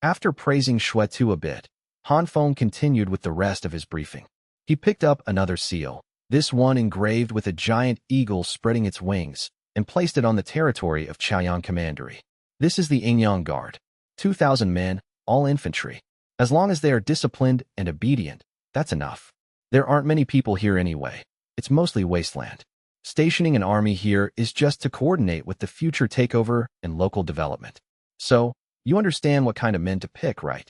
After praising Shuetu a bit, Han Feng continued with the rest of his briefing. He picked up another seal, this one engraved with a giant eagle spreading its wings, and placed it on the territory of Chaoyang Commandery. This is the Yingyang Guard. 2,000 men, all infantry. As long as they are disciplined and obedient, that's enough. There aren't many people here anyway. It's mostly wasteland. Stationing an army here is just to coordinate with the future takeover and local development. So, you understand what kind of men to pick, right?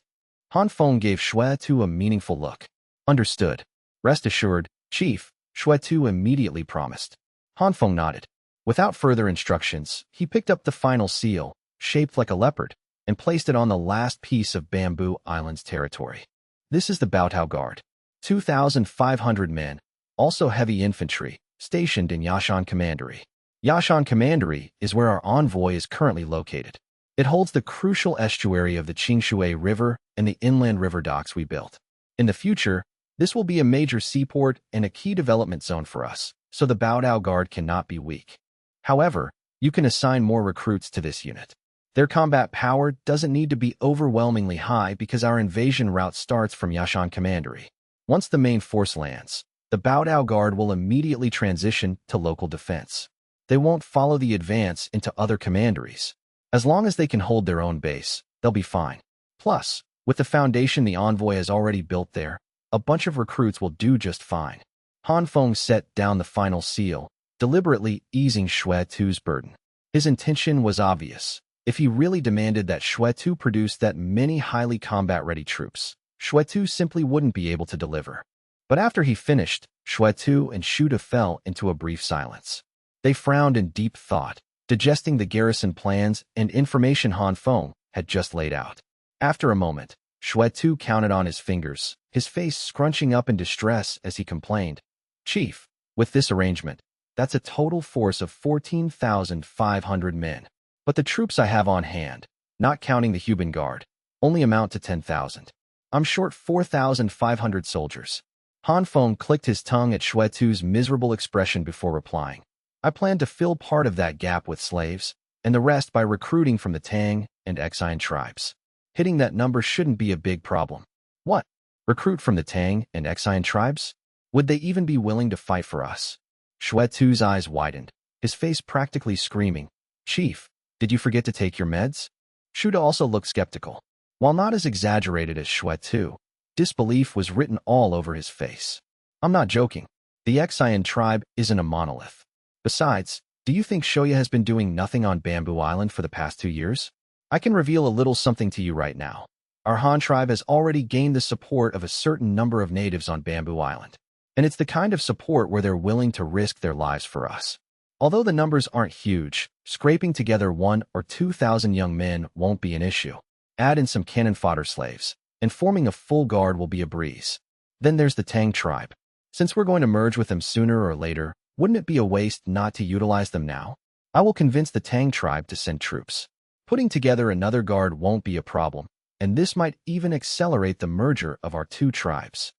Han Feng gave Shuetu a meaningful look. Understood. Rest assured, Chief, Shuetu immediately promised. Han Feng nodded. Without further instructions, he picked up the final seal, shaped like a leopard, and placed it on the last piece of Bamboo Island's territory. This is the Baotao Guard. 2,500 men, also heavy infantry, stationed in Yashan Commandery. Yashan Commandery is where our envoy is currently located. It holds the crucial estuary of the Qingshui River and the inland river docks we built. In the future, this will be a major seaport and a key development zone for us, so the Baotao Guard cannot be weak. However, you can assign more recruits to this unit. Their combat power doesn't need to be overwhelmingly high because our invasion route starts from Yashan Commandery. Once the main force lands, the Baotao Guard will immediately transition to local defense. They won't follow the advance into other commanderies. As long as they can hold their own base, they'll be fine. Plus, with the foundation the envoy has already built there, a bunch of recruits will do just fine. Han Feng set down the final seal, deliberately easing Shuetu's burden. His intention was obvious. If he really demanded that Shuetu produce that many highly combat-ready troops, Shuetu simply wouldn't be able to deliver. But after he finished, Shuetu and Shuda fell into a brief silence. They frowned in deep thought, digesting the Garrison plans and information Han Feng had just laid out. After a moment, Shuetu counted on his fingers, his face scrunching up in distress as he complained. Chief, with this arrangement, that's a total force of 14,500 men. But the troops I have on hand, not counting the Huban Guard, only amount to 10,000. I'm short 4,500 soldiers. Han Feng clicked his tongue at Shuetu's miserable expression before replying. I plan to fill part of that gap with slaves, and the rest by recruiting from the Tang and Ecchi tribes. Hitting that number shouldn't be a big problem. What? Recruit from the Tang and Ecchi tribes? Would they even be willing to fight for us? Shuetu's eyes widened, his face practically screaming. Chief, did you forget to take your meds? Shuda also looked skeptical. While not as exaggerated as Shuetu, disbelief was written all over his face. I'm not joking. The Ecchi tribe isn't a monolith. Besides, do you think Shoya has been doing nothing on Bamboo Island for the past 2 years? I can reveal a little something to you right now. Our Han tribe has already gained the support of a certain number of natives on Bamboo Island. And it's the kind of support where they're willing to risk their lives for us. Although the numbers aren't huge, scraping together 1,000 or 2,000 young men won't be an issue. Add in some cannon fodder slaves, and forming a full guard will be a breeze. Then there's the Tang tribe. Since we're going to merge with them sooner or later, wouldn't it be a waste not to utilize them now? I will convince the Tang tribe to send troops. Putting together another guard won't be a problem, and this might even accelerate the merger of our two tribes.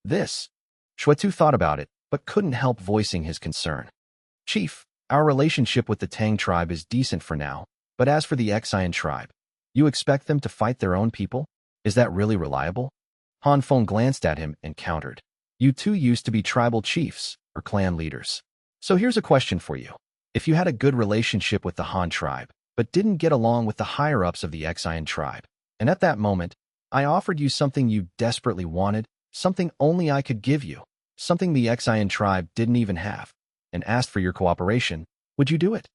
Shuetu thought about it, but couldn't help voicing his concern. Chief, our relationship with the Tang tribe is decent for now, but as for the Ecchi tribe, you expect them to fight their own people? Is that really reliable? Han Feng glanced at him and countered. You two used to be tribal chiefs, or clan leaders. So here's a question for you. If you had a good relationship with the Han tribe, but didn't get along with the higher-ups of the Ecchi tribe, and at that moment, I offered you something you desperately wanted, something only I could give you, something the Ecchi tribe didn't even have, and asked for your cooperation, would you do it?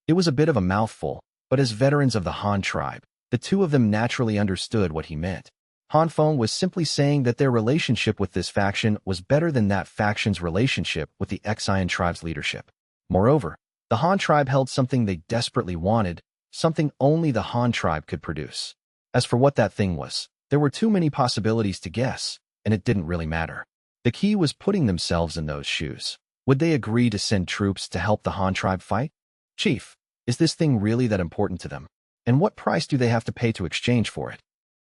It was a bit of a mouthful, but as veterans of the Han tribe, the two of them naturally understood what he meant. Han Feng was simply saying that their relationship with this faction was better than that faction's relationship with the Ecchi tribe's leadership. Moreover, the Han tribe held something they desperately wanted, something only the Han tribe could produce. As for what that thing was, there were too many possibilities to guess, and it didn't really matter. The key was putting themselves in those shoes. Would they agree to send troops to help the Han tribe fight? Chief, is this thing really that important to them? And what price do they have to pay to exchange for it?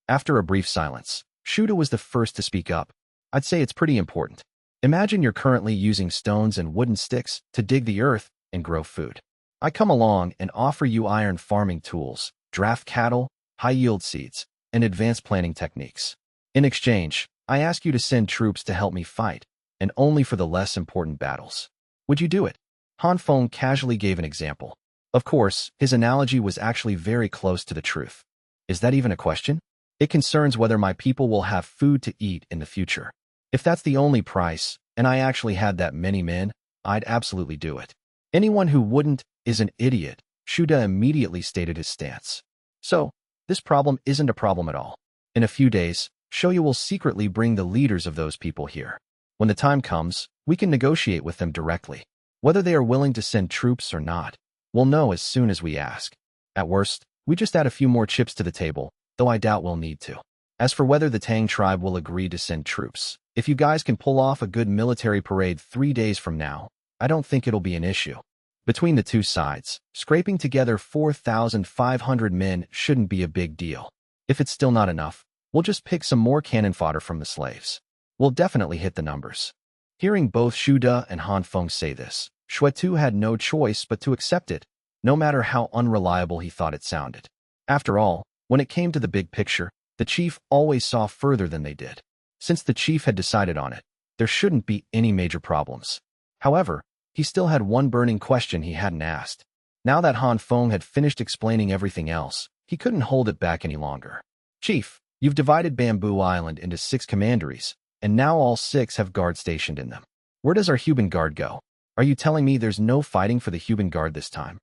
After a brief silence, Shuda was the first to speak up. I'd say it's pretty important. Imagine you're currently using stones and wooden sticks to dig the earth and grow food. I come along and offer you iron farming tools, draft cattle, high-yield seeds, and advanced planning techniques. In exchange, I ask you to send troops to help me fight, and only for the less important battles. Would you do it? Han Feng casually gave an example. Of course, his analogy was actually very close to the truth. Is that even a question? It concerns whether my people will have food to eat in the future. If that's the only price, and I actually had that many men, I'd absolutely do it. Anyone who wouldn't is an idiot, Shuda immediately stated his stance. So, this problem isn't a problem at all. In a few days, Shoya will secretly bring the leaders of those people here. When the time comes, we can negotiate with them directly. Whether they are willing to send troops or not, we'll know as soon as we ask. At worst, we just add a few more chips to the table, though I doubt we'll need to. As for whether the Tang tribe will agree to send troops, if you guys can pull off a good military parade 3 days from now, I don't think it'll be an issue. Between the two sides, scraping together 4,500 men shouldn't be a big deal. If it's still not enough, we'll just pick some more cannon fodder from the slaves. We'll definitely hit the numbers. Hearing both Shuda and Han Feng say this, Xuetu had no choice but to accept it, no matter how unreliable he thought it sounded. After all, when it came to the big picture, the chief always saw further than they did. Since the chief had decided on it, there shouldn't be any major problems. However, he still had one burning question he hadn't asked. Now that Han Feng had finished explaining everything else, he couldn't hold it back any longer. Chief, you've divided Bamboo Island into 6 commanderies, and now all 6 have guards stationed in them. Where does our Huban Guard go? Are you telling me there's no fighting for the Huban Guard this time?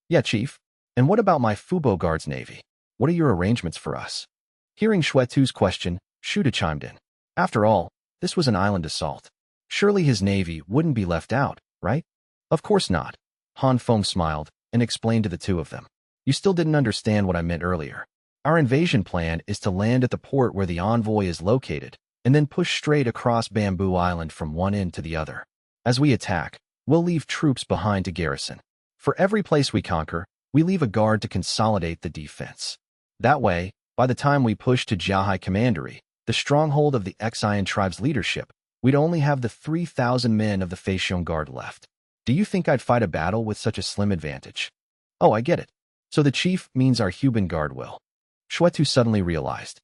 Yeah, Chief. And what about my Fubo Guard's navy? What are your arrangements for us? Hearing Xuetu's question, Shuda chimed in. After all, this was an island assault. Surely his navy wouldn't be left out, right? Of course not. Han Feng smiled and explained to the two of them. You still didn't understand what I meant earlier. Our invasion plan is to land at the port where the envoy is located, and then push straight across Bamboo Island from one end to the other. As we attack, we'll leave troops behind to garrison. For every place we conquer, we leave a guard to consolidate the defense. That way, by the time we push to Jiahai Commandery, the stronghold of the Xian tribe's leadership, we'd only have the 3,000 men of the Feixiong Guard left. Do you think I'd fight a battle with such a slim advantage? Oh, I get it. So the chief means our Huban Guard will. Xuetu suddenly realized.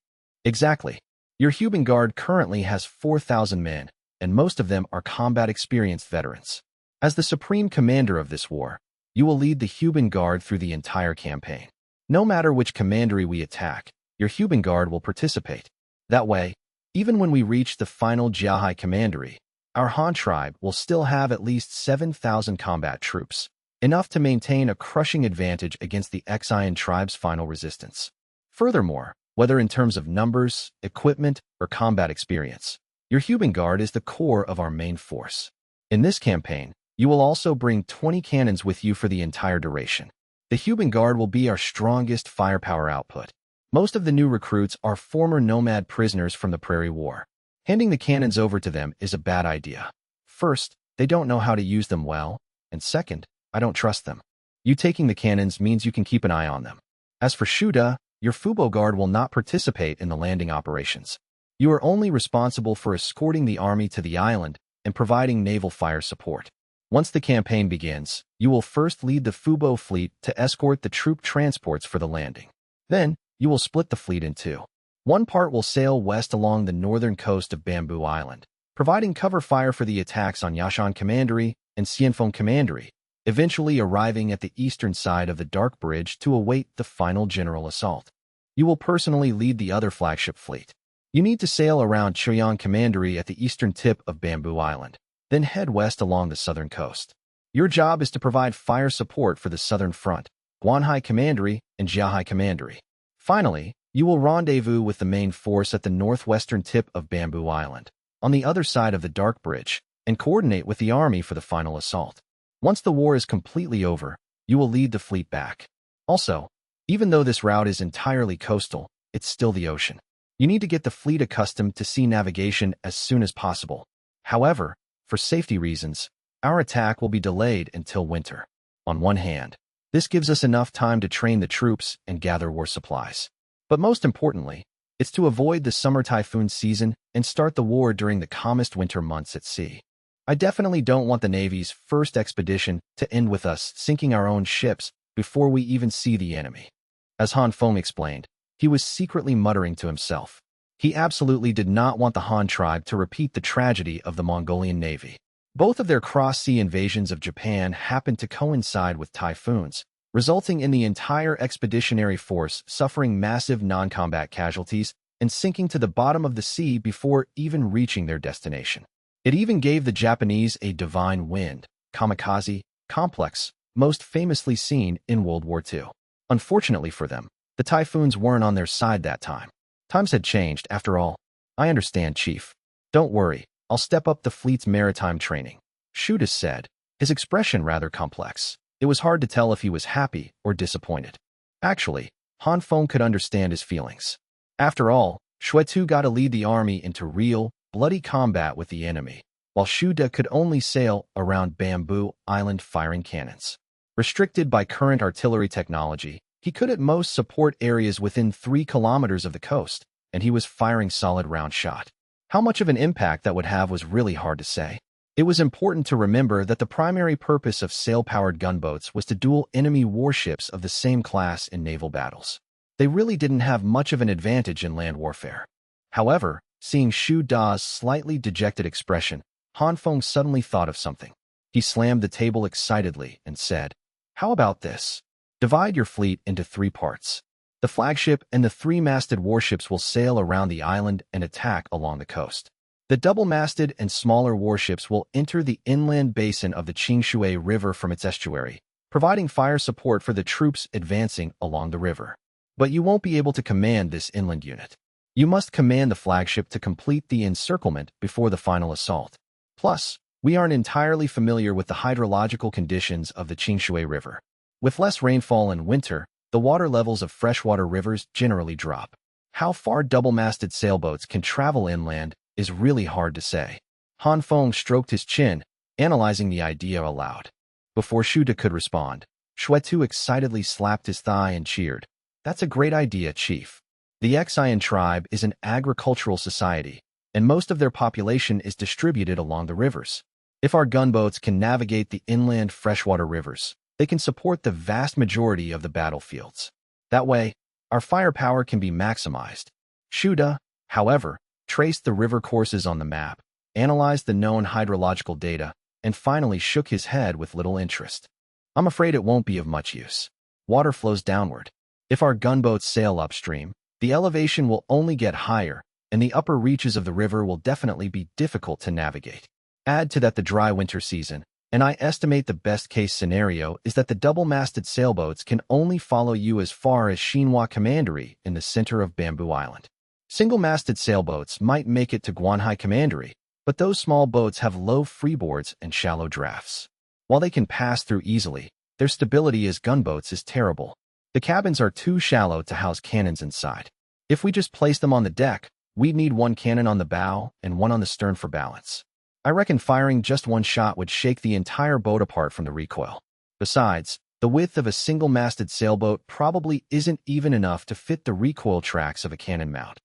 Exactly. Your Huban Guard currently has 4,000 men, and most of them are combat-experienced veterans. As the supreme commander of this war, you will lead the Huban Guard through the entire campaign. No matter which commandery we attack, your Huban Guard will participate. That way, even when we reach the final Jiahai Commandery, our Han tribe will still have at least 7,000 combat troops, enough to maintain a crushing advantage against the Xian tribe's final resistance. Furthermore, whether in terms of numbers, equipment, or combat experience, your Huban Guard is the core of our main force. In this campaign, you will also bring 20 cannons with you for the entire duration. The Huban Guard will be our strongest firepower output. Most of the new recruits are former nomad prisoners from the Prairie War. Handing the cannons over to them is a bad idea. First, they don't know how to use them well, and second, I don't trust them. You taking the cannons means you can keep an eye on them. As for Shuda, your Fubo Guard will not participate in the landing operations. You are only responsible for escorting the army to the island and providing naval fire support. Once the campaign begins, you will first lead the Fubo fleet to escort the troop transports for the landing. Then, you will split the fleet in two. One part will sail west along the northern coast of Bamboo Island, providing cover fire for the attacks on Yashan Commandery and Xianfeng Commandery, eventually arriving at the eastern side of the Dark Bridge to await the final general assault. You will personally lead the other flagship fleet. You need to sail around Choyang Commandery at the eastern tip of Bamboo Island, then head west along the southern coast. Your job is to provide fire support for the southern front, Guanhai Commandery and Jiahai Commandery. Finally, you will rendezvous with the main force at the northwestern tip of Bamboo Island, on the other side of the Dark Bridge, and coordinate with the army for the final assault. Once the war is completely over, you will lead the fleet back. Also, even though this route is entirely coastal, it's still the ocean. You need to get the fleet accustomed to sea navigation as soon as possible. However, for safety reasons, our attack will be delayed until winter. On one hand, this gives us enough time to train the troops and gather war supplies. But most importantly, it's to avoid the summer typhoon season and start the war during the calmest winter months at sea. I definitely don't want the Navy's first expedition to end with us sinking our own ships before we even see the enemy. As Han Feng explained, He was secretly muttering to himself. He absolutely did not want the Han tribe to repeat the tragedy of the Mongolian Navy. Both of their cross-sea invasions of Japan happened to coincide with typhoons, resulting in the entire expeditionary force suffering massive non-combat casualties and sinking to the bottom of the sea before even reaching their destination. It even gave the Japanese a divine wind, kamikaze, complex, most famously seen in World War II. Unfortunately for them, the typhoons weren't on their side that time. Times had changed, after all. I understand, Chief. Don't worry, I'll step up the fleet's maritime training, Shuda said, his expression rather complex. It was hard to tell if he was happy or disappointed. Actually, Han Feng could understand his feelings. After all, Shuetu got to lead the army into real, bloody combat with the enemy, while Shuda could only sail around Bamboo Island firing cannons. Restricted by current artillery technology, he could at most support areas within 3 kilometers of the coast, and he was firing solid round shot. How much of an impact that would have was really hard to say. It was important to remember that the primary purpose of sail-powered gunboats was to duel enemy warships of the same class in naval battles. They really didn't have much of an advantage in land warfare. However, seeing Shu Da's slightly dejected expression, Han Feng suddenly thought of something. He slammed the table excitedly and said, "How about this? Divide your fleet into 3 parts. The flagship and the 3-masted warships will sail around the island and attack along the coast. The double-masted and smaller warships will enter the inland basin of the Qingshui River from its estuary, providing fire support for the troops advancing along the river. But you won't be able to command this inland unit. You must command the flagship to complete the encirclement before the final assault. Plus, we aren't entirely familiar with the hydrological conditions of the Qingshui River. With less rainfall in winter, the water levels of freshwater rivers generally drop. How far double-masted sailboats can travel inland is really hard to say." Han Feng stroked his chin, analyzing the idea aloud. Before Shuda could respond, Shuetu excitedly slapped his thigh and cheered. "That's a great idea, Chief. The Xian tribe is an agricultural society, and most of their population is distributed along the rivers. If our gunboats can navigate the inland freshwater rivers, they can support the vast majority of the battlefields. That way, our firepower can be maximized." Shuda, however, traced the river courses on the map, analyzed the known hydrological data, and finally shook his head with little interest. "I'm afraid it won't be of much use. Water flows downward. If our gunboats sail upstream, the elevation will only get higher, and the upper reaches of the river will definitely be difficult to navigate. Add to that the dry winter season, and I estimate the best-case scenario is that the double-masted sailboats can only follow you as far as Xinhua Commandery in the center of Bamboo Island. Single-masted sailboats might make it to Guanhai Commandery, but those small boats have low freeboards and shallow drafts. While they can pass through easily, their stability as gunboats is terrible. The cabins are too shallow to house cannons inside. If we just place them on the deck, we'd need 1 cannon on the bow and 1 on the stern for balance. I reckon firing just 1 shot would shake the entire boat apart from the recoil. Besides, the width of a single-masted sailboat probably isn't even enough to fit the recoil tracks of a cannon mount."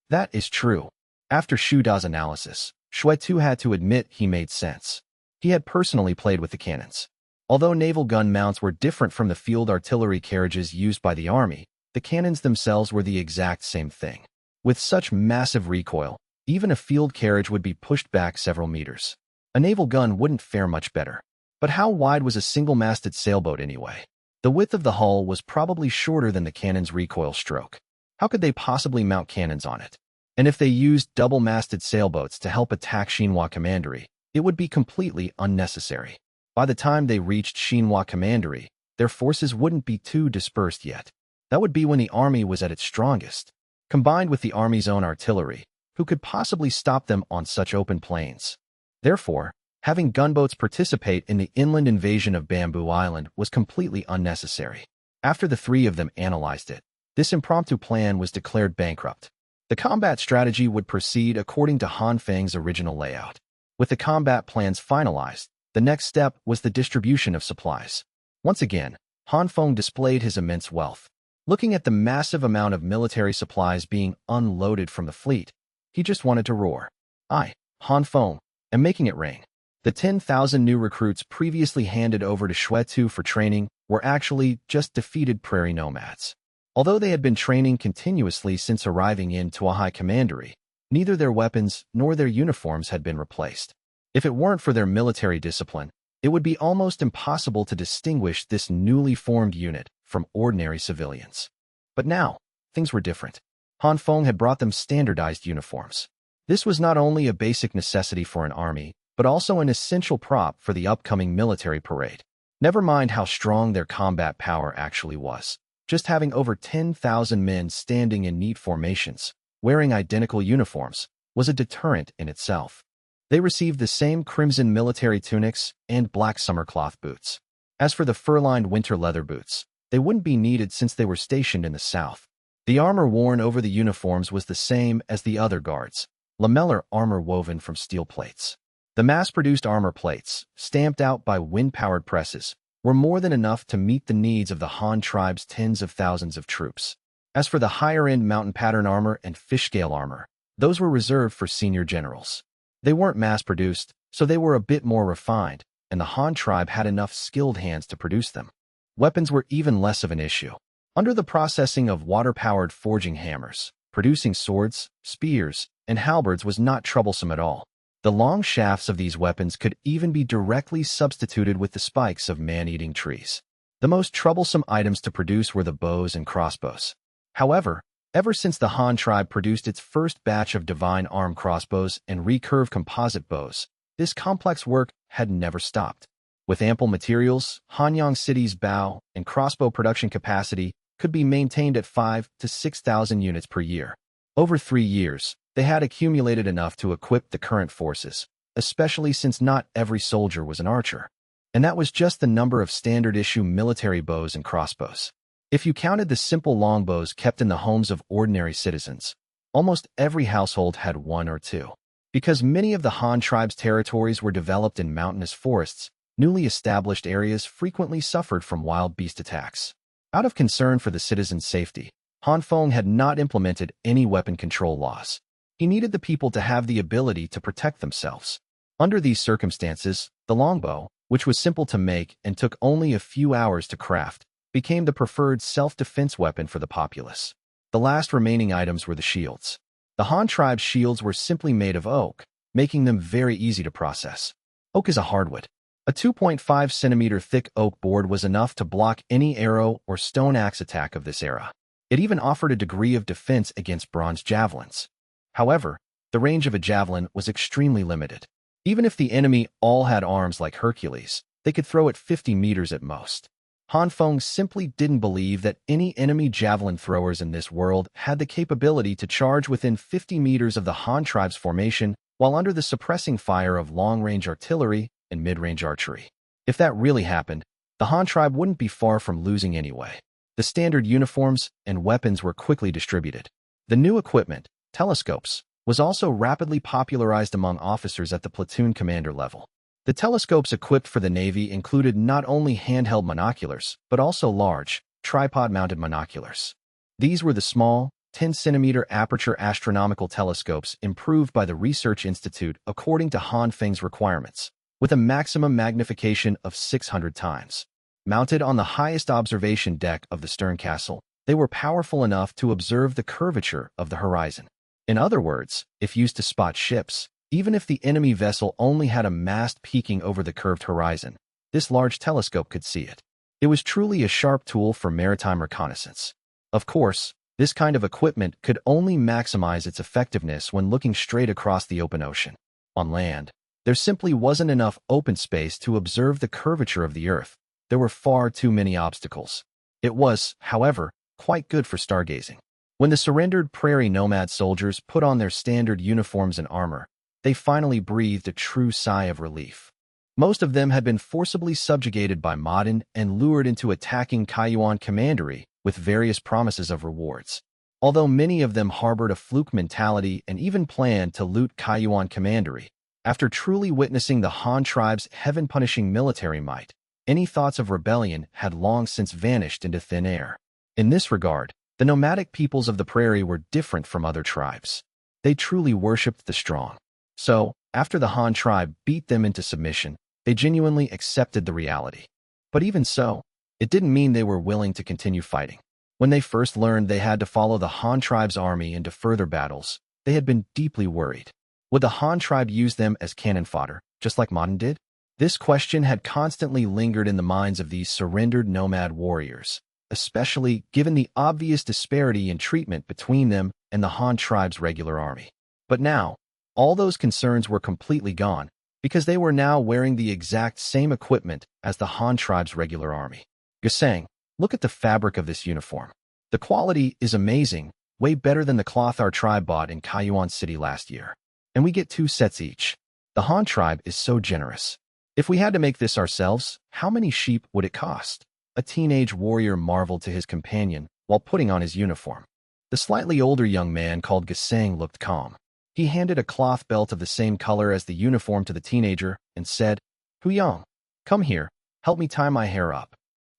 That is true. After Shuda's analysis, Shuetu had to admit he made sense. He had personally played with the cannons. Although naval gun mounts were different from the field artillery carriages used by the army, the cannons themselves were the exact same thing. With such massive recoil, even a field carriage would be pushed back several meters. A naval gun wouldn't fare much better. But how wide was a single-masted sailboat anyway? The width of the hull was probably shorter than the cannon's recoil stroke. How could they possibly mount cannons on it? And if they used double-masted sailboats to help attack Xinhua Commandery, it would be completely unnecessary. By the time they reached Xinhua Commandery, their forces wouldn't be too dispersed yet. That would be when the army was at its strongest. Combined with the army's own artillery, who could possibly stop them on such open plains? Therefore, having gunboats participate in the inland invasion of Bamboo Island was completely unnecessary. After the 3 of them analyzed it, this impromptu plan was declared bankrupt. The combat strategy would proceed according to Han Feng's original layout. With the combat plans finalized, the next step was the distribution of supplies. Once again, Han Feng displayed his immense wealth. Looking at the massive amount of military supplies being unloaded from the fleet, he just wanted to roar. "I, Han Feng, am making it rain." The 10,000 new recruits previously handed over to Shuetu for training were actually just defeated prairie nomads. Although they had been training continuously since arriving in Tuahai Commandery, neither their weapons nor their uniforms had been replaced. If it weren't for their military discipline, it would be almost impossible to distinguish this newly formed unit from ordinary civilians. But now, things were different. Han Feng had brought them standardized uniforms. This was not only a basic necessity for an army, but also an essential prop for the upcoming military parade. Never mind how strong their combat power actually was. Just having over 10,000 men standing in neat formations, wearing identical uniforms, was a deterrent in itself. They received the same crimson military tunics and black summer cloth boots. As for the fur-lined winter leather boots, they wouldn't be needed since they were stationed in the south. The armor worn over the uniforms was the same as the other guards, lamellar armor woven from steel plates. The mass-produced armor plates, stamped out by wind-powered presses, were more than enough to meet the needs of the Han tribe's tens of thousands of troops. As for the higher-end mountain pattern armor and fish-scale armor, those were reserved for senior generals. They weren't mass-produced, so they were a bit more refined, and the Han tribe had enough skilled hands to produce them. Weapons were even less of an issue. Under the processing of water-powered forging hammers, producing swords, spears, and halberds was not troublesome at all. The long shafts of these weapons could even be directly substituted with the spikes of man-eating trees. The most troublesome items to produce were the bows and crossbows. However, ever since the Han tribe produced its first batch of divine arm crossbows and recurve composite bows, this complex work had never stopped. With ample materials, Hanyang City's bow and crossbow production capacity could be maintained at 5,000 to 6,000 units per year. Over 3 years, they had accumulated enough to equip the current forces, especially since not every soldier was an archer. And that was just the number of standard-issue military bows and crossbows. If you counted the simple longbows kept in the homes of ordinary citizens, almost every household had one or two. Because many of the Han tribe's territories were developed in mountainous forests, newly established areas frequently suffered from wild beast attacks. Out of concern for the citizens' safety, Han Feng had not implemented any weapon control laws. He needed the people to have the ability to protect themselves. Under these circumstances, the longbow, which was simple to make and took only a few hours to craft, became the preferred self-defense weapon for the populace. The last remaining items were the shields. The Han tribe's shields were simply made of oak, making them very easy to process. Oak is a hardwood. A 2.5 centimeter thick oak board was enough to block any arrow or stone axe attack of this era. It even offered a degree of defense against bronze javelins. However, the range of a javelin was extremely limited. Even if the enemy all had arms like Hercules, they could throw it 50 meters at most. Han Feng simply didn't believe that any enemy javelin throwers in this world had the capability to charge within 50 meters of the Han tribe's formation while under the suppressing fire of long-range artillery and mid-range archery. If that really happened, the Han tribe wouldn't be far from losing anyway. The standard uniforms and weapons were quickly distributed. The new equipment, telescopes, was also rapidly popularized among officers at the platoon commander level. The telescopes equipped for the Navy included not only handheld binoculars, but also large, tripod-mounted binoculars. These were the small, 10-centimeter aperture astronomical telescopes improved by the Research Institute according to Han Feng's requirements, with a maximum magnification of 600 times. Mounted on the highest observation deck of the stern castle, they were powerful enough to observe the curvature of the horizon. In other words, if used to spot ships, even if the enemy vessel only had a mast peeking over the curved horizon, this large telescope could see it. It was truly a sharp tool for maritime reconnaissance. Of course, this kind of equipment could only maximize its effectiveness when looking straight across the open ocean. On land, there simply wasn't enough open space to observe the curvature of the Earth. There were far too many obstacles. It was, however, quite good for stargazing. When the surrendered prairie nomad soldiers put on their standard uniforms and armor, they finally breathed a true sigh of relief. Most of them had been forcibly subjugated by Modin and lured into attacking Kaiyuan Commandery with various promises of rewards. Although many of them harbored a fluke mentality and even planned to loot Kaiyuan Commandery, after truly witnessing the Han tribe's heaven-punishing military might, any thoughts of rebellion had long since vanished into thin air. In this regard, the nomadic peoples of the prairie were different from other tribes. They truly worshipped the strong. So, after the Han tribe beat them into submission, they genuinely accepted the reality. But even so, it didn't mean they were willing to continue fighting. When they first learned they had to follow the Han tribe's army into further battles, they had been deeply worried. Would the Han tribe use them as cannon fodder, just like Modern did? This question had constantly lingered in the minds of these surrendered nomad warriors, especially given the obvious disparity in treatment between them and the Han tribe's regular army. But now, all those concerns were completely gone, because they were now wearing the exact same equipment as the Han tribe's regular army. Garrison, look at the fabric of this uniform. The quality is amazing, way better than the cloth our tribe bought in Kayuan City last year. And we get 2 sets each. The Han tribe is so generous. If we had to make this ourselves, how many sheep would it cost? A teenage warrior marveled to his companion while putting on his uniform. The slightly older young man called Garrison looked calm. He handed a cloth belt of the same color as the uniform to the teenager and said, "Huyang, come here, help me tie my hair up."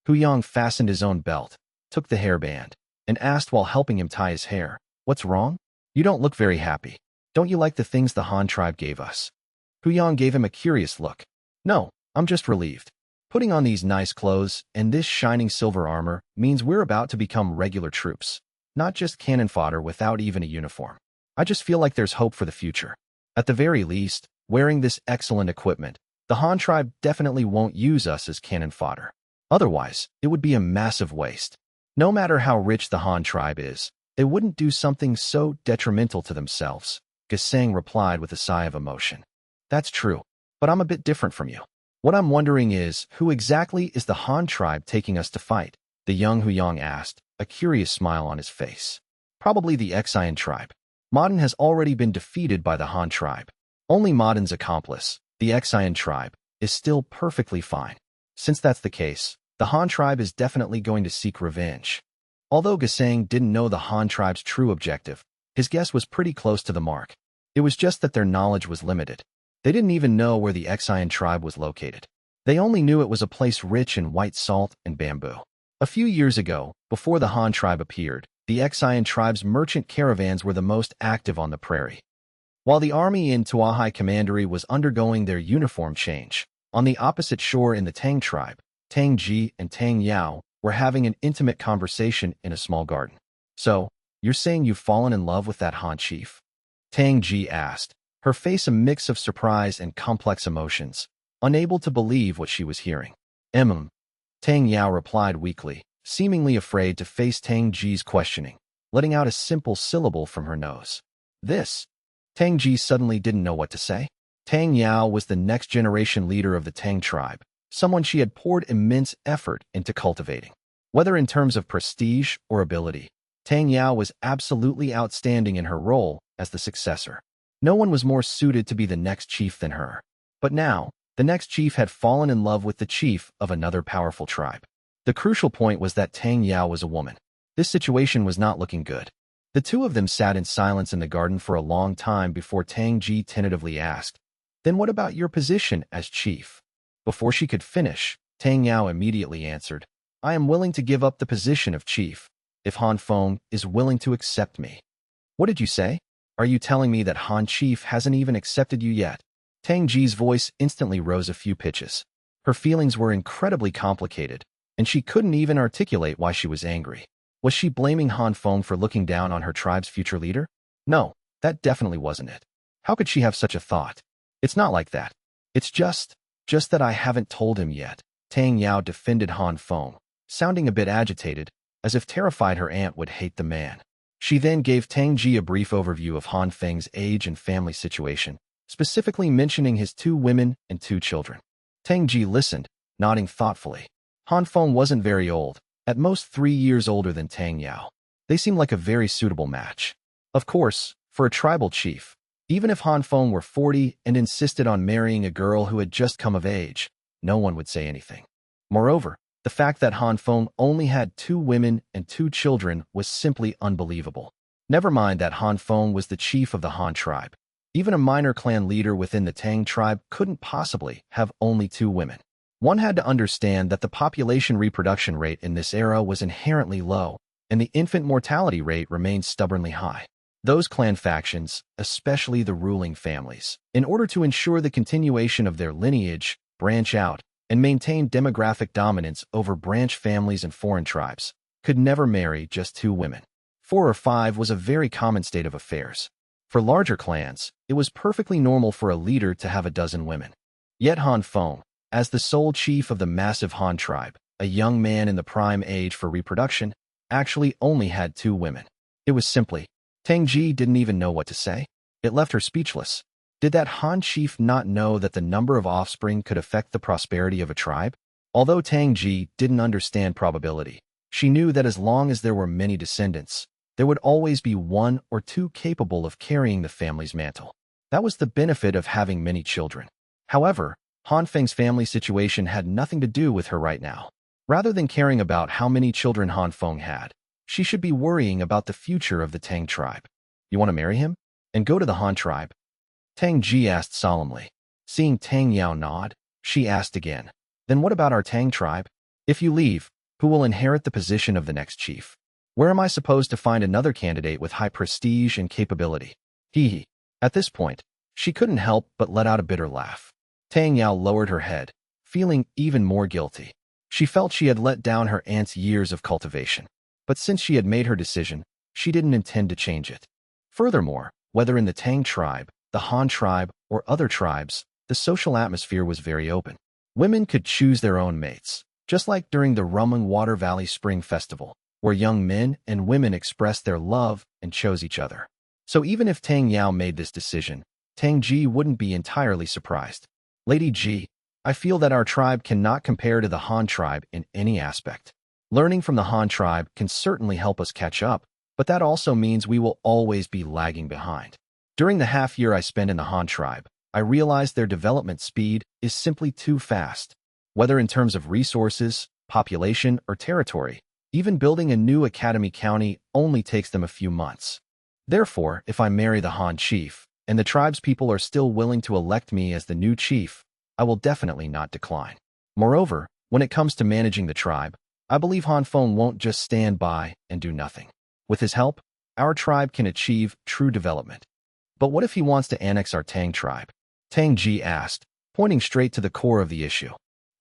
Huyang fastened his own belt, took the hairband, and asked while helping him tie his hair, "What's wrong? You don't look very happy. Don't you like the things the Han tribe gave us?" Huyang gave him a curious look. "No, I'm just relieved. Putting on these nice clothes and this shining silver armor means we're about to become regular troops, not just cannon fodder without even a uniform. I just feel like there's hope for the future. At the very least, wearing this excellent equipment, the Han tribe definitely won't use us as cannon fodder. Otherwise, it would be a massive waste. No matter how rich the Han tribe is, they wouldn't do something so detrimental to themselves," Garrison replied with a sigh of emotion. "That's true, but I'm a bit different from you. What I'm wondering is, who exactly is the Han tribe taking us to fight?" the young Huyang asked, a curious smile on his face. "Probably the Ecchi tribe. Modern has already been defeated by the Han tribe. Only Modern's accomplice, the Ecchi tribe, is still perfectly fine. Since that's the case, the Han tribe is definitely going to seek revenge." Although Garrison didn't know the Han tribe's true objective, his guess was pretty close to the mark. It was just that their knowledge was limited. They didn't even know where the Ecchi tribe was located. They only knew it was a place rich in white salt and bamboo. A few years ago, before the Han tribe appeared, the Ecchi tribe's merchant caravans were the most active on the prairie. While the army in Tuahai Commandery was undergoing their uniform change, on the opposite shore in the Tang tribe, Tang Ji and Tang Yao were having an intimate conversation in a small garden. "So, you're saying you've fallen in love with that Han chief?" Tang Ji asked, her face a mix of surprise and complex emotions, unable to believe what she was hearing. Tang Yao replied weakly, seemingly afraid to face Tang Ji's questioning, letting out a simple syllable from her nose. "This." Tang Ji suddenly didn't know what to say. Tang Yao was the next-generation leader of the Tang tribe, someone she had poured immense effort into cultivating. Whether in terms of prestige or ability, Tang Yao was absolutely outstanding in her role as the successor. No one was more suited to be the next chief than her. But now, the next chief had fallen in love with the chief of another powerful tribe. The crucial point was that Tang Yao was a woman. This situation was not looking good. The two of them sat in silence in the garden for a long time before Tang Ji tentatively asked, "Then what about your position as chief?" Before she could finish, Tang Yao immediately answered, "I am willing to give up the position of chief, if Han Feng is willing to accept me." "What did you say? Are you telling me that Han Chief hasn't even accepted you yet?" Tang Ji's voice instantly rose a few pitches. Her feelings were incredibly complicated, and she couldn't even articulate why she was angry. Was she blaming Han Feng for looking down on her tribe's future leader? No, that definitely wasn't it. How could she have such a thought? "It's not like that. It's just that I haven't told him yet." Tang Yao defended Han Feng, sounding a bit agitated, as if terrified her aunt would hate the man. She then gave Tang Ji a brief overview of Han Feng's age and family situation, specifically mentioning his 2 women and 2 children. Tang Ji listened, nodding thoughtfully. Han Feng wasn't very old, at most 3 years older than Tang Yao. They seemed like a very suitable match. Of course, for a tribal chief, even if Han Feng were 40 and insisted on marrying a girl who had just come of age, no one would say anything. Moreover, the fact that Han Feng only had 2 women and 2 children was simply unbelievable. Never mind that Han Feng was the chief of the Han tribe. Even a minor clan leader within the Tang tribe couldn't possibly have only 2 women. One had to understand that the population reproduction rate in this era was inherently low, and the infant mortality rate remained stubbornly high. Those clan factions, especially the ruling families, in order to ensure the continuation of their lineage, branch out and maintain demographic dominance over branch families and foreign tribes, could never marry just 2 women. 4 or 5 was a very common state of affairs. For larger clans, it was perfectly normal for a leader to have a dozen women. Yet Han Feng, as the sole chief of the massive Han tribe, a young man in the prime age for reproduction, actually only had 2 women. It was simply, Tang Ji didn't even know what to say. It left her speechless. Did that Han chief not know that the number of offspring could affect the prosperity of a tribe? Although Tang Ji didn't understand probability, she knew that as long as there were many descendants, there would always be 1 or 2 capable of carrying the family's mantle. That was the benefit of having many children. However, Han Feng's family situation had nothing to do with her right now. Rather than caring about how many children Han Feng had, she should be worrying about the future of the Tang tribe. You want to marry him? And go to the Han tribe? Tang Ji asked solemnly. Seeing Tang Yao nod, she asked again. Then what about our Tang tribe? If you leave, who will inherit the position of the next chief? Where am I supposed to find another candidate with high prestige and capability? Hee hee. At this point, she couldn't help but let out a bitter laugh. Tang Yao lowered her head, feeling even more guilty. She felt she had let down her aunt's years of cultivation. But since she had made her decision, she didn't intend to change it. Furthermore, whether in the Tang tribe, the Han tribe, or other tribes, the social atmosphere was very open. Women could choose their own mates, just like during the Rumung Water Valley Spring Festival, where young men and women expressed their love and chose each other. So even if Tang Yao made this decision, Tang Ji wouldn't be entirely surprised. Lady Ji, I feel that our tribe cannot compare to the Han tribe in any aspect. Learning from the Han tribe can certainly help us catch up, but that also means we will always be lagging behind. During the half year I spent in the Han tribe, I realized their development speed is simply too fast. Whether in terms of resources, population, or territory, even building a new academy county only takes them a few months. Therefore, if I marry the Han chief, and the tribe's people are still willing to elect me as the new chief, I will definitely not decline. Moreover, when it comes to managing the tribe, I believe Han Feng won't just stand by and do nothing. With his help, our tribe can achieve true development. But what if he wants to annex our Tang tribe? Tang Ji asked, pointing straight to the core of the issue.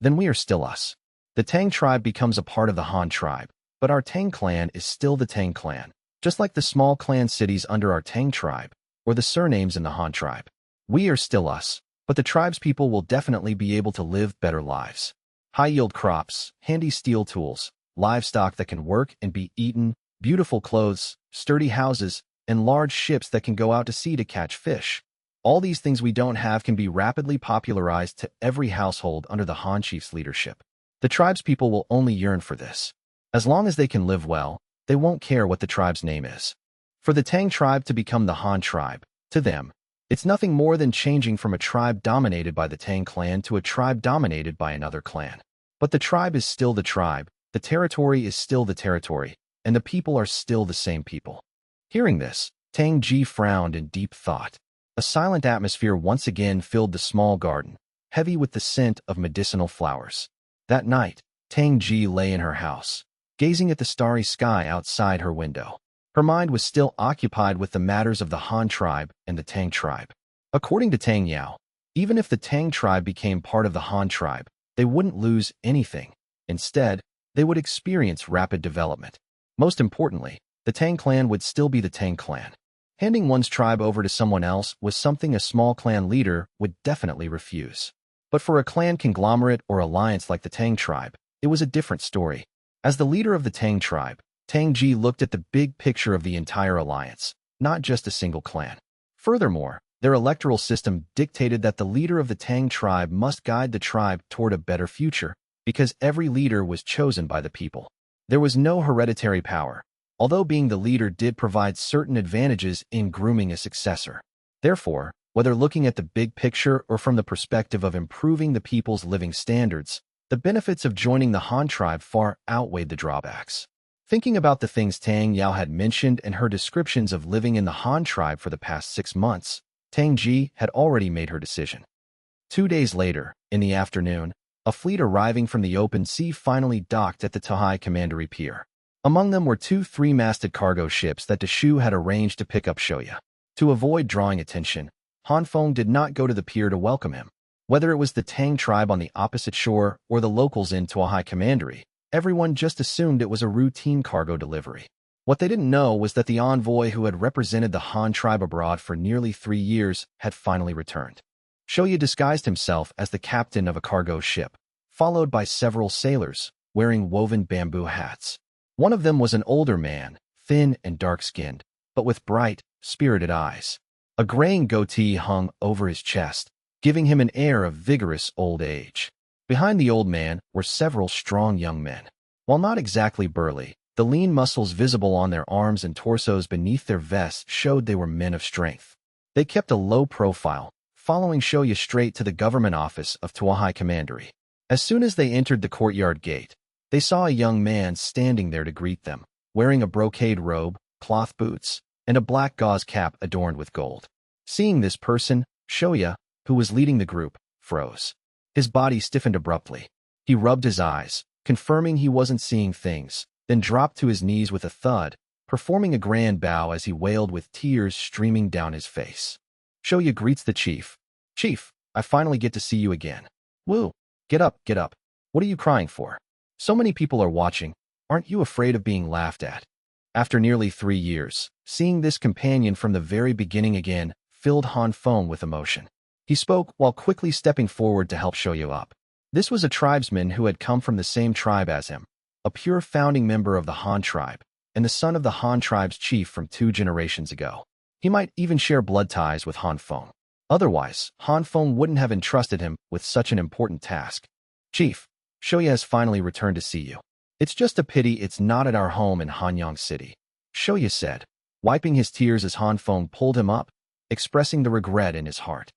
Then we are still us. The Tang tribe becomes a part of the Han tribe, but our Tang clan is still the Tang clan, just like the small clan cities under our Tang tribe, or the surnames in the Han tribe. We are still us, but the tribe's people will definitely be able to live better lives. High-yield crops, handy steel tools, livestock that can work and be eaten, beautiful clothes, sturdy houses, and large ships that can go out to sea to catch fish. All these things we don't have can be rapidly popularized to every household under the Han chief's leadership. The tribe's people will only yearn for this. As long as they can live well, they won't care what the tribe's name is. For the Tang tribe to become the Han tribe, to them, it's nothing more than changing from a tribe dominated by the Tang clan to a tribe dominated by another clan. But the tribe is still the tribe, the territory is still the territory, and the people are still the same people. Hearing this, Tang Ji frowned in deep thought. A silent atmosphere once again filled the small garden, heavy with the scent of medicinal flowers. That night, Tang Ji lay in her house, gazing at the starry sky outside her window. Her mind was still occupied with the matters of the Han tribe and the Tang tribe. According to Tang Yao, even if the Tang tribe became part of the Han tribe, they wouldn't lose anything. Instead, they would experience rapid development. Most importantly, the Tang clan would still be the Tang clan. Handing one's tribe over to someone else was something a small clan leader would definitely refuse. But for a clan conglomerate or alliance like the Tang tribe, it was a different story. As the leader of the Tang tribe, Tang Ji looked at the big picture of the entire alliance, not just a single clan. Furthermore, their electoral system dictated that the leader of the Tang tribe must guide the tribe toward a better future, because every leader was chosen by the people. There was no hereditary power, although being the leader did provide certain advantages in grooming a successor. Therefore, whether looking at the big picture or from the perspective of improving the people's living standards, the benefits of joining the Han tribe far outweighed the drawbacks. Thinking about the things Tang Yao had mentioned and her descriptions of living in the Han tribe for the past 6 months, Tang Ji had already made her decision. 2 days later, in the afternoon, a fleet arriving from the open sea finally docked at the Tahai Commandery Pier. Among them were 2 3-masted cargo ships that Deshu had arranged to pick up Shoya. To avoid drawing attention, Han Feng did not go to the pier to welcome him. Whether it was the Tang tribe on the opposite shore or the locals in Tahai Commandery, Everyone just assumed it was a routine cargo delivery. What they didn't know was that the envoy who had represented the Han tribe abroad for nearly 3 years had finally returned. Shoya disguised himself as the captain of a cargo ship, followed by several sailors wearing woven bamboo hats. One of them was an older man, thin and dark-skinned, but with bright, spirited eyes. A graying goatee hung over his chest, giving him an air of vigorous old age. Behind the old man were several strong young men. While not exactly burly, the lean muscles visible on their arms and torsos beneath their vests showed they were men of strength. They kept a low profile, following Shoya straight to the government office of Tuahai Commandery. As soon as they entered the courtyard gate, they saw a young man standing there to greet them, wearing a brocade robe, cloth boots, and a black gauze cap adorned with gold. Seeing this person, Shoya, who was leading the group, froze. His body stiffened abruptly. He rubbed his eyes, confirming he wasn't seeing things, then dropped to his knees with a thud, performing a grand bow as he wailed with tears streaming down his face. Shoya greets the chief. "Chief, I finally get to see you again." "Woo! Get up, get up. What are you crying for? So many people are watching. Aren't you afraid of being laughed at?" After nearly 3 years, seeing this companion from the very beginning again filled Han Feng with emotion. He spoke while quickly stepping forward to help Shoya up. This was a tribesman who had come from the same tribe as him, a pure founding member of the Han tribe, and the son of the Han tribe's chief from 2 generations ago. He might even share blood ties with Han Feng. Otherwise, Han Feng wouldn't have entrusted him with such an important task. "Chief, Shoya has finally returned to see you. It's just a pity it's not at our home in Hanyang City," Shoya said, wiping his tears as Han Feng pulled him up, expressing the regret in his heart.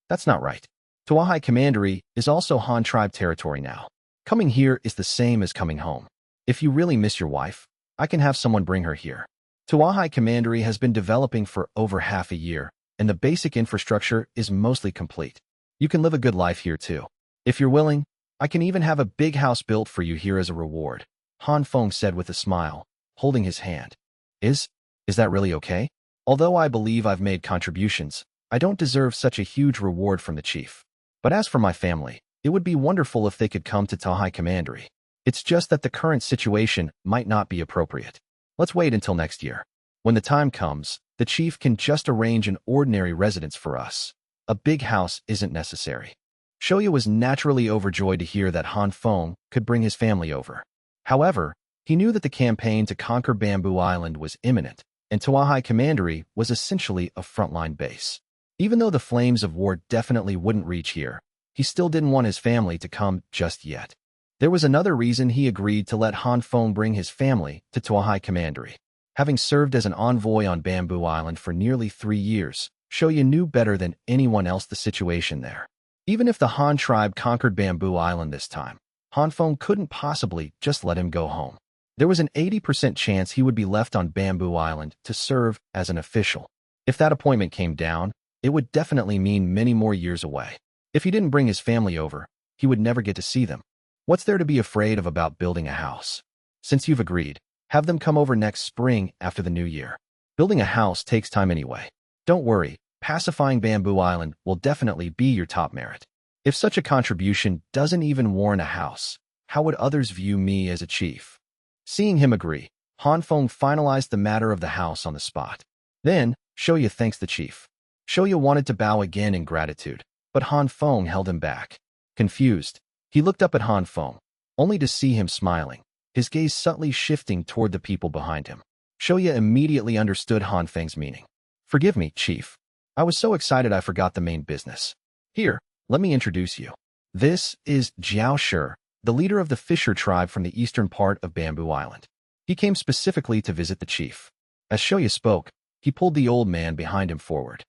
That's not right. Tuahai Commandery is also Han tribe territory now. Coming here is the same as coming home. If you really miss your wife, I can have someone bring her here. Tuahai Commandery has been developing for over half a year, and the basic infrastructure is mostly complete. You can live a good life here too. If you're willing, I can even have a big house built for you here as a reward," Han Feng said with a smile, holding his hand. Is that really okay? Although I believe I've made contributions, I don't deserve such a huge reward from the chief. But as for my family, it would be wonderful if they could come to Tuahai Commandery. It's just that the current situation might not be appropriate. Let's wait until next year. When the time comes, the chief can just arrange an ordinary residence for us. A big house isn't necessary. Shoya was naturally overjoyed to hear that Han Feng could bring his family over. However, he knew that the campaign to conquer Bamboo Island was imminent, and Tuahai Commandery was essentially a frontline base. Even though the flames of war definitely wouldn't reach here, he still didn't want his family to come just yet. There was another reason he agreed to let Han Feng bring his family to Tuahai Commandery. Having served as an envoy on Bamboo Island for nearly 3 years, Shoya knew better than anyone else the situation there. Even if the Han tribe conquered Bamboo Island this time, Han Feng couldn't possibly just let him go home. There was an 80% chance he would be left on Bamboo Island to serve as an official. If that appointment came down, it would definitely mean many more years away. If he didn't bring his family over, he would never get to see them. What's there to be afraid of about building a house? Since you've agreed, have them come over next spring after the new year. Building a house takes time anyway. Don't worry, pacifying Bamboo Island will definitely be your top merit. If such a contribution doesn't even warrant a house, how would others view me as a chief? Seeing him agree, Han Feng finalized the matter of the house on the spot. Then, Shoya thanks the chief. Shoya wanted to bow again in gratitude, but Han Feng held him back. Confused, he looked up at Han Feng, only to see him smiling, his gaze subtly shifting toward the people behind him. Shoya immediately understood Han Feng's meaning. "Forgive me, chief. I was so excited I forgot the main business. Here, let me introduce you. This is Jiao Shi, the leader of the Fisher tribe from the eastern part of Bamboo Island. He came specifically to visit the chief." As Shoya spoke, he pulled the old man behind him forward.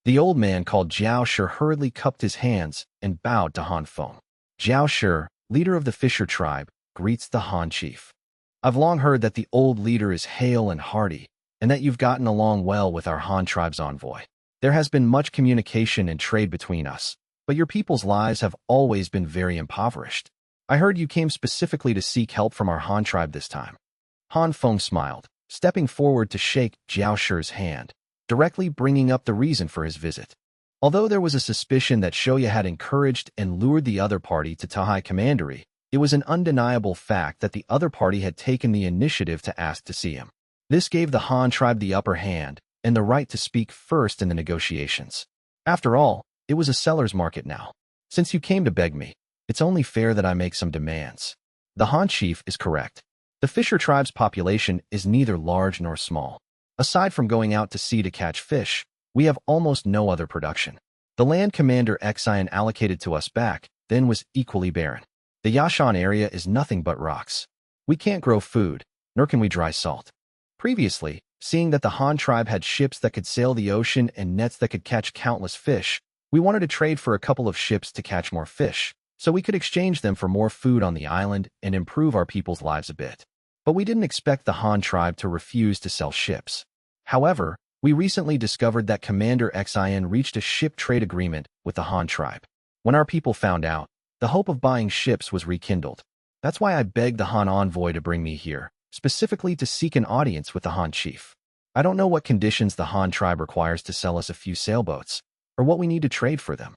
The old man called Jiao Shi hurriedly cupped his hands and bowed to Han Feng. "Jiao Shi, leader of the Fisher tribe, greets the Han chief. I've long heard that the old leader is hale and hearty, and that you've gotten along well with our Han tribe's envoy. There has been much communication and trade between us, but your people's lives have always been very impoverished. I heard you came specifically to seek help from our Han tribe this time." Han Feng smiled, stepping forward to shake Jiao Shi's hand, directly bringing up the reason for his visit. Although there was a suspicion that Shoya had encouraged and lured the other party to Tuahai Commandery, It was an undeniable fact that the other party had taken the initiative to ask to see him. This gave the Han tribe the upper hand and the right to speak first in the negotiations. After all, it was a seller's market now. Since you came to beg me, it's only fair that I make some demands. The Han chief is correct. The fisher tribe's population is neither large nor small. Aside from going out to sea to catch fish, we have almost no other production. The land Commander Xian allocated to us back then was equally barren. The Yashan area is nothing but rocks. We can't grow food, nor can we dry salt. Previously, seeing that the Han tribe had ships that could sail the ocean and nets that could catch countless fish, we wanted to trade for a couple of ships to catch more fish, so we could exchange them for more food on the island and improve our people's lives a bit. But we didn't expect the Han tribe to refuse to sell ships. However, we recently discovered that Commander Xian reached a ship trade agreement with the Han tribe. When our people found out, the hope of buying ships was rekindled. That's why I begged the Han envoy to bring me here, specifically to seek an audience with the Han chief. I don't know what conditions the Han tribe requires to sell us a few sailboats, or what we need to trade for them.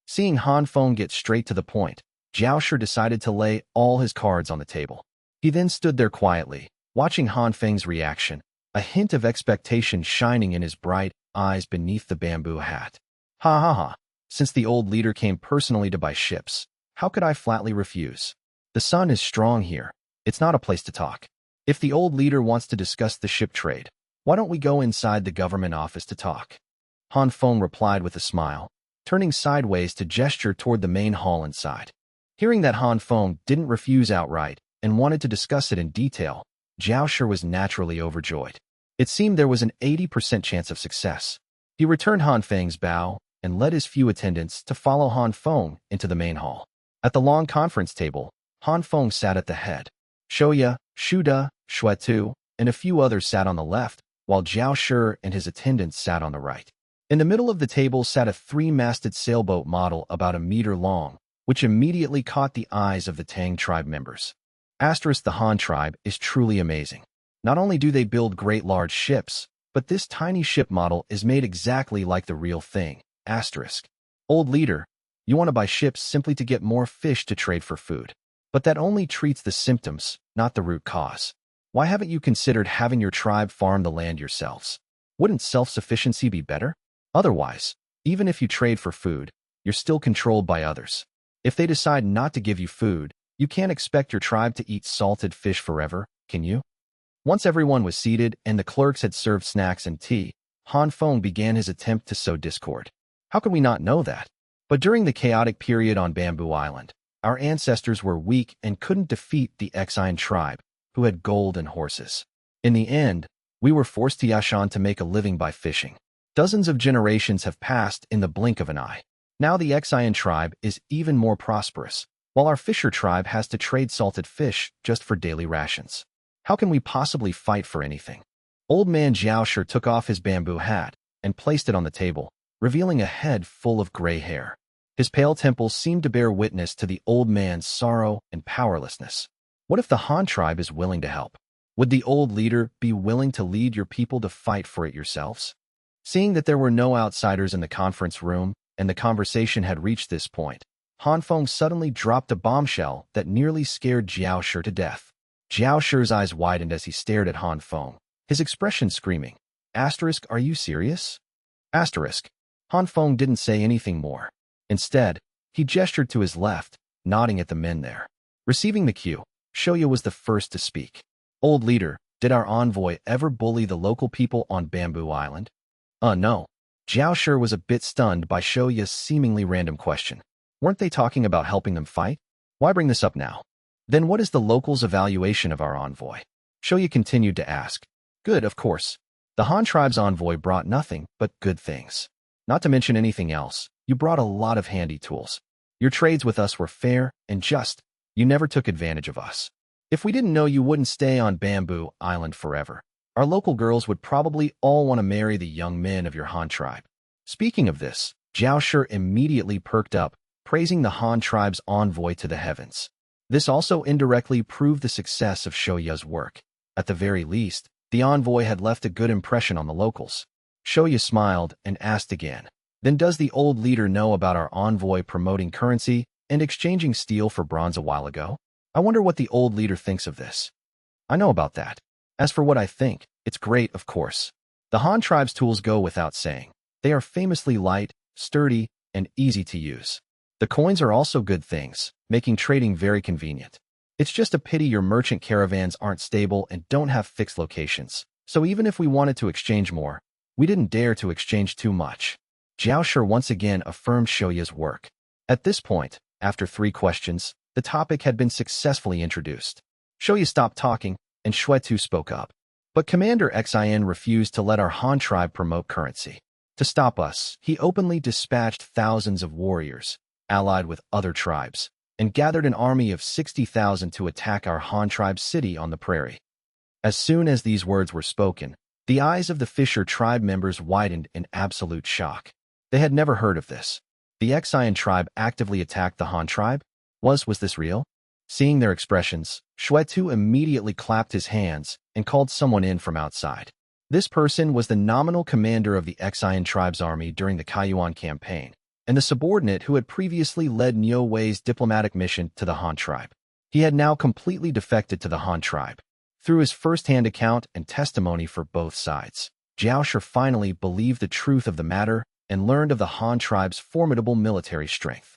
Seeing Han Feng get straight to the point, Zhao Shi decided to lay all his cards on the table. He then stood there quietly, watching Han Feng's reaction, a hint of expectation shining in his bright eyes beneath the bamboo hat. Ha ha ha. Since the old leader came personally to buy ships, how could I flatly refuse? The sun is strong here. It's not a place to talk. If the old leader wants to discuss the ship trade, why don't we go inside the government office to talk? Han Feng replied with a smile, turning sideways to gesture toward the main hall inside. Hearing that Han Feng didn't refuse outright and wanted to discuss it in detail, Zhao Shi was naturally overjoyed. It seemed there was an 80% chance of success. He returned Han Feng's bow and led his few attendants to follow Han Feng into the main hall. At the long conference table, Han Feng sat at the head. Shoya, Shuda, Shuetu, and a few others sat on the left, while Zhao Shi and his attendants sat on the right. In the middle of the table sat a three-masted sailboat model about a meter long, which immediately caught the eyes of the Tang tribe members. The Han tribe is truly amazing. Not only do they build great large ships, but this tiny ship model is made exactly like the real thing. Old leader, you want to buy ships simply to get more fish to trade for food. But that only treats the symptoms, not the root cause. Why haven't you considered having your tribe farm the land yourselves? Wouldn't self-sufficiency be better? Otherwise, even if you trade for food, you're still controlled by others. If they decide not to give you food, you can't expect your tribe to eat salted fish forever, can you? Once everyone was seated and the clerks had served snacks and tea, Han Feng began his attempt to sow discord. How could we not know that? But during the chaotic period on Bamboo Island, our ancestors were weak and couldn't defeat the Xian tribe, who had gold and horses. In the end, we were forced to Yashan to make a living by fishing. Dozens of generations have passed in the blink of an eye. Now the Xian tribe is even more prosperous, while our fisher tribe has to trade salted fish just for daily rations. How can we possibly fight for anything? Old man Zhao Shi took off his bamboo hat and placed it on the table, revealing a head full of gray hair. His pale temples seemed to bear witness to the old man's sorrow and powerlessness. What if the Han tribe is willing to help? Would the old leader be willing to lead your people to fight for it yourselves? Seeing that there were no outsiders in the conference room and the conversation had reached this point, Han Feng suddenly dropped a bombshell that nearly scared Zhao Shi to death. Zhao Shi's eyes widened as he stared at Han Feng, his expression screaming, "Are you serious?" Han Feng didn't say anything more. Instead, he gestured to his left, nodding at the men there. Receiving the cue, Shoya was the first to speak. Old leader, did our envoy ever bully the local people on Bamboo Island? No. Zhao Shi was a bit stunned by Shoya's seemingly random question. Weren't they talking about helping them fight? Why bring this up now? Then what is the locals' evaluation of our envoy? Shoya continued to ask. Good, of course. The Han tribe's envoy brought nothing but good things. Not to mention anything else, you brought a lot of handy tools. Your trades with us were fair and just. You never took advantage of us. If we didn't know you wouldn't stay on Bamboo Island forever, our local girls would probably all want to marry the young men of your Han tribe. Speaking of this, Zhao Shi immediately perked up, praising the Han tribe's envoy to the heavens. This also indirectly proved the success of Shoya's work. At the very least, the envoy had left a good impression on the locals. Shoya smiled and asked again, then does the old leader know about our envoy promoting currency and exchanging steel for bronze a while ago? I wonder what the old leader thinks of this. I know about that. As for what I think, it's great, of course. The Han tribe's tools go without saying. They are famously light, sturdy, and easy to use. The coins are also good things, making trading very convenient. It's just a pity your merchant caravans aren't stable and don't have fixed locations. So even if we wanted to exchange more, we didn't dare to exchange too much. Zhao Shi once again affirmed Shoya's work. At this point, after 3 questions, the topic had been successfully introduced. Shoya stopped talking, and Xuetu spoke up. But Commander Xin refused to let our Han tribe promote currency. To stop us, he openly dispatched thousands of warriors, allied with other tribes, and gathered an army of 60,000 to attack our Han tribe city on the prairie. As soon as these words were spoken, the eyes of the Fisher tribe members widened in absolute shock. They had never heard of this. The Xin tribe actively attacked the Han tribe? Was this real? Seeing their expressions, Xuetu immediately clapped his hands and called someone in from outside. This person was the nominal commander of the Xin tribe's army during the Kaiyuan campaign, and the subordinate who had previously led Niu Wei's diplomatic mission to the Han tribe. He had now completely defected to the Han tribe. Through his first-hand account and testimony for both sides, Zhao Shi finally believed the truth of the matter and learned of the Han tribe's formidable military strength.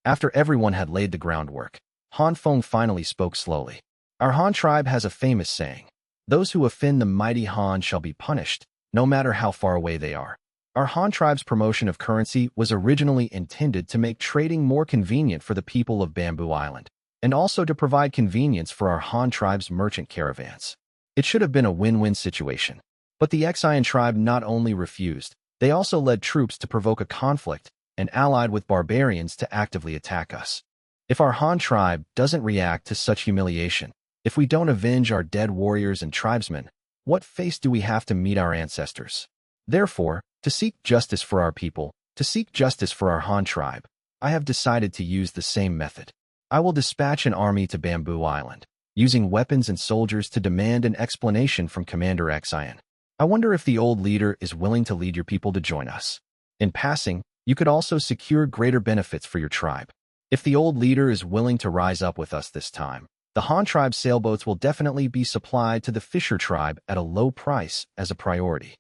After everyone had laid the groundwork, Han Feng finally spoke slowly. Our Han tribe has a famous saying, "Those who offend the mighty Han shall be punished, no matter how far away they are." Our Han tribe's promotion of currency was originally intended to make trading more convenient for the people of Bamboo Island, and also to provide convenience for our Han tribe's merchant caravans. It should have been a win-win situation. But the Xin tribe not only refused, they also led troops to provoke a conflict and allied with barbarians to actively attack us. If our Han tribe doesn't react to such humiliation, if we don't avenge our dead warriors and tribesmen, what face do we have to meet our ancestors? Therefore, to seek justice for our people, to seek justice for our Han tribe, I have decided to use the same method. I will dispatch an army to Bamboo Island, using weapons and soldiers to demand an explanation from Commander Xin. I wonder if the old leader is willing to lead your people to join us. In passing, you could also secure greater benefits for your tribe. If the old leader is willing to rise up with us this time, the Han tribe sailboats will definitely be supplied to the Fisher tribe at a low price as a priority.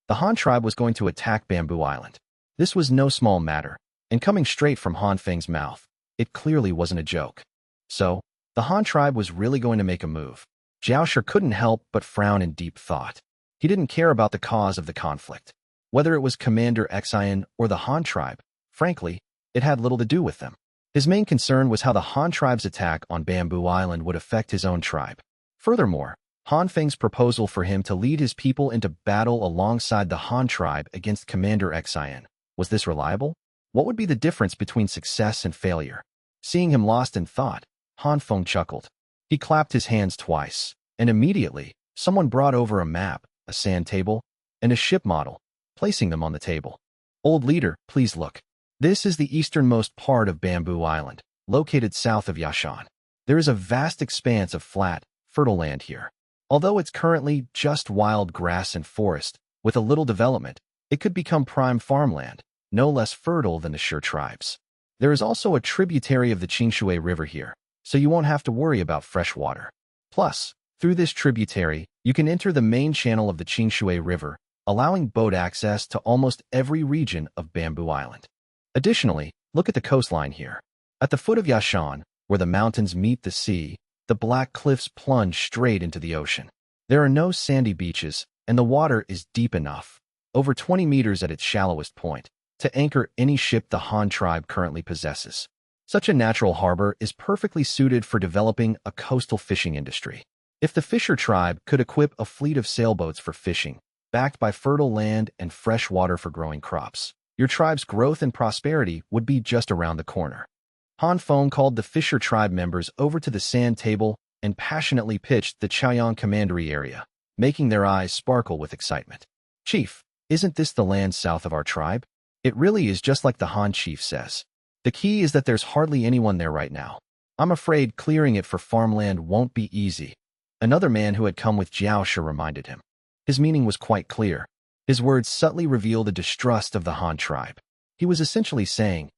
The Han tribe was going to attack Bamboo Island. This was no small matter, and coming straight from Han Feng's mouth, it clearly wasn't a joke. So, the Han tribe was really going to make a move. Zhao Shi couldn't help but frown in deep thought. He didn't care about the cause of the conflict. Whether it was Commander Xin or the Han tribe, frankly, it had little to do with them. His main concern was how the Han tribe's attack on Bamboo Island would affect his own tribe. Furthermore, Han Feng's proposal for him to lead his people into battle alongside the Han tribe against Commander Xin, was this reliable? What would be the difference between success and failure? Seeing him lost in thought, Han Feng chuckled. He clapped his hands twice, and immediately, someone brought over a map, a sand table, and a ship model, placing them on the table. Old leader, please look. This is the easternmost part of Bamboo Island, located south of Yashan. There is a vast expanse of flat, fertile land here. Although it's currently just wild grass and forest, with a little development, it could become prime farmland, no less fertile than the Shi tribes. There is also a tributary of the Qingshui River here, so you won't have to worry about fresh water. Plus, through this tributary, you can enter the main channel of the Qingshui River, allowing boat access to almost every region of Bamboo Island. Additionally, look at the coastline here. At the foot of Yashan, where the mountains meet the sea, the black cliffs plunge straight into the ocean. There are no sandy beaches, and the water is deep enough, over 20 meters at its shallowest point, to anchor any ship the Han tribe currently possesses. Such a natural harbor is perfectly suited for developing a coastal fishing industry. If the Fisher tribe could equip a fleet of sailboats for fishing, backed by fertile land and fresh water for growing crops, your tribe's growth and prosperity would be just around the corner. Han Feng called the Fisher tribe members over to the sand table and passionately pitched the Chaoyang commandery area, making their eyes sparkle with excitement. Chief, isn't this the land south of our tribe? It really is just like the Han chief says. The key is that there's hardly anyone there right now. I'm afraid clearing it for farmland won't be easy. Another man who had come with Zhao Shi reminded him. His meaning was quite clear. His words subtly revealed a distrust of the Han tribe. He was essentially saying,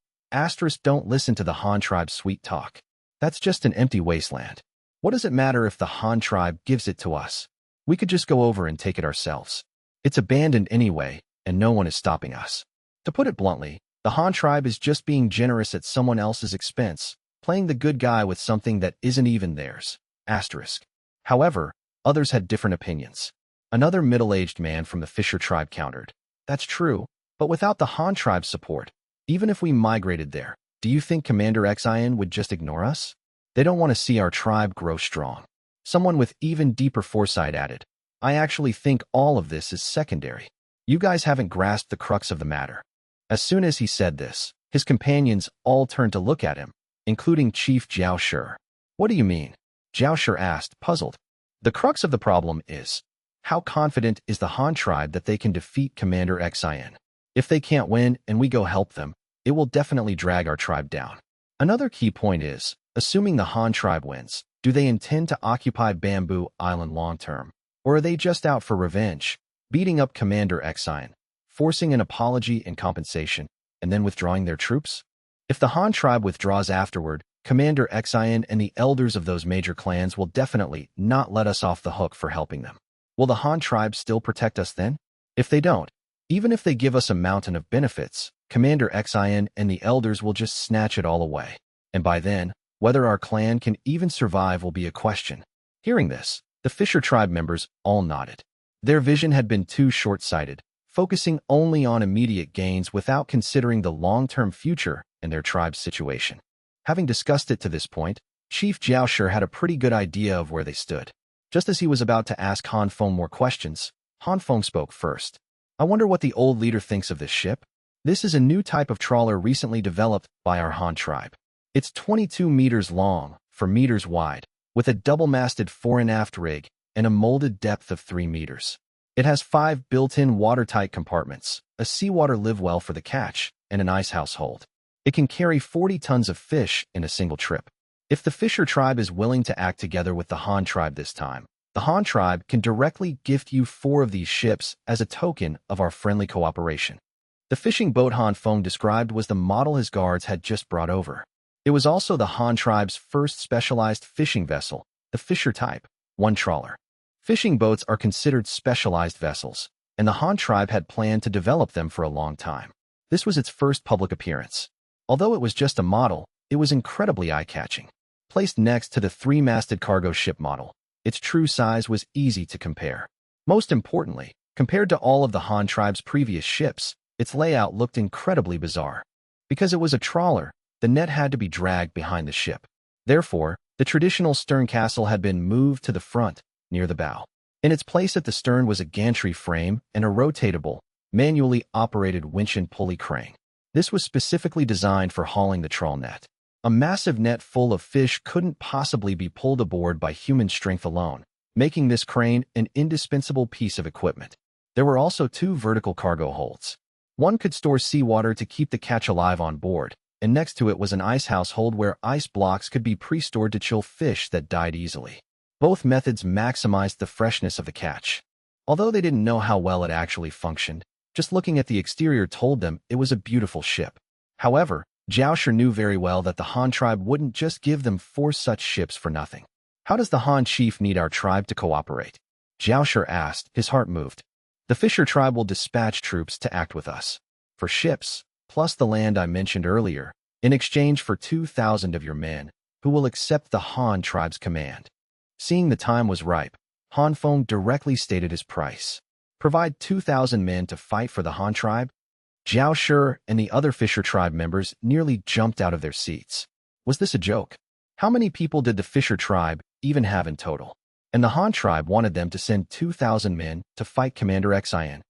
don't listen to the Han tribe's sweet talk. That's just an empty wasteland. What does it matter if the Han tribe gives it to us? We could just go over and take it ourselves. It's abandoned anyway, and no one is stopping us. To put it bluntly, the Han tribe is just being generous at someone else's expense, playing the good guy with something that isn't even theirs. Asterisk. However, others had different opinions. Another middle-aged man from the Fisher tribe countered. That's true, but without the Han tribe's support, even if we migrated there, do you think Commander Xian would just ignore us? They don't want to see our tribe grow strong. Someone with even deeper foresight added, I actually think all of this is secondary. You guys haven't grasped the crux of the matter. As soon as he said this, his companions all turned to look at him, including Chief Jiao Shi. What do you mean? Jiao Shi asked, puzzled. The crux of the problem is, how confident is the Han tribe that they can defeat Commander Xian? If they can't win and we go help them, it will definitely drag our tribe down. Another key point is, assuming the Han tribe wins, do they intend to occupy Bamboo Island long-term? Or are they just out for revenge, beating up Commander Xian, forcing an apology and compensation, and then withdrawing their troops? If the Han tribe withdraws afterward, Commander Xian and the elders of those major clans will definitely not let us off the hook for helping them. Will the Han tribe still protect us then? If they don't, even if they give us a mountain of benefits, Commander Xian and the elders will just snatch it all away. And by then, whether our clan can even survive will be a question. Hearing this, the Fisher tribe members all nodded. Their vision had been too short-sighted, focusing only on immediate gains without considering the long-term future and their tribe's situation. Having discussed it to this point, Chief Jiao Shi had a pretty good idea of where they stood. Just as he was about to ask Han Feng more questions, Han Feng spoke first. I wonder what the old leader thinks of this ship. This is a new type of trawler recently developed by our Han tribe. It's 22 meters long, 4 meters wide, with a double-masted fore and aft rig and a molded depth of 3 meters. It has 5 built-in watertight compartments, a seawater live well for the catch, and an ice household. It can carry 40 tons of fish in a single trip. If the Fisher tribe is willing to act together with the Han tribe this time, the Han tribe can directly gift you 4 of these ships as a token of our friendly cooperation. The fishing boat Han Feng described was the model his guards had just brought over. It was also the Han tribe's first specialized fishing vessel, the Fisher type, 1 trawler. Fishing boats are considered specialized vessels, and the Han tribe had planned to develop them for a long time. This was its first public appearance. Although it was just a model, it was incredibly eye-catching. Placed next to the 3-masted cargo ship model, its true size was easy to compare. Most importantly, compared to all of the Han tribe's previous ships, its layout looked incredibly bizarre. Because it was a trawler, the net had to be dragged behind the ship. Therefore, the traditional stern castle had been moved to the front, near the bow. In its place at the stern was a gantry frame and a rotatable, manually operated winch and pulley crane. This was specifically designed for hauling the trawl net. A massive net full of fish couldn't possibly be pulled aboard by human strength alone, making this crane an indispensable piece of equipment. There were also 2 vertical cargo holds. One could store seawater to keep the catch alive on board, and next to it was an ice household where ice blocks could be pre-stored to chill fish that died easily. Both methods maximized the freshness of the catch. Although they didn't know how well it actually functioned, just looking at the exterior told them it was a beautiful ship. However, Jiao Shi knew very well that the Han tribe wouldn't just give them 4 such ships for nothing. How does the Han chief need our tribe to cooperate? Jiao Shi asked, his heart moved. The Fisher tribe will dispatch troops to act with us. For ships, plus the land I mentioned earlier, in exchange for 2,000 of your men, who will accept the Han tribe's command. Seeing the time was ripe, Han Feng directly stated his price. Provide 2,000 men to fight for the Han tribe? Jiao Shi and the other Fisher tribe members nearly jumped out of their seats. Was this a joke? How many people did the Fisher tribe even have in total? And the Han tribe wanted them to send 2,000 men to fight Commander Xian.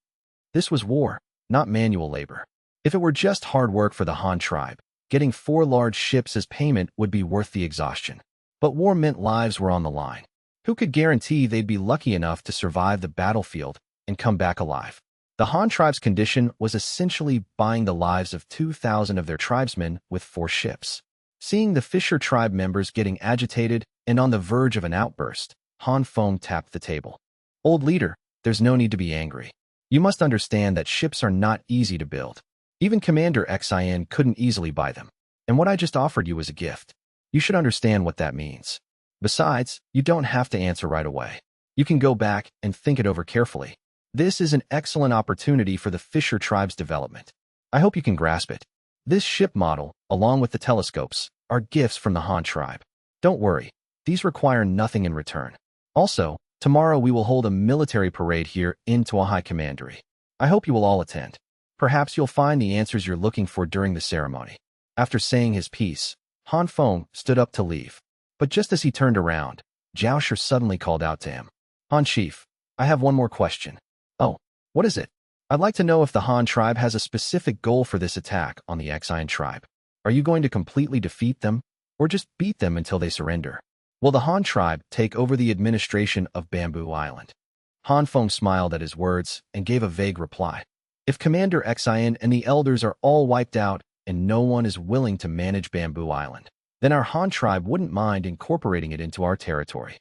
This was war, not manual labor. If it were just hard work for the Han tribe, getting 4 large ships as payment would be worth the exhaustion. But war meant lives were on the line. Who could guarantee they'd be lucky enough to survive the battlefield and come back alive? The Han tribe's condition was essentially buying the lives of 2,000 of their tribesmen with 4 ships. Seeing the Fisher tribe members getting agitated and on the verge of an outburst, Han Feng tapped the table. Old leader, there's no need to be angry. You must understand that ships are not easy to build. Even Commander Xian couldn't easily buy them. And what I just offered you was a gift. You should understand what that means. Besides, you don't have to answer right away. You can go back and think it over carefully. This is an excellent opportunity for the Fisher tribe's development. I hope you can grasp it. This ship model, along with the telescopes, are gifts from the Han tribe. Don't worry, these require nothing in return. Also, tomorrow we will hold a military parade here in Tuahai Commandery. I hope you will all attend. Perhaps you'll find the answers you're looking for during the ceremony. After saying his piece, Han Feng stood up to leave. But just as he turned around, Zhao Shi suddenly called out to him. Han Chief, I have one more question. Oh, what is it? I'd like to know if the Han tribe has a specific goal for this attack on the Xian tribe. Are you going to completely defeat them, or just beat them until they surrender? Will the Han tribe take over the administration of Bamboo Island? Han Feng smiled at his words and gave a vague reply. If Commander Xian and the elders are all wiped out and no one is willing to manage Bamboo Island, then our Han tribe wouldn't mind incorporating it into our territory.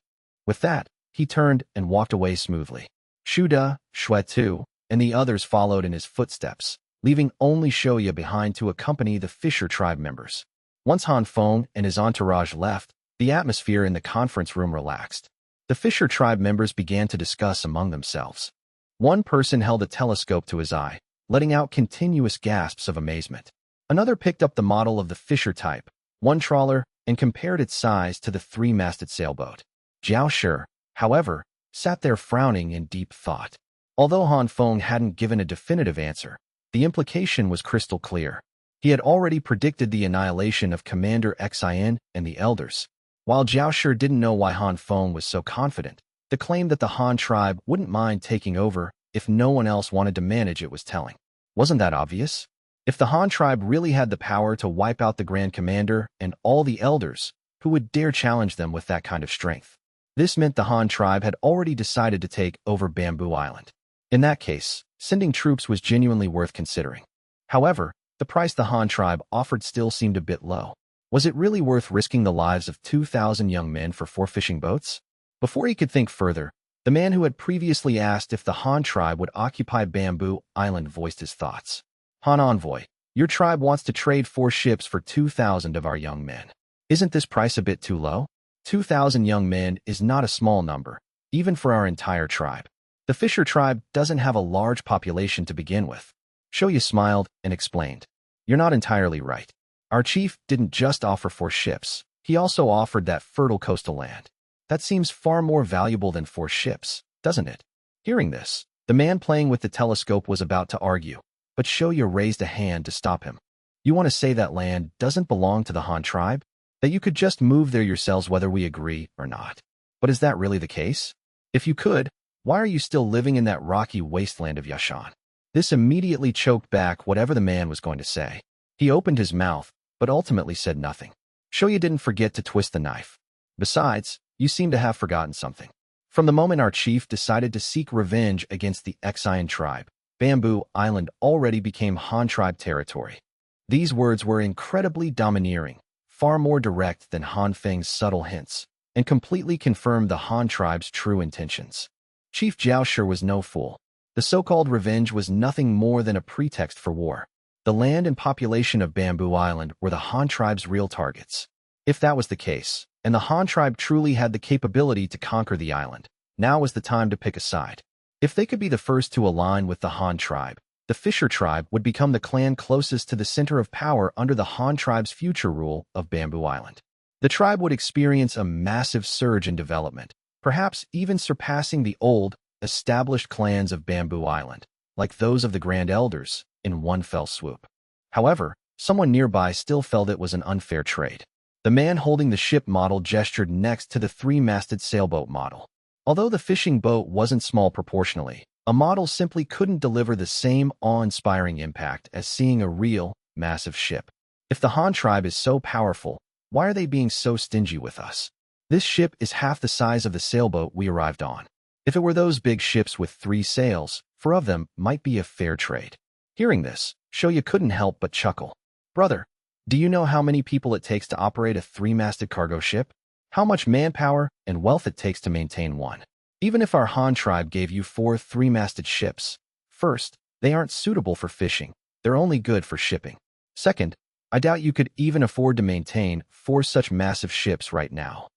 With that, he turned and walked away smoothly. Shuda, Shuetu, and the others followed in his footsteps, leaving only Shoya behind to accompany the Fisher tribe members. Once Han Feng and his entourage left, the atmosphere in the conference room relaxed. The Fisher tribe members began to discuss among themselves. One person held a telescope to his eye, letting out continuous gasps of amazement. Another picked up the model of the Fisher type, one trawler, and compared its size to the three-masted sailboat. Zhao Shi, however, sat there frowning in deep thought. Although Han Feng hadn't given a definitive answer, the implication was crystal clear. He had already predicted the annihilation of Commander Xian and the elders. While Zhao Shi didn't know why Han Feng was so confident, the claim that the Han tribe wouldn't mind taking over if no one else wanted to manage it was telling. Wasn't that obvious? If the Han tribe really had the power to wipe out the Grand Commander and all the elders, who would dare challenge them with that kind of strength? This meant the Han tribe had already decided to take over Bamboo Island. In that case, sending troops was genuinely worth considering. However, the price the Han tribe offered still seemed a bit low. Was it really worth risking the lives of 2,000 young men for 4 fishing boats? Before he could think further, the man who had previously asked if the Han tribe would occupy Bamboo Island voiced his thoughts. Han Envoy, your tribe wants to trade 4 ships for 2,000 of our young men. Isn't this price a bit too low? 2,000 young men is not a small number, even for our entire tribe. The Fisher tribe doesn't have a large population to begin with. Shoya smiled and explained. You're not entirely right. Our chief didn't just offer 4 ships. He also offered that fertile coastal land. That seems far more valuable than 4 ships, doesn't it? Hearing this, the man playing with the telescope was about to argue, but Shoya raised a hand to stop him. You want to say that land doesn't belong to the Han tribe? That you could just move there yourselves whether we agree or not? But is that really the case? If you could, why are you still living in that rocky wasteland of Yashan? This immediately choked back whatever the man was going to say. He opened his mouth, but ultimately said nothing. Shoya didn't forget to twist the knife. Besides, you seem to have forgotten something. From the moment our chief decided to seek revenge against the Xian tribe, Bamboo Island already became Han tribe territory. These words were incredibly domineering, far more direct than Han Feng's subtle hints, and completely confirmed the Han tribe's true intentions. Chief Zhao Shi was no fool. The so-called revenge was nothing more than a pretext for war. The land and population of Bamboo Island were the Han tribe's real targets. If that was the case, and the Han tribe truly had the capability to conquer the island, now was the time to pick a side. If they could be the first to align with the Han tribe, the Fisher tribe would become the clan closest to the center of power under the Han tribe's future rule of Bamboo Island. The tribe would experience a massive surge in development, perhaps even surpassing the old, established clans of Bamboo Island, like those of the Grand Elders, in one fell swoop. However, someone nearby still felt it was an unfair trade. The man holding the ship model gestured next to the 3-masted sailboat model. Although the fishing boat wasn't small proportionally, a model simply couldn't deliver the same awe-inspiring impact as seeing a real, massive ship. If the Han tribe is so powerful, why are they being so stingy with us? This ship is half the size of the sailboat we arrived on. If it were those big ships with 3 sails, 4 of them might be a fair trade. Hearing this, Shoya couldn't help but chuckle. Brother, do you know how many people it takes to operate a 3-masted cargo ship? How much manpower and wealth it takes to maintain one? Even if our Han tribe gave you 4 3-masted ships, first, they aren't suitable for fishing. They're only good for shipping. Second, I doubt you could even afford to maintain 4 such massive ships right now.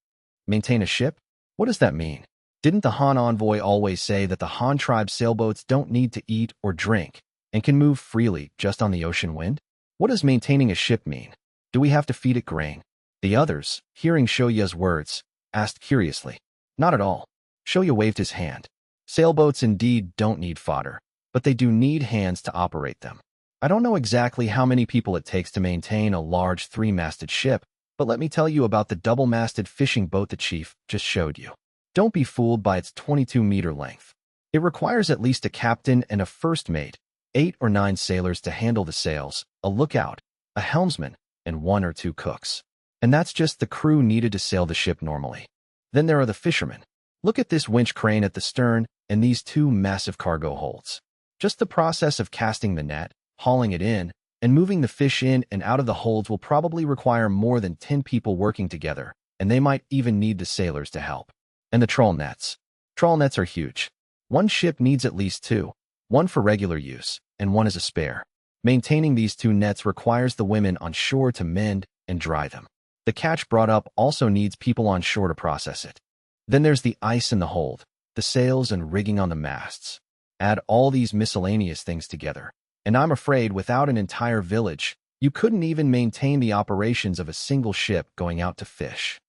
Maintain a ship? What does that mean? Didn't the Han envoy always say that the Han tribe's sailboats don't need to eat or drink and can move freely just on the ocean wind? What does maintaining a ship mean? Do we have to feed it grain? The others, hearing Shoya's words, asked curiously. Not at all. Shoya waved his hand. Sailboats indeed don't need fodder, but they do need hands to operate them. I don't know exactly how many people it takes to maintain a large three-masted ship, but let me tell you about the double-masted fishing boat the chief just showed you. Don't be fooled by its 22-meter length. It requires at least a captain and a first mate, 8 or 9 sailors to handle the sails, a lookout, a helmsman, and 1 or 2 cooks. And that's just the crew needed to sail the ship normally. Then there are the fishermen. Look at this winch crane at the stern and these 2 massive cargo holds. Just the process of casting the net, hauling it in, and moving the fish in and out of the holds will probably require more than 10 people working together, and they might even need the sailors to help. And the trawl nets. Trawl nets are huge. One ship needs at least 2, one for regular use, and one as a spare. Maintaining these 2 nets requires the women on shore to mend and dry them. The catch brought up also needs people on shore to process it. Then there's the ice in the hold, the sails and rigging on the masts. Add all these miscellaneous things together, and I'm afraid without an entire village, you couldn't even maintain the operations of a single ship going out to fish.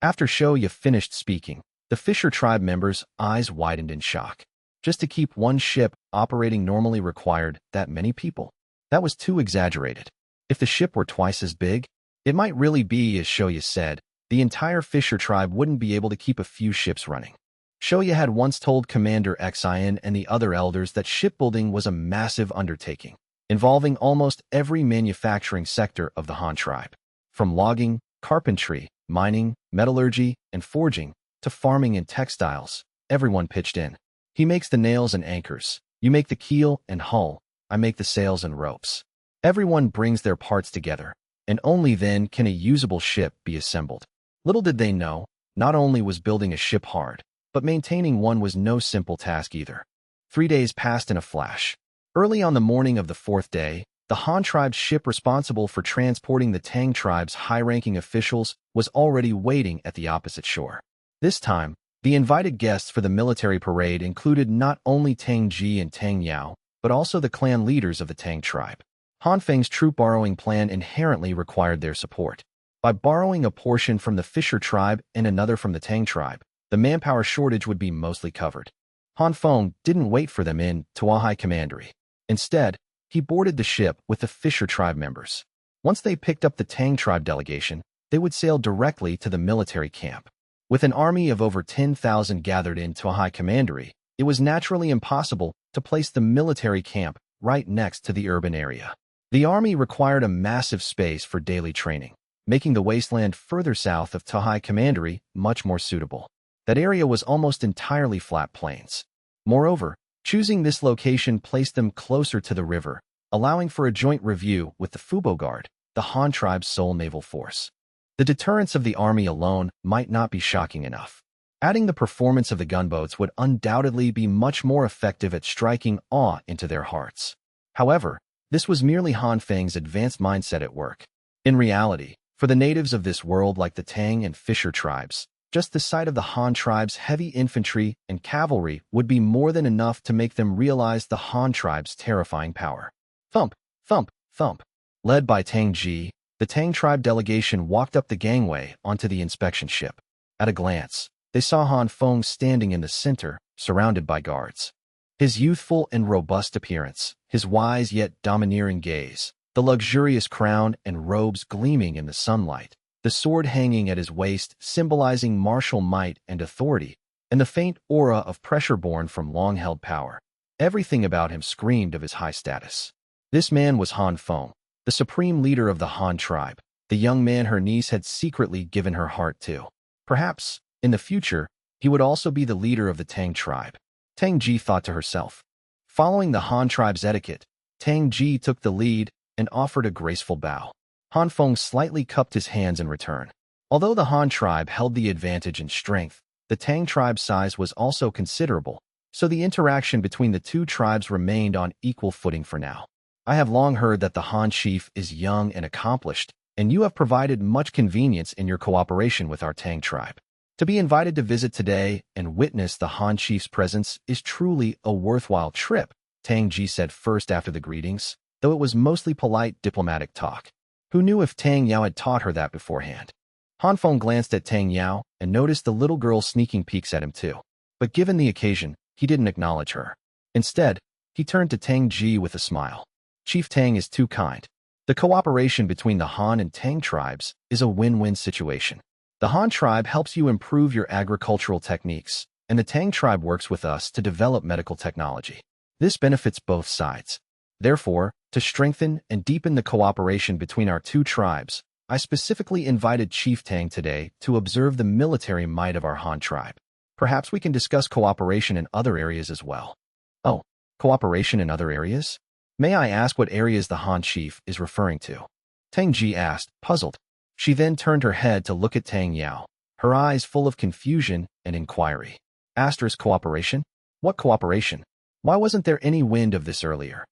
After Shoya finished speaking, the fisher tribe members' eyes widened in shock. Just to keep one ship operating normally required that many people. That was too exaggerated. If the ship were twice as big, it might really be, as Shoya said, the entire fisher tribe wouldn't be able to keep a few ships running. Shoya had once told Commander Xian and the other elders that shipbuilding was a massive undertaking, involving almost every manufacturing sector of the Han tribe. From logging, carpentry, mining, metallurgy, and forging, to farming and textiles, everyone pitched in. He makes the nails and anchors, you make the keel and hull, I make the sails and ropes. Everyone brings their parts together, and only then can a usable ship be assembled. Little did they know, not only was building a ship hard, but maintaining one was no simple task either. 3 days passed in a flash. Early on the morning of the 4th day, the Han tribe's ship responsible for transporting the Tang tribe's high-ranking officials was already waiting at the opposite shore. This time, the invited guests for the military parade included not only Tang Ji and Tang Yao, but also the clan leaders of the Tang tribe. Han Feng's troop borrowing plan inherently required their support. By borrowing a portion from the Fisher tribe and another from the Tang tribe, the manpower shortage would be mostly covered. Han Feng didn't wait for them in Tuahai Commandery. Instead, he boarded the ship with the Fisher tribe members. Once they picked up the Tang tribe delegation, they would sail directly to the military camp. With an army of over 10,000 gathered in Tuahai Commandery, it was naturally impossible to place the military camp right next to the urban area. The army required a massive space for daily training, making the wasteland further south of Tuahai Commandery much more suitable. That area was almost entirely flat plains. Moreover, choosing this location placed them closer to the river, allowing for a joint review with the Fubo Guard, the Han tribe's sole naval force. The deterrence of the army alone might not be shocking enough. Adding the performance of the gunboats would undoubtedly be much more effective at striking awe into their hearts. However, this was merely Han Feng's advanced mindset at work. In reality, for the natives of this world like the Tang and Fisher tribes, just the sight of the Han tribe's heavy infantry and cavalry would be more than enough to make them realize the Han tribe's terrifying power. Thump, thump, thump. Led by Tang Ji, the Tang tribe delegation walked up the gangway onto the inspection ship. At a glance, they saw Han Feng standing in the center, surrounded by guards. His youthful and robust appearance, his wise yet domineering gaze, the luxurious crown and robes gleaming in the sunlight, the sword hanging at his waist symbolizing martial might and authority, and the faint aura of pressure born from long-held power. Everything about him screamed of his high status. This man was Han Feng, the supreme leader of the Han tribe, the young man her niece had secretly given her heart to. Perhaps, in the future, he would also be the leader of the Tang tribe. Tang Ji thought to herself. Following the Han tribe's etiquette, Tang Ji took the lead and offered a graceful bow. Han Feng slightly cupped his hands in return. Although the Han tribe held the advantage in strength, the Tang tribe's size was also considerable, so the interaction between the two tribes remained on equal footing for now. I have long heard that the Han chief is young and accomplished, and you have provided much convenience in your cooperation with our Tang tribe. To be invited to visit today and witness the Han chief's presence is truly a worthwhile trip, Tang Ji said first after the greetings, though it was mostly polite diplomatic talk. Who knew if Tang Yao had taught her that beforehand? Han Feng glanced at Tang Yao and noticed the little girl sneaking peeks at him too. But given the occasion, he didn't acknowledge her. Instead, he turned to Tang Ji with a smile. Chief Tang is too kind. The cooperation between the Han and Tang tribes is a win-win situation. The Han tribe helps you improve your agricultural techniques, and the Tang tribe works with us to develop medical technology. This benefits both sides. Therefore, to strengthen and deepen the cooperation between our two tribes, I specifically invited Chief Tang today to observe the military might of our Han tribe. Perhaps we can discuss cooperation in other areas as well. Oh, cooperation in other areas? May I ask what areas the Han chief is referring to? Tang Ji asked, puzzled. She then turned her head to look at Tang Yao, her eyes full of confusion and inquiry. Asterisk cooperation? What cooperation? Why wasn't there any wind of this earlier?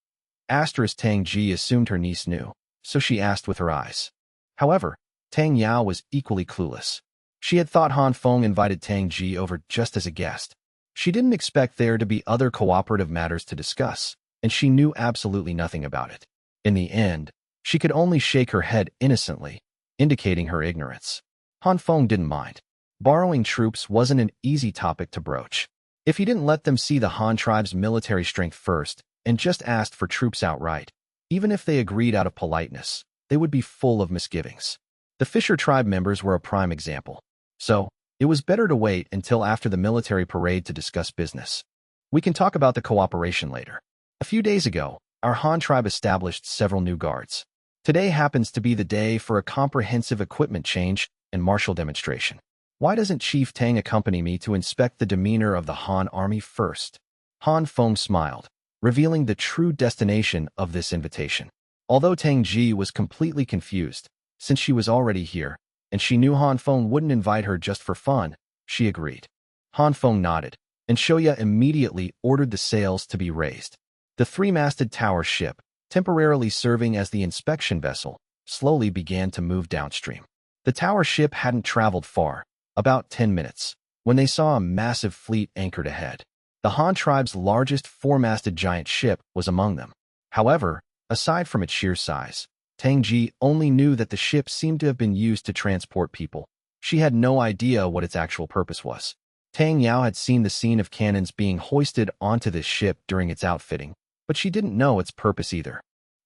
Asterisk Tang Ji assumed her niece knew, so she asked with her eyes. However, Tang Yao was equally clueless. She had thought Han Feng invited Tang Ji over just as a guest. She didn't expect there to be other cooperative matters to discuss, and she knew absolutely nothing about it. In the end, she could only shake her head innocently, indicating her ignorance. Han Feng didn't mind. Borrowing troops wasn't an easy topic to broach. If he didn't let them see the Han tribe's military strength first and just asked for troops outright, even if they agreed out of politeness, they would be full of misgivings. The Fisher tribe members were a prime example. So, it was better to wait until after the military parade to discuss business. We can talk about the cooperation later. A few days ago, our Han tribe established several new guards. Today happens to be the day for a comprehensive equipment change and martial demonstration. Why doesn't Chief Tang accompany me to inspect the demeanor of the Han army first? Han Feng smiled, revealing the true destination of this invitation. Although Tang Ji was completely confused, since she was already here, and she knew Han Feng wouldn't invite her just for fun, she agreed. Han Feng nodded, and Shoya immediately ordered the sails to be raised. The three-masted tower ship, temporarily serving as the inspection vessel, slowly began to move downstream. The tower ship hadn't traveled far, about 10 minutes, when they saw a massive fleet anchored ahead. The Han tribe's largest four-masted giant ship was among them. However, aside from its sheer size, Tang Ji only knew that the ship seemed to have been used to transport people. She had no idea what its actual purpose was. Tang Yao had seen the scene of cannons being hoisted onto this ship during its outfitting, but she didn't know its purpose either.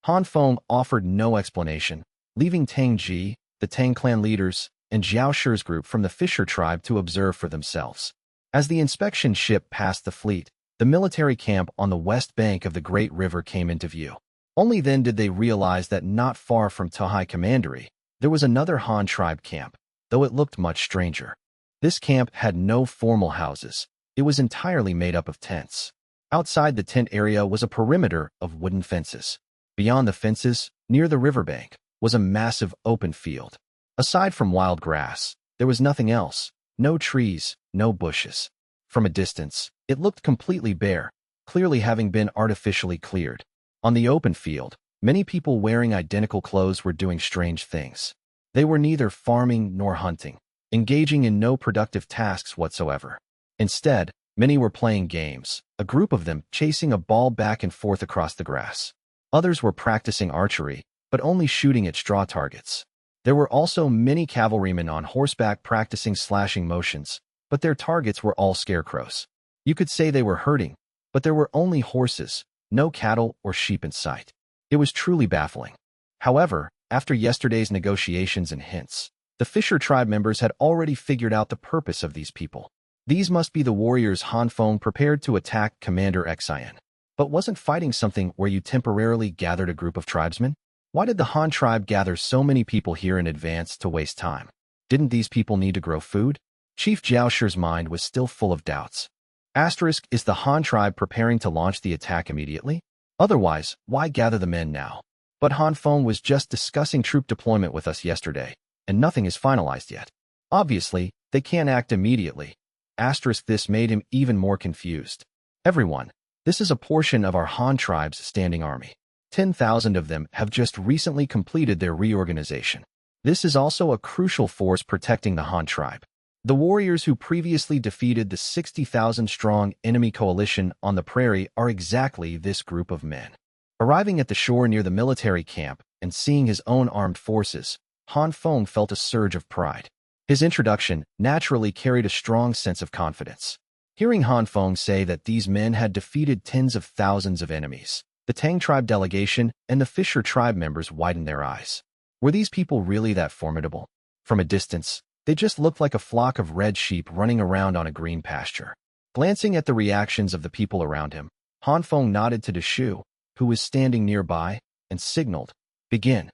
Han Feng offered no explanation, leaving Tang Ji, the Tang clan leaders, and Jiao Shi's group from the Fisher tribe to observe for themselves. As the inspection ship passed the fleet, the military camp on the west bank of the Great River came into view. Only then did they realize that not far from Tahai Commandery, there was another Han tribe camp, though it looked much stranger. This camp had no formal houses. It was entirely made up of tents. Outside the tent area was a perimeter of wooden fences. Beyond the fences, near the riverbank, was a massive open field. Aside from wild grass, there was nothing else. No trees, no bushes. From a distance, it looked completely bare, clearly having been artificially cleared. On the open field, many people wearing identical clothes were doing strange things. They were neither farming nor hunting, engaging in no productive tasks whatsoever. Instead, many were playing games, a group of them chasing a ball back and forth across the grass. Others were practicing archery, but only shooting at straw targets. There were also many cavalrymen on horseback practicing slashing motions, but their targets were all scarecrows. You could say they were herding, but there were only horses, no cattle or sheep in sight. It was truly baffling. However, after yesterday's negotiations and hints, the Fisher tribe members had already figured out the purpose of these people. These must be the warriors Han Feng prepared to attack Commander Xian. But wasn't fighting something where you temporarily gathered a group of tribesmen? Why did the Han tribe gather so many people here in advance to waste time? Didn't these people need to grow food? Chief Jiao Shi's mind was still full of doubts. Asterisk, is the Han tribe preparing to launch the attack immediately? Otherwise, why gather the men now? But Han Feng was just discussing troop deployment with us yesterday, and nothing is finalized yet. Obviously, they can't act immediately. Asterisk, this made him even more confused. Everyone, this is a portion of our Han tribe's standing army. 10,000 of them have just recently completed their reorganization. This is also a crucial force protecting the Han tribe. The warriors who previously defeated the 60,000-strong enemy coalition on the prairie are exactly this group of men. Arriving at the shore near the military camp and seeing his own armed forces, Han Feng felt a surge of pride. His introduction naturally carried a strong sense of confidence. Hearing Han Feng say that these men had defeated tens of thousands of enemies, the Tang tribe delegation and the Fisher tribe members widened their eyes. Were these people really that formidable? From a distance, they just looked like a flock of red sheep running around on a green pasture. Glancing at the reactions of the people around him, Han Feng nodded to Deshu, who was standing nearby, and signaled, "Begin."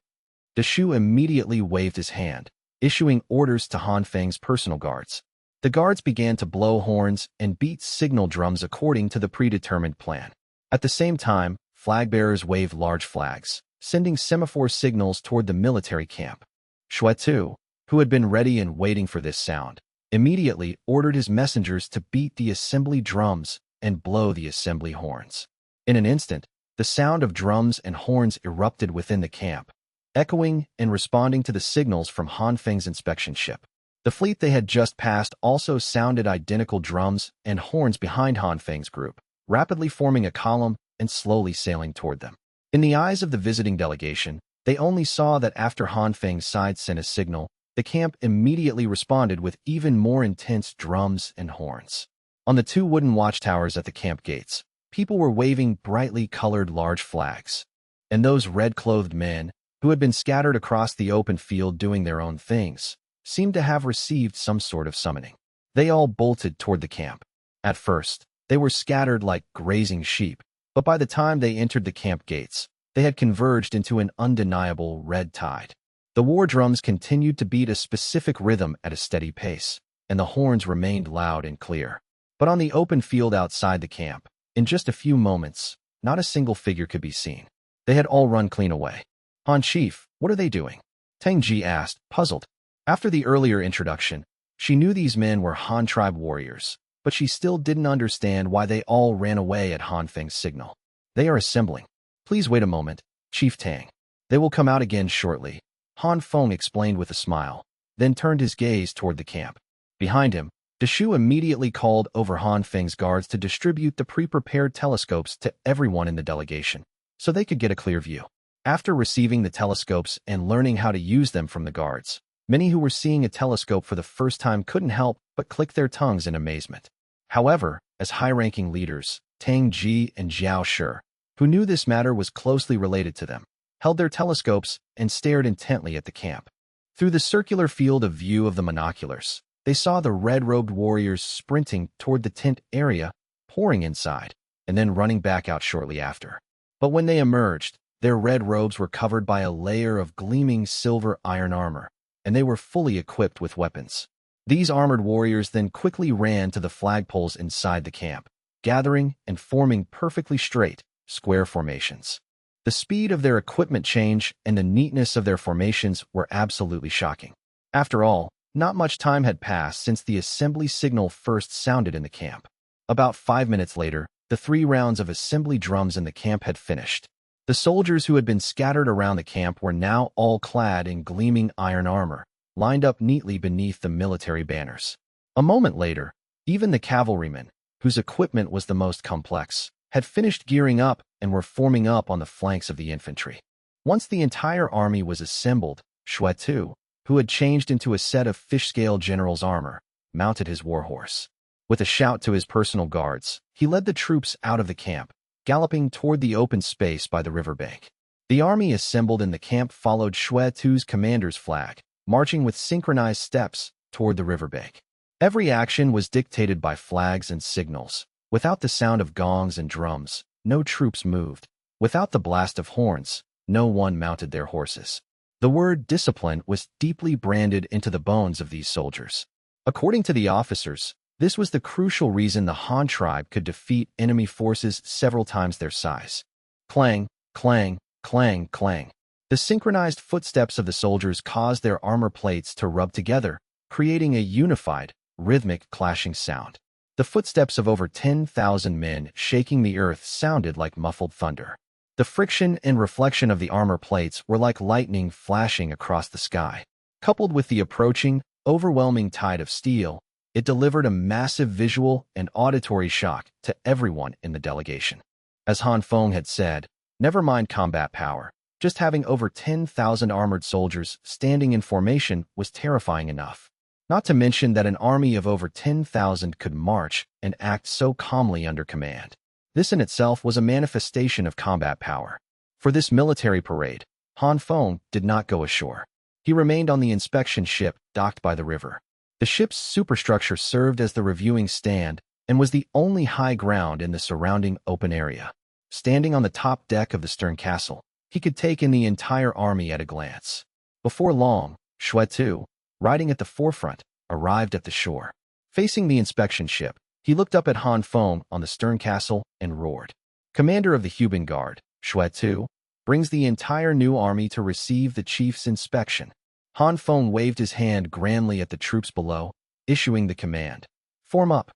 Deshu immediately waved his hand, issuing orders to Han Feng's personal guards. The guards began to blow horns and beat signal drums according to the predetermined plan. At the same time, flag bearers waved large flags, sending semaphore signals toward the military camp. Shuetu, who had been ready and waiting for this sound, immediately ordered his messengers to beat the assembly drums and blow the assembly horns. In an instant, the sound of drums and horns erupted within the camp, echoing and responding to the signals from Han Feng's inspection ship. The fleet they had just passed also sounded identical drums and horns behind Han Feng's group, rapidly forming a column and slowly sailing toward them. In the eyes of the visiting delegation, they only saw that after Han Feng's side sent a signal, the camp immediately responded with even more intense drums and horns. On the two wooden watchtowers at the camp gates, people were waving brightly colored large flags. And those red-clothed men, who had been scattered across the open field doing their own things, seemed to have received some sort of summoning. They all bolted toward the camp. At first, they were scattered like grazing sheep, but by the time they entered the camp gates, they had converged into an undeniable red tide. The war drums continued to beat a specific rhythm at a steady pace, and the horns remained loud and clear. But on the open field outside the camp, in just a few moments, not a single figure could be seen. They had all run clean away. "Han Chief, what are they doing?" Tang Ji asked, puzzled. After the earlier introduction, she knew these men were Han tribe warriors, but she still didn't understand why they all ran away at Han Feng's signal. "They are assembling. Please wait a moment, Chief Tang. They will come out again shortly," Han Feng explained with a smile, then turned his gaze toward the camp. Behind him, Deshu immediately called over Han Feng's guards to distribute the pre-prepared telescopes to everyone in the delegation, so they could get a clear view. After receiving the telescopes and learning how to use them from the guards, many who were seeing a telescope for the first time couldn't help but click their tongues in amazement. However, as high-ranking leaders, Tang Ji and Zhao Shi, who knew this matter was closely related to them, held their telescopes and stared intently at the camp. Through the circular field of view of the monoculars, they saw the red-robed warriors sprinting toward the tent area, pouring inside, and then running back out shortly after. But when they emerged, their red robes were covered by a layer of gleaming silver iron armor, and they were fully equipped with weapons. These armored warriors then quickly ran to the flagpoles inside the camp, gathering and forming perfectly straight, square formations. The speed of their equipment change and the neatness of their formations were absolutely shocking. After all, not much time had passed since the assembly signal first sounded in the camp. About 5 minutes later, the 3 rounds of assembly drums in the camp had finished. The soldiers who had been scattered around the camp were now all clad in gleaming iron armor, lined up neatly beneath the military banners. A moment later, even the cavalrymen, whose equipment was the most complex, had finished gearing up and were forming up on the flanks of the infantry. Once the entire army was assembled, Shuetu, who had changed into a set of fish-scale general's armor, mounted his warhorse. With a shout to his personal guards, he led the troops out of the camp, galloping toward the open space by the riverbank. The army assembled in the camp followed Shuetu's commander's flag, marching with synchronized steps toward the riverbank. Every action was dictated by flags and signals. Without the sound of gongs and drums, no troops moved. Without the blast of horns, no one mounted their horses. The word discipline was deeply branded into the bones of these soldiers. According to the officers, this was the crucial reason the Han tribe could defeat enemy forces several times their size. Clang, clang, clang, clang. The synchronized footsteps of the soldiers caused their armor plates to rub together, creating a unified, rhythmic clashing sound. The footsteps of over 10,000 men shaking the earth sounded like muffled thunder. The friction and reflection of the armor plates were like lightning flashing across the sky. Coupled with the approaching, overwhelming tide of steel, it delivered a massive visual and auditory shock to everyone in the delegation. As Han Feng had said, never mind combat power, just having over 10,000 armored soldiers standing in formation was terrifying enough. Not to mention that an army of over 10,000 could march and act so calmly under command. This in itself was a manifestation of combat power. For this military parade, Han Feng did not go ashore. He remained on the inspection ship docked by the river. The ship's superstructure served as the reviewing stand and was the only high ground in the surrounding open area. Standing on the top deck of the stern castle, he could take in the entire army at a glance. Before long, Shuetu, riding at the forefront, arrived at the shore. Facing the inspection ship, he looked up at Han Feng on the stern castle and roared. Commander of the Huban Guard, Shuetu, brings the entire new army to receive the chief's inspection. Han Feng waved his hand grandly at the troops below, issuing the command. Form up.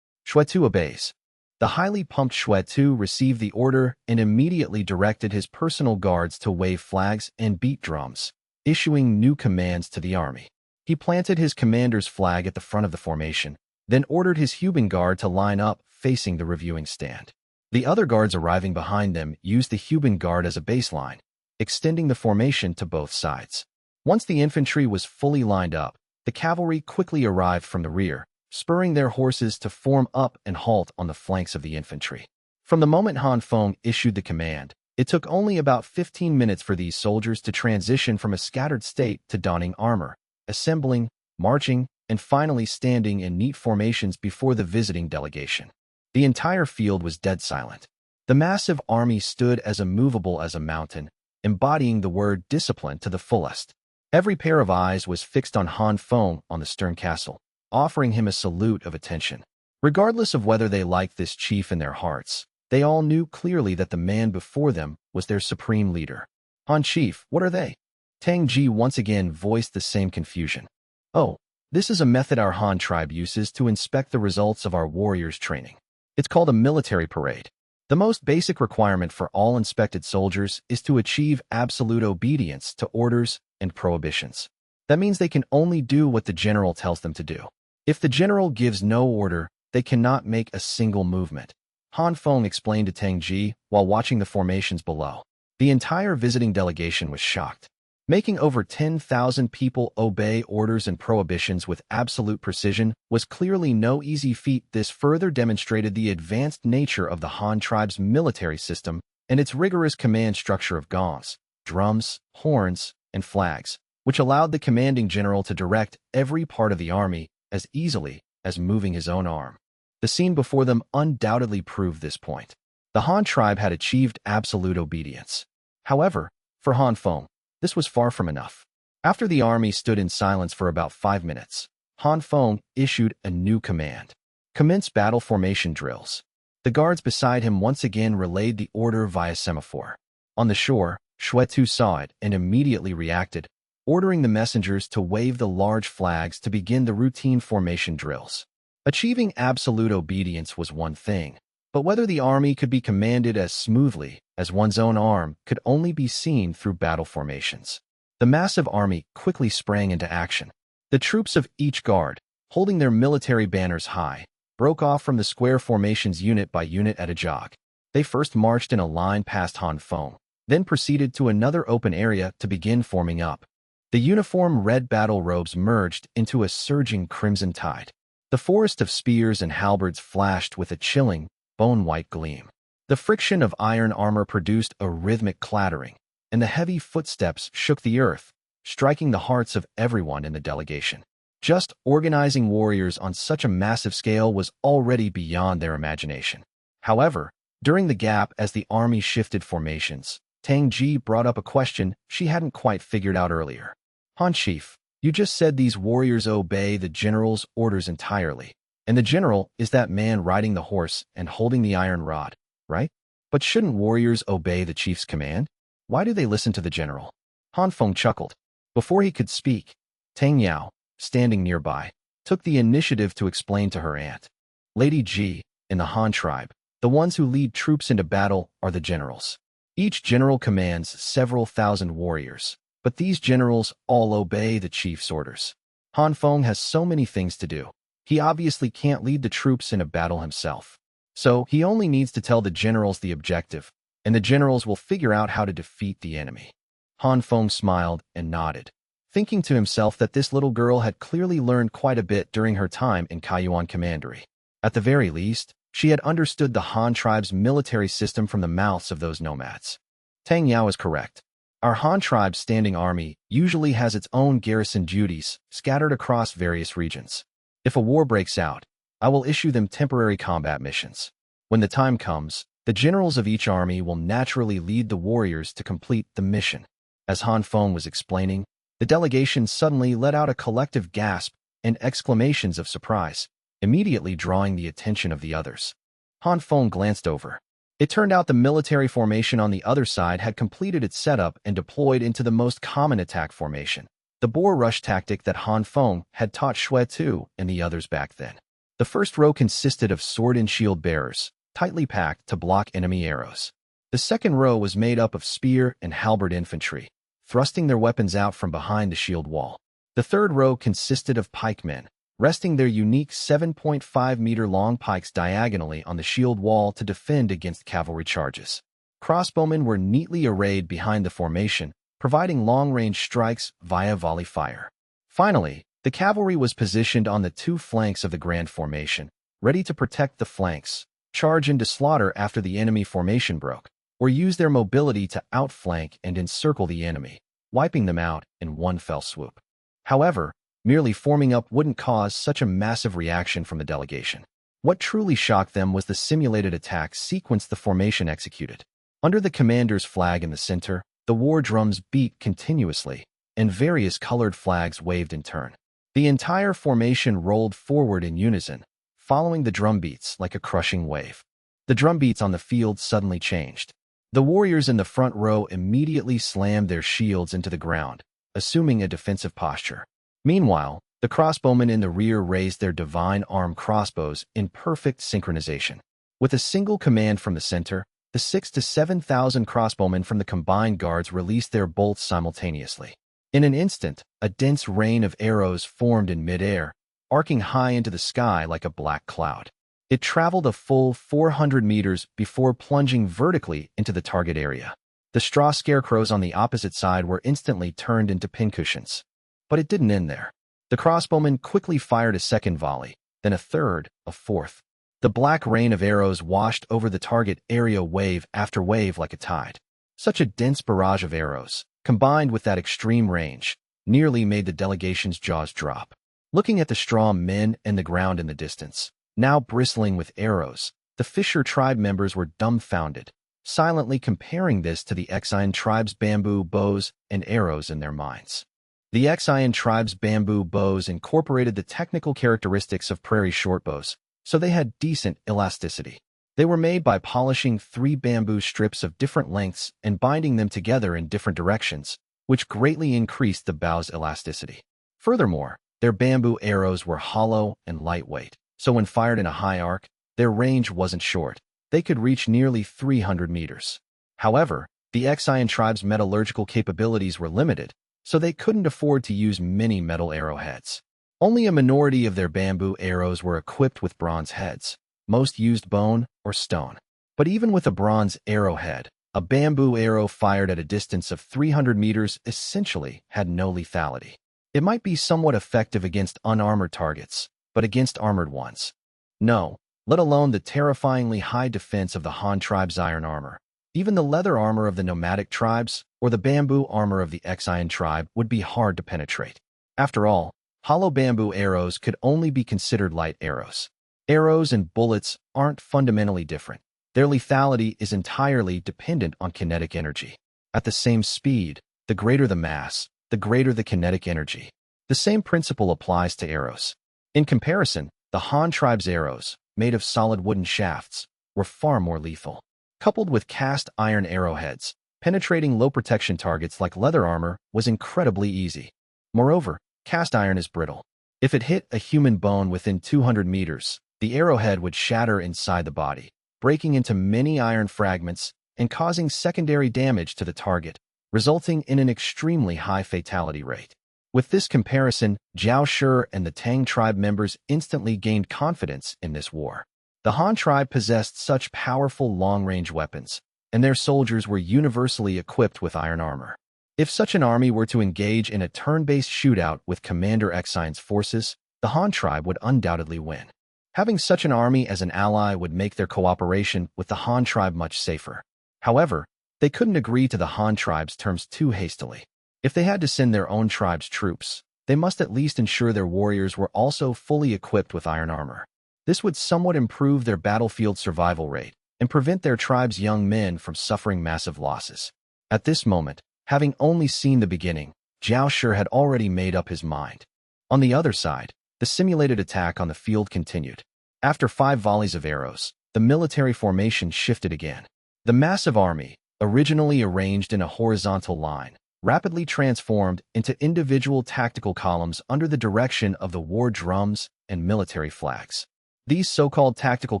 Shuetu obeys. The highly pumped Shuetu received the order and immediately directed his personal guards to wave flags and beat drums, issuing new commands to the army. He planted his commander's flag at the front of the formation, then ordered his Huban Guard to line up facing the reviewing stand. The other guards arriving behind them used the Huban Guard as a baseline, extending the formation to both sides. Once the infantry was fully lined up, the cavalry quickly arrived from the rear, spurring their horses to form up and halt on the flanks of the infantry. From the moment Han Feng issued the command, it took only about 15 minutes for these soldiers to transition from a scattered state to donning armor, assembling, marching, and finally standing in neat formations before the visiting delegation. The entire field was dead silent. The massive army stood as immovable as a mountain, embodying the word discipline to the fullest. Every pair of eyes was fixed on Han Feng on the stern castle, offering him a salute of attention. Regardless of whether they liked this chief in their hearts, they all knew clearly that the man before them was their supreme leader. Han Chief, what are they? Tang Ji once again voiced the same confusion. Oh, this is a method our Han tribe uses to inspect the results of our warriors' training. It's called a military parade. The most basic requirement for all inspected soldiers is to achieve absolute obedience to orders and prohibitions. That means they can only do what the general tells them to do. If the general gives no order, they cannot make a single movement. Han Feng explained to Tang Ji while watching the formations below. The entire visiting delegation was shocked. Making over 10,000 people obey orders and prohibitions with absolute precision was clearly no easy feat. This further demonstrated the advanced nature of the Han tribe's military system and its rigorous command structure of gongs, drums, horns, and flags, which allowed the commanding general to direct every part of the army as easily as moving his own arm. The scene before them undoubtedly proved this point. The Han tribe had achieved absolute obedience. However, for Han Feng, this was far from enough. After the army stood in silence for about 5 minutes, Han Feng issued a new command. Commence battle formation drills. The guards beside him once again relayed the order via semaphore. On the shore, Shuetu saw it and immediately reacted, ordering the messengers to wave the large flags to begin the routine formation drills. Achieving absolute obedience was one thing, but whether the army could be commanded as smoothly as one's own arm could only be seen through battle formations. The massive army quickly sprang into action. The troops of each guard, holding their military banners high, broke off from the square formations unit by unit at a jog. They first marched in a line past Han Feng, then proceeded to another open area to begin forming up. The uniform red battle robes merged into a surging crimson tide. The forest of spears and halberds flashed with a chilling, bone-white gleam. The friction of iron armor produced a rhythmic clattering, and the heavy footsteps shook the earth, striking the hearts of everyone in the delegation. Just organizing warriors on such a massive scale was already beyond their imagination. However, during the gap as the army shifted formations, Tang Ji brought up a question she hadn't quite figured out earlier. Han Chief, you just said these warriors obey the general's orders entirely, and the general is that man riding the horse and holding the iron rod, right? But shouldn't warriors obey the chief's command? Why do they listen to the general? Han Feng chuckled. Before he could speak, Tang Yao, standing nearby, took the initiative to explain to her aunt. Lady Ji, in the Han tribe, the ones who lead troops into battle are the generals. Each general commands several thousand warriors, but these generals all obey the chief's orders. Han Feng has so many things to do. He obviously can't lead the troops in a battle himself. So he only needs to tell the generals the objective, and the generals will figure out how to defeat the enemy. Han Feng smiled and nodded, thinking to himself that this little girl had clearly learned quite a bit during her time in Kaiyuan Commandery. At the very least, she had understood the Han tribe's military system from the mouths of those nomads. Tang Yao is correct. Our Han tribe's standing army usually has its own garrison duties scattered across various regions. If a war breaks out, I will issue them temporary combat missions. When the time comes, the generals of each army will naturally lead the warriors to complete the mission. As Han Feng was explaining, the delegation suddenly let out a collective gasp and exclamations of surprise, immediately drawing the attention of the others. Han Feng glanced over. It turned out the military formation on the other side had completed its setup and deployed into the most common attack formation, the boar rush tactic that Han Feng had taught Xue Tu and the others back then. The first row consisted of sword and shield bearers, tightly packed to block enemy arrows. The second row was made up of spear and halberd infantry, thrusting their weapons out from behind the shield wall. The third row consisted of pikemen, resting their unique 7.5-meter-long pikes diagonally on the shield wall to defend against cavalry charges. Crossbowmen were neatly arrayed behind the formation, providing long-range strikes via volley fire. Finally, the cavalry was positioned on the two flanks of the grand formation, ready to protect the flanks, charge into slaughter after the enemy formation broke, or use their mobility to outflank and encircle the enemy, wiping them out in one fell swoop. However, merely forming up wouldn't cause such a massive reaction from the delegation. What truly shocked them was the simulated attack sequence the formation executed. Under the commander's flag in the center, the war drums beat continuously, and various colored flags waved in turn. The entire formation rolled forward in unison, following the drum beats like a crushing wave. The drum beats on the field suddenly changed. The warriors in the front row immediately slammed their shields into the ground, assuming a defensive posture. Meanwhile, the crossbowmen in the rear raised their divine arm crossbows in perfect synchronization. With a single command from the center, the 6,000 to 7,000 crossbowmen from the combined guards released their bolts simultaneously. In an instant, a dense rain of arrows formed in midair, arcing high into the sky like a black cloud. It traveled a full 400 meters before plunging vertically into the target area. The straw scarecrows on the opposite side were instantly turned into pincushions. But it didn't end there. The crossbowmen quickly fired a second volley, then a third, a fourth. The black rain of arrows washed over the target area wave after wave like a tide. Such a dense barrage of arrows, combined with that extreme range, nearly made the delegation's jaws drop. Looking at the straw men and the ground in the distance, now bristling with arrows, the Fisher tribe members were dumbfounded, silently comparing this to the Exian tribe's bamboo bows and arrows in their minds. The Exian tribe's bamboo bows incorporated the technical characteristics of prairie shortbows, so they had decent elasticity. They were made by polishing 3 bamboo strips of different lengths and binding them together in different directions, which greatly increased the bow's elasticity. Furthermore, their bamboo arrows were hollow and lightweight, so when fired in a high arc, their range wasn't short. They could reach nearly 300 meters. However, the Exian tribe's metallurgical capabilities were limited, so they couldn't afford to use many metal arrowheads. Only a minority of their bamboo arrows were equipped with bronze heads. Most used bone or stone. But even with a bronze arrowhead, a bamboo arrow fired at a distance of 300 meters essentially had no lethality. It might be somewhat effective against unarmored targets, but against armored ones, no, let alone the terrifyingly high defense of the Han tribe's iron armor. Even the leather armor of the nomadic tribes or the bamboo armor of the Exian tribe would be hard to penetrate. After all, hollow bamboo arrows could only be considered light arrows. Arrows and bullets aren't fundamentally different. Their lethality is entirely dependent on kinetic energy. At the same speed, the greater the mass, the greater the kinetic energy. The same principle applies to arrows. In comparison, the Han tribe's arrows, made of solid wooden shafts, were far more lethal. Coupled with cast iron arrowheads, penetrating low protection targets like leather armor was incredibly easy. Moreover, cast iron is brittle. If it hit a human bone within 200 meters, the arrowhead would shatter inside the body, breaking into many iron fragments and causing secondary damage to the target, resulting in an extremely high fatality rate. With this comparison, Zhao Shi and the Tang tribe members instantly gained confidence in this war. The Han tribe possessed such powerful long-range weapons, and their soldiers were universally equipped with iron armor. If such an army were to engage in a turn-based shootout with Commander Xine's forces, the Han tribe would undoubtedly win. Having such an army as an ally would make their cooperation with the Han tribe much safer. However, they couldn't agree to the Han tribe's terms too hastily. If they had to send their own tribe's troops, they must at least ensure their warriors were also fully equipped with iron armor. This would somewhat improve their battlefield survival rate and prevent their tribe's young men from suffering massive losses. At this moment, having only seen the beginning, Zhao Shi had already made up his mind. On the other side, the simulated attack on the field continued. After 5 volleys of arrows, the military formation shifted again. The massive army, originally arranged in a horizontal line, rapidly transformed into individual tactical columns under the direction of the war drums and military flags. These so-called tactical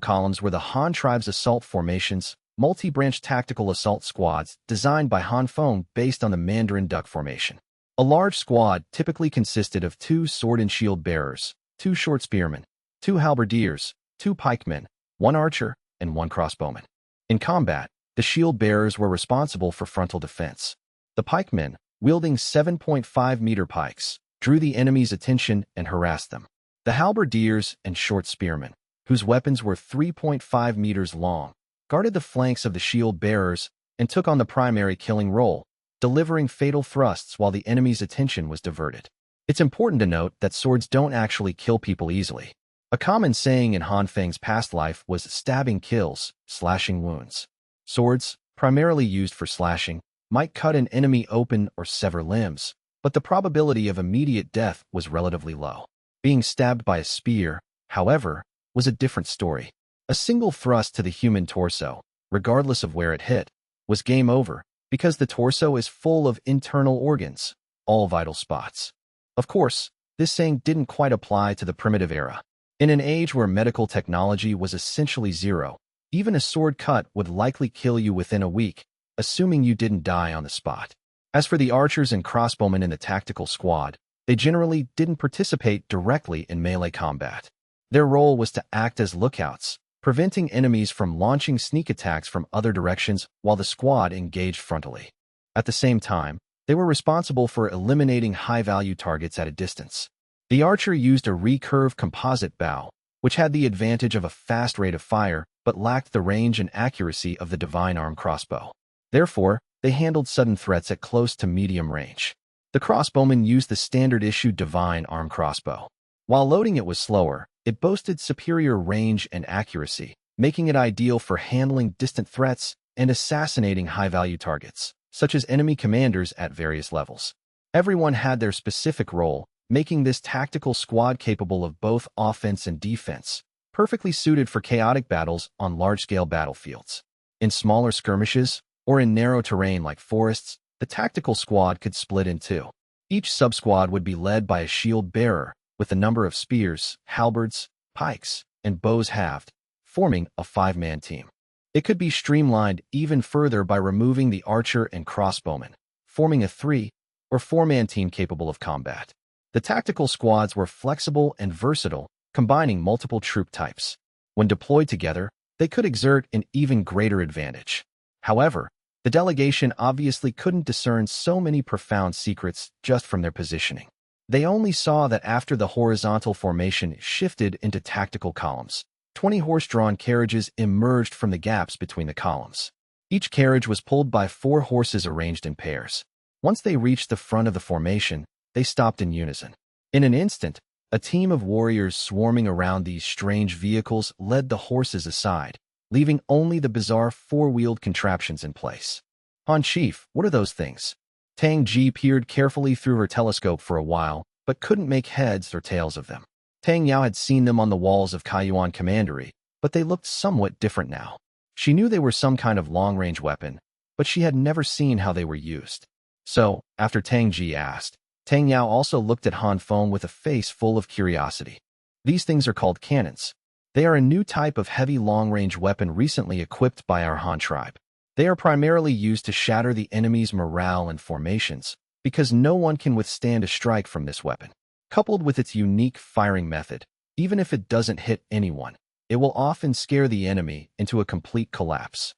columns were the Han tribe's assault formations, multi-branch tactical assault squads designed by Han Feng based on the Mandarin Duck formation. A large squad typically consisted of 2 sword and shield bearers, 2 short spearmen, 2 halberdiers, 2 pikemen, 1 archer, and 1 crossbowman. In combat, the shield bearers were responsible for frontal defense. The pikemen, wielding 7.5-meter pikes, drew the enemy's attention and harassed them. The halberdiers and short spearmen, whose weapons were 3.5 meters long, guarded the flanks of the shield bearers and took on the primary killing role, delivering fatal thrusts while the enemy's attention was diverted. It's important to note that swords don't actually kill people easily. A common saying in Han Feng's past life was stabbing kills, slashing wounds. Swords, primarily used for slashing, might cut an enemy open or sever limbs, but the probability of immediate death was relatively low. Being stabbed by a spear, however, was a different story. A single thrust to the human torso, regardless of where it hit, was game over, because the torso is full of internal organs, all vital spots. Of course, this saying didn't quite apply to the primitive era. In an age where medical technology was essentially zero, even a sword cut would likely kill you within a week, assuming you didn't die on the spot. As for the archers and crossbowmen in the tactical squad, they generally didn't participate directly in melee combat. Their role was to act as lookouts, preventing enemies from launching sneak attacks from other directions while the squad engaged frontally. At the same time, they were responsible for eliminating high-value targets at a distance. The archer used a recurve composite bow, which had the advantage of a fast rate of fire but lacked the range and accuracy of the divine arm crossbow. Therefore, they handled sudden threats at close to medium range. The crossbowman used the standard-issue divine arm crossbow. While loading it was slower, it boasted superior range and accuracy, making it ideal for handling distant threats and assassinating high-value targets, such as enemy commanders at various levels. Everyone had their specific role, making this tactical squad capable of both offense and defense, perfectly suited for chaotic battles on large-scale battlefields. In smaller skirmishes, or in narrow terrain like forests, the tactical squad could split in 2. Each sub-squad would be led by a shield bearer, with the number of spears, halberds, pikes, and bows halved, forming a 5-man team. It could be streamlined even further by removing the archer and crossbowman, forming a 3- or 4-man team capable of combat. The tactical squads were flexible and versatile, combining multiple troop types. When deployed together, they could exert an even greater advantage. However, the delegation obviously couldn't discern so many profound secrets just from their positioning. They only saw that after the horizontal formation shifted into tactical columns, 20 horse-drawn carriages emerged from the gaps between the columns. Each carriage was pulled by 4 horses arranged in pairs. Once they reached the front of the formation, they stopped in unison. In an instant, a team of warriors swarming around these strange vehicles led the horses aside, leaving only the bizarre 4-wheeled contraptions in place. Han Chief, what are those things? Tang Ji peered carefully through her telescope for a while, but couldn't make heads or tails of them. Tang Yao had seen them on the walls of Kaiyuan Commandery, but they looked somewhat different now. She knew they were some kind of long-range weapon, but she had never seen how they were used. So, after Tang Ji asked, Tang Yao also looked at Han Feng with a face full of curiosity. These things are called cannons. They are a new type of heavy long-range weapon recently equipped by our Han tribe. They are primarily used to shatter the enemy's morale and formations, because no one can withstand a strike from this weapon. Coupled with its unique firing method, even if it doesn't hit anyone, it will often scare the enemy into a complete collapse.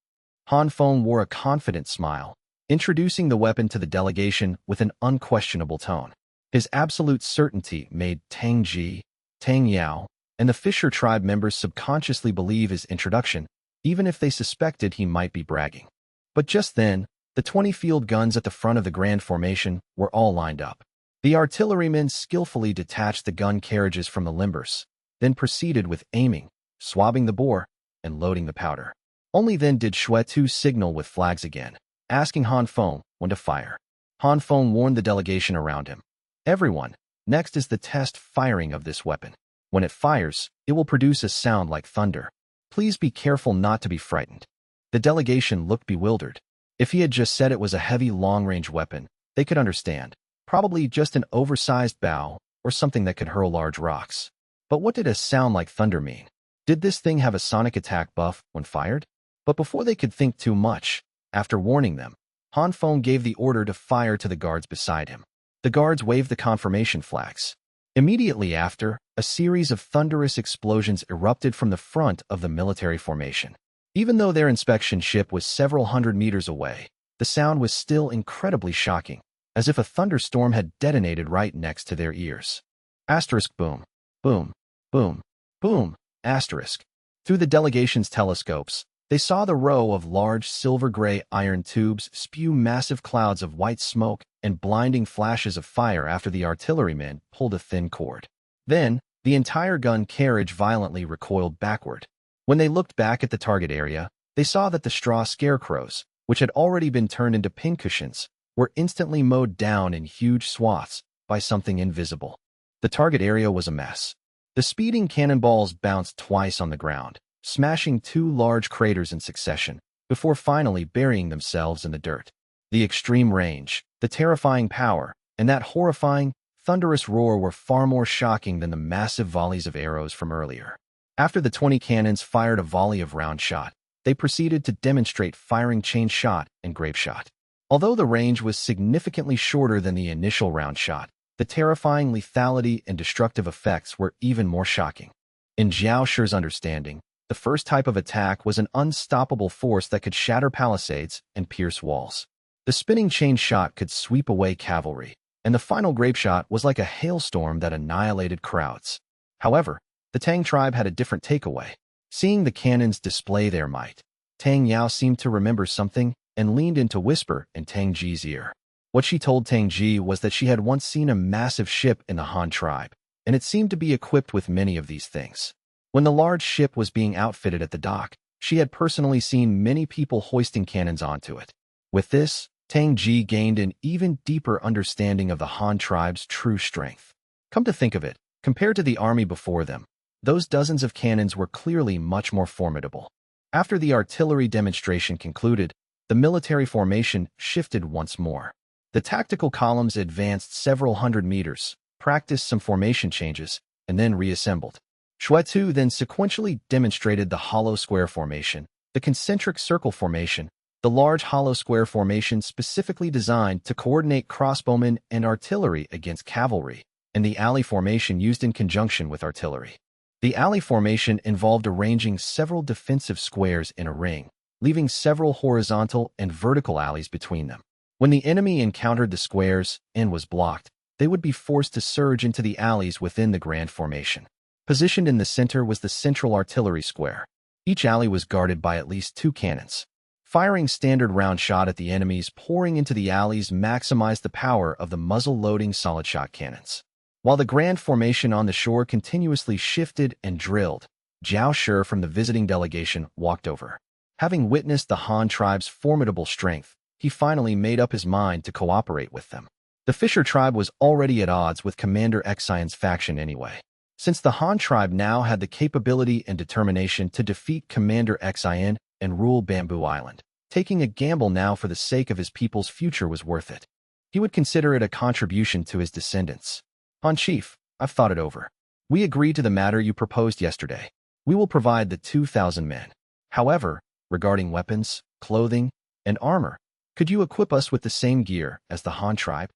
Han Feng wore a confident smile, introducing the weapon to the delegation with an unquestionable tone. His absolute certainty made Tang Ji, Tang Yao, and the Fisher tribe members subconsciously believe his introduction, even if they suspected he might be bragging. But just then, the 20 field guns at the front of the grand formation were all lined up. The artillerymen skillfully detached the gun carriages from the limbers, then proceeded with aiming, swabbing the bore, and loading the powder. Only then did Shuetu signal with flags again, asking Han Feng when to fire. Han Feng warned the delegation around him. Everyone, next is the test firing of this weapon. When it fires, it will produce a sound like thunder. Please be careful not to be frightened. The delegation looked bewildered. If he had just said it was a heavy long-range weapon, they could understand. Probably just an oversized bow or something that could hurl large rocks. But what did a sound like thunder mean? Did this thing have a sonic attack buff when fired? But before they could think too much, after warning them, Han Feng gave the order to fire to the guards beside him. The guards waved the confirmation flags. Immediately after, a series of thunderous explosions erupted from the front of the military formation. Even though their inspection ship was several hundred meters away, the sound was still incredibly shocking, as if a thunderstorm had detonated right next to their ears. Asterisk boom, boom, boom, boom, asterisk. Through the delegation's telescopes, they saw the row of large silver-gray iron tubes spew massive clouds of white smoke and blinding flashes of fire after the artillerymen pulled a thin cord. Then, the entire gun carriage violently recoiled backward. When they looked back at the target area, they saw that the straw scarecrows, which had already been turned into pincushions, were instantly mowed down in huge swaths by something invisible. The target area was a mess. The speeding cannonballs bounced twice on the ground, smashing 2 large craters in succession, before finally burying themselves in the dirt. The extreme range, the terrifying power, and that horrifying, thunderous roar were far more shocking than the massive volleys of arrows from earlier. After the 20 cannons fired a volley of round shot, they proceeded to demonstrate firing chain shot and grape shot. Although the range was significantly shorter than the initial round shot, the terrifying lethality and destructive effects were even more shocking. In Zhao Shi's understanding, the first type of attack was an unstoppable force that could shatter palisades and pierce walls. The spinning chain shot could sweep away cavalry, and the final grape shot was like a hailstorm that annihilated crowds. However, the Tang tribe had a different takeaway. Seeing the cannons display their might, Tang Yao seemed to remember something and leaned in to whisper in Tang Ji's ear. What she told Tang Ji was that she had once seen a massive ship in the Han tribe, and it seemed to be equipped with many of these things. When the large ship was being outfitted at the dock, she had personally seen many people hoisting cannons onto it. With this, Tang Ji gained an even deeper understanding of the Han tribe's true strength. Come to think of it, compared to the army before them, those dozens of cannons were clearly much more formidable. After the artillery demonstration concluded, the military formation shifted once more. The tactical columns advanced several hundred meters, practiced some formation changes, and then reassembled. Shuetu then sequentially demonstrated the hollow square formation, the concentric circle formation, the large hollow square formation specifically designed to coordinate crossbowmen and artillery against cavalry, and the alley formation used in conjunction with artillery. The alley formation involved arranging several defensive squares in a ring, leaving several horizontal and vertical alleys between them. When the enemy encountered the squares and was blocked, they would be forced to surge into the alleys within the grand formation. Positioned in the center was the central artillery square. Each alley was guarded by at least 2 cannons. Firing standard round shot at the enemies pouring into the alleys maximized the power of the muzzle-loading solid-shot cannons. While the grand formation on the shore continuously shifted and drilled, Zhao Shi from the visiting delegation walked over. Having witnessed the Han tribe's formidable strength, he finally made up his mind to cooperate with them. The Fisher tribe was already at odds with Commander Xian's faction anyway. Since the Han tribe now had the capability and determination to defeat Commander Xian and rule Bamboo Island, taking a gamble now for the sake of his people's future was worth it. He would consider it a contribution to his descendants. Han Chief, I've thought it over. We agree to the matter you proposed yesterday. We will provide the 2,000 men. However, regarding weapons, clothing, and armor, could you equip us with the same gear as the Han tribe?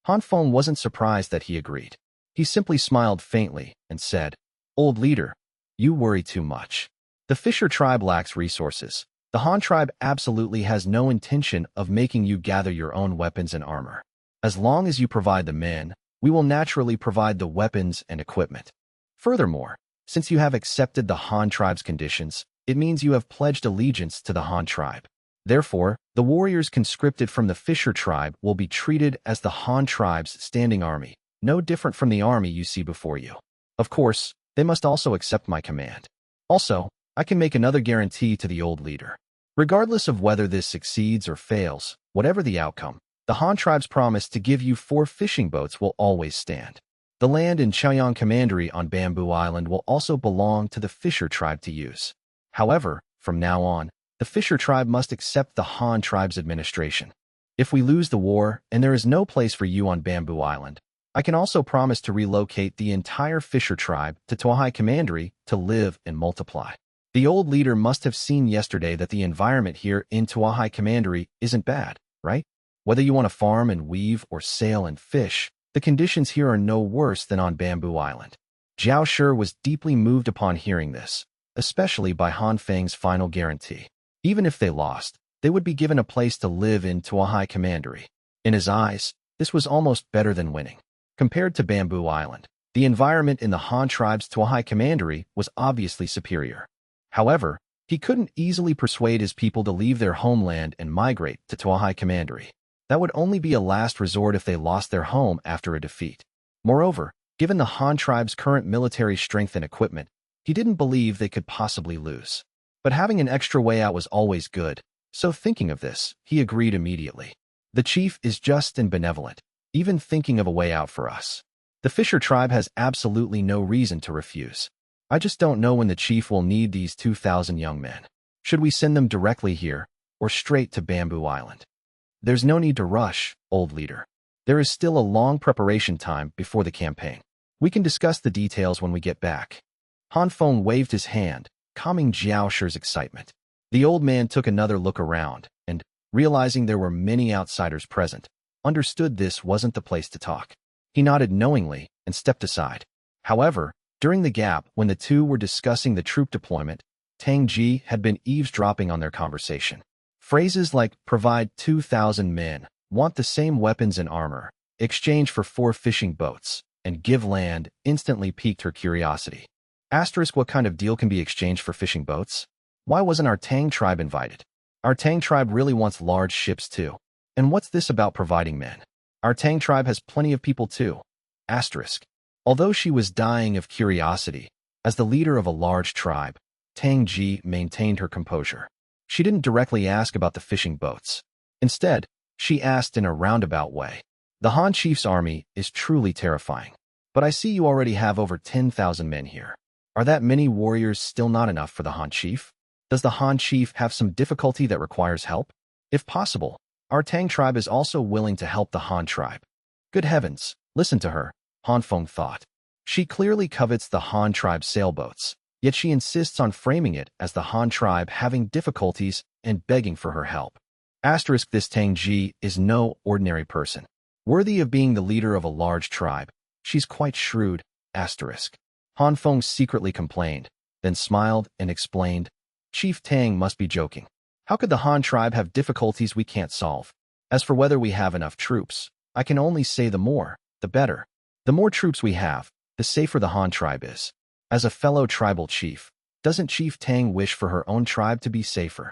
Han Feng wasn't surprised that he agreed. He simply smiled faintly and said, "Old leader, you worry too much. The Fisher tribe lacks resources. The Han tribe absolutely has no intention of making you gather your own weapons and armor. As long as you provide the men, we will naturally provide the weapons and equipment. Furthermore, since you have accepted the Han tribe's conditions, it means you have pledged allegiance to the Han tribe. Therefore, the warriors conscripted from the Fisher tribe will be treated as the Han tribe's standing army, no different from the army you see before you. Of course, they must also accept my command. Also, I can make another guarantee to the old leader. Regardless of whether this succeeds or fails, whatever the outcome, the Han tribe's promise to give you 4 fishing boats will always stand. The land in Chaoyang Commandery on Bamboo Island will also belong to the Fisher tribe to use. However, from now on, the Fisher tribe must accept the Han tribe's administration. If we lose the war and there is no place for you on Bamboo Island, I can also promise to relocate the entire Fisher tribe to Tuahai Commandery to live and multiply. The old leader must have seen yesterday that the environment here in Tuahai Commandery isn't bad, right? Whether you want to farm and weave or sail and fish, the conditions here are no worse than on Bamboo Island. Zhao Shi was deeply moved upon hearing this, especially by Han Feng's final guarantee. Even if they lost, they would be given a place to live in Tuahai Commandery. In his eyes, this was almost better than winning. Compared to Bamboo Island, the environment in the Han tribe's Tuahai Commandery was obviously superior. However, he couldn't easily persuade his people to leave their homeland and migrate to Tuahai Commandery. That would only be a last resort if they lost their home after a defeat. Moreover, given the Han tribe's current military strength and equipment, he didn't believe they could possibly lose. But having an extra way out was always good, so thinking of this, he agreed immediately. The chief is just and benevolent, even thinking of a way out for us. The Fisher tribe has absolutely no reason to refuse. I just don't know when the chief will need these 2,000 young men. Should we send them directly here, or straight to Bamboo Island? There's no need to rush, old leader. There is still a long preparation time before the campaign. We can discuss the details when we get back. Han Feng waved his hand, calming Zhao Shi's excitement. The old man took another look around, and, realizing there were many outsiders present, understood this wasn't the place to talk. He nodded knowingly and stepped aside. However, during the gap when the two were discussing the troop deployment, Tang Ji had been eavesdropping on their conversation. Phrases like provide 2,000 men, want the same weapons and armor, exchange for 4 fishing boats, and give land instantly piqued her curiosity. Asterisk, what kind of deal can be exchanged for fishing boats? Why wasn't our Tang tribe invited? Our Tang tribe really wants large ships too. And what's this about providing men? Our Tang tribe has plenty of people too. Asterisk. Although she was dying of curiosity, as the leader of a large tribe, Tang Ji maintained her composure. She didn't directly ask about the fishing boats. Instead, she asked in a roundabout way. The Han chief's army is truly terrifying. But I see you already have over 10,000 men here. Are that many warriors still not enough for the Han chief? Does the Han chief have some difficulty that requires help? If possible, our Tang tribe is also willing to help the Han tribe. Good heavens, listen to her, Han Feng thought. She clearly covets the Han tribe's sailboats, yet she insists on framing it as the Han tribe having difficulties and begging for her help. Asterisk, this Tang Ji is no ordinary person. Worthy of being the leader of a large tribe, she's quite shrewd, asterisk. Han Feng secretly complained, then smiled and explained, Chief Tang must be joking. How could the Han tribe have difficulties we can't solve? As for whether we have enough troops, I can only say the more, the better. The more troops we have, the safer the Han tribe is. As a fellow tribal chief, doesn't Chief Tang wish for her own tribe to be safer?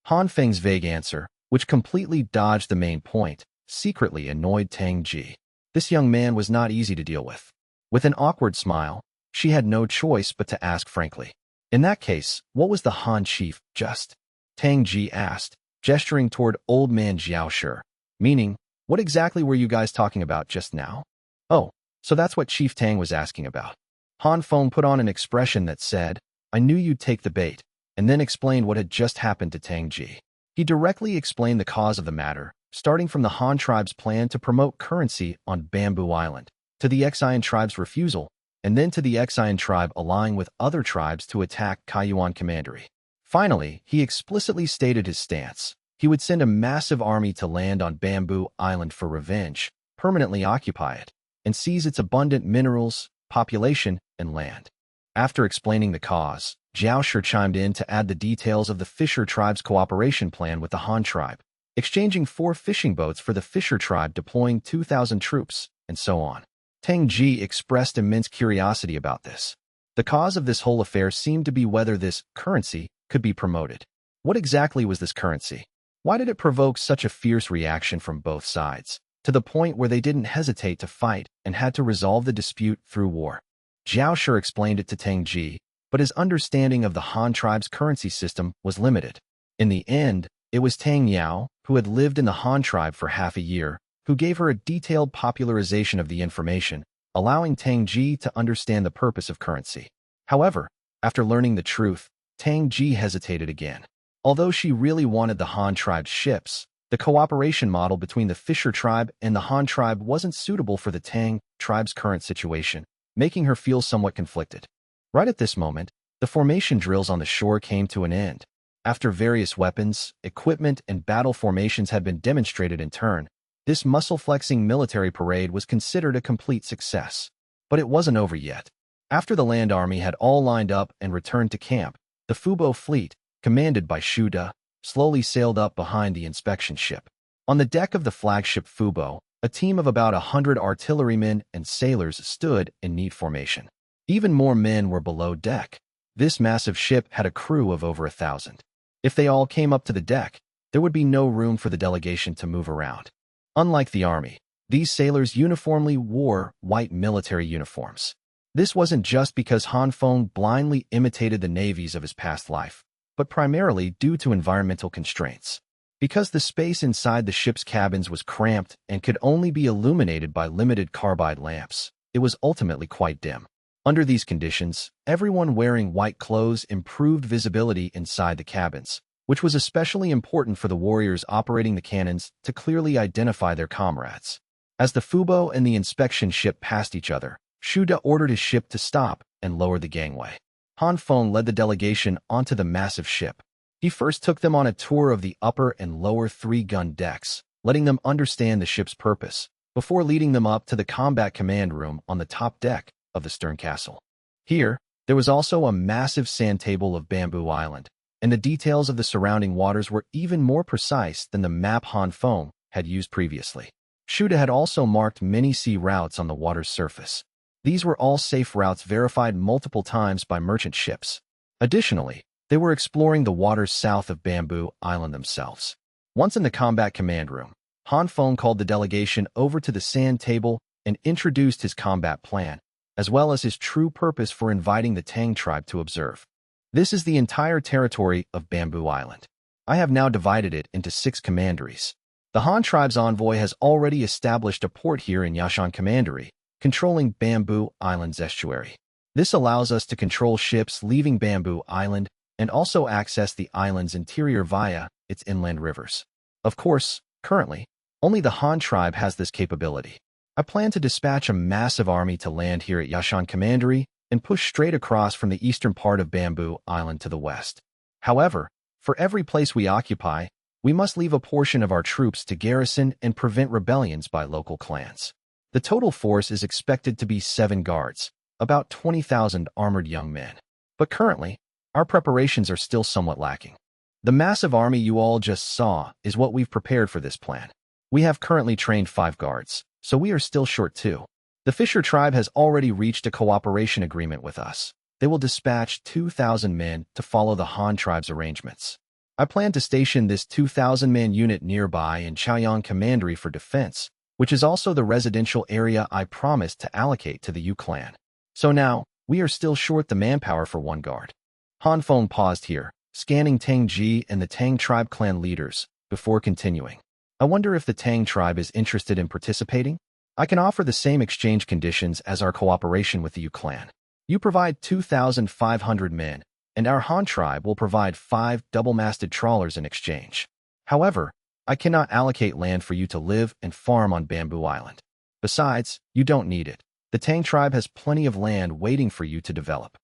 Han Feng's vague answer, which completely dodged the main point, secretly annoyed Tang Ji. This young man was not easy to deal with. With an awkward smile, she had no choice but to ask frankly. In that case, what was the Han chief just? Tang Ji asked, gesturing toward old man Zhao Shi. Meaning, what exactly were you guys talking about just now? Oh, so that's what Chief Tang was asking about. Han Feng put on an expression that said, I knew you'd take the bait, and then explained what had just happened to Tang Ji. He directly explained the cause of the matter, starting from the Han tribe's plan to promote currency on Bamboo Island, to the Xian tribe's refusal, and then to the Xian tribe allying with other tribes to attack Kaiyuan Commandery. Finally, he explicitly stated his stance. He would send a massive army to land on Bamboo Island for revenge, permanently occupy it, and seize its abundant minerals, population, and land. After explaining the cause, Zhao Shi chimed in to add the details of the Fisher tribe's cooperation plan with the Han tribe, exchanging 4 fishing boats for the Fisher tribe deploying 2,000 troops, and so on. Tang Ji expressed immense curiosity about this. The cause of this whole affair seemed to be whether this currency could be promoted. What exactly was this currency? Why did it provoke such a fierce reaction from both sides, to the point where they didn't hesitate to fight and had to resolve the dispute through war? Zhao Shi explained it to Tang Ji, but his understanding of the Han tribe's currency system was limited. In the end, it was Tang Yao, who had lived in the Han tribe for half a year, who gave her a detailed popularization of the information, allowing Tang Ji to understand the purpose of currency. However, after learning the truth, Tang Ji hesitated again. Although she really wanted the Han tribe's ships, the cooperation model between the Fisher tribe and the Han tribe wasn't suitable for the Tang tribe's current situation, making her feel somewhat conflicted. Right at this moment, the formation drills on the shore came to an end. After various weapons, equipment, and battle formations had been demonstrated in turn, this muscle-flexing military parade was considered a complete success. But it wasn't over yet. After the land army had all lined up and returned to camp, the Fubo fleet, commanded by Shu De, slowly sailed up behind the inspection ship. On the deck of the flagship Fubo, a team of about 100 artillerymen and sailors stood in neat formation. Even more men were below deck. This massive ship had a crew of over 1,000. If they all came up to the deck, there would be no room for the delegation to move around. Unlike the army, these sailors uniformly wore white military uniforms. This wasn't just because Han Feng blindly imitated the navies of his past life, but primarily due to environmental constraints. Because the space inside the ship's cabins was cramped and could only be illuminated by limited carbide lamps, it was ultimately quite dim. Under these conditions, everyone wearing white clothes improved visibility inside the cabins, which was especially important for the warriors operating the cannons to clearly identify their comrades. As the Fubo and the inspection ship passed each other, Shu De ordered his ship to stop and lower the gangway. Han Feng led the delegation onto the massive ship. He first took them on a tour of the upper and lower 3-gun decks, letting them understand the ship's purpose, before leading them up to the combat command room on the top deck of the stern castle. Here, there was also a massive sand table of Bamboo Island, and the details of the surrounding waters were even more precise than the map Han Feng had used previously. Shu De had also marked many sea routes on the water's surface. These were all safe routes verified multiple times by merchant ships. Additionally, they were exploring the waters south of Bamboo Island themselves. Once in the combat command room, Han Feng called the delegation over to the sand table and introduced his combat plan, as well as his true purpose for inviting the Tang tribe to observe. This is the entire territory of Bamboo Island. I have now divided it into 6 commanderies. The Han tribe's envoy has already established a port here in Yashan Commandery, controlling Bamboo Island's estuary. This allows us to control ships leaving Bamboo Island and also access the island's interior via its inland rivers. Of course, currently, only the Han tribe has this capability. I plan to dispatch a massive army to land here at Yashan Commandery and push straight across from the eastern part of Bamboo Island to the west. However, for every place we occupy, we must leave a portion of our troops to garrison and prevent rebellions by local clans. The total force is expected to be 7 guards, about 20,000 armored young men. But currently, our preparations are still somewhat lacking. The massive army you all just saw is what we've prepared for this plan. We have currently trained 5 guards, so we are still short 2. The Fisher tribe has already reached a cooperation agreement with us. They will dispatch 2,000 men to follow the Han tribe's arrangements. I plan to station this 2,000-man unit nearby in Chaoyang Commandery for defense, which is also the residential area I promised to allocate to the Yu clan. So now, we are still short the manpower for 1 guard. Han Feng paused here, scanning Tang Ji and the Tang tribe clan leaders, before continuing. I wonder if the Tang tribe is interested in participating? I can offer the same exchange conditions as our cooperation with the Yu clan. You provide 2,500 men, and our Han tribe will provide 5 double-masted trawlers in exchange. However, I cannot allocate land for you to live and farm on Bamboo Island. Besides, you don't need it. The Tang tribe has plenty of land waiting for you to develop.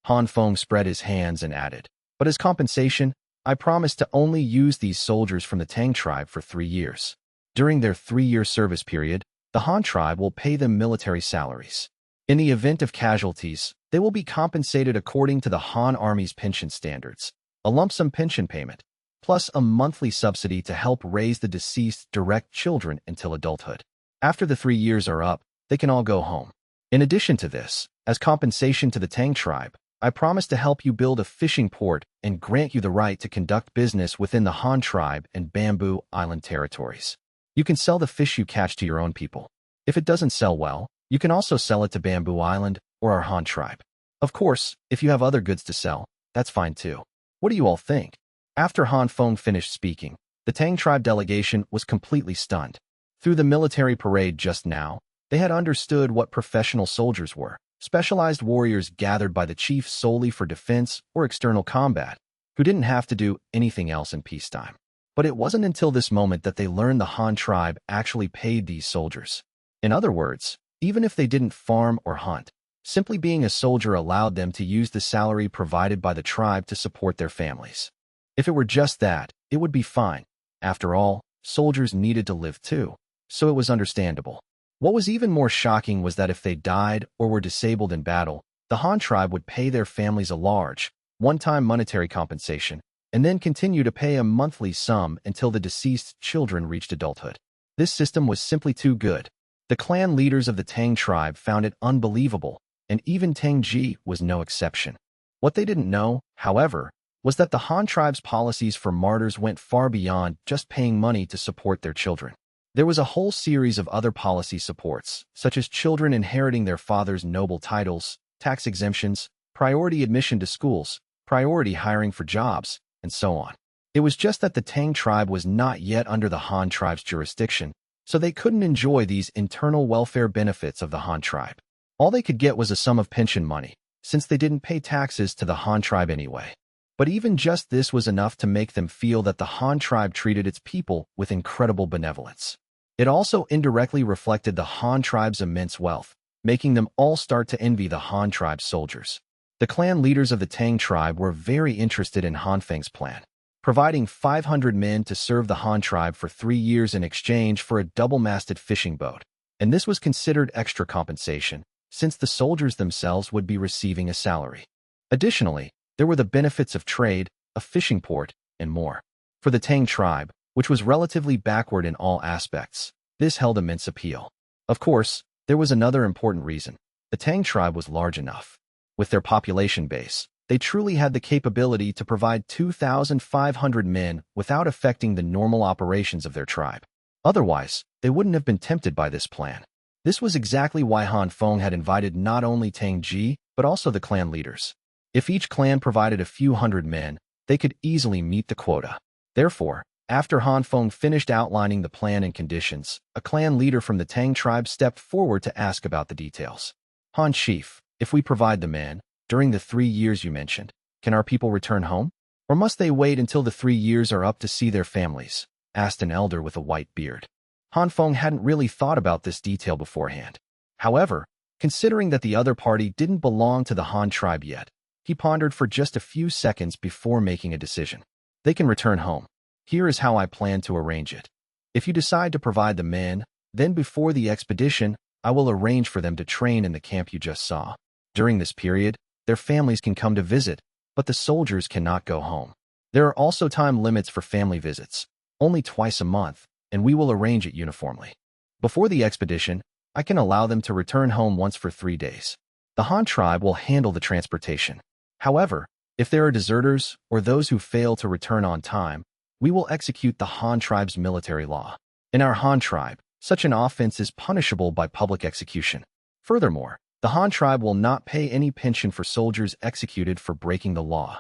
Han Feng spread his hands and added, but as compensation, I promise to only use these soldiers from the Tang tribe for 3 years. During their 3-year service period, the Han tribe will pay them military salaries. In the event of casualties, they will be compensated according to the Han Army's pension standards, a lump sum pension payment, plus a monthly subsidy to help raise the deceased direct children until adulthood. After the 3 years are up, they can all go home. In addition to this, as compensation to the Tang tribe, I promise to help you build a fishing port and grant you the right to conduct business within the Han tribe and Bamboo Island territories. You can sell the fish you catch to your own people. If it doesn't sell well, you can also sell it to Bamboo Island or our Han tribe. Of course, if you have other goods to sell, that's fine too. What do you all think? After Han Feng finished speaking, the Tang tribe delegation was completely stunned. Through the military parade just now, they had understood what professional soldiers were, specialized warriors gathered by the chief solely for defense or external combat, who didn't have to do anything else in peacetime. But it wasn't until this moment that they learned the Han tribe actually paid these soldiers. In other words, even if they didn't farm or hunt, simply being a soldier allowed them to use the salary provided by the tribe to support their families. If it were just that, it would be fine. After all, soldiers needed to live too, so it was understandable. What was even more shocking was that if they died or were disabled in battle, the Han tribe would pay their families a large, one-time monetary compensation, and then continue to pay a monthly sum until the deceased children reached adulthood. This system was simply too good. The clan leaders of the Tang tribe found it unbelievable, and even Tang Ji was no exception. What they didn't know, however, was that the Han tribe's policies for martyrs went far beyond just paying money to support their children. There was a whole series of other policy supports, such as children inheriting their father's noble titles, tax exemptions, priority admission to schools, priority hiring for jobs, and so on. It was just that the Tang tribe was not yet under the Han tribe's jurisdiction, so they couldn't enjoy these internal welfare benefits of the Han tribe. All they could get was a sum of pension money, since they didn't pay taxes to the Han tribe anyway. But even just this was enough to make them feel that the Han tribe treated its people with incredible benevolence. It also indirectly reflected the Han tribe's immense wealth, making them all start to envy the Han tribe's soldiers. The clan leaders of the Tang tribe were very interested in Han Feng's plan, providing 500 men to serve the Han tribe for 3 years in exchange for a double-masted fishing boat. And this was considered extra compensation, since the soldiers themselves would be receiving a salary. Additionally, there were the benefits of trade, a fishing port, and more. For the Tang tribe, which was relatively backward in all aspects, this held immense appeal. Of course, there was another important reason. The Tang tribe was large enough. With their population base, they truly had the capability to provide 2,500 men without affecting the normal operations of their tribe. Otherwise, they wouldn't have been tempted by this plan. This was exactly why Han Feng had invited not only Tang Ji, but also the clan leaders. If each clan provided a few hundred men, they could easily meet the quota. Therefore, after Han Feng finished outlining the plan and conditions, a clan leader from the Tang tribe stepped forward to ask about the details. Han Chief, if we provide the men, during the 3 years you mentioned, can our people return home? Or must they wait until the 3 years are up to see their families? Asked an elder with a white beard. Han Feng hadn't really thought about this detail beforehand. However, considering that the other party didn't belong to the Han tribe yet, he pondered for just a few seconds before making a decision. They can return home. Here is how I plan to arrange it. If you decide to provide the men, then before the expedition, I will arrange for them to train in the camp you just saw. During this period, their families can come to visit, but the soldiers cannot go home. There are also time limits for family visits, only twice a month, and we will arrange it uniformly. Before the expedition, I can allow them to return home once for 3 days. The Han tribe will handle the transportation. However, if there are deserters or those who fail to return on time, we will execute the Han tribe's military law. In our Han tribe, such an offense is punishable by public execution. Furthermore, the Han tribe will not pay any pension for soldiers executed for breaking the law.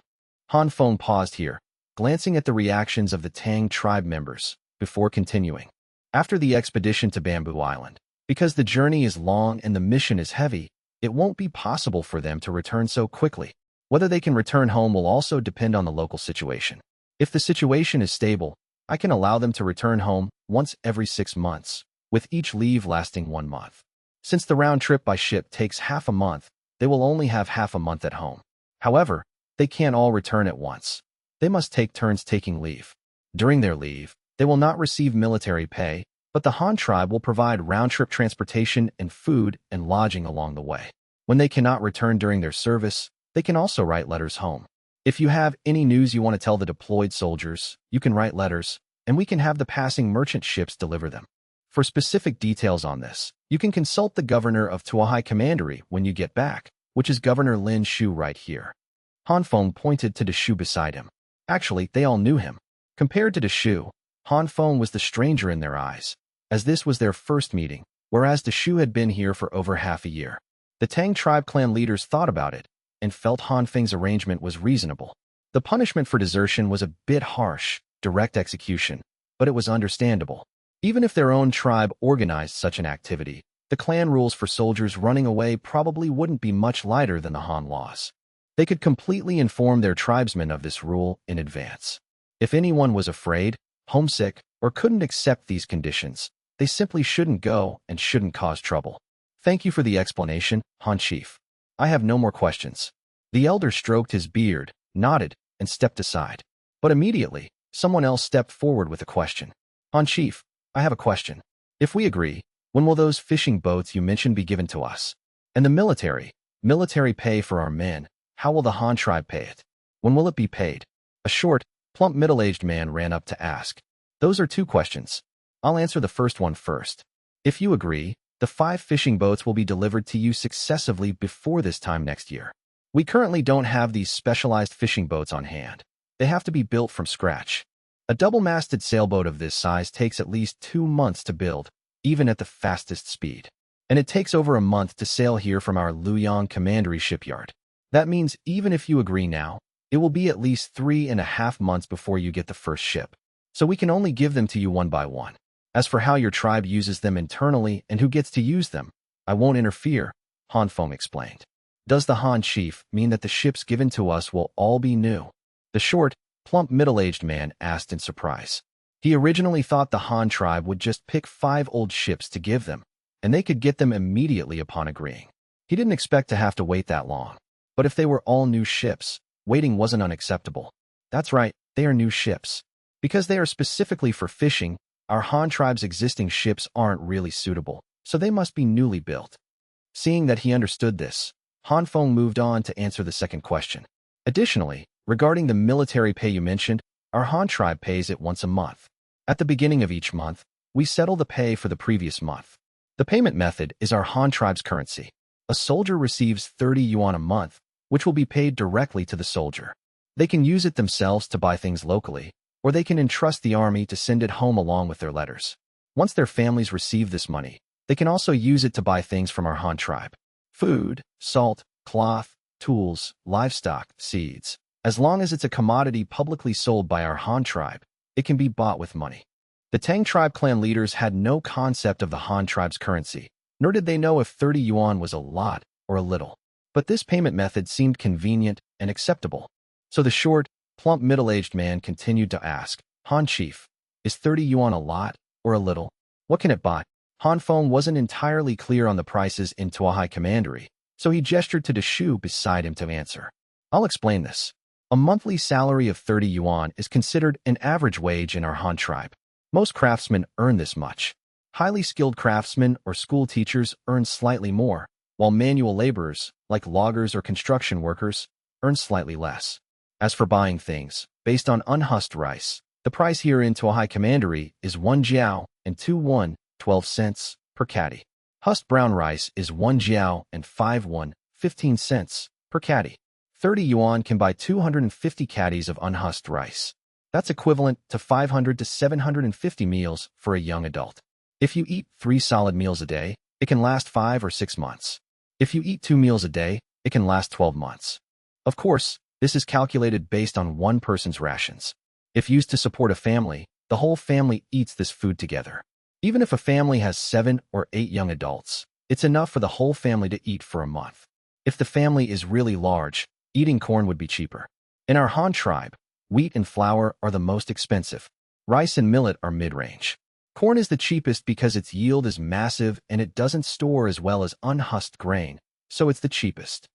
Han Feng paused here, glancing at the reactions of the Tang tribe members, before continuing. After the expedition to Bamboo Island, because the journey is long and the mission is heavy, it won't be possible for them to return so quickly. Whether they can return home will also depend on the local situation. If the situation is stable, I can allow them to return home once every 6 months, with each leave lasting 1 month. Since the round trip by ship takes half a month, they will only have half a month at home. However, they can't all return at once. They must take turns taking leave. During their leave, they will not receive military pay, but the Han tribe will provide round-trip transportation and food and lodging along the way. When they cannot return during their service, they can also write letters home. If you have any news you want to tell the deployed soldiers, you can write letters, and we can have the passing merchant ships deliver them. For specific details on this, you can consult the governor of Tuahai Commandery when you get back, which is Governor Lin Shu right here. Han Feng pointed to the Shu beside him. Actually, they all knew him. Compared to the Shu, Han Feng was the stranger in their eyes, as this was their first meeting, whereas the Shu had been here for over half a year. The Tang tribe clan leaders thought about it and felt Han Feng's arrangement was reasonable. The punishment for desertion was a bit harsh, direct execution, but it was understandable. Even if their own tribe organized such an activity, the clan rules for soldiers running away probably wouldn't be much lighter than the Han laws. They could completely inform their tribesmen of this rule in advance. If anyone was afraid, homesick, or couldn't accept these conditions, they simply shouldn't go and shouldn't cause trouble. Thank you for the explanation, Han Chief. I have no more questions. The elder stroked his beard, nodded, and stepped aside. But immediately, someone else stepped forward with a question. Han Chief, I have a question. If we agree, when will those fishing boats you mentioned be given to us? And the military pay for our men, how will the Han tribe pay it? When will it be paid? A short, plump middle-aged man ran up to ask. Those are two questions. I'll answer the first one first. If you agree, the 5 fishing boats will be delivered to you successively before this time next year. We currently don't have these specialized fishing boats on hand. They have to be built from scratch. A double-masted sailboat of this size takes at least 2 months to build, even at the fastest speed. And it takes over a month to sail here from our Luoyang Commandery shipyard. That means even if you agree now, it will be at least 3.5 months before you get the first ship. So we can only give them to you one by one. As for how your tribe uses them internally and who gets to use them, I won't interfere, Han Feng explained. Does the Han Chief mean that the ships given to us will all be new? The short, plump middle-aged man asked in surprise. He originally thought the Han tribe would just pick 5 old ships to give them, and they could get them immediately upon agreeing. He didn't expect to have to wait that long. But if they were all new ships, waiting wasn't unacceptable. That's right, they are new ships. Because they are specifically for fishing, our Han tribe's existing ships aren't really suitable, so they must be newly built. Seeing that he understood this, Han Feng moved on to answer the second question. Additionally, regarding the military pay you mentioned, our Han tribe pays it once a month. At the beginning of each month, we settle the pay for the previous month. The payment method is our Han tribe's currency. A soldier receives 30 yuan a month, which will be paid directly to the soldier. They can use it themselves to buy things locally, or they can entrust the army to send it home along with their letters. Once their families receive this money, they can also use it to buy things from our Han tribe. Food, salt, cloth, tools, livestock, seeds. As long as it's a commodity publicly sold by our Han tribe, it can be bought with money. The Tang tribe clan leaders had no concept of the Han tribe's currency, nor did they know if 30 yuan was a lot or a little. But this payment method seemed convenient and acceptable. So the short, plump middle-aged man continued to ask, Han Chief, is 30 yuan a lot or a little? What can it buy? Han Feng wasn't entirely clear on the prices in Tuahai Commandery, so he gestured to the Shu beside him to answer. I'll explain this. A monthly salary of 30 yuan is considered an average wage in our Han tribe. Most craftsmen earn this much. Highly skilled craftsmen or school teachers earn slightly more, while manual laborers, like loggers or construction workers, earn slightly less. As for buying things, based on unhusked rice, the price here in Tuahai Commandery is 1 jiao and 2 won, 12 cents, per caddy. Husked brown rice is 1 jiao and 5 won, 15 cents, per caddy. 30 yuan can buy 250 caddies of unhusked rice. That's equivalent to 500 to 750 meals for a young adult. If you eat 3 solid meals a day, it can last 5 or 6 months. If you eat 2 meals a day, it can last 12 months. Of course, this is calculated based on one person's rations. If used to support a family, the whole family eats this food together. Even if a family has 7 or 8 young adults, it's enough for the whole family to eat for a month. If the family is really large, eating corn would be cheaper. In our Han tribe, wheat and flour are the most expensive. Rice and millet are mid-range. Corn is the cheapest because its yield is massive and it doesn't store as well as unhusked grain, so it's the cheapest.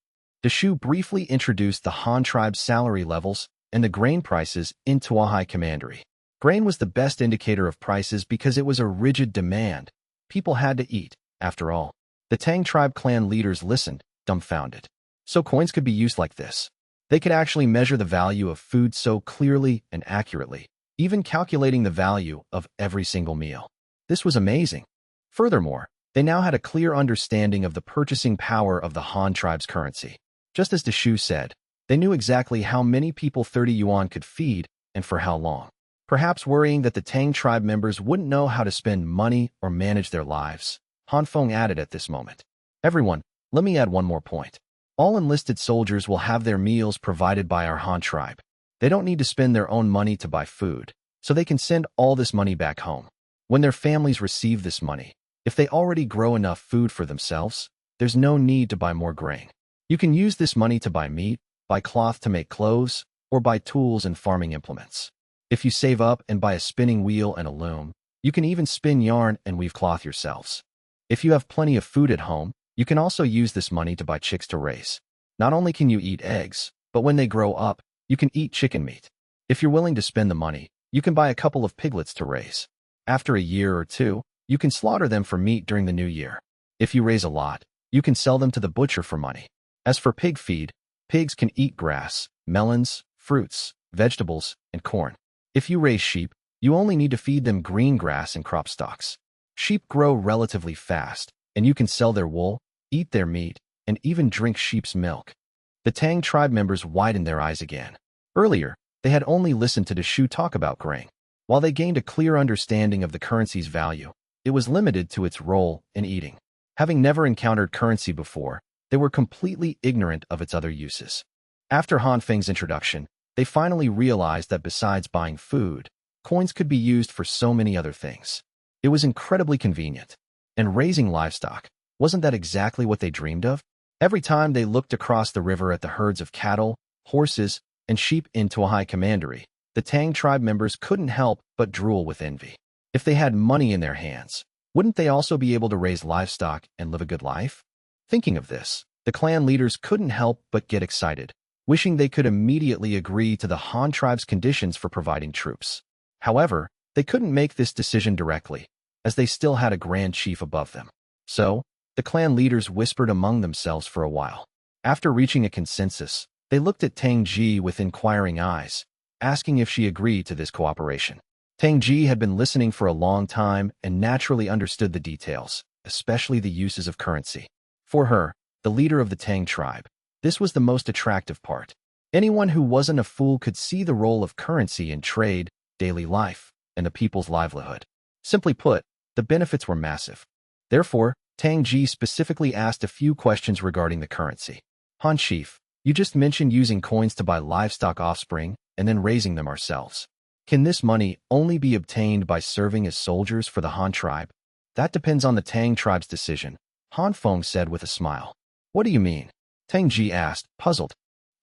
Deshu briefly introduced the Han tribe's salary levels and the grain prices in Tuahai Commandery. Grain was the best indicator of prices because it was a rigid demand. People had to eat, after all. The Tang tribe clan leaders listened, dumbfounded. So coins could be used like this. They could actually measure the value of food so clearly and accurately, even calculating the value of every single meal. This was amazing. Furthermore, they now had a clear understanding of the purchasing power of the Han tribe's currency. Just as Deshu said, they knew exactly how many people 30 yuan could feed and for how long. Perhaps worrying that the Tang tribe members wouldn't know how to spend money or manage their lives, Han Feng added at this moment. Everyone, let me add one more point. All enlisted soldiers will have their meals provided by our Han tribe. They don't need to spend their own money to buy food, so they can send all this money back home. When their families receive this money, if they already grow enough food for themselves, there's no need to buy more grain. You can use this money to buy meat, buy cloth to make clothes, or buy tools and farming implements. If you save up and buy a spinning wheel and a loom, you can even spin yarn and weave cloth yourselves. If you have plenty of food at home, you can also use this money to buy chicks to raise. Not only can you eat eggs, but when they grow up, you can eat chicken meat. If you're willing to spend the money, you can buy a couple of piglets to raise. After a year or two, you can slaughter them for meat during the new year. If you raise a lot, you can sell them to the butcher for money. As for pig feed, pigs can eat grass, melons, fruits, vegetables, and corn. If you raise sheep, you only need to feed them green grass and crop stalks. Sheep grow relatively fast, and you can sell their wool, eat their meat, and even drink sheep's milk. The Tang tribe members widened their eyes again. Earlier, they had only listened to Deshu talk about grain. While they gained a clear understanding of the currency's value, it was limited to its role in eating. Having never encountered currency before, they were completely ignorant of its other uses. After Han Feng's introduction, they finally realized that besides buying food, coins could be used for so many other things. It was incredibly convenient. And raising livestock, wasn't that exactly what they dreamed of? Every time they looked across the river at the herds of cattle, horses, and sheep in Tuahai Commandery, the Tang tribe members couldn't help but drool with envy. If they had money in their hands, wouldn't they also be able to raise livestock and live a good life? Thinking of this, the clan leaders couldn't help but get excited, wishing they could immediately agree to the Han tribe's conditions for providing troops. However, they couldn't make this decision directly, as they still had a grand chief above them. So, the clan leaders whispered among themselves for a while. After reaching a consensus, they looked at Tang Ji with inquiring eyes, asking if she agreed to this cooperation. Tang Ji had been listening for a long time and naturally understood the details, especially the uses of currency. For her, the leader of the Tang tribe, this was the most attractive part. Anyone who wasn't a fool could see the role of currency in trade, daily life, and the people's livelihood. Simply put, the benefits were massive. Therefore, Tang Ji specifically asked a few questions regarding the currency. Han Chief, you just mentioned using coins to buy livestock offspring and then raising them ourselves. Can this money only be obtained by serving as soldiers for the Han tribe? That depends on the Tang tribe's decision, Han Feng said with a smile. What do you mean? Tang Ji asked, puzzled.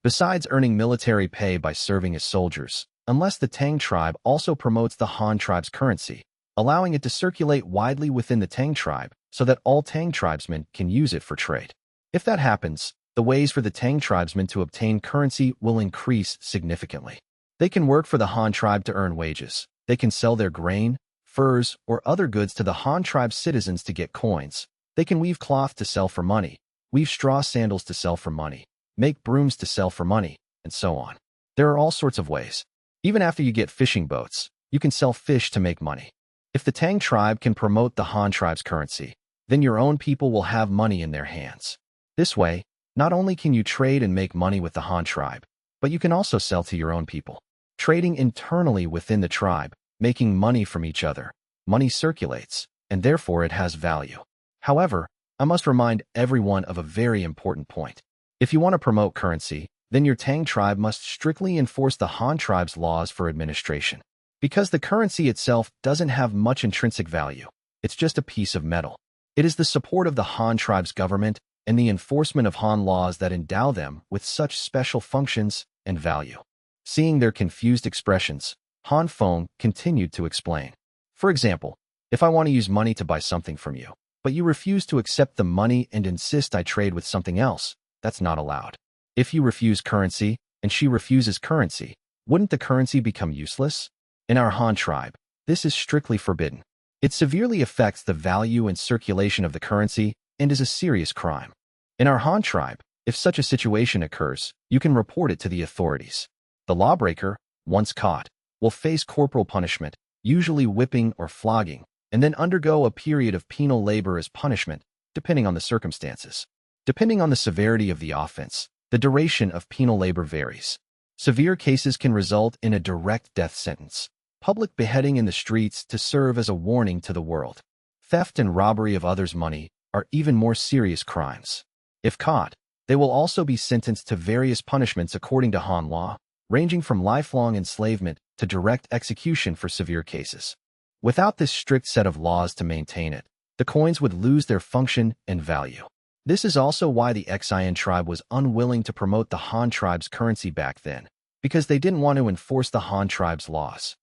Besides earning military pay by serving as soldiers, unless the Tang tribe also promotes the Han tribe's currency, allowing it to circulate widely within the Tang tribe so that all Tang tribesmen can use it for trade. If that happens, the ways for the Tang tribesmen to obtain currency will increase significantly. They can work for the Han tribe to earn wages. They can sell their grain, furs, or other goods to the Han tribe's citizens to get coins. They can weave cloth to sell for money, weave straw sandals to sell for money, make brooms to sell for money, and so on. There are all sorts of ways. Even after you get fishing boats, you can sell fish to make money. If the Tang tribe can promote the Han tribe's currency, then your own people will have money in their hands. This way, not only can you trade and make money with the Han tribe, but you can also sell to your own people. Trading internally within the tribe, making money from each other. Money circulates, and therefore it has value. However, I must remind everyone of a very important point. If you want to promote currency, then your Tang tribe must strictly enforce the Han tribe's laws for administration. Because the currency itself doesn't have much intrinsic value, it's just a piece of metal. It is the support of the Han tribe's government and the enforcement of Han laws that endow them with such special functions and value. Seeing their confused expressions, Han Feng continued to explain. For example, if I want to use money to buy something from you, but you refuse to accept the money and insist I trade with something else, that's not allowed. If you refuse currency and she refuses currency, wouldn't the currency become useless? In our Han tribe, this is strictly forbidden. It severely affects the value and circulation of the currency and is a serious crime. In our Han tribe, if such a situation occurs, you can report it to the authorities. The lawbreaker, once caught, will face corporal punishment, usually whipping or flogging, and then undergo a period of penal labor as punishment, depending on the circumstances. Depending on the severity of the offense, the duration of penal labor varies. Severe cases can result in a direct death sentence, public beheading in the streets to serve as a warning to the world. Theft and robbery of others' money are even more serious crimes. If caught, they will also be sentenced to various punishments according to Han law, ranging from lifelong enslavement to direct execution for severe cases. Without this strict set of laws to maintain it, the coins would lose their function and value. This is also why the Xian tribe was unwilling to promote the Han tribe's currency back then, because they didn't want to enforce the Han tribe's laws.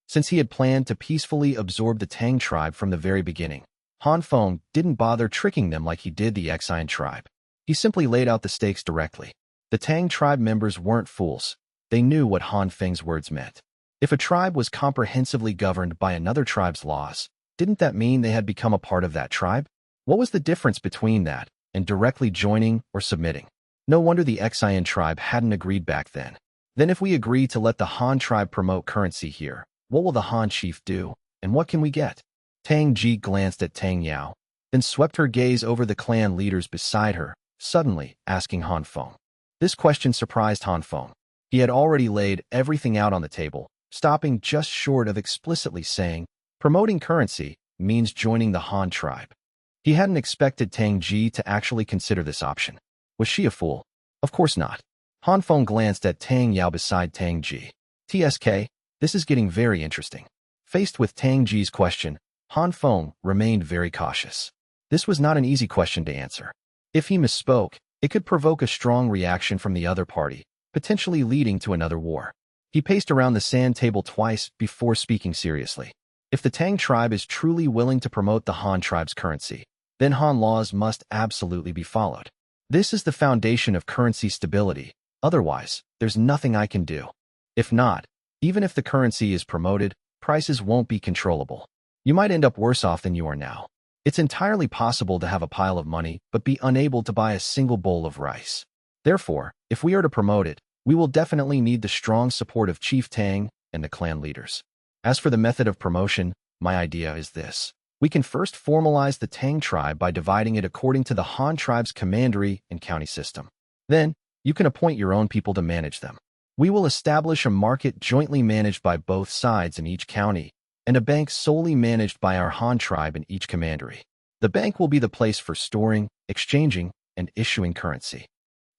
Since he had planned to peacefully absorb the Tang tribe from the very beginning, Han Feng didn't bother tricking them like he did the Xian tribe. He simply laid out the stakes directly. The Tang tribe members weren't fools. They knew what Han Feng's words meant. If a tribe was comprehensively governed by another tribe's laws, didn't that mean they had become a part of that tribe? What was the difference between that and directly joining or submitting? No wonder the Xian tribe hadn't agreed back then. Then if we agree to let the Han tribe promote currency here, what will the Han chief do, and what can we get? Tang Ji glanced at Tang Yao, then swept her gaze over the clan leaders beside her, suddenly asking Han Feng. This question surprised Han Feng. He had already laid everything out on the table, stopping just short of explicitly saying, promoting currency means joining the Han tribe. He hadn't expected Tang Ji to actually consider this option. Was she a fool? Of course not. Han Feng glanced at Tang Yao beside Tang Ji. TSK, this is getting very interesting. Faced with Tang Ji's question, Han Feng remained very cautious. This was not an easy question to answer. If he misspoke, it could provoke a strong reaction from the other party, potentially leading to another war. He paced around the sand table twice before speaking seriously. If the Tang tribe is truly willing to promote the Han tribe's currency, then Han laws must absolutely be followed. This is the foundation of currency stability. Otherwise, there's nothing I can do. If not, even if the currency is promoted, prices won't be controllable. You might end up worse off than you are now. It's entirely possible to have a pile of money but be unable to buy a single bowl of rice. Therefore, if we are to promote it, we will definitely need the strong support of Chief Tang and the clan leaders. As for the method of promotion, my idea is this. We can first formalize the Tang tribe by dividing it according to the Han tribe's commandery and county system. Then, you can appoint your own people to manage them. We will establish a market jointly managed by both sides in each county, and a bank solely managed by our Han tribe in each commandery. The bank will be the place for storing, exchanging, and issuing currency.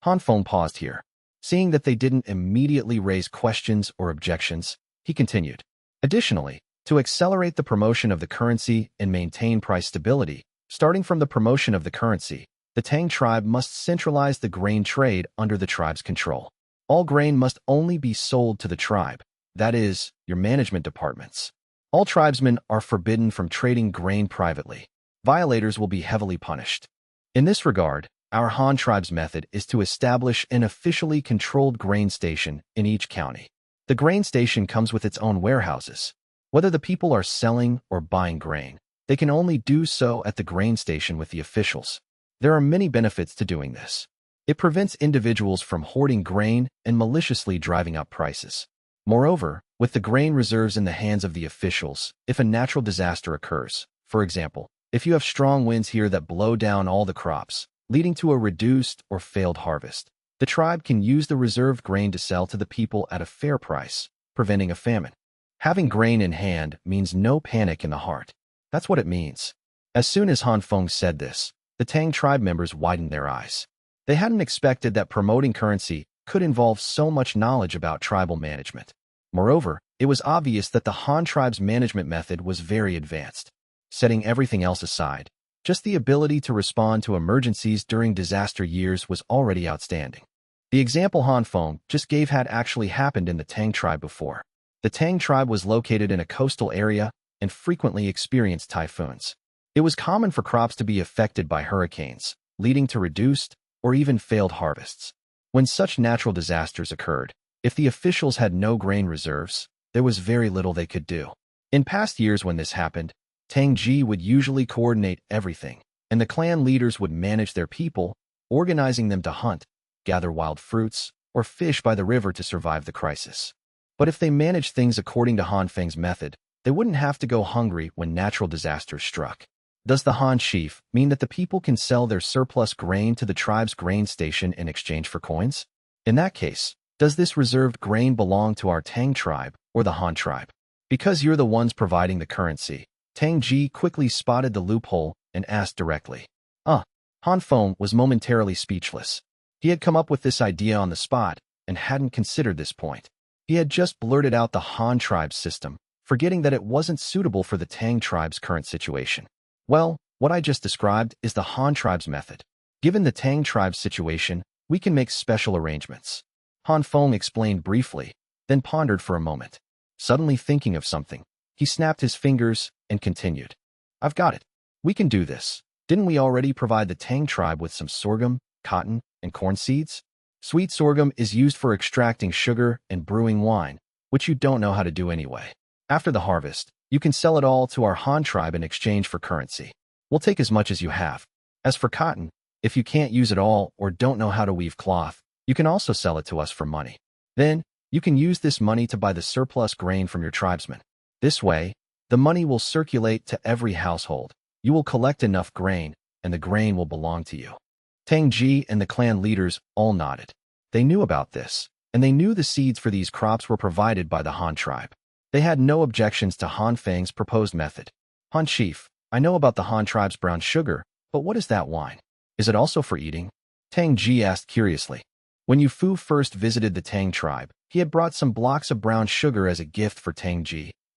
Han Feng paused here. Seeing that they didn't immediately raise questions or objections, he continued. Additionally, to accelerate the promotion of the currency and maintain price stability, starting from the promotion of the currency, the Tang tribe must centralize the grain trade under the tribe's control. All grain must only be sold to the tribe, that is, your management departments. All tribesmen are forbidden from trading grain privately. Violators will be heavily punished. In this regard, our Han tribe's method is to establish an officially controlled grain station in each county. The grain station comes with its own warehouses. Whether the people are selling or buying grain, they can only do so at the grain station with the officials. There are many benefits to doing this. It prevents individuals from hoarding grain and maliciously driving up prices. Moreover, with the grain reserves in the hands of the officials, if a natural disaster occurs, for example, if you have strong winds here that blow down all the crops, leading to a reduced or failed harvest, the tribe can use the reserved grain to sell to the people at a fair price, preventing a famine. Having grain in hand means no panic in the heart. That's what it means. As soon as Han Feng said this, the Tang tribe members widened their eyes. They hadn't expected that promoting currency could involve so much knowledge about tribal management. Moreover, it was obvious that the Han tribe's management method was very advanced. Setting everything else aside, just the ability to respond to emergencies during disaster years was already outstanding. The example Han Feng just gave had actually happened in the Tang tribe before. The Tang tribe was located in a coastal area and frequently experienced typhoons. It was common for crops to be affected by hurricanes, leading to reduced or even failed harvests. When such natural disasters occurred, if the officials had no grain reserves, there was very little they could do. In past years when this happened, Tang would usually coordinate everything, and the clan leaders would manage their people, organizing them to hunt, gather wild fruits, or fish by the river to survive the crisis. But if they managed things according to Han Feng's method, they wouldn't have to go hungry when natural disasters struck. Does the Han Chief mean that the people can sell their surplus grain to the tribe's grain station in exchange for coins? In that case, does this reserved grain belong to our Tang tribe or the Han tribe? Because you're the ones providing the currency, Tang quickly spotted the loophole and asked directly. Han Feng was momentarily speechless. He had come up with this idea on the spot and hadn't considered this point. He had just blurted out the Han tribe's system, forgetting that it wasn't suitable for the Tang tribe's current situation. Well, what I just described is the Han tribe's method. Given the Tang tribe's situation, we can make special arrangements. Han Feng explained briefly, then pondered for a moment. Suddenly thinking of something, he snapped his fingers and continued. I've got it. We can do this. Didn't we already provide the Tang tribe with some sorghum, cotton, and corn seeds? Sweet sorghum is used for extracting sugar and brewing wine, which you don't know how to do anyway. After the harvest, you can sell it all to our Han tribe in exchange for currency. We'll take as much as you have. As for cotton, if you can't use it all or don't know how to weave cloth, you can also sell it to us for money. Then, you can use this money to buy the surplus grain from your tribesmen. This way, the money will circulate to every household. You will collect enough grain, and the grain will belong to you. Tang and the clan leaders all nodded. They knew about this, and they knew the seeds for these crops were provided by the Han tribe. They had no objections to Han Feng's proposed method. Han Chief, I know about the Han tribe's brown sugar, but what is that wine? Is it also for eating? Tang asked curiously. When Yu Fu first visited the Tang tribe, he had brought some blocks of brown sugar as a gift for Tang,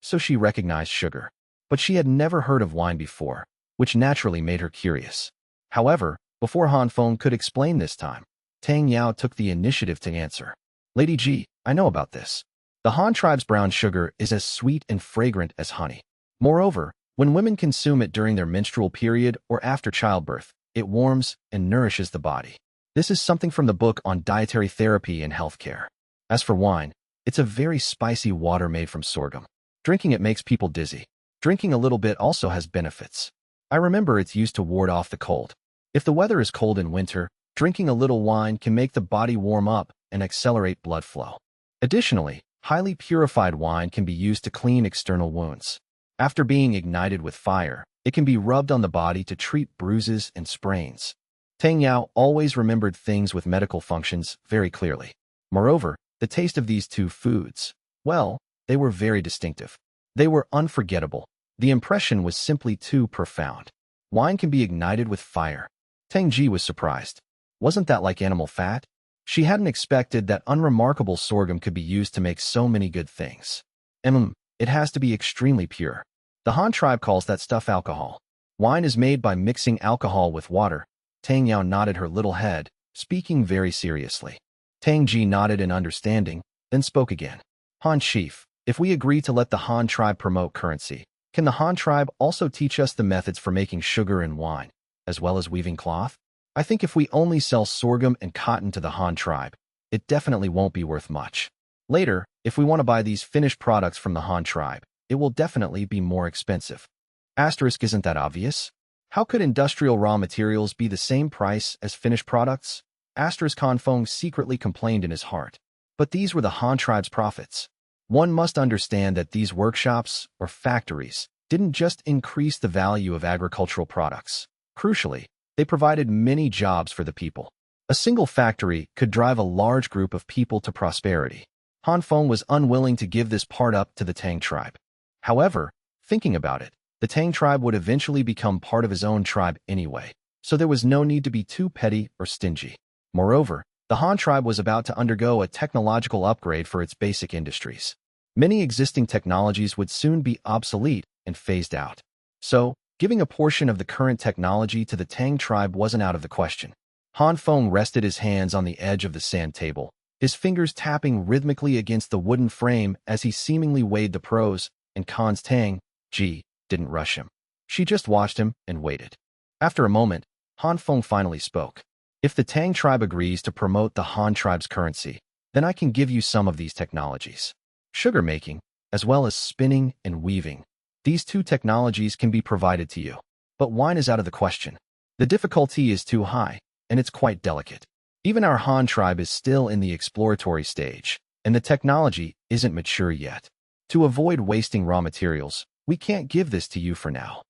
so she recognized sugar. But she had never heard of wine before, which naturally made her curious. However, before Han Feng could explain this time, Tang Yao took the initiative to answer. Lady Ji, I know about this. The Han tribe's brown sugar is as sweet and fragrant as honey. Moreover, when women consume it during their menstrual period or after childbirth, it warms and nourishes the body. This is something from the book on dietary therapy and healthcare. As for wine, it's a very spicy water made from sorghum. Drinking it makes people dizzy. Drinking a little bit also has benefits. I remember it's used to ward off the cold. If the weather is cold in winter, drinking a little wine can make the body warm up and accelerate blood flow. Additionally, highly purified wine can be used to clean external wounds. After being ignited with fire, it can be rubbed on the body to treat bruises and sprains. Tang Yao always remembered things with medical functions very clearly. Moreover, the taste of these two foods, well, they were very distinctive. They were unforgettable. The impression was simply too profound. Wine can be ignited with fire. Tang was surprised. Wasn't that like animal fat? She hadn't expected that unremarkable sorghum could be used to make so many good things. It has to be extremely pure. The Han tribe calls that stuff alcohol. Wine is made by mixing alcohol with water. Tang Yao nodded her little head, speaking very seriously. Tang nodded in understanding, then spoke again. Han Chief, if we agree to let the Han tribe promote currency, can the Han tribe also teach us the methods for making sugar and wine, as well as weaving cloth? I think if we only sell sorghum and cotton to the Han tribe, it definitely won't be worth much. Later, if we want to buy these finished products from the Han tribe, it will definitely be more expensive. Asterisk, isn't that obvious? How could industrial raw materials be the same price as finished products? Asterisk, Han Feng secretly complained in his heart. But these were the Han tribe's profits. One must understand that these workshops, or factories, didn't just increase the value of agricultural products. Crucially, they provided many jobs for the people. A single factory could drive a large group of people to prosperity. Han Feng was unwilling to give this part up to the Tang tribe. However, thinking about it, the Tang tribe would eventually become part of his own tribe anyway, so there was no need to be too petty or stingy. Moreover, the Han tribe was about to undergo a technological upgrade for its basic industries. Many existing technologies would soon be obsolete and phased out. So, giving a portion of the current technology to the Tang tribe wasn't out of the question. Han Feng rested his hands on the edge of the sand table, his fingers tapping rhythmically against the wooden frame as he seemingly weighed the pros and cons. Tang didn't rush him. She just watched him and waited. After a moment, Han Feng finally spoke. If the Tang tribe agrees to promote the Han tribe's currency, then I can give you some of these technologies. Sugar making, as well as spinning and weaving. These two technologies can be provided to you. But wine is out of the question. The difficulty is too high, and it's quite delicate. Even our Han tribe is still in the exploratory stage, and the technology isn't mature yet. To avoid wasting raw materials, we can't give this to you for now.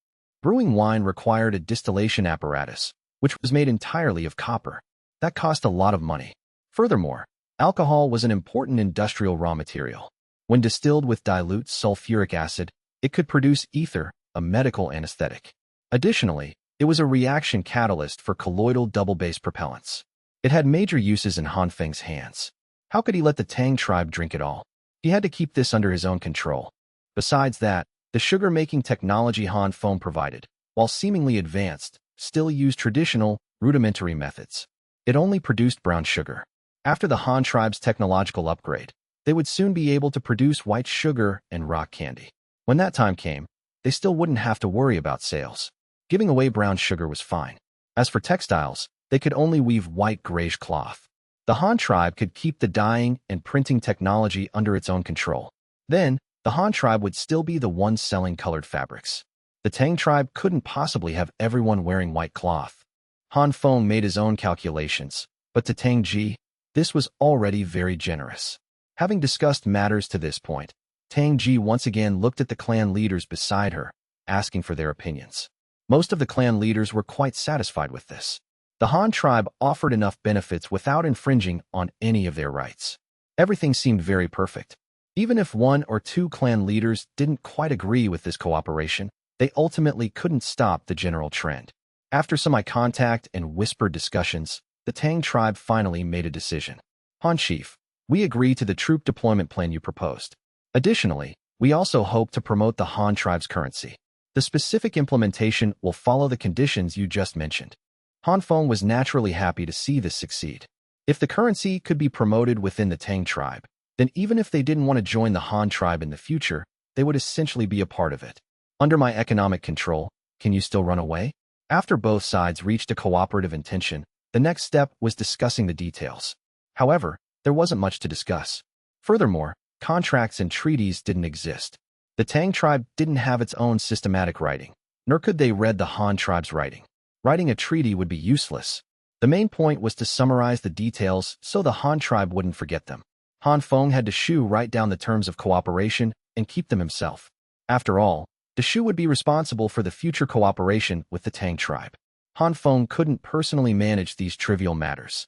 Brewing wine required a distillation apparatus, which was made entirely of copper. That cost a lot of money. Furthermore, alcohol was an important industrial raw material. When distilled with dilute sulfuric acid, it could produce ether, a medical anesthetic. Additionally, it was a reaction catalyst for colloidal double-base propellants. It had major uses in Han Feng's hands. How could he let the Tang tribe drink it all? He had to keep this under his own control. Besides that, the sugar-making technology Han Feng provided, while seemingly advanced, still used traditional, rudimentary methods. It only produced brown sugar. After the Han tribe's technological upgrade, they would soon be able to produce white sugar and rock candy. When that time came, they still wouldn't have to worry about sales. Giving away brown sugar was fine. As for textiles, they could only weave white grayish cloth. The Han tribe could keep the dyeing and printing technology under its own control. Then, the Han tribe would still be the one selling colored fabrics. The Tang tribe couldn't possibly have everyone wearing white cloth. Han Feng made his own calculations, but to Tang Ji, this was already very generous. Having discussed matters to this point, Tang Ji once again looked at the clan leaders beside her, asking for their opinions. Most of the clan leaders were quite satisfied with this. The Han tribe offered enough benefits without infringing on any of their rights. Everything seemed very perfect. Even if one or two clan leaders didn't quite agree with this cooperation, they ultimately couldn't stop the general trend. After some eye contact and whispered discussions, the Tang tribe finally made a decision. Han Chief, we agree to the troop deployment plan you proposed. Additionally, we also hope to promote the Han tribe's currency. The specific implementation will follow the conditions you just mentioned. Han Feng was naturally happy to see this succeed. If the currency could be promoted within the Tang tribe, then even if they didn't want to join the Han tribe in the future, they would essentially be a part of it. Under my economic control, can you still run away? After both sides reached a cooperative intention, the next step was discussing the details. However, there wasn't much to discuss. Furthermore, contracts and treaties didn't exist. The Tang tribe didn't have its own systematic writing, nor could they read the Han tribe's writing. Writing a treaty would be useless. The main point was to summarize the details so the Han tribe wouldn't forget them. Han Feng had Shu write down the terms of cooperation and keep them himself. After all, Shu would be responsible for the future cooperation with the Tang tribe. Han Feng couldn't personally manage these trivial matters.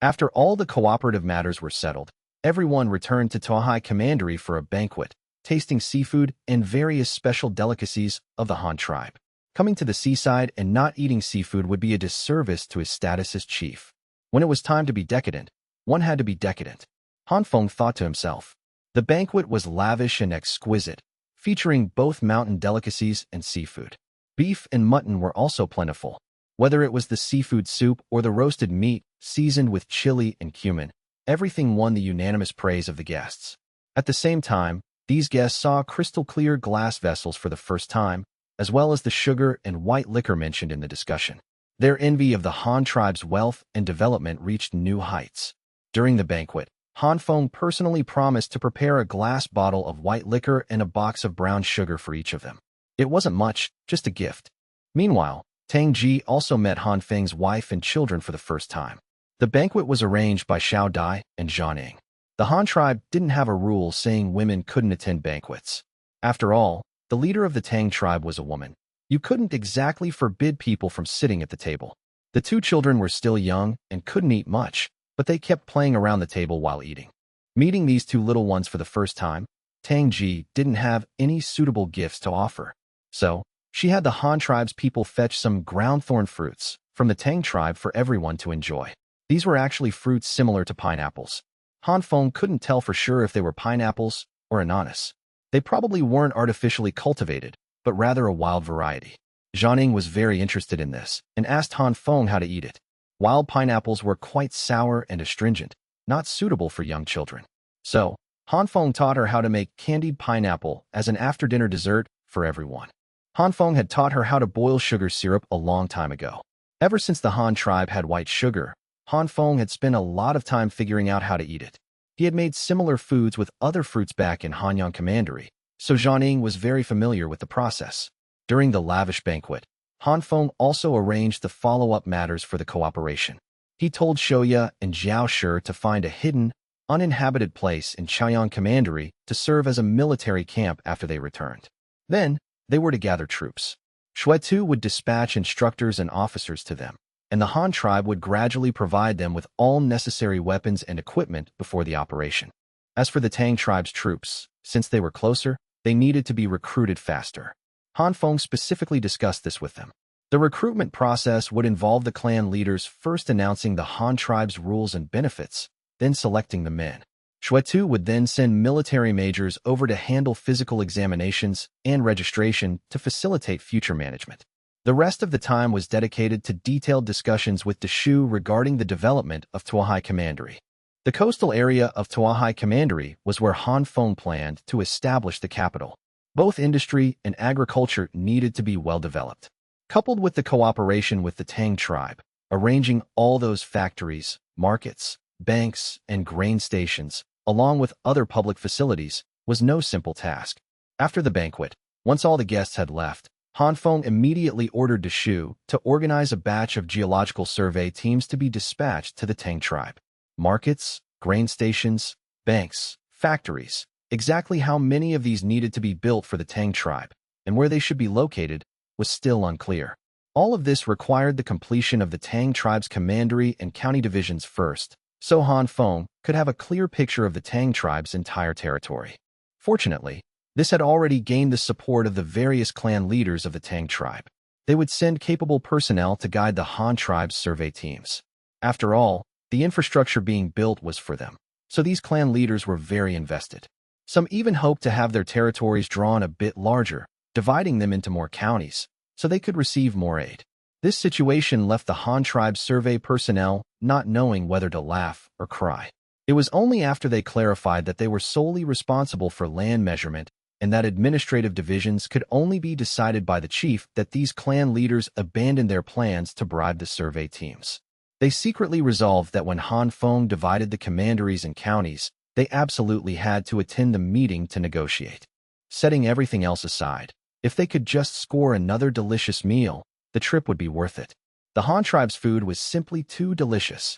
After all the cooperative matters were settled, everyone returned to Tohai Commandery for a banquet, tasting seafood and various special delicacies of the Han tribe. Coming to the seaside and not eating seafood would be a disservice to his status as chief. When it was time to be decadent, one had to be decadent. Han Feng thought to himself. The banquet was lavish and exquisite, featuring both mountain delicacies and seafood. Beef and mutton were also plentiful. Whether it was the seafood soup or the roasted meat, seasoned with chili and cumin, everything won the unanimous praise of the guests. At the same time, these guests saw crystal-clear glass vessels for the first time, as well as the sugar and white liquor mentioned in the discussion. Their envy of the Han tribe's wealth and development reached new heights. During the banquet, Han Feng personally promised to prepare a glass bottle of white liquor and a box of brown sugar for each of them. It wasn't much, just a gift. Meanwhile, Tang Ji also met Han Feng's wife and children for the first time. The banquet was arranged by Xiao Dai and Zhang Ning. The Han tribe didn't have a rule saying women couldn't attend banquets. After all, the leader of the Tang tribe was a woman. You couldn't exactly forbid people from sitting at the table. The two children were still young and couldn't eat much, but they kept playing around the table while eating. Meeting these two little ones for the first time, Tang Ji didn't have any suitable gifts to offer. So, she had the Han tribe's people fetch some ground thorn fruits from the Tang tribe for everyone to enjoy. These were actually fruits similar to pineapples. Han Feng couldn't tell for sure if they were pineapples or ananas. They probably weren't artificially cultivated, but rather a wild variety. Zhang Ning was very interested in this and asked Han Feng how to eat it. Wild pineapples were quite sour and astringent, not suitable for young children. So, Han Feng taught her how to make candied pineapple as an after-dinner dessert for everyone. Han Feng had taught her how to boil sugar syrup a long time ago. Ever since the Han tribe had white sugar, Han Feng had spent a lot of time figuring out how to eat it. He had made similar foods with other fruits back in Hanyang Commandery, so Jianing was very familiar with the process. During the lavish banquet, Han Feng also arranged the follow-up matters for the cooperation. He told Shoya and Zhao Shi to find a hidden, uninhabited place in Chaoyang Commandery to serve as a military camp after they returned. Then, they were to gather troops. Shuetu would dispatch instructors and officers to them, and the Han tribe would gradually provide them with all necessary weapons and equipment before the operation. As for the Tang tribe's troops, since they were closer, they needed to be recruited faster. Han Feng specifically discussed this with them. The recruitment process would involve the clan leaders first announcing the Han tribe's rules and benefits, then selecting the men. Shuetu would then send military majors over to handle physical examinations and registration to facilitate future management. The rest of the time was dedicated to detailed discussions with the Shu regarding the development of Tuahai Commandery. The coastal area of Tuahai Commandery was where Han Feng planned to establish the capital. Both industry and agriculture needed to be well developed. Coupled with the cooperation with the Tang tribe, arranging all those factories, markets, banks, and grain stations, along with other public facilities, was no simple task. After the banquet, once all the guests had left, Han Feng immediately ordered the Shu to organize a batch of geological survey teams to be dispatched to the Tang tribe. Markets, grain stations, banks, factories. Exactly how many of these needed to be built for the Tang tribe, and where they should be located, was still unclear. All of this required the completion of the Tang tribe's commandery and county divisions first, so Han Feng could have a clear picture of the Tang tribe's entire territory. Fortunately, this had already gained the support of the various clan leaders of the Tang tribe. They would send capable personnel to guide the Han tribe's survey teams. After all, the infrastructure being built was for them, so these clan leaders were very invested. Some even hoped to have their territories drawn a bit larger, dividing them into more counties, so they could receive more aid. This situation left the Han tribe's survey personnel not knowing whether to laugh or cry. It was only after they clarified that they were solely responsible for land measurement and that administrative divisions could only be decided by the chief that these clan leaders abandoned their plans to bribe the survey teams. They secretly resolved that when Han Feng divided the commanderies and counties, they absolutely had to attend the meeting to negotiate. Setting everything else aside, if they could just score another delicious meal, the trip would be worth it. The Han tribe's food was simply too delicious.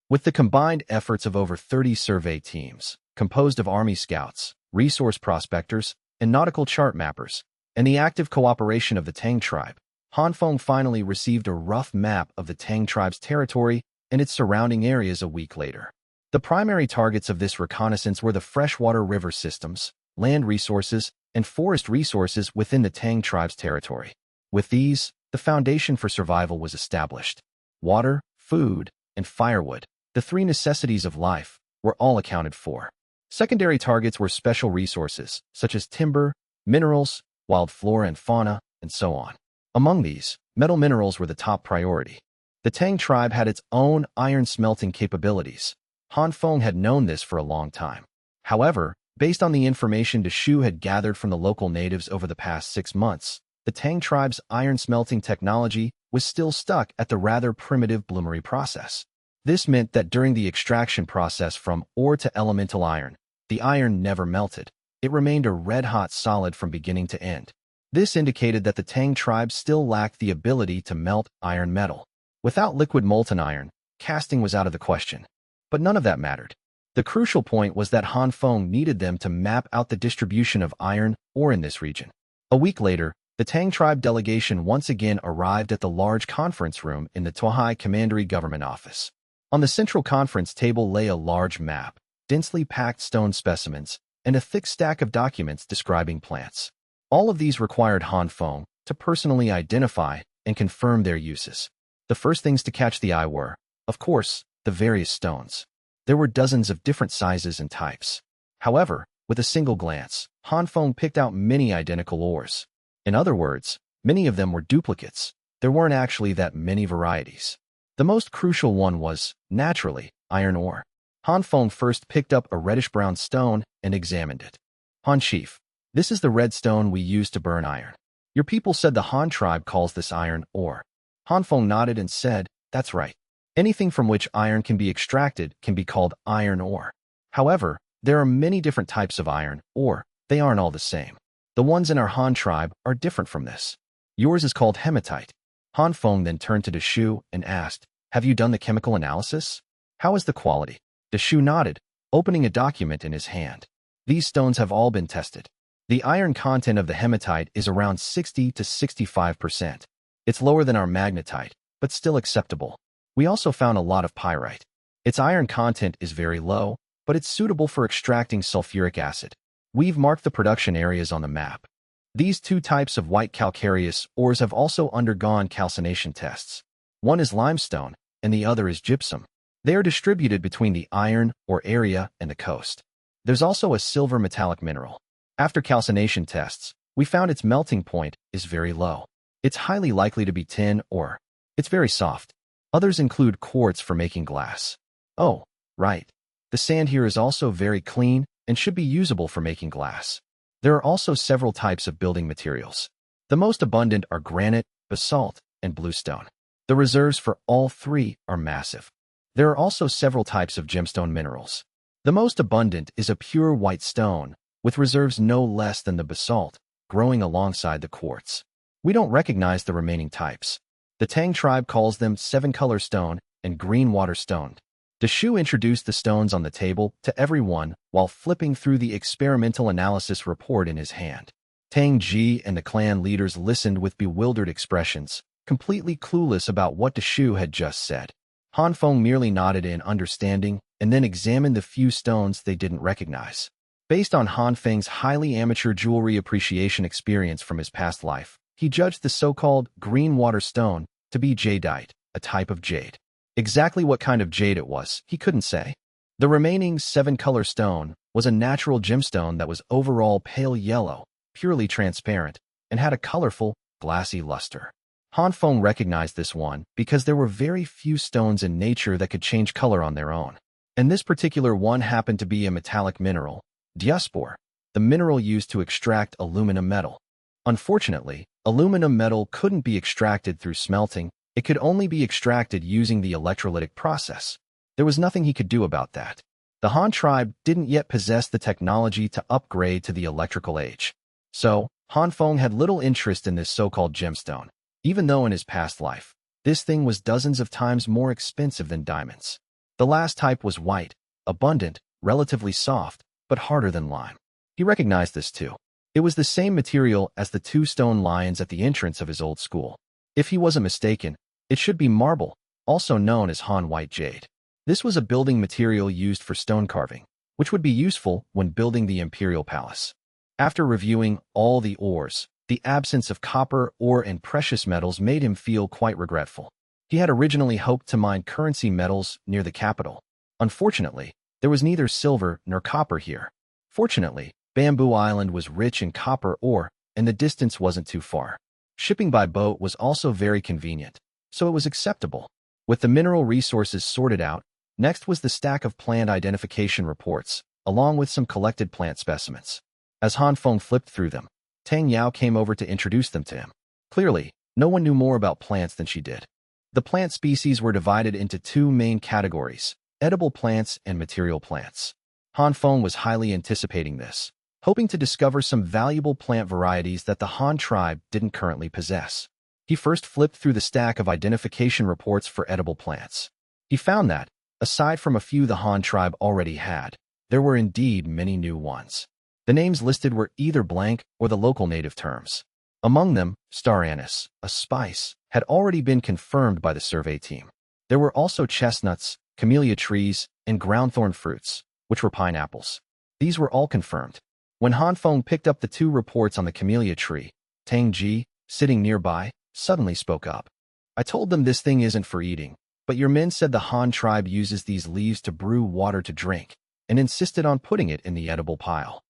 With the combined efforts of over 30 survey teams, composed of army scouts, resource prospectors, and nautical chart mappers, and the active cooperation of the Tang tribe, Han Feng finally received a rough map of the Tang tribe's territory and its surrounding areas a week later. The primary targets of this reconnaissance were the freshwater river systems, land resources, and forest resources within the Tang tribe's territory. With these, the foundation for survival was established. Water, food, and firewood, the three necessities of life, were all accounted for. Secondary targets were special resources, such as timber, minerals, wild flora and fauna, and so on. Among these, metal minerals were the top priority. The Tang tribe had its own iron smelting capabilities. Han Feng had known this for a long time. However, based on the information the Shu had gathered from the local natives over the past 6 months, the Tang tribe's iron smelting technology was still stuck at the rather primitive bloomery process. This meant that during the extraction process from ore to elemental iron, the iron never melted. It remained a red-hot solid from beginning to end. This indicated that the Tang tribe still lacked the ability to melt iron metal. Without liquid molten iron, casting was out of the question. But none of that mattered. The crucial point was that Han Feng needed them to map out the distribution of iron ore in this region. A week later, the Tang tribe delegation once again arrived at the large conference room in the Tuahai Commandery government office. On the central conference table lay a large map, densely packed stone specimens, and a thick stack of documents describing plants. All of these required Han Feng to personally identify and confirm their uses. The first things to catch the eye were, of course, the various stones. There were dozens of different sizes and types. However, with a single glance, Han Feng picked out many identical ores. In other words, many of them were duplicates. There weren't actually that many varieties. The most crucial one was, naturally, iron ore. Han Feng first picked up a reddish-brown stone and examined it. Han Chief, this is the red stone we use to burn iron. Your people said the Han tribe calls this iron ore. Han Feng nodded and said, that's right. Anything from which iron can be extracted can be called iron ore. However, there are many different types of iron, or they aren't all the same. The ones in our Han tribe are different from this. Yours is called hematite. Han Feng then turned to Deshu and asked, "Have you done the chemical analysis? How is the quality?" Deshu nodded, opening a document in his hand. "These stones have all been tested. The iron content of the hematite is around 60 to 65%. It's lower than our magnetite, but still acceptable. We also found a lot of pyrite. Its iron content is very low, but it's suitable for extracting sulfuric acid. We've marked the production areas on the map. These two types of white calcareous ores have also undergone calcination tests. One is limestone, and the other is gypsum. They are distributed between the iron or area and the coast. There's also a silver metallic mineral. After calcination tests, we found its melting point is very low. It's highly likely to be tin or it's very soft. Others include quartz for making glass. Oh, right. The sand here is also very clean and should be usable for making glass. There are also several types of building materials. The most abundant are granite, basalt, and bluestone. The reserves for all three are massive. There are also several types of gemstone minerals. The most abundant is a pure white stone, with reserves no less than the basalt, growing alongside the quartz. We don't recognize the remaining types. The Tang tribe calls them seven-color stone and green water stone. Deshu introduced the stones on the table to everyone while flipping through the experimental analysis report in his hand. Tang Ji and the clan leaders listened with bewildered expressions, completely clueless about what Deshu had just said. Han Feng merely nodded in understanding and then examined the few stones they didn't recognize. Based on Han Feng's highly amateur jewelry appreciation experience from his past life, he judged the so-called green water stone to be jadeite, a type of jade. Exactly what kind of jade it was, he couldn't say. The remaining seven-color stone was a natural gemstone that was overall pale yellow, purely transparent, and had a colorful, glassy luster. Han Feng recognized this one because there were very few stones in nature that could change color on their own. And this particular one happened to be a metallic mineral, diaspore, the mineral used to extract aluminum metal. Unfortunately, aluminum metal couldn't be extracted through smelting. It could only be extracted using the electrolytic process. There was nothing he could do about that. The Han tribe didn't yet possess the technology to upgrade to the electrical age. So, Han Feng had little interest in this so-called gemstone, even though in his past life, this thing was dozens of times more expensive than diamonds. The last type was white, abundant, relatively soft, but harder than lime. He recognized this too. It was the same material as the two stone lions at the entrance of his old school. If he wasn't mistaken, it should be marble, also known as Han White Jade. This was a building material used for stone carving, which would be useful when building the imperial palace. After reviewing all the ores, the absence of copper, ore, and precious metals made him feel quite regretful. He had originally hoped to mine currency metals near the capital. Unfortunately, there was neither silver nor copper here. Fortunately, Bamboo Island was rich in copper ore, and the distance wasn't too far. Shipping by boat was also very convenient, so it was acceptable. With the mineral resources sorted out, next was the stack of plant identification reports, along with some collected plant specimens. As Han Feng flipped through them, Tang Yao came over to introduce them to him. Clearly, no one knew more about plants than she did. The plant species were divided into two main categories, edible plants and material plants. Han Feng was highly anticipating this, hoping to discover some valuable plant varieties that the Han tribe didn't currently possess. He first flipped through the stack of identification reports for edible plants. He found that, aside from a few the Han tribe already had, there were indeed many new ones. The names listed were either blank or the local native terms. Among them, star anise, a spice, had already been confirmed by the survey team. There were also chestnuts, camellia trees, and groundthorn fruits, which were pineapples. These were all confirmed. When Han Feng picked up the two reports on the camellia tree, Tang Ji, sitting nearby, suddenly spoke up. "I told them this thing isn't for eating, but your men said the Han tribe uses these leaves to brew water to drink, and insisted on putting it in the edible pile."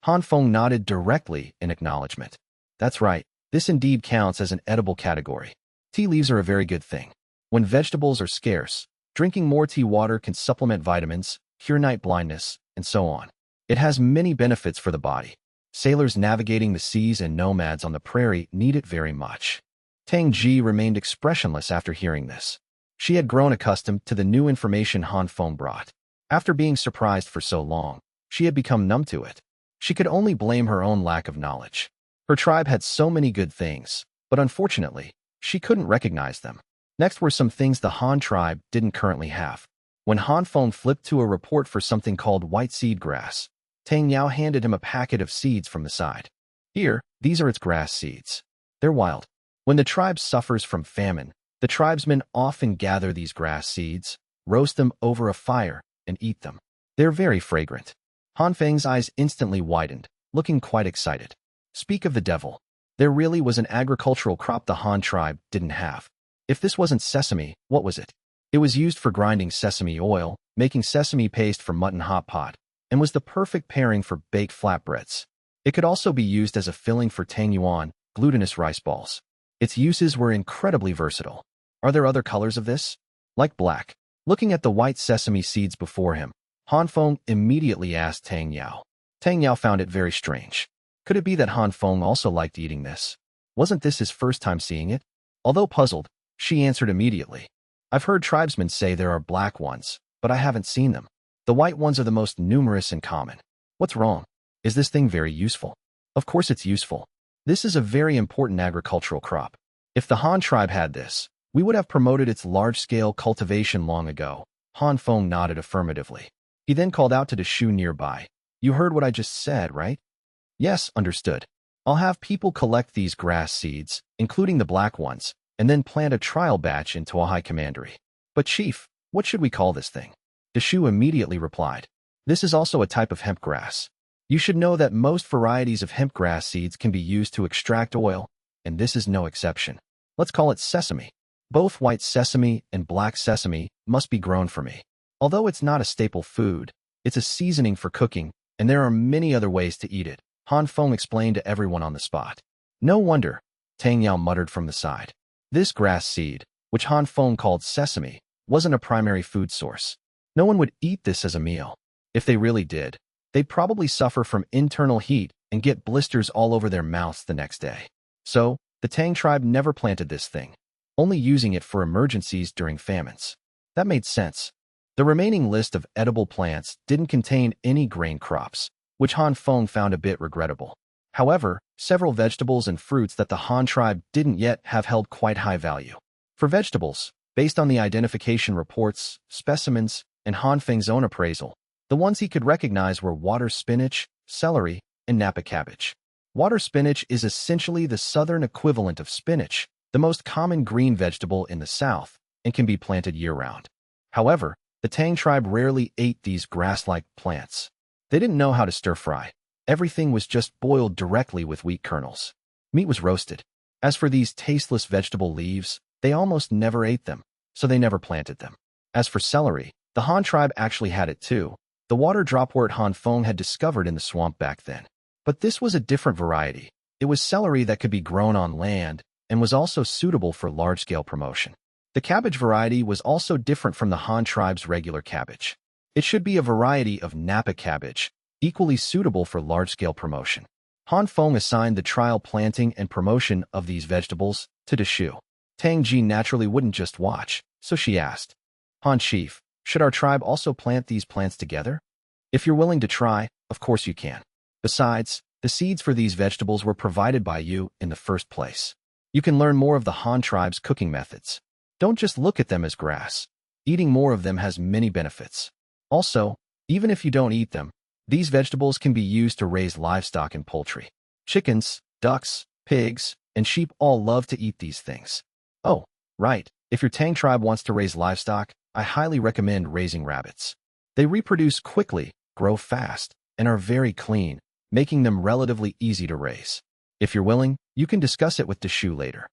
Han Feng nodded directly in acknowledgement. "That's right, this indeed counts as an edible category. Tea leaves are a very good thing. When vegetables are scarce, drinking more tea water can supplement vitamins, cure night blindness, and so on. It has many benefits for the body. Sailors navigating the seas and nomads on the prairie need it very much." Tang Ji remained expressionless after hearing this. She had grown accustomed to the new information Han Feng brought. After being surprised for so long, she had become numb to it. She could only blame her own lack of knowledge. Her tribe had so many good things, but unfortunately, she couldn't recognize them. Next were some things the Han tribe didn't currently have. When Han Feng flipped to a report for something called white seed grass, Tang Yao handed him a packet of seeds from the side. Here, these are its grass seeds. They're wild. When the tribe suffers from famine, the tribesmen often gather these grass seeds, roast them over a fire, and eat them. They're very fragrant. Han Feng's eyes instantly widened, looking quite excited. Speak of the devil. There really was an agricultural crop the Han tribe didn't have. If this wasn't sesame, what was it? It was used for grinding sesame oil, making sesame paste for mutton hot pot, and was the perfect pairing for baked flatbreads. It could also be used as a filling for tang yuan, glutinous rice balls. Its uses were incredibly versatile. Are there other colors of this? Like black. Looking at the white sesame seeds before him, Han Feng immediately asked Tang Yao. Tang Yao found it very strange. Could it be that Han Feng also liked eating this? Wasn't this his first time seeing it? Although puzzled, she answered immediately. I've heard tribesmen say there are black ones, but I haven't seen them. The white ones are the most numerous and common. What's wrong? Is this thing very useful? Of course it's useful. This is a very important agricultural crop. If the Han tribe had this, we would have promoted its large-scale cultivation long ago. Han Feng nodded affirmatively. He then called out to the Shu nearby. You heard what I just said, right? Yes, understood. I'll have people collect these grass seeds, including the black ones, and then plant a trial batch into a high commandery. But chief, what should we call this thing? The Shu immediately replied. This is also a type of hemp grass. You should know that most varieties of hemp grass seeds can be used to extract oil, and this is no exception. Let's call it sesame. Both white sesame and black sesame must be grown for me. Although it's not a staple food, it's a seasoning for cooking, and there are many other ways to eat it, Han Feng explained to everyone on the spot. No wonder, Tang Yao muttered from the side. This grass seed, which Han Feng called sesame, wasn't a primary food source. No one would eat this as a meal. If they really did, they'd probably suffer from internal heat and get blisters all over their mouths the next day. So, the Tang tribe never planted this thing, only using it for emergencies during famines. That made sense. The remaining list of edible plants didn't contain any grain crops, which Han Feng found a bit regrettable. However, several vegetables and fruits that the Han tribe didn't yet have held quite high value. For vegetables, based on the identification reports, specimens, and Han Feng's own appraisal, the ones he could recognize were water spinach, celery, and Napa cabbage. Water spinach is essentially the southern equivalent of spinach, the most common green vegetable in the south, and can be planted year-round. However, the Tang tribe rarely ate these grass-like plants. They didn't know how to stir-fry. Everything was just boiled directly with wheat kernels. Meat was roasted. As for these tasteless vegetable leaves, they almost never ate them, so they never planted them. As for celery, the Han tribe actually had it too, the water dropwort Han Feng had discovered in the swamp back then. But this was a different variety. It was celery that could be grown on land and was also suitable for large-scale promotion. The cabbage variety was also different from the Han tribe's regular cabbage. It should be a variety of Napa cabbage, equally suitable for large-scale promotion. Han Feng assigned the trial planting and promotion of these vegetables to the Shu. Tang Ji naturally wouldn't just watch, so she asked, Han Chief, should our tribe also plant these plants together? If you're willing to try, of course you can. Besides, the seeds for these vegetables were provided by you in the first place. You can learn more of the Han tribe's cooking methods. Don't just look at them as grass. Eating more of them has many benefits. Also, even if you don't eat them, these vegetables can be used to raise livestock and poultry. Chickens, ducks, pigs, and sheep all love to eat these things. Oh, right, if your Tang tribe wants to raise livestock, I highly recommend raising rabbits. They reproduce quickly, grow fast, and are very clean, making them relatively easy to raise. If you're willing, you can discuss it with the Shu later.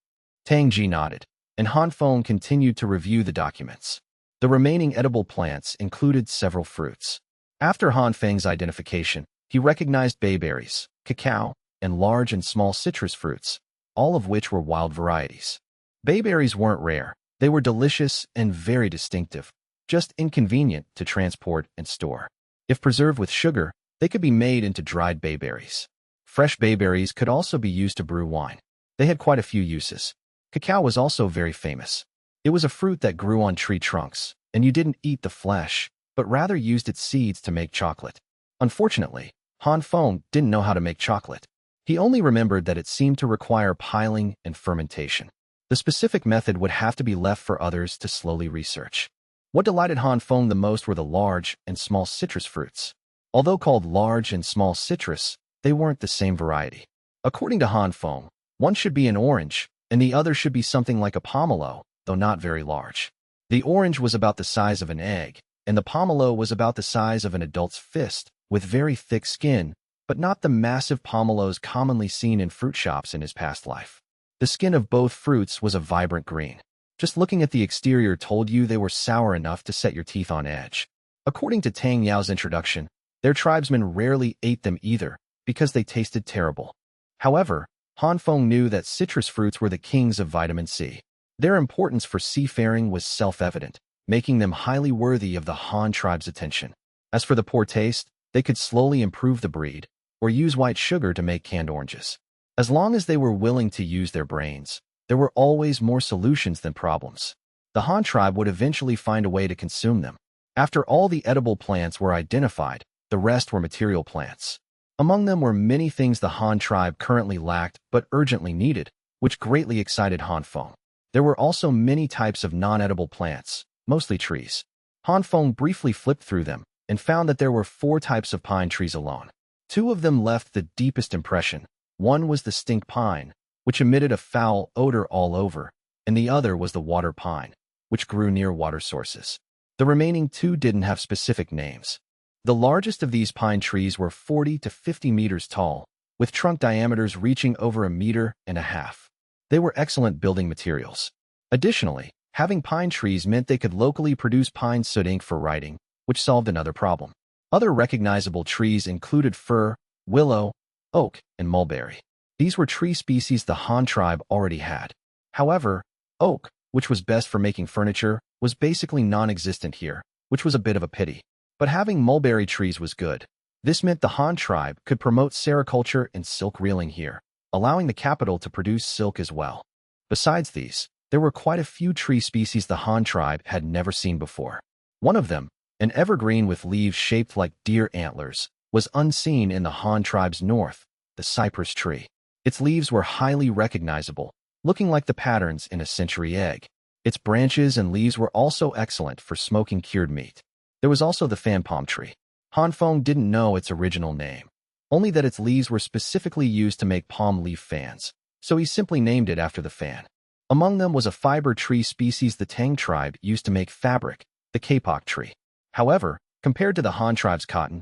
Tang Ji nodded, and Han Feng continued to review the documents. The remaining edible plants included several fruits. After Han Feng's identification, he recognized bayberries, cacao, and large and small citrus fruits, all of which were wild varieties. Bayberries weren't rare. They were delicious and very distinctive, just inconvenient to transport and store. If preserved with sugar, they could be made into dried bayberries. Fresh bayberries could also be used to brew wine. They had quite a few uses. Cacao was also very famous. It was a fruit that grew on tree trunks, and you didn't eat the flesh, but rather used its seeds to make chocolate. Unfortunately, Han Feng didn't know how to make chocolate. He only remembered that it seemed to require piling and fermentation. The specific method would have to be left for others to slowly research. What delighted Han Feng the most were the large and small citrus fruits. Although called large and small citrus, they weren't the same variety. According to Han Feng, one should be an orange, and the other should be something like a pomelo, though not very large. The orange was about the size of an egg, and the pomelo was about the size of an adult's fist, with very thick skin, but not the massive pomelos commonly seen in fruit shops in his past life. The skin of both fruits was a vibrant green. Just looking at the exterior told you they were sour enough to set your teeth on edge. According to Tang Yao's introduction, their tribesmen rarely ate them either, because they tasted terrible. However, Han Feng knew that citrus fruits were the kings of vitamin C. Their importance for seafaring was self-evident, making them highly worthy of the Han tribe's attention. As for the poor taste, they could slowly improve the breed, or use white sugar to make canned oranges. As long as they were willing to use their brains, there were always more solutions than problems. The Han tribe would eventually find a way to consume them. After all the edible plants were identified, the rest were material plants. Among them were many things the Han tribe currently lacked but urgently needed, which greatly excited Han Feng. There were also many types of non-edible plants, mostly trees. Han Feng briefly flipped through them and found that there were 4 types of pine trees alone. 2 of them left the deepest impression. One was the stink pine, which emitted a foul odor all over, and the other was the water pine, which grew near water sources. The remaining 2 didn't have specific names. The largest of these pine trees were 40 to 50 meters tall, with trunk diameters reaching over 1.5 meters. They were excellent building materials. Additionally, having pine trees meant they could locally produce pine soot ink for writing, which solved another problem. Other recognizable trees included fir, willow, oak, and mulberry. These were tree species the Han tribe already had. However, oak, which was best for making furniture, was basically non-existent here, which was a bit of a pity. But having mulberry trees was good. This meant the Han tribe could promote sericulture and silk reeling here, allowing the capital to produce silk as well. Besides these, there were quite a few tree species the Han tribe had never seen before. One of them, an evergreen with leaves shaped like deer antlers, was unseen in the Han tribe's north, the cypress tree. Its leaves were highly recognizable, looking like the patterns in a century egg. Its branches and leaves were also excellent for smoking cured meat. There was also the fan palm tree. Han Feng didn't know its original name, only that its leaves were specifically used to make palm leaf fans, so he simply named it after the fan. Among them was a fiber tree species the Tang tribe used to make fabric, the kapok tree. However, compared to the Han tribe's cotton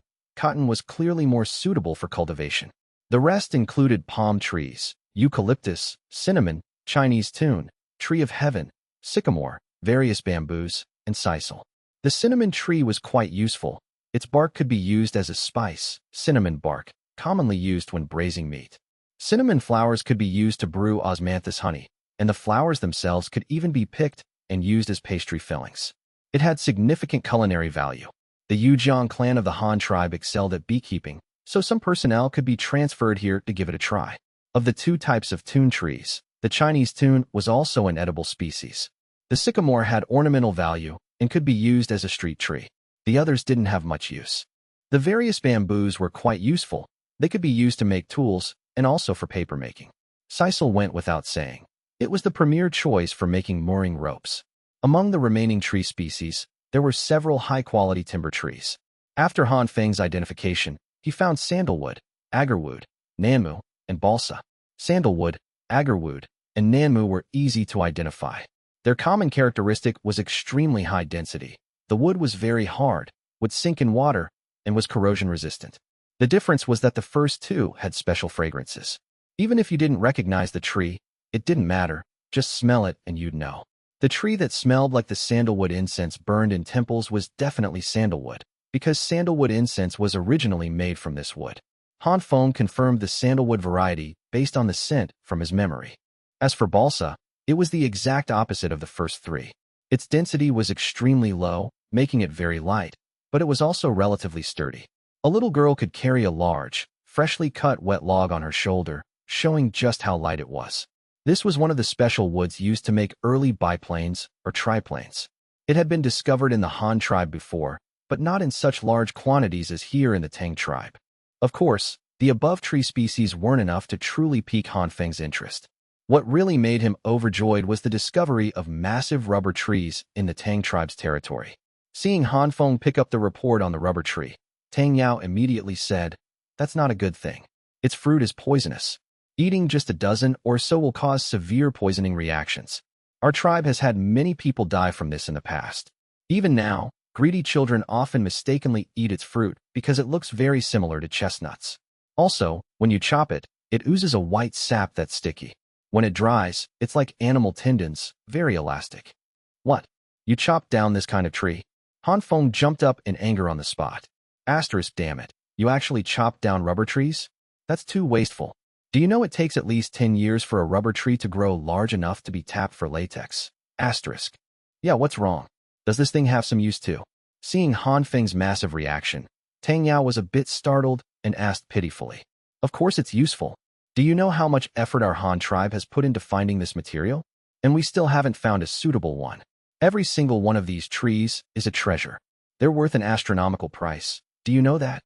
was clearly more suitable for cultivation. The rest included palm trees, eucalyptus, cinnamon, Chinese tune, tree of heaven, sycamore, various bamboos, and sisal. The cinnamon tree was quite useful. Its bark could be used as a spice, cinnamon bark, commonly used when braising meat. Cinnamon flowers could be used to brew osmanthus honey, and the flowers themselves could even be picked and used as pastry fillings. It had significant culinary value. The Yujiang clan of the Han tribe excelled at beekeeping, so some personnel could be transferred here to give it a try. Of the 2 types of tune trees, the Chinese tune was also an edible species. The sycamore had ornamental value and could be used as a street tree. The others didn't have much use. The various bamboos were quite useful. They could be used to make tools and also for paper making. Sisal went without saying. It was the premier choice for making mooring ropes. Among the remaining tree species, there were several high-quality timber trees. After Han Feng's identification, he found sandalwood, agarwood, nanmu, and balsa. Sandalwood, agarwood, and nanmu were easy to identify. Their common characteristic was extremely high density. The wood was very hard, would sink in water, and was corrosion-resistant. The difference was that the first 2 had special fragrances. Even if you didn't recognize the tree, it didn't matter, just smell it and you'd know. The tree that smelled like the sandalwood incense burned in temples was definitely sandalwood, because sandalwood incense was originally made from this wood. Han Feng confirmed the sandalwood variety based on the scent from his memory. As for balsa, it was the exact opposite of the first 3. Its density was extremely low, making it very light, but it was also relatively sturdy. A little girl could carry a large, freshly cut wet log on her shoulder, showing just how light it was. This was one of the special woods used to make early biplanes or triplanes. It had been discovered in the Han tribe before, but not in such large quantities as here in the Tang tribe. Of course, the above tree species weren't enough to truly pique Han Feng's interest. What really made him overjoyed was the discovery of massive rubber trees in the Tang tribe's territory. Seeing Han Feng pick up the report on the rubber tree, Tang Yao immediately said, "That's not a good thing. Its fruit is poisonous. Eating just a dozen or so will cause severe poisoning reactions. Our tribe has had many people die from this in the past. Even now, greedy children often mistakenly eat its fruit because it looks very similar to chestnuts. Also, when you chop it, it oozes a white sap that's sticky. When it dries, it's like animal tendons, very elastic." "What? You chopped down this kind of tree?" Han Feng jumped up in anger on the spot. Damn it. You actually chopped down rubber trees? That's too wasteful. Do you know it takes at least 10 years for a rubber tree to grow large enough to be tapped for latex? Yeah, what's wrong? Does this thing have some use too? Seeing Han Feng's massive reaction, Tang Yao was a bit startled and asked pitifully. Of course it's useful. Do you know how much effort our Han tribe has put into finding this material? And we still haven't found a suitable one. Every single one of these trees is a treasure. They're worth an astronomical price. Do you know that?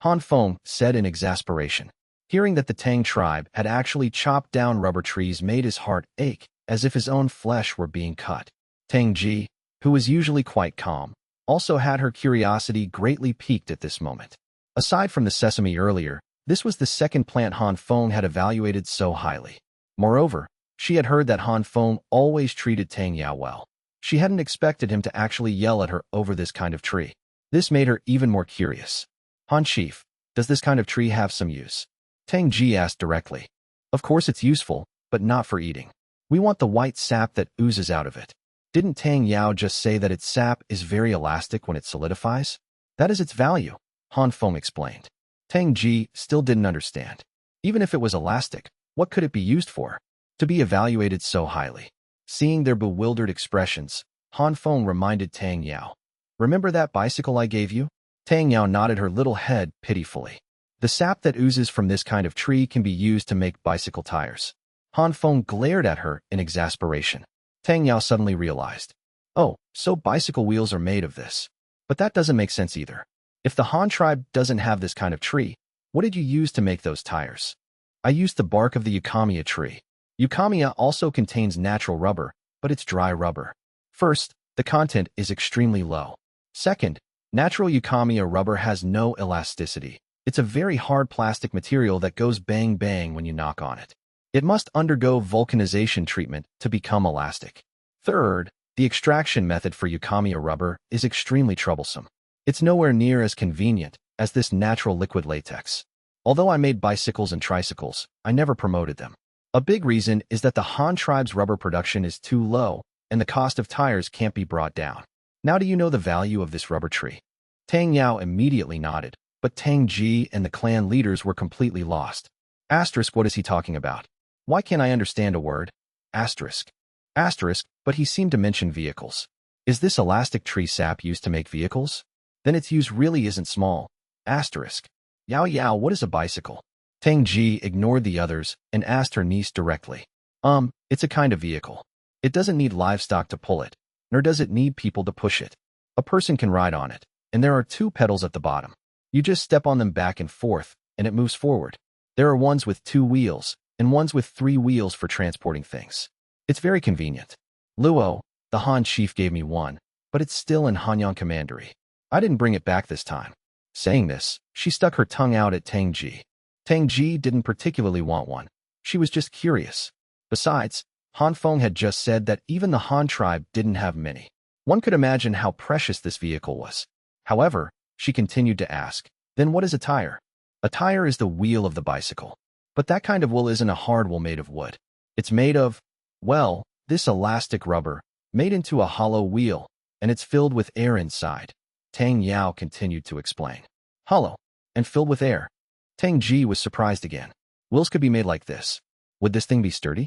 Han Feng said in exasperation. Hearing that the Tang tribe had actually chopped down rubber trees made his heart ache, as if his own flesh were being cut. Tang Ji, who was usually quite calm, also had her curiosity greatly piqued at this moment. Aside from the sesame earlier, this was the second plant Han Feng had evaluated so highly. Moreover, she had heard that Han Feng always treated Tang Yao well. She hadn't expected him to actually yell at her over this kind of tree. This made her even more curious. "Han Chief, does this kind of tree have some use?" Tang Ji asked directly. "Of course it's useful, but not for eating. We want the white sap that oozes out of it. Didn't Tang Yao just say that its sap is very elastic when it solidifies? That is its value," Han Feng explained. Tang Ji still didn't understand. Even if it was elastic, what could it be used for? To be evaluated so highly. Seeing their bewildered expressions, Han Feng reminded Tang Yao. "Remember that bicycle I gave you?" Tang Yao nodded her little head pitifully. "The sap that oozes from this kind of tree can be used to make bicycle tires." Han Feng glared at her in exasperation. Tang Yao suddenly realized. "Oh, so bicycle wheels are made of this. But that doesn't make sense either. If the Han tribe doesn't have this kind of tree, what did you use to make those tires?" "I used the bark of the eucalyptus tree. Eucalyptus also contains natural rubber, but it's dry rubber. First, the content is extremely low. Second, natural eucalyptus rubber has no elasticity. It's a very hard plastic material that goes bang bang when you knock on it. It must undergo vulcanization treatment to become elastic. Third, the extraction method for eucalyptus rubber is extremely troublesome. It's nowhere near as convenient as this natural liquid latex. Although I made bicycles and tricycles, I never promoted them. A big reason is that the Han tribe's rubber production is too low, and the cost of tires can't be brought down. Now do you know the value of this rubber tree?" Tang Yao immediately nodded, but Tang Ji and the clan leaders were completely lost. What is he talking about? Why can't I understand a word? But he seemed to mention vehicles. Is this elastic tree sap used to make vehicles? Then its use really isn't small. Yao, what is a bicycle? Tang Ji ignored the others and asked her niece directly. It's a kind of vehicle. It doesn't need livestock to pull it, nor does it need people to push it. A person can ride on it, and there are 2 pedals at the bottom. You just step on them back and forth, and it moves forward. There are ones with 2 wheels, and ones with 3 wheels for transporting things. It's very convenient. Luo, the Han chief gave me one, but it's still in Hanyang Commandery. I didn't bring it back this time. Saying this, she stuck her tongue out at Tang Ji. Tang Ji didn't particularly want one. She was just curious. Besides, Han Feng had just said that even the Han tribe didn't have many. One could imagine how precious this vehicle was. However, she continued to ask, "Then what is a tire?" "A tire is the wheel of the bicycle. But that kind of wool isn't a hard wool made of wood. It's made of, well, this elastic rubber, made into a hollow wheel, and it's filled with air inside." Tang Yao continued to explain. "Hollow, and filled with air." Tang Ji was surprised again. "Wheels could be made like this. Would this thing be sturdy?"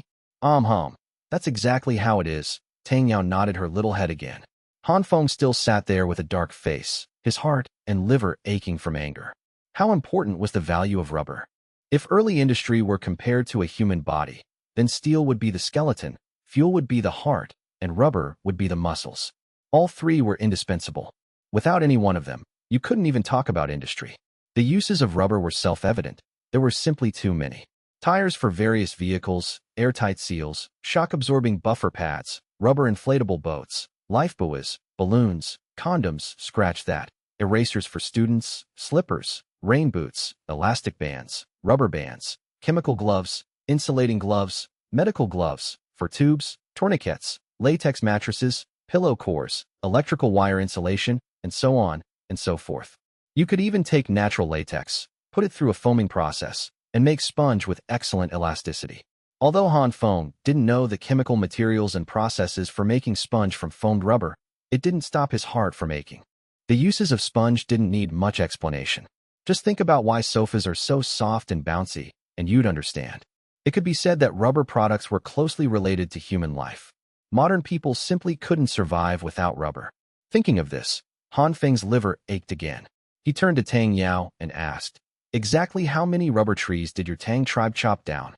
That's exactly how it is." Tang Yao nodded her little head again. Han Feng still sat there with a dark face, his heart and liver aching from anger. How important was the value of rubber? If early industry were compared to a human body, then steel would be the skeleton, fuel would be the heart, and rubber would be the muscles. All 3 were indispensable. Without any one of them, you couldn't even talk about industry. The uses of rubber were self-evident. There were simply too many. Tires for various vehicles, airtight seals, shock-absorbing buffer pads, rubber inflatable boats, lifebuoys, balloons, condoms, scratch that, erasers for students, slippers, rain boots, elastic bands, rubber bands, chemical gloves, insulating gloves, medical gloves, for tubes, tourniquets, latex mattresses, pillow cores, electrical wire insulation, and so on and so forth. You could even take natural latex, put it through a foaming process, and make sponge with excellent elasticity. Although Han Feng didn't know the chemical materials and processes for making sponge from foamed rubber, it didn't stop his heart from aching. The uses of sponge didn't need much explanation. Just think about why sofas are so soft and bouncy, and you'd understand. It could be said that rubber products were closely related to human life. Modern people simply couldn't survive without rubber. Thinking of this, Han Feng's liver ached again. He turned to Tang Yao and asked, "Exactly how many rubber trees did your Tang tribe chop down?"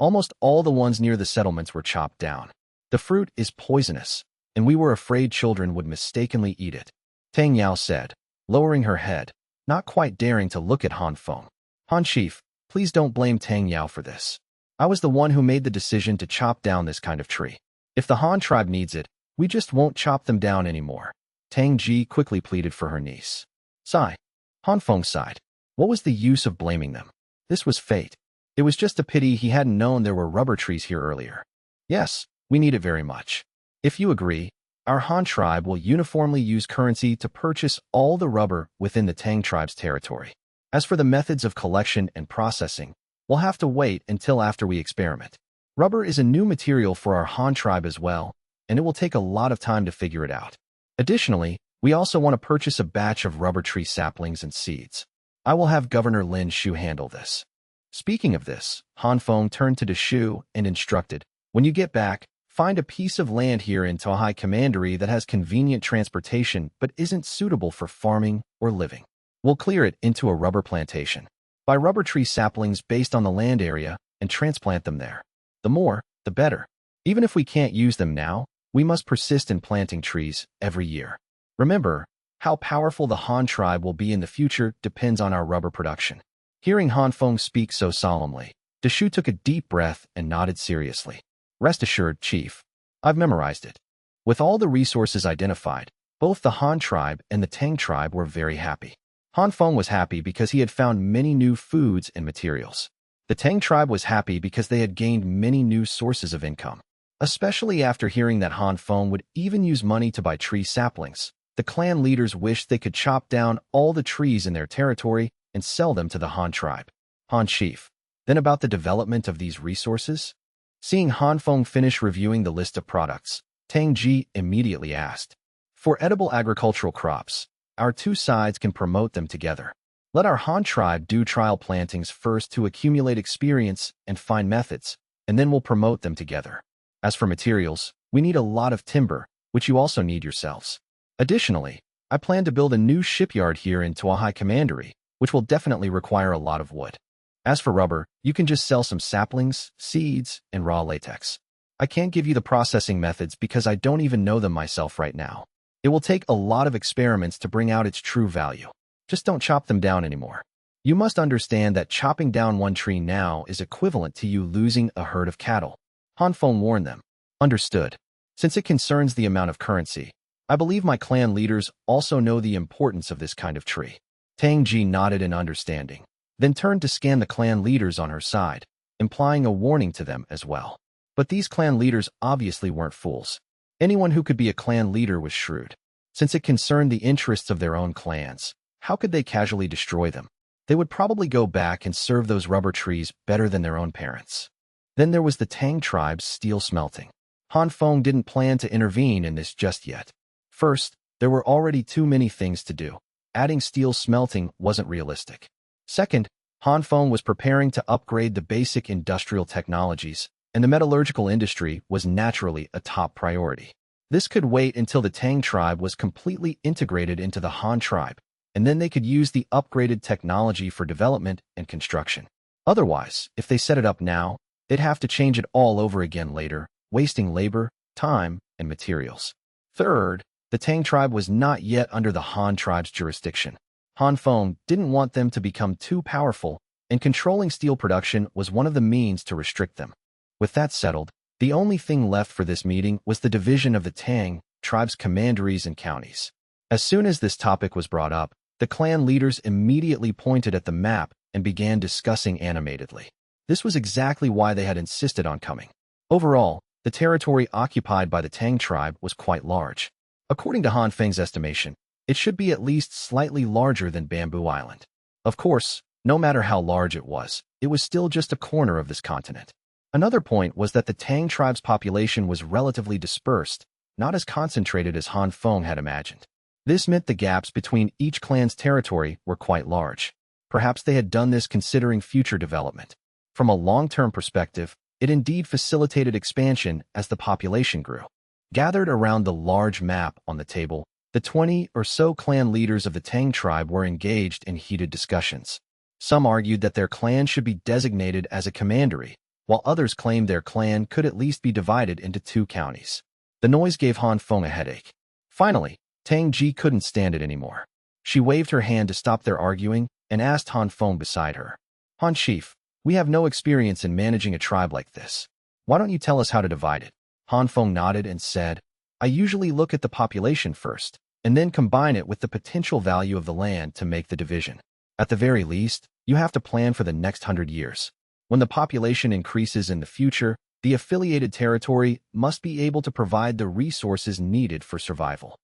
Almost all the ones near the settlements were chopped down. The fruit is poisonous, and we were afraid children would mistakenly eat it, Tang Yao said, lowering her head, not quite daring to look at Han Feng. Han Chief, please don't blame Tang Yao for this. I was the one who made the decision to chop down this kind of tree. If the Han tribe needs it, we just won't chop them down anymore. Tang Ji quickly pleaded for her niece. Sigh. Han Feng sighed. What was the use of blaming them? This was fate. It was just a pity he hadn't known there were rubber trees here earlier. Yes, we need it very much. If you agree, our Han tribe will uniformly use currency to purchase all the rubber within the Tang tribe's territory. As for the methods of collection and processing, we'll have to wait until after we experiment. Rubber is a new material for our Han tribe as well, and it will take a lot of time to figure it out. Additionally, we also want to purchase a batch of rubber tree saplings and seeds. I will have Governor Lin Shu handle this. Speaking of this, Han Feng turned to Shu and instructed, when you get back, find a piece of land here in Tohai Commandery that has convenient transportation but isn't suitable for farming or living. We'll clear it into a rubber plantation. Buy rubber tree saplings based on the land area and transplant them there. The more, the better. Even if we can't use them now, we must persist in planting trees every year. Remember, how powerful the Han tribe will be in the future depends on our rubber production. Hearing Han Feng speak so solemnly, Shu took a deep breath and nodded seriously. Rest assured, Chief. I've memorized it. With all the resources identified, both the Han tribe and the Tang tribe were very happy. Han Feng was happy because he had found many new foods and materials. The Tang tribe was happy because they had gained many new sources of income. Especially after hearing that Han Feng would even use money to buy tree saplings, the clan leaders wished they could chop down all the trees in their territory and sell them to the Han tribe. Han Chief, then about the development of these resources? Seeing Han Feng finish reviewing the list of products, Tang Ji immediately asked. For edible agricultural crops, our two sides can promote them together. Let our Han tribe do trial plantings first to accumulate experience and find methods, and then we'll promote them together. As for materials, we need a lot of timber, which you also need yourselves. Additionally, I plan to build a new shipyard here in Tohai Commandery, which will definitely require a lot of wood. As for rubber, you can just sell some saplings, seeds, and raw latex. I can't give you the processing methods because I don't even know them myself right now. It will take a lot of experiments to bring out its true value. Just don't chop them down anymore. You must understand that chopping down one tree now is equivalent to you losing a herd of cattle. Han Feng warned them. Understood. Since it concerns the amount of currency, I believe my clan leaders also know the importance of this kind of tree. Tang Ji nodded in understanding, then turned to scan the clan leaders on her side, implying a warning to them as well. But these clan leaders obviously weren't fools. Anyone who could be a clan leader was shrewd. Since it concerned the interests of their own clans, how could they casually destroy them? They would probably go back and serve those rubber trees better than their own parents. Then there was the Tang tribe's steel smelting. Han Feng didn't plan to intervene in this just yet. First, there were already too many things to do. Adding steel smelting wasn't realistic. Second, Han Feng was preparing to upgrade the basic industrial technologies, and the metallurgical industry was naturally a top priority. This could wait until the Tang tribe was completely integrated into the Han tribe, and then they could use the upgraded technology for development and construction. Otherwise, if they set it up now, they'd have to change it all over again later, wasting labor, time, and materials. Third, The Tang tribe was not yet under the Han tribe's jurisdiction. Han Feng didn't want them to become too powerful, and controlling steel production was one of the means to restrict them. With that settled, the only thing left for this meeting was the division of the Tang tribe's commanderies and counties. As soon as this topic was brought up, the clan leaders immediately pointed at the map and began discussing animatedly. This was exactly why they had insisted on coming. Overall, the territory occupied by the Tang tribe was quite large. According to Han Feng's estimation, it should be at least slightly larger than Bamboo Island. Of course, no matter how large it was still just a corner of this continent. Another point was that the Tang tribe's population was relatively dispersed, not as concentrated as Han Feng had imagined. This meant the gaps between each clan's territory were quite large. Perhaps they had done this considering future development. From a long-term perspective, it indeed facilitated expansion as the population grew. Gathered around the large map on the table, the 20 or so clan leaders of the Tang tribe were engaged in heated discussions. Some argued that their clan should be designated as a commandery, while others claimed their clan could at least be divided into 2 counties. The noise gave Han Feng a headache. Finally, Tang Ji couldn't stand it anymore. She waved her hand to stop their arguing and asked Han Feng beside her, "Han Chief, we have no experience in managing a tribe like this. Why don't you tell us how to divide it?" Han Feng nodded and said, "I usually look at the population first, and then combine it with the potential value of the land to make the division. At the very least, you have to plan for the next 100 years. When the population increases in the future, the affiliated territory must be able to provide the resources needed for survival."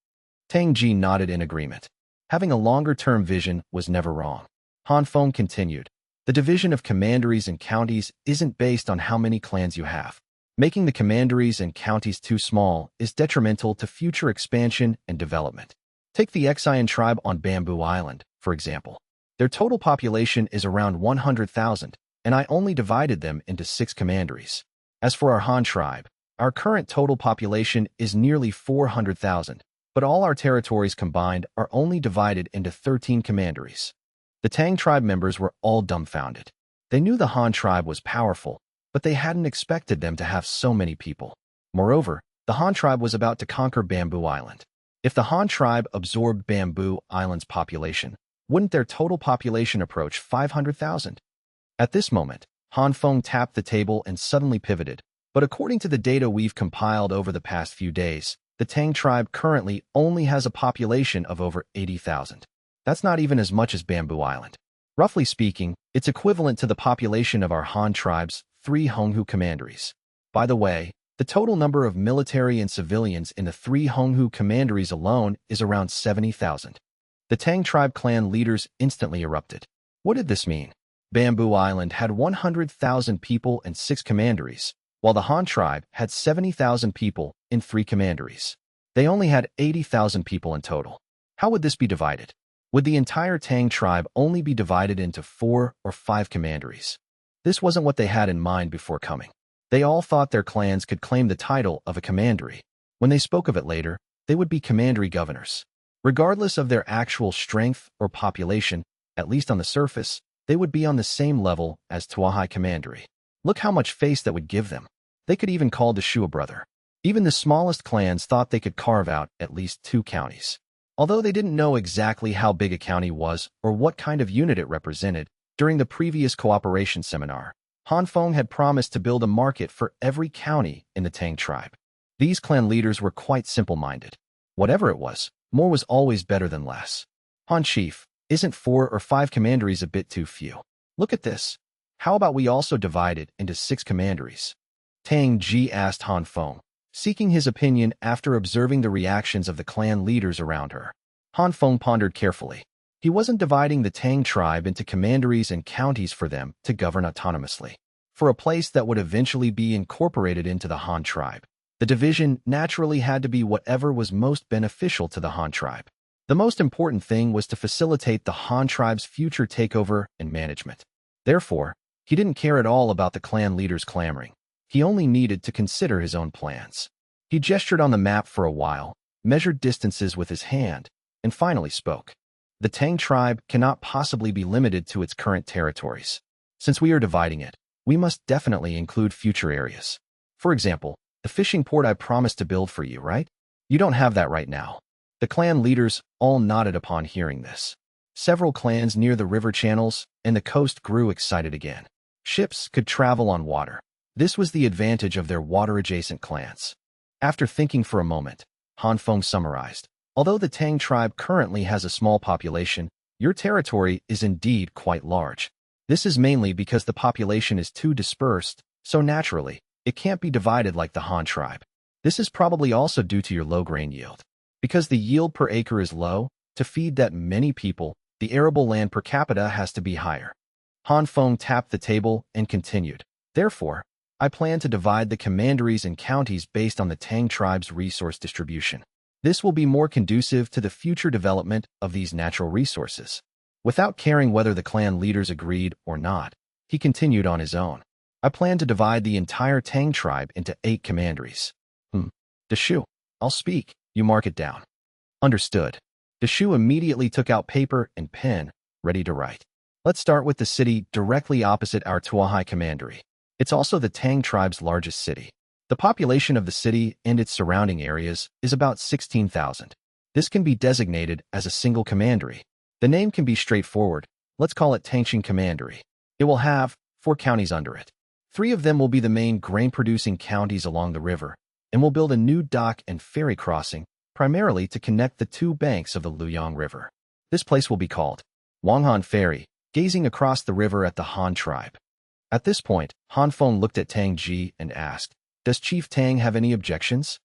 Tang Ji nodded in agreement. Having a longer-term vision was never wrong. Han Feng continued, "The division of commanderies and counties isn't based on how many clans you have. Making the commanderies and counties too small is detrimental to future expansion and development. Take the Ecchi tribe on Bamboo Island, for example. Their total population is around 100,000, and I only divided them into 6 commanderies. As for our Han tribe, our current total population is nearly 400,000, but all our territories combined are only divided into 13 commanderies." The Tang tribe members were all dumbfounded. They knew the Han tribe was powerful, but they hadn't expected them to have so many people. Moreover, the Han tribe was about to conquer Bamboo Island. If the Han tribe absorbed Bamboo Island's population, wouldn't their total population approach 500,000? At this moment, Han Feng tapped the table and suddenly pivoted, but according to the data we've compiled over the past few days, the Tang tribe currently only has a population of over 80,000. That's not even as much as Bamboo Island. Roughly speaking, it's equivalent to the population of our Han tribe's 3 Honghu commanderies. By the way, the total number of military and civilians in the 3 Honghu commanderies alone is around 70,000. The Tang tribe clan leaders instantly erupted. What did this mean? Bamboo Island had 100,000 people and 6 commanderies, while the Han tribe had 70,000 people in 3 commanderies. They only had 80,000 people in total. How would this be divided? Would the entire Tang tribe only be divided into 4 or 5 commanderies? This wasn't what they had in mind before coming. They all thought their clans could claim the title of a commandery. When they spoke of it later, they would be commandery governors. Regardless of their actual strength or population, at least on the surface, they would be on the same level as Tuahai commandery. Look how much face that would give them. They could even call Deshu a brother. Even the smallest clans thought they could carve out at least 2 counties. Although they didn't know exactly how big a county was or what kind of unit it represented, during the previous cooperation seminar, Han Feng had promised to build a market for every county in the Tang tribe. These clan leaders were quite simple-minded. Whatever it was, more was always better than less. Han Chief, isn't 4 or 5 commanderies a bit too few? Look at this. How about we also divide it into 6 commanderies? Tang Ji asked Han Feng, seeking his opinion after observing the reactions of the clan leaders around her. Han Feng pondered carefully. He wasn't dividing the Tang tribe into commanderies and counties for them to govern autonomously. For a place that would eventually be incorporated into the Han tribe, the division naturally had to be whatever was most beneficial to the Han tribe. The most important thing was to facilitate the Han tribe's future takeover and management. Therefore, he didn't care at all about the clan leaders clamoring. He only needed to consider his own plans. He gestured on the map for a while, measured distances with his hand, and finally spoke. The Tang tribe cannot possibly be limited to its current territories. Since we are dividing it, we must definitely include future areas. For example, the fishing port I promised to build for you, right? You don't have that right now. The clan leaders all nodded upon hearing this. Several clans near the river channels and the coast grew excited again. Ships could travel on water. This was the advantage of their water-adjacent clans. After thinking for a moment, Han Feng summarized. Although the Tang tribe currently has a small population, your territory is indeed quite large. This is mainly because the population is too dispersed, so naturally, it can't be divided like the Han tribe. This is probably also due to your low grain yield. Because the yield per acre is low, to feed that many people, the arable land per capita has to be higher. Han Feng tapped the table and continued. Therefore, I plan to divide the commanderies and counties based on the Tang tribe's resource distribution. This will be more conducive to the future development of these natural resources. Without caring whether the clan leaders agreed or not, he continued on his own. I plan to divide the entire Tang tribe into 8 commanderies. Deshu, I'll speak. You mark it down. Understood. Deshu immediately took out paper and pen, ready to write. Let's start with the city directly opposite our Tuahai commandery. It's also the Tang tribe's largest city. The population of the city and its surrounding areas is about 16,000. This can be designated as a single commandery. The name can be straightforward. Let's call it Tangshan Commandery. It will have 4 counties under it. 3 of them will be the main grain-producing counties along the river, and will build a new dock and ferry crossing, primarily to connect the 2 banks of the Luyang River. This place will be called Wanghan Ferry, gazing across the river at the Han tribe. At this point, Han Feng looked at Tang Ji and asked, "Does Chief Tang have any objections?"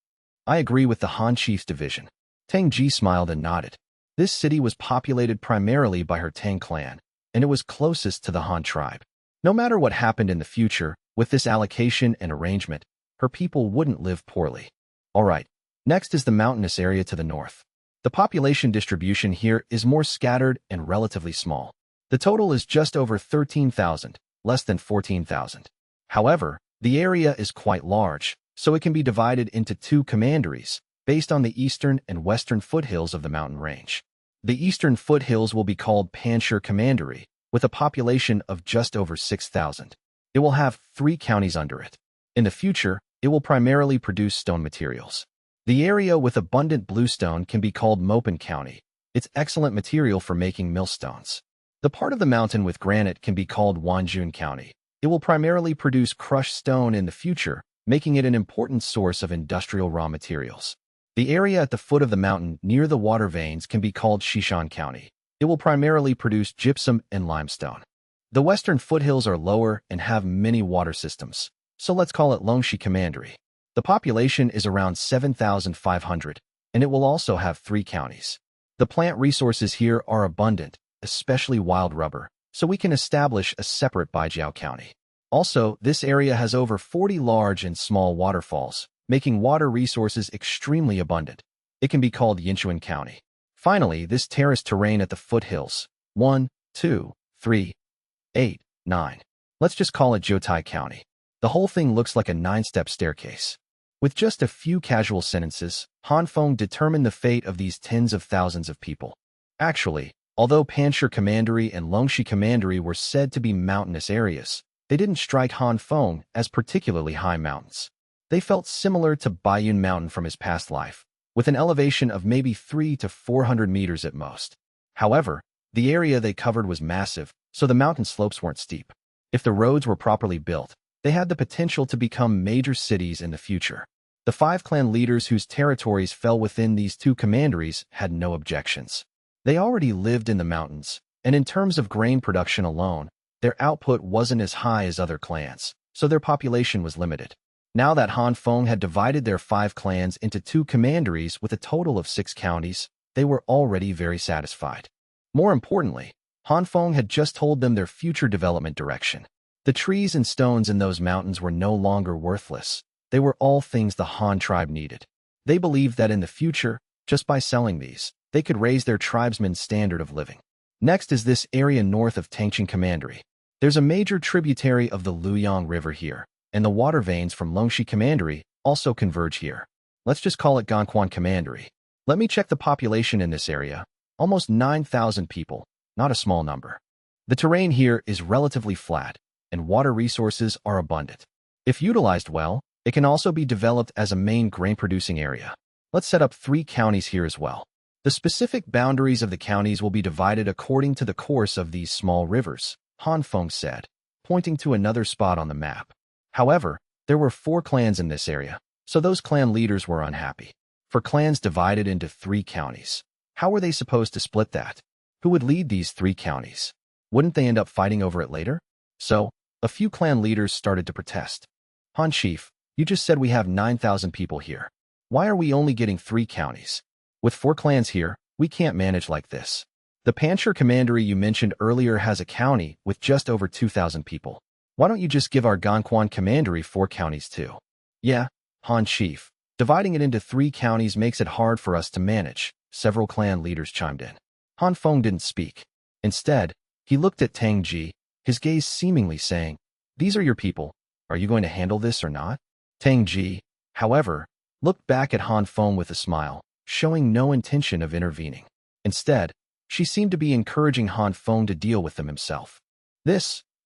"I agree with the Han Chief's division." Tang Ji smiled and nodded. This city was populated primarily by her Tang clan, and it was closest to the Han tribe. No matter what happened in the future, with this allocation and arrangement, her people wouldn't live poorly. Alright, next is the mountainous area to the north. The population distribution here is more scattered and relatively small. The total is just over 13,000, less than 14,000. However, the area is quite large, so it can be divided into 2 commanderies, based on the eastern and western foothills of the mountain range. The eastern foothills will be called Panshir Commandery, with a population of just over 6,000. It will have 3 counties under it. In the future, it will primarily produce stone materials. The area with abundant bluestone can be called Mopan County. It's excellent material for making millstones. The part of the mountain with granite can be called Wanjun County. It will primarily produce crushed stone in the future, making it an important source of industrial raw materials. The area at the foot of the mountain near the water veins can be called Shishan County. It will primarily produce gypsum and limestone. The western foothills are lower and have many water systems, so let's call it Longxi Commandery. The population is around 7,500, and it will also have 3 counties. The plant resources here are abundant, especially wild rubber, so we can establish a separate Baijiao County. Also, this area has over 40 large and small waterfalls, making water resources extremely abundant. It can be called Yinchuan County. Finally, this terraced terrain at the foothills, 1, 2, 3, 8, 9. Let's just call it Jotai County. The whole thing looks like a 9-step staircase. With just a few casual sentences, Han Feng determined the fate of these tens of thousands of people. Actually, although Panshir Commandery and Longxi Commandery were said to be mountainous areas, they didn't strike Han Feng as particularly high mountains. They felt similar to Baiyun Mountain from his past life, with an elevation of maybe 300 to 400 meters at most. However, the area they covered was massive, so the mountain slopes weren't steep. If the roads were properly built, they had the potential to become major cities in the future. The 5 clan leaders whose territories fell within these 2 commanderies had no objections. They already lived in the mountains, and in terms of grain production alone, their output wasn't as high as other clans, so their population was limited. Now that Han Feng had divided their 5 clans into 2 commanderies with a total of 6 counties, they were already very satisfied. More importantly, Han Feng had just told them their future development direction. The trees and stones in those mountains were no longer worthless. They were all things the Han tribe needed. They believed that in the future, just by selling these, they could raise their tribesmen's standard of living. Next is this area north of Tangshan Commandery. There's a major tributary of the Luyang River here, and the water veins from Longxi Commandery also converge here. Let's just call it Gangquan Commandery. Let me check the population in this area. Almost 9,000 people, not a small number. The terrain here is relatively flat, and water resources are abundant. If utilized well, it can also be developed as a main grain-producing area. Let's set up 3 counties here as well. The specific boundaries of the counties will be divided according to the course of these small rivers, Han Feng said, pointing to another spot on the map. However, there were 4 clans in this area, so those clan leaders were unhappy. For clans divided into 3 counties, how were they supposed to split that? Who would lead these 3 counties? Wouldn't they end up fighting over it later? So, a few clan leaders started to protest. Han Chief, you just said we have 9,000 people here. Why are we only getting 3 counties? With 4 clans here, we can't manage like this. The Pancher commandery you mentioned earlier has a county with just over 2,000 people. Why don't you just give our Ganquan commandery 4 counties too? Yeah, Han Chief. Dividing it into 3 counties makes it hard for us to manage, several clan leaders chimed in. Han Feng didn't speak. Instead, he looked at Tang Ji, his gaze seemingly saying, "These are your people. Are you going to handle this or not?" Tang Ji, however, looked back at Han Feng with a smile, showing no intention of intervening. Instead, she seemed to be encouraging Han Feng to deal with them himself.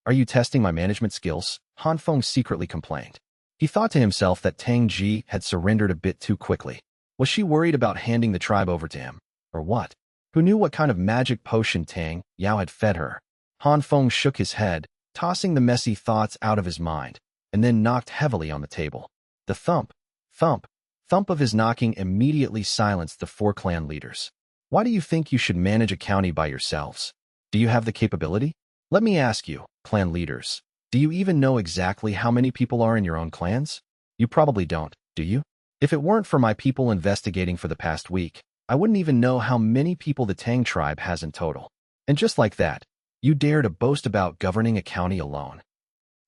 Are you testing my management skills? Han Feng secretly complained. He thought to himself that Tang Ji had surrendered a bit too quickly. Was she worried about handing the tribe over to him? Or what? Who knew what kind of magic potion Tang Yao had fed her? Han Feng shook his head, tossing the messy thoughts out of his mind, and then knocked heavily on the table. The thump, thump, thump of his knocking immediately silenced the 4 clan leaders. Why do you think you should manage a county by yourselves? Do you have the capability? Let me ask you, clan leaders, do you even know exactly how many people are in your own clans? You probably don't, do you? If it weren't for my people investigating for the past week, I wouldn't even know how many people the Tang tribe has in total. And just like that, you dare to boast about governing a county alone.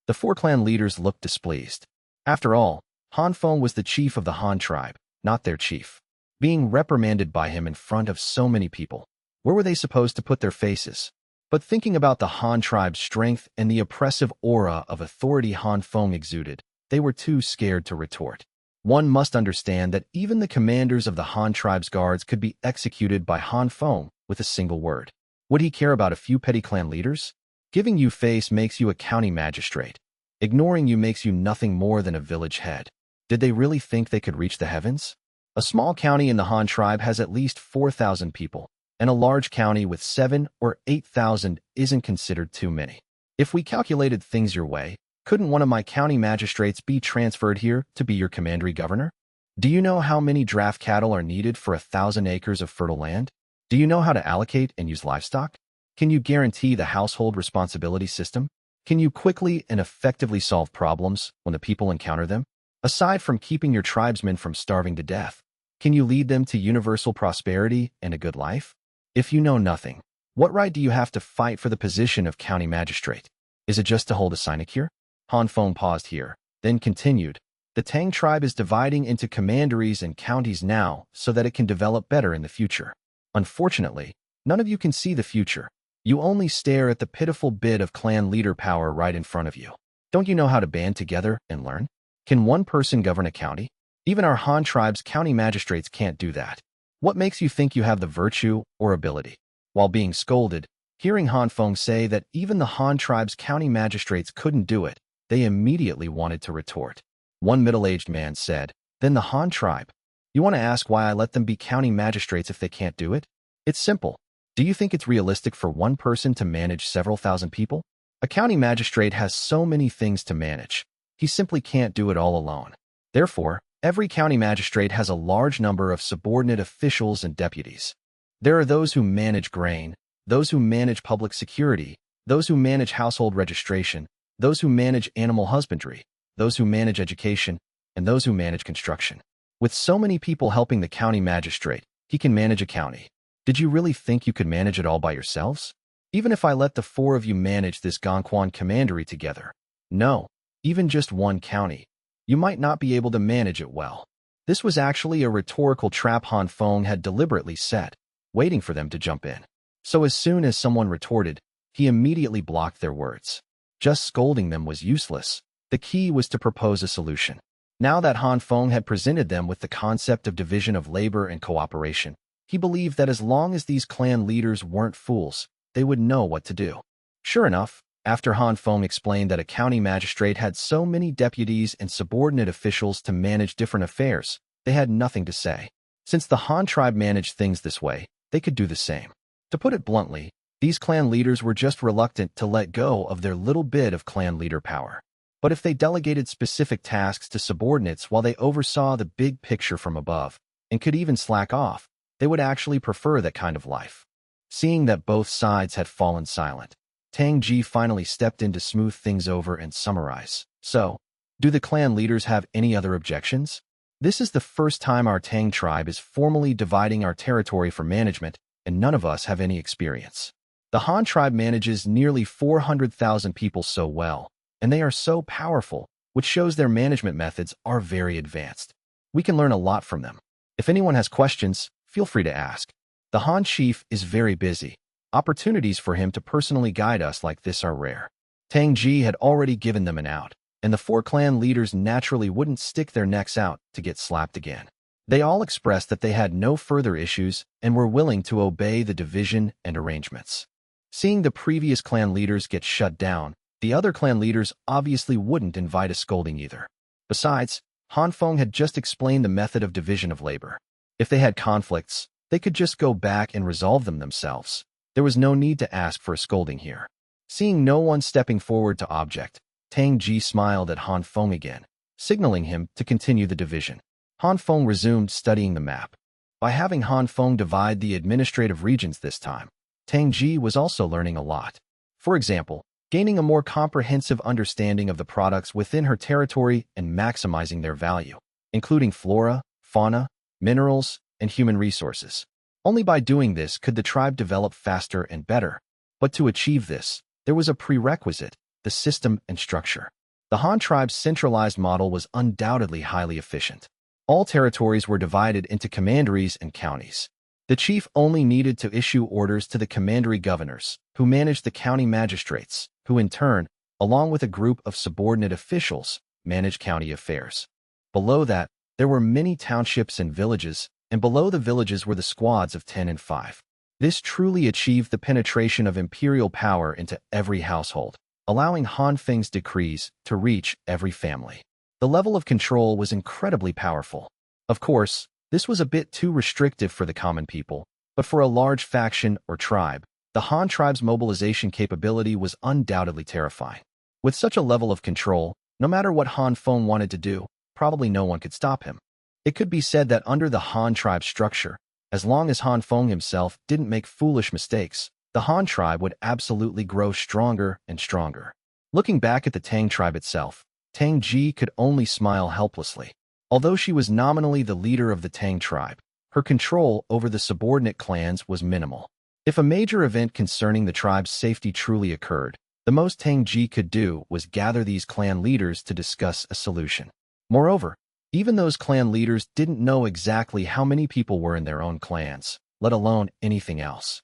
The 4 clan leaders looked displeased. After all, Han Feng was the chief of the Han tribe, not their chief. Being reprimanded by him in front of so many people, where were they supposed to put their faces? But thinking about the Han tribe's strength and the oppressive aura of authority Han Feng exuded, they were too scared to retort. One must understand that even the commanders of the Han tribe's guards could be executed by Han Feng with a single word. Would he care about a few petty clan leaders? Giving you face makes you a county magistrate. Ignoring you makes you nothing more than a village head. Did they really think they could reach the heavens? A small county in the Han tribe has at least 4,000 people, and a large county with 7 or 8,000 isn't considered too many. If we calculated things your way, couldn't one of my county magistrates be transferred here to be your commandery governor? Do you know how many draft cattle are needed for 1,000 acres of fertile land? Do you know how to allocate and use livestock? Can you guarantee the household responsibility system? Can you quickly and effectively solve problems when the people encounter them? Aside from keeping your tribesmen from starving to death, can you lead them to universal prosperity and a good life? If you know nothing, what right do you have to fight for the position of county magistrate? Is it just to hold a sinecure? Han Feng paused here, then continued. The Tang tribe is dividing into commanderies and counties now so that it can develop better in the future. Unfortunately, none of you can see the future. You only stare at the pitiful bit of clan leader power right in front of you. Don't you know how to band together and learn? Can one person govern a county? Even our Han tribe's county magistrates can't do that. What makes you think you have the virtue or ability? While being scolded, hearing Han Feng say that even the Han tribe's county magistrates couldn't do it, they immediately wanted to retort. One middle-aged man said, "Then the Han tribe? You want to ask why I let them be county magistrates if they can't do it? It's simple. Do you think it's realistic for one person to manage several thousand people? A county magistrate has so many things to manage. He simply can't do it all alone. Therefore, every county magistrate has a large number of subordinate officials and deputies. There are those who manage grain, those who manage public security, those who manage household registration, those who manage animal husbandry, those who manage education, and those who manage construction. With so many people helping the county magistrate, he can manage a county. Did you really think you could manage it all by yourselves? Even if I let the 4 of you manage this Ganquan commandery together? No, even just one county. You might not be able to manage it well." This was actually a rhetorical trap Han Feng had deliberately set, waiting for them to jump in. So as soon as someone retorted, he immediately blocked their words. Just scolding them was useless. The key was to propose a solution. Now that Han Feng had presented them with the concept of division of labor and cooperation, he believed that as long as these clan leaders weren't fools, they would know what to do. Sure enough, after Han Feng explained that a county magistrate had so many deputies and subordinate officials to manage different affairs, they had nothing to say. Since the Han tribe managed things this way, they could do the same. To put it bluntly, these clan leaders were just reluctant to let go of their little bit of clan leader power. But if they delegated specific tasks to subordinates while they oversaw the big picture from above, and could even slack off, they would actually prefer that kind of life. Seeing that both sides had fallen silent, Tang finally stepped in to smooth things over and summarize. So, do the clan leaders have any other objections? This is the first time our Tang tribe is formally dividing our territory for management, and none of us have any experience. The Han tribe manages nearly 400,000 people so well, and they are so powerful, which shows their management methods are very advanced. We can learn a lot from them. If anyone has questions, feel free to ask. The Han chief is very busy. Opportunities for him to personally guide us like this are rare. Tang had already given them an out, and the 4 clan leaders naturally wouldn't stick their necks out to get slapped again. They all expressed that they had no further issues and were willing to obey the division and arrangements. Seeing the previous clan leaders get shut down, the other clan leaders obviously wouldn't invite a scolding either. Besides, Han Feng had just explained the method of division of labor. If they had conflicts, they could just go back and resolve them themselves. There was no need to ask for a scolding here. Seeing no one stepping forward to object, Tang smiled at Han Feng again, signaling him to continue the division. Han Feng resumed studying the map. By having Han Feng divide the administrative regions this time, Tang was also learning a lot. For example, gaining a more comprehensive understanding of the products within her territory and maximizing their value, including flora, fauna, minerals, and human resources. Only by doing this could the tribe develop faster and better. But to achieve this, there was a prerequisite: the system and structure. The Han tribe's centralized model was undoubtedly highly efficient. All territories were divided into commanderies and counties. The chief only needed to issue orders to the commandery governors, who managed the county magistrates, who in turn, along with a group of subordinate officials, managed county affairs. Below that, there were many townships and villages, and below the villages were the squads of 10 and 5. This truly achieved the penetration of imperial power into every household, allowing Han Feng's decrees to reach every family. The level of control was incredibly powerful. Of course, this was a bit too restrictive for the common people, but for a large faction or tribe, the Han tribe's mobilization capability was undoubtedly terrifying. With such a level of control, no matter what Han Feng wanted to do, probably no one could stop him. It could be said that under the Han tribe structure, as long as Han Feng himself didn't make foolish mistakes, the Han tribe would absolutely grow stronger and stronger. Looking back at the Tang tribe itself, Tang could only smile helplessly. Although she was nominally the leader of the Tang tribe, her control over the subordinate clans was minimal. If a major event concerning the tribe's safety truly occurred, the most Tang could do was gather these clan leaders to discuss a solution. Moreover, even those clan leaders didn't know exactly how many people were in their own clans, let alone anything else.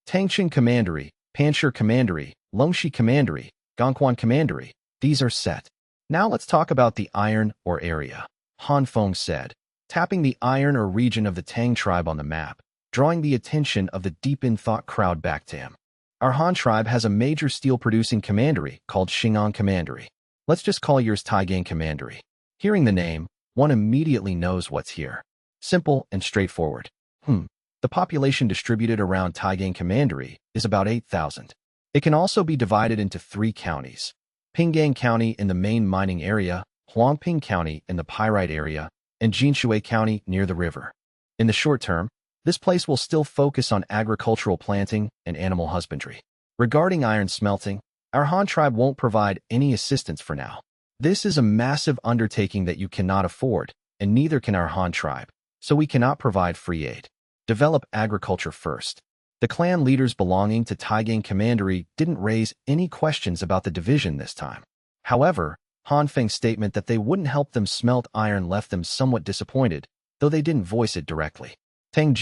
Tangchen Commandery, Panshir Commandery, Longxi Commandery, Gongquan Commandery, these are set. Now let's talk about the iron or area, Han Feng said, tapping the iron or region of the Tang tribe on the map, drawing the attention of the deep-in-thought crowd back to him. Our Han tribe has a major steel-producing commandery called Xing'an Commandery. Let's just call yours Taigang Commandery. Hearing the name, one immediately knows what's here. Simple and straightforward. The population distributed around Taigang Commandery is about 8,000. It can also be divided into 3 counties. Pinggang County in the main mining area, Huangping County in the pyrite area, and Jinshui County near the river. In the short term, this place will still focus on agricultural planting and animal husbandry. Regarding iron smelting, our Han tribe won't provide any assistance for now. This is a massive undertaking that you cannot afford, and neither can our Han tribe, so we cannot provide free aid. Develop agriculture first. The clan leaders belonging to Taigang Commandery didn't raise any questions about the division this time. However, Han Feng's statement that they wouldn't help them smelt iron left them somewhat disappointed, though they didn't voice it directly. Tang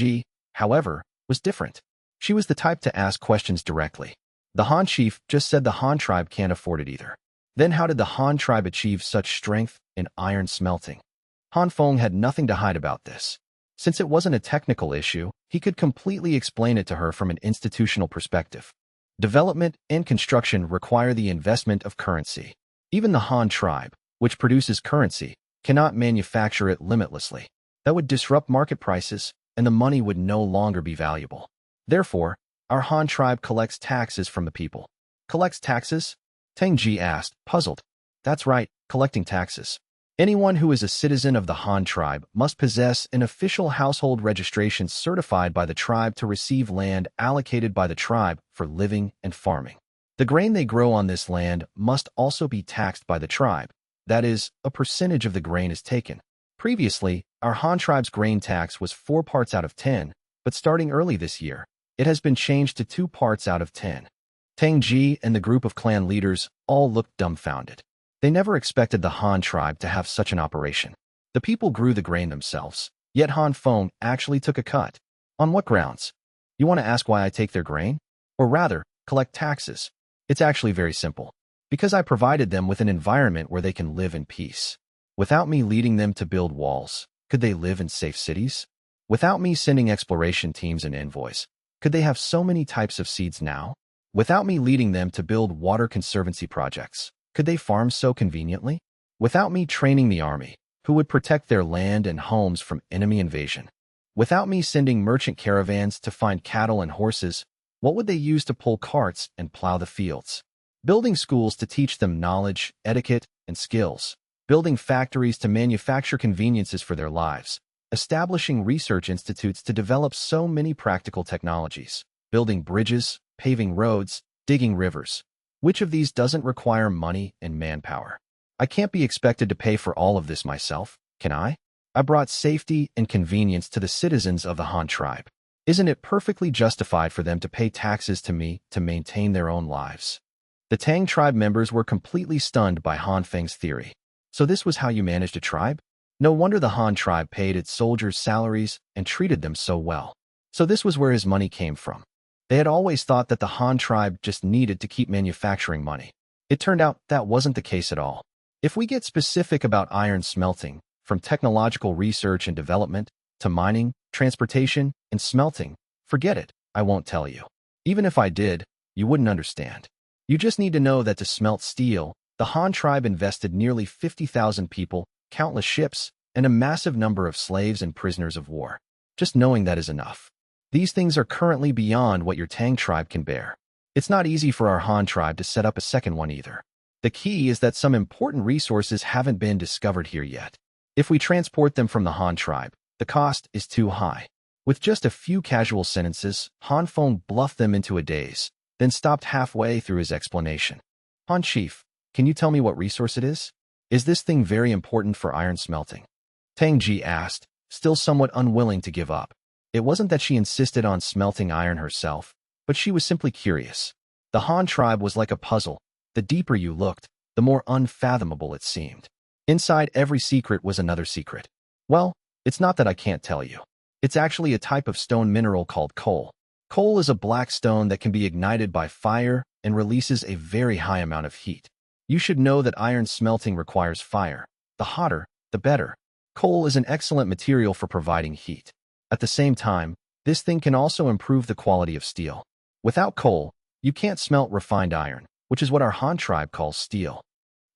however, was different. She was the type to ask questions directly. The Han chief just said the Han tribe can't afford it either. Then how did the Han tribe achieve such strength in iron smelting? Han Feng had nothing to hide about this. Since it wasn't a technical issue, he could completely explain it to her from an institutional perspective. Development and construction require the investment of currency. Even the Han tribe, which produces currency, cannot manufacture it limitlessly. That would disrupt market prices, and the money would no longer be valuable. Therefore, our Han tribe collects taxes from the people. Collects taxes? Tang asked, puzzled. That's right, collecting taxes. Anyone who is a citizen of the Han tribe must possess an official household registration certified by the tribe to receive land allocated by the tribe for living and farming. The grain they grow on this land must also be taxed by the tribe. That is, a percentage of the grain is taken. Previously, our Han tribe's grain tax was 4 parts out of 10, but starting early this year, it has been changed to 2 parts out of 10. Tang and the group of clan leaders all looked dumbfounded. They never expected the Han tribe to have such an operation. The people grew the grain themselves, yet Han Feng actually took a cut. On what grounds? You want to ask why I take their grain? Or rather, collect taxes? It's actually very simple. Because I provided them with an environment where they can live in peace. Without me leading them to build walls, could they live in safe cities? Without me sending exploration teams and envoys, could they have so many types of seeds now? Without me leading them to build water conservancy projects, could they farm so conveniently? Without me training the army, who would protect their land and homes from enemy invasion? Without me sending merchant caravans to find cattle and horses, what would they use to pull carts and plow the fields? Building schools to teach them knowledge, etiquette, and skills. Building factories to manufacture conveniences for their lives. Establishing research institutes to develop so many practical technologies. Building bridges, paving roads, digging rivers. Which of these doesn't require money and manpower? I can't be expected to pay for all of this myself, can I? I brought safety and convenience to the citizens of the Han tribe. Isn't it perfectly justified for them to pay taxes to me to maintain their own lives? The Tang tribe members were completely stunned by Han Feng's theory. So this was how you managed a tribe? No wonder the Han tribe paid its soldiers salaries and treated them so well. So this was where his money came from. They had always thought that the Han tribe just needed to keep manufacturing money. It turned out that wasn't the case at all. If we get specific about iron smelting, from technological research and development, to mining, transportation, and smelting, forget it, I won't tell you. Even if I did, you wouldn't understand. You just need to know that to smelt steel, the Han tribe invested nearly 50,000 people, countless ships, and a massive number of slaves and prisoners of war. Just knowing that is enough. These things are currently beyond what your Tang tribe can bear. It's not easy for our Han tribe to set up a second one either. The key is that some important resources haven't been discovered here yet. If we transport them from the Han tribe, the cost is too high. With just a few casual sentences, Han Feng bluffed them into a daze, then stopped halfway through his explanation. Han Chief, can you tell me what resource it is? Is this thing very important for iron smelting? Tang asked, still somewhat unwilling to give up. It wasn't that she insisted on smelting iron herself, but she was simply curious. The Han tribe was like a puzzle. The deeper you looked, the more unfathomable it seemed. Inside every secret was another secret. Well, it's not that I can't tell you. It's actually a type of stone mineral called coal. Coal is a black stone that can be ignited by fire and releases a very high amount of heat. You should know that iron smelting requires fire. The hotter, the better. Coal is an excellent material for providing heat. At the same time, this thing can also improve the quality of steel. Without coal, you can't smelt refined iron, which is what our Han tribe calls steel.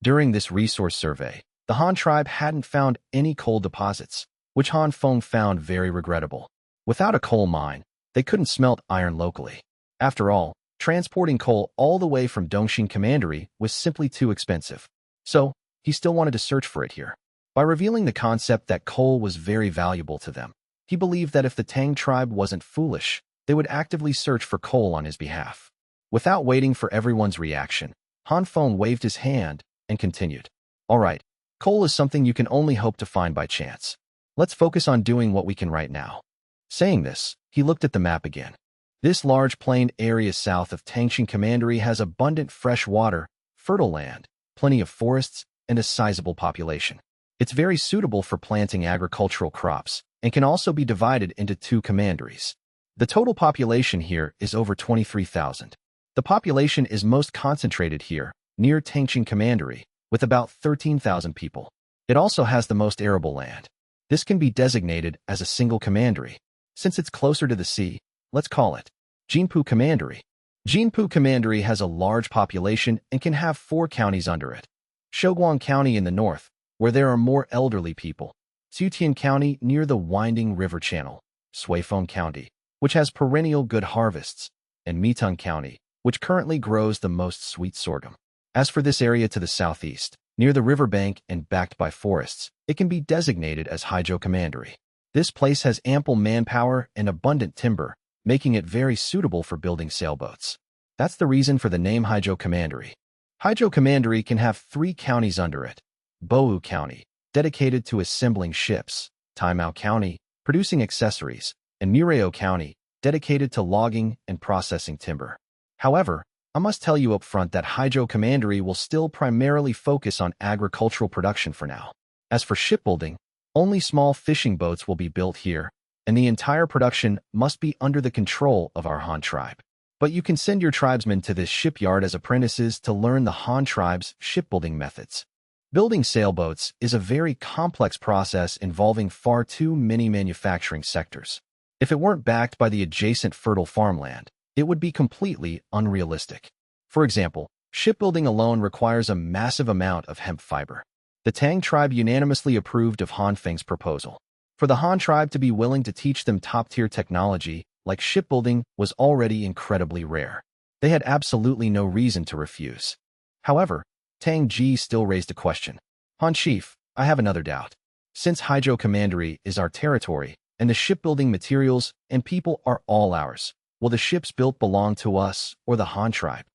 During this resource survey, the Han tribe hadn't found any coal deposits, which Han Feng found very regrettable. Without a coal mine, they couldn't smelt iron locally. After all, transporting coal all the way from Dongxing Commandery was simply too expensive. So, he still wanted to search for it here. By revealing the concept that coal was very valuable to them, he believed that if the Tang tribe wasn't foolish, they would actively search for coal on his behalf. Without waiting for everyone's reaction, Han Feng waved his hand and continued. All right, coal is something you can only hope to find by chance. Let's focus on doing what we can right now. Saying this, he looked at the map again. This large plain area south of Dongxing Commandery has abundant fresh water, fertile land, plenty of forests, and a sizable population. It's very suitable for planting agricultural crops, and can also be divided into 2 commanderies. The total population here is over 23,000. The population is most concentrated here, near Dongxing Commandery, with about 13,000 people. It also has the most arable land. This can be designated as a single commandery. Since it's closer to the sea, let's call it Jinpu Commandery. Jinpu Commandery has a large population and can have 4 counties under it. Shouguang County in the north, where there are more elderly people. Zutian County near the winding river channel, Suifeng County, which has perennial good harvests, and Mitung County, which currently grows the most sweet sorghum. As for this area to the southeast, near the riverbank and backed by forests, it can be designated as Haijo Commandery. This place has ample manpower and abundant timber, making it very suitable for building sailboats. That's the reason for the name Haijo Commandery. Haijo Commandery can have 3 counties under it. Bou County, dedicated to assembling ships, Taimao County, producing accessories, and Mureo County, dedicated to logging and processing timber. However, I must tell you up front that Haijo Commandery will still primarily focus on agricultural production for now. As for shipbuilding, only small fishing boats will be built here, and the entire production must be under the control of our Han tribe. But you can send your tribesmen to this shipyard as apprentices to learn the Han tribe's shipbuilding methods. Building sailboats is a very complex process involving far too many manufacturing sectors. If it weren't backed by the adjacent fertile farmland, it would be completely unrealistic. For example, shipbuilding alone requires a massive amount of hemp fiber. The Tang tribe unanimously approved of Han Feng's proposal. For the Han tribe to be willing to teach them top-tier technology, like shipbuilding, was already incredibly rare. They had absolutely no reason to refuse. However, Tang Ji still raised a question. Han Chief, I have another doubt. Since Haijo Commandery is our territory, and the shipbuilding materials and people are all ours, will the ships built belong to us or the Han tribe?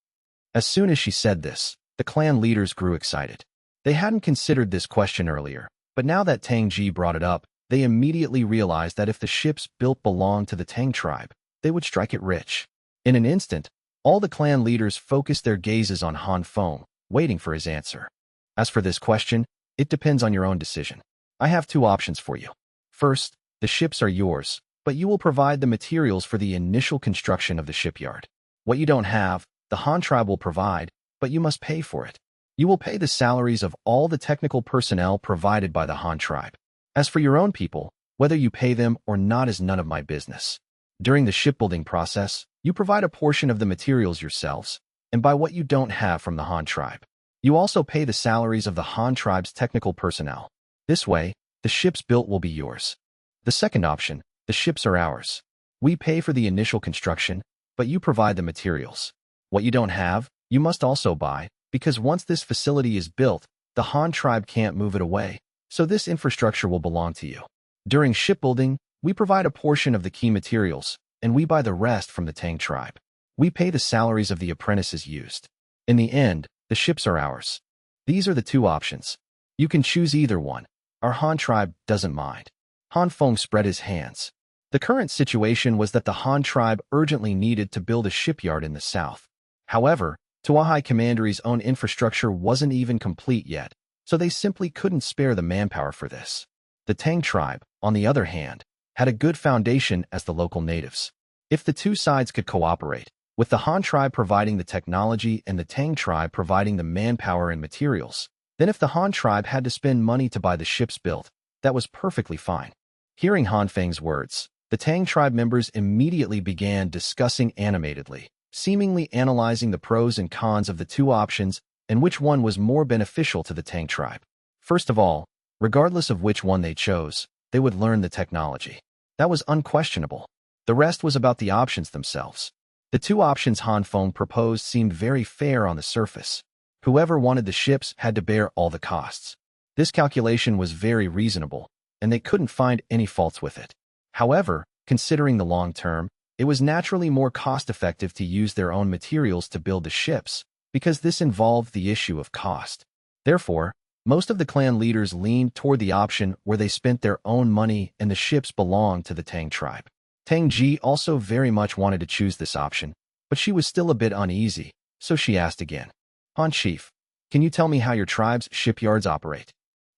As soon as she said this, the clan leaders grew excited. They hadn't considered this question earlier, but now that Tang Ji brought it up, they immediately realized that if the ships built belonged to the Tang tribe, they would strike it rich. In an instant, all the clan leaders focused their gazes on Han Feng, waiting for his answer. As for this question, it depends on your own decision. I have 2 options for you. First, the ships are yours, but you will provide the materials for the initial construction of the shipyard. What you don't have, the Han tribe will provide, but you must pay for it. You will pay the salaries of all the technical personnel provided by the Han tribe. As for your own people, whether you pay them or not is none of my business. During the shipbuilding process, you provide a portion of the materials yourselves, and buy what you don't have from the Han tribe. You also pay the salaries of the Han tribe's technical personnel. This way, the ships built will be yours. The second option, the ships are ours. We pay for the initial construction, but you provide the materials. What you don't have, you must also buy, because once this facility is built, the Han tribe can't move it away, so this infrastructure will belong to you. During shipbuilding, we provide a portion of the key materials, and we buy the rest from the Tang tribe. We pay the salaries of the apprentices used. In the end, the ships are ours. These are the 2 options. You can choose either one. Our Han tribe doesn't mind. Han Feng spread his hands. The current situation was that the Han tribe urgently needed to build a shipyard in the south. However, Tuahai Commandery's own infrastructure wasn't even complete yet, so they simply couldn't spare the manpower for this. The Tang tribe, on the other hand, had a good foundation as the local natives. If the 2 sides could cooperate, with the Han tribe providing the technology and the Tang tribe providing the manpower and materials, then if the Han tribe had to spend money to buy the ships built, that was perfectly fine. Hearing Han Feng's words, the Tang tribe members immediately began discussing animatedly, seemingly analyzing the pros and cons of the 2 options and which one was more beneficial to the Tang tribe. First of all, regardless of which one they chose, they would learn the technology. That was unquestionable. The rest was about the options themselves. The 2 options Han Feng proposed seemed very fair on the surface. Whoever wanted the ships had to bear all the costs. This calculation was very reasonable, and they couldn't find any faults with it. However, considering the long term, it was naturally more cost-effective to use their own materials to build the ships, because this involved the issue of cost. Therefore, most of the clan leaders leaned toward the option where they spent their own money and the ships belonged to the Tang tribe. Tang Ji also very much wanted to choose this option, but she was still a bit uneasy, so she asked again. Han Chief, can you tell me how your tribe's shipyards operate?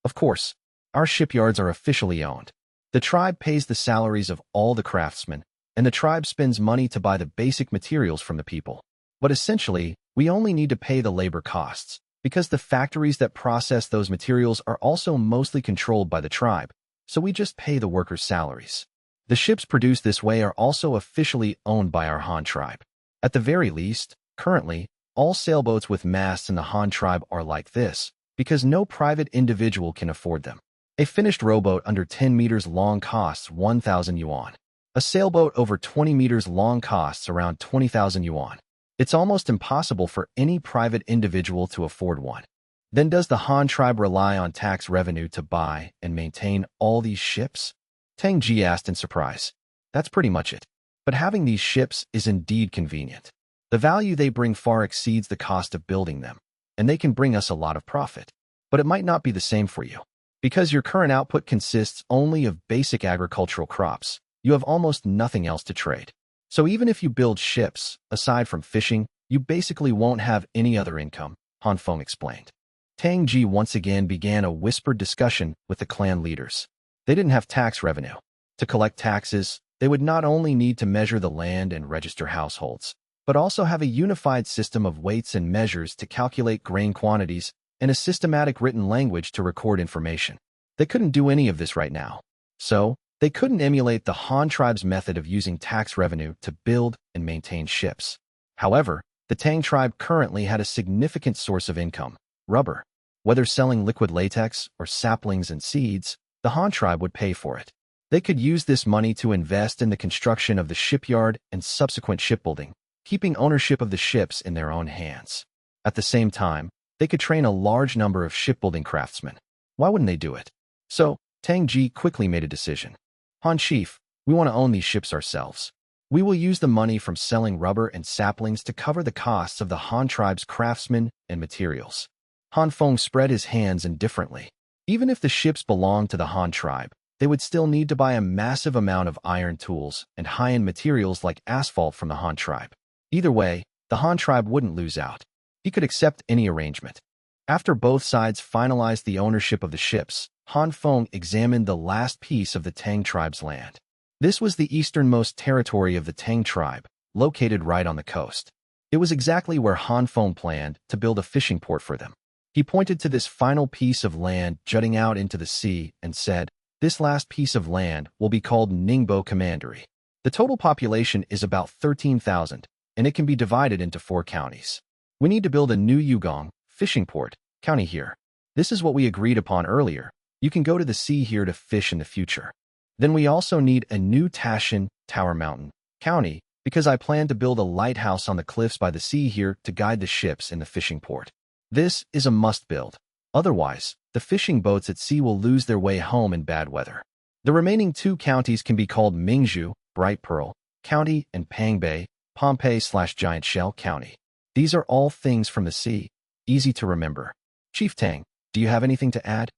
Of course, our shipyards are officially owned. The tribe pays the salaries of all the craftsmen, and the tribe spends money to buy the basic materials from the people. But essentially, we only need to pay the labor costs, because the factories that process those materials are also mostly controlled by the tribe, so we just pay the workers' salaries. The ships produced this way are also officially owned by our Han tribe. At the very least, currently, all sailboats with masts in the Han tribe are like this, because no private individual can afford them. A finished rowboat under 10 meters long costs 1,000 yuan. A sailboat over 20 meters long costs around 20,000 yuan. It's almost impossible for any private individual to afford one. Then does the Han tribe rely on tax revenue to buy and maintain all these ships? Tang Ji asked in surprise. That's pretty much it. But having these ships is indeed convenient. The value they bring far exceeds the cost of building them, and they can bring us a lot of profit. But it might not be the same for you. Because your current output consists only of basic agricultural crops, you have almost nothing else to trade. So even if you build ships, aside from fishing, you basically won't have any other income, Han Feng explained. Tang Ji once again began a whispered discussion with the clan leaders. They didn't have tax revenue. To collect taxes, they would not only need to measure the land and register households, but also have a unified system of weights and measures to calculate grain quantities and a systematic written language to record information. They couldn't do any of this right now. So, they couldn't emulate the Han tribe's method of using tax revenue to build and maintain ships. However, the Tang tribe currently had a significant source of income, rubber. Whether selling liquid latex or saplings and seeds, the Han tribe would pay for it. They could use this money to invest in the construction of the shipyard and subsequent shipbuilding, keeping ownership of the ships in their own hands. At the same time, they could train a large number of shipbuilding craftsmen. Why wouldn't they do it? So, Tang Ji quickly made a decision. Han Chief, we want to own these ships ourselves. We will use the money from selling rubber and saplings to cover the costs of the Han tribe's craftsmen and materials. Han Feng spread his hands indifferently. Even if the ships belonged to the Han tribe, they would still need to buy a massive amount of iron tools and high-end materials like asphalt from the Han tribe. Either way, the Han tribe wouldn't lose out. He could accept any arrangement. After both sides finalized the ownership of the ships, Han Feng examined the last piece of the Tang tribe's land. This was the easternmost territory of the Tang tribe, located right on the coast. It was exactly where Han Feng planned to build a fishing port for them. He pointed to this final piece of land jutting out into the sea and said, "This last piece of land will be called Ningbo Commandery. The total population is about 13,000, and it can be divided into 4 counties. We need to build a new Yugong, fishing port, county here. This is what we agreed upon earlier. You can go to the sea here to fish in the future. Then we also need a new Tashin, Tower Mountain, county, because I plan to build a lighthouse on the cliffs by the sea here to guide the ships in the fishing port. This is a must-build. Otherwise, the fishing boats at sea will lose their way home in bad weather. The remaining 2 counties can be called Mingzhu, Bright Pearl, County, and Pangbei, Pompei/Giant Shell County. These are all things from the sea, easy to remember. Chief Tang, do you have anything to add?"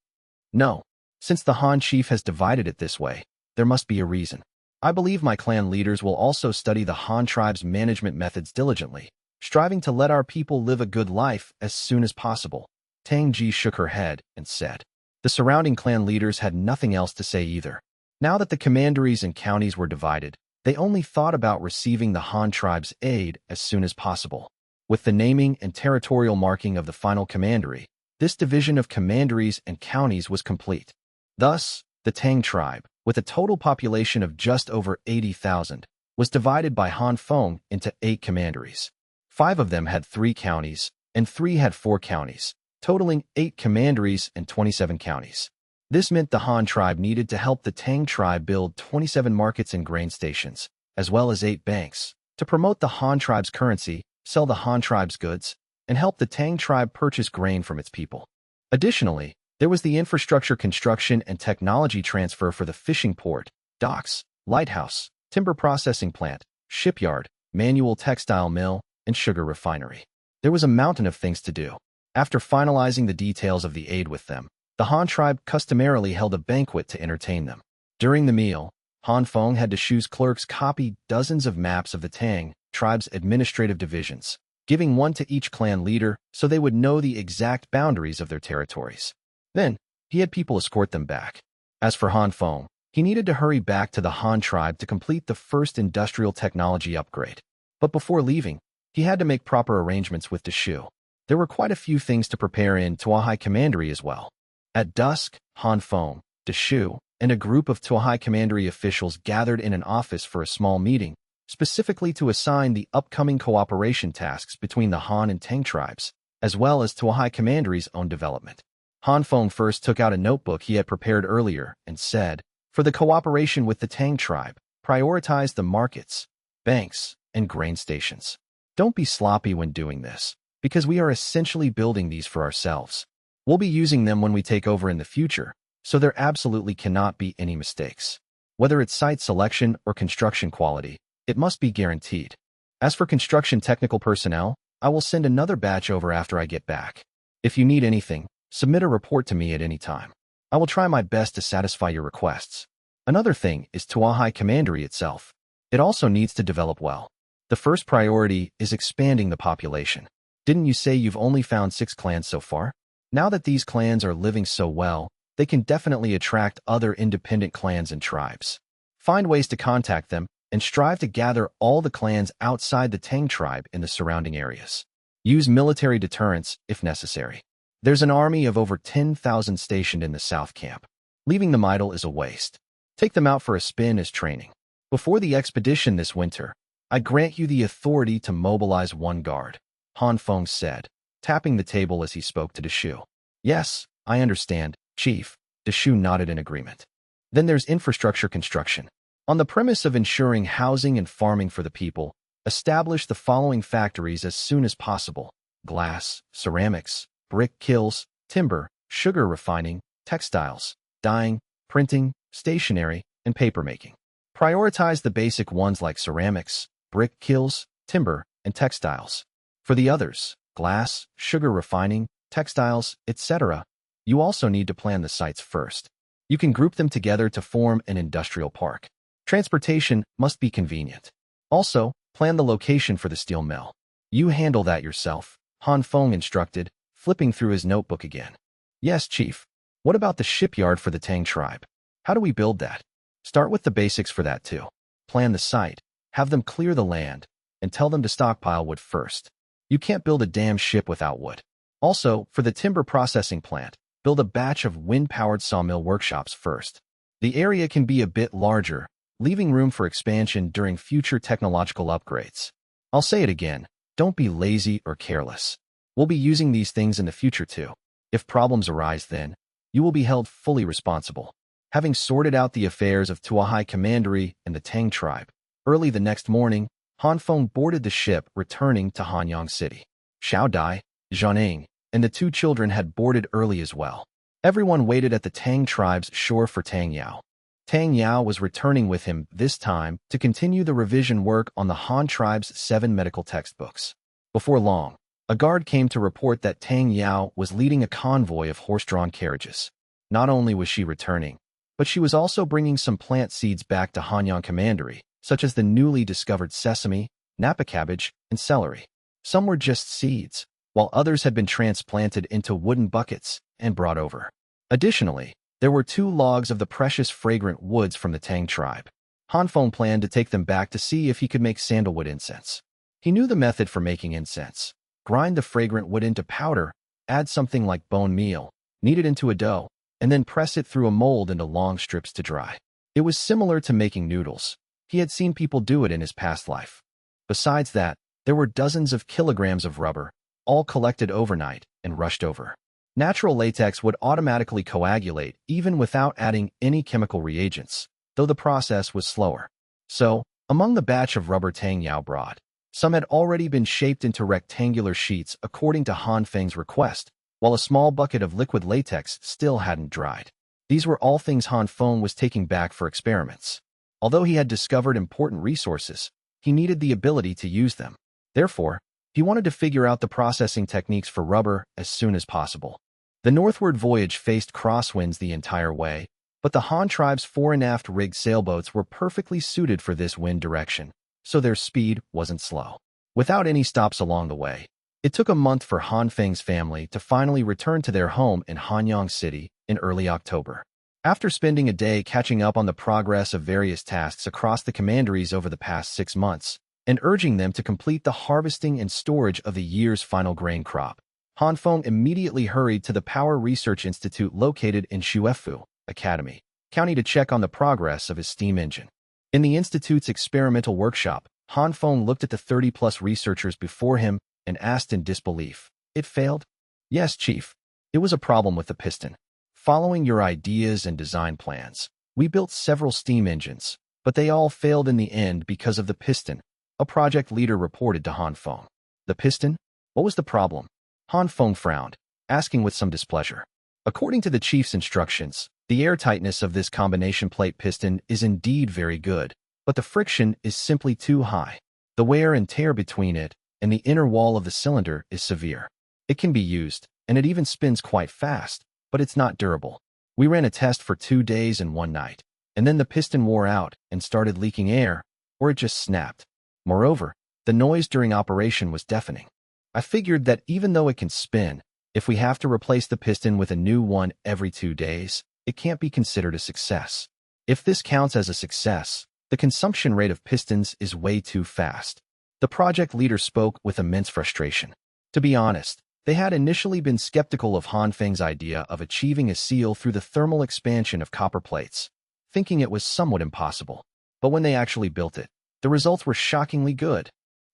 "No. Since the Han chief has divided it this way, there must be a reason. I believe my clan leaders will also study the Han tribe's management methods diligently, striving to let our people live a good life as soon as possible." Tang Ji shook her head and said. The surrounding clan leaders had nothing else to say either. Now that the commanderies and counties were divided, they only thought about receiving the Han tribe's aid as soon as possible. With the naming and territorial marking of the final commandery, this division of commanderies and counties was complete. Thus, the Tang tribe, with a total population of just over 80,000, was divided by Han Feng into 8 commanderies. 5 of them had 3 counties, and 3 had 4 counties, totaling 8 commanderies and 27 counties. This meant the Han tribe needed to help the Tang tribe build 27 markets and grain stations, as well as 8 banks, to promote the Han tribe's currency, sell the Han tribe's goods, and help the Tang tribe purchase grain from its people. Additionally, there was the infrastructure construction and technology transfer for the fishing port, docks, lighthouse, timber processing plant, shipyard, manual textile mill, and sugar refinery. There was a mountain of things to do. After finalizing the details of the aid with them, the Han tribe customarily held a banquet to entertain them. During the meal, Han Feng had Deshu's clerks copy dozens of maps of the Tang tribe's administrative divisions, giving one to each clan leader so they would know the exact boundaries of their territories. Then, he had people escort them back. As for Han Feng, he needed to hurry back to the Han tribe to complete the first industrial technology upgrade. But before leaving, he had to make proper arrangements with Deshu. There were quite a few things to prepare in Tuahai Commandery as well. At dusk, Han Feng, Deshu, and a group of Tuahai Commandery officials gathered in an office for a small meeting, specifically to assign the upcoming cooperation tasks between the Han and Tang tribes, as well as Tuahai Commandery's own development. Han Feng first took out a notebook he had prepared earlier and said, "For the cooperation with the Tang tribe, prioritize the markets, banks, and grain stations. Don't be sloppy when doing this, because we are essentially building these for ourselves. We'll be using them when we take over in the future, so there absolutely cannot be any mistakes. Whether it's site selection or construction quality, it must be guaranteed. As for construction technical personnel, I will send another batch over after I get back. If you need anything, submit a report to me at any time. I will try my best to satisfy your requests." Another thing is Tuahai Commandery itself. It also needs to develop well. The first priority is expanding the population. Didn't you say you've only found 6 clans so far? Now that these clans are living so well, they can definitely attract other independent clans and tribes. Find ways to contact them and strive to gather all the clans outside the Tang tribe in the surrounding areas. Use military deterrence if necessary. There's an army of over 10,000 stationed in the South Camp. Leaving them idle is a waste. Take them out for a spin as training. Before the expedition this winter, I grant you the authority to mobilize 1 guard, Han Feng said, tapping the table as he spoke to Deshu. "Yes, I understand, Chief," Deshu nodded in agreement. Then there's infrastructure construction. On the premise of ensuring housing and farming for the people, establish the following factories as soon as possible: glass, ceramics, brick kilns, timber, sugar refining, textiles, dyeing, printing, stationery, and papermaking. Prioritize the basic ones like ceramics, brick kilns, timber, and textiles. For the others, glass, sugar refining, textiles, etc., you also need to plan the sites first. You can group them together to form an industrial park. Transportation must be convenient. Also, plan the location for the steel mill. You handle that yourself, Han Feng instructed, flipping through his notebook again. "Yes, Chief. What about the shipyard for the Tang tribe? How do we build that?" "Start with the basics for that too. Plan the site, have them clear the land, and tell them to stockpile wood first. You can't build a damn ship without wood. Also, for the timber processing plant, build a batch of wind-powered sawmill workshops first. The area can be a bit larger, leaving room for expansion during future technological upgrades. I'll say it again, don't be lazy or careless. We'll be using these things in the future too. If problems arise then, you will be held fully responsible." Having sorted out the affairs of Tuahai Commandery and the Tang tribe, early the next morning, Han Feng boarded the ship returning to Hanyang City. Xiao Dai, Zhaneng, and the 2 children had boarded early as well. Everyone waited at the Tang tribe's shore for Tang Yao. Tang Yao was returning with him this time to continue the revision work on the Han tribe's 7 medical textbooks. Before long, a guard came to report that Tang Yao was leading a convoy of horse-drawn carriages. Not only was she returning, but she was also bringing some plant seeds back to Hanyang Commandery, such as the newly discovered sesame, napa cabbage, and celery. Some were just seeds, while others had been transplanted into wooden buckets and brought over. Additionally, there were 2 logs of the precious fragrant woods from the Tang tribe. Han Feng planned to take them back to see if he could make sandalwood incense. He knew the method for making incense. Grind the fragrant wood into powder, add something like bone meal, knead it into a dough, and then press it through a mold into long strips to dry. It was similar to making noodles. He had seen people do it in his past life. Besides that, there were dozens of kilograms of rubber, all collected overnight and rushed over. Natural latex would automatically coagulate even without adding any chemical reagents, though the process was slower. So, among the batch of rubber Tang Yao brought, some had already been shaped into rectangular sheets according to Han Feng's request, while a small bucket of liquid latex still hadn't dried. These were all things Han Feng was taking back for experiments. Although he had discovered important resources, he needed the ability to use them. Therefore, he wanted to figure out the processing techniques for rubber as soon as possible. The northward voyage faced crosswinds the entire way, but the Han tribe's fore and aft rigged sailboats were perfectly suited for this wind direction, so their speed wasn't slow. Without any stops along the way, it took a month for Han Feng's family to finally return to their home in Hanyang City in early October. After spending a day catching up on the progress of various tasks across the commanderies over the past 6 months, and urging them to complete the harvesting and storage of the year's final grain crop, Han Feng immediately hurried to the Power Research Institute located in Shuefu Academy County to check on the progress of his steam engine. In the institute's experimental workshop, Han Feng looked at the 30-plus researchers before him and asked in disbelief, "It failed?" "Yes, Chief. It was a problem with the piston. Following your ideas and design plans, we built several steam engines, but they all failed in the end because of the piston, a project leader reported to Han Feng. The piston? What was the problem? Han Feng frowned, asking with some displeasure. According to the chief's instructions, the airtightness of this combination plate piston is indeed very good, but the friction is simply too high. The wear and tear between it and the inner wall of the cylinder is severe. It can be used, and it even spins quite fast, but it's not durable. We ran a test for 2 days and 1 night, and then the piston wore out and started leaking air, or it just snapped. Moreover, the noise during operation was deafening. I figured that even though it can spin, if we have to replace the piston with a new one every 2 days, it can't be considered a success. If this counts as a success, the consumption rate of pistons is way too fast. The project leader spoke with immense frustration. To be honest, they had initially been skeptical of Han Feng's idea of achieving a seal through the thermal expansion of copper plates, thinking it was somewhat impossible. But when they actually built it, the results were shockingly good.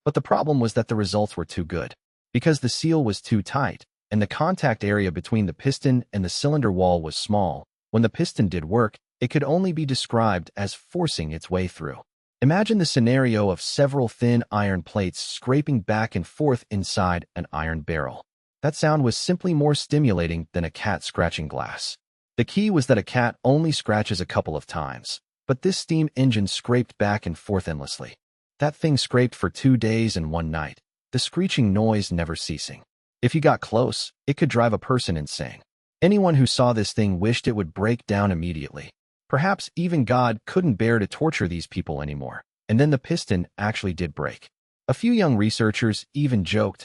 But the problem was that the results were too good. Because the seal was too tight, and the contact area between the piston and the cylinder wall was small, when the piston did work, it could only be described as forcing its way through. Imagine the scenario of several thin iron plates scraping back and forth inside an iron barrel. That sound was simply more stimulating than a cat scratching glass. The key was that a cat only scratches a couple of times, but this steam engine scraped back and forth endlessly. That thing scraped for 2 days and 1 night, the screeching noise never ceasing. If you got close, it could drive a person insane. Anyone who saw this thing wished it would break down immediately. Perhaps even God couldn't bear to torture these people anymore. And then the piston actually did break. A few young researchers even joked,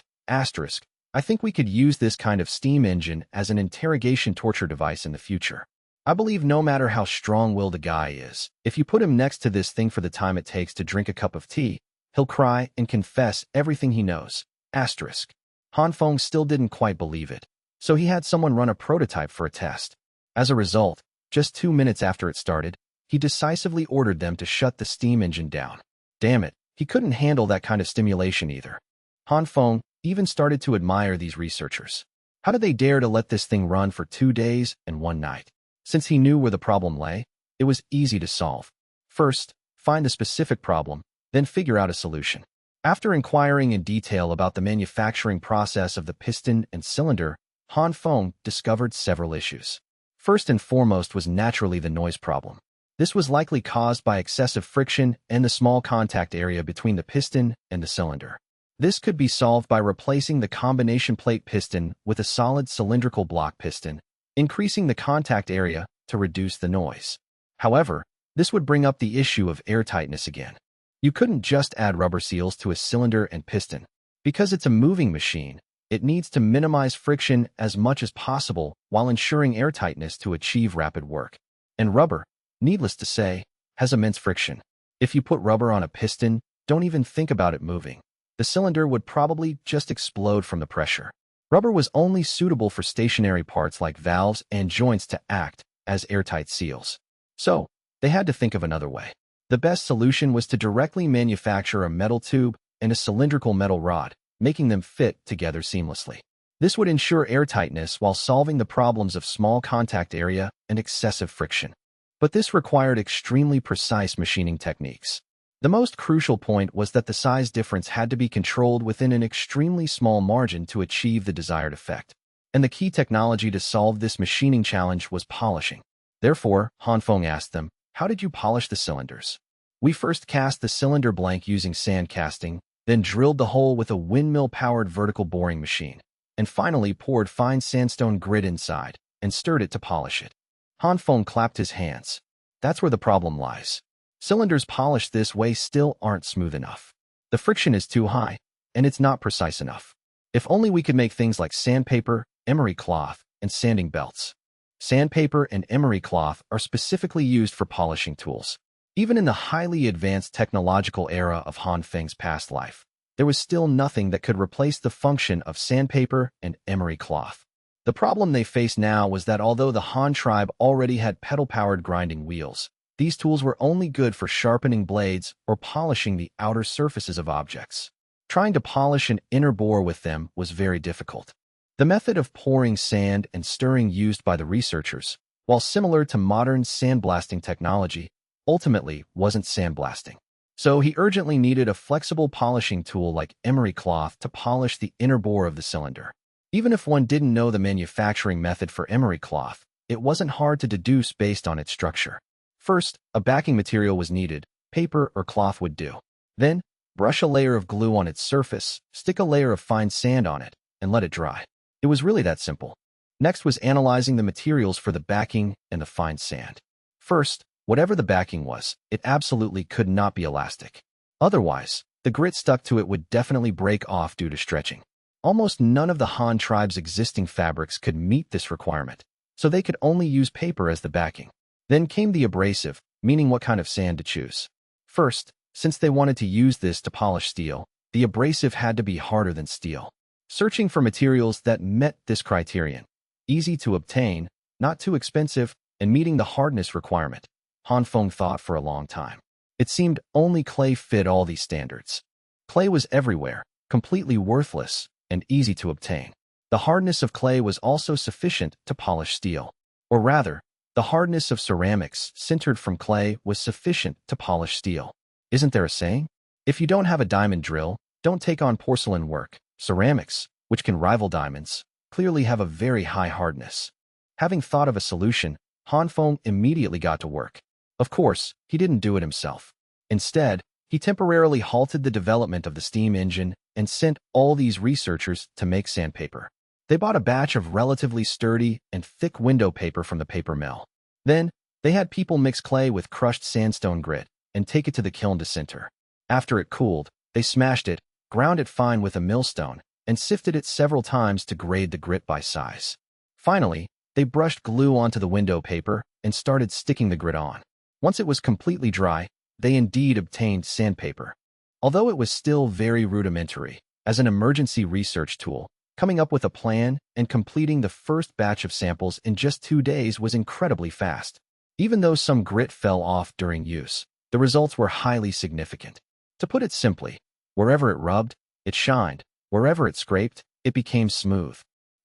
I think we could use this kind of steam engine as an interrogation torture device in the future. I believe no matter how strong-willed a guy is, if you put him next to this thing for the time it takes to drink a cup of tea, he'll cry and confess everything he knows. Han Feng still didn't quite believe it, so he had someone run a prototype for a test. As a result, just 2 minutes after it started, he decisively ordered them to shut the steam engine down. Damn it, he couldn't handle that kind of stimulation either. Han Feng even started to admire these researchers. How did they dare to let this thing run for 2 days and 1 night? Since he knew where the problem lay, it was easy to solve. First, find the specific problem, then figure out a solution. After inquiring in detail about the manufacturing process of the piston and cylinder, Han Feng discovered several issues. First and foremost was naturally the noise problem. This was likely caused by excessive friction and the small contact area between the piston and the cylinder. This could be solved by replacing the combination plate piston with a solid cylindrical block piston, increasing the contact area to reduce the noise. However, this would bring up the issue of airtightness again. You couldn't just add rubber seals to a cylinder and piston. Because it's a moving machine, it needs to minimize friction as much as possible while ensuring airtightness to achieve rapid work. And rubber, needless to say, has immense friction. If you put rubber on a piston, don't even think about it moving. The cylinder would probably just explode from the pressure. Rubber was only suitable for stationary parts like valves and joints to act as airtight seals. So, they had to think of another way. The best solution was to directly manufacture a metal tube and a cylindrical metal rod, making them fit together seamlessly. This would ensure airtightness while solving the problems of small contact area and excessive friction. But this required extremely precise machining techniques. The most crucial point was that the size difference had to be controlled within an extremely small margin to achieve the desired effect. And the key technology to solve this machining challenge was polishing. Therefore, Han Feng asked them, "How did you polish the cylinders?" "We first cast the cylinder blank using sand casting, then drilled the hole with a windmill-powered vertical boring machine, and finally poured fine sandstone grit inside and stirred it to polish it." Han Feng clapped his hands. That's where the problem lies. Cylinders polished this way still aren't smooth enough. The friction is too high, and it's not precise enough. If only we could make things like sandpaper, emery cloth, and sanding belts. Sandpaper and emery cloth are specifically used for polishing tools. Even in the highly advanced technological era of Han Feng's past life, there was still nothing that could replace the function of sandpaper and emery cloth. The problem they faced now was that although the Han tribe already had pedal-powered grinding wheels, these tools were only good for sharpening blades or polishing the outer surfaces of objects. Trying to polish an inner bore with them was very difficult. The method of pouring sand and stirring used by the researchers, while similar to modern sandblasting technology, ultimately wasn't sandblasting. So he urgently needed a flexible polishing tool like emery cloth to polish the inner bore of the cylinder. Even if one didn't know the manufacturing method for emery cloth, it wasn't hard to deduce based on its structure. First, a backing material was needed. Paper or cloth would do. Then, brush a layer of glue on its surface, stick a layer of fine sand on it, and let it dry. It was really that simple. Next was analyzing the materials for the backing and the fine sand. First, whatever the backing was, it absolutely could not be elastic. Otherwise, the grit stuck to it would definitely break off due to stretching. Almost none of the Han tribe's existing fabrics could meet this requirement, so they could only use paper as the backing. Then came the abrasive, meaning what kind of sand to choose. First, since they wanted to use this to polish steel, the abrasive had to be harder than steel. Searching for materials that met this criterion, easy to obtain, not too expensive, and meeting the hardness requirement, Han Feng thought for a long time. It seemed only clay fit all these standards. Clay was everywhere, completely worthless, and easy to obtain. The hardness of clay was also sufficient to polish steel. Or rather, the hardness of ceramics, sintered from clay, was sufficient to polish steel. Isn't there a saying? If you don't have a diamond drill, don't take on porcelain work. Ceramics, which can rival diamonds, clearly have a very high hardness. Having thought of a solution, Han Feng immediately got to work. Of course, he didn't do it himself. Instead, he temporarily halted the development of the steam engine and sent all these researchers to make sandpaper. They bought a batch of relatively sturdy and thick window paper from the paper mill. Then, they had people mix clay with crushed sandstone grit and take it to the kiln to sinter. After it cooled, they smashed it, ground it fine with a millstone, and sifted it several times to grade the grit by size. Finally, they brushed glue onto the window paper and started sticking the grit on. Once it was completely dry, they indeed obtained sandpaper. Although it was still very rudimentary, as an emergency research tool, coming up with a plan and completing the first batch of samples in just 2 days was incredibly fast. Even though some grit fell off during use, the results were highly significant. To put it simply, wherever it rubbed, it shined. Wherever it scraped, it became smooth.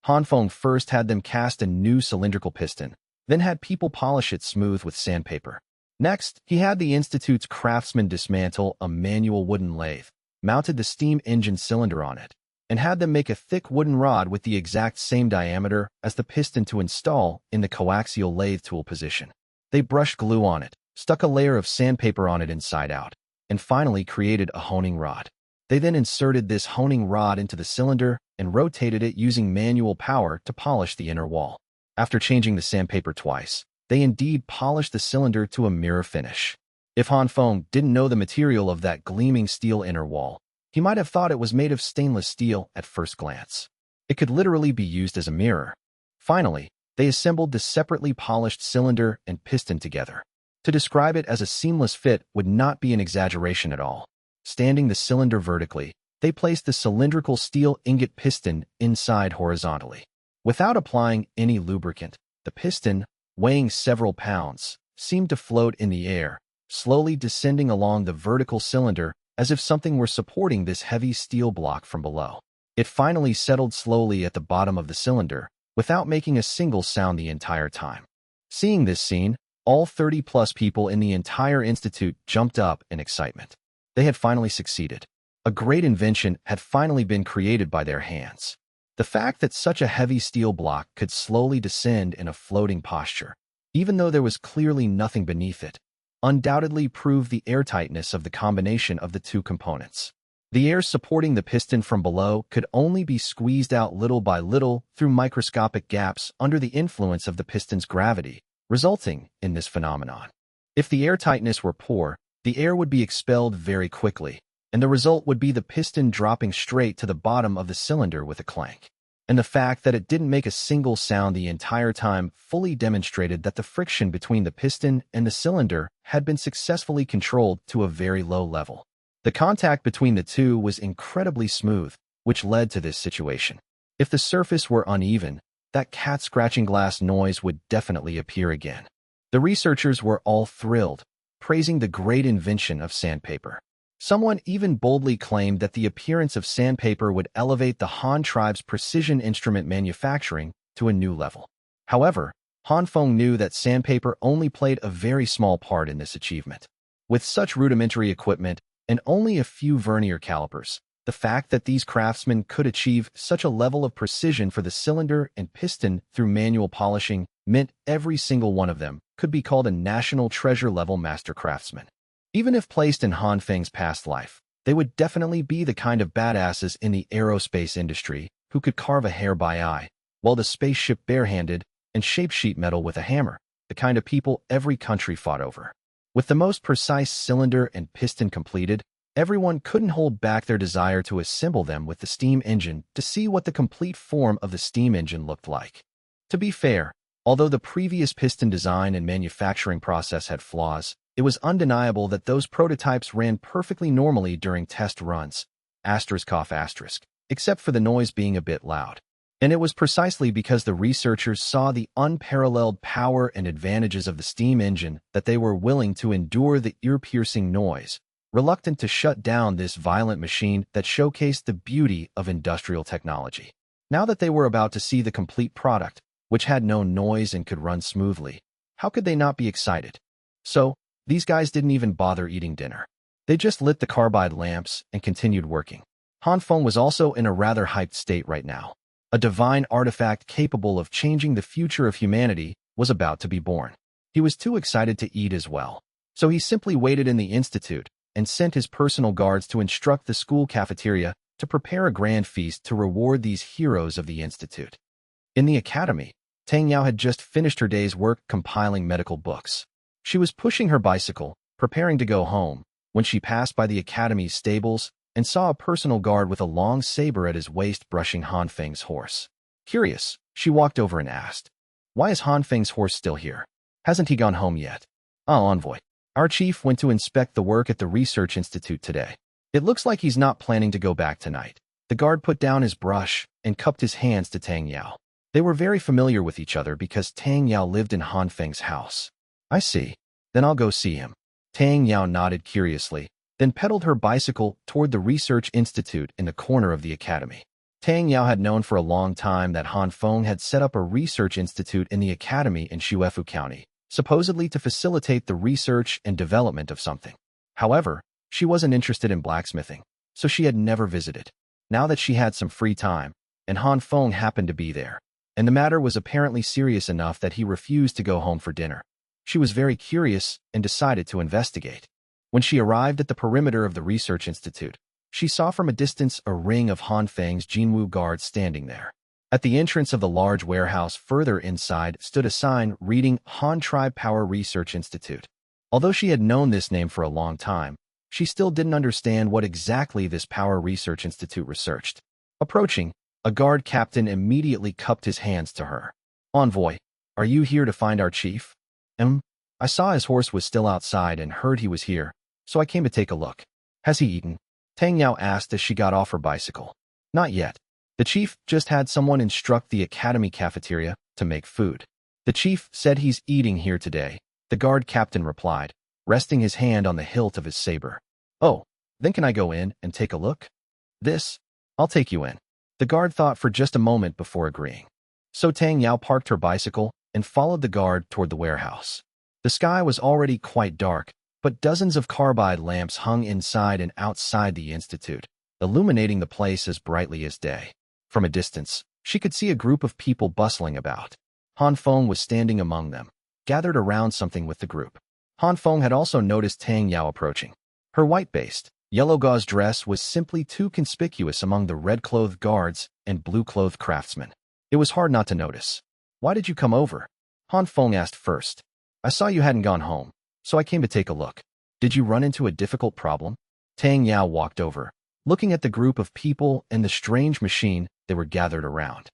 Han Feng first had them cast a new cylindrical piston, then had people polish it smooth with sandpaper. Next, he had the Institute's craftsmen dismantle a manual wooden lathe, mounted the steam engine cylinder on it, and had them make a thick wooden rod with the exact same diameter as the piston to install in the coaxial lathe tool position. They brushed glue on it, stuck a layer of sandpaper on it inside out, and finally created a honing rod. They then inserted this honing rod into the cylinder and rotated it using manual power to polish the inner wall. After changing the sandpaper twice, they indeed polished the cylinder to a mirror finish. If Han Feng didn't know the material of that gleaming steel inner wall, he might have thought it was made of stainless steel at first glance. It could literally be used as a mirror. Finally, they assembled the separately polished cylinder and piston together. To describe it as a seamless fit would not be an exaggeration at all. Standing the cylinder vertically, they placed the cylindrical steel ingot piston inside horizontally. Without applying any lubricant, the piston, weighing several pounds, seemed to float in the air, slowly descending along the vertical cylinder as if something were supporting this heavy steel block from below. It finally settled slowly at the bottom of the cylinder, without making a single sound the entire time. Seeing this scene, all 30-plus people in the entire institute jumped up in excitement. They had finally succeeded. A great invention had finally been created by their hands. The fact that such a heavy steel block could slowly descend in a floating posture, even though there was clearly nothing beneath it, undoubtedly proved the airtightness of the combination of the two components. The air supporting the piston from below could only be squeezed out little by little through microscopic gaps under the influence of the piston's gravity, resulting in this phenomenon. If the airtightness were poor, the air would be expelled very quickly, and the result would be the piston dropping straight to the bottom of the cylinder with a clank. And the fact that it didn't make a single sound the entire time fully demonstrated that the friction between the piston and the cylinder had been successfully controlled to a very low level. The contact between the two was incredibly smooth, which led to this situation. If the surface were uneven, that cat-scratching glass noise would definitely appear again. The researchers were all thrilled, praising the great invention of sandpaper. Someone even boldly claimed that the appearance of sandpaper would elevate the Han tribe's precision instrument manufacturing to a new level. However, Han Feng knew that sandpaper only played a very small part in this achievement. With such rudimentary equipment and only a few vernier calipers, the fact that these craftsmen could achieve such a level of precision for the cylinder and piston through manual polishing meant every single one of them could be called a national treasure-level master craftsman. Even if placed in Han Feng's past life, they would definitely be the kind of badasses in the aerospace industry who could carve a hair by eye, weld a spaceship barehanded, and shape sheet metal with a hammer, the kind of people every country fought over. With the most precise cylinder and piston completed, everyone couldn't hold back their desire to assemble them with the steam engine to see what the complete form of the steam engine looked like. To be fair, although the previous piston design and manufacturing process had flaws, it was undeniable that those prototypes ran perfectly normally during test runs, except for the noise being a bit loud. And it was precisely because the researchers saw the unparalleled power and advantages of the steam engine that they were willing to endure the ear-piercing noise, reluctant to shut down this violent machine that showcased the beauty of industrial technology. Now that they were about to see the complete product, which had no noise and could run smoothly, how could they not be excited? So, these guys didn't even bother eating dinner. They just lit the carbide lamps and continued working. Han Feng was also in a rather hyped state right now. A divine artifact capable of changing the future of humanity was about to be born. He was too excited to eat as well, so he simply waited in the institute and sent his personal guards to instruct the school cafeteria to prepare a grand feast to reward these heroes of the institute. In the academy, Tang Yao had just finished her day's work compiling medical books. She was pushing her bicycle, preparing to go home, when she passed by the academy's stables and saw a personal guard with a long saber at his waist brushing Han Feng's horse. Curious, she walked over and asked, "Why is Han Feng's horse still here? Hasn't he gone home yet?" "Ah, envoy. Our chief went to inspect the work at the research institute today. It looks like he's not planning to go back tonight." The guard put down his brush and cupped his hands to Tang Yao. They were very familiar with each other because Tang Yao lived in Han Feng's house. "I see. Then I'll go see him." Tang Yao nodded curiously, then pedaled her bicycle toward the research institute in the corner of the academy. Tang Yao had known for a long time that Han Feng had set up a research institute in the academy in Shuefu County, supposedly to facilitate the research and development of something. However, she wasn't interested in blacksmithing, so she had never visited. Now that she had some free time, and Han Feng happened to be there, and the matter was apparently serious enough that he refused to go home for dinner, she was very curious and decided to investigate. When she arrived at the perimeter of the research institute, she saw from a distance a ring of Han Feng's Jinwu guards standing there. At the entrance of the large warehouse further inside stood a sign reading Han Tribe Power Research Institute. Although she had known this name for a long time, she still didn't understand what exactly this Power Research Institute researched. Approaching, a guard captain immediately cupped his hands to her. "Envoy, are you here to find our chief?" I saw his horse was still outside and heard he was here, so I came to take a look." "Has he eaten?" Tang Yao asked as she got off her bicycle. "Not yet. The chief just had someone instruct the academy cafeteria to make food." "The chief said he's eating here today," the guard captain replied, resting his hand on the hilt of his saber. "Oh, then can I go in and take a look?" "I'll take you in." The guard thought for just a moment before agreeing. So Tang Yao parked her bicycle and followed the guard toward the warehouse. The sky was already quite dark, but dozens of carbide lamps hung inside and outside the institute, illuminating the place as brightly as day. From a distance, she could see a group of people bustling about. Han Feng was standing among them, gathered around something with the group. Han Feng had also noticed Tang Yao approaching. Her white-based, yellow gauze dress was simply too conspicuous among the red-clothed guards and blue-clothed craftsmen. It was hard not to notice. "Why did you come over?" Han Feng asked first. "I saw you hadn't gone home, so I came to take a look." "Did you run into a difficult problem?" Tang Yao walked over, looking at the group of people and the strange machine they were gathered around.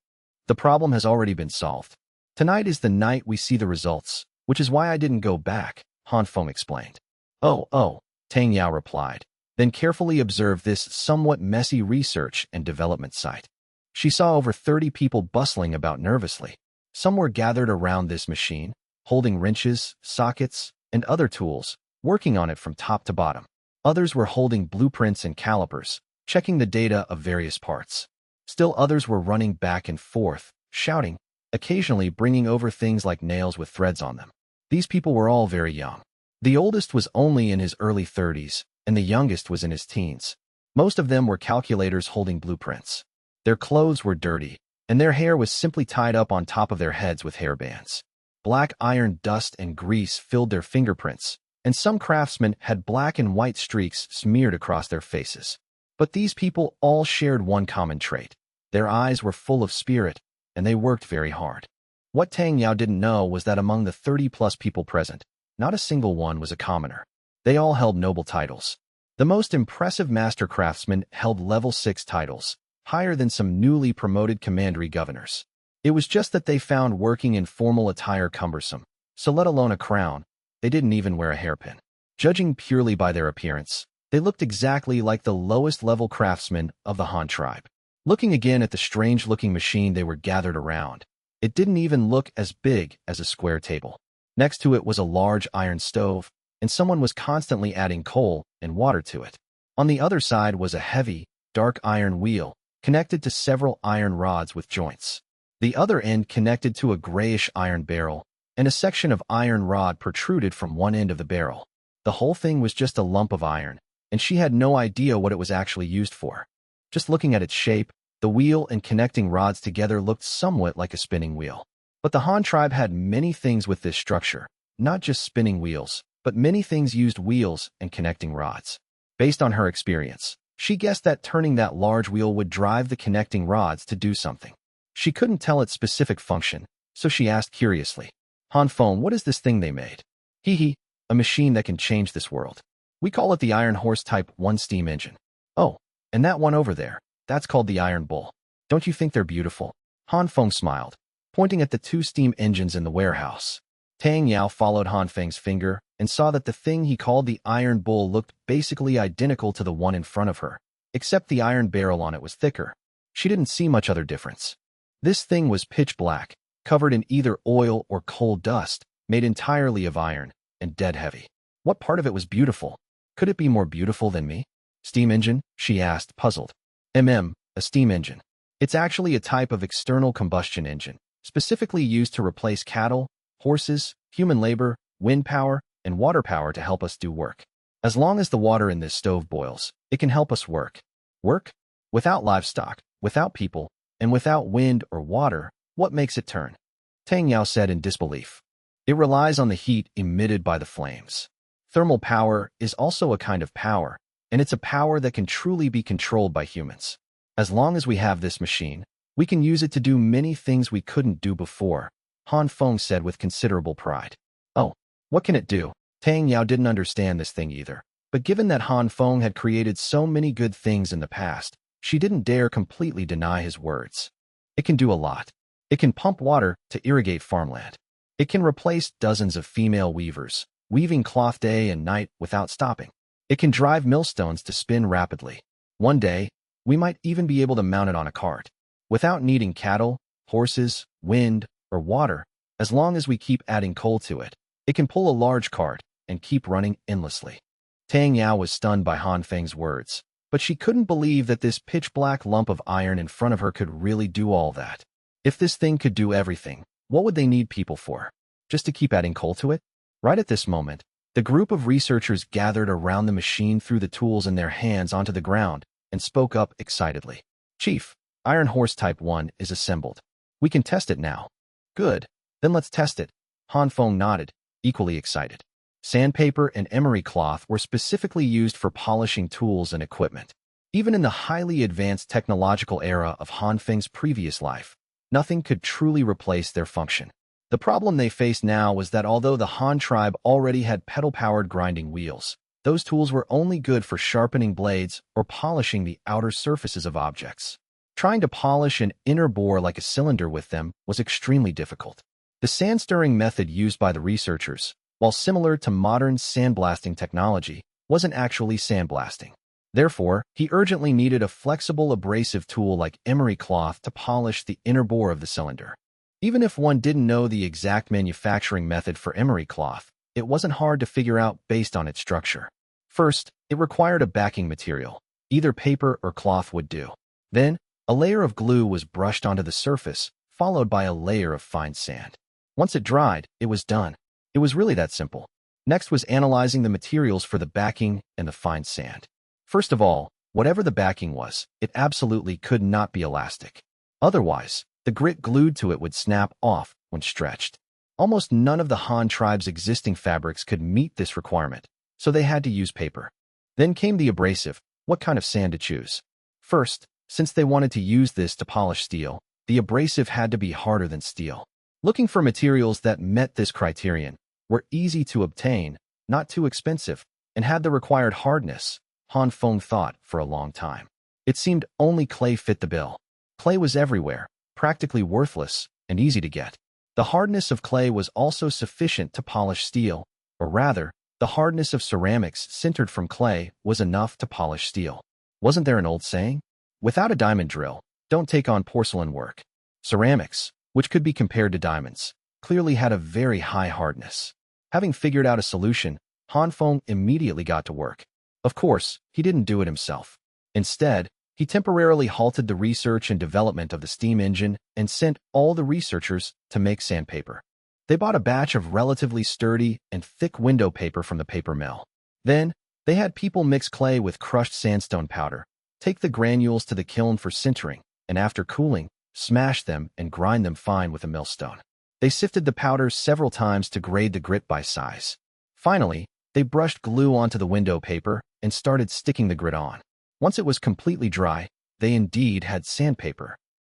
"The problem has already been solved. Tonight is the night we see the results, which is why I didn't go back," Han Feng explained. Oh, Tang Yao replied, then carefully observed this somewhat messy research and development site. She saw over 30 people bustling about nervously. Some were gathered around this machine, holding wrenches, sockets, and other tools, working on it from top to bottom. Others were holding blueprints and calipers, checking the data of various parts. Still others were running back and forth, shouting, occasionally bringing over things like nails with threads on them. These people were all very young. The oldest was only in his early 30s, and the youngest was in his teens. Most of them were calculators holding blueprints. Their clothes were dirty, and their hair was simply tied up on top of their heads with hairbands. Black iron dust and grease filled their fingerprints, and some craftsmen had black and white streaks smeared across their faces. But these people all shared one common trait. Their eyes were full of spirit, and they worked very hard. What Tang Yao didn't know was that among the 30-plus people present, not a single one was a commoner. They all held noble titles. The most impressive master craftsmen held level 6 titles, higher than some newly promoted commandery governors. It was just that they found working in formal attire cumbersome, so let alone a crown, they didn't even wear a hairpin. Judging purely by their appearance, they looked exactly like the lowest-level craftsmen of the Han tribe. Looking again at the strange-looking machine they were gathered around, it didn't even look as big as a square table. Next to it was a large iron stove, and someone was constantly adding coal and water to it. On the other side was a heavy, dark iron wheel, connected to several iron rods with joints. The other end connected to a grayish iron barrel, and a section of iron rod protruded from one end of the barrel. The whole thing was just a lump of iron, and she had no idea what it was actually used for. Just looking at its shape, the wheel and connecting rods together looked somewhat like a spinning wheel. But the Han tribe had many things with this structure, not just spinning wheels, but many things used wheels and connecting rods. Based on her experience, she guessed that turning that large wheel would drive the connecting rods to do something. She couldn't tell its specific function, so she asked curiously, Han Feng, what is this thing they made? Hee, a machine that can change this world. We call it the Iron Horse Type 1 steam engine. Oh, and that one over there, that's called the Iron Bull. Don't you think they're beautiful? Han Feng smiled, pointing at the 2 steam engines in the warehouse. Tang Yao followed Han Feng's finger and saw that the thing he called the Iron Bull looked basically identical to the one in front of her, except the iron barrel on it was thicker. She didn't see much other difference. This thing was pitch black, covered in either oil or coal dust, made entirely of iron, and dead heavy. What part of it was beautiful? Could it be more beautiful than me? Steam engine? She asked, puzzled. A steam engine. It's actually a type of external combustion engine, specifically used to replace cattle, horses, human labor, wind power, and water power to help us do work. As long as the water in this stove boils, it can help us work. Work? Without livestock, without people, and without wind or water, what makes it turn? Tang Yao said in disbelief. It relies on the heat emitted by the flames. Thermal power is also a kind of power, and it's a power that can truly be controlled by humans. As long as we have this machine, we can use it to do many things we couldn't do before, Han Feng said with considerable pride. Oh, what can it do? Tang Yao didn't understand this thing either, but given that Han Feng had created so many good things in the past, she didn't dare completely deny his words. It can do a lot. It can pump water to irrigate farmland. It can replace dozens of female weavers, weaving cloth day and night without stopping. It can drive millstones to spin rapidly. One day, we might even be able to mount it on a cart. Without needing cattle, horses, wind, or water, as long as we keep adding coal to it, it can pull a large cart and keep running endlessly. Tang Yao was stunned by Han Feng's words, but she couldn't believe that this pitch-black lump of iron in front of her could really do all that. If this thing could do everything, what would they need people for? Just to keep adding coal to it? Right at this moment, the group of researchers gathered around the machine threw the tools in their hands onto the ground and spoke up excitedly. Chief, Iron Horse Type 1 is assembled. We can test it now. Good. Then let's test it. Han Feng nodded, equally excited. Sandpaper and emery cloth were specifically used for polishing tools and equipment. Even in the highly advanced technological era of Han Feng's previous life, nothing could truly replace their function. The problem they faced now was that although the Han tribe already had pedal-powered grinding wheels, those tools were only good for sharpening blades or polishing the outer surfaces of objects. Trying to polish an inner bore like a cylinder with them was extremely difficult. The sand-stirring method used by the researchers, while similar to modern sandblasting technology, wasn't actually sandblasting. Therefore, he urgently needed a flexible abrasive tool like emery cloth to polish the inner bore of the cylinder. Even if one didn't know the exact manufacturing method for emery cloth, it wasn't hard to figure out based on its structure. First, it required a backing material. Either paper or cloth would do. Then, a layer of glue was brushed onto the surface, followed by a layer of fine sand. Once it dried, it was done. It was really that simple. Next was analyzing the materials for the backing and the fine sand. First of all, whatever the backing was, it absolutely could not be elastic. Otherwise, the grit glued to it would snap off when stretched. Almost none of the Han tribe's existing fabrics could meet this requirement, so they had to use paper. Then came the abrasive, what kind of sand to choose. First, since they wanted to use this to polish steel, the abrasive had to be harder than steel. Looking for materials that met this criterion, were easy to obtain, not too expensive, and had the required hardness, Han Feng thought for a long time. It seemed only clay fit the bill. Clay was everywhere, practically worthless, and easy to get. The hardness of clay was also sufficient to polish steel, or rather, the hardness of ceramics sintered from clay was enough to polish steel. Wasn't there an old saying? Without a diamond drill, don't take on porcelain work. Ceramics, which could be compared to diamonds, clearly had a very high hardness. Having figured out a solution, Han Feng immediately got to work. Of course, he didn't do it himself. Instead, he temporarily halted the research and development of the steam engine and sent all the researchers to make sandpaper. They bought a batch of relatively sturdy and thick window paper from the paper mill. Then, they had people mix clay with crushed sandstone powder, take the granules to the kiln for sintering, and after cooling, smash them and grind them fine with a millstone. They sifted the powders several times to grade the grit by size. Finally, they brushed glue onto the window paper and started sticking the grit on. Once it was completely dry, they indeed had sandpaper.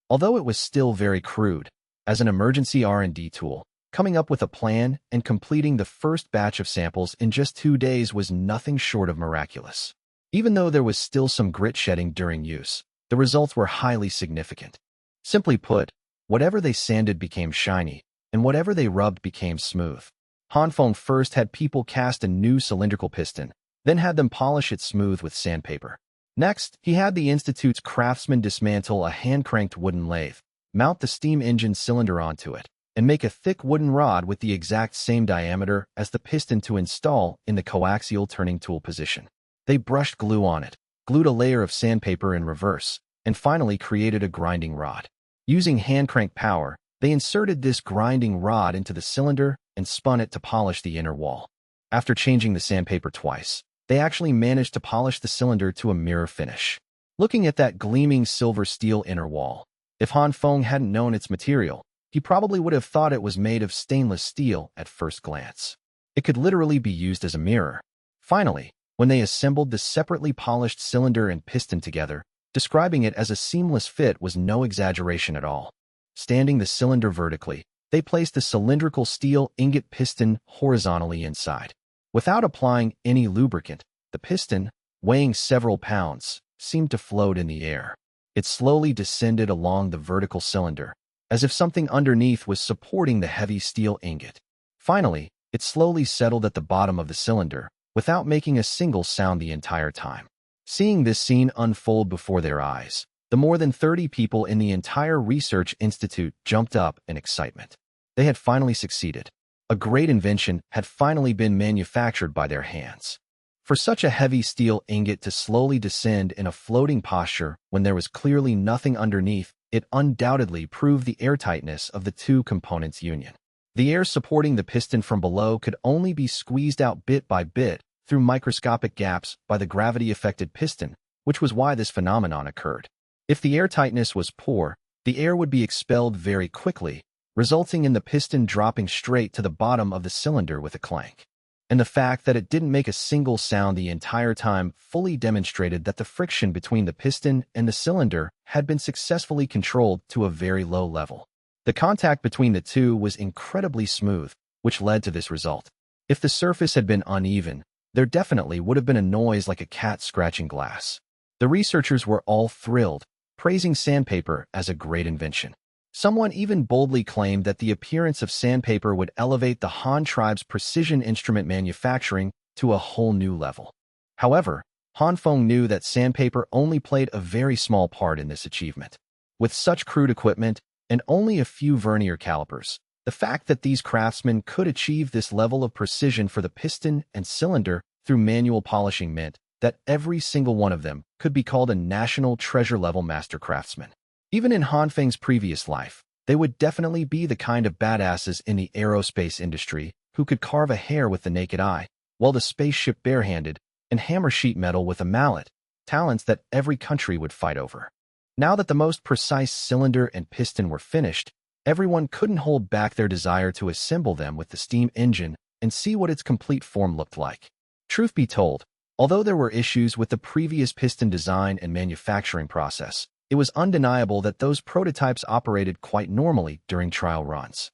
Although it was still very crude, as an emergency R&D tool, coming up with a plan and completing the first batch of samples in just 2 days was nothing short of miraculous. Even though there was still some grit shedding during use, the results were highly significant. Simply put, whatever they sanded became shiny, and whatever they rubbed became smooth. Han Feng first had people cast a new cylindrical piston, then had them polish it smooth with sandpaper. Next, he had the Institute's craftsmen dismantle a hand-cranked wooden lathe, mount the steam engine cylinder onto it, and make a thick wooden rod with the exact same diameter as the piston to install in the coaxial turning tool position. They brushed glue on it, glued a layer of sandpaper in reverse, and finally created a grinding rod. Using hand-crank power, they inserted this grinding rod into the cylinder and spun it to polish the inner wall. After changing the sandpaper twice, they actually managed to polish the cylinder to a mirror finish. Looking at that gleaming silver steel inner wall, if Han Feng hadn't known its material, he probably would have thought it was made of stainless steel at first glance. It could literally be used as a mirror. Finally, when they assembled the separately polished cylinder and piston together, describing it as a seamless fit was no exaggeration at all. Standing the cylinder vertically, they placed the cylindrical steel ingot piston horizontally inside. Without applying any lubricant, the piston, weighing several pounds, seemed to float in the air. It slowly descended along the vertical cylinder, as if something underneath was supporting the heavy steel ingot. Finally, it slowly settled at the bottom of the cylinder, without making a single sound the entire time. Seeing this scene unfold before their eyes, the more than 30 people in the entire research institute jumped up in excitement. They had finally succeeded. A great invention had finally been manufactured by their hands. For such a heavy steel ingot to slowly descend in a floating posture when there was clearly nothing underneath, it undoubtedly proved the airtightness of the two components' union. The air supporting the piston from below could only be squeezed out bit by bit through microscopic gaps by the gravity-affected piston, which was why this phenomenon occurred. If the airtightness was poor, the air would be expelled very quickly, resulting in the piston dropping straight to the bottom of the cylinder with a clank. And the fact that it didn't make a single sound the entire time fully demonstrated that the friction between the piston and the cylinder had been successfully controlled to a very low level. The contact between the two was incredibly smooth, which led to this result. If the surface had been uneven, there definitely would have been a noise like a cat scratching glass. The researchers were all thrilled, praising sandpaper as a great invention. Someone even boldly claimed that the appearance of sandpaper would elevate the Han tribe's precision instrument manufacturing to a whole new level. However, Han Feng knew that sandpaper only played a very small part in this achievement. With such crude equipment and only a few vernier calipers, the fact that these craftsmen could achieve this level of precision for the piston and cylinder through manual polishing meant that every single one of them could be called a national treasure-level master craftsman. Even in Han Feng's previous life, they would definitely be the kind of badasses in the aerospace industry who could carve a hair with the naked eye, weld a spaceship barehanded, and hammer sheet metal with a mallet, talents that every country would fight over. Now that the most precise cylinder and piston were finished, everyone couldn't hold back their desire to assemble them with the steam engine and see what its complete form looked like. Truth be told, although there were issues with the previous piston design and manufacturing process, it was undeniable that those prototypes operated quite normally during trial runs.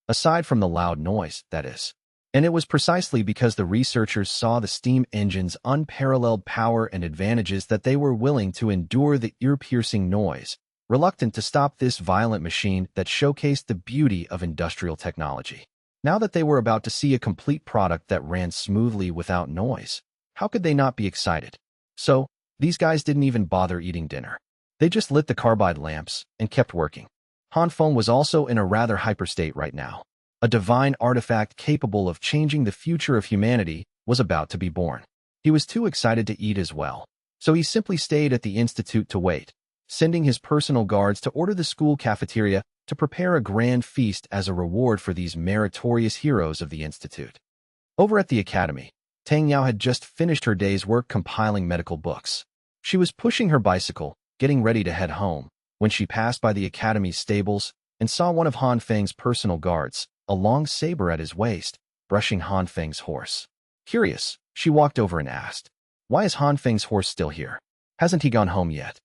Aside from the loud noise, that is. And it was precisely because the researchers saw the steam engine's unparalleled power and advantages that they were willing to endure the ear-piercing noise, reluctant to stop this violent machine that showcased the beauty of industrial technology. Now that they were about to see a complete product that ran smoothly without noise, how could they not be excited? So, these guys didn't even bother eating dinner. They just lit the carbide lamps and kept working. Han Feng was also in a rather hyper state right now. A divine artifact capable of changing the future of humanity was about to be born. He was too excited to eat as well, so he simply stayed at the institute to wait, sending his personal guards to order the school cafeteria to prepare a grand feast as a reward for these meritorious heroes of the institute. Over at the academy, Tang Yao had just finished her day's work compiling medical books. She was pushing her bicycle, getting ready to head home, when she passed by the academy's stables and saw one of Han Feng's personal guards, a long saber at his waist, brushing Han Feng's horse. Curious, she walked over and asked, "Why is Han Feng's horse still here? Hasn't he gone home yet?"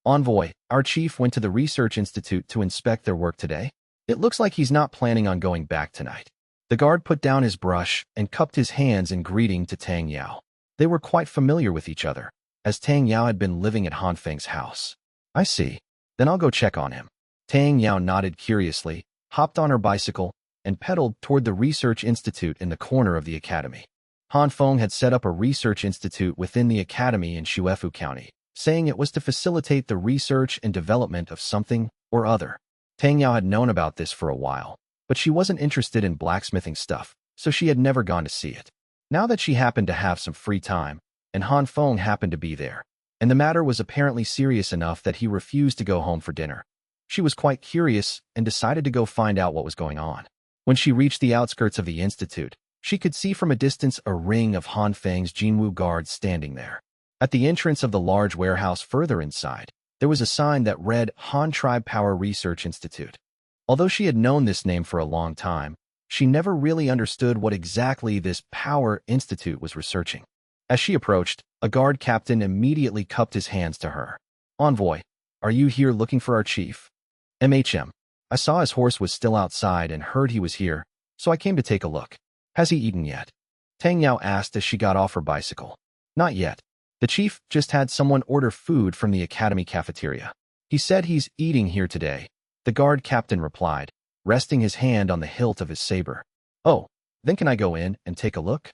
Envoy, our chief went to the research institute to inspect their work today. It looks like he's not planning on going back tonight." The guard put down his brush and cupped his hands in greeting to Tang Yao. They were quite familiar with each other, as Tang Yao had been living at Han Feng's house. "I see. Then I'll go check on him." Tang Yao nodded curiously, hopped on her bicycle, and pedaled toward the research institute in the corner of the academy. Han Feng had set up a research institute within the academy in Shuefu County, saying it was to facilitate the research and development of something or other. Tang Yao had known about this for a while, but she wasn't interested in blacksmithing stuff, so she had never gone to see it. Now that she happened to have some free time, and Han Feng happened to be there, and the matter was apparently serious enough that he refused to go home for dinner, she was quite curious and decided to go find out what was going on. When she reached the outskirts of the institute, she could see from a distance a ring of Han Feng's Jinwu guards standing there. At the entrance of the large warehouse further inside, there was a sign that read Han Tribe Power Research Institute. Although she had known this name for a long time, she never really understood what exactly this Power Institute was researching. As she approached, a guard captain immediately cupped his hands to her. "Envoy, are you here looking for our chief?" I saw his horse was still outside and heard he was here, so I came to take a look." "Has he eaten yet?" Tang Yao asked as she got off her bicycle. "Not yet. The chief just had someone order food from the academy cafeteria. He said he's eating here today," the guard captain replied, resting his hand on the hilt of his saber. "Oh, then can I go in and take a look?"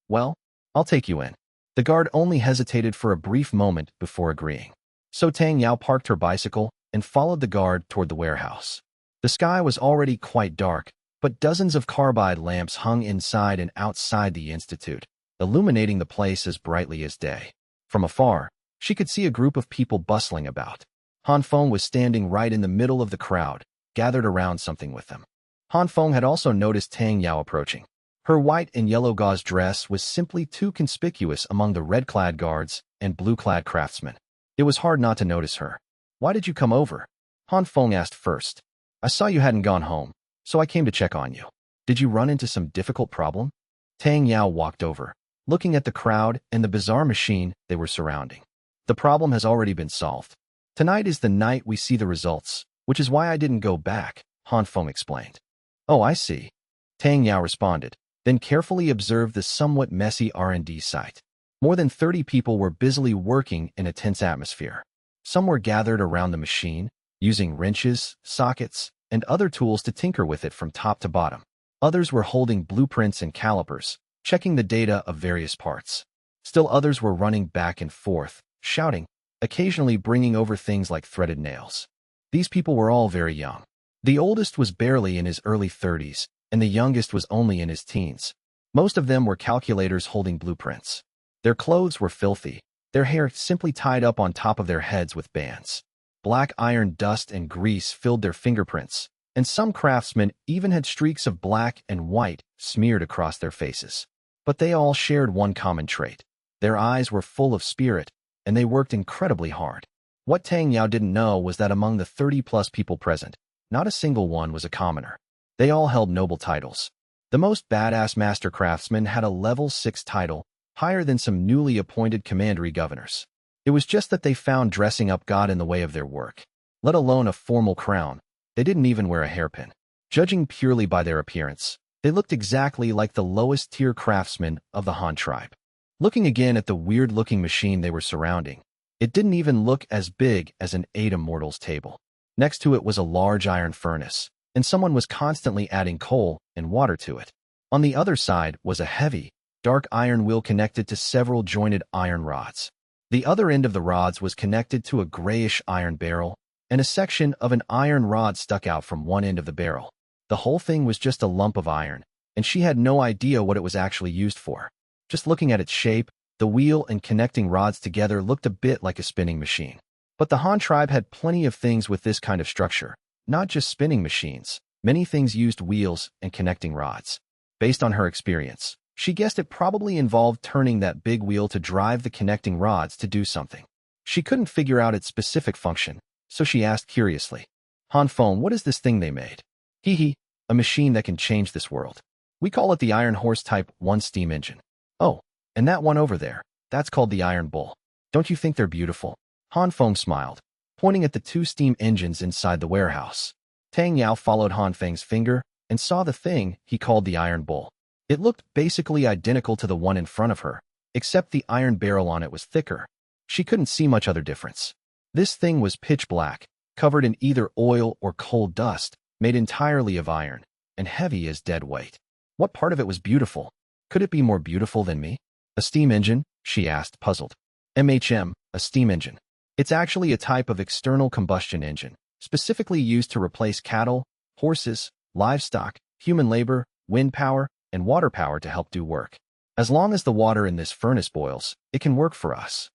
"Well, I'll take you in." The guard only hesitated for a brief moment before agreeing. So Tang Yao parked her bicycle and followed the guard toward the warehouse. The sky was already quite dark, but dozens of carbide lamps hung inside and outside the institute, illuminating the place as brightly as day. From afar, she could see a group of people bustling about. Han Feng was standing right in the middle of the crowd, gathered around something with them. Han Feng had also noticed Tang Yao approaching. Her white and yellow gauze dress was simply too conspicuous among the red-clad guards and blue-clad craftsmen. It was hard not to notice her. "Why did you come over?" Han Feng asked first. "I saw you hadn't gone home, so I came to check on you." "Did you run into some difficult problem?" Tang Yao walked over, looking at the crowd and the bizarre machine they were surrounding. "The problem has already been solved. Tonight is the night we see the results, which is why I didn't go back," Han Feng explained. "Oh, I see," Tang Yao responded, then carefully observed the somewhat messy R&D site. More than 30 people were busily working in a tense atmosphere. Some were gathered around the machine, using wrenches, sockets, and other tools to tinker with it from top to bottom. Others were holding blueprints and calipers, checking the data of various parts. Still others were running back and forth, shouting, occasionally bringing over things like threaded nails. These people were all very young. The oldest was barely in his early 30s, and the youngest was only in his teens. Most of them were calculators holding blueprints. Their clothes were filthy, their hair simply tied up on top of their heads with bands. Black iron dust and grease filled their fingerprints, and some craftsmen even had streaks of black and white smeared across their faces. But they all shared one common trait. Their eyes were full of spirit, and they worked incredibly hard. What Tang Yao didn't know was that among the 30-plus people present, not a single one was a commoner. They all held noble titles. The most badass master craftsman had a level 6 title, higher than some newly appointed commandery governors. It was just that they found dressing up got in the way of their work. Let alone a formal crown, they didn't even wear a hairpin. Judging purely by their appearance, they looked exactly like the lowest-tier craftsmen of the Han tribe. Looking again at the weird-looking machine they were surrounding, it didn't even look as big as an Adam mortal's table. Next to it was a large iron furnace, and someone was constantly adding coal and water to it. On the other side was a heavy, dark iron wheel connected to several jointed iron rods. The other end of the rods was connected to a grayish iron barrel, and a section of an iron rod stuck out from one end of the barrel. The whole thing was just a lump of iron, and she had no idea what it was actually used for. Just looking at its shape, the wheel and connecting rods together looked a bit like a spinning machine. But the Han tribe had plenty of things with this kind of structure, not just spinning machines. Many things used wheels and connecting rods. Based on her experience, she guessed it probably involved turning that big wheel to drive the connecting rods to do something. She couldn't figure out its specific function, so she asked curiously, "Han Feng, what is this thing they made?" "Hee, a machine that can change this world. We call it the Iron Horse Type 1 steam engine." "Oh, and that one over there, that's called the Iron Bull. Don't you think they're beautiful?" Han Feng smiled, pointing at the 2 steam engines inside the warehouse. Tang Yao followed Han Feng's finger and saw the thing he called the Iron Bull. It looked basically identical to the one in front of her, except the iron barrel on it was thicker. She couldn't see much other difference. This thing was pitch black, covered in either oil or coal dust, made entirely of iron, and heavy as dead weight. What part of it was beautiful? Could it be more beautiful than me? "A steam engine?" she asked, puzzled. A steam engine. It's actually a type of external combustion engine, specifically used to replace cattle, horses, livestock, human labor, wind power, and water power to help do work. As long as the water in this furnace boils, it can work for us.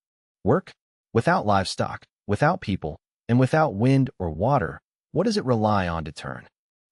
Work? Without livestock, without people, and without wind or water, what does it rely on to turn?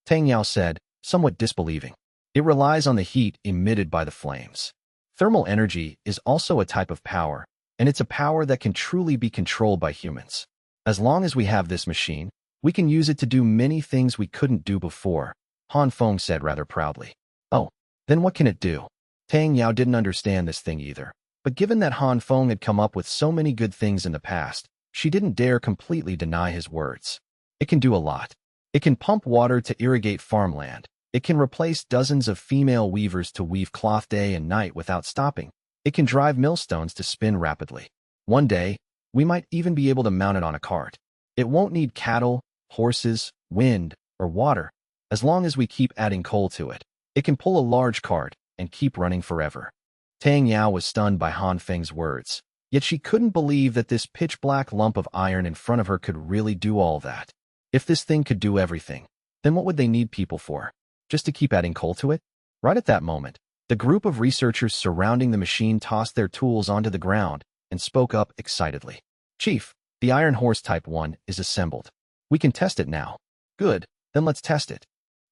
Tang Yao said, somewhat disbelieving. It relies on the heat emitted by the flames. Thermal energy is also a type of power, and it's a power that can truly be controlled by humans. As long as we have this machine, we can use it to do many things we couldn't do before, Han Feng said rather proudly. "Oh, then what can it do?" Tang Yao didn't understand this thing either, but given that Han Feng had come up with so many good things in the past, she didn't dare completely deny his words. "It can do a lot. It can pump water to irrigate farmland. It can replace dozens of female weavers to weave cloth day and night without stopping. It can drive millstones to spin rapidly. One day, we might even be able to mount it on a cart. It won't need cattle, horses, wind, or water. As long as we keep adding coal to it, it can pull a large cart and keep running forever." Tang Yao was stunned by Han Feng's words, yet she couldn't believe that this pitch-black lump of iron in front of her could really do all that. If this thing could do everything, then what would they need people for? Just to keep adding coal to it? Right at that moment, the group of researchers surrounding the machine tossed their tools onto the ground and spoke up excitedly. "Chief, the Iron Horse Type 1 is assembled. We can test it now." "Good, then let's test it."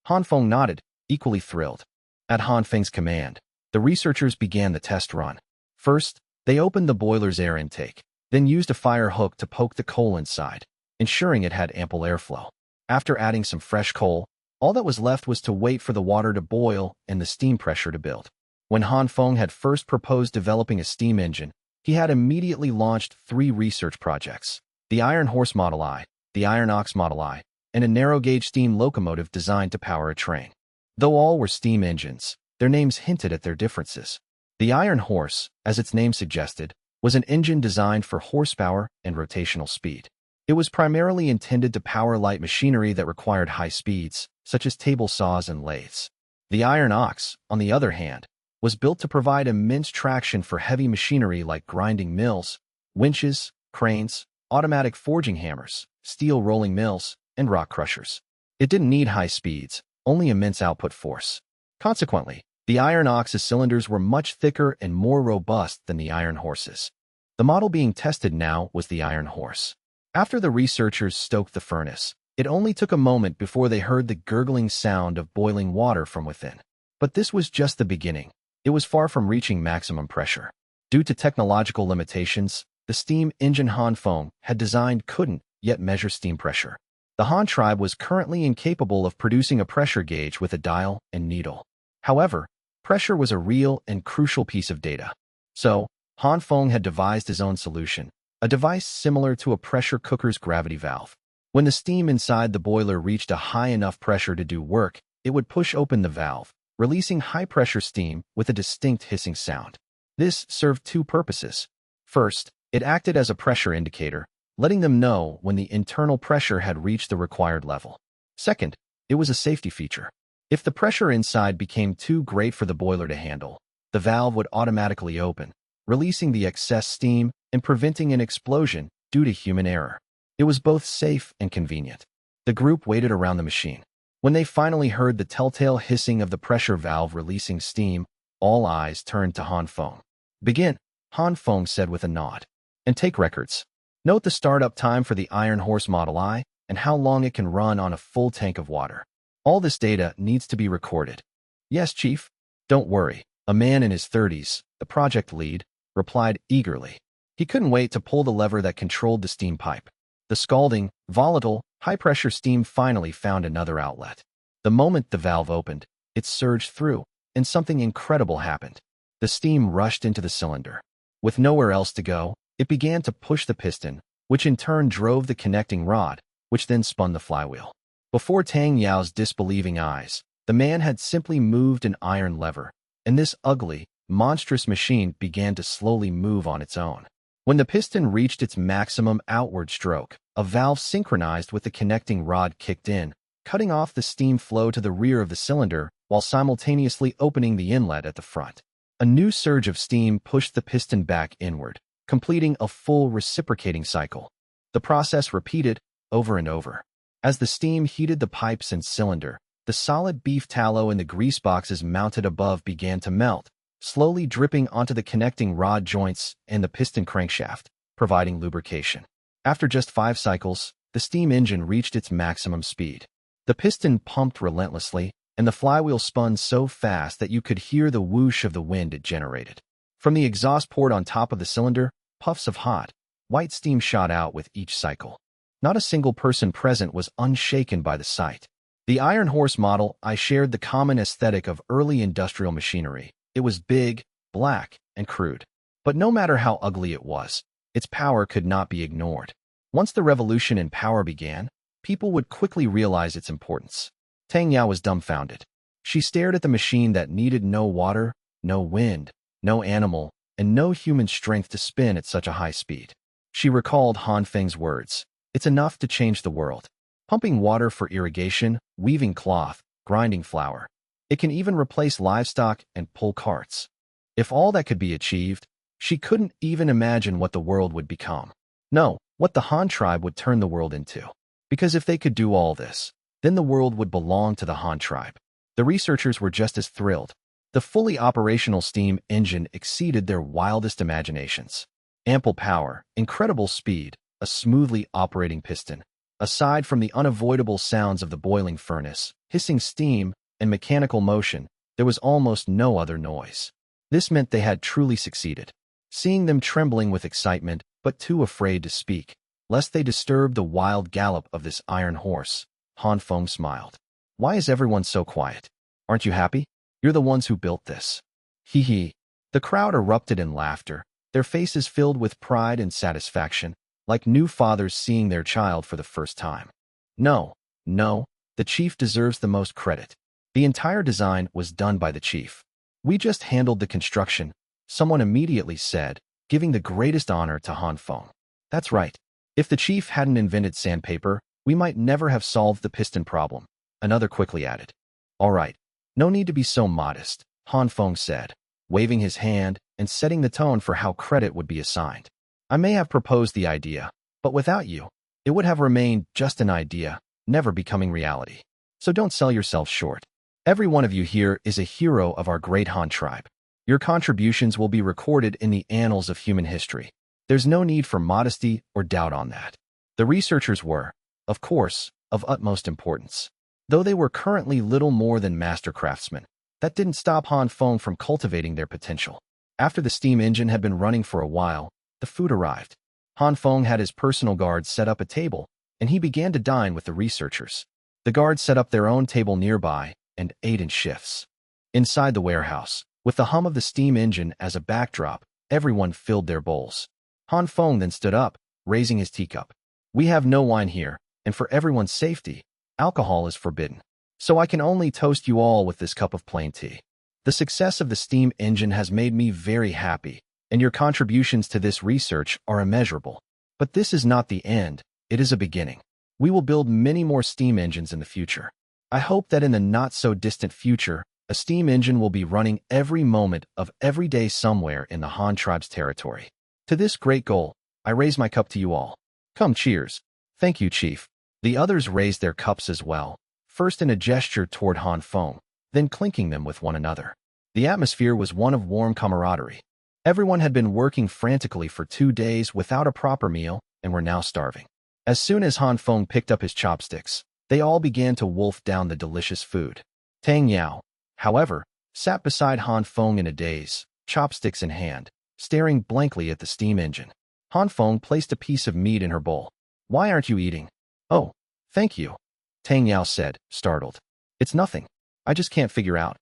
Han Feng nodded, equally thrilled. At Han Feng's command, the researchers began the test run. First, they opened the boiler's air intake, then used a fire hook to poke the coal inside, ensuring it had ample airflow. After adding some fresh coal, all that was left was to wait for the water to boil and the steam pressure to build. When Han Feng had first proposed developing a steam engine, he had immediately launched 3 research projects: the Iron Horse Model I, the Iron Ox Model I, and a narrow-gauge steam locomotive designed to power a train. Though all were steam engines, their names hinted at their differences. The Iron Horse, as its name suggested, was an engine designed for horsepower and rotational speed. It was primarily intended to power light machinery that required high speeds, such as table saws and lathes. The Iron Ox, on the other hand, was built to provide immense traction for heavy machinery like grinding mills, winches, cranes, automatic forging hammers, steel rolling mills, and rock crushers. It didn't need high speeds, only immense output force. Consequently, the The iron ox's cylinders were much thicker and more robust than the iron horse's. The model being tested now was the iron horse. After the researchers stoked the furnace, it only took a moment before they heard the gurgling sound of boiling water from within. But this was just the beginning. It was far from reaching maximum pressure. Due to technological limitations, the steam engine Han Feng had designed couldn't yet measure steam pressure. The Han tribe was currently incapable of producing a pressure gauge with a dial and needle. However, pressure was a real and crucial piece of data. So, Han Feng had devised his own solution, a device similar to a pressure cooker's gravity valve. When the steam inside the boiler reached a high enough pressure to do work, it would push open the valve, releasing high-pressure steam with a distinct hissing sound. This served two purposes. First, it acted as a pressure indicator, letting them know when the internal pressure had reached the required level. Second, it was a safety feature. If the pressure inside became too great for the boiler to handle, the valve would automatically open, releasing the excess steam and preventing an explosion due to human error. It was both safe and convenient. The group waited around the machine. When they finally heard the telltale hissing of the pressure valve releasing steam, all eyes turned to Han Feng. "Begin," Han Feng said with a nod. "And take records. Note the startup time for the Iron Horse Model I and how long it can run on a full tank of water. All this data needs to be recorded." "Yes, Chief." "Don't worry." A man in his 30s, the project lead, replied eagerly. He couldn't wait to pull the lever that controlled the steam pipe. The scalding, volatile, high-pressure steam finally found another outlet. The moment the valve opened, it surged through, and something incredible happened. The steam rushed into the cylinder. With nowhere else to go, it began to push the piston, which in turn drove the connecting rod, which then spun the flywheel. Before Tang Yao's disbelieving eyes, the man had simply moved an iron lever, and this ugly, monstrous machine began to slowly move on its own. When the piston reached its maximum outward stroke, a valve synchronized with the connecting rod kicked in, cutting off the steam flow to the rear of the cylinder while simultaneously opening the inlet at the front. A new surge of steam pushed the piston back inward, completing a full reciprocating cycle. The process repeated over and over. As the steam heated the pipes and cylinder, the solid beef tallow in the grease boxes mounted above began to melt, slowly dripping onto the connecting rod joints and the piston crankshaft, providing lubrication. After just 5 cycles, the steam engine reached its maximum speed. The piston pumped relentlessly, and the flywheel spun so fast that you could hear the whoosh of the wind it generated. From the exhaust port on top of the cylinder, puffs of hot, white steam shot out with each cycle. Not a single person present was unshaken by the sight. The Iron Horse Model I shared the common aesthetic of early industrial machinery. It was big, black, and crude. But no matter how ugly it was, its power could not be ignored. Once the revolution in power began, people would quickly realize its importance. Tang Yao was dumbfounded. She stared at the machine that needed no water, no wind, no animal, and no human strength to spin at such a high speed. She recalled Han Feng's words. "It's enough to change the world. Pumping water for irrigation, weaving cloth, grinding flour. It can even replace livestock and pull carts." If all that could be achieved, she couldn't even imagine what the world would become. No, what the Han tribe would turn the world into. Because if they could do all this, then the world would belong to the Han tribe. The researchers were just as thrilled. The fully operational steam engine exceeded their wildest imaginations. Ample power, incredible speed, a smoothly operating piston. Aside from the unavoidable sounds of the boiling furnace, hissing steam, and mechanical motion, there was almost no other noise. This meant they had truly succeeded. Seeing them trembling with excitement, but too afraid to speak, lest they disturb the wild gallop of this iron horse, Han Feng smiled. "Why is everyone so quiet? Aren't you happy? You're the ones who built this." Hee hee. The crowd erupted in laughter, their faces filled with pride and satisfaction, like new fathers seeing their child for the first time. No, the chief deserves the most credit. The entire design was done by the chief. "We just handled the construction," someone immediately said, giving the greatest honor to Han Feng. "That's right. If the chief hadn't invented sandpaper, we might never have solved the piston problem," another quickly added. "All right, no need to be so modest," Han Feng said, waving his hand and setting the tone for how credit would be assigned. "I may have proposed the idea, but without you, it would have remained just an idea, never becoming reality. So don't sell yourself short." Every one of you here is a hero of our great Han tribe. Your contributions will be recorded in the annals of human history. There's no need for modesty or doubt on that. The researchers were, of course, of utmost importance. Though they were currently little more than master craftsmen, that didn't stop Han Feng from cultivating their potential. After the steam engine had been running for a while, the food arrived. Han Feng had his personal guards set up a table, and he began to dine with the researchers. The guards set up their own table nearby and ate in shifts. Inside the warehouse, with the hum of the steam engine as a backdrop, everyone filled their bowls. Han Feng then stood up, raising his teacup. We have no wine here, and for everyone's safety, alcohol is forbidden. So I can only toast you all with this cup of plain tea. The success of the steam engine has made me very happy, and your contributions to this research are immeasurable. But this is not the end, it is a beginning. We will build many more steam engines in the future. I hope that in the not-so-distant future, a steam engine will be running every moment of every day somewhere in the Han tribe's territory. To this great goal, I raise my cup to you all. Come, cheers. Thank you, Chief. The others raised their cups as well, first in a gesture toward Han Feng, then clinking them with one another. The atmosphere was one of warm camaraderie. Everyone had been working frantically for 2 days without a proper meal and were now starving. As soon as Han Feng picked up his chopsticks, they all began to wolf down the delicious food. Tang Yao, however, sat beside Han Feng in a daze, chopsticks in hand, staring blankly at the steam engine. Han Feng placed a piece of meat in her bowl. Why aren't you eating? Oh, thank you, Tang Yao said, startled. It's nothing. I just can't figure out.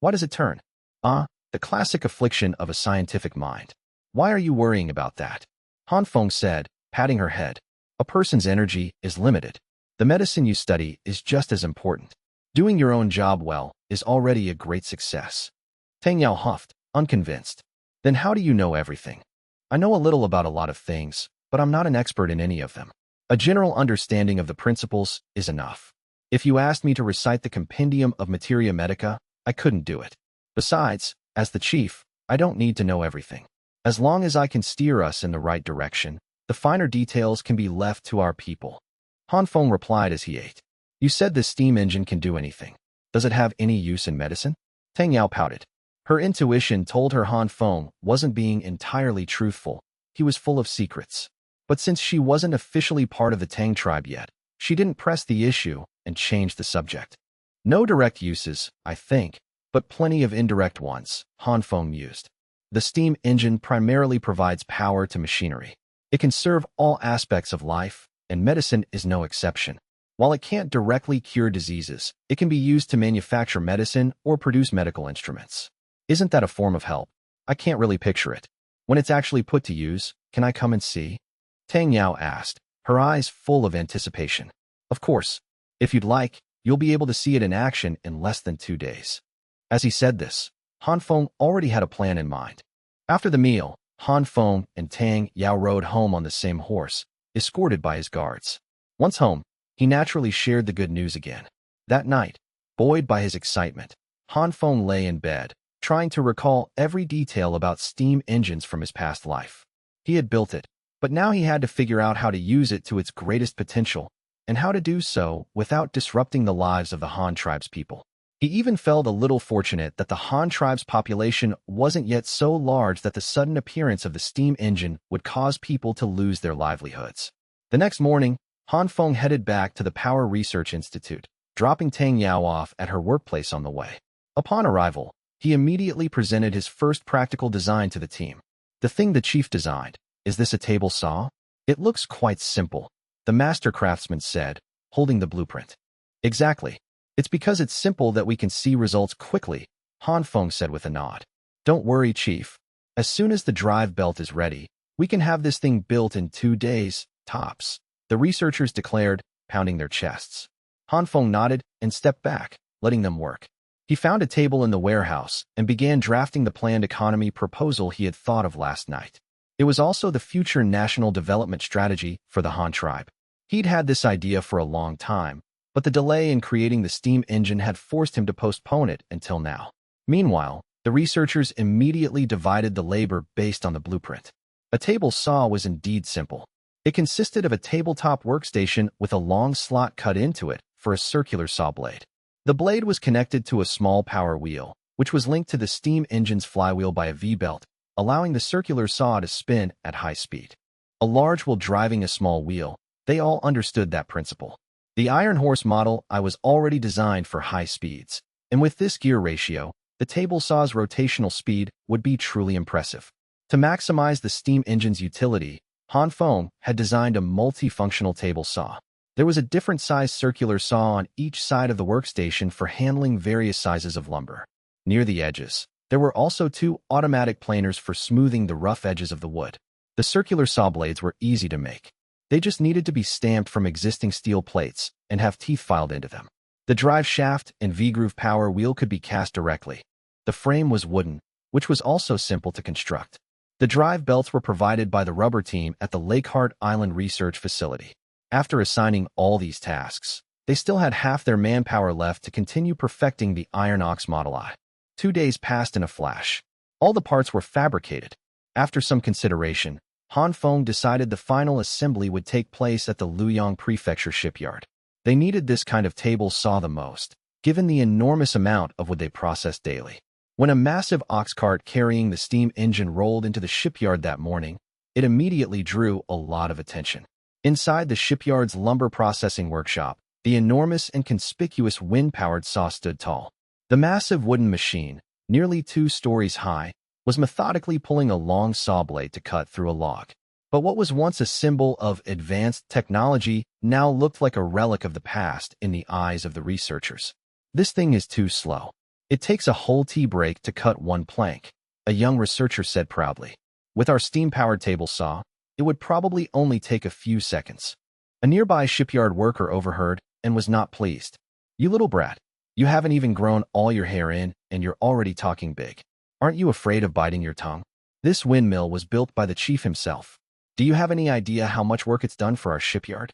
Why does it turn? The classic affliction of a scientific mind. Why are you worrying about that? Han Feng said, patting her head. A person's energy is limited. The medicine you study is just as important. Doing your own job well is already a great success. Tang Yao huffed, unconvinced. Then how do you know everything? I know a little about a lot of things, but I'm not an expert in any of them. A general understanding of the principles is enough. If you asked me to recite the compendium of Materia Medica, I couldn't do it. Besides, as the chief, I don't need to know everything. As long as I can steer us in the right direction, the finer details can be left to our people. Han Feng replied as he ate. You said this steam engine can do anything. Does it have any use in medicine? Tang Yao pouted. Her intuition told her Han Feng wasn't being entirely truthful. He was full of secrets. But since she wasn't officially part of the Tang tribe yet, she didn't press the issue and change the subject. No direct uses, I think, but plenty of indirect ones, Han Feng mused. The steam engine primarily provides power to machinery. It can serve all aspects of life, and medicine is no exception. While it can't directly cure diseases, it can be used to manufacture medicine or produce medical instruments. Isn't that a form of help? I can't really picture it. When it's actually put to use, can I come and see? Tang Yao asked, her eyes full of anticipation. Of course. If you'd like, you'll be able to see it in action in less than 2 days. As he said this, Han Feng already had a plan in mind. After the meal, Han Feng and Tang Yao rode home on the same horse, escorted by his guards. Once home, he naturally shared the good news again. That night, buoyed by his excitement, Han Feng lay in bed, trying to recall every detail about steam engines from his past life. He had built it, but now he had to figure out how to use it to its greatest potential, and how to do so without disrupting the lives of the Han tribe's people. He even felt a little fortunate that the Han tribe's population wasn't yet so large that the sudden appearance of the steam engine would cause people to lose their livelihoods. The next morning, Han Feng headed back to the Power Research Institute, dropping Tang Yao off at her workplace on the way. Upon arrival, he immediately presented his first practical design to the team. The thing the chief designed, is this a table saw? It looks quite simple, the master craftsman said, holding the blueprint. Exactly. It's because it's simple that we can see results quickly, Han Feng said with a nod. Don't worry, Chief. As soon as the drive belt is ready, we can have this thing built in 2 days, tops, the researchers declared, pounding their chests. Han Feng nodded and stepped back, letting them work. He found a table in the warehouse and began drafting the planned economy proposal he had thought of last night. It was also the future national development strategy for the Han tribe. He'd had this idea for a long time, but the delay in creating the steam engine had forced him to postpone it until now. Meanwhile, the researchers immediately divided the labor based on the blueprint. A table saw was indeed simple. It consisted of a tabletop workstation with a long slot cut into it for a circular saw blade. The blade was connected to a small power wheel, which was linked to the steam engine's flywheel by a V-belt, allowing the circular saw to spin at high speed. A large wheel driving a small wheel, they all understood that principle. The Iron Horse model I was already designed for high speeds, and with this gear ratio, the table saw's rotational speed would be truly impressive. To maximize the steam engine's utility, Han Feng had designed a multifunctional table saw. There was a different size circular saw on each side of the workstation for handling various sizes of lumber. Near the edges, there were also 2 automatic planers for smoothing the rough edges of the wood. The circular saw blades were easy to make. They just needed to be stamped from existing steel plates and have teeth filed into them. The drive shaft and V-groove power wheel could be cast directly. The frame was wooden, which was also simple to construct. The drive belts were provided by the rubber team at the Lakehart Island Research Facility. After assigning all these tasks, they still had half their manpower left to continue perfecting the Iron Ox Model I. 2 days passed in a flash. All the parts were fabricated. After some consideration, Han Feng decided the final assembly would take place at the Luoyang Prefecture shipyard. They needed this kind of table saw the most, given the enormous amount of wood they processed daily. When a massive ox cart carrying the steam engine rolled into the shipyard that morning, it immediately drew a lot of attention. Inside the shipyard's lumber processing workshop, the enormous and conspicuous wind-powered saw stood tall. The massive wooden machine, nearly 2 stories high, was methodically pulling a long saw blade to cut through a log. But what was once a symbol of advanced technology now looked like a relic of the past in the eyes of the researchers. This thing is too slow. It takes a whole tea break to cut 1 plank, a young researcher said proudly. With our steam-powered table saw, it would probably only take a few seconds. A nearby shipyard worker overheard and was not pleased. You little brat, you haven't even grown all your hair in and you're already talking big. Aren't you afraid of biting your tongue? This windmill was built by the chief himself. Do you have any idea how much work it's done for our shipyard?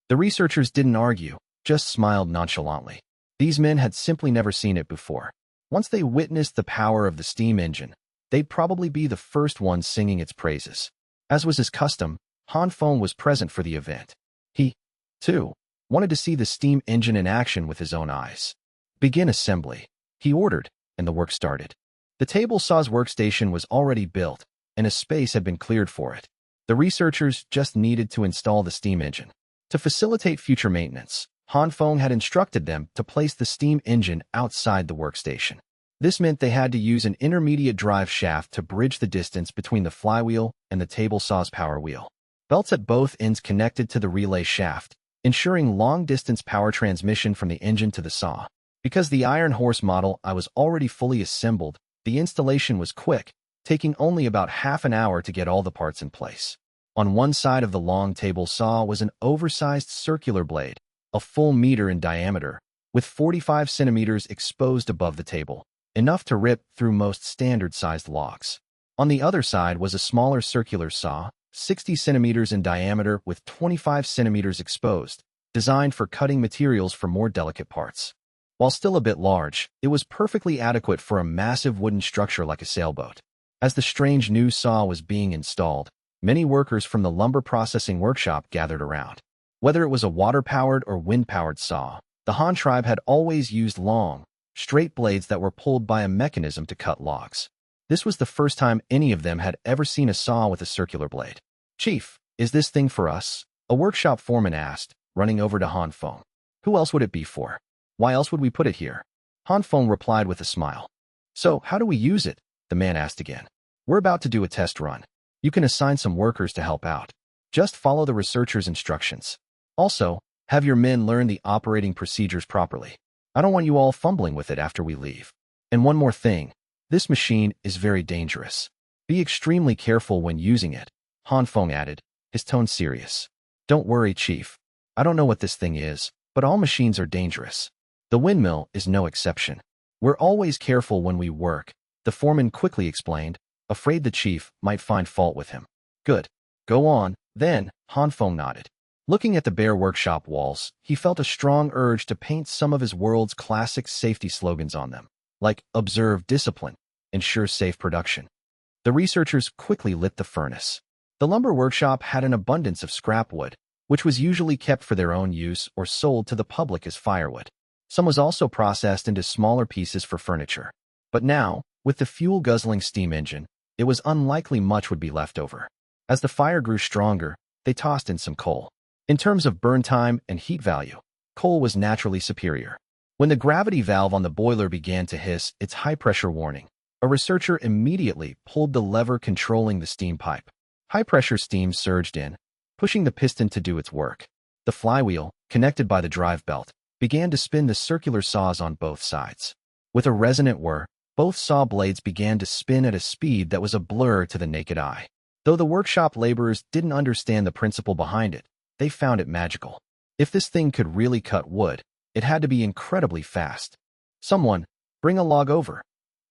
The researchers didn't argue, just smiled nonchalantly. These men had simply never seen it before. Once they witnessed the power of the steam engine, they'd probably be the first ones singing its praises. As was his custom, Han Feng was present for the event. He, too, wanted to see the steam engine in action with his own eyes. Begin assembly, he ordered, and the work started. The table saw's workstation was already built, and a space had been cleared for it. The researchers just needed to install the steam engine. To facilitate future maintenance, Han Feng had instructed them to place the steam engine outside the workstation. This meant they had to use an intermediate drive shaft to bridge the distance between the flywheel and the table saw's power wheel. Belts at both ends connected to the relay shaft, ensuring long-distance power transmission from the engine to the saw. Because the Iron Horse model I was already fully assembled, the installation was quick, taking only about half an hour to get all the parts in place. On one side of the long table saw was an oversized circular blade, a full meter in diameter, with 45 centimeters exposed above the table, enough to rip through most standard-sized logs. On the other side was a smaller circular saw, 60 centimeters in diameter with 25 centimeters exposed, designed for cutting materials for more delicate parts. While still a bit large, it was perfectly adequate for a massive wooden structure like a sailboat. As the strange new saw was being installed, many workers from the lumber processing workshop gathered around. Whether it was a water-powered or wind-powered saw, the Han tribe had always used long, straight blades that were pulled by a mechanism to cut logs. This was the first time any of them had ever seen a saw with a circular blade. "Chief, is this thing for us?" a workshop foreman asked, running over to Han Feng. "Who else would it be for? Why else would we put it here?" Han Feng replied with a smile. "So, how do we use it?" the man asked again. "We're about to do a test run. You can assign some workers to help out. Just follow the researcher's instructions. Also, have your men learn the operating procedures properly. I don't want you all fumbling with it after we leave. And one more thing, this machine is very dangerous. Be extremely careful when using it," Han Feng added, his tone serious. "Don't worry, Chief. I don't know what this thing is, but all machines are dangerous. The windmill is no exception. We're always careful when we work," the foreman quickly explained, afraid the chief might find fault with him. "Good. Go on, then," Han Feng nodded. Looking at the bare workshop walls, he felt a strong urge to paint some of his world's classic safety slogans on them, like "Observe Discipline," "Ensure Safe Production." The researchers quickly lit the furnace. The lumber workshop had an abundance of scrap wood, which was usually kept for their own use or sold to the public as firewood. Some was also processed into smaller pieces for furniture. But now, with the fuel-guzzling steam engine, it was unlikely much would be left over. As the fire grew stronger, they tossed in some coal. In terms of burn time and heat value, coal was naturally superior. When the gravity valve on the boiler began to hiss its high-pressure warning, a researcher immediately pulled the lever controlling the steam pipe. High-pressure steam surged in, pushing the piston to do its work. The flywheel, connected by the drive belt, began to spin the circular saws on both sides. With a resonant whir, both saw blades began to spin at a speed that was a blur to the naked eye. Though the workshop laborers didn't understand the principle behind it, they found it magical. If this thing could really cut wood, it had to be incredibly fast. "Someone, bring a log over,"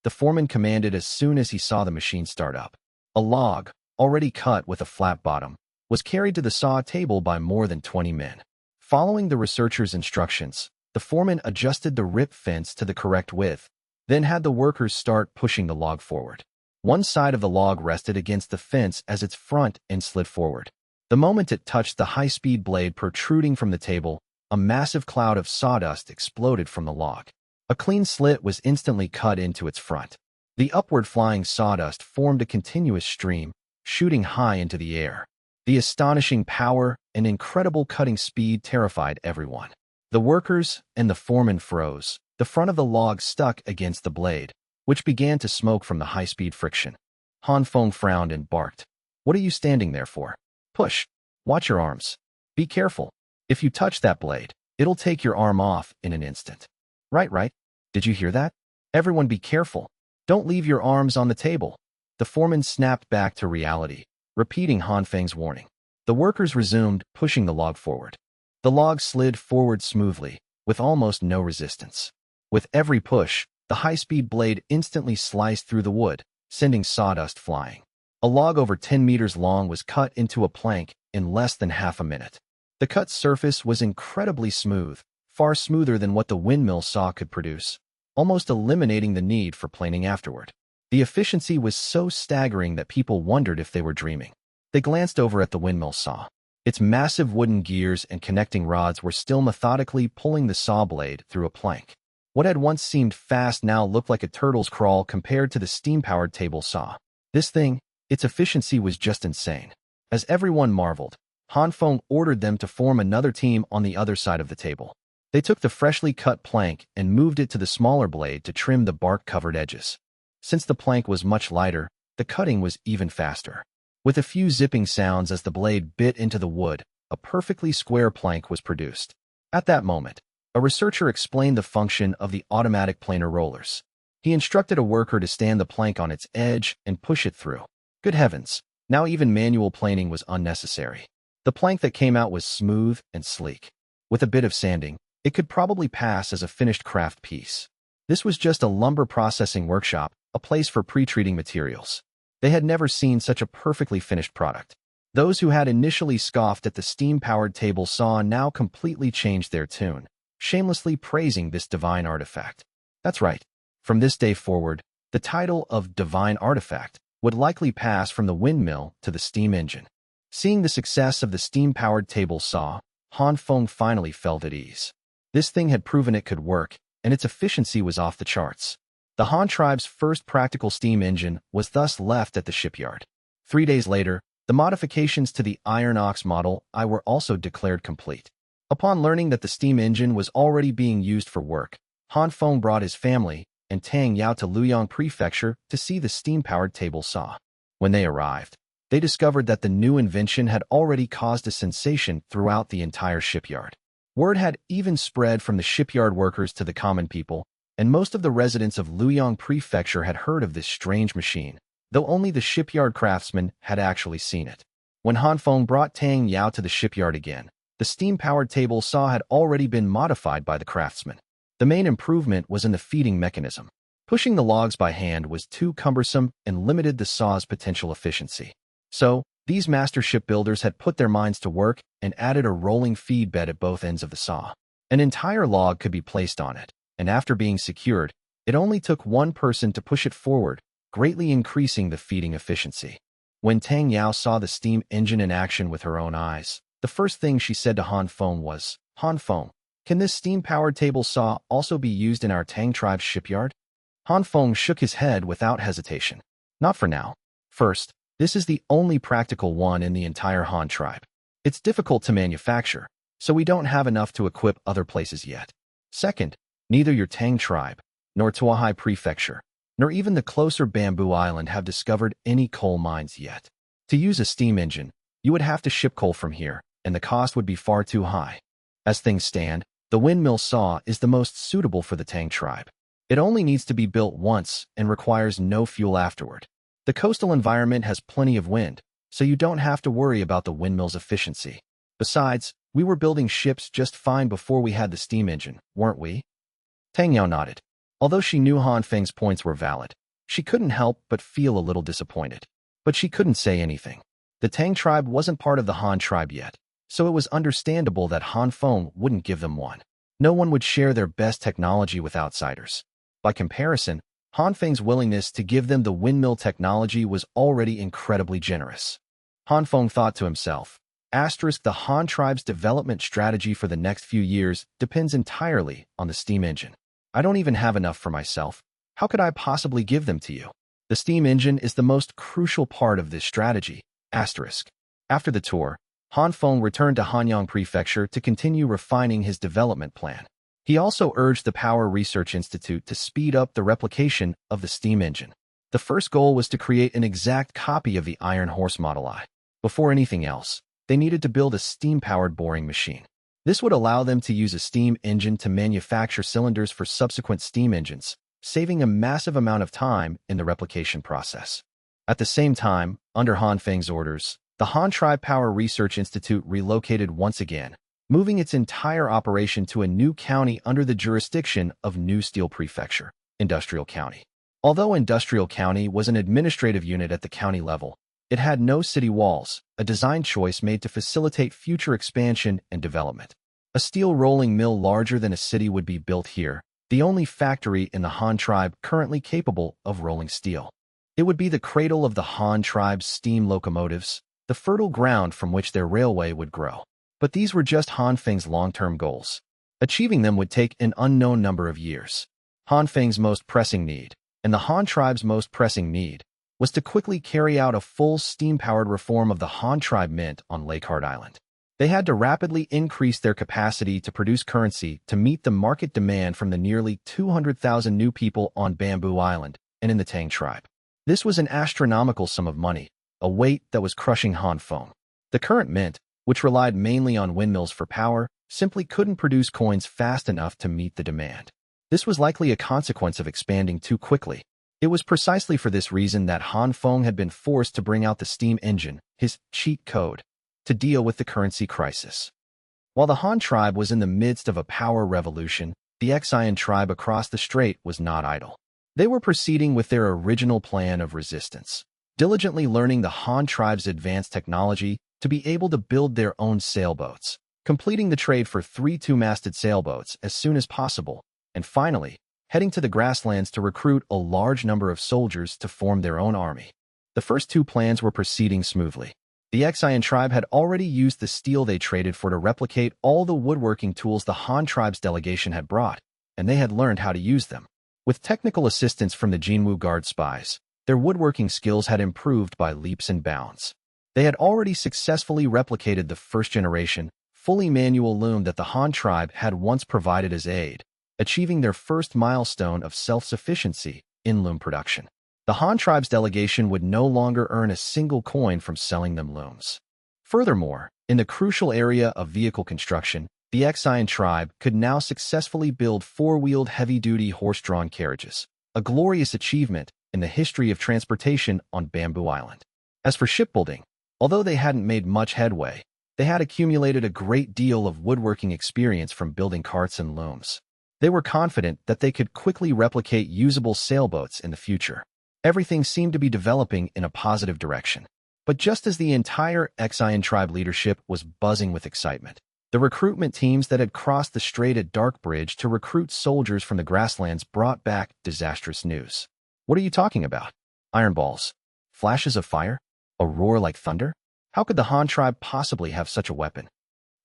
the foreman commanded as soon as he saw the machine start up. A log, already cut with a flat bottom, was carried to the saw table by more than 20 men. Following the researcher's instructions, the foreman adjusted the rip fence to the correct width, then had the workers start pushing the log forward. One side of the log rested against the fence as its front end slid forward. The moment it touched the high-speed blade protruding from the table, a massive cloud of sawdust exploded from the log. A clean slit was instantly cut into its front. The upward-flying sawdust formed a continuous stream, shooting high into the air. The astonishing power and incredible cutting speed terrified everyone. The workers and the foreman froze. The front of the log stuck against the blade, which began to smoke from the high-speed friction. Han Feng frowned and barked. "What are you standing there for? Push. Watch your arms. Be careful. If you touch that blade, it'll take your arm off in an instant." Right. Did you hear that? Everyone be careful. Don't leave your arms on the table." The foreman snapped back to reality, repeating Han Feng's warning. The workers resumed pushing the log forward. The log slid forward smoothly, with almost no resistance. With every push, the high-speed blade instantly sliced through the wood, sending sawdust flying. A log over 10 meters long was cut into a plank in less than half a minute. The cut surface was incredibly smooth, far smoother than what the windmill saw could produce, almost eliminating the need for planing afterward. The efficiency was so staggering that people wondered if they were dreaming. They glanced over at the windmill saw. Its massive wooden gears and connecting rods were still methodically pulling the saw blade through a plank. What had once seemed fast now looked like a turtle's crawl compared to the steam-powered table saw. This thing, its efficiency was just insane. As everyone marveled, Han Feng ordered them to form another team on the other side of the table. They took the freshly cut plank and moved it to the smaller blade to trim the bark-covered edges. Since the plank was much lighter, the cutting was even faster. With a few zipping sounds as the blade bit into the wood, a perfectly square plank was produced. At that moment, a researcher explained the function of the automatic planer rollers. He instructed a worker to stand the plank on its edge and push it through. Good heavens, now even manual planing was unnecessary. The plank that came out was smooth and sleek. With a bit of sanding, it could probably pass as a finished craft piece. This was just a lumber processing workshop, a place for pre-treating materials. They had never seen such a perfectly finished product. Those who had initially scoffed at the steam-powered table saw now completely changed their tune, shamelessly praising this divine artifact. That's right. From this day forward, the title of divine artifact would likely pass from the windmill to the steam engine. Seeing the success of the steam-powered table saw, Han Feng finally felt at ease. This thing had proven it could work, and its efficiency was off the charts. The Han tribe's first practical steam engine was thus left at the shipyard. 3 days later, the modifications to the Iron Ox Model I were also declared complete. Upon learning that the steam engine was already being used for work, Han Feng brought his family and Tang Yao to Luoyang Prefecture to see the steam-powered table saw. When they arrived, they discovered that the new invention had already caused a sensation throughout the entire shipyard. Word had even spread from the shipyard workers to the common people, and most of the residents of Luoyang Prefecture had heard of this strange machine, though only the shipyard craftsmen had actually seen it. When Han Feng brought Tang Yao to the shipyard again, the steam-powered table saw had already been modified by the craftsmen. The main improvement was in the feeding mechanism. Pushing the logs by hand was too cumbersome and limited the saw's potential efficiency. So, these master shipbuilders had put their minds to work and added a rolling feed bed at both ends of the saw. An entire log could be placed on it, and after being secured, it only took one person to push it forward, greatly increasing the feeding efficiency. When Tang Yao saw the steam engine in action with her own eyes, the first thing she said to Han Feng was, "Han Feng, Can this steam-powered table saw also be used in our Tang tribe's shipyard? Han Feng shook his head without hesitation. Not for now. First, this is the only practical one in the entire Han tribe. It's difficult to manufacture, so we don't have enough to equip other places yet. Second, neither your Tang tribe, nor Tuahai Prefecture, nor even the closer Bamboo Island have discovered any coal mines yet. To use a steam engine, you would have to ship coal from here, and the cost would be far too high. As things stand, the windmill saw is the most suitable for the Tang tribe. It only needs to be built once and requires no fuel afterward. The coastal environment has plenty of wind, so you don't have to worry about the windmill's efficiency. Besides, we were building ships just fine before we had the steam engine, weren't we? Tang Yao nodded. Although she knew Han Feng's points were valid, she couldn't help but feel a little disappointed. But she couldn't say anything. The Tang tribe wasn't part of the Han tribe yet, so it was understandable that Han Feng wouldn't give them one. No one would share their best technology with outsiders. By comparison, Han Feng's willingness to give them the windmill technology was already incredibly generous. Han Feng thought to himself, the Han tribe's development strategy for the next few years depends entirely on the steam engine. I don't even have enough for myself. How could I possibly give them to you? The steam engine is the most crucial part of this strategy. After the tour, Han Feng returned to Hanyang Prefecture to continue refining his development plan. He also urged the Power Research Institute to speed up the replication of the steam engine. The first goal was to create an exact copy of the Iron Horse Model I. Before anything else, they needed to build a steam-powered boring machine. This would allow them to use a steam engine to manufacture cylinders for subsequent steam engines, saving a massive amount of time in the replication process. At the same time, under Han Feng's orders, the Han Tribe Power Research Institute relocated once again, moving its entire operation to a new county under the jurisdiction of New Steel Prefecture, Industrial County. Although Industrial County was an administrative unit at the county level, it had no city walls, a design choice made to facilitate future expansion and development. A steel rolling mill larger than a city would be built here, the only factory in the Han tribe currently capable of rolling steel. It would be the cradle of the Han tribe's steam locomotives, the fertile ground from which their railway would grow. But these were just Han Feng's long-term goals. Achieving them would take an unknown number of years. Han Feng's most pressing need, and the Han tribe's most pressing need, was to quickly carry out a full steam-powered reform of the Han tribe mint on Lakehard Island. They had to rapidly increase their capacity to produce currency to meet the market demand from the nearly 200,000 new people on Bamboo Island and in the Tang tribe. This was an astronomical sum of money, a weight that was crushing Han Feng. The current mint, which relied mainly on windmills for power, simply couldn't produce coins fast enough to meet the demand. This was likely a consequence of expanding too quickly. It was precisely for this reason that Han Feng had been forced to bring out the steam engine, his cheat code, to deal with the currency crisis. While the Han tribe was in the midst of a power revolution, the Xian tribe across the strait was not idle. They were proceeding with their original plan of resistance, diligently learning the Han tribe's advanced technology to be able to build their own sailboats, completing the trade for 3 two-masted sailboats as soon as possible, and finally, heading to the grasslands to recruit a large number of soldiers to form their own army. The first 2 plans were proceeding smoothly. The Xian tribe had already used the steel they traded for to replicate all the woodworking tools the Han tribe's delegation had brought, and they had learned how to use them. With technical assistance from the Jinwu Guard spies, their woodworking skills had improved by leaps and bounds. They had already successfully replicated the first-generation, fully manual loom that the Han tribe had once provided as aid, achieving their first milestone of self-sufficiency in loom production. The Han tribe's delegation would no longer earn a single coin from selling them looms. Furthermore, in the crucial area of vehicle construction, the Xian tribe could now successfully build 4-wheeled heavy-duty horse-drawn carriages, a glorious achievement in the history of transportation on Bamboo Island. As for shipbuilding, although they hadn't made much headway, they had accumulated a great deal of woodworking experience from building carts and looms. They were confident that they could quickly replicate usable sailboats in the future. Everything seemed to be developing in a positive direction. But just as the entire Xian tribe leadership was buzzing with excitement, the recruitment teams that had crossed the strait at Dark Bridge to recruit soldiers from the grasslands brought back disastrous news. What are you talking about? Iron balls? Flashes of fire? A roar like thunder? How could the Han tribe possibly have such a weapon?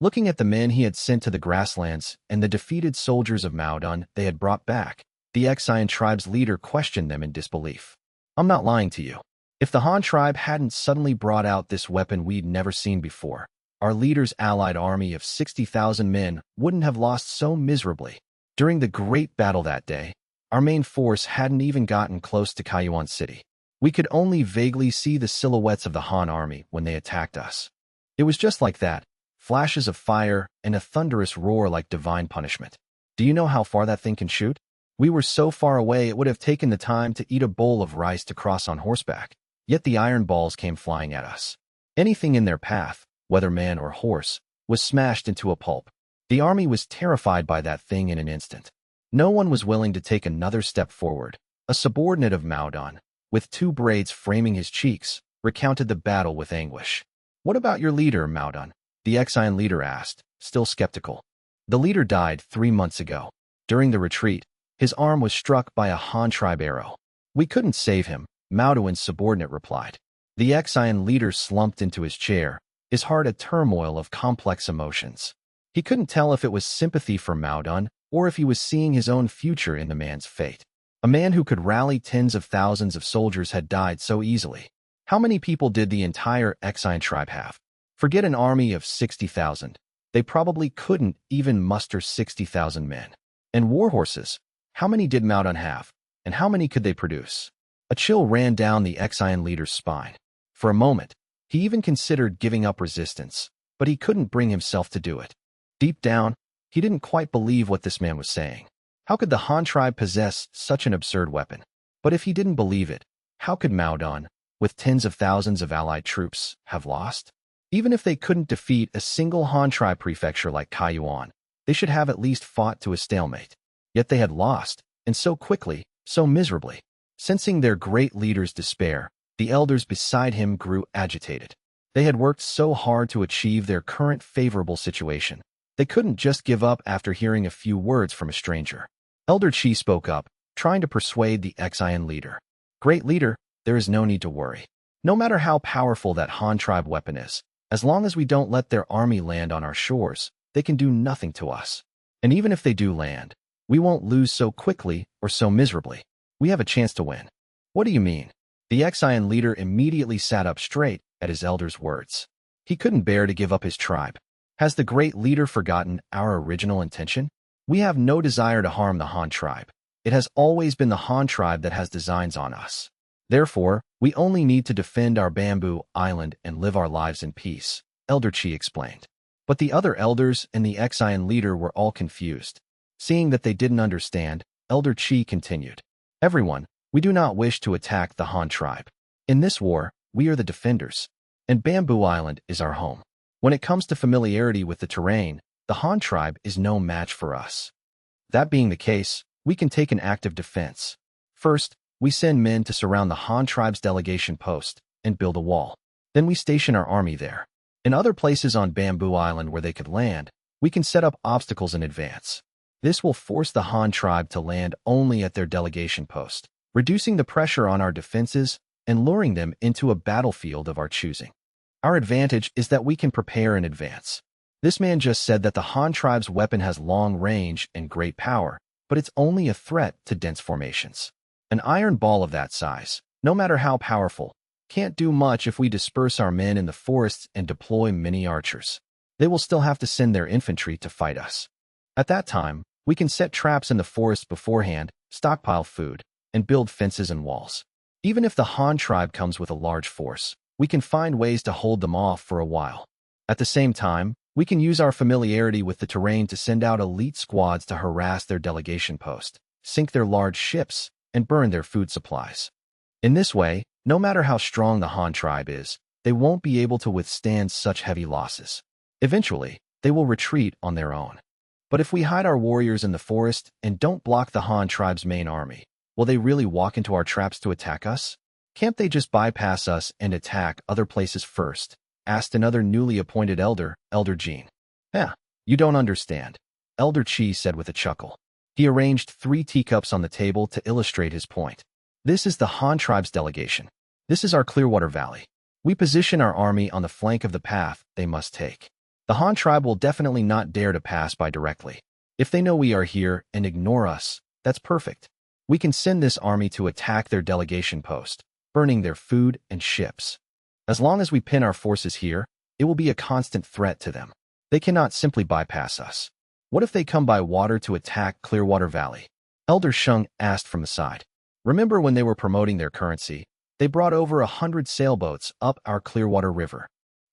Looking at the men he had sent to the grasslands and the defeated soldiers of Maodun they had brought back, the Exian tribe's leader questioned them in disbelief. I'm not lying to you. If the Han tribe hadn't suddenly brought out this weapon we'd never seen before, our leader's allied army of 60,000 men wouldn't have lost so miserably. During the great battle that day, our main force hadn't even gotten close to Kaiyuan City. We could only vaguely see the silhouettes of the Han army when they attacked us. It was just like that, flashes of fire and a thunderous roar like divine punishment. Do you know how far that thing can shoot? We were so far away it would have taken the time to eat a bowl of rice to cross on horseback, yet the iron balls came flying at us. Anything in their path, whether man or horse, was smashed into a pulp. The army was terrified by that thing in an instant. No one was willing to take another step forward. A subordinate of Maodun, with 2 braids framing his cheeks, recounted the battle with anguish. What about your leader, Maodun? The Exian leader asked, still skeptical. The leader died 3 months ago. During the retreat, his arm was struck by a Han tribe arrow. We couldn't save him, Maodun's subordinate replied. The Exian leader slumped into his chair, his heart a turmoil of complex emotions. He couldn't tell if it was sympathy for Maodun or if he was seeing his own future in the man's fate. A man who could rally tens of thousands of soldiers had died so easily. How many people did the entire Exian tribe have? Forget an army of 60,000. They probably couldn't even muster 60,000 men. And war horses, how many did Maodun have? And how many could they produce? A chill ran down the Exian leader's spine. For a moment, he even considered giving up resistance, but he couldn't bring himself to do it. Deep down, he didn't quite believe what this man was saying. How could the Han tribe possess such an absurd weapon? But if he didn't believe it, how could Maodun, with tens of thousands of allied troops, have lost? Even if they couldn't defeat a single Han tribe prefecture like Kaiyuan, they should have at least fought to a stalemate. Yet they had lost, and so quickly, so miserably. Sensing their great leader's despair, the elders beside him grew agitated. They had worked so hard to achieve their current favorable situation. They couldn't just give up after hearing a few words from a stranger. Elder Chi spoke up, trying to persuade the Exian leader. Great leader, there is no need to worry. No matter how powerful that Han tribe weapon is, as long as we don't let their army land on our shores, they can do nothing to us. And even if they do land, we won't lose so quickly or so miserably. We have a chance to win. What do you mean? The Exian leader immediately sat up straight at his elder's words. He couldn't bear to give up his tribe. Has the great leader forgotten our original intention? We have no desire to harm the Han tribe. It has always been the Han tribe that has designs on us. Therefore, we only need to defend our bamboo island and live our lives in peace, Elder Chi explained. But the other elders and the Exian leader were all confused. Seeing that they didn't understand, Elder Chi continued. Everyone, we do not wish to attack the Han tribe. In this war, we are the defenders, and Bamboo Island is our home. When it comes to familiarity with the terrain, the Han tribe is no match for us. That being the case, we can take an active defense. First, we send men to surround the Han tribe's delegation post and build a wall. Then we station our army there. In other places on Bamboo Island where they could land, we can set up obstacles in advance. This will force the Han tribe to land only at their delegation post, reducing the pressure on our defenses and luring them into a battlefield of our choosing. Our advantage is that we can prepare in advance. This man just said that the Han tribe's weapon has long range and great power, but it's only a threat to dense formations. An iron ball of that size, no matter how powerful, can't do much if we disperse our men in the forests and deploy many archers. They will still have to send their infantry to fight us. At that time, we can set traps in the forest beforehand, stockpile food, and build fences and walls. Even if the Han tribe comes with a large force, we can find ways to hold them off for a while. At the same time, we can use our familiarity with the terrain to send out elite squads to harass their delegation post, sink their large ships, and burn their food supplies. In this way, no matter how strong the Han tribe is, they won't be able to withstand such heavy losses. Eventually, they will retreat on their own. But if we hide our warriors in the forest and don't block the Han tribe's main army, will they really walk into our traps to attack us? Can't they just bypass us and attack other places first? Asked another newly appointed elder, Elder Jean. You don't understand, Elder Chi said with a chuckle. He arranged 3 teacups on the table to illustrate his point. This is the Han tribe's delegation. This is our Clearwater Valley. We position our army on the flank of the path they must take. The Han tribe will definitely not dare to pass by directly. If they know we are here and ignore us, that's perfect. We can send this army to attack their delegation post, burning their food and ships. As long as we pin our forces here, it will be a constant threat to them. They cannot simply bypass us. What if they come by water to attack Clearwater Valley? Elder Shung asked from the side. Remember when they were promoting their currency? They brought over 100 sailboats up our Clearwater River.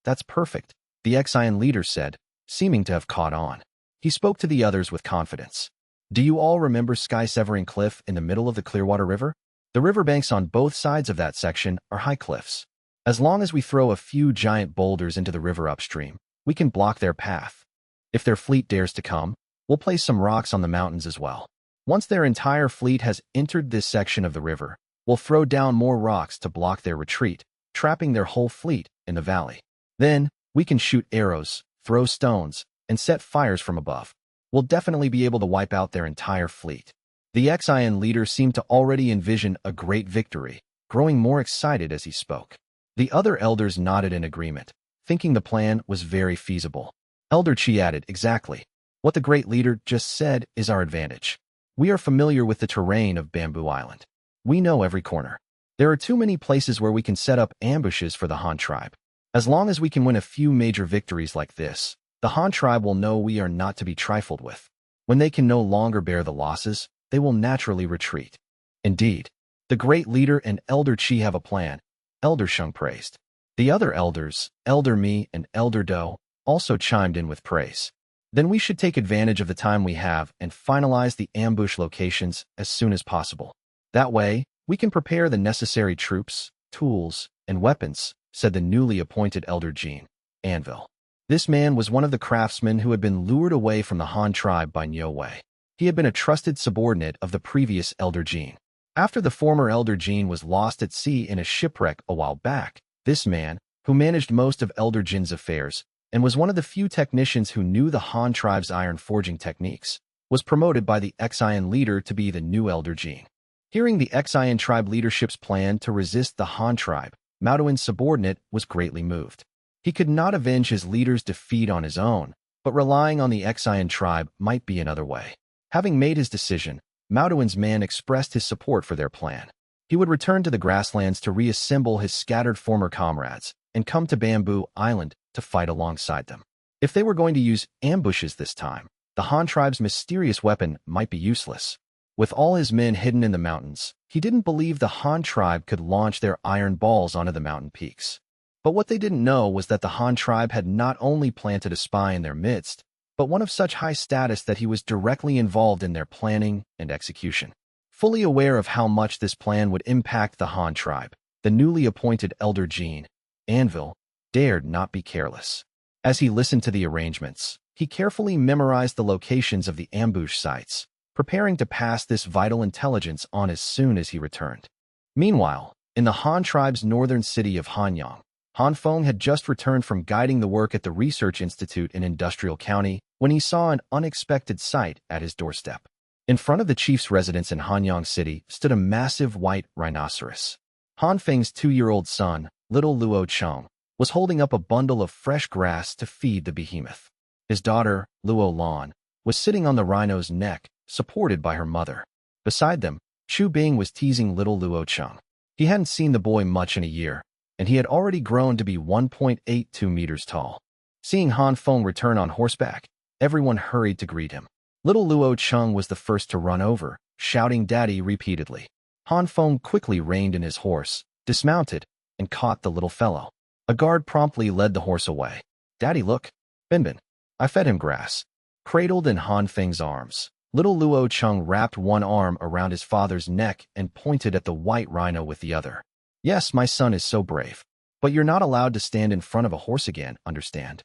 That's perfect, the Exian leader said, seeming to have caught on. He spoke to the others with confidence. Do you all remember Sky Severing Cliff in the middle of the Clearwater River? The riverbanks on both sides of that section are high cliffs. As long as we throw a few giant boulders into the river upstream, we can block their path. If their fleet dares to come, we'll place some rocks on the mountains as well. Once their entire fleet has entered this section of the river, we'll throw down more rocks to block their retreat, trapping their whole fleet in the valley. Then, we can shoot arrows, throw stones, and set fires from above. We'll definitely be able to wipe out their entire fleet. The Exian leader seemed to already envision a great victory, growing more excited as he spoke. The other elders nodded in agreement, thinking the plan was very feasible. Elder Chi added, exactly. What the great leader just said is our advantage. We are familiar with the terrain of Bamboo Island. We know every corner. There are too many places where we can set up ambushes for the Han tribe. As long as we can win a few major victories like this, the Han tribe will know we are not to be trifled with. When they can no longer bear the losses, they will naturally retreat. Indeed, the great leader and Elder Chi have a plan, Elder Shung praised. The other elders, Elder Mi and Elder Do, also chimed in with praise. Then we should take advantage of the time we have and finalize the ambush locations as soon as possible. That way, we can prepare the necessary troops, tools, and weapons, said the newly appointed Elder Jean, Anvil. This man was one of the craftsmen who had been lured away from the Han tribe by Niu Wei. He had been a trusted subordinate of the previous Elder Jean. After the former Elder Jean was lost at sea in a shipwreck a while back, this man, who managed most of Elder Jin's affairs and was one of the few technicians who knew the Han tribe's iron forging techniques, was promoted by the Exian leader to be the new Elder Jean. Hearing the Exian tribe leadership's plan to resist the Han tribe, Maoduin's subordinate was greatly moved. He could not avenge his leader's defeat on his own, but relying on the Exian tribe might be another way. Having made his decision, Maoduin's man expressed his support for their plan. He would return to the grasslands to reassemble his scattered former comrades and come to Bamboo Island to fight alongside them. If they were going to use ambushes this time, the Han tribe's mysterious weapon might be useless. With all his men hidden in the mountains, he didn't believe the Han tribe could launch their iron balls onto the mountain peaks. But what they didn't know was that the Han tribe had not only planted a spy in their midst, but one of such high status that he was directly involved in their planning and execution. Fully aware of how much this plan would impact the Han tribe, the newly appointed Elder Jean, Anvil, dared not be careless. As he listened to the arrangements, he carefully memorized the locations of the ambush sites, preparing to pass this vital intelligence on as soon as he returned. Meanwhile, in the Han tribe's northern city of Hanyang, Han Feng had just returned from guiding the work at the Research Institute in Industrial County when he saw an unexpected sight at his doorstep. In front of the chief's residence in Hanyang City stood a massive white rhinoceros. Han Feng's 2-year-old son, little Luo Cheng, was holding up a bundle of fresh grass to feed the behemoth. His daughter, Luo Lan, was sitting on the rhino's neck, supported by her mother. Beside them, Chu Bing was teasing little Luo Cheng. He hadn't seen the boy much in a year, and he had already grown to be 1.82 meters tall. Seeing Han Feng return on horseback, everyone hurried to greet him. Little Luo Cheng was the first to run over, shouting "Daddy" repeatedly. Han Feng quickly reined in his horse, dismounted, and caught the little fellow. A guard promptly led the horse away. "Daddy, look. Binbin." I fed him grass. Cradled in Han Feng's arms, little Luo Cheng wrapped one arm around his father's neck and pointed at the white rhino with the other. "Yes, my son is so brave. But you're not allowed to stand in front of a horse again, understand?"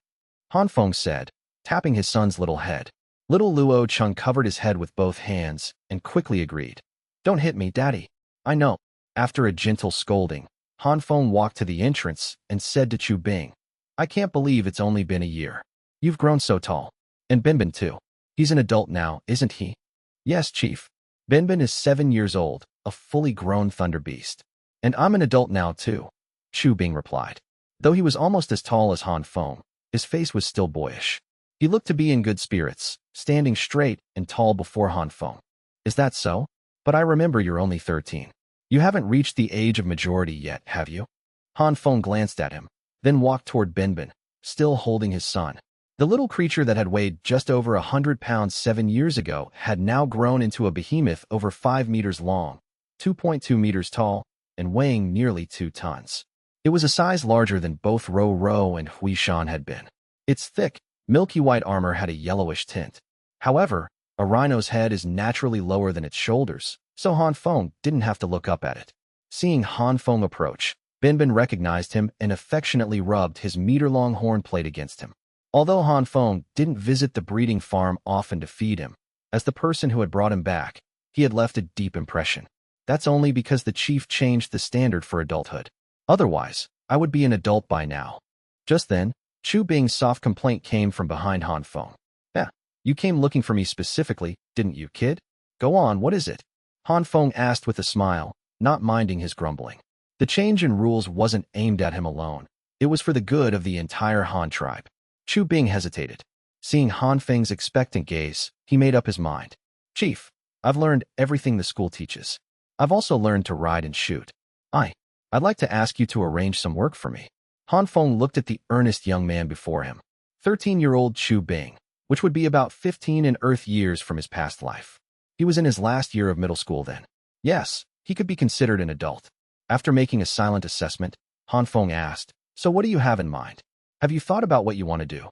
Han Feng said, tapping his son's little head. Little Luo Cheng covered his head with both hands and quickly agreed. "Don't hit me, Daddy." "I know." After a gentle scolding, Han Feng walked to the entrance and said to Chu Bing, "I can't believe it's only been a year. You've grown so tall. And Binbin too. He's an adult now, isn't he?" "Yes, Chief. Binbin is 7 years old, a fully grown thunder beast. And I'm an adult now too," Chu Bing replied. Though he was almost as tall as Han Feng, His face was still boyish. He looked to be in good spirits, standing straight and tall before Han Feng. Is that so? But I remember you're only 13. You haven't reached the age of majority yet, have you? Han Feng glanced at him, then walked toward Binbin, still holding his son. The little creature that had weighed just over 100 pounds 7 years ago had now grown into a behemoth over 5 meters long, 2.2 meters tall, and weighing nearly 2 tons. It was a size larger than both Ro Ro and Hui Shan had been. Its thick, milky white armor had a yellowish tint. However, a rhino's head is naturally lower than its shoulders, so Han Feng didn't have to look up at it. Seeing Han Feng approach, Binbin recognized him and affectionately rubbed his meter-long horn plate against him. Although Han Feng didn't visit the breeding farm often to feed him, as the person who had brought him back, he had left a deep impression. That's only because the chief changed the standard for adulthood. Otherwise, I would be an adult by now. Just then, Chu Bing's soft complaint came from behind Han Feng. Yeah, you came looking for me specifically, didn't you, kid? Go on, what is it? Han Feng asked with a smile, not minding his grumbling. The change in rules wasn't aimed at him alone. It was for the good of the entire Han tribe. Chu Bing hesitated. Seeing Han Feng's expectant gaze, he made up his mind. Chief, I've learned everything the school teaches. I've also learned to ride and shoot. I'd like to ask you to arrange some work for me. Han Feng looked at the earnest young man before him. 13-year-old Chu Bing, which would be about 15 in Earth years from his past life. He was in his last year of middle school then. Yes, he could be considered an adult. After making a silent assessment, Han Feng asked, so what do you have in mind? Have you thought about what you want to do?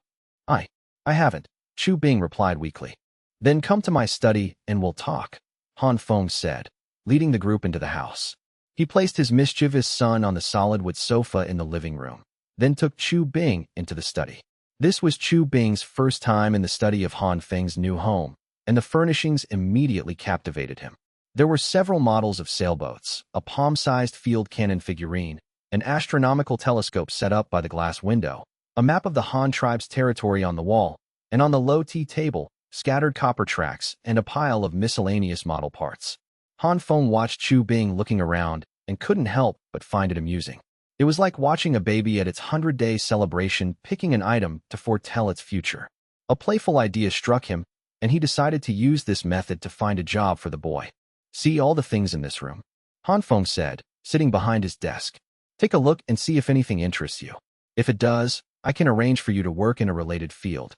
I haven't, Chu Bing replied weakly. Then come to my study and we'll talk, Han Feng said, leading the group into the house. He placed his mischievous son on the solid wood sofa in the living room, then took Chu Bing into the study. This was Chu Bing's first time in the study of Han Feng's new home, and the furnishings immediately captivated him. There were several models of sailboats, a palm-sized field cannon figurine, an astronomical telescope set up by the glass window, a map of the Han tribe's territory on the wall, and on the low tea table, scattered copper tracks and a pile of miscellaneous model parts. Han Feng watched Chu Bing looking around and couldn't help but find it amusing. It was like watching a baby at its 100-day celebration picking an item to foretell its future. A playful idea struck him, and he decided to use this method to find a job for the boy. See all the things in this room? Han Feng said, sitting behind his desk. Take a look and see if anything interests you. If it does, I can arrange for you to work in a related field.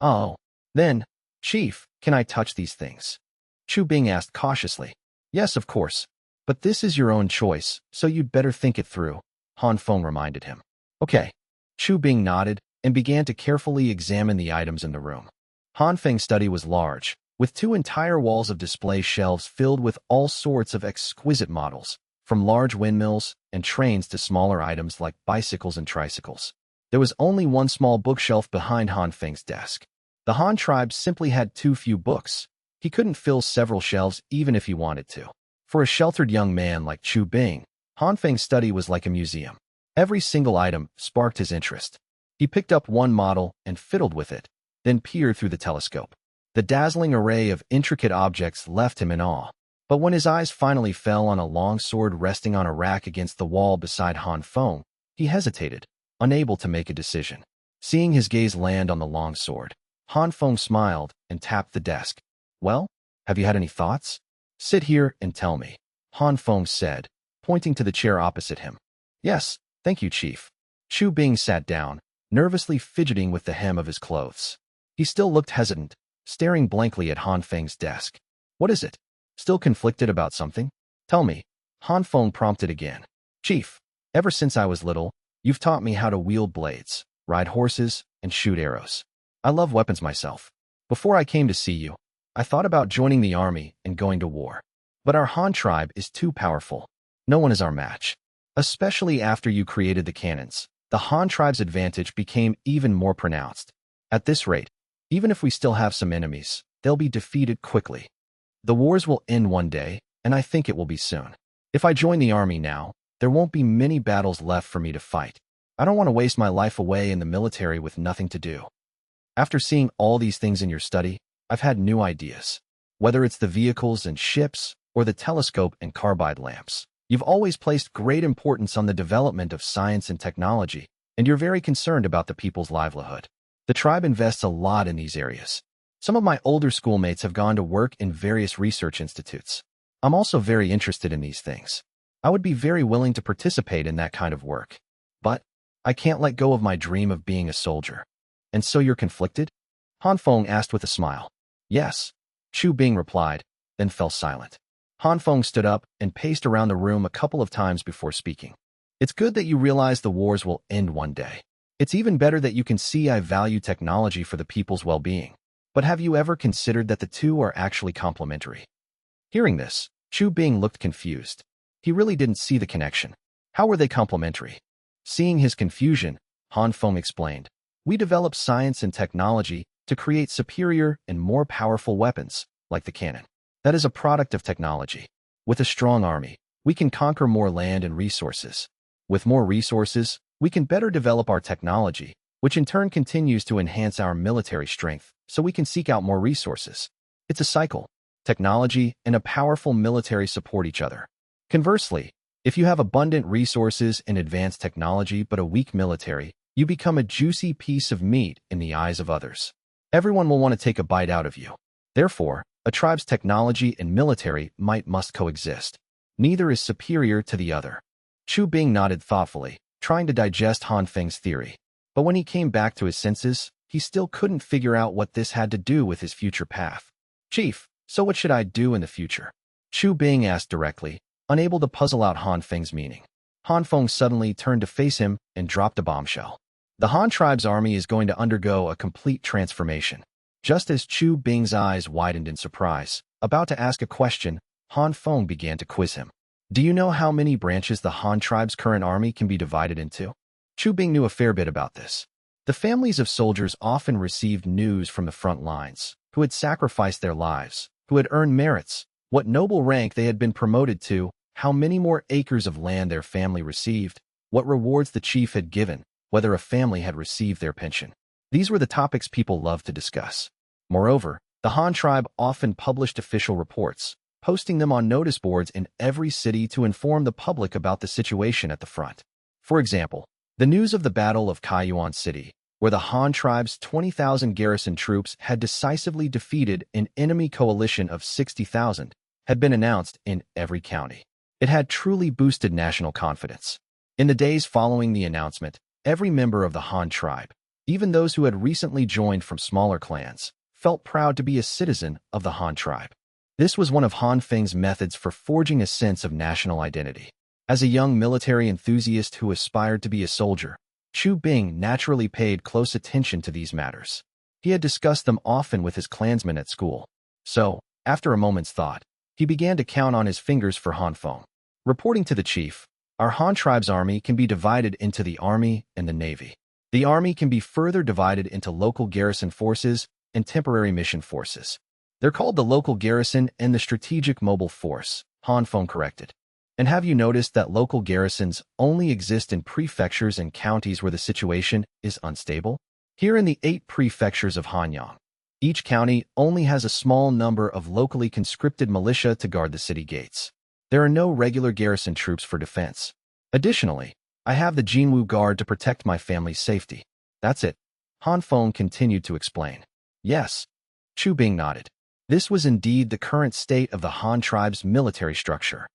Oh, then, Chief, can I touch these things? Chu Bing asked cautiously. Yes, of course. But this is your own choice, so you'd better think it through, Han Feng reminded him. Okay. Chu Bing nodded and began to carefully examine the items in the room. Han Feng's study was large, with 2 entire walls of display shelves filled with all sorts of exquisite models, from large windmills and trains to smaller items like bicycles and tricycles. There was only one small bookshelf behind Han Feng's desk. The Han tribe simply had too few books. He couldn't fill several shelves even if he wanted to. For a sheltered young man like Chu Bing, Han Feng's study was like a museum. Every single item sparked his interest. He picked up one model and fiddled with it, then peered through the telescope. The dazzling array of intricate objects left him in awe. But when his eyes finally fell on a long sword resting on a rack against the wall beside Han Feng, he hesitated, unable to make a decision. Seeing his gaze land on the long sword, Han Feng smiled and tapped the desk. Well, have you had any thoughts? Sit here and tell me, Han Feng said, pointing to the chair opposite him. Yes, thank you, Chief. Chu Bing sat down, nervously fidgeting with the hem of his clothes. He still looked hesitant, staring blankly at Han Feng's desk. What is it? Still conflicted about something? Tell me, Han Feng prompted again. Chief, ever since I was little, you've taught me how to wield blades, ride horses, and shoot arrows. I love weapons myself. Before I came to see you, I thought about joining the army and going to war. But our Han tribe is too powerful. No one is our match. Especially after you created the cannons, the Han tribe's advantage became even more pronounced. At this rate, even if we still have some enemies, they'll be defeated quickly. The wars will end one day, and I think it will be soon. If I join the army now, there won't be many battles left for me to fight. I don't want to waste my life away in the military with nothing to do. After seeing all these things in your study, I've had new ideas. Whether it's the vehicles and ships, or the telescope and carbide lamps, you've always placed great importance on the development of science and technology, and you're very concerned about the people's livelihood. The tribe invests a lot in these areas. Some of my older schoolmates have gone to work in various research institutes. I'm also very interested in these things. I would be very willing to participate in that kind of work. But I can't let go of my dream of being a soldier. And so you're conflicted? Han Feng asked with a smile. Yes, Chu Bing replied, then fell silent. Han Feng stood up and paced around the room a couple of times before speaking. It's good that you realize the wars will end one day. It's even better that you can see I value technology for the people's well-being. But have you ever considered that the two are actually complementary? Hearing this, Chu Bing looked confused. He really didn't see the connection. How were they complementary? Seeing his confusion, Han Feng explained, we develop science and technology to create superior and more powerful weapons, like the cannon. That is a product of technology. With a strong army, we can conquer more land and resources. With more resources, we can better develop our technology, which in turn continues to enhance our military strength, so we can seek out more resources. It's a cycle. Technology and a powerful military support each other. Conversely, if you have abundant resources and advanced technology but a weak military, you become a juicy piece of meat in the eyes of others. Everyone will want to take a bite out of you. Therefore, a tribe's technology and military must coexist. Neither is superior to the other. Chu Bing nodded thoughtfully, trying to digest Han Feng's theory. But when he came back to his senses, he still couldn't figure out what this had to do with his future path. Chief, so what should I do in the future? Chu Bing asked directly, unable to puzzle out Han Feng's meaning. Han Feng suddenly turned to face him and dropped a bombshell. The Han tribe's army is going to undergo a complete transformation. Just as Chu Bing's eyes widened in surprise, about to ask a question, Han Feng began to quiz him. Do you know how many branches the Han tribe's current army can be divided into? Chu Bing knew a fair bit about this. The families of soldiers often received news from the front lines, who had sacrificed their lives, who had earned merits, what noble rank they had been promoted to, how many more acres of land their family received, what rewards the chief had given, whether a family had received their pension. These were the topics people loved to discuss. Moreover, the Han tribe often published official reports, posting them on notice boards in every city to inform the public about the situation at the front. For example, the news of the Battle of Kaiyuan City, where the Han tribe's 20,000 garrison troops had decisively defeated an enemy coalition of 60,000, had been announced in every county. It had truly boosted national confidence. In the days following the announcement, every member of the Han tribe, even those who had recently joined from smaller clans, felt proud to be a citizen of the Han tribe. This was one of Han Feng's methods for forging a sense of national identity. As a young military enthusiast who aspired to be a soldier, Chu Bing naturally paid close attention to these matters. He had discussed them often with his clansmen at school. So, after a moment's thought, he began to count on his fingers for Han Feng. Reporting to the chief, our Han tribe's army can be divided into the army and the navy. The army can be further divided into local garrison forces and temporary mission forces. They're called the local garrison and the strategic mobile force, Han Feng corrected. And have you noticed that local garrisons only exist in prefectures and counties where the situation is unstable? Here in the 8 prefectures of Hanyang, each county only has a small number of locally conscripted militia to guard the city gates. There are no regular garrison troops for defense. Additionally, I have the Jinwu Guard to protect my family's safety. That's it. Han Feng continued to explain. Yes. Chu Bing nodded. This was indeed the current state of the Han tribe's military structure.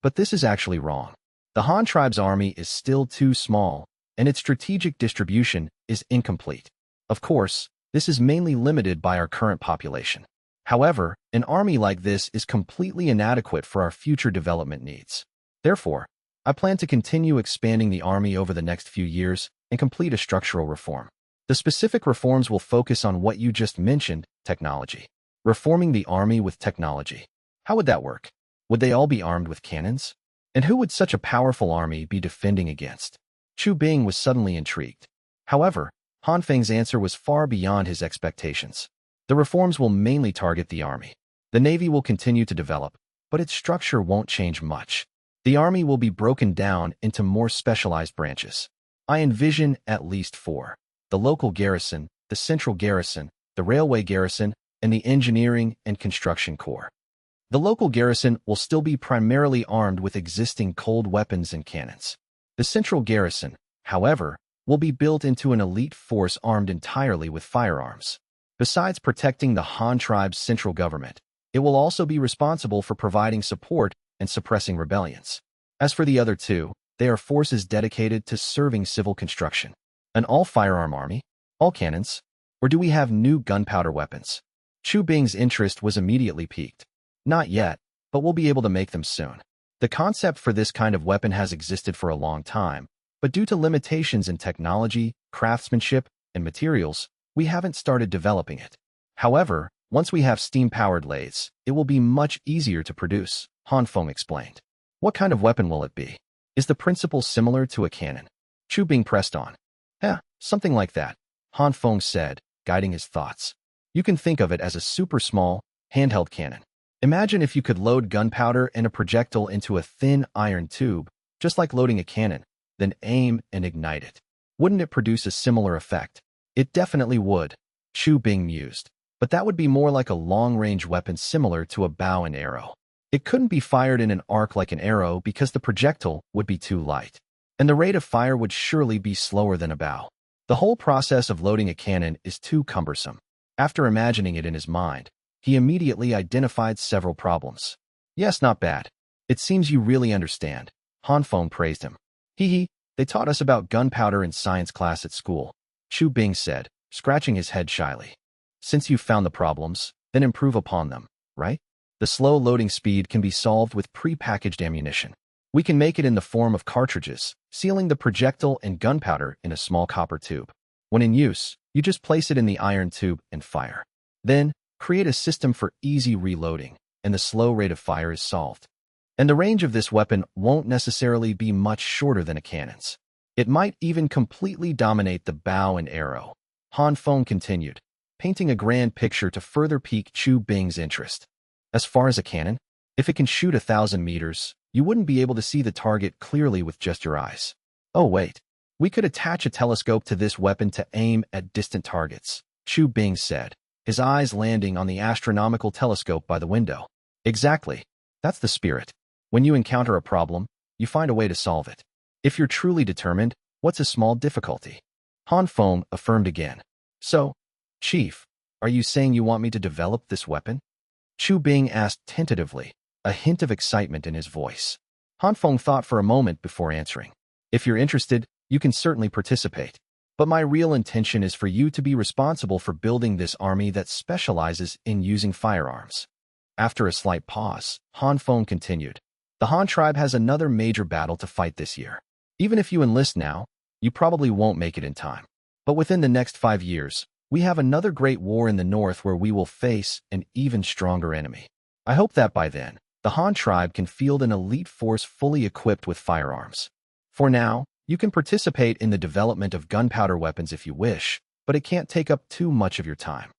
But this is actually wrong. The Han tribe's army is still too small, and its strategic distribution is incomplete. Of course, this is mainly limited by our current population. However, an army like this is completely inadequate for our future development needs. Therefore, I plan to continue expanding the army over the next few years and complete a structural reform. The specific reforms will focus on what you just mentioned, technology. Reforming the army with technology. How would that work? Would they all be armed with cannons? And who would such a powerful army be defending against? Chu Bing was suddenly intrigued. However, Han Feng's answer was far beyond his expectations. The reforms will mainly target the army. The navy will continue to develop, but its structure won't change much. The army will be broken down into more specialized branches. I envision at least 4. The local garrison, the central garrison, the railway garrison, and the engineering and construction corps. The local garrison will still be primarily armed with existing cold weapons and cannons. The central garrison, however, will be built into an elite force armed entirely with firearms. Besides protecting the Han tribe's central government, it will also be responsible for providing support and suppressing rebellions. As for the other two, they are forces dedicated to serving civil construction. An all-firearm army? All cannons? Or do we have new gunpowder weapons? Chu Bing's interest was immediately piqued. Not yet, but we'll be able to make them soon. The concept for this kind of weapon has existed for a long time, but due to limitations in technology, craftsmanship, and materials, we haven't started developing it. However, once we have steam-powered lathes, it will be much easier to produce, Han Feng explained. What kind of weapon will it be? Is the principle similar to a cannon? Chu Bing pressed on. Something like that, Han Feng said, guiding his thoughts. You can think of it as a super small, handheld cannon. Imagine if you could load gunpowder and a projectile into a thin iron tube, just like loading a cannon, then aim and ignite it. Wouldn't it produce a similar effect? It definitely would, Chu Bing mused. But that would be more like a long-range weapon similar to a bow and arrow. It couldn't be fired in an arc like an arrow because the projectile would be too light. And the rate of fire would surely be slower than a bow. The whole process of loading a cannon is too cumbersome. After imagining it in his mind, he immediately identified several problems. Yes, not bad. It seems you really understand. Han Feng praised him. They taught us about gunpowder in science class at school, Chu Bing said, scratching his head shyly. Since you've found the problems, then improve upon them, right? The slow loading speed can be solved with pre-packaged ammunition. We can make it in the form of cartridges, sealing the projectile and gunpowder in a small copper tube. When in use, you just place it in the iron tube and fire. Then, create a system for easy reloading, and the slow rate of fire is solved. And the range of this weapon won't necessarily be much shorter than a cannon's. It might even completely dominate the bow and arrow. Han Feng continued, painting a grand picture to further pique Chu Bing's interest. As far as a cannon, if it can shoot 1,000 meters, you wouldn't be able to see the target clearly with just your eyes. Oh wait, we could attach a telescope to this weapon to aim at distant targets, Chu Bing said, his eyes landing on the astronomical telescope by the window. Exactly. That's the spirit. When you encounter a problem, you find a way to solve it. If you're truly determined, what's a small difficulty? Han Feng affirmed again. So, Chief, are you saying you want me to develop this weapon? Chu Bing asked tentatively, a hint of excitement in his voice. Han Feng thought for a moment before answering. If you're interested, you can certainly participate. But my real intention is for you to be responsible for building this army that specializes in using firearms. After a slight pause, Han Feng continued. The Han tribe has another major battle to fight this year. Even if you enlist now, you probably won't make it in time. But within the next 5 years, we have another great war in the north where we will face an even stronger enemy. I hope that by then, the Han tribe can field an elite force fully equipped with firearms. For now, you can participate in the development of gunpowder weapons if you wish, but it can't take up too much of your time.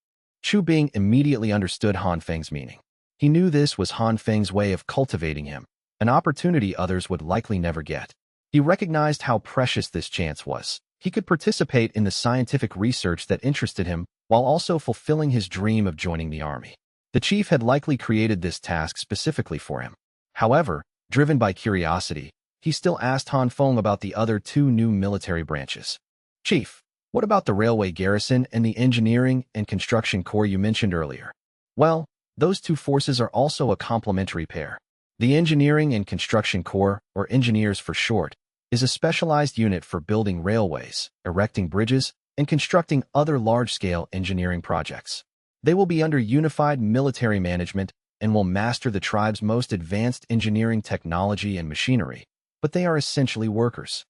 Chu Bing immediately understood Han Feng's meaning. He knew this was Han Feng's way of cultivating him, an opportunity others would likely never get. He recognized how precious this chance was. He could participate in the scientific research that interested him while also fulfilling his dream of joining the army. The chief had likely created this task specifically for him. However, driven by curiosity, he still asked Han Feng about the other 2 new military branches. Chief, what about the railway garrison and the engineering and construction corps you mentioned earlier? Well, those 2 forces are also a complementary pair. The Engineering and Construction Corps, or engineers for short, is a specialized unit for building railways, erecting bridges, and constructing other large-scale engineering projects. They will be under unified military management and will master the tribe's most advanced engineering technology and machinery, but they are essentially workers.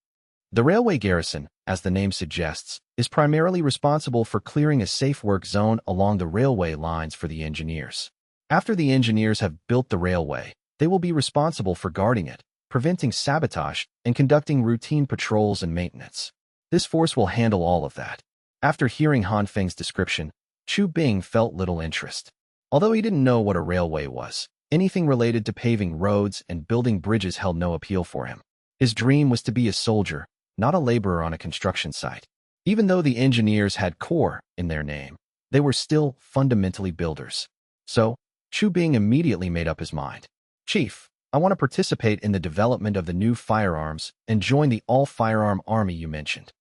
The railway garrison, as the name suggests, is primarily responsible for clearing a safe work zone along the railway lines for the engineers. After the engineers have built the railway, they will be responsible for guarding it, preventing sabotage, and conducting routine patrols and maintenance. This force will handle all of that. After hearing Han Feng's description, Chu Bing felt little interest. Although he didn't know what a railway was, anything related to paving roads and building bridges held no appeal for him. His dream was to be a soldier, not a laborer on a construction site. Even though the engineers had corps in their name, they were still fundamentally builders. So, Chu Bing immediately made up his mind. Chief, I want to participate in the development of the new firearms and join the all-firearm army you mentioned.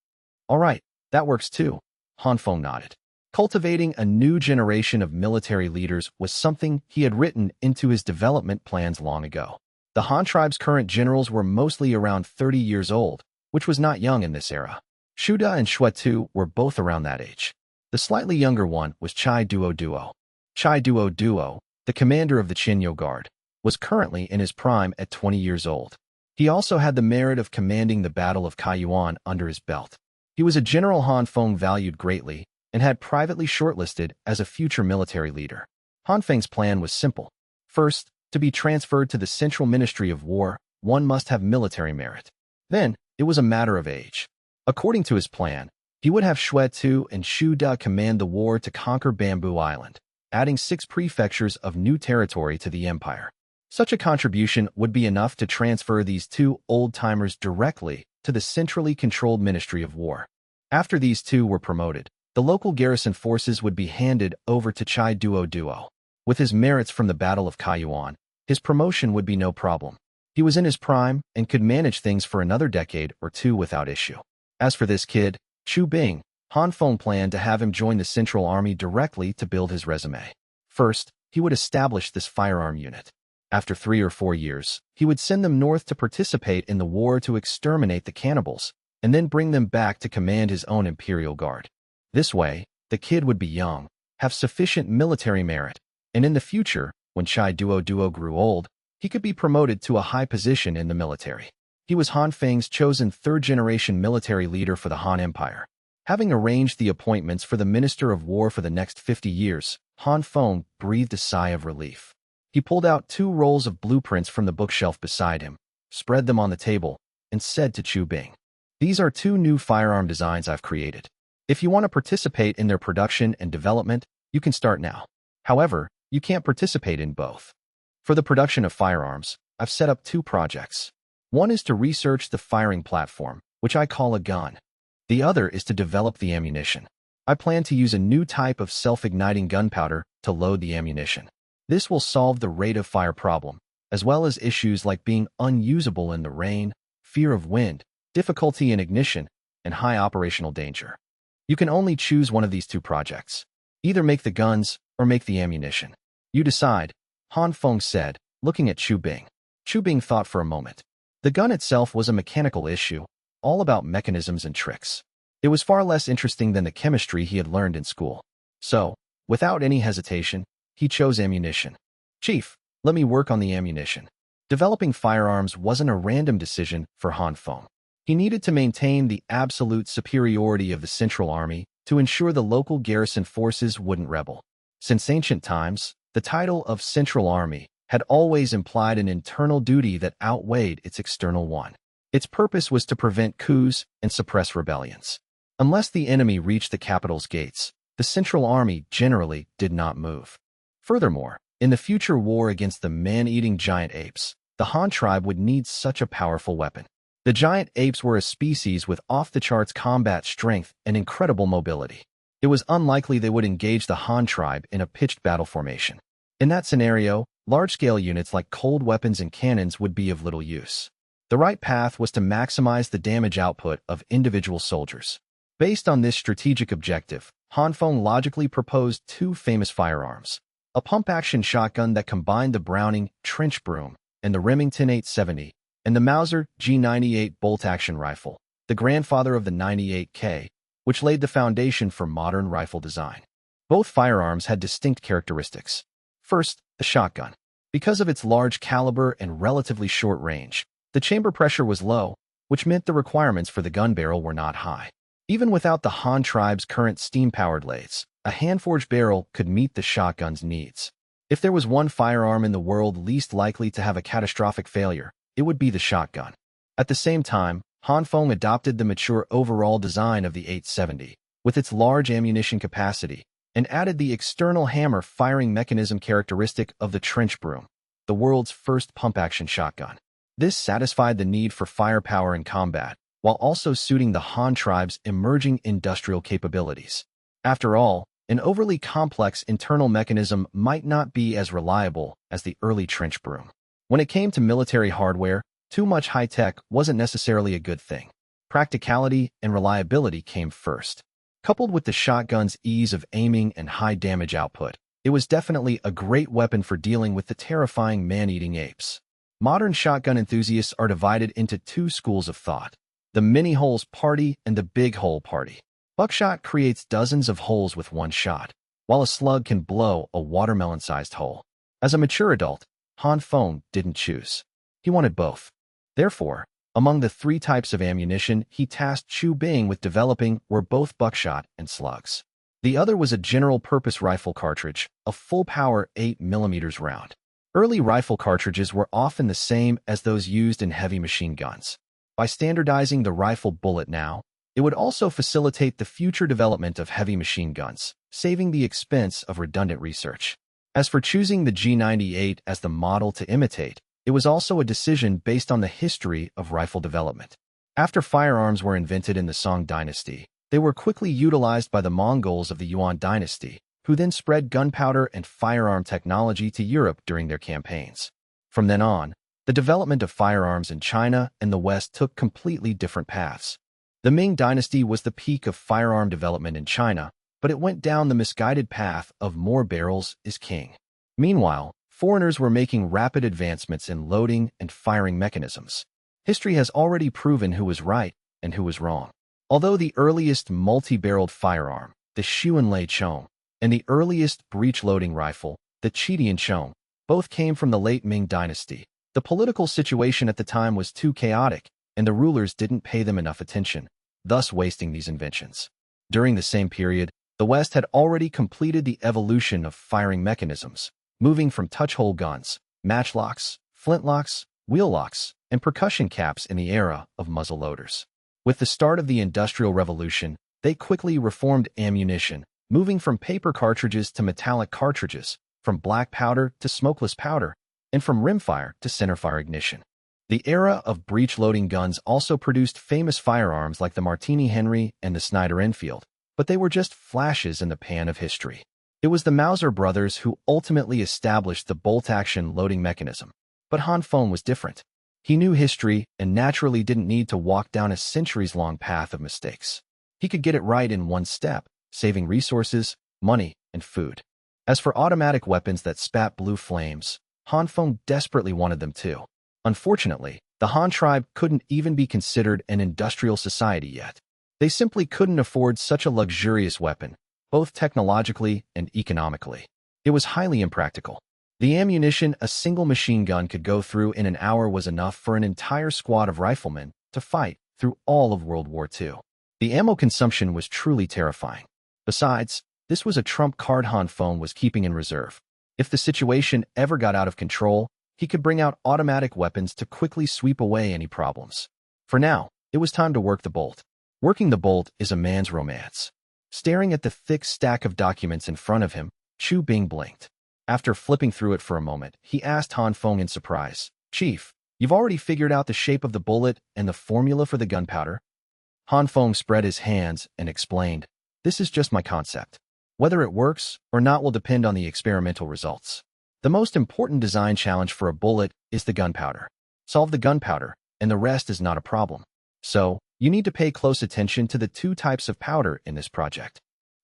All right, that works too. Han Feng nodded. Cultivating a new generation of military leaders was something he had written into his development plans long ago. The Han tribe's current generals were mostly around 30 years old, which was not young in this era. Shuda and Shuetu were both around that age. The slightly younger one was Chai Duo Duo. Chai Duo Duo, the commander of the Qinyo Guard, was currently in his prime at 20 years old. He also had the merit of commanding the Battle of Kaiyuan under his belt. He was a general Han Feng valued greatly and had privately shortlisted as a future military leader. Han Feng's plan was simple. First, to be transferred to the Central Ministry of War, one must have military merit. Then, it was a matter of age. According to his plan, he would have Shuetu and Shu Da command the war to conquer Bamboo Island, adding 6 prefectures of new territory to the empire. Such a contribution would be enough to transfer these 2 old-timers directly to the centrally controlled Ministry of War. After these 2 were promoted, the local garrison forces would be handed over to Chai Duo Duo. With his merits from the Battle of Kaiyuan, his promotion would be no problem. He was in his prime and could manage things for another decade or 2 without issue. As for this kid, Chu Bing, Han Feng planned to have him join the Central Army directly to build his resume. First, he would establish this firearm unit. After 3 or 4 years, he would send them north to participate in the war to exterminate the cannibals, and then bring them back to command his own Imperial Guard. This way, the kid would be young, have sufficient military merit, and in the future, when Chai Duo Duo grew old, he could be promoted to a high position in the military. He was Han Feng's chosen 3rd-generation military leader for the Han Empire. Having arranged the appointments for the Minister of War for the next 50 years, Han Feng breathed a sigh of relief. He pulled out 2 rolls of blueprints from the bookshelf beside him, spread them on the table, and said to Chu Bing, "These are 2 new firearm designs I've created. If you want to participate in their production and development, you can start now. However, you can't participate in both. For the production of firearms, I've set up 2 projects. One is to research the firing platform, which I call a gun. The other is to develop the ammunition. I plan to use a new type of self-igniting gunpowder to load the ammunition. This will solve the rate of fire problem, as well as issues like being unusable in the rain, fear of wind, difficulty in ignition, and high operational danger. You can only choose one of these 2 projects. Either make the guns or make the ammunition. You decide," Han Feng said, looking at Chu Bing. Chu Bing thought for a moment. The gun itself was a mechanical issue, all about mechanisms and tricks. It was far less interesting than the chemistry he had learned in school. So, without any hesitation, he chose ammunition. "Chief, let me work on the ammunition." Developing firearms wasn't a random decision for Han Feng. He needed to maintain the absolute superiority of the Central Army to ensure the local garrison forces wouldn't rebel. Since ancient times, the title of Central Army had always implied an internal duty that outweighed its external one. Its purpose was to prevent coups and suppress rebellions. Unless the enemy reached the capital's gates, the Central Army generally did not move. Furthermore, in the future war against the man-eating giant apes, the Han tribe would need such a powerful weapon. The giant apes were a species with off-the-charts combat strength and incredible mobility. It was unlikely they would engage the Han tribe in a pitched battle formation. In that scenario, large-scale units like cold weapons and cannons would be of little use. The right path was to maximize the damage output of individual soldiers. Based on this strategic objective, Han Feng logically proposed 2 famous firearms: a pump-action shotgun that combined the Browning trench broom and the Remington 870, and the Mauser G98 bolt-action rifle, the grandfather of the 98K, which laid the foundation for modern rifle design. Both firearms had distinct characteristics. First, the shotgun. Because of its large caliber and relatively short range, the chamber pressure was low, which meant the requirements for the gun barrel were not high. Even without the Han tribe's current steam-powered lathes, a hand-forged barrel could meet the shotgun's needs. If there was one firearm in the world least likely to have a catastrophic failure, it would be the shotgun. At the same time, Han Feng adopted the mature overall design of the 870, with its large ammunition capacity, and added the external hammer firing mechanism characteristic of the trench broom, the world's first pump-action shotgun. This satisfied the need for firepower in combat, while also suiting the Han tribe's emerging industrial capabilities. After all, an overly complex internal mechanism might not be as reliable as the early trench broom. When it came to military hardware, too much high-tech wasn't necessarily a good thing. Practicality and reliability came first. Coupled with the shotgun's ease of aiming and high damage output, it was definitely a great weapon for dealing with the terrifying man-eating apes. Modern shotgun enthusiasts are divided into two schools of thought: the mini-holes party and the big-hole party. Buckshot creates dozens of holes with one shot, while a slug can blow a watermelon-sized hole. As a mature adult, Han Feng didn't choose. He wanted both. Therefore, among the three types of ammunition he tasked Chu Bing with developing were both buckshot and slugs. The other was a general-purpose rifle cartridge, a full-power 8mm round. Early rifle cartridges were often the same as those used in heavy machine guns. By standardizing the rifle bullet now, it would also facilitate the future development of heavy machine guns, saving the expense of redundant research. As for choosing the G98 as the model to imitate, it was also a decision based on the history of rifle development. After firearms were invented in the Song dynasty, they were quickly utilized by the Mongols of the Yuan dynasty, who then spread gunpowder and firearm technology to Europe during their campaigns. From then on, the development of firearms in China and the West took completely different paths. The Ming dynasty was the peak of firearm development in China, but it went down the misguided path of more barrels is king. Meanwhile, foreigners were making rapid advancements in loading and firing mechanisms. History has already proven who was right and who was wrong. Although the earliest multi-barreled firearm, the Xuanlei Chong, and the earliest breech-loading rifle, the Chidian Chong, both came from the late Ming dynasty, the political situation at the time was too chaotic, and the rulers didn't pay them enough attention, thus wasting these inventions. During the same period, the West had already completed the evolution of firing mechanisms, moving from touch-hole guns, matchlocks, flintlocks, wheel-locks, and percussion caps in the era of muzzle loaders. With the start of the Industrial Revolution, they quickly reformed ammunition, moving from paper cartridges to metallic cartridges, from black powder to smokeless powder, and from rimfire to centerfire ignition. The era of breech-loading guns also produced famous firearms like the Martini Henry and the Snyder Enfield, but they were just flashes in the pan of history. It was the Mauser brothers who ultimately established the bolt-action loading mechanism. But Han Feng was different. He knew history and naturally didn't need to walk down a centuries-long path of mistakes. He could get it right in one step, saving resources, money, and food. As for automatic weapons that spat blue flames, Han Feng desperately wanted them too. Unfortunately, the Han tribe couldn't even be considered an industrial society yet. They simply couldn't afford such a luxurious weapon, both technologically and economically. It was highly impractical. The ammunition a single machine gun could go through in an hour was enough for an entire squad of riflemen to fight through all of World War II. The ammo consumption was truly terrifying. Besides, this was a trump card Han Feng was keeping in reserve. If the situation ever got out of control, he could bring out automatic weapons to quickly sweep away any problems. For now, it was time to work the bolt. Working the bolt is a man's romance. Staring at the thick stack of documents in front of him, Chu Bing blinked. After flipping through it for a moment, he asked Han Feng in surprise, "Chief, you've already figured out the shape of the bullet and the formula for the gunpowder?" Han Feng spread his hands and explained, "This is just my concept. Whether it works or not will depend on the experimental results. The most important design challenge for a bullet is the gunpowder. Solve the gunpowder, and the rest is not a problem. So, you need to pay close attention to the two types of powder in this project.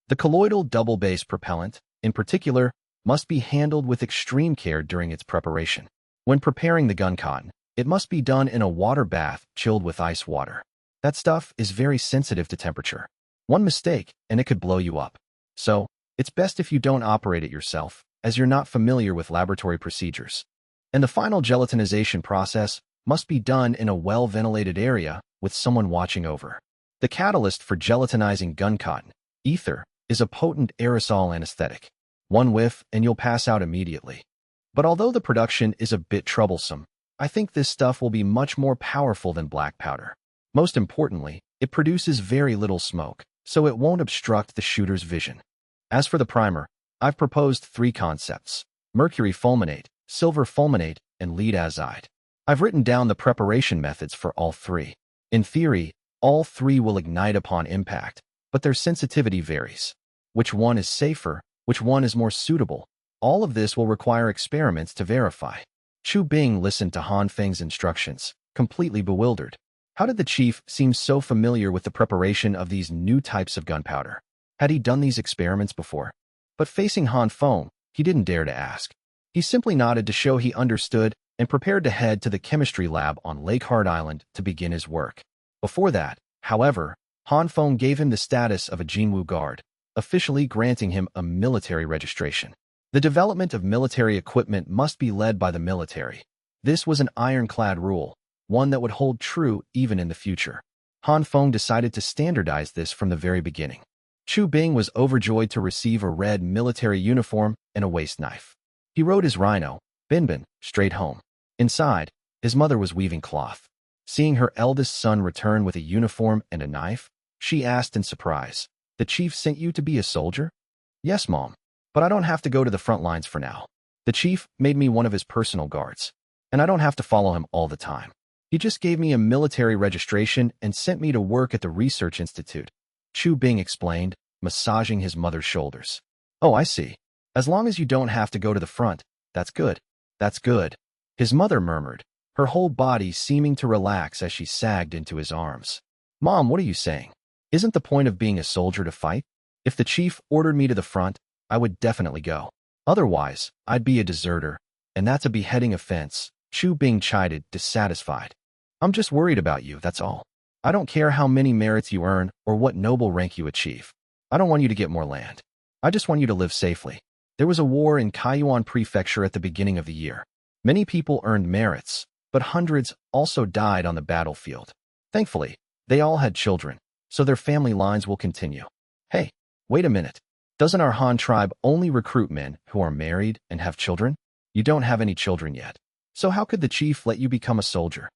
The colloidal double-base propellant, in particular, must be handled with extreme care during its preparation. When preparing the gun cotton, it must be done in a water bath chilled with ice water. That stuff is very sensitive to temperature. One mistake, and it could blow you up. So, it's best if you don't operate it yourself, as you're not familiar with laboratory procedures. And the final gelatinization process must be done in a well-ventilated area with someone watching over. The catalyst for gelatinizing gun cotton, ether, is a potent aerosol anesthetic. One whiff and you'll pass out immediately. But although the production is a bit troublesome, I think this stuff will be much more powerful than black powder. Most importantly, it produces very little smoke, so it won't obstruct the shooter's vision. As for the primer, I've proposed 3 concepts: mercury fulminate, silver fulminate, and lead azide. I've written down the preparation methods for all 3. In theory, all 3 will ignite upon impact, but their sensitivity varies. Which one is safer? Which one is more suitable? All of this will require experiments to verify. Chu Bing listened to Han Feng's instructions, completely bewildered. How did the chief seem so familiar with the preparation of these new types of gunpowder? Had he done these experiments before? But facing Han Feng, he didn't dare to ask. He simply nodded to show he understood and prepared to head to the chemistry lab on Lake Hard Island to begin his work. Before that, however, Han Feng gave him the status of a Jinwu guard, officially granting him a military registration. The development of military equipment must be led by the military. This was an ironclad rule, one that would hold true even in the future. Han Feng decided to standardize this from the very beginning. Chu Bing was overjoyed to receive a red military uniform and a waist knife. He rode his rhino, Binbin, straight home. Inside, his mother was weaving cloth. Seeing her eldest son return with a uniform and a knife, she asked in surprise, "The chief sent you to be a soldier?" "Yes, Mom, but I don't have to go to the front lines for now. The chief made me one of his personal guards, and I don't have to follow him all the time. He just gave me a military registration and sent me to work at the research institute," Chu Bing explained, massaging his mother's shoulders. "Oh, I see. As long as you don't have to go to the front, that's good. That's good," his mother murmured, her whole body seeming to relax as she sagged into his arms. "Mom, what are you saying? Isn't the point of being a soldier to fight? If the chief ordered me to the front, I would definitely go. Otherwise, I'd be a deserter, and that's a beheading offense," Chu Bing chided, dissatisfied. "I'm just worried about you, that's all. I don't care how many merits you earn or what noble rank you achieve. I don't want you to get more land. I just want you to live safely." There was a war in Kaiyuan Prefecture at the beginning of the year. Many people earned merits, but hundreds also died on the battlefield. Thankfully, they all had children, so their family lines will continue. Hey, wait a minute. Doesn't our Han tribe only recruit men who are married and have children? You don't have any children yet. So how could the chief let you become a soldier?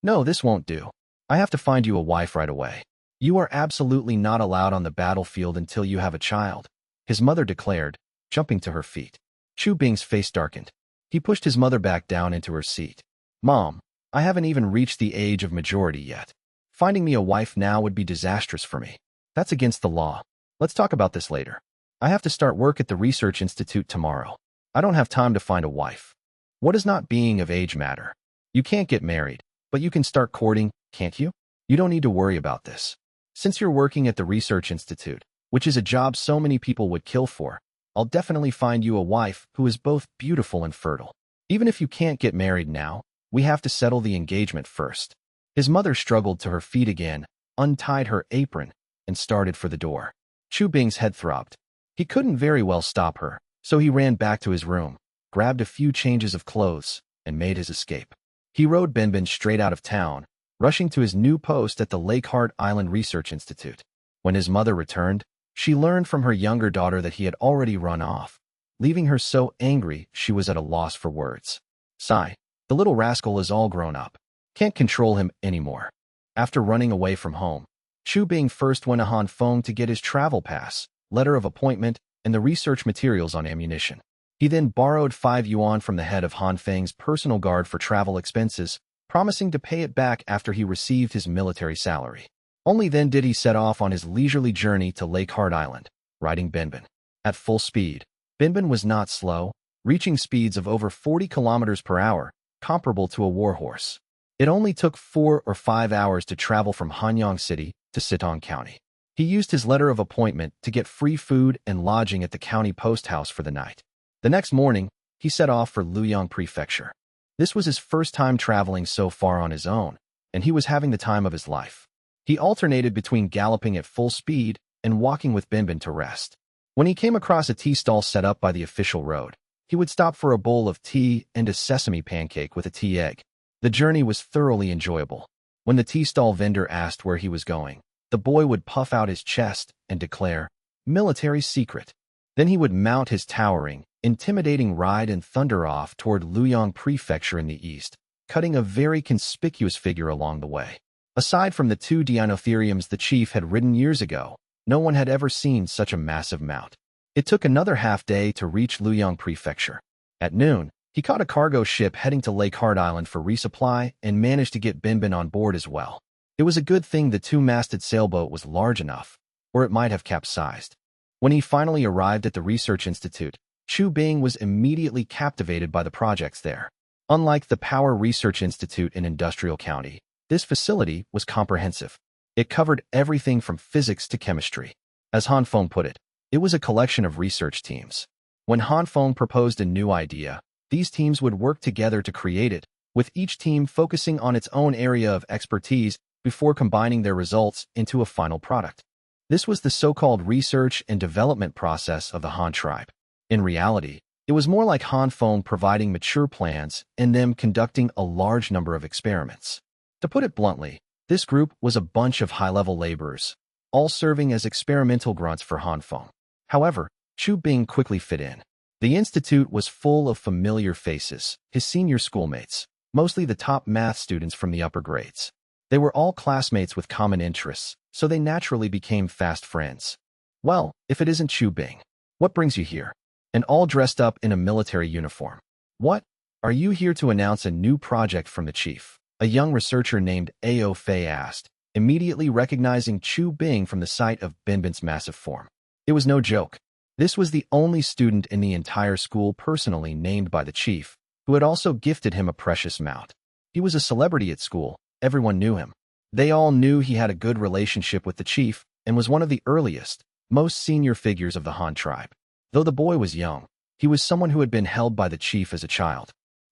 No, this won't do. I have to find you a wife right away. You are absolutely not allowed on the battlefield until you have a child, his mother declared, jumping to her feet. Chu Bing's face darkened. He pushed his mother back down into her seat. Mom, I haven't even reached the age of majority yet. Finding me a wife now would be disastrous for me. That's against the law. Let's talk about this later. I have to start work at the research institute tomorrow. I don't have time to find a wife. What does not being of age matter? You can't get married, but you can start courting, can't you? You don't need to worry about this. Since you're working at the research institute, which is a job so many people would kill for, I'll definitely find you a wife who is both beautiful and fertile. Even if you can't get married now, we have to settle the engagement first. His mother struggled to her feet again, untied her apron, and started for the door. Chu Bing's head throbbed. He couldn't very well stop her, so he ran back to his room, grabbed a few changes of clothes, and made his escape. He rode Binbin straight out of town, rushing to his new post at the Lake Hart Island Research Institute. When his mother returned, she learned from her younger daughter that he had already run off, leaving her so angry she was at a loss for words. Sigh, the little rascal is all grown up. Can't control him anymore. After running away from home, Chu Bing first went to Han Feng to get his travel pass, letter of appointment, and the research materials on ammunition. He then borrowed 5 yuan from the head of Han Feng's personal guard for travel expenses, promising to pay it back after he received his military salary. Only then did he set off on his leisurely journey to Lake Hart Island, riding Binbin. At full speed, Binbin was not slow, reaching speeds of over 40 kilometers per hour, comparable to a warhorse. It only took 4 or 5 hours to travel from Hanyang City to Sitong County. He used his letter of appointment to get free food and lodging at the county post house for the night. The next morning, he set off for Luoyang Prefecture. This was his first time traveling so far on his own, and he was having the time of his life. He alternated between galloping at full speed and walking with Binbin to rest. When he came across a tea stall set up by the official road, he would stop for a bowl of tea and a sesame pancake with a tea egg. The journey was thoroughly enjoyable. When the tea stall vendor asked where he was going, the boy would puff out his chest and declare, "Military secret." Then he would mount his towering, intimidating ride and thunder off toward Luoyang Prefecture in the east, cutting a very conspicuous figure along the way. Aside from the 2 Dinotheriums the chief had ridden years ago, no one had ever seen such a massive mount. It took another half-day to reach Luoyang Prefecture. At noon, he caught a cargo ship heading to Lake Hart Island for resupply and managed to get Binbin on board as well. It was a good thing the 2-masted sailboat was large enough, or it might have capsized. When he finally arrived at the Research Institute, Chu Bing was immediately captivated by the projects there. Unlike the Power Research Institute in Industrial County, This facility was comprehensive. It covered everything from physics to chemistry. As Han Feng put it was a collection of research teams. When Han Feng proposed a new idea, these teams would work together to create it, with each team focusing on its own area of expertise before combining their results into a final product. This was the so-called research and development process of the Han tribe. In reality, it was more like Han Feng providing mature plans and them conducting a large number of experiments. To put it bluntly, this group was a bunch of high-level laborers, all serving as experimental grunts for Han Feng. However, Chu Bing quickly fit in. The institute was full of familiar faces, his senior schoolmates, mostly the top math students from the upper grades. They were all classmates with common interests, so they naturally became fast friends. Well, if it isn't Chu Bing, what brings you here? And all dressed up in a military uniform. What? Are you here to announce a new project from the chief? A young researcher named Ao Fei asked, immediately recognizing Chu Bing from the sight of Binbin's massive form. It was no joke. This was the only student in the entire school personally named by the chief, who had also gifted him a precious mount. He was a celebrity at school. Everyone knew him. They all knew he had a good relationship with the chief and was one of the earliest, most senior figures of the Han tribe. Though the boy was young, he was someone who had been held by the chief as a child.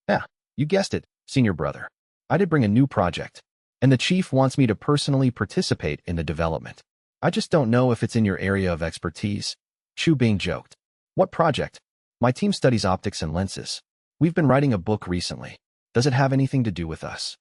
Yeah, you guessed it, senior brother. I did bring a new project, and the chief wants me to personally participate in the development. I just don't know if it's in your area of expertise. Chu Bing joked. What project? My team studies optics and lenses. We've been writing a book recently. Does it have anything to do with us?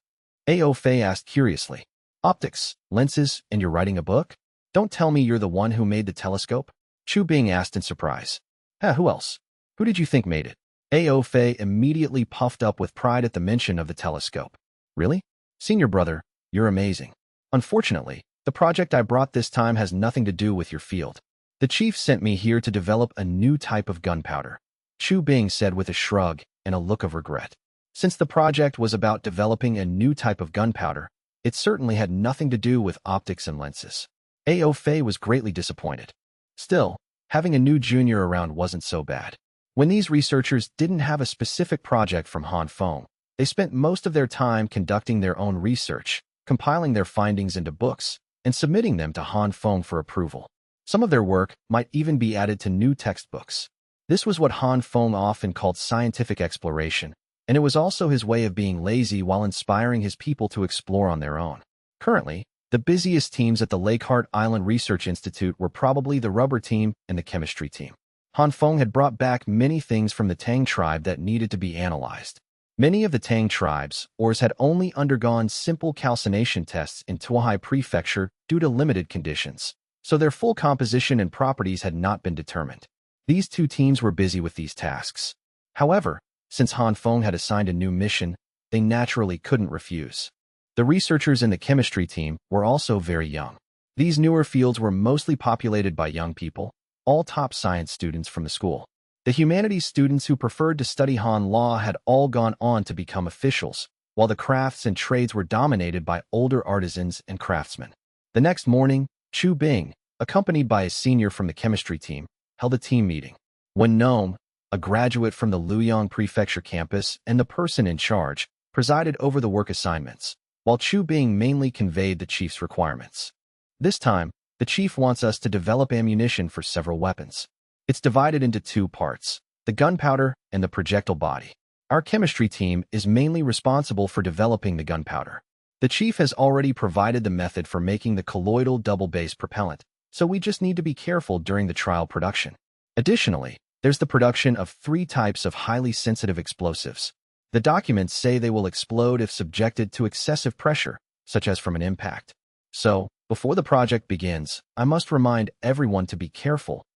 Ao Fei asked curiously. Optics, lenses, and you're writing a book? Don't tell me you're the one who made the telescope? Chu Bing asked in surprise. Who else? Who did you think made it? Ao Fei immediately puffed up with pride at the mention of the telescope. Really? Senior brother, you're amazing. Unfortunately, the project I brought this time has nothing to do with your field. The chief sent me here to develop a new type of gunpowder. Chu Bing said with a shrug and a look of regret. Since the project was about developing a new type of gunpowder, it certainly had nothing to do with optics and lenses. Ao Fei was greatly disappointed. Still, having a new junior around wasn't so bad. When these researchers didn't have a specific project from Han Feng, they spent most of their time conducting their own research, compiling their findings into books, and submitting them to Han Feng for approval. Some of their work might even be added to new textbooks. This was what Han Feng often called scientific exploration, and it was also his way of being lazy while inspiring his people to explore on their own. Currently, the busiest teams at the Lakehart Island Research Institute were probably the rubber team and the chemistry team. Han Feng had brought back many things from the Tang tribe that needed to be analyzed. Many of the Tang tribes, ores had only undergone simple calcination tests in Tuahai Prefecture due to limited conditions, so their full composition and properties had not been determined. These two teams were busy with these tasks. However, since Han Feng had assigned a new mission, they naturally couldn't refuse. The researchers in the chemistry team were also very young. These newer fields were mostly populated by young people, all top science students from the school. The humanities students who preferred to study Han law had all gone on to become officials, while the crafts and trades were dominated by older artisans and craftsmen. The next morning, Chu Bing, accompanied by a senior from the chemistry team, held a team meeting. When Nome, a graduate from the Luoyang Prefecture campus and the person in charge, presided over the work assignments, while Chu Bing mainly conveyed the chief's requirements. This time, the chief wants us to develop ammunition for several weapons. It's divided into two parts, the gunpowder and the projectile body. Our chemistry team is mainly responsible for developing the gunpowder. The chief has already provided the method for making the colloidal double-base propellant, so we just need to be careful during the trial production. Additionally, there's the production of 3 types of highly sensitive explosives. The documents say they will explode if subjected to excessive pressure, such as from an impact. So, before the project begins, I must remind everyone to be careful,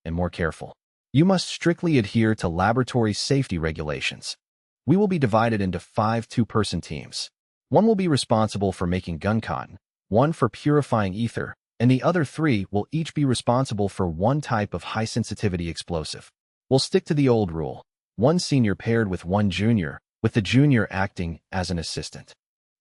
and more careful. You must strictly adhere to laboratory safety regulations. We will be divided into 5 two-person teams. One will be responsible for making gun cotton, one for purifying ether, and the other 3 will each be responsible for one type of high-sensitivity explosive. We'll stick to the old rule, 1 senior paired with 1 junior, with the junior acting as an assistant.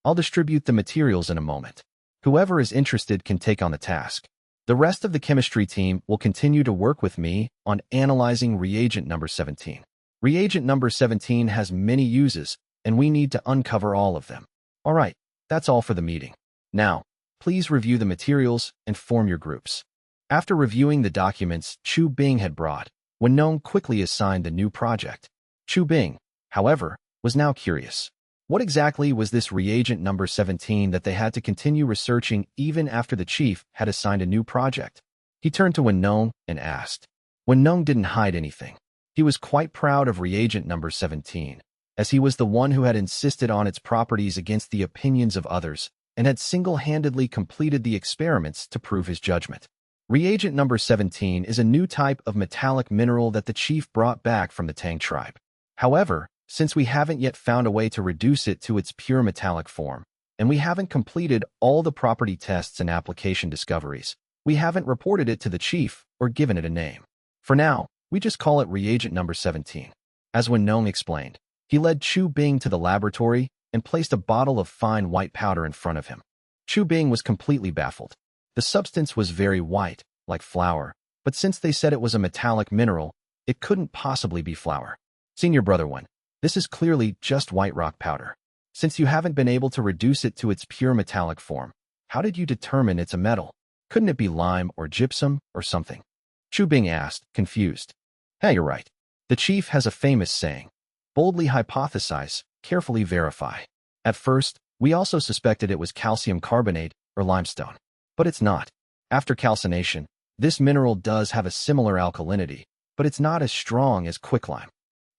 I'll distribute the materials in a moment. Whoever is interested can take on the task. The rest of the chemistry team will continue to work with me on analyzing reagent number 17. Reagent number 17 has many uses, and we need to uncover all of them. All right, That's all for the meeting. Now, please review the materials and form your groups. After reviewing the documents Chu Bing had brought, Wenong quickly assigned the new project. Chu Bing, however, was now curious. What exactly was this reagent number 17 that they had to continue researching even after the chief had assigned a new project? He turned to Wenong and asked. Wenong didn't hide anything. He was quite proud of reagent number 17, as he was the one who had insisted on its properties against the opinions of others and had single-handedly completed the experiments to prove his judgment. Reagent number 17 is a new type of metallic mineral that the chief brought back from the Tang tribe. However, since we haven't yet found a way to reduce it to its pure metallic form, and we haven't completed all the property tests and application discoveries, we haven't reported it to the chief or given it a name. For now, we just call it reagent number 17. As Wenong explained, he led Chu Bing to the laboratory and placed a bottle of fine white powder in front of him. Chu Bing was completely baffled. The substance was very white, like flour, but since they said it was a metallic mineral, it couldn't possibly be flour. Senior Brother One, this is clearly just white rock powder. Since you haven't been able to reduce it to its pure metallic form, how did you determine it's a metal? Couldn't it be lime or gypsum or something? Chu Bing asked, confused. Hey, you're right. The chief has a famous saying, boldly hypothesize, carefully verify. At first, we also suspected it was calcium carbonate or limestone. But it's not. After calcination, this mineral does have a similar alkalinity, but it's not as strong as quicklime.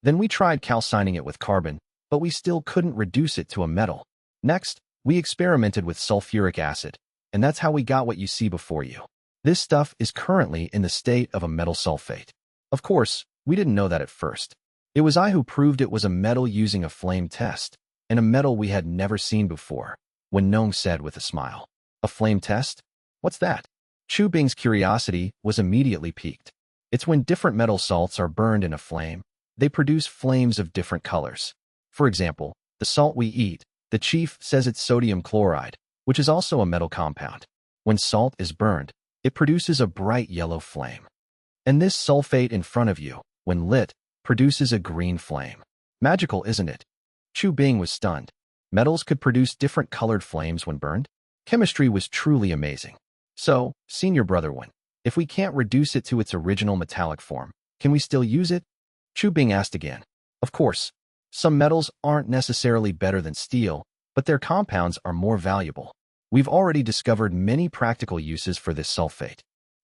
Then we tried calcining it with carbon, but we still couldn't reduce it to a metal. Next, we experimented with sulfuric acid, and that's how we got what you see before you. This stuff is currently in the state of a metal sulfate. Of course, we didn't know that at first. It was I who proved it was a metal using a flame test, and a metal we had never seen before, Wenong said with a smile. A flame test? What's that? Chu Bing's curiosity was immediately piqued. It's when different metal salts are burned in a flame, they produce flames of different colors. For example, the salt we eat, the chief says it's sodium chloride, which is also a metal compound. When salt is burned, it produces a bright yellow flame. And this sulfate in front of you, when lit, produces a green flame. Magical, isn't it? Chu Bing was stunned. Metals could produce different colored flames when burned? Chemistry was truly amazing. So, Senior Brother One, if we can't reduce it to its original metallic form, can we still use it? Chu Bing asked again. Of course. Some metals aren't necessarily better than steel, but their compounds are more valuable. We've already discovered many practical uses for this sulfate.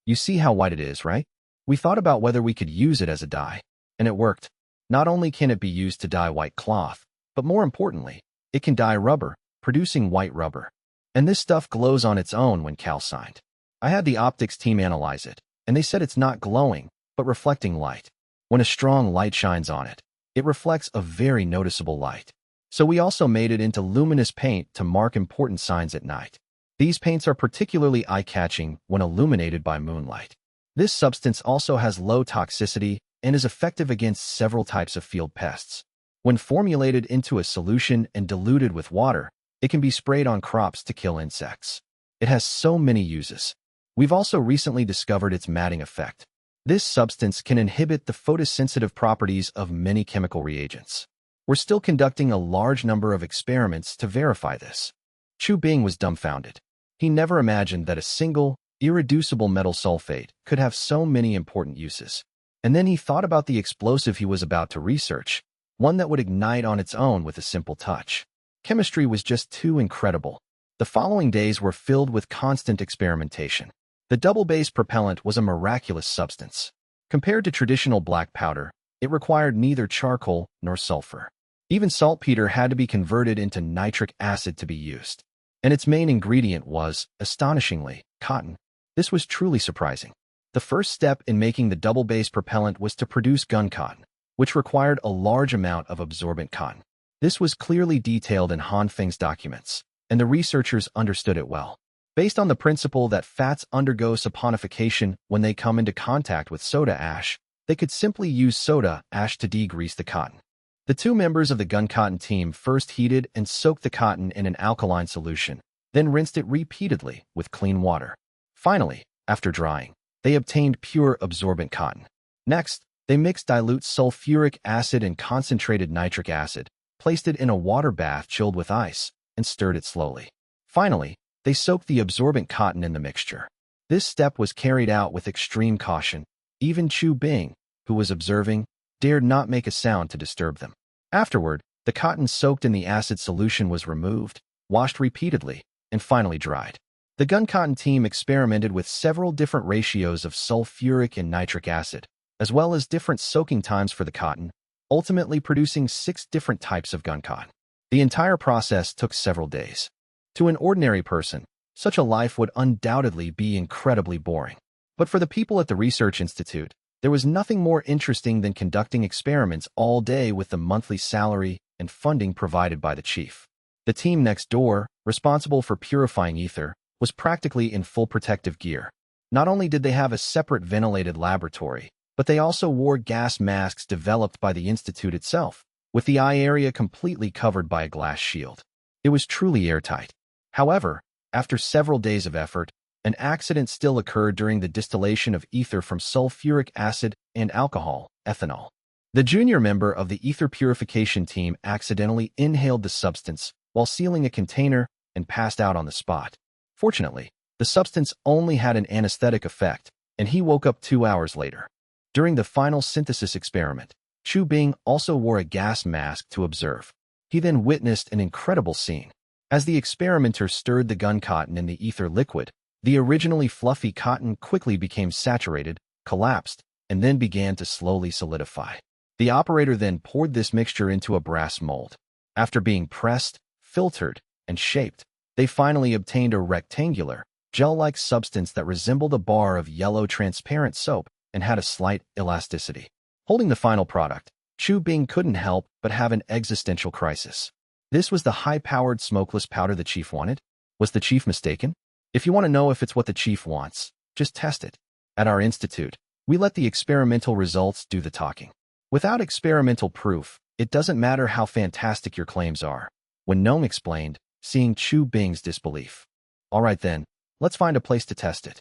You see how white it is, right? We thought about whether we could use it as a dye, and it worked. Not only can it be used to dye white cloth, but more importantly, it can dye rubber, producing white rubber. And this stuff glows on its own when calcined. I had the optics team analyze it, and they said it's not glowing, but reflecting light. When a strong light shines on it, it reflects a very noticeable light. So we also made it into luminous paint to mark important signs at night. These paints are particularly eye-catching when illuminated by moonlight. This substance also has low toxicity and is effective against several types of field pests. When formulated into a solution and diluted with water, it can be sprayed on crops to kill insects. It has so many uses. We've also recently discovered its matting effect. This substance can inhibit the photosensitive properties of many chemical reagents. We're still conducting a large number of experiments to verify this. Chu Bing was dumbfounded. He never imagined that a single, irreducible metal sulfate could have so many important uses. And then he thought about the explosive he was about to research, one that would ignite on its own with a simple touch. Chemistry was just too incredible. The following days were filled with constant experimentation. The double-base propellant was a miraculous substance. Compared to traditional black powder, it required neither charcoal nor sulfur. Even saltpeter had to be converted into nitric acid to be used. And its main ingredient was, astonishingly, cotton. This was truly surprising. The first step in making the double-base propellant was to produce gun cotton, which required a large amount of absorbent cotton. This was clearly detailed in Han Feng's documents, and the researchers understood it well. Based on the principle that fats undergo saponification when they come into contact with soda ash, they could simply use soda ash to degrease the cotton. The two members of the gun cotton team first heated and soaked the cotton in an alkaline solution, then rinsed it repeatedly with clean water. Finally, after drying, they obtained pure absorbent cotton. Next, they mixed dilute sulfuric acid and concentrated nitric acid, placed it in a water bath chilled with ice, and stirred it slowly. Finally, they soaked the absorbent cotton in the mixture. This step was carried out with extreme caution. Even Chu Bing, who was observing, dared not make a sound to disturb them. Afterward, the cotton soaked in the acid solution was removed, washed repeatedly, and finally dried. The gun cotton team experimented with several different ratios of sulfuric and nitric acid, as well as different soaking times for the cotton, ultimately producing 6 different types of gun cotton. The entire process took several days. To an ordinary person, such a life would undoubtedly be incredibly boring. But for the people at the Research Institute, there was nothing more interesting than conducting experiments all day with the monthly salary and funding provided by the chief. The team next door, responsible for purifying ether, was practically in full protective gear. Not only did they have a separate ventilated laboratory, but they also wore gas masks developed by the institute itself, with the eye area completely covered by a glass shield. It was truly airtight. However, after several days of effort, an accident still occurred during the distillation of ether from sulfuric acid and alcohol, ethanol. The junior member of the ether purification team accidentally inhaled the substance while sealing a container and passed out on the spot. Fortunately, the substance only had an anesthetic effect, and he woke up 2 hours later. During the final synthesis experiment, Chu Bing also wore a gas mask to observe. He then witnessed an incredible scene. As the experimenter stirred the gun cotton in the ether liquid, the originally fluffy cotton quickly became saturated, collapsed, and then began to slowly solidify. The operator then poured this mixture into a brass mold. After being pressed, filtered, and shaped, they finally obtained a rectangular, gel-like substance that resembled a bar of yellow transparent soap and had a slight elasticity. Holding the final product, Chu Bing couldn't help but have an existential crisis. This was the high-powered smokeless powder the chief wanted? Was the chief mistaken? If you want to know if it's what the chief wants, just test it. At our institute, we let the experimental results do the talking. Without experimental proof, it doesn't matter how fantastic your claims are. When Gnome explained, seeing Chu Bing's disbelief. All right then, let's find a place to test it.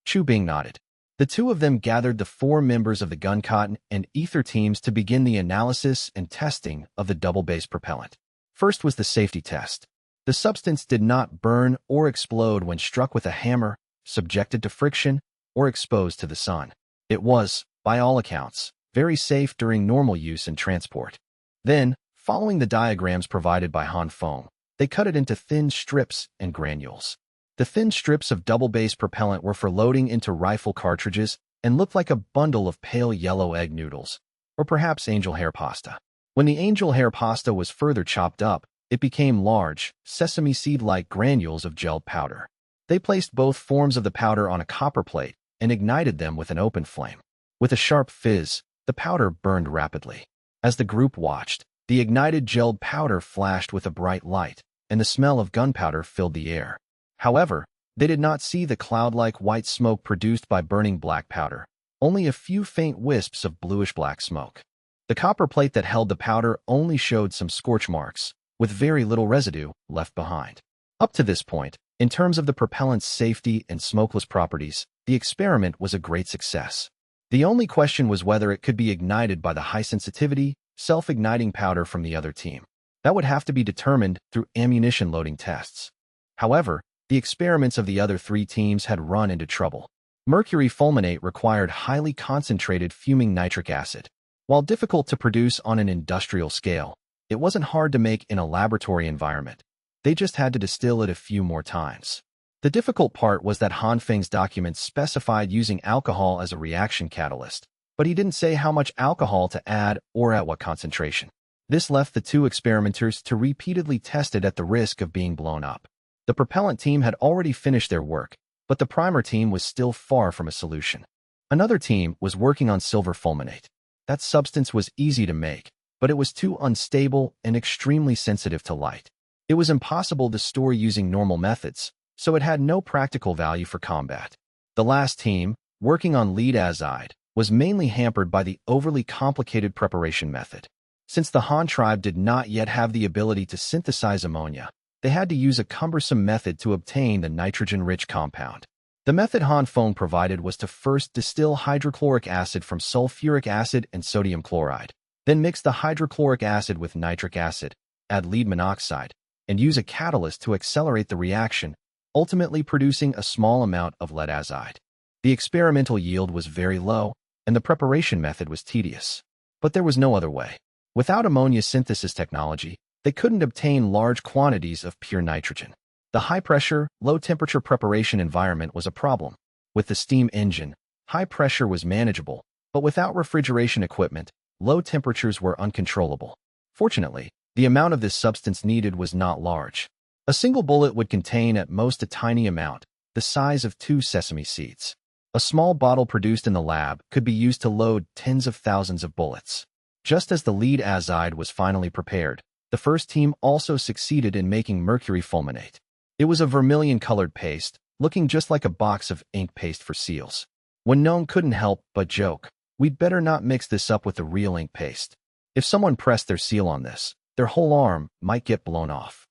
Chu Bing nodded. The two of them gathered the 4 members of the gun cotton and ether teams to begin the analysis and testing of the double-base propellant. First was the safety test. The substance did not burn or explode when struck with a hammer, subjected to friction, or exposed to the sun. It was, by all accounts, very safe during normal use and transport. Then, following the diagrams provided by Han Feng, they cut it into thin strips and granules. The thin strips of double-base propellant were for loading into rifle cartridges and looked like a bundle of pale yellow egg noodles, or perhaps angel hair pasta. When the angel hair pasta was further chopped up, it became large, sesame seed-like granules of gelled powder. They placed both forms of the powder on a copper plate and ignited them with an open flame. With a sharp fizz, the powder burned rapidly. As the group watched, the ignited gelled powder flashed with a bright light, and the smell of gunpowder filled the air. However, they did not see the cloud-like white smoke produced by burning black powder, only a few faint wisps of bluish-black smoke. The copper plate that held the powder only showed some scorch marks, with very little residue left behind. Up to this point, in terms of the propellant's safety and smokeless properties, the experiment was a great success. The only question was whether it could be ignited by the high-sensitivity, self-igniting powder from the other team. That would have to be determined through ammunition loading tests. However, the experiments of the other 3 teams had run into trouble. Mercury fulminate required highly concentrated fuming nitric acid. While difficult to produce on an industrial scale, it wasn't hard to make in a laboratory environment. They just had to distill it a few more times. The difficult part was that Han Feng's documents specified using alcohol as a reaction catalyst, but he didn't say how much alcohol to add or at what concentration. This left the 2 experimenters to repeatedly test it at the risk of being blown up. The propellant team had already finished their work, but the primer team was still far from a solution. Another team was working on silver fulminate. That substance was easy to make, but it was too unstable and extremely sensitive to light. It was impossible to store using normal methods, so it had no practical value for combat. The last team, working on lead azide, was mainly hampered by the overly complicated preparation method. Since the Han tribe did not yet have the ability to synthesize ammonia, they had to use a cumbersome method to obtain the nitrogen-rich compound. The method Han Feng provided was to first distill hydrochloric acid from sulfuric acid and sodium chloride, then mix the hydrochloric acid with nitric acid, add lead monoxide, and use a catalyst to accelerate the reaction, ultimately producing a small amount of lead azide. The experimental yield was very low, and the preparation method was tedious. But there was no other way. Without ammonia synthesis technology, they couldn't obtain large quantities of pure nitrogen. The high-pressure, low-temperature preparation environment was a problem. With the steam engine, high pressure was manageable, but without refrigeration equipment, low temperatures were uncontrollable. Fortunately, the amount of this substance needed was not large. A single bullet would contain at most a tiny amount, the size of 2 sesame seeds. A small bottle produced in the lab could be used to load tens of thousands of bullets. Just as the lead azide was finally prepared, the first team also succeeded in making mercury fulminate. It was a vermilion-colored paste, looking just like a box of ink paste for seals. When Gnome couldn't help but joke, "We'd better not mix this up with the real ink paste. If someone pressed their seal on this, their whole arm might get blown off."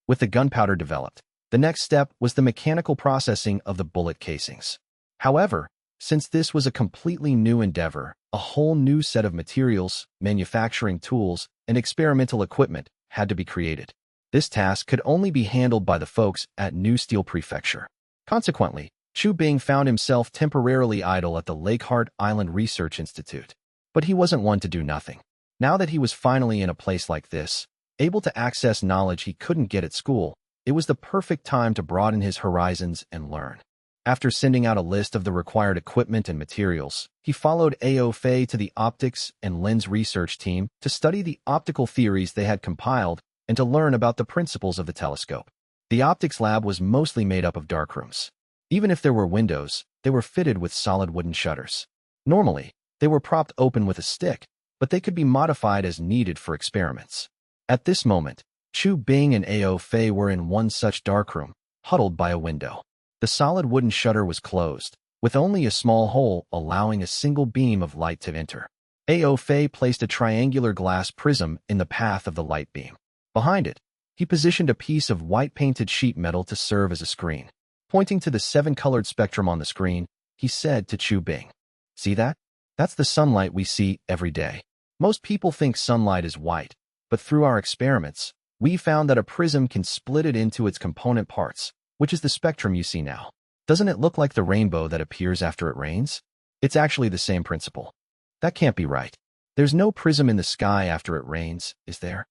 With the gunpowder developed, the next step was the mechanical processing of the bullet casings. However, since this was a completely new endeavor, a whole new set of materials, manufacturing tools, and experimental equipment had to be created. This task could only be handled by the folks at New Steel Prefecture. Consequently, Chu Bing found himself temporarily idle at the Lakehart Island Research Institute. But he wasn't one to do nothing. Now that he was finally in a place like this, able to access knowledge he couldn't get at school, it was the perfect time to broaden his horizons and learn. After sending out a list of the required equipment and materials, he followed A.O. Fei to the optics and lens research team to study the optical theories they had compiled and to learn about the principles of the telescope. The optics lab was mostly made up of darkrooms. Even if there were windows, they were fitted with solid wooden shutters. Normally, they were propped open with a stick, but they could be modified as needed for experiments. At this moment, Chu Bing and A.O. Fei were in one such darkroom, huddled by a window. The solid wooden shutter was closed, with only a small hole allowing a single beam of light to enter. A.O. Fei placed a triangular glass prism in the path of the light beam. Behind it, he positioned a piece of white-painted sheet metal to serve as a screen. Pointing to the 7-colored spectrum on the screen, he said to Chu Bing, "See that? That's the sunlight we see every day. Most people think sunlight is white, but through our experiments, we found that a prism can split it into its component parts, which is the spectrum you see now. Doesn't it look like the rainbow that appears after it rains? It's actually the same principle." "That can't be right. There's no prism in the sky after it rains, is there?"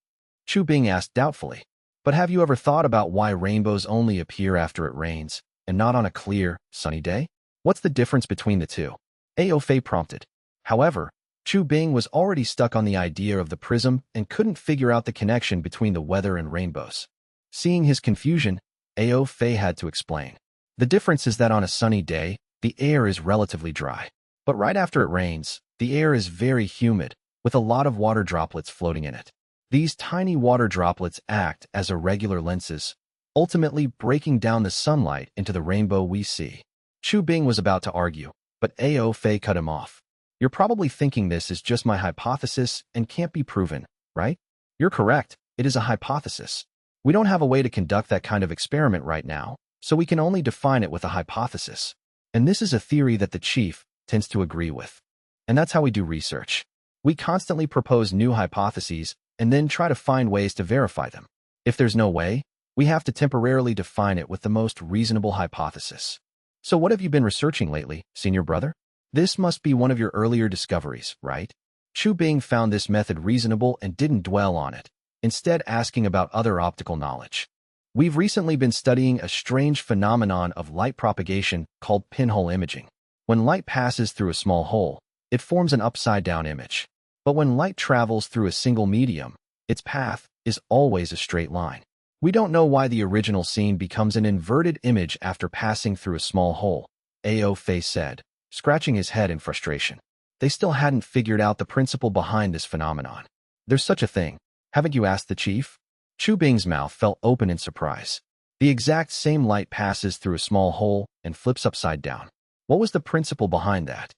Chu Bing asked doubtfully. "But have you ever thought about why rainbows only appear after it rains, and not on a clear, sunny day? What's the difference between the two?" A.O. Fei prompted. However, Chu Bing was already stuck on the idea of the prism and couldn't figure out the connection between the weather and rainbows. Seeing his confusion, A.O. Fei had to explain. "The difference is that on a sunny day, the air is relatively dry. But right after it rains, the air is very humid, with a lot of water droplets floating in it. These tiny water droplets act as irregular lenses, ultimately breaking down the sunlight into the rainbow we see." Chu Bing was about to argue, but A.O. Fei cut him off. "You're probably thinking this is just my hypothesis and can't be proven, right? You're correct, it is a hypothesis. We don't have a way to conduct that kind of experiment right now, so we can only define it with a hypothesis. And this is a theory that the chief tends to agree with. And that's how we do research. We constantly propose new hypotheses and then try to find ways to verify them. If there's no way, we have to temporarily define it with the most reasonable hypothesis. So what have you been researching lately, senior brother? This must be one of your earlier discoveries, right?" Chu Bing found this method reasonable and didn't dwell on it, instead asking about other optical knowledge. "We've recently been studying a strange phenomenon of light propagation called pinhole imaging. When light passes through a small hole, it forms an upside-down image. But when light travels through a single medium, its path is always a straight line. We don't know why the original scene becomes an inverted image after passing through a small hole," A.O. Fei said, scratching his head in frustration. They still hadn't figured out the principle behind this phenomenon. "There's such a thing. Haven't you asked the chief?" Chu Bing's mouth fell open in surprise. The exact same light passes through a small hole and flips upside down. What was the principle behind that?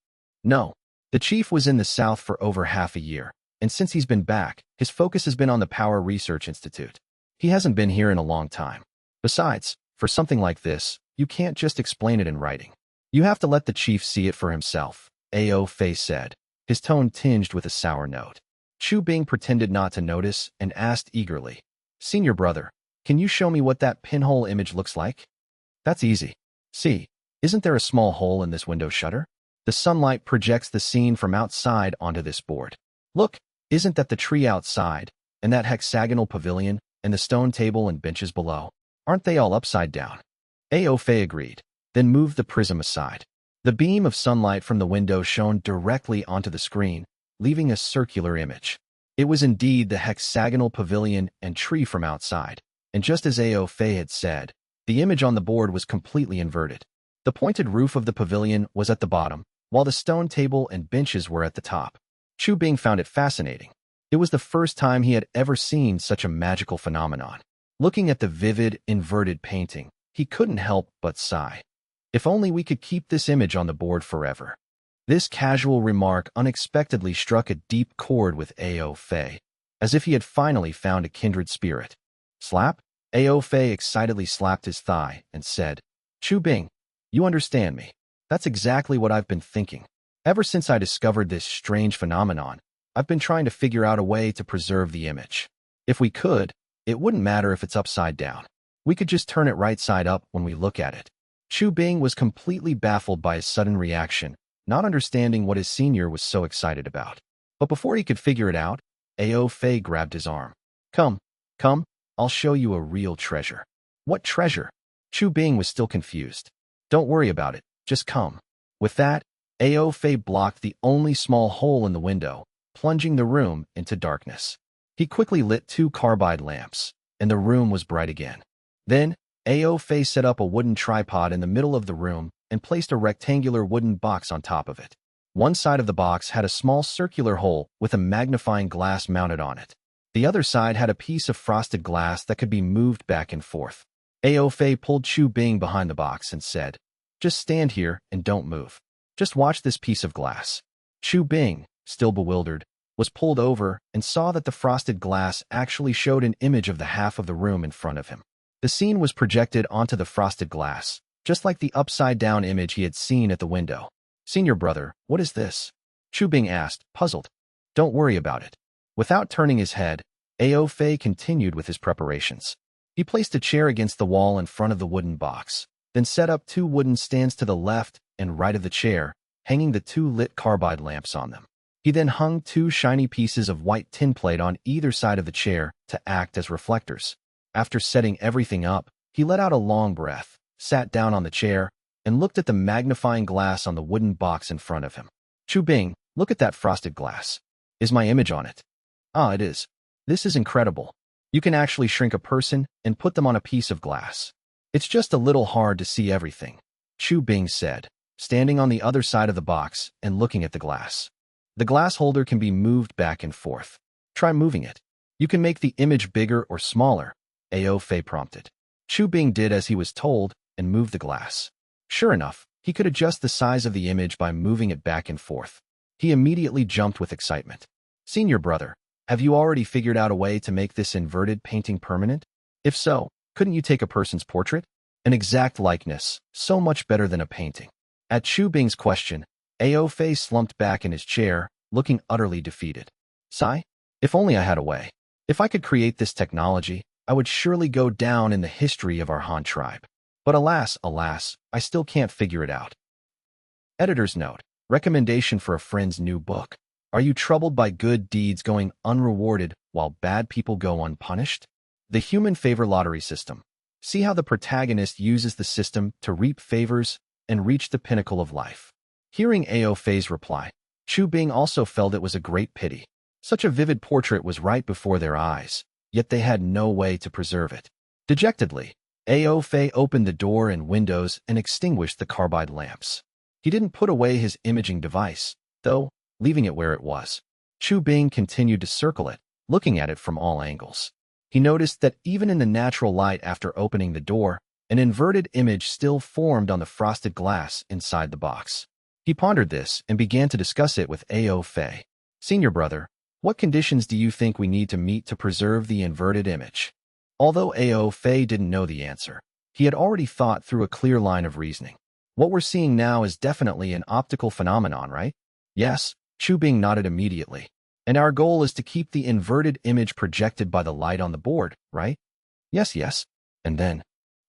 "No. The chief was in the south for over half a year, and since he's been back, his focus has been on the Power Research Institute. He hasn't been here in a long time. Besides, for something like this, you can't just explain it in writing. You have to let the chief see it for himself," A.O. Fei said, his tone tinged with a sour note. Chu Bing pretended not to notice and asked eagerly, "Senior brother, Can you show me what that pinhole image looks like? That's easy. See, isn't there a small hole in this window shutter? The sunlight projects the scene from outside onto this board. Look, isn't that the tree outside, and that hexagonal pavilion, and the stone table and benches below? Aren't they all upside down? Aofe agreed, then moved the prism aside. The beam of sunlight from the window shone directly onto the screen, leaving a circular image. It was indeed the hexagonal pavilion and tree from outside, and just as Aofe had said, the image on the board was completely inverted. The pointed roof of the pavilion was at the bottom, while the stone table and benches were at the top. Chu Bing found it fascinating. It was the first time he had ever seen such a magical phenomenon. Looking at the vivid, inverted painting, he couldn't help but sigh. If only we could keep this image on the board forever. This casual remark unexpectedly struck a deep chord with Aofe, as if he had finally found a kindred spirit. Slap? Aofe excitedly slapped his thigh and said, Chu Bing, you understand me. That's exactly what I've been thinking. Ever since I discovered this strange phenomenon, I've been trying to figure out a way to preserve the image. If we could, it wouldn't matter if it's upside down. We could just turn it right side up when we look at it. Chu Bing was completely baffled by his sudden reaction, not understanding what his senior was so excited about. But before he could figure it out, Aofe grabbed his arm. Come, I'll show you a real treasure. What treasure? Chu Bing was still confused. Don't worry about it, just come. With that, Aofe blocked the only small hole in the window, plunging the room into darkness. He quickly lit 2 carbide lamps, and the room was bright again. Then, Aofe set up a wooden tripod in the middle of the room and placed a rectangular wooden box on top of it. One side of the box had a small circular hole with a magnifying glass mounted on it. The other side had a piece of frosted glass that could be moved back and forth. Aofe pulled Chu Bing behind the box and said, Just stand here and don't move. Just watch this piece of glass. Chu Bing, still bewildered, was pulled over and saw that the frosted glass actually showed an image of the half of the room in front of him. The scene was projected onto the frosted glass, just like the upside-down image he had seen at the window. Senior brother, what is this? Chu Bing asked, puzzled. Don't worry about it. Without turning his head, Aofe continued with his preparations. He placed a chair against the wall in front of the wooden box, then set up 2 wooden stands to the left and right of the chair, hanging the 2 lit carbide lamps on them. He then hung 2 shiny pieces of white tin plate on either side of the chair to act as reflectors. After setting everything up, he let out a long breath, sat down on the chair, and looked at the magnifying glass on the wooden box in front of him. Chu Bing, look at that frosted glass. Is my image on it? Ah, it is. This is incredible. You can actually shrink a person and put them on a piece of glass. It's just a little hard to see everything, Chu Bing said, standing on the other side of the box and looking at the glass. The glass holder can be moved back and forth. Try moving it. You can make the image bigger or smaller, Aofe prompted. Chu Bing did as he was told and moved the glass. Sure enough, he could adjust the size of the image by moving it back and forth. He immediately jumped with excitement. Senior brother, have you already figured out a way to make this inverted painting permanent? If so, couldn't you take a person's portrait? An exact likeness, so much better than a painting. At Chu Bing's question, Aofe slumped back in his chair, looking utterly defeated. Sigh? If only I had a way. If I could create this technology, I would surely go down in the history of our Han tribe. But alas, I still can't figure it out. Editor's note, recommendation for a friend's new book. Are you troubled by good deeds going unrewarded while bad people go unpunished? The Human Favor Lottery System. See how the protagonist uses the system to reap favors and reach the pinnacle of life. Hearing Aofei's reply, Chu Bing also felt it was a great pity. Such a vivid portrait was right before their eyes, yet they had no way to preserve it. Dejectedly, Aofe opened the door and windows and extinguished the carbide lamps. He didn't put away his imaging device, though, leaving it where it was. Chu Bing continued to circle it, looking at it from all angles. He noticed that even in the natural light after opening the door, an inverted image still formed on the frosted glass inside the box. He pondered this and began to discuss it with Aofe. Senior brother, what conditions do you think we need to meet to preserve the inverted image? Although Aofe didn't know the answer, he had already thought through a clear line of reasoning. What we're seeing now is definitely an optical phenomenon, right? Yes, Chu Bing nodded immediately. And our goal is to keep the inverted image projected by the light on the board, right? Yes, yes. And then,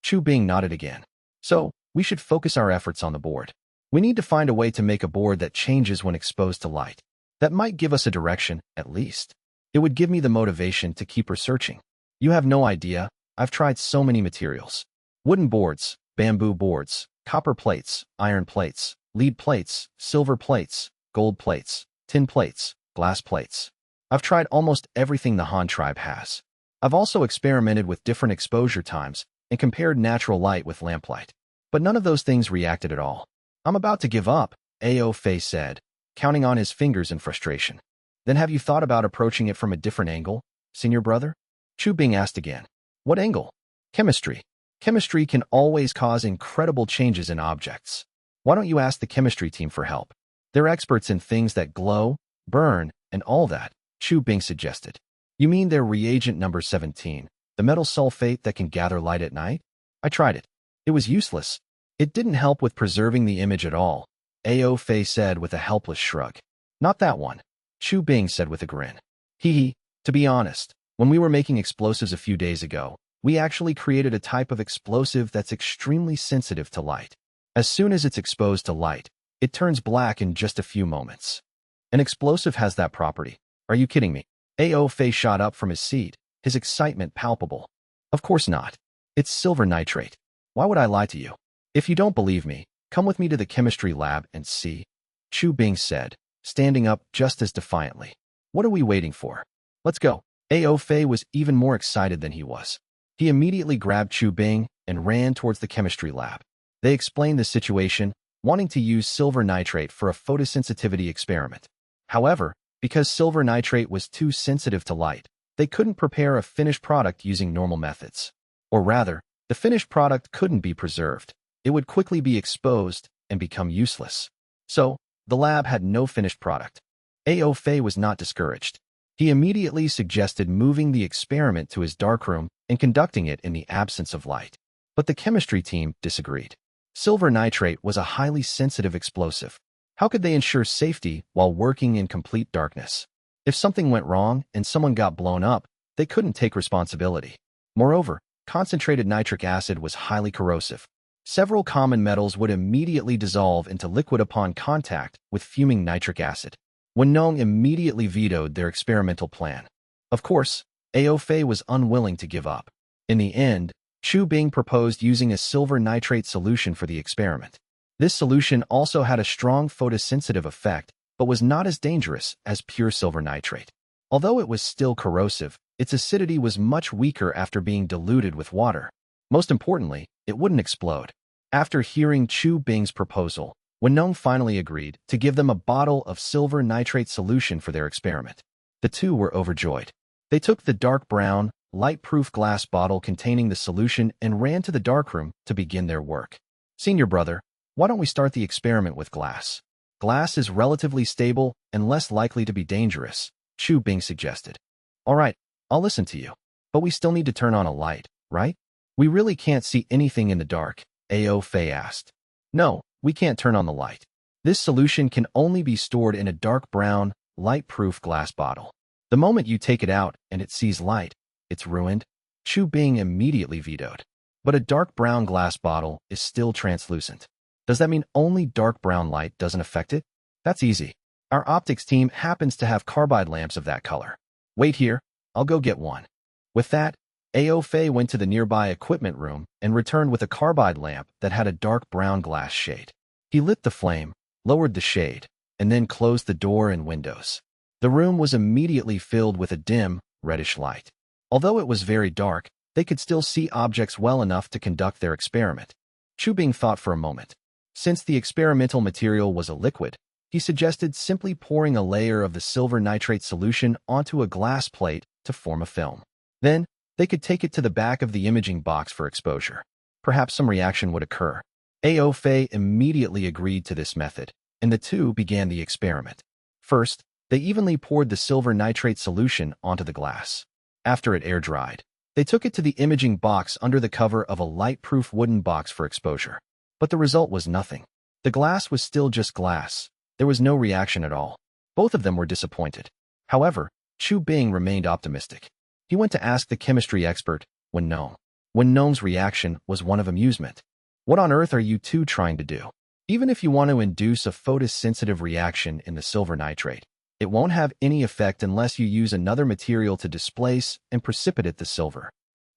Chu Bing nodded again. So, we should focus our efforts on the board. We need to find a way to make a board that changes when exposed to light. That might give us a direction, at least. It would give me the motivation to keep researching. You have no idea, I've tried so many materials. Wooden boards, bamboo boards, copper plates, iron plates, lead plates, silver plates, gold plates, tin plates, glass plates. I've tried almost everything the Han tribe has. I've also experimented with different exposure times and compared natural light with lamplight. But none of those things reacted at all. I'm about to give up, Ao Fei said, counting on his fingers in frustration. Then have you thought about approaching it from a different angle, senior brother? Chu Bing asked again. What angle? Chemistry. Chemistry can always cause incredible changes in objects. Why don't you ask the chemistry team for help? They're experts in things that glow, burn, and all that, Chu Bing suggested. You mean their reagent number 17, the metal sulfate that can gather light at night? I tried it. It was useless. It didn't help with preserving the image at all, Ao Fei said with a helpless shrug. Not that one, Chu Bing said with a grin. Hee, to be honest, when we were making explosives a few days ago, we actually created a type of explosive that's extremely sensitive to light. As soon as it's exposed to light, it turns black in just a few moments. An explosive has that property. Are you kidding me? Ao Fei shot up from his seat, his excitement palpable. Of course not. It's silver nitrate. Why would I lie to you? If you don't believe me, come with me to the chemistry lab and see, Chu Bing said, standing up just as defiantly. What are we waiting for? Let's go. Ao Fei was even more excited than he was. He immediately grabbed Chu Bing and ran towards the chemistry lab. They explained the situation, wanting to use silver nitrate for a photosensitivity experiment. However, because silver nitrate was too sensitive to light, they couldn't prepare a finished product using normal methods. Or rather, the finished product couldn't be preserved. It would quickly be exposed and become useless. So, the lab had no finished product. Ao Fei was not discouraged. He immediately suggested moving the experiment to his darkroom and conducting it in the absence of light. But the chemistry team disagreed. Silver nitrate was a highly sensitive explosive. How could they ensure safety while working in complete darkness? If something went wrong and someone got blown up, they couldn't take responsibility. Moreover, concentrated nitric acid was highly corrosive. Several common metals would immediately dissolve into liquid upon contact with fuming nitric acid. Wenong immediately vetoed their experimental plan. Of course, Ao Fei was unwilling to give up. In the end, Chu Bing proposed using a silver nitrate solution for the experiment. This solution also had a strong photosensitive effect, but was not as dangerous as pure silver nitrate. Although it was still corrosive, its acidity was much weaker after being diluted with water. Most importantly, it wouldn't explode. After hearing Chu Bing's proposal, Wenong finally agreed to give them a bottle of silver nitrate solution for their experiment. The two were overjoyed. They took the dark brown, light-proof glass bottle containing the solution and ran to the darkroom to begin their work. Senior brother, why don't we start the experiment with glass? Glass is relatively stable and less likely to be dangerous, Chu Bing suggested. All right, I'll listen to you. But we still need to turn on a light, right? We really can't see anything in the dark, Ao Fei asked. No, we can't turn on the light. This solution can only be stored in a dark brown, light-proof glass bottle. The moment you take it out and it sees light, it's ruined, Chu Bing immediately vetoed. But a dark brown glass bottle is still translucent. Does that mean only dark brown light doesn't affect it? That's easy. Our optics team happens to have carbide lamps of that color. Wait here, I'll go get one. With that, Ao Fei went to the nearby equipment room and returned with a carbide lamp that had a dark brown glass shade. He lit the flame, lowered the shade, and then closed the door and windows. The room was immediately filled with a dim, reddish light. Although it was very dark, they could still see objects well enough to conduct their experiment. Chu Bing thought for a moment. Since the experimental material was a liquid, he suggested simply pouring a layer of the silver nitrate solution onto a glass plate to form a film. Then, they could take it to the back of the imaging box for exposure. Perhaps some reaction would occur. Ao Fei immediately agreed to this method, and the two began the experiment. First, they evenly poured the silver nitrate solution onto the glass. After it air-dried, they took it to the imaging box under the cover of a light-proof wooden box for exposure. But the result was nothing. The glass was still just glass. There was no reaction at all. Both of them were disappointed. However, Chu Bing remained optimistic. He went to ask the chemistry expert, When Gnome. When Gnome's reaction was one of amusement. What on earth are you two trying to do? Even if you want to induce a photosensitive reaction in the silver nitrate, it won't have any effect unless you use another material to displace and precipitate the silver.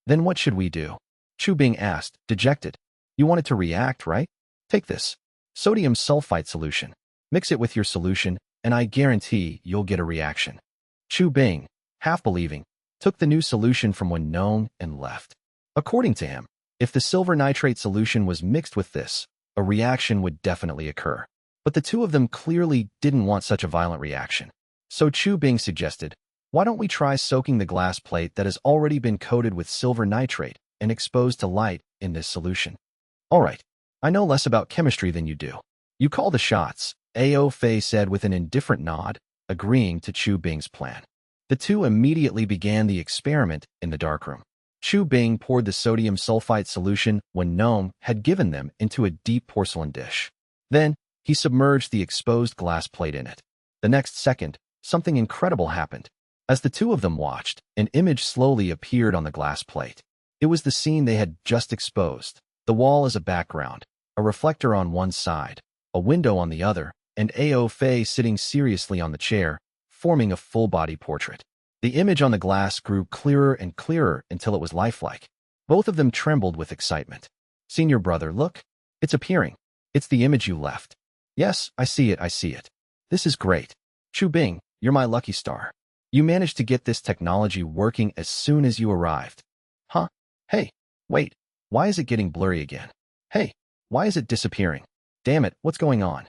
Then what should we do? Chu Bing asked, dejected. You want it to react, right? Take this. Sodium sulfite solution. Mix it with your solution, and I guarantee you'll get a reaction. Chu Bing, half believing, took the new solution from Wen Nong and left. According to him, if the silver nitrate solution was mixed with this, a reaction would definitely occur. But the two of them clearly didn't want such a violent reaction. So Chu Bing suggested, why don't we try soaking the glass plate that has already been coated with silver nitrate and exposed to light in this solution? All right, I know less about chemistry than you do. You call the shots, Ao Fei said with an indifferent nod, agreeing to Chu Bing's plan. The two immediately began the experiment in the darkroom. Chu Bing poured the sodium sulfite solution Wen Nong had given them into a deep porcelain dish. Then, he submerged the exposed glass plate in it. The next second, something incredible happened. As the two of them watched, an image slowly appeared on the glass plate. It was the scene they had just exposed. The wall as a background, a reflector on one side, a window on the other, and Ao Fei sitting seriously on the chair, forming a full-body portrait. The image on the glass grew clearer and clearer until it was lifelike. Both of them trembled with excitement. Senior brother, look. It's appearing. It's the image you left. Yes, I see it, I see it. This is great. Chu Bing, you're my lucky star. You managed to get this technology working as soon as you arrived. Huh? Hey, wait. Why is it getting blurry again? Hey, why is it disappearing? Damn it, what's going on?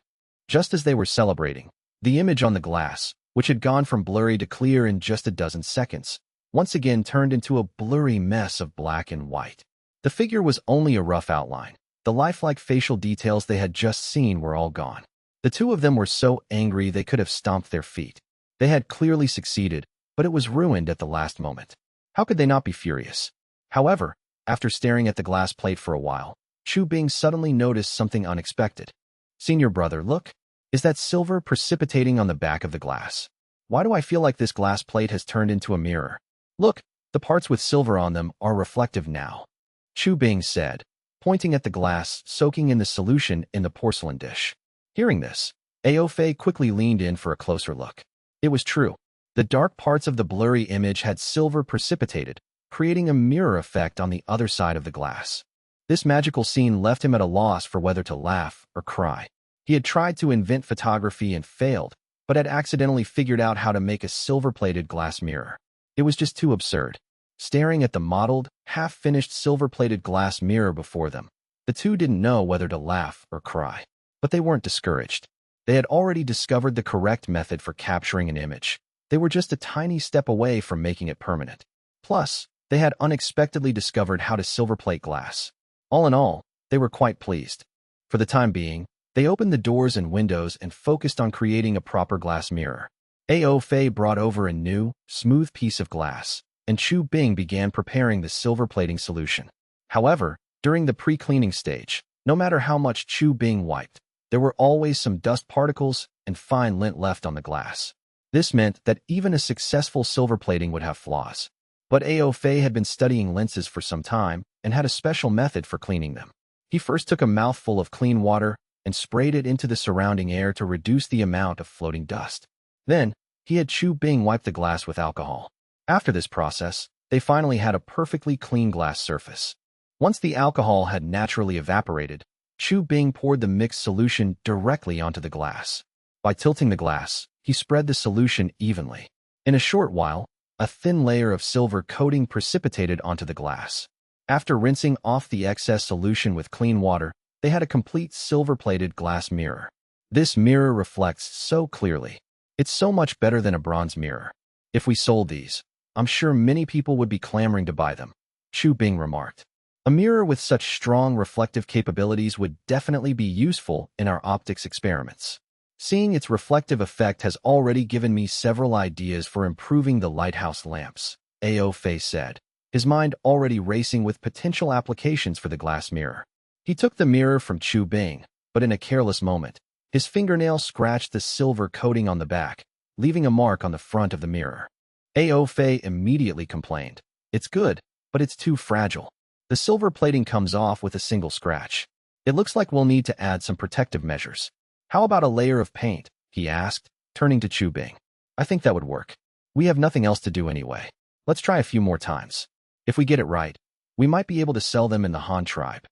Just as they were celebrating, the image on the glass, which had gone from blurry to clear in just a dozen seconds, once again turned into a blurry mess of black and white. The figure was only a rough outline. The lifelike facial details they had just seen were all gone. The two of them were so angry they could have stomped their feet. They had clearly succeeded, but it was ruined at the last moment. How could they not be furious? However, after staring at the glass plate for a while, Chu Bing suddenly noticed something unexpected. Senior brother, look. Is that silver precipitating on the back of the glass? Why do I feel like this glass plate has turned into a mirror? Look, the parts with silver on them are reflective now. Chu Bing said, pointing at the glass soaking in the solution in the porcelain dish. Hearing this, Ao Fei quickly leaned in for a closer look. It was true. The dark parts of the blurry image had silver precipitated, creating a mirror effect on the other side of the glass. This magical scene left him at a loss for whether to laugh or cry. He had tried to invent photography and failed, but had accidentally figured out how to make a silver-plated glass mirror. It was just too absurd. Staring at the modeled, half-finished silver-plated glass mirror before them, the two didn't know whether to laugh or cry. But they weren't discouraged. They had already discovered the correct method for capturing an image. They were just a tiny step away from making it permanent. Plus, they had unexpectedly discovered how to silverplate glass. All in all, they were quite pleased. For the time being, they opened the doors and windows and focused on creating a proper glass mirror. Ao Fei brought over a new, smooth piece of glass, and Chu Bing began preparing the silver plating solution. However, during the pre-cleaning stage, no matter how much Chu Bing wiped, there were always some dust particles and fine lint left on the glass. This meant that even a successful silver plating would have flaws. But Ao Fei had been studying lenses for some time and had a special method for cleaning them. He first took a mouthful of clean water and sprayed it into the surrounding air to reduce the amount of floating dust. Then, he had Chu Bing wipe the glass with alcohol. After this process, they finally had a perfectly clean glass surface. Once the alcohol had naturally evaporated, Chu Bing poured the mixed solution directly onto the glass. By tilting the glass, he spread the solution evenly. In a short while, a thin layer of silver coating precipitated onto the glass. After rinsing off the excess solution with clean water, they had a complete silver-plated glass mirror. This mirror reflects so clearly. It's so much better than a bronze mirror. If we sold these, I'm sure many people would be clamoring to buy them, Chu Bing remarked. A mirror with such strong reflective capabilities would definitely be useful in our optics experiments. Seeing its reflective effect has already given me several ideas for improving the lighthouse lamps, Ao Fei said, his mind already racing with potential applications for the glass mirror. He took the mirror from Chu Bing, but in a careless moment, his fingernail scratched the silver coating on the back, leaving a mark on the front of the mirror. Ao Fei immediately complained. It's good. but it's too fragile. The silver plating comes off with a single scratch. It looks like we'll need to add some protective measures. How about a layer of paint? He asked, turning to Chu Bing. I think that would work. We have nothing else to do anyway. Let's try a few more times. If we get it right, we might be able to sell them in the Han tribe.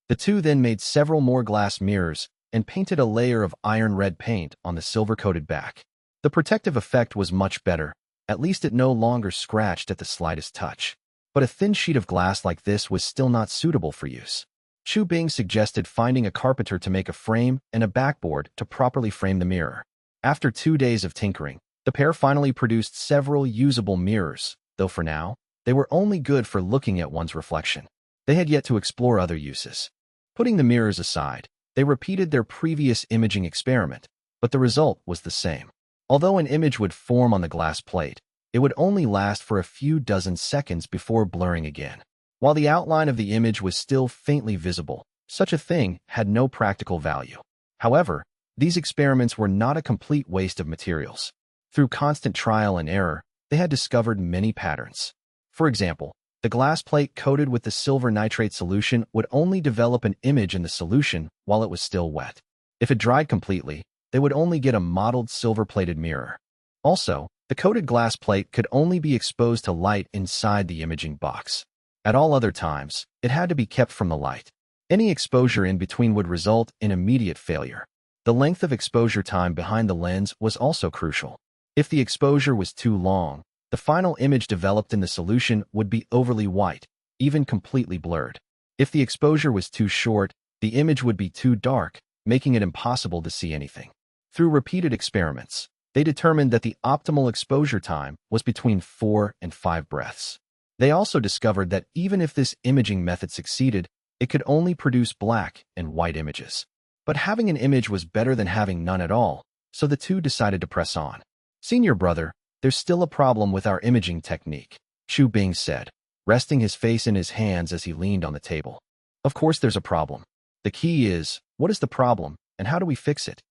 The two then made several more glass mirrors and painted a layer of iron red paint on the silver-coated back. The protective effect was much better. At least it no longer scratched at the slightest touch. But a thin sheet of glass like this was still not suitable for use. Chu Bing suggested finding a carpenter to make a frame and a backboard to properly frame the mirror. After 2 days of tinkering, the pair finally produced several usable mirrors, though for now, they were only good for looking at one's reflection. They had yet to explore other uses. Putting the mirrors aside, they repeated their previous imaging experiment, but the result was the same. Although an image would form on the glass plate, it would only last for a few dozen seconds before blurring again. While the outline of the image was still faintly visible, such a thing had no practical value. However, these experiments were not a complete waste of materials. Through constant trial and error, they had discovered many patterns. For example, the glass plate coated with the silver nitrate solution would only develop an image in the solution while it was still wet. If it dried completely, they would only get a mottled silver-plated mirror. Also, the coated glass plate could only be exposed to light inside the imaging box. At all other times, it had to be kept from the light. Any exposure in between would result in immediate failure. The length of exposure time behind the lens was also crucial. If the exposure was too long, the final image developed in the solution would be overly white, even completely blurred. If the exposure was too short, the image would be too dark, making it impossible to see anything. Through repeated experiments, they determined that the optimal exposure time was between 4 and 5 breaths. They also discovered that even if this imaging method succeeded, it could only produce black and white images. But having an image was better than having none at all, so the two decided to press on. Senior brother, there's still a problem with our imaging technique, Chu Bing said, resting his face in his hands as he leaned on the table. Of course there's a problem. The key is, what is the problem, and how do we fix it?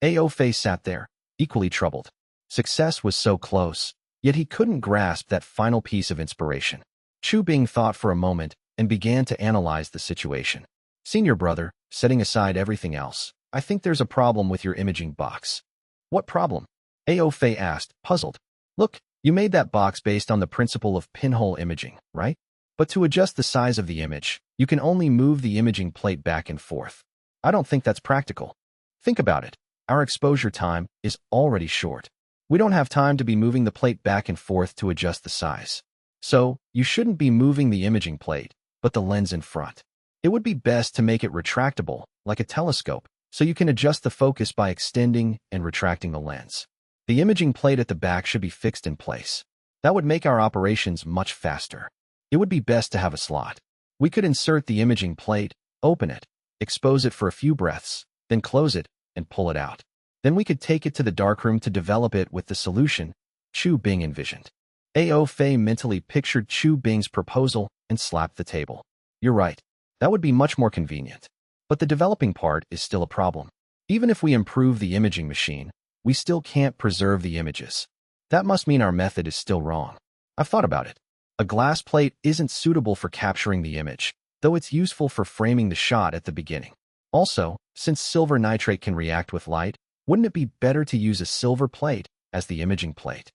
Ao Fei sat there, equally troubled. Success was so close, yet he couldn't grasp that final piece of inspiration. Chu Bing thought for a moment and began to analyze the situation. Senior brother, setting aside everything else, I think there's a problem with your imaging box. What problem? Ao Fei asked, puzzled. Look, you made that box based on the principle of pinhole imaging, right? But to adjust the size of the image, you can only move the imaging plate back and forth. I don't think that's practical. Think about it. Our exposure time is already short. We don't have time to be moving the plate back and forth to adjust the size. So, you shouldn't be moving the imaging plate, but the lens in front. It would be best to make it retractable, like a telescope, so you can adjust the focus by extending and retracting the lens. The imaging plate at the back should be fixed in place. That would make our operations much faster. It would be best to have a slot. We could insert the imaging plate, open it, expose it for a few breaths, then close it and pull it out. Then we could take it to the darkroom to develop it with the solution, Chu Bing envisioned. Ao Fei mentally pictured Chu Bing's proposal and slapped the table. You're right. That would be much more convenient. But the developing part is still a problem. Even if we improve the imaging machine, we still can't preserve the images. That must mean our method is still wrong. I've thought about it. A glass plate isn't suitable for capturing the image, though it's useful for framing the shot at the beginning. Also, since silver nitrate can react with light, wouldn't it be better to use a silver plate as the imaging plate?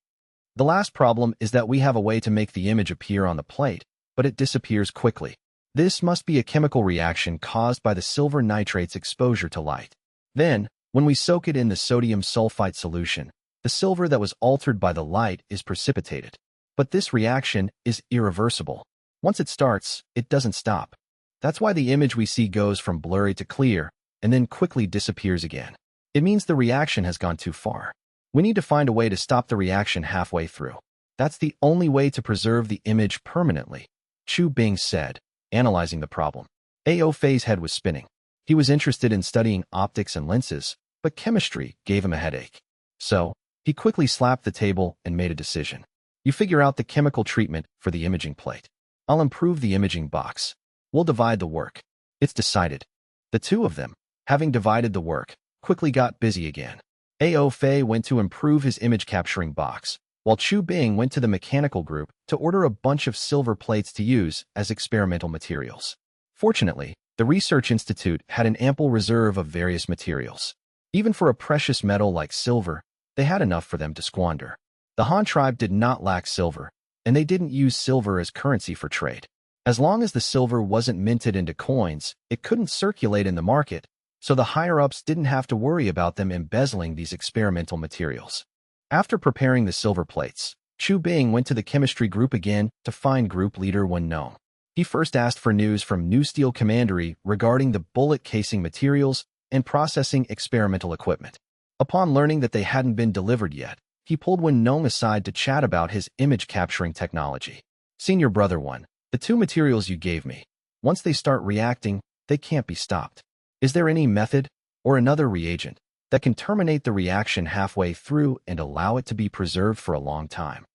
The last problem is that we have a way to make the image appear on the plate, but it disappears quickly. This must be a chemical reaction caused by the silver nitrate's exposure to light. Then, when we soak it in the sodium sulfite solution, the silver that was altered by the light is precipitated. But this reaction is irreversible. Once it starts, it doesn't stop. That's why the image we see goes from blurry to clear, and then quickly disappears again. It means the reaction has gone too far. We need to find a way to stop the reaction halfway through. That's the only way to preserve the image permanently, Chu Bing said, analyzing the problem. Ao Fei's head was spinning. He was interested in studying optics and lenses, but chemistry gave him a headache. So, he quickly slapped the table and made a decision. You figure out the chemical treatment for the imaging plate. I'll improve the imaging box. We'll divide the work. It's decided. The two of them, having divided the work, quickly got busy again. Ao Fei went to improve his image-capturing box, while Chu Bing went to the mechanical group to order a bunch of silver plates to use as experimental materials. Fortunately, the research institute had an ample reserve of various materials. Even for a precious metal like silver, they had enough for them to squander. The Han tribe did not lack silver, and they didn't use silver as currency for trade. As long as the silver wasn't minted into coins, it couldn't circulate in the market, so the higher-ups didn't have to worry about them embezzling these experimental materials. After preparing the silver plates, Chu Bing went to the chemistry group again to find group leader Wen Nong. He first asked for news from New Steel Commandery regarding the bullet casing materials and processing experimental equipment. Upon learning that they hadn't been delivered yet, he pulled Wen Nong aside to chat about his image-capturing technology. Senior Brother One, the two materials you gave me, once they start reacting, they can't be stopped. Is there any method, or another reagent, that can terminate the reaction halfway through and allow it to be preserved for a long time?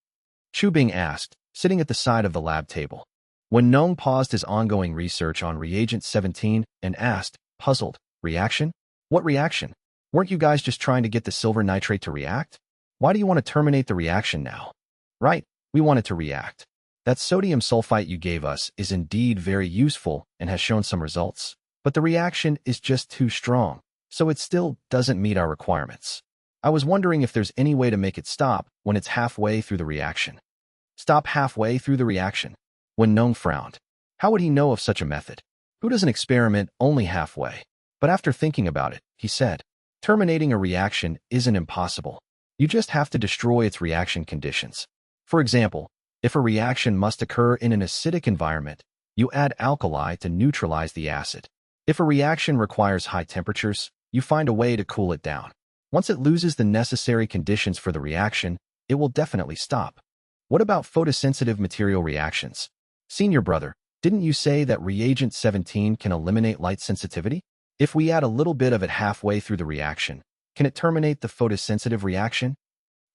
Chu Bing asked, sitting at the side of the lab table. Wen Nong paused his ongoing research on Reagent 17 and asked, puzzled, reaction? What reaction? Weren't you guys just trying to get the silver nitrate to react? Why do you want to terminate the reaction now? Right, we want it to react. That sodium sulfite you gave us is indeed very useful and has shown some results, but the reaction is just too strong, so it still doesn't meet our requirements. I was wondering if there's any way to make it stop when it's halfway through the reaction. Stop halfway through the reaction? Wen Nong frowned. How would he know of such a method? Who does an experiment only halfway? But after thinking about it, he said, terminating a reaction isn't impossible. You just have to destroy its reaction conditions. For example, if a reaction must occur in an acidic environment, you add alkali to neutralize the acid. If a reaction requires high temperatures, you find a way to cool it down. Once it loses the necessary conditions for the reaction, it will definitely stop. What about photosensitive material reactions? Senior Brother, didn't you say that Reagent 17 can eliminate light sensitivity? If we add a little bit of it halfway through the reaction, can it terminate the photosensitive reaction?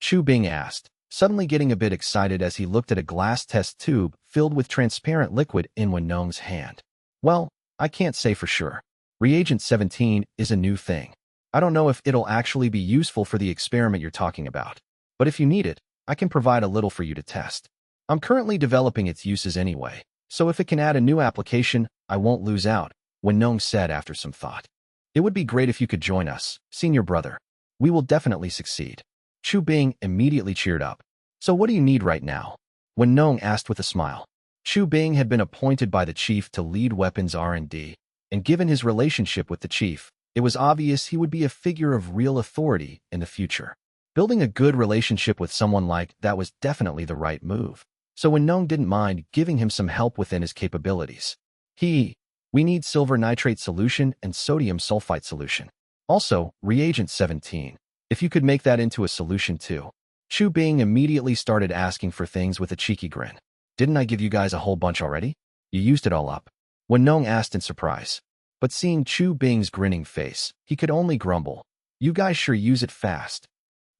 Chu Bing asked, suddenly getting a bit excited as he looked at a glass test tube filled with transparent liquid in Wen Nong's hand. Well, I can't say for sure. Reagent 17 is a new thing. I don't know if it'll actually be useful for the experiment you're talking about. But if you need it, I can provide a little for you to test. I'm currently developing its uses anyway, so if it can add a new application, I won't lose out, Wen Nong said after some thought. It would be great if you could join us, Senior Brother. We will definitely succeed. Chu Bing immediately cheered up. So what do you need right now? Wen Nong asked with a smile. Chu Bing had been appointed by the chief to lead weapons R&D, and given his relationship with the chief, it was obvious he would be a figure of real authority in the future. Building a good relationship with someone like that was definitely the right move, so Wen Nong didn't mind giving him some help within his capabilities. We need silver nitrate solution and sodium sulfite solution. Also, Reagent 17. If you could make that into a solution too. Chu Bing immediately started asking for things with a cheeky grin. Didn't I give you guys a whole bunch already? You used it all up. Wen Nong asked in surprise. But seeing Chu Bing's grinning face, he could only grumble. You guys sure use it fast.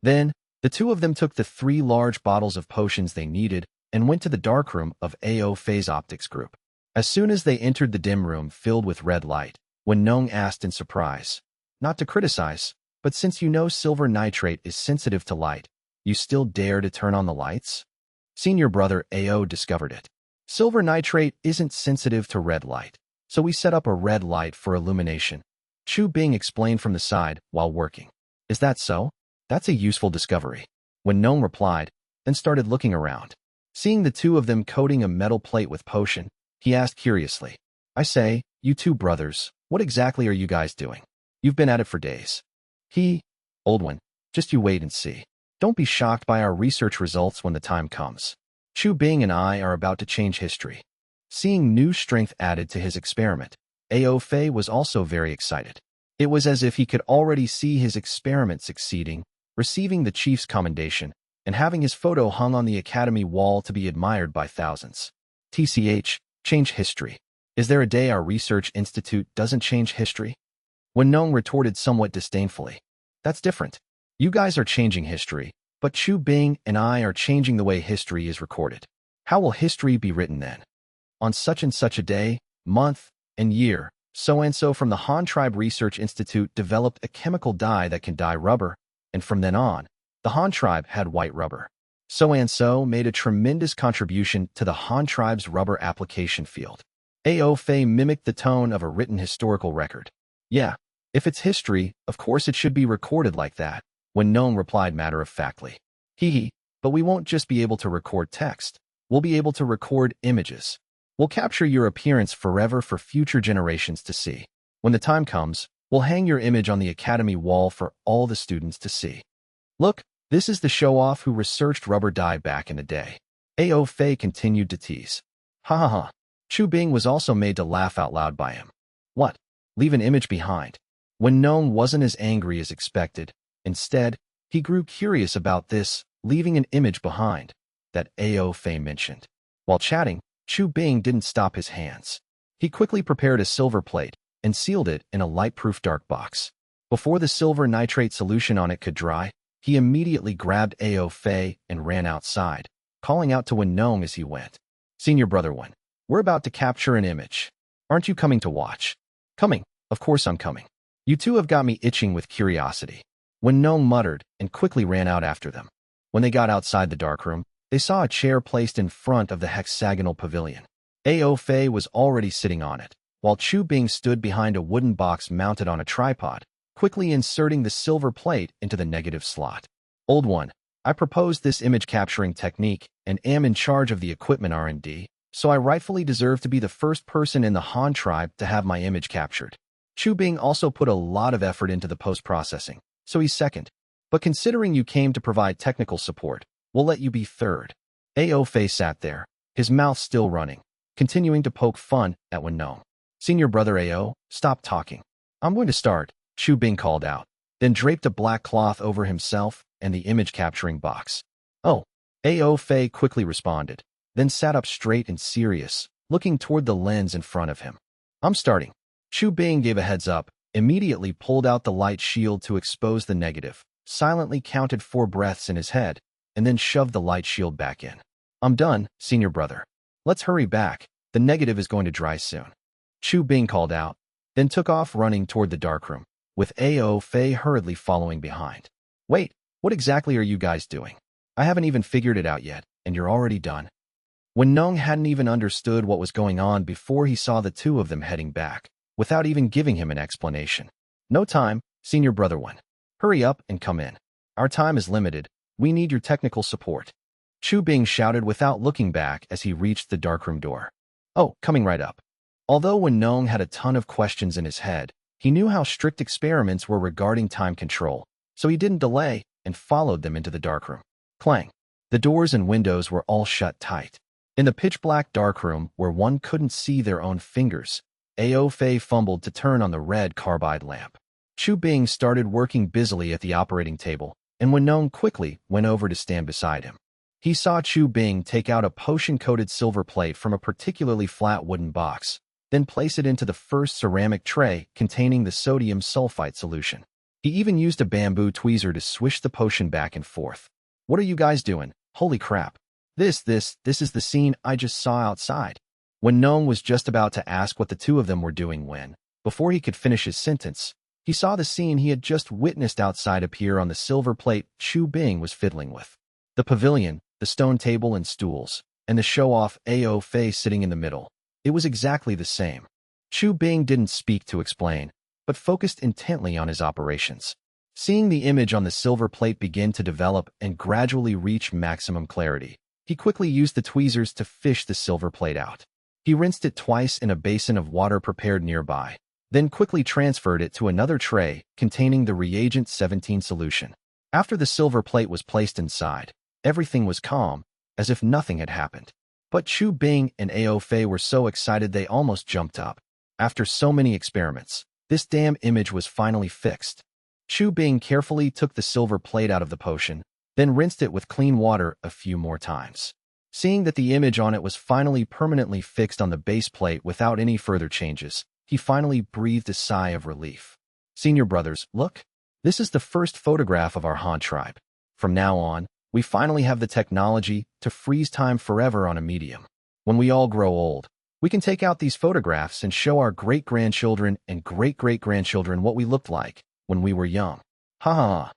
Then, the two of them took the 3 large bottles of potions they needed and went to the darkroom of AO Phase Optics Group. As soon as they entered the dim room filled with red light, Wen Nong asked in surprise. Not to criticize, but since you know silver nitrate is sensitive to light, you still dare to turn on the lights? Senior Brother AO discovered it. Silver nitrate isn't sensitive to red light, so we set up a red light for illumination. Chu Bing explained from the side while working. Is that so? That's a useful discovery. Wen Nong replied, then started looking around. Seeing the two of them coating a metal plate with potion, he asked curiously, I say, you two brothers, what exactly are you guys doing? You've been at it for days. Old one, just you wait and see. Don't be shocked by our research results when the time comes. Chu Bing and I are about to change history. Seeing new strength added to his experiment, AO Fei was also very excited. It was as if he could already see his experiment succeeding, receiving the chief's commendation, and having his photo hung on the academy wall to be admired by thousands. TCH, change history. Is there a day our research institute doesn't change history? Wen Nong retorted somewhat disdainfully. That's different. You guys are changing history, but Chu Bing and I are changing the way history is recorded. How will history be written then? On such and such a day, month, and year, so-and-so from the Han Tribe Research Institute developed a chemical dye that can dye rubber, and from then on, the Han Tribe had white rubber. So-and-so made a tremendous contribution to the Han tribe's rubber application field. Ao-Fei mimicked the tone of a written historical record. Yeah, if it's history, of course it should be recorded like that, Wen Nong replied matter-of-factly. Hee, but we won't just be able to record text. We'll be able to record images. We'll capture your appearance forever for future generations to see. When the time comes, we'll hang your image on the academy wall for all the students to see. Look, this is the show-off who researched rubber dye back in the day. Ao-Fei continued to tease. Ha ha ha. Chu Bing was also made to laugh out loud by him. What? Leave an image behind? Wen Nong wasn't as angry as expected. Instead, he grew curious about this, leaving an image behind, that Ao-Fei mentioned. While chatting, Chu Bing didn't stop his hands. He quickly prepared a silver plate and sealed it in a light-proof dark box. Before the silver nitrate solution on it could dry, he immediately grabbed Ao-Fei and ran outside, calling out to Wen Nong as he went. Senior Brother Wen, we're about to capture an image. Aren't you coming to watch? Coming, of course I'm coming. You two have got me itching with curiosity. Wen Nong muttered and quickly ran out after them. When they got outside the darkroom, they saw a chair placed in front of the hexagonal pavilion. Ao-Fei was already sitting on it, while Chu Bing stood behind a wooden box mounted on a tripod, quickly inserting the silver plate into the negative slot. Old One, I proposed this image capturing technique and am in charge of the equipment R&D, so I rightfully deserve to be the first person in the Han tribe to have my image captured. Chu Bing also put a lot of effort into the post-processing, so he's second. But considering you came to provide technical support, we'll let you be third. Ao-Fei sat there, his mouth still running, continuing to poke fun at Wen Nong. Senior Brother Ao, stop talking. I'm going to start, Chu Bing called out, then draped a black cloth over himself and the image-capturing box. Oh, Ao-Fei quickly responded, then sat up straight and serious, looking toward the lens in front of him. I'm starting. Chu Bing gave a heads up, immediately pulled out the light shield to expose the negative, silently counted 4 breaths in his head, and then shoved the light shield back in. I'm done, Senior Brother. Let's hurry back. The negative is going to dry soon. Chu Bing called out, then took off running toward the darkroom, with Ao-Fei hurriedly following behind. Wait, what exactly are you guys doing? I haven't even figured it out yet, and you're already done. Wen Nong hadn't even understood what was going on before he saw the two of them heading back, without even giving him an explanation. No time, Senior Brother Wen. Hurry up and come in. Our time is limited. We need your technical support. Chu Bing shouted without looking back as he reached the darkroom door. Oh, coming right up. Although Wen Nong had a ton of questions in his head, he knew how strict experiments were regarding time control, so he didn't delay and followed them into the darkroom. Clang. The doors and windows were all shut tight. In the pitch-black darkroom where one couldn't see their own fingers, Ao-Fei fumbled to turn on the red carbide lamp. Chu Bing started working busily at the operating table, and Wen Nong quickly went over to stand beside him. He saw Chu Bing take out a potion-coated silver plate from a particularly flat wooden box, then place it into the first ceramic tray containing the sodium sulfite solution. He even used a bamboo tweezer to swish the potion back and forth. What are you guys doing? Holy crap. This is the scene I just saw outside. Wen Nong was just about to ask what the two of them were doing when, before he could finish his sentence, he saw the scene he had just witnessed outside appear on the silver plate Chu Bing was fiddling with. The pavilion, the stone table and stools, and the show-off Ao-Fei sitting in the middle. It was exactly the same. Chu Bing didn't speak to explain, but focused intently on his operations. Seeing the image on the silver plate begin to develop and gradually reach maximum clarity, he quickly used the tweezers to fish the silver plate out. He rinsed it twice in a basin of water prepared nearby, then quickly transferred it to another tray containing the reagent 17 solution. After the silver plate was placed inside, everything was calm, as if nothing had happened. But Chu Bing and Ao-Fei were so excited they almost jumped up. After so many experiments, this damn image was finally fixed. Chu Bing carefully took the silver plate out of the potion, then rinsed it with clean water a few more times. Seeing that the image on it was finally permanently fixed on the base plate without any further changes, he finally breathed a sigh of relief. Senior brothers, look. This is the first photograph of our Han tribe. From now on, we finally have the technology to freeze time forever on a medium. When we all grow old, we can take out these photographs and show our great-grandchildren and great-great-grandchildren what we looked like when we were young. Ha ha ha.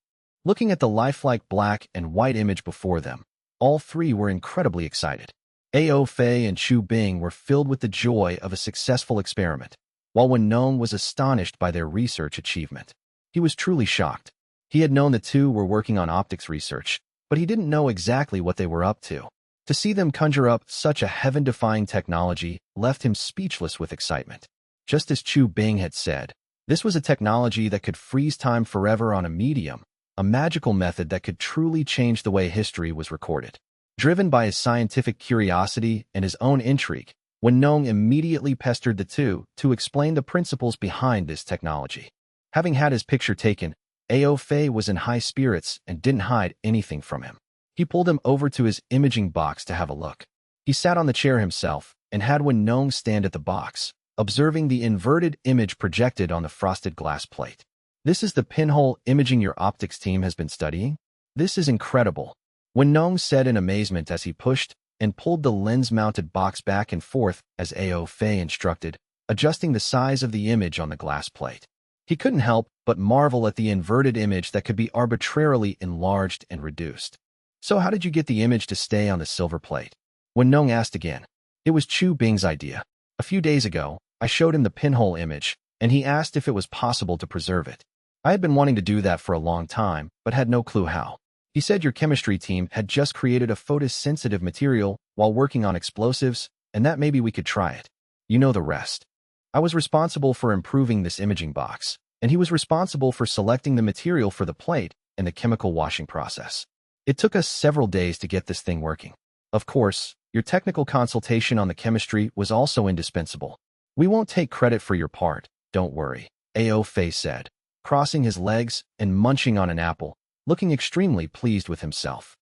Looking at the lifelike black and white image before them, All three were incredibly excited. Ao Fei and Chu Bing were filled with the joy of a successful experiment, while Wen Nong was astonished by their research achievement. He was truly shocked. He had known the two were working on optics research, but he didn't know exactly what they were up to. To see them conjure up such a heaven-defying technology left him speechless with excitement. Just as Chu Bing had said, this was a technology that could freeze time forever on a medium, a magical method that could truly change the way history was recorded. Driven by his scientific curiosity and his own intrigue, Wen Nong immediately pestered the two to explain the principles behind this technology. Having had his picture taken, Ao Fei was in high spirits and didn't hide anything from him. He pulled him over to his imaging box to have a look. He sat on the chair himself and had Wen Nong stand at the box, observing the inverted image projected on the frosted glass plate. This is the pinhole imaging your optics team has been studying? This is incredible, Wen Nong said in amazement as he pushed and pulled the lens-mounted box back and forth as Ao Fei instructed, adjusting the size of the image on the glass plate. He couldn't help but marvel at the inverted image that could be arbitrarily enlarged and reduced. So how did you get the image to stay on the silver plate? Wen Nong asked again. It was Chu Bing's idea. A few days ago, I showed him the pinhole image, and he asked if it was possible to preserve it. I had been wanting to do that for a long time, but had no clue how. He said your chemistry team had just created a photosensitive material while working on explosives, and that maybe we could try it. You know the rest. I was responsible for improving this imaging box, and he was responsible for selecting the material for the plate and the chemical washing process. It took us several days to get this thing working. Of course, your technical consultation on the chemistry was also indispensable. We won't take credit for your part, don't worry, Ao Fei said, crossing his legs and munching on an apple, looking extremely pleased with himself.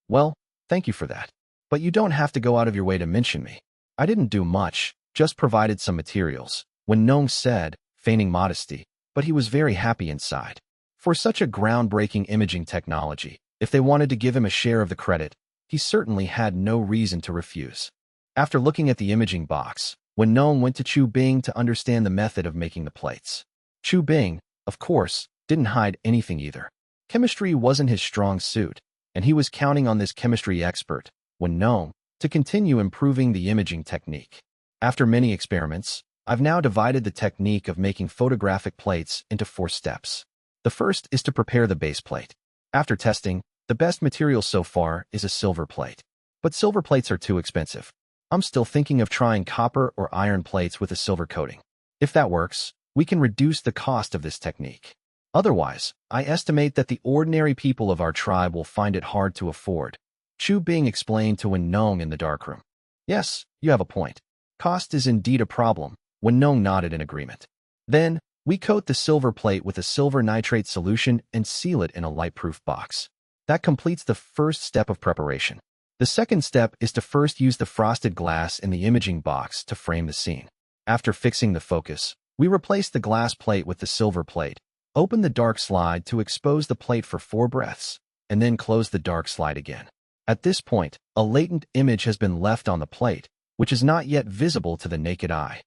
Well, thank you for that. But you don't have to go out of your way to mention me. I didn't do much, just provided some materials, Wen Nong said, feigning modesty, but he was very happy inside. For such a groundbreaking imaging technology, if they wanted to give him a share of the credit, he certainly had no reason to refuse. After looking at the imaging box, Wen Nong went to Chu Bing to understand the method of making the plates. Chu Bing, of course, didn't hide anything either. Chemistry wasn't his strong suit, and he was counting on this chemistry expert, Wen Nong, to continue improving the imaging technique. After many experiments, I've now divided the technique of making photographic plates into 4 steps. The first is to prepare the base plate. After testing, the best material so far is a silver plate. But silver plates are too expensive. I'm still thinking of trying copper or iron plates with a silver coating. If that works, we can reduce the cost of this technique. Otherwise, I estimate that the ordinary people of our tribe will find it hard to afford, Chu Bing explained to Wen Nong in the darkroom. Yes, you have a point. Cost is indeed a problem, Wen Nong nodded in agreement. Then, we coat the silver plate with a silver nitrate solution and seal it in a light-proof box. That completes the first step of preparation. The second step is to first use the frosted glass in the imaging box to frame the scene. After fixing the focus, we replace the glass plate with the silver plate, open the dark slide to expose the plate for 4 breaths, and then close the dark slide again. At this point, a latent image has been left on the plate, which is not yet visible to the naked eye.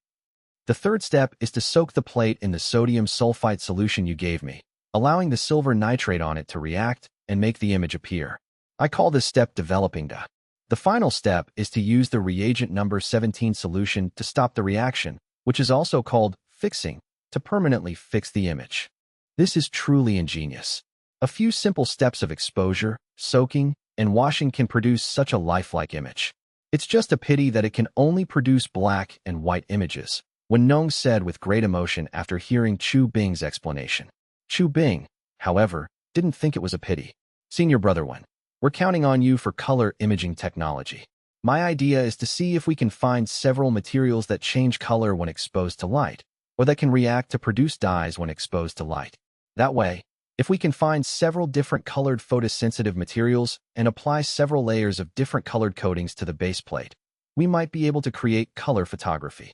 The third step is to soak the plate in the sodium sulfite solution you gave me, allowing the silver nitrate on it to react and make the image appear. I call this step developing data. The final step is to use the reagent number 17 solution to stop the reaction, which is also called fixing, to permanently fix the image. This is truly ingenious. A few simple steps of exposure, soaking, and washing can produce such a lifelike image. It's just a pity that it can only produce black and white images, Wen Nong said with great emotion after hearing Chu Bing's explanation. Chu Bing, however, didn't think it was a pity. Senior Brother Wen, we're counting on you for color imaging technology. My idea is to see if we can find several materials that change color when exposed to light, or that can react to produce dyes when exposed to light. That way, if we can find several different colored photosensitive materials and apply several layers of different colored coatings to the base plate, we might be able to create color photography.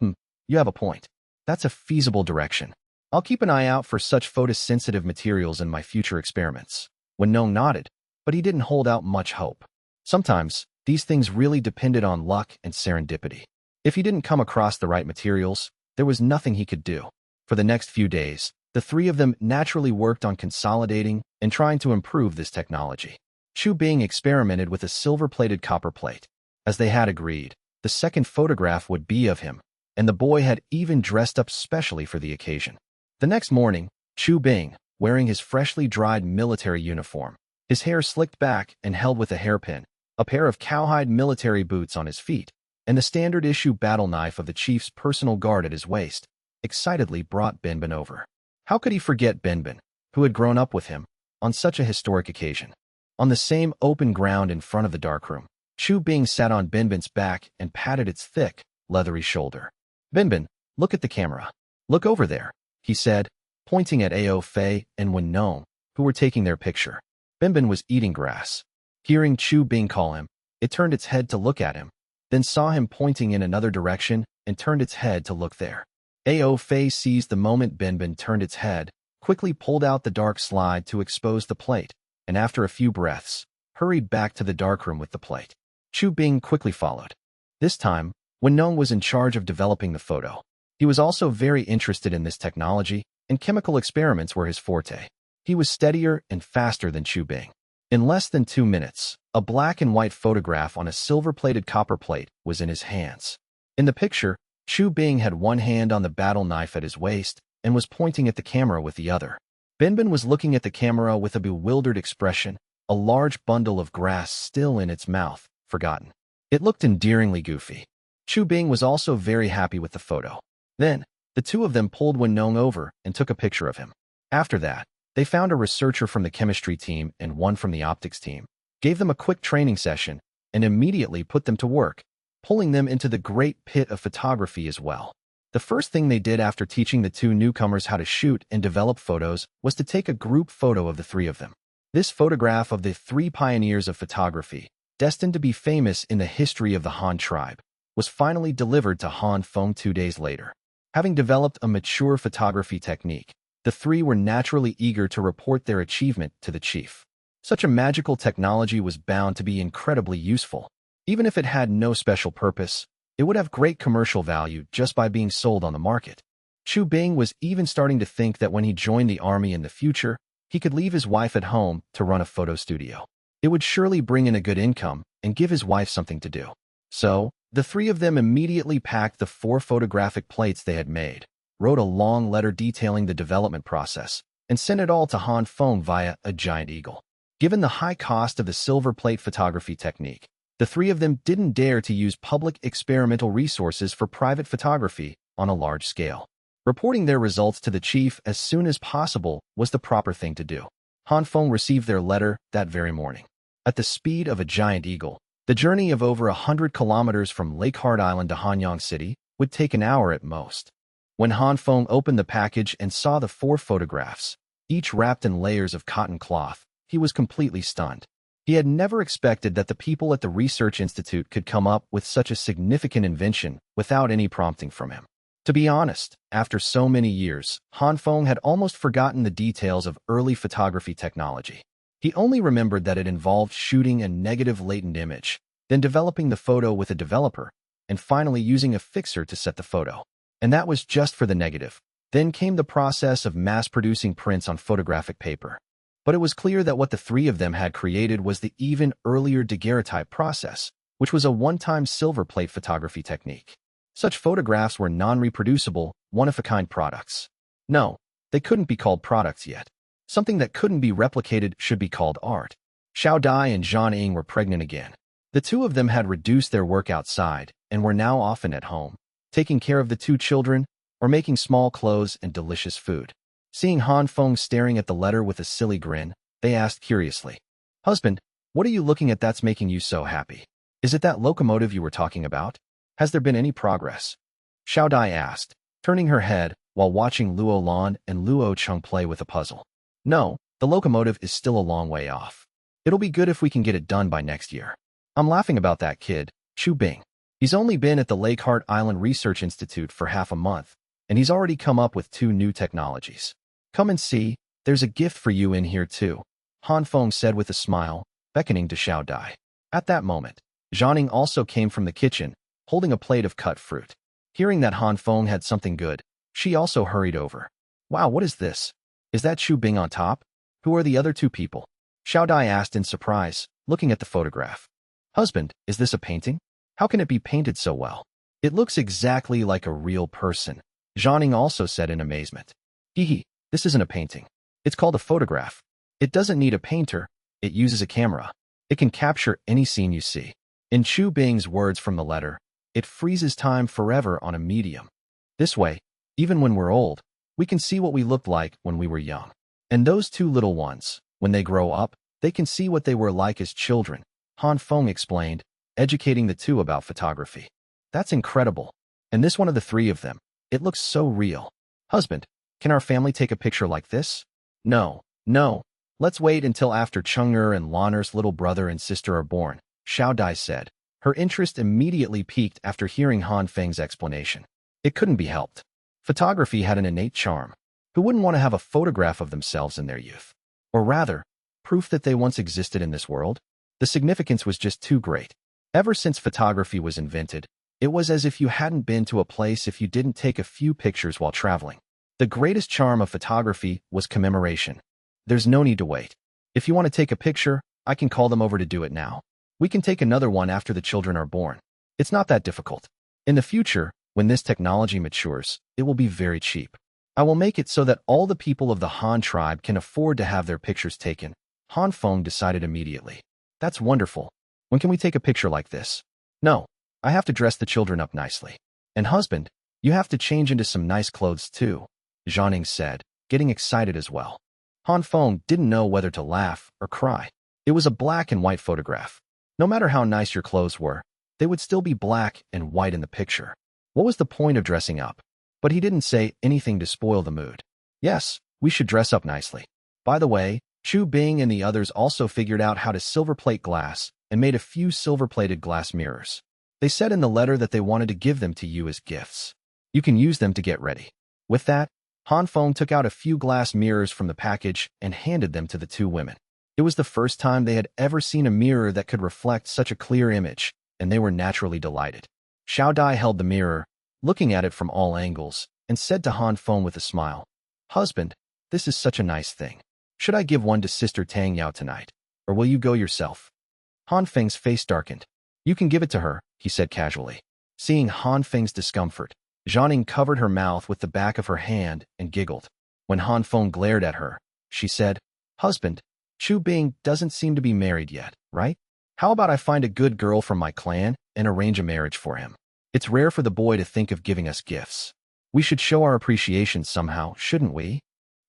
You have a point. That's a feasible direction. I'll keep an eye out for such photosensitive materials in my future experiments. Wen Nong nodded, but he didn't hold out much hope. Sometimes, these things really depended on luck and serendipity. If he didn't come across the right materials, there was nothing he could do. For the next few days, the three of them naturally worked on consolidating and trying to improve this technology. Chu Bing experimented with a silver-plated copper plate. As they had agreed, the second photograph would be of him, and the boy had even dressed up specially for the occasion. The next morning, Chu Bing, wearing his freshly dried military uniform, his hair slicked back and held with a hairpin, a pair of cowhide military boots on his feet, and the standard-issue battle knife of the chief's personal guard at his waist, excitedly brought Binbin over. How could he forget Binbin, who had grown up with him, on such a historic occasion? On the same open ground in front of the darkroom, Chu Bing sat on Binbin's back and patted its thick, leathery shoulder. "Binbin, look at the camera. Look over there," he said, pointing at Ao Fei and Wen Nong, who were taking their picture. Binbin was eating grass. Hearing Chu Bing call him, it turned its head to look at him, then saw him pointing in another direction and turned its head to look there. Ao Fei seized the moment Binbin turned its head, quickly pulled out the dark slide to expose the plate, and after a few breaths, hurried back to the darkroom with the plate. Chu Bing quickly followed. This time, Wen Nong was in charge of developing the photo. He was also very interested in this technology, and chemical experiments were his forte. He was steadier and faster than Chu Bing. In less than 2 minutes, a black and white photograph on a silver-plated copper plate was in his hands. In the picture, Chu Bing had one hand on the battle knife at his waist and was pointing at the camera with the other. Binbin was looking at the camera with a bewildered expression, a large bundle of grass still in its mouth, forgotten. It looked endearingly goofy. Chu Bing was also very happy with the photo. Then, the two of them pulled Wen Nong over and took a picture of him. After that, they found a researcher from the chemistry team and one from the optics team, gave them a quick training session, and immediately put them to work, pulling them into the great pit of photography as well. The first thing they did after teaching the two newcomers how to shoot and develop photos was to take a group photo of the three of them. This photograph of the three pioneers of photography, destined to be famous in the history of the Han tribe, was finally delivered to Han Feng 2 days later. Having developed a mature photography technique, the three were naturally eager to report their achievement to the chief. Such a magical technology was bound to be incredibly useful. Even if it had no special purpose, it would have great commercial value just by being sold on the market. Chu Bing was even starting to think that when he joined the army in the future, he could leave his wife at home to run a photo studio. It would surely bring in a good income and give his wife something to do. So, the three of them immediately packed the 4 photographic plates they had made, wrote a long letter detailing the development process, and sent it all to Han Feng via a giant eagle. Given the high cost of the silver plate photography technique, the three of them didn't dare to use public experimental resources for private photography on a large scale. Reporting their results to the chief as soon as possible was the proper thing to do. Han Feng received their letter that very morning. At the speed of a giant eagle, the journey of over 100 kilometers from Lake Heart Island to Hanyang City would take an hour at most. When Han Feng opened the package and saw the 4 photographs, each wrapped in layers of cotton cloth, he was completely stunned. He had never expected that the people at the Research Institute could come up with such a significant invention without any prompting from him. To be honest, after so many years, Han Feng had almost forgotten the details of early photography technology. He only remembered that it involved shooting a negative latent image, then developing the photo with a developer, and finally using a fixer to set the photo. And that was just for the negative. Then came the process of mass-producing prints on photographic paper. But it was clear that what the three of them had created was the even earlier daguerreotype process, which was a one-time silver plate photography technique. Such photographs were non-reproducible, one-of-a-kind products. No, they couldn't be called products yet. Something that couldn't be replicated should be called art. Xiao Dai and Zhang Ying were pregnant again. The two of them had reduced their work outside and were now often at home, taking care of the 2 children or making small clothes and delicious food. Seeing Han Feng staring at the letter with a silly grin, they asked curiously, "Husband, what are you looking at that's making you so happy? Is it that locomotive you were talking about? Has there been any progress?" Xiao Dai asked, turning her head while watching Luo Lan and Luo Chung play with a puzzle. "No, the locomotive is still a long way off. It'll be good if we can get it done by next year." "I'm laughing about that kid, Chu Bing. He's only been at the Lake Heart Island Research Institute for half a month, and he's already come up with 2 new technologies. Come and see, there's a gift for you in here too," Han Feng said with a smile, beckoning to Xiao Dai. At that moment, Zhang also came from the kitchen, holding a plate of cut fruit. Hearing that Han Feng had something good, she also hurried over. "Wow, what is this? Is that Chu Bing on top? Who are the other 2 people?" Xiao Dai asked in surprise, looking at the photograph. Husband, is this a painting? How can it be painted so well? It looks exactly like a real person. Zhang also said in amazement. Hee, this isn't a painting. It's called a photograph. It doesn't need a painter, it uses a camera. It can capture any scene you see. In Chu Bing's words from the letter, it freezes time forever on a medium. This way, even when we're old, we can see what we looked like when we were young. And those two little ones, when they grow up, they can see what they were like as children, Han Feng explained, educating the two about photography. That's incredible. And this one of the three of them, it looks so real. Husband, can our family take a picture like this? No. Let's wait until after Chang'er and Lan'er's little brother and sister are born, Xiao Dai said. Her interest immediately piqued after hearing Han Feng's explanation. It couldn't be helped. Photography had an innate charm. Who wouldn't want to have a photograph of themselves in their youth? Or rather, proof that they once existed in this world? The significance was just too great. Ever since photography was invented, it was as if you hadn't been to a place if you didn't take a few pictures while traveling. The greatest charm of photography was commemoration. There's no need to wait. If you want to take a picture, I can call them over to do it now. We can take another one after the children are born. It's not that difficult. In the future, when this technology matures, it will be very cheap. I will make it so that all the people of the Han tribe can afford to have their pictures taken. Han Feng decided immediately. That's wonderful. When can we take a picture like this? No, I have to dress the children up nicely. And husband, you have to change into some nice clothes too, Zhang said, getting excited as well. Han Feng didn't know whether to laugh or cry. It was a black and white photograph. No matter how nice your clothes were, they would still be black and white in the picture. What was the point of dressing up? But he didn't say anything to spoil the mood. Yes, we should dress up nicely. By the way, Chu Bing and the others also figured out how to silverplate glass and made a few silver-plated glass mirrors. They said in the letter that they wanted to give them to you as gifts. You can use them to get ready. With that, Han Feng took out a few glass mirrors from the package and handed them to the two women. It was the first time they had ever seen a mirror that could reflect such a clear image, and they were naturally delighted. Xiao Dai held the mirror, looking at it from all angles, and said to Han Feng with a smile, Husband, this is such a nice thing. Should I give one to Sister Tang Yao tonight, or will you go yourself? Han Feng's face darkened. You can give it to her, he said casually. Seeing Han Feng's discomfort, Zhang covered her mouth with the back of her hand and giggled. When Han Feng glared at her, she said, Husband, Chu Bing doesn't seem to be married yet, right? How about I find a good girl from my clan and arrange a marriage for him? It's rare for the boy to think of giving us gifts. We should show our appreciation somehow, shouldn't we?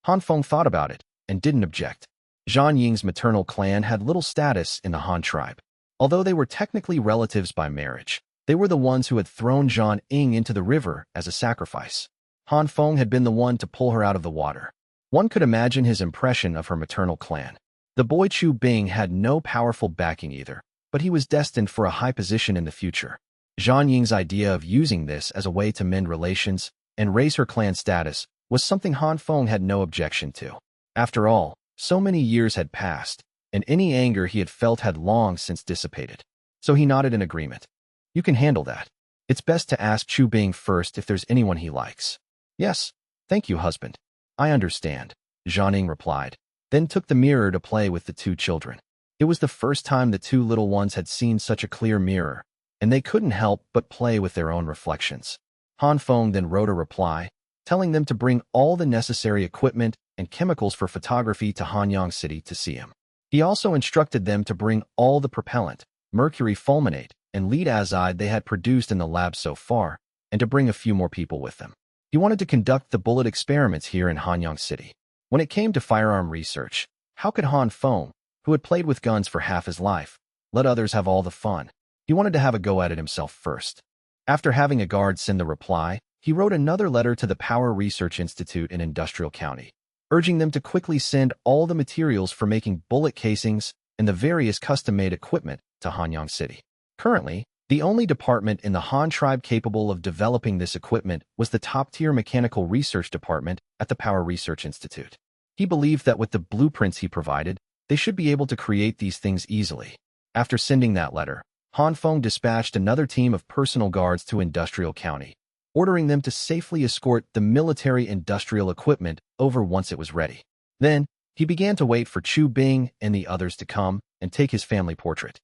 Han Feng thought about it and didn't object. Zhang Ying's maternal clan had little status in the Han tribe. Although they were technically relatives by marriage, they were the ones who had thrown Zhang Ying into the river as a sacrifice. Han Feng had been the one to pull her out of the water. One could imagine his impression of her maternal clan. The boy Chu Bing had no powerful backing either, but he was destined for a high position in the future. Zhang Ying's idea of using this as a way to mend relations and raise her clan status was something Han Feng had no objection to. After all, so many years had passed, and any anger he had felt had long since dissipated. So he nodded in agreement. You can handle that. It's best to ask Chu Bing first if there's anyone he likes. Yes, thank you, husband. I understand, Zhang Ying replied, then took the mirror to play with the two children. It was the first time the two little ones had seen such a clear mirror, and they couldn't help but play with their own reflections. Han Feng then wrote a reply, telling them to bring all the necessary equipment and chemicals for photography to Hanyang City to see him. He also instructed them to bring all the propellant, mercury fulminate, and lead azide they had produced in the lab so far, and to bring a few more people with them. He wanted to conduct the bullet experiments here in Hanyang City. When it came to firearm research, how could Han Feng, who had played with guns for half his life, let others have all the fun? He wanted to have a go at it himself first. After having a guard send the reply, he wrote another letter to the Power Research Institute in Industrial County, urging them to quickly send all the materials for making bullet casings and the various custom-made equipment to Hanyang City. Currently, the only department in the Han tribe capable of developing this equipment was the top-tier mechanical research department at the Power Research Institute. He believed that with the blueprints he provided, they should be able to create these things easily. After sending that letter, Han Feng dispatched another team of personal guards to Industrial County, ordering them to safely escort the military industrial equipment over once it was ready. Then, He began to wait for Chu Bing and the others to come and take his family portrait.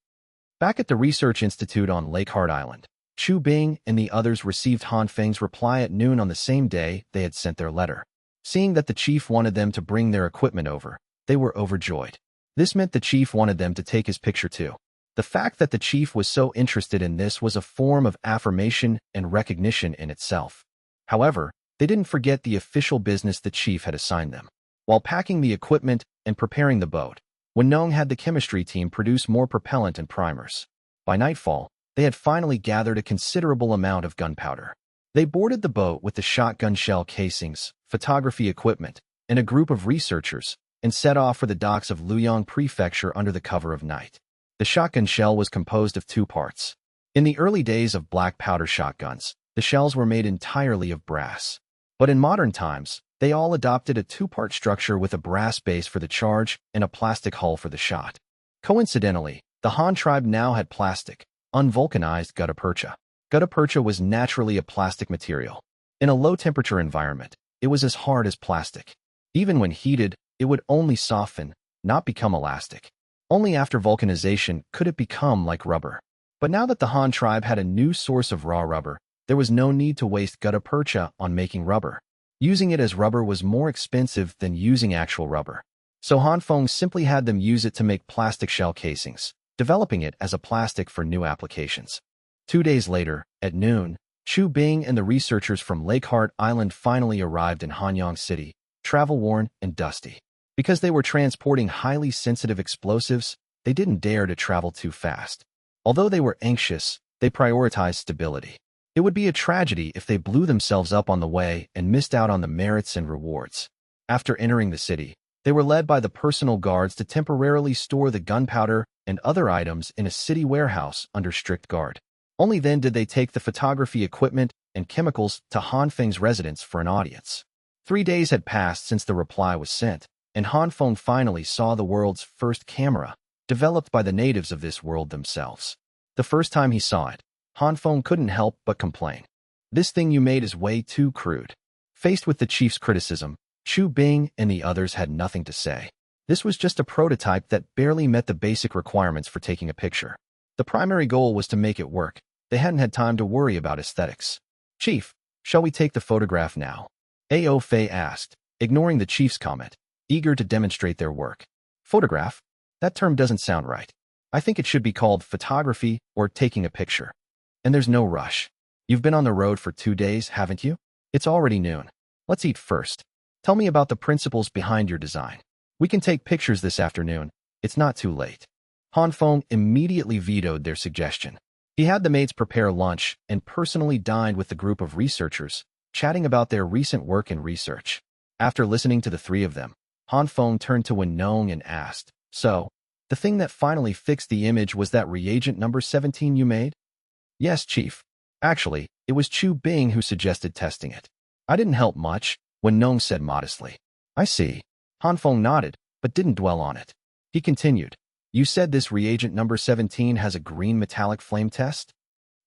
Back at the Research Institute on Lakehart Island, Chu Bing and the others received Han Feng's reply at noon on the same day they had sent their letter. Seeing that the chief wanted them to bring their equipment over, they were overjoyed. This meant the chief wanted them to take his picture too. The fact that the chief was so interested in this was a form of affirmation and recognition in itself. However, they didn't forget the official business the chief had assigned them. While packing the equipment and preparing the boat, Wenong had the chemistry team produce more propellant and primers. By nightfall, they had finally gathered a considerable amount of gunpowder. They boarded the boat with the shotgun shell casings, photography equipment, and a group of researchers, and set off for the docks of Luoyang Prefecture under the cover of night. The shotgun shell was composed of two parts. In the early days of black powder shotguns, the shells were made entirely of brass. But in modern times, they all adopted a two-part structure with a brass base for the charge and a plastic hull for the shot. Coincidentally, the Han tribe now had plastic, unvulcanized gutta percha. Gutta percha was naturally a plastic material. In a low-temperature environment, it was as hard as plastic. Even when heated, it would only soften, not become elastic. Only after vulcanization could it become like rubber. But now that the Han tribe had a new source of raw rubber, there was no need to waste gutta percha on making rubber. Using it as rubber was more expensive than using actual rubber. So Han Feng simply had them use it to make plastic shell casings, developing it as a plastic for new applications. 2 days later, at noon, Chu Bing and the researchers from Lakehart Island finally arrived in Hanyang City, travel-worn and dusty. Because they were transporting highly sensitive explosives, they didn't dare to travel too fast. Although they were anxious, they prioritized stability. It would be a tragedy if they blew themselves up on the way and missed out on the merits and rewards. After entering the city, they were led by the personal guards to temporarily store the gunpowder and other items in a city warehouse under strict guard. Only then did they take the photography equipment and chemicals to Han Feng's residence for an audience. 3 days had passed since the reply was sent, and Han Feng finally saw the world's first camera, developed by the natives of this world themselves. The first time he saw it, Han Feng couldn't help but complain. "This thing you made is way too crude." Faced with the chief's criticism, Chu Bing and the others had nothing to say. This was just a prototype that barely met the basic requirements for taking a picture. The primary goal was to make it work. They hadn't had time to worry about aesthetics. "Chief, shall we take the photograph now?" Ao Fei asked, ignoring the chief's comment, eager to demonstrate their work. "Photograph? That term doesn't sound right. I think it should be called photography or taking a picture. And there's no rush. You've been on the road for 2 days, haven't you? It's already noon. Let's eat first. Tell me about the principles behind your design. We can take pictures this afternoon. It's not too late." Han Feng immediately vetoed their suggestion. He had the maids prepare lunch and personally dined with the group of researchers, chatting about their recent work and research. After listening to the three of them, Han Feng turned to Wenong and asked, "So, the thing that finally fixed the image was that reagent number 17 you made?" "Yes, Chief. Actually, it was Chu Bing who suggested testing it. I didn't help much," Wenong said modestly. "I see." Han Feng nodded, but didn't dwell on it. He continued, "You said this reagent number 17 has a green metallic flame test?"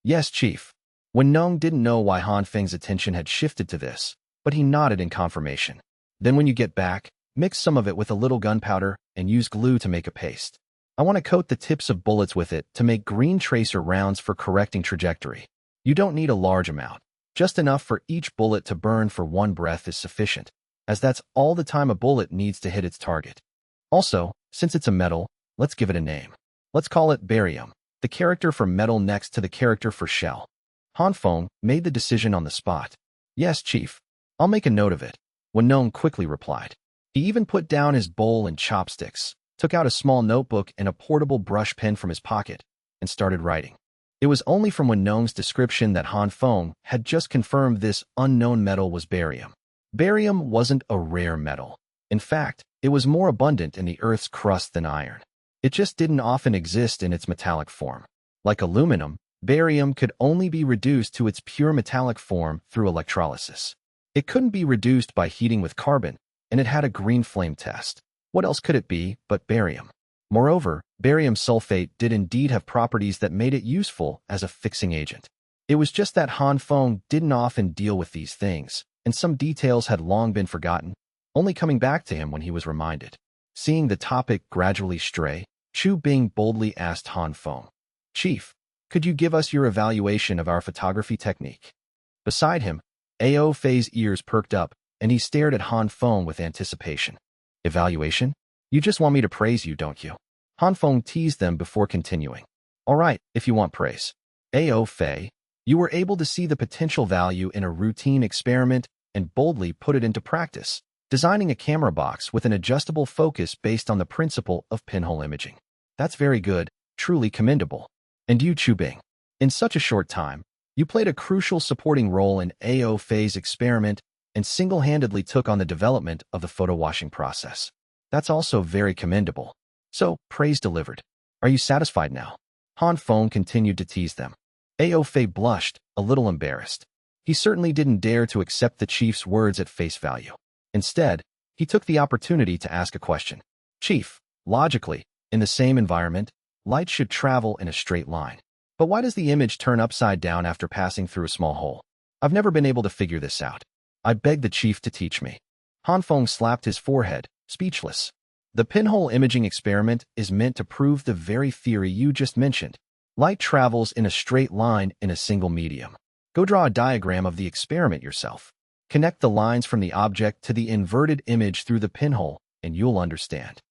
"Yes, Chief." Wenong didn't know why Han Feng's attention had shifted to this, but he nodded in confirmation. "Then when you get back, mix some of it with a little gunpowder and use glue to make a paste. I want to coat the tips of bullets with it to make green tracer rounds for correcting trajectory. You don't need a large amount. Just enough for each bullet to burn for 1 breath is sufficient, as that's all the time a bullet needs to hit its target. Also, since it's a metal, let's give it a name. Let's call it barium, the character for metal next to the character for shell." Han Feng made the decision on the spot. "Yes, Chief. I'll make a note of it," Wenong quickly replied. He even put down his bowl and chopsticks, took out a small notebook and a portable brush pen from his pocket, and started writing. It was only from Wenong's description that Han Feng had just confirmed this unknown metal was barium. Barium wasn't a rare metal. In fact, it was more abundant in the Earth's crust than iron. It just didn't often exist in its metallic form. Like aluminum, barium could only be reduced to its pure metallic form through electrolysis. It couldn't be reduced by heating with carbon, and it had a green flame test. What else could it be but barium? Moreover, barium sulfate did indeed have properties that made it useful as a fixing agent. It was just that Han Feng didn't often deal with these things, and some details had long been forgotten, only coming back to him when he was reminded. Seeing the topic gradually stray, Chu Bing boldly asked Han Feng, "Chief, could you give us your evaluation of our photography technique?" Beside him, Ao Fei's ears perked up, and he stared at Han Feng with anticipation. "Evaluation? You just want me to praise you, don't you?" Han Feng teased them before continuing. "All right, if you want praise. Ao Fei, you were able to see the potential value in a routine experiment and boldly put it into practice, designing a camera box with an adjustable focus based on the principle of pinhole imaging. That's very good, truly commendable. And you, Chu Bing, in such a short time, you played a crucial supporting role in Ao Fei's experiment and single-handedly took on the development of the photo washing process. That's also very commendable. So, praise delivered. Are you satisfied now?" Han Feng continued to tease them. Ao Fei blushed, a little embarrassed. He certainly didn't dare to accept the chief's words at face value. Instead, he took the opportunity to ask a question. "Chief, logically, in the same environment, light should travel in a straight line. But why does the image turn upside down after passing through a small hole? I've never been able to figure this out. I beg the chief to teach me." Han Feng slapped his forehead, speechless. "The pinhole imaging experiment is meant to prove the very theory you just mentioned. Light travels in a straight line in a single medium. Go draw a diagram of the experiment yourself. Connect the lines from the object to the inverted image through the pinhole, and you'll understand."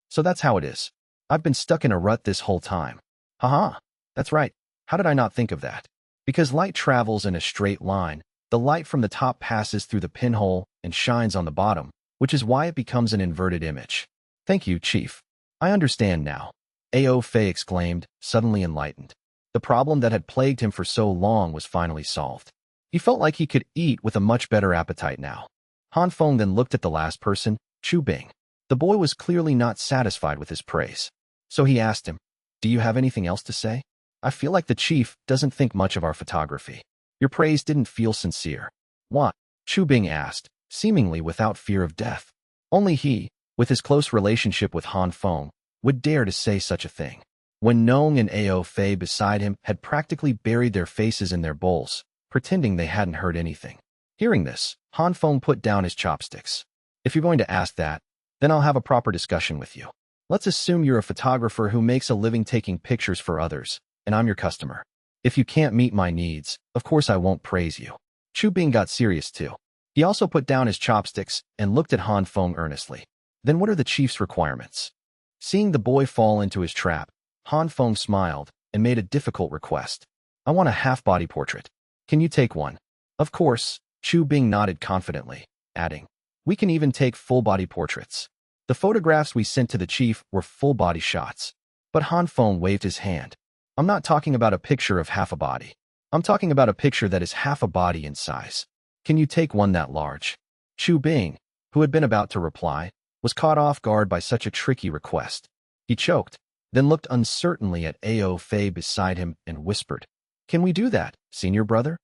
So that's how it is. I've been stuck in a rut this whole time. Haha, that's right. How did I not think of that? Because light travels in a straight line, the light from the top passes through the pinhole and shines on the bottom, which is why it becomes an inverted image. Thank you, Chief. I understand now. Ao Fei exclaimed, suddenly enlightened. The problem that had plagued him for so long was finally solved. He felt like he could eat with a much better appetite now. Han Feng then looked at the last person, Chu Bing. The boy was clearly not satisfied with his praise. So he asked him, "Do you have anything else to say? I feel like the chief doesn't think much of our photography. Your praise didn't feel sincere." "What?" Chu Bing asked, seemingly without fear of death. Only he, with his close relationship with Han Feng, would dare to say such a thing. When Nong and Ao Fei beside him had practically buried their faces in their bowls, pretending they hadn't heard anything. Hearing this, Han Feng put down his chopsticks. "If you're going to ask that, then I'll have a proper discussion with you. Let's assume you're a photographer who makes a living taking pictures for others, and I'm your customer. If you can't meet my needs, of course I won't praise you." Chu Bing got serious too. He also put down his chopsticks and looked at Han Feng earnestly. "Then what are the chief's requirements?" Seeing the boy fall into his trap, Han Feng smiled and made a difficult request. "I want a half-body portrait. Can you take one?" "Of course," Chu Bing nodded confidently, adding, "We can even take full-body portraits." The photographs we sent to the chief were full-body shots. But Han Feng waved his hand. "I'm not talking about a picture of half a body. I'm talking about a picture that is half a body in size. Can you take one that large?" Chu Bing, who had been about to reply, was caught off guard by such a tricky request. He choked, then looked uncertainly at Ao Fei beside him and whispered, "Can we do that, senior brother?"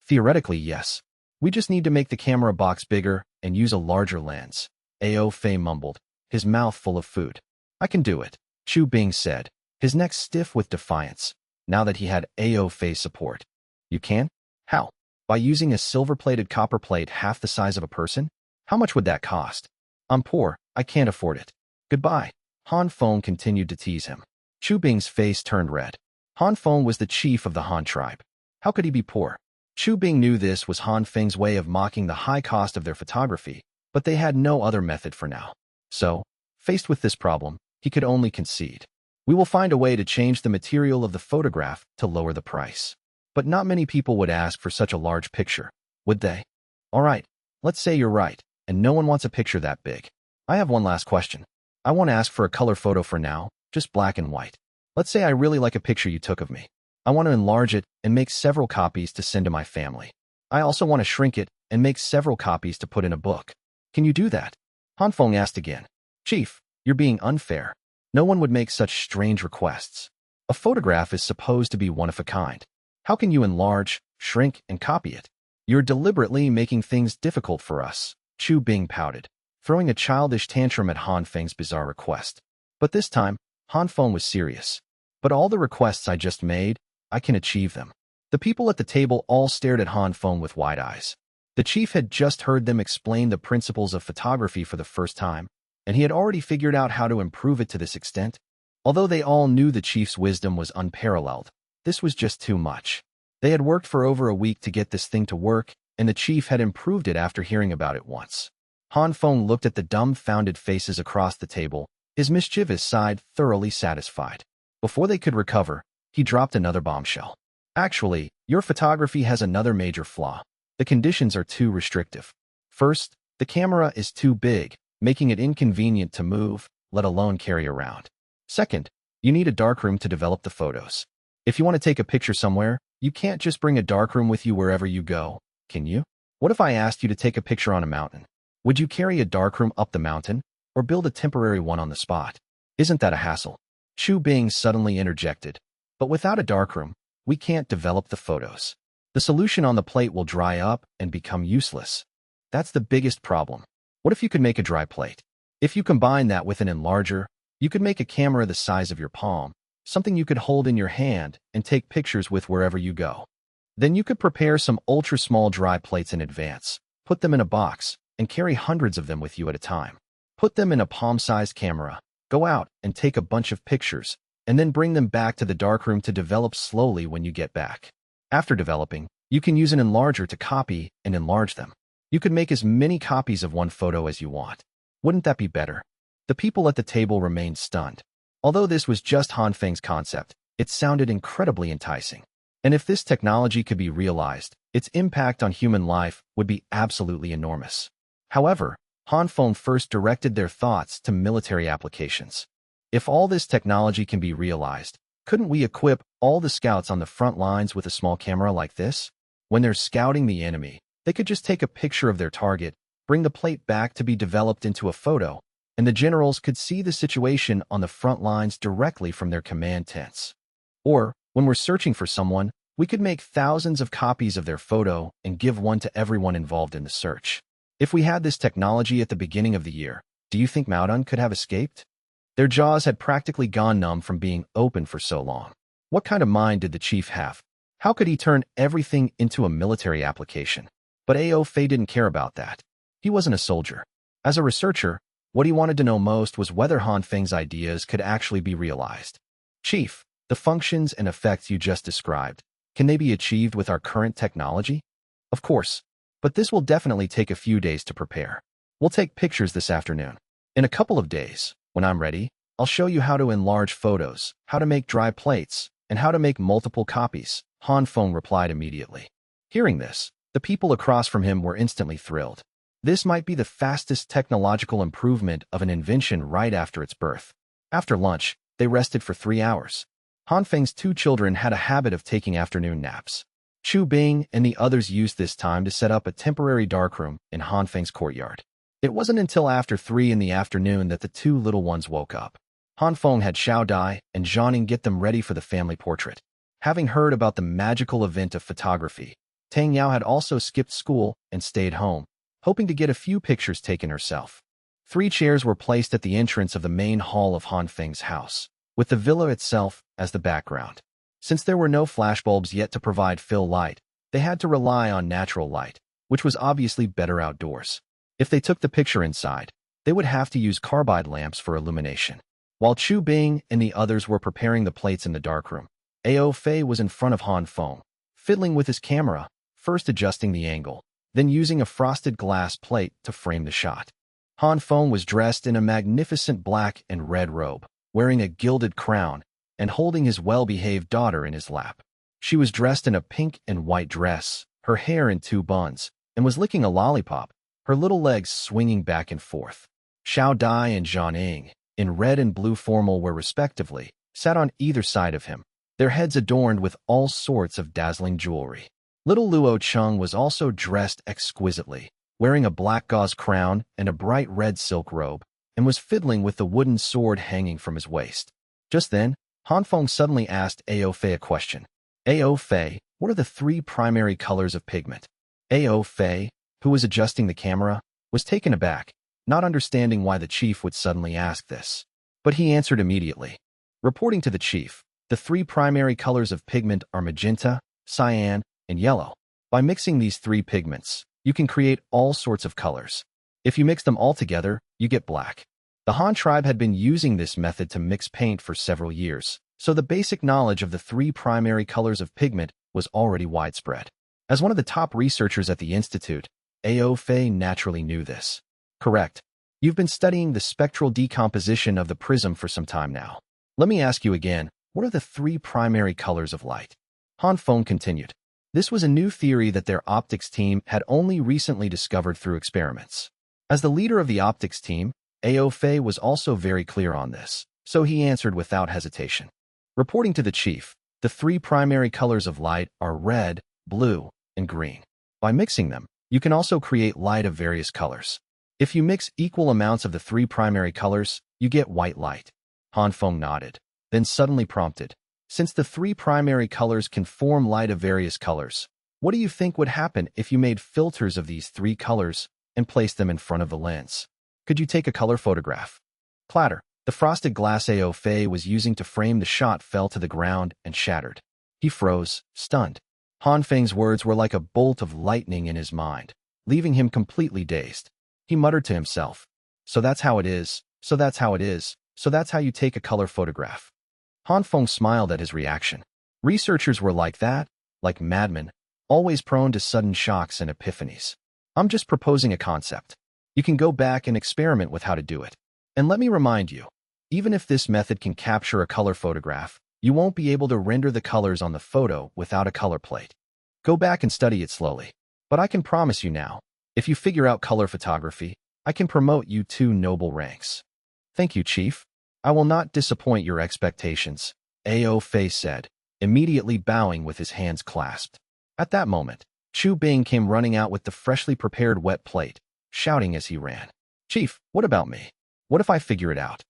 "Theoretically, yes. We just need to make the camera box bigger and use a larger lens," Ao Fei mumbled, his mouth full of food. "I can do it," Chu Bing said, his neck stiff with defiance, now that he had Ao Fei's support. "You can? How? By using a silver-plated copper plate half the size of a person? How much would that cost?" "I'm poor, I can't afford it. Goodbye." Han Feng continued to tease him. Chu Bing's face turned red. Han Feng was the chief of the Han tribe. How could he be poor? Chu Bing knew this was Han Feng's way of mocking the high cost of their photography, but they had no other method for now. So, faced with this problem, he could only concede. "We will find a way to change the material of the photograph to lower the price." But not many people would ask for such a large picture, would they? "All right, let's say you're right, and no one wants a picture that big. I have one last question. I won't ask for a color photo for now, just black and white. Let's say I really like a picture you took of me. I want to enlarge it and make several copies to send to my family. I also want to shrink it and make several copies to put in a book. Can you do that?" Han Feng asked again. "Chief, you're being unfair. No one would make such strange requests. A photograph is supposed to be one of a kind. How can you enlarge, shrink, and copy it? You're deliberately making things difficult for us." Chu Bing pouted, throwing a childish tantrum at Han Feng's bizarre request. But this time, Han Feng was serious. "But all the requests I just made, I can achieve them." The people at the table all stared at Han Feng with wide eyes. The chief had just heard them explain the principles of photography for the first time, and he had already figured out how to improve it to this extent. Although they all knew the chief's wisdom was unparalleled, this was just too much. They had worked for over a week to get this thing to work, and the chief had improved it after hearing about it once. Han Feng looked at the dumbfounded faces across the table, his mischievous side thoroughly satisfied. Before they could recover, he dropped another bombshell. Actually, your photography has another major flaw. The conditions are too restrictive. First, the camera is too big, making it inconvenient to move, let alone carry around. Second, you need a darkroom to develop the photos. If you want to take a picture somewhere, you can't just bring a darkroom with you wherever you go, can you? What if I asked you to take a picture on a mountain? Would you carry a darkroom up the mountain, or build a temporary one on the spot? Isn't that a hassle? Chu Bing suddenly interjected. But without a darkroom, we can't develop the photos. The solution on the plate will dry up and become useless. That's the biggest problem. What if you could make a dry plate? If you combine that with an enlarger, you could make a camera the size of your palm, something you could hold in your hand and take pictures with wherever you go. Then you could prepare some ultra-small dry plates in advance, put them in a box, and carry hundreds of them with you at a time. Put them in a palm-sized camera, go out and take a bunch of pictures, and then bring them back to the darkroom to develop slowly when you get back. After developing, you can use an enlarger to copy and enlarge them. You could make as many copies of one photo as you want. Wouldn't that be better? The people at the table remained stunned. Although this was just Han Feng's concept, it sounded incredibly enticing. And if this technology could be realized, its impact on human life would be absolutely enormous. However, Han Feng first directed their thoughts to military applications. If all this technology can be realized, couldn't we equip all the scouts on the front lines with a small camera like this? When they're scouting the enemy, they could just take a picture of their target, bring the plate back to be developed into a photo, and the generals could see the situation on the front lines directly from their command tents. Or, when we're searching for someone, we could make thousands of copies of their photo and give one to everyone involved in the search. If we had this technology at the beginning of the year, do you think Maodun could have escaped? Their jaws had practically gone numb from being open for so long. What kind of mind did the chief have? How could he turn everything into a military application? But Ao Fei didn't care about that. He wasn't a soldier. As a researcher, what he wanted to know most was whether Han Feng's ideas could actually be realized. Chief, the functions and effects you just described, can they be achieved with our current technology? Of course, but this will definitely take a few days to prepare. We'll take pictures this afternoon. In a couple of days, when I'm ready, I'll show you how to enlarge photos, how to make dry plates, and how to make multiple copies, Han Feng replied immediately. Hearing this, the people across from him were instantly thrilled. This might be the fastest technological improvement of an invention right after its birth. After lunch, they rested for 3 hours. Han Feng's 2 children had a habit of taking afternoon naps. Chu Bing and the others used this time to set up a temporary darkroom in Han Feng's courtyard. It wasn't until after 3 in the afternoon that the 2 little ones woke up. Han Feng had Xiao Dai and Zhaning get them ready for the family portrait. Having heard about the magical event of photography, Tang Yao had also skipped school and stayed home, hoping to get a few pictures taken herself. 3 chairs were placed at the entrance of the main hall of Han Feng's house, with the villa itself as the background. Since there were no flashbulbs yet to provide fill light, they had to rely on natural light, which was obviously better outdoors. If they took the picture inside, they would have to use carbide lamps for illumination. While Chu Bing and the others were preparing the plates in the darkroom, Ao Fei was in front of Han Feng, fiddling with his camera, first adjusting the angle, then using a frosted glass plate to frame the shot. Han Feng was dressed in a magnificent black and red robe, wearing a gilded crown, and holding his well-behaved daughter in his lap. She was dressed in a pink and white dress, her hair in 2 buns, and was licking a lollipop, her little legs swinging back and forth. Xiao Dai and Zhaning, in red and blue formal wear respectively, sat on either side of him, their heads adorned with all sorts of dazzling jewelry. Little Luo Chung was also dressed exquisitely, wearing a black gauze crown and a bright red silk robe, and was fiddling with the wooden sword hanging from his waist. Just then, Han Feng suddenly asked Ao Fei a question. Ao Fei, what are the 3 primary colors of pigment? Ao Fei, who was adjusting the camera, was taken aback, not understanding why the chief would suddenly ask this. But he answered immediately. Reporting to the chief, the 3 primary colors of pigment are magenta, cyan, and yellow. By mixing these 3 pigments, you can create all sorts of colors. If you mix them all together, you get black. The Han tribe had been using this method to mix paint for several years, so the basic knowledge of the three primary colors of pigment was already widespread. As one of the top researchers at the Institute, Ao Fei naturally knew this. Correct. You've been studying the spectral decomposition of the prism for some time now. Let me ask you again, what are the three primary colors of light? Han Feng continued. This was a new theory that their optics team had only recently discovered through experiments. As the leader of the optics team, Ao Fei was also very clear on this, so he answered without hesitation. Reporting to the chief, the three primary colors of light are red, blue, and green. By mixing them, you can also create light of various colors. If you mix equal amounts of the three primary colors, you get white light. Han Feng nodded, then suddenly prompted. Since the three primary colors can form light of various colors, what do you think would happen if you made filters of these three colors and placed them in front of the lens? Could you take a color photograph? Clatter. The frosted glass Ao Fei was using to frame the shot fell to the ground and shattered. He froze, stunned. Han Feng's words were like a bolt of lightning in his mind, leaving him completely dazed. He muttered to himself, "So that's how it is, so that's how it is, so that's how you take a color photograph." Han Feng smiled at his reaction. Researchers were like that, like madmen, always prone to sudden shocks and epiphanies. I'm just proposing a concept. You can go back and experiment with how to do it. And let me remind you, even if this method can capture a color photograph, you won't be able to render the colors on the photo without a color plate. Go back and study it slowly. But I can promise you now, if you figure out color photography, I can promote you to noble ranks. Thank you, Chief. I will not disappoint your expectations, Ao Fei said, immediately bowing with his hands clasped. At that moment, Chu Bing came running out with the freshly prepared wet plate, shouting as he ran. Chief, what about me? What if I figure it out?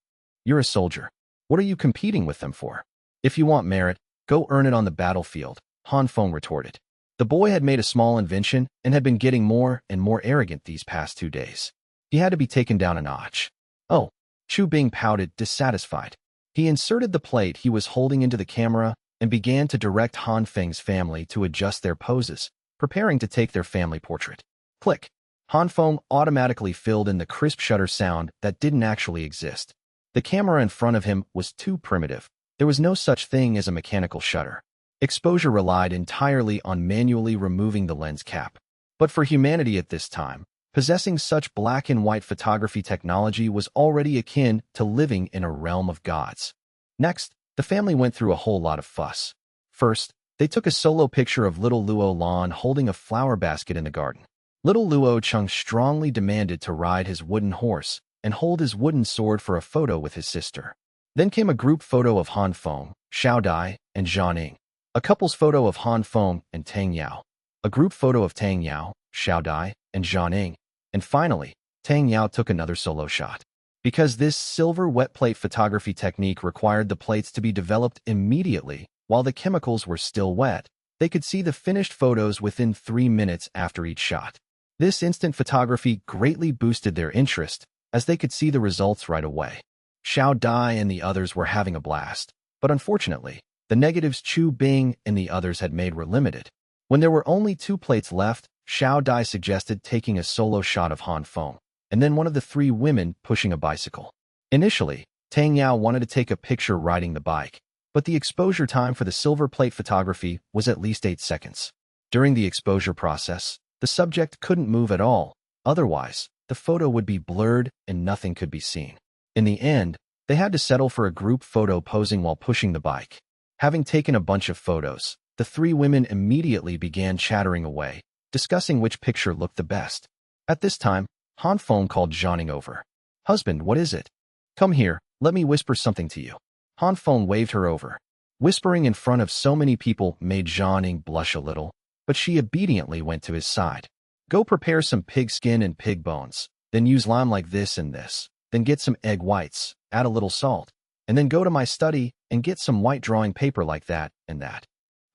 You're a soldier. What are you competing with them for? If you want merit, go earn it on the battlefield, Han Feng retorted. The boy had made a small invention and had been getting more and more arrogant these past 2 days. He had to be taken down a notch. Oh, Chu Bing pouted, dissatisfied. He inserted the plate he was holding into the camera and began to direct Han Feng's family to adjust their poses, preparing to take their family portrait. Click. Han Feng automatically filled in the crisp shutter sound that didn't actually exist. The camera in front of him was too primitive. There was no such thing as a mechanical shutter. Exposure relied entirely on manually removing the lens cap. But for humanity at this time, possessing such black and white photography technology was already akin to living in a realm of gods. Next, the family went through a whole lot of fuss. First, they took a solo picture of little Luo Lan holding a flower basket in the garden. Little Luo Chung strongly demanded to ride his wooden horse and hold his wooden sword for a photo with his sister. Then came a group photo of Han Feng, Xiao Dai, and Zhan Ning. A couple's photo of Han Feng and Tang Yao. A group photo of Tang Yao, Xiao Dai, and Zhan Ning. And finally, Tang Yao took another solo shot. Because this silver wet plate photography technique required the plates to be developed immediately while the chemicals were still wet, they could see the finished photos within 3 minutes after each shot. This instant photography greatly boosted their interest, as they could see the results right away. Xiao Dai and the others were having a blast, but unfortunately, the negatives Chu Bing and the others had made were limited. When there were only 2 plates left, Xiao Dai suggested taking a solo shot of Han Feng, and then one of the 3 women pushing a bicycle. Initially, Tang Yao wanted to take a picture riding the bike, but the exposure time for the silver plate photography was at least 8 seconds. During the exposure process, the subject couldn't move at all, otherwise, the photo would be blurred and nothing could be seen. In the end, they had to settle for a group photo posing while pushing the bike. Having taken a bunch of photos, the 3 women immediately began chattering away, discussing which picture looked the best. At this time, Han Feng called Zhan Ning over. Husband, what is it? Come here, let me whisper something to you. Han Feng waved her over. Whispering in front of so many people made Zhan Ning blush a little, but she obediently went to his side. Go prepare some pig skin and pig bones, then use lime like this and this, then get some egg whites, add a little salt, and then go to my study and get some white drawing paper like that and that.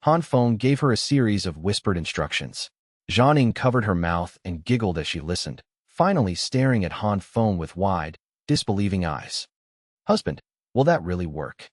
Han Feng gave her a series of whispered instructions. Zhan Ning covered her mouth and giggled as she listened, finally staring at Han Feng with wide, disbelieving eyes. Husband, will that really work?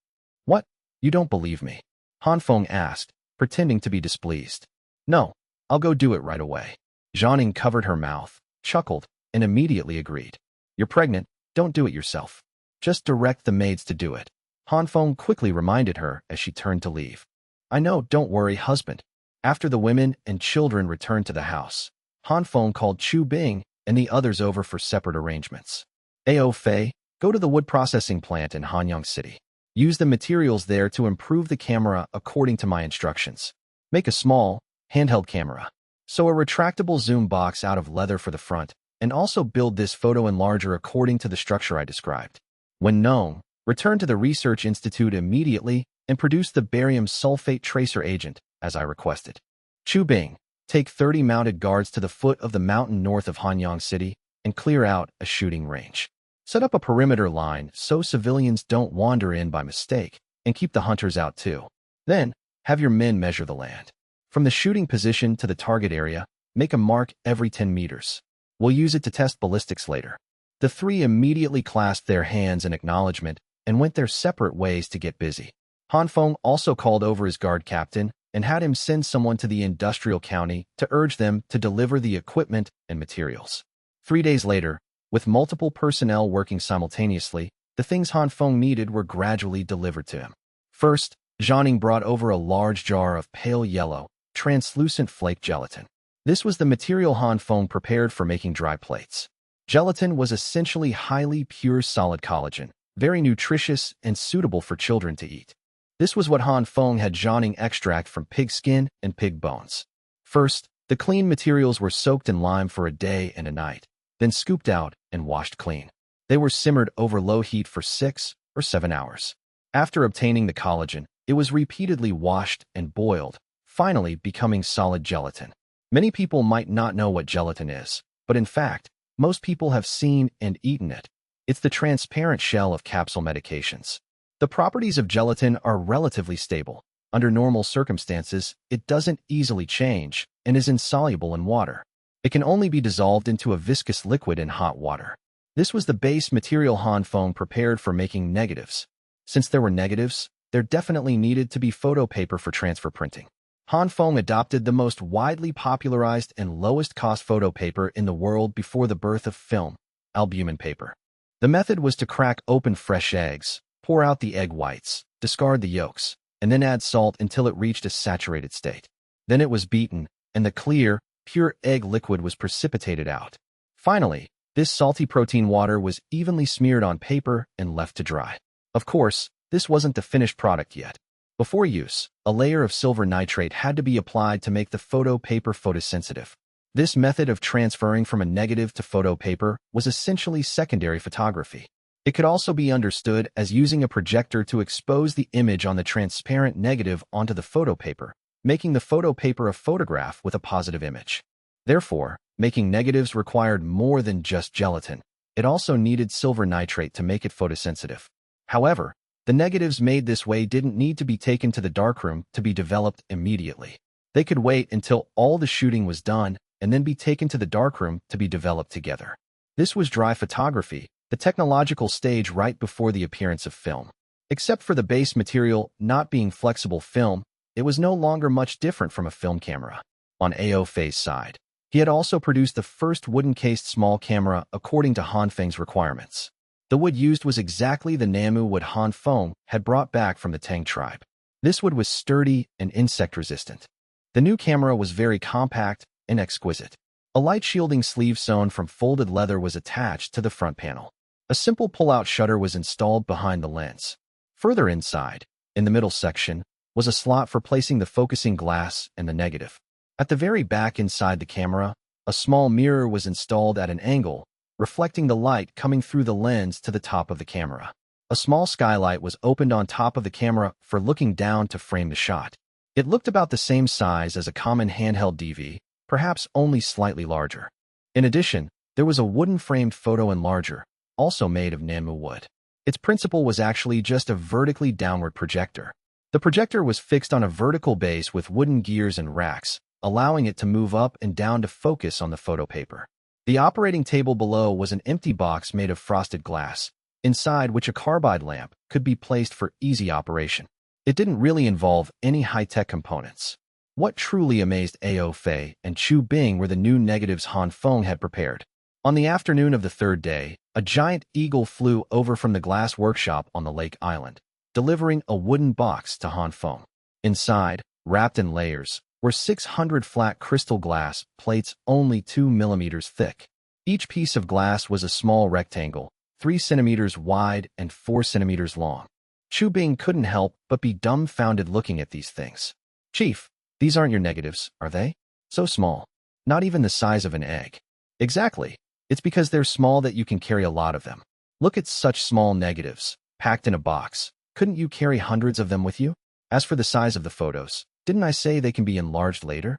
What? You don't believe me? Han Feng asked, pretending to be displeased. No, I'll go do it right away. Zhan Ning covered her mouth, chuckled, and immediately agreed. You're pregnant, Don't do it yourself. Just direct the maids to do it. Han Feng quickly reminded her as she turned to leave. I know, don't worry, husband. After the women and children returned to the house, Han Feng called Chu Bing and the others over for separate arrangements. Ao Fei, go to the wood processing plant in Hanyang City. Use the materials there to improve the camera according to my instructions. Make a small, handheld camera. Sew a retractable zoom box out of leather for the front, and also build this photo enlarger according to the structure I described. When known, return to the Research Institute immediately and produce the barium sulfate tracer agent, as I requested. Chu Bing, take 30 mounted guards to the foot of the mountain north of Hanyang City and clear out a shooting range. Set up a perimeter line so civilians don't wander in by mistake, and keep the hunters out too. Then, have your men measure the land. From the shooting position to the target area, make a mark every 10 meters. We'll use it to test ballistics later. The three immediately clasped their hands in acknowledgement and went their separate ways to get busy. Han Feng also called over his guard captain and had him send someone to the industrial county to urge them to deliver the equipment and materials. 3 days later, with multiple personnel working simultaneously, the things Han Feng needed were gradually delivered to him. First, Zhang brought over a large jar of pale yellow, translucent flake gelatin. This was the material Han Feng prepared for making dry plates. Gelatin was essentially highly pure solid collagen, very nutritious and suitable for children to eat. This was what Han Feng had Zhang extract from pig skin and pig bones. First, the clean materials were soaked in lime for a day and a night, then scooped out and washed clean. They were simmered over low heat for 6 or 7 hours. After obtaining the collagen, it was repeatedly washed and boiled, finally becoming solid gelatin. Many people might not know what gelatin is, but in fact, most people have seen and eaten it. It's the transparent shell of capsule medications. The properties of gelatin are relatively stable. Under normal circumstances, it doesn't easily change and is insoluble in water. It can only be dissolved into a viscous liquid in hot water. This was the base material Han Feng prepared for making negatives. Since there were negatives, there definitely needed to be photo paper for transfer printing. Han Feng adopted the most widely popularized and lowest-cost photo paper in the world before the birth of film, albumin paper. The method was to crack open fresh eggs, pour out the egg whites, discard the yolks, and then add salt until it reached a saturated state. Then it was beaten, and the clear, pure egg liquid was precipitated out. Finally, this salty protein water was evenly smeared on paper and left to dry. Of course, this wasn't the finished product yet. Before use, a layer of silver nitrate had to be applied to make the photo paper photosensitive. This method of transferring from a negative to photo paper was essentially secondary photography. It could also be understood as using a projector to expose the image on the transparent negative onto the photo paper, making the photo paper a photograph with a positive image. Therefore, making negatives required more than just gelatin. It also needed silver nitrate to make it photosensitive. However, the negatives made this way didn't need to be taken to the darkroom to be developed immediately. They could wait until all the shooting was done and then be taken to the darkroom to be developed together. This was dry photography, the technological stage right before the appearance of film. Except for the base material not being flexible film, it was no longer much different from a film camera. On Ao Fei's side, he had also produced the first wooden-cased small camera according to Han Feng's requirements. The wood used was exactly the Namu wood Han Feng had brought back from the Tang tribe. This wood was sturdy and insect-resistant. The new camera was very compact and exquisite. A light-shielding sleeve sewn from folded leather was attached to the front panel. A simple pull-out shutter was installed behind the lens. Further inside, in the middle section, was a slot for placing the focusing glass and the negative. At the very back inside the camera, a small mirror was installed at an angle, reflecting the light coming through the lens to the top of the camera. A small skylight was opened on top of the camera for looking down to frame the shot. It looked about the same size as a common handheld DV, perhaps only slightly larger. In addition, there was a wooden-framed photo enlarger, also made of Namu wood. Its principle was actually just a vertically downward projector. The projector was fixed on a vertical base with wooden gears and racks, allowing it to move up and down to focus on the photo paper. The operating table below was an empty box made of frosted glass, inside which a carbide lamp could be placed for easy operation. It didn't really involve any high-tech components. What truly amazed Ao Fei and Chu Bing were the new negatives Han Feng had prepared. On the afternoon of the third day, A giant eagle flew over from the glass workshop on the lake island, delivering a wooden box to Han Feng. Inside, wrapped in layers, were 600 flat crystal glass plates only 2 millimeters thick. Each piece of glass was a small rectangle, 3 centimeters wide and 4 centimeters long. Chu Bing couldn't help but be dumbfounded looking at these things. Chief, these aren't your negatives, are they? So small. Not even the size of an egg. Exactly. It's because they're small that you can carry a lot of them. Look at such small negatives, packed in a box. Couldn't you carry hundreds of them with you? As for the size of the photos, didn't I say they can be enlarged later?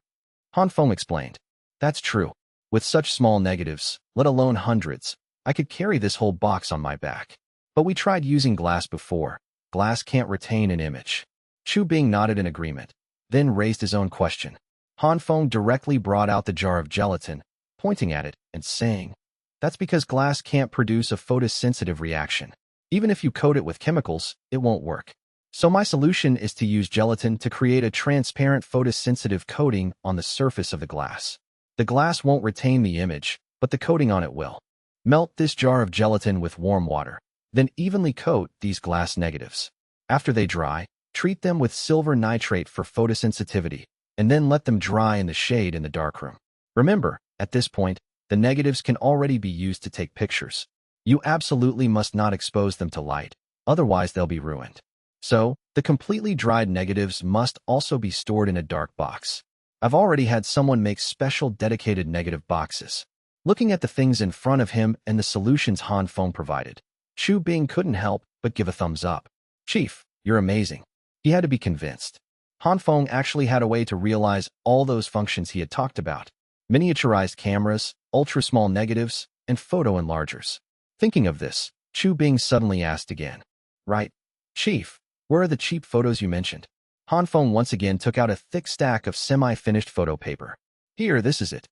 Han Feng explained. That's true. With such small negatives, let alone hundreds, I could carry this whole box on my back. But we tried using glass before. Glass can't retain an image. Chu Bing nodded in agreement, then raised his own question. Han Feng directly brought out the jar of gelatin, pointing at it and saying, that's because glass can't produce a photosensitive reaction. Even if you coat it with chemicals, it won't work. So my solution is to use gelatin to create a transparent photosensitive coating on the surface of the glass. The glass won't retain the image, but the coating on it will. Melt this jar of gelatin with warm water, then evenly coat these glass negatives. After they dry, treat them with silver nitrate for photosensitivity, and then let them dry in the shade in the darkroom. Remember, at this point, the negatives can already be used to take pictures. You absolutely must not expose them to light, otherwise they'll be ruined. So, the completely dried negatives must also be stored in a dark box. I've already had someone make special dedicated negative boxes. Looking at the things in front of him and the solutions Han Feng provided, Chu Bing couldn't help but give a thumbs up. Chief, you're amazing. He had to be convinced. Han Feng actually had a way to realize all those functions he had talked about. Miniaturized cameras, ultra-small negatives, and photo enlargers. Thinking of this, Chu Bing suddenly asked again. Right, Chief, where are the cheap photos you mentioned? Han Feng once again took out a thick stack of semi-finished photo paper. Here, this is it.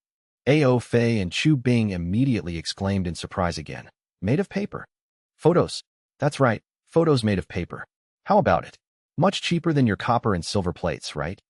Ao Fei and Chu Bing immediately exclaimed in surprise again. Made of paper. Photos. That's right, photos made of paper. How about it? Much cheaper than your copper and silver plates, right?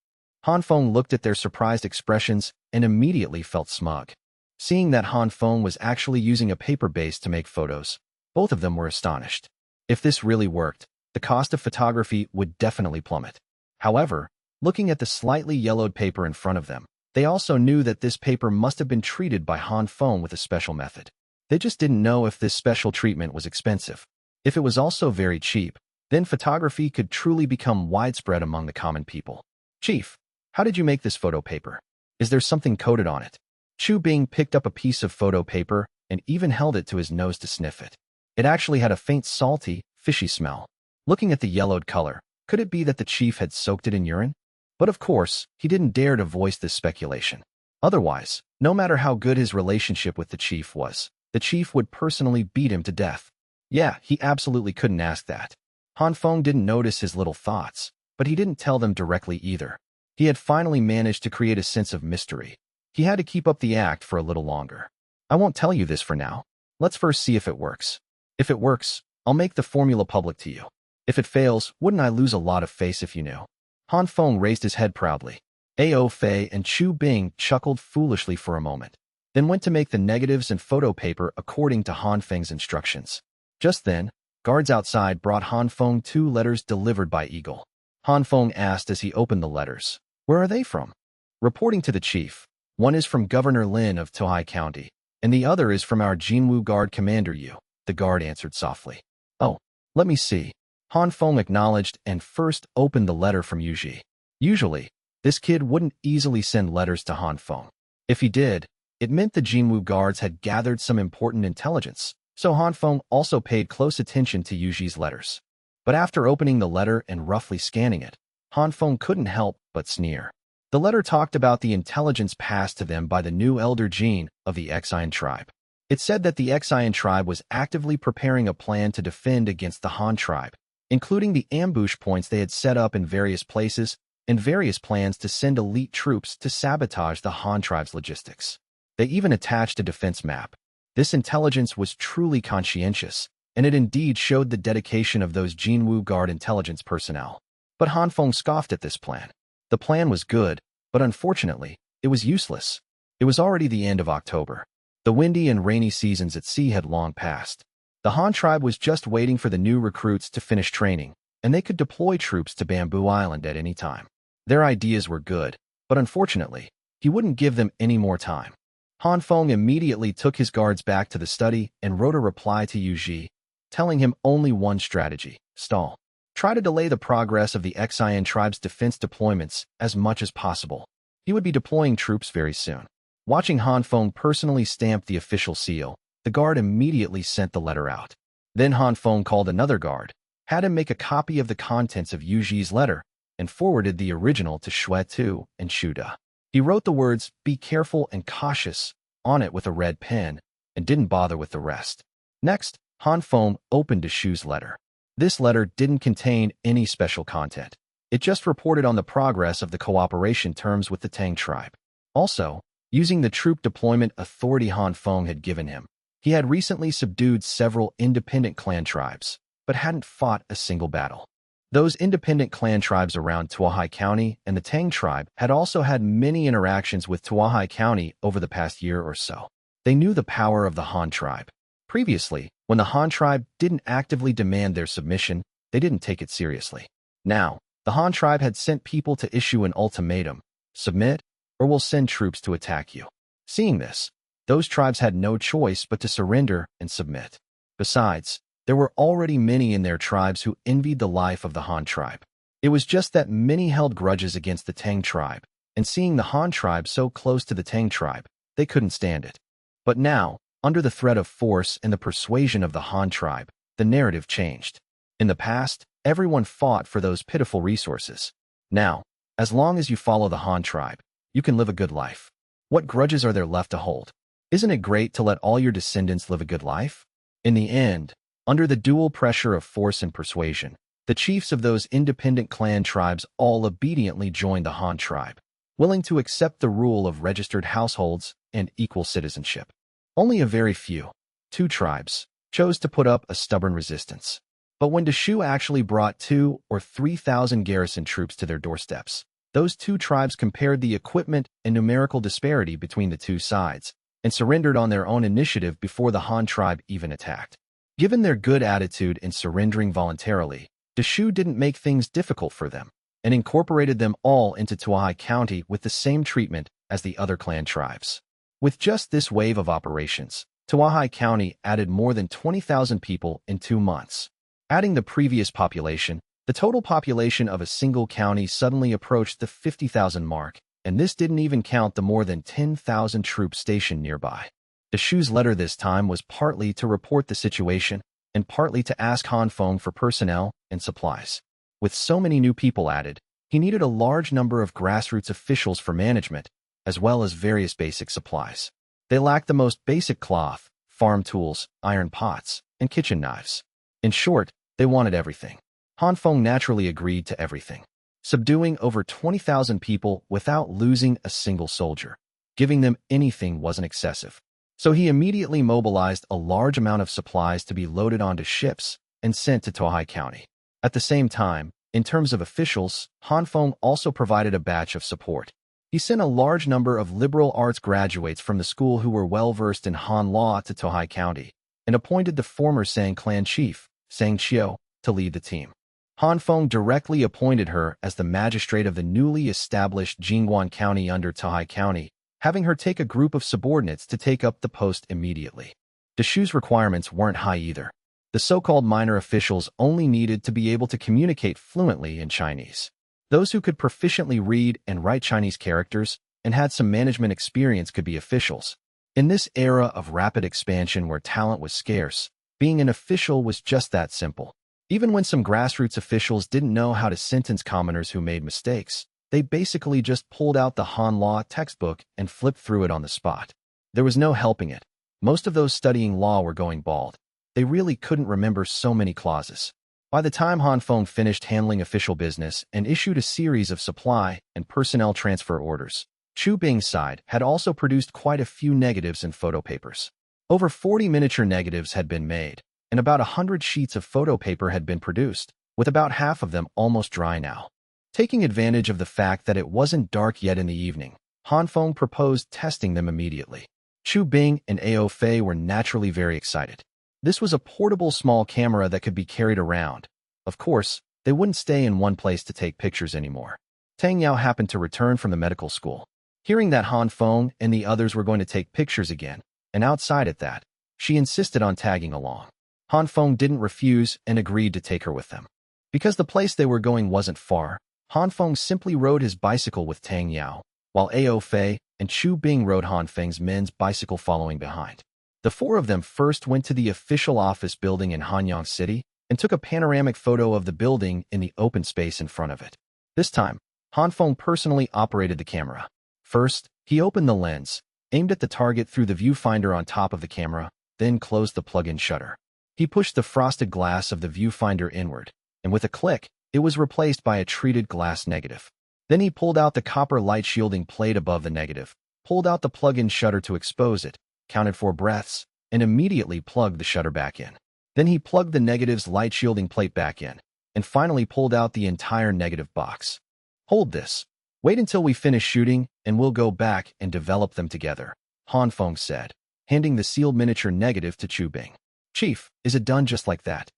Han Feng looked at their surprised expressions and immediately felt smug. Seeing that Han Feng was actually using a paper base to make photos, both of them were astonished. If this really worked, the cost of photography would definitely plummet. However, looking at the slightly yellowed paper in front of them, they also knew that this paper must have been treated by Han Feng with a special method. They just didn't know if this special treatment was expensive. If it was also very cheap, then photography could truly become widespread among the common people. Chief, how did you make this photo paper? Is there something coated on it? Chu Bing picked up a piece of photo paper and even held it to his nose to sniff it. It actually had a faint salty, fishy smell. Looking at the yellowed color, could it be that the chief had soaked it in urine? But of course, he didn't dare to voice this speculation. Otherwise, no matter how good his relationship with the chief was, the chief would personally beat him to death. Yeah, he absolutely couldn't ask that. Han Feng didn't notice his little thoughts, but he didn't tell them directly either. He had finally managed to create a sense of mystery. He had to keep up the act for a little longer. I won't tell you this for now. Let's first see if it works. If it works, I'll make the formula public to you. If it fails, wouldn't I lose a lot of face if you knew? Han Feng raised his head proudly. Ao Fei and Chu Bing chuckled foolishly for a moment, then went to make the negatives and photo paper according to Han Feng's instructions. Just then, guards outside brought Han Feng 2 letters delivered by Eagle. Han Feng asked as he opened the letters, "Where are they from?" Reporting to the chief, one is from Governor Lin of Tohai County, and the other is from our Jinwu Guard Commander Yu, the guard answered softly. Oh, let me see. Han Feng acknowledged and first opened the letter from Yuji. Usually, this kid wouldn't easily send letters to Han Feng. If he did, it meant the Jinwu guards had gathered some important intelligence, so Han Feng also paid close attention to Yuji's letters. But after opening the letter and roughly scanning it, Han Feng couldn't help but sneer. The letter talked about the intelligence passed to them by the new Elder Jin of the Ecchi tribe. It said that the Ecchi tribe was actively preparing a plan to defend against the Han tribe, including the ambush points they had set up in various places and various plans to send elite troops to sabotage the Han tribe's logistics. They even attached a defense map. This intelligence was truly conscientious, and it indeed showed the dedication of those Jinwu Guard intelligence personnel. But Han Feng scoffed at this plan. The plan was good, but unfortunately, it was useless. It was already the end of October. The windy and rainy seasons at sea had long passed. The Han tribe was just waiting for the new recruits to finish training, and they could deploy troops to Bamboo Island at any time. Their ideas were good, but unfortunately, he wouldn't give them any more time. Han Feng immediately took his guards back to the study and wrote a reply to Yu Ji, telling him only one strategy: stall. Try to delay the progress of the Xian tribe's defense deployments as much as possible. He would be deploying troops very soon. Watching Han Feng personally stamp the official seal, the guard immediately sent the letter out. Then Han Feng called another guard, had him make a copy of the contents of Yu Ji's letter, and forwarded the original to Shui Tu and Shu De. He wrote the words, "Be careful and cautious," on it with a red pen, and didn't bother with the rest. Next, Han Feng opened Shu's letter. This letter didn't contain any special content. It just reported on the progress of the cooperation terms with the Tang tribe. Also, using the troop deployment authority Han Feng had given him, he had recently subdued several independent clan tribes, but hadn't fought a single battle. Those independent clan tribes around Tuahai County and the Tang tribe had also had many interactions with Tuahai County over the past year or so. They knew the power of the Han tribe. Previously, when the Han tribe didn't actively demand their submission, they didn't take it seriously. Now, the Han tribe had sent people to issue an ultimatum: submit, or we'll send troops to attack you. Seeing this, those tribes had no choice but to surrender and submit. Besides, there were already many in their tribes who envied the life of the Han tribe. It was just that many held grudges against the Tang tribe, and seeing the Han tribe so close to the Tang tribe, they couldn't stand it. But now, under the threat of force and the persuasion of the Han tribe, the narrative changed. In the past, everyone fought for those pitiful resources. Now, as long as you follow the Han tribe, you can live a good life. What grudges are there left to hold? Isn't it great to let all your descendants live a good life? In the end, under the dual pressure of force and persuasion, the chiefs of those independent clan tribes all obediently joined the Han tribe, willing to accept the rule of registered households and equal citizenship. Only a very few, 2 tribes, chose to put up a stubborn resistance. But when Shu actually brought 2,000 or 3,000 garrison troops to their doorsteps, those 2 tribes compared the equipment and numerical disparity between the 2 sides and surrendered on their own initiative before the Han tribe even attacked. Given their good attitude in surrendering voluntarily, Shu didn't make things difficult for them and incorporated them all into Tuahai County with the same treatment as the other clan tribes. With just this wave of operations, Tuahai County added more than 20,000 people in 2 months. Adding the previous population, the total population of a single county suddenly approached the 50,000 mark, and this didn't even count the more than 10,000 troops stationed nearby. Shu's letter this time was partly to report the situation and partly to ask Han Feng for personnel and supplies. With so many new people added, he needed a large number of grassroots officials for management, as well as various basic supplies. They lacked the most basic cloth, farm tools, iron pots, and kitchen knives. In short, they wanted everything. Han Feng naturally agreed to everything, subduing over 20,000 people without losing a single soldier. Giving them anything wasn't excessive. So he immediately mobilized a large amount of supplies to be loaded onto ships and sent to Tuahai County. At the same time, in terms of officials, Han Feng also provided a batch of support. He sent a large number of liberal arts graduates from the school who were well-versed in Han law to Tuahai County, and appointed the former Sang clan chief, Sang Chiu, to lead the team. Han Feng directly appointed her as the magistrate of the newly established Jingguan County under Tuahai County, having her take a group of subordinates to take up the post immediately. Shu's requirements weren't high either. The so-called minor officials only needed to be able to communicate fluently in Chinese. Those who could proficiently read and write Chinese characters and had some management experience could be officials. In this era of rapid expansion where talent was scarce, being an official was just that simple. Even when some grassroots officials didn't know how to sentence commoners who made mistakes, they basically just pulled out the Han law textbook and flipped through it on the spot. There was no helping it. Most of those studying law were going bald. They really couldn't remember so many clauses. By the time Han Feng finished handling official business and issued a series of supply and personnel transfer orders, Chu Bing's side had also produced quite a few negatives and photo papers. Over 40 miniature negatives had been made, and about 100 sheets of photo paper had been produced, with about half of them almost dry now. Taking advantage of the fact that it wasn't dark yet in the evening, Han Feng proposed testing them immediately. Chu Bing and Ao Fei were naturally very excited. This was a portable small camera that could be carried around. Of course, they wouldn't stay in one place to take pictures anymore. Tang Yao happened to return from the medical school. Hearing that Han Feng and the others were going to take pictures again, and outside at that, she insisted on tagging along. Han Feng didn't refuse and agreed to take her with them. Because the place they were going wasn't far, Han Feng simply rode his bicycle with Tang Yao, while Ao Fei and Chu Bing rode Han Feng's men's bicycle following behind. The four of them first went to the official office building in Hanyang City and took a panoramic photo of the building in the open space in front of it. This time, Han Feng personally operated the camera. First, he opened the lens, aimed at the target through the viewfinder on top of the camera, then closed the plug-in shutter. He pushed the frosted glass of the viewfinder inward, and with a click, it was replaced by a treated glass negative. Then he pulled out the copper light shielding plate above the negative, pulled out the plug-in shutter to expose it, counted 4 breaths, and immediately plugged the shutter back in. Then he plugged the negative's light shielding plate back in, and finally pulled out the entire negative box. Hold this. Wait until we finish shooting, and we'll go back and develop them together, Han Feng said, handing the sealed miniature negative to Chu Bing. Chief, is it done just like that?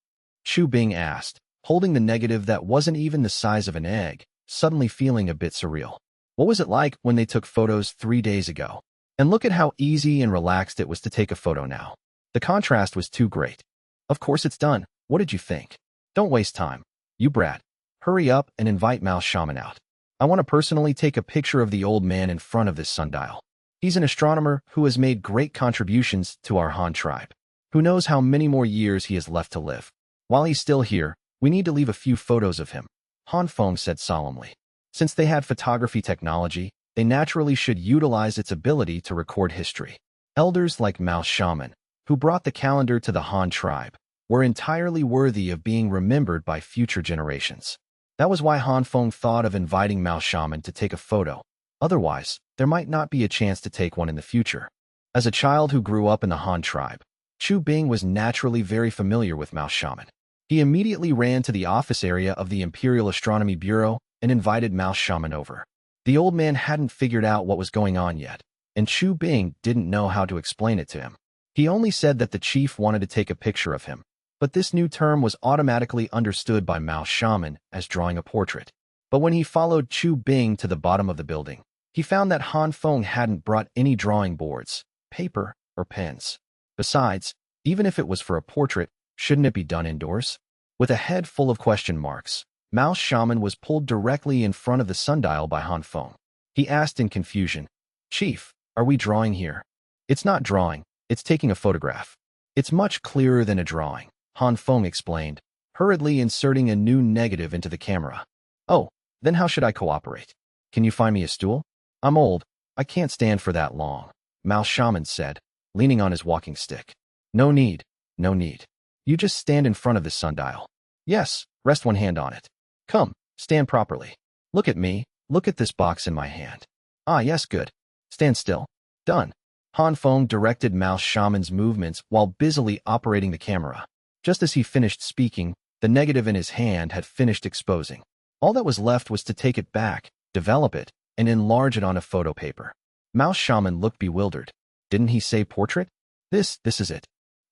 Chu Bing asked, holding the negative that wasn't even the size of an egg, suddenly feeling a bit surreal. What was it like when they took photos 3 days ago? And look at how easy and relaxed it was to take a photo now. The contrast was too great. Of course it's done. What did you think? Don't waste time. You brat. Hurry up and invite Mouse Shaman out. I want to personally take a picture of the old man in front of this sundial. He's an astronomer who has made great contributions to our Han tribe. Who knows how many more years he has left to live. While he's still here, we need to leave a few photos of him, Han Feng said solemnly. Since they had photography technology, they naturally should utilize its ability to record history. Elders like Mouse Shaman, who brought the calendar to the Han tribe, were entirely worthy of being remembered by future generations. That was why Han Feng thought of inviting Mouse Shaman to take a photo. Otherwise, there might not be a chance to take one in the future. As a child who grew up in the Han tribe, Chu Bing was naturally very familiar with Mouse Shaman. He immediately ran to the office area of the Imperial Astronomy Bureau and invited Mouse Shaman over. The old man hadn't figured out what was going on yet, and Chu Bing didn't know how to explain it to him. He only said that the chief wanted to take a picture of him, but this new term was automatically understood by Mouse Shaman as drawing a portrait. But when he followed Chu Bing to the bottom of the building, he found that Han Feng hadn't brought any drawing boards, paper, or pens. Besides, even if it was for a portrait, shouldn't it be done indoors? With a head full of question marks, Mouse Shaman was pulled directly in front of the sundial by Han Feng. He asked in confusion, Chief, are we drawing here? It's not drawing, it's taking a photograph. It's much clearer than a drawing, Han Feng explained, hurriedly inserting a new negative into the camera. Oh, then how should I cooperate? Can you find me a stool? I'm old, I can't stand for that long, Mouse Shaman said, leaning on his walking stick. No need, no need. You just stand in front of the sundial. Yes, rest one hand on it. Come, stand properly. Look at me, look at this box in my hand. Ah yes, good. Stand still. Done. Han Feng directed Mouse Shaman's movements while busily operating the camera. Just as he finished speaking, the negative in his hand had finished exposing. All that was left was to take it back, develop it, and enlarge it on a photo paper. Mouse Shaman looked bewildered. Didn't he say portrait? This is it.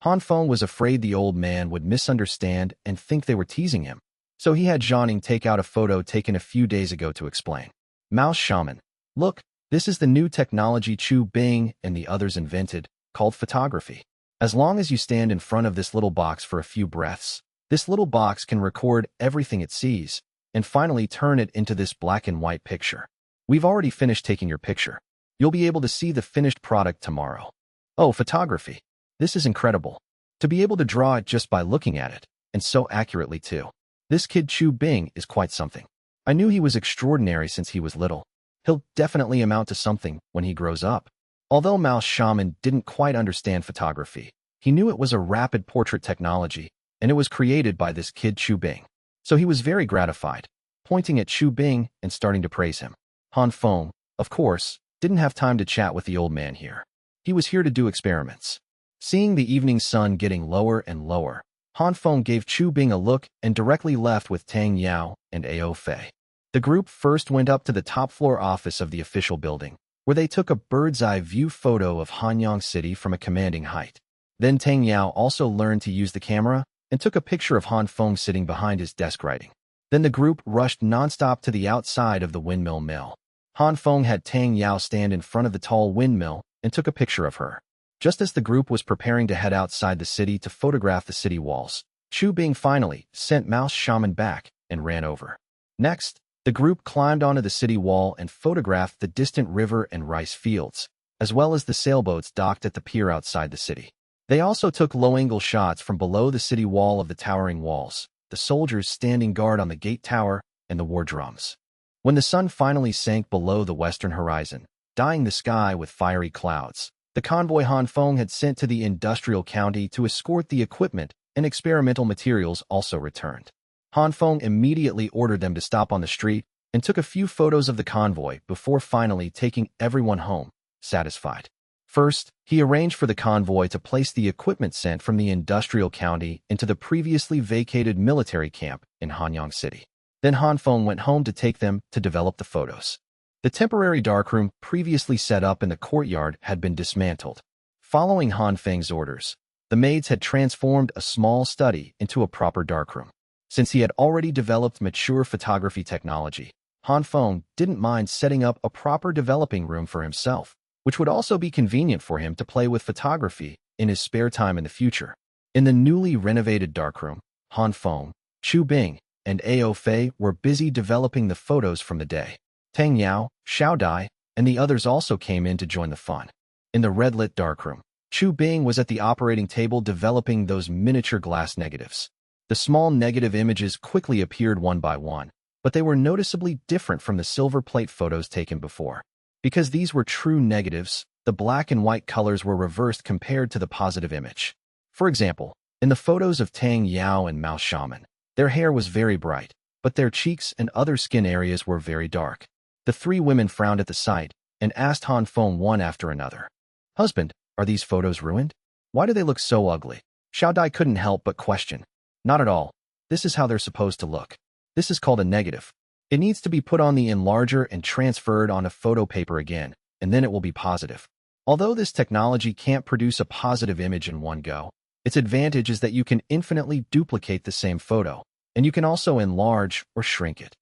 Han Feng was afraid the old man would misunderstand and think they were teasing him. So he had Zhang take out a photo taken a few days ago to explain. Mouse Shaman, look, this is the new technology Chu Bing and the others invented, called photography. As long as you stand in front of this little box for a few breaths, this little box can record everything it sees, and finally turn it into this black and white picture. We've already finished taking your picture. You'll be able to see the finished product tomorrow. Oh, photography. This is incredible. To be able to draw it just by looking at it, and so accurately too. This kid Chu Bing is quite something. I knew he was extraordinary since he was little. He'll definitely amount to something when he grows up. Although Mouse Shaman didn't quite understand photography, he knew it was a rapid portrait technology, and it was created by this kid Chu Bing. So he was very gratified, pointing at Chu Bing and starting to praise him. Han Feng, of course, didn't have time to chat with the old man here. He was here to do experiments. Seeing the evening sun getting lower and lower, Han Feng gave Chu Bing a look and directly left with Tang Yao and Ao Fei. The group first went up to the top floor office of the official building, where they took a bird's-eye view photo of Hanyang City from a commanding height. Then Tang Yao also learned to use the camera and took a picture of Han Feng sitting behind his desk writing. Then the group rushed nonstop to the outside of the windmill mill. Han Feng had Tang Yao stand in front of the tall windmill and took a picture of her. Just as the group was preparing to head outside the city to photograph the city walls, Chu Bing finally sent Mouse Shaman back and ran over. Next, the group climbed onto the city wall and photographed the distant river and rice fields, as well as the sailboats docked at the pier outside the city. They also took low-angle shots from below the city wall of the towering walls, the soldiers standing guard on the gate tower, and the war drums. When the sun finally sank below the western horizon, dyeing the sky with fiery clouds, the convoy Han Feng had sent to the industrial county to escort the equipment and experimental materials also returned. Han Feng immediately ordered them to stop on the street and took a few photos of the convoy before finally taking everyone home, satisfied. First, he arranged for the convoy to place the equipment sent from the industrial county into the previously vacated military camp in Hanyang City. Then Han Feng went home to take them to develop the photos. The temporary darkroom previously set up in the courtyard had been dismantled. Following Han Feng's orders, the maids had transformed a small study into a proper darkroom. Since he had already developed mature photography technology, Han Feng didn't mind setting up a proper developing room for himself, which would also be convenient for him to play with photography in his spare time in the future. In the newly renovated darkroom, Han Feng, Chu Bing, and Ao Fei were busy developing the photos from the day. Tang Yao, Xiao Dai, and the others also came in to join the fun. In the red-lit darkroom, Chu Bing was at the operating table developing those miniature glass negatives. The small negative images quickly appeared one by one, but they were noticeably different from the silver plate photos taken before. Because these were true negatives, the black and white colors were reversed compared to the positive image. For example, in the photos of Tang Yao and Mouse Shaman, their hair was very bright, but their cheeks and other skin areas were very dark. The three women frowned at the sight and asked Han Feng one after another, "Husband, are these photos ruined? Why do they look so ugly?" Xiao Dai couldn't help but question. "Not at all. This is how they're supposed to look. This is called a negative. It needs to be put on the enlarger and transferred on a photo paper again, and then it will be positive." Although this technology can't produce a positive image in one go, its advantage is that you can infinitely duplicate the same photo, and you can also enlarge or shrink it.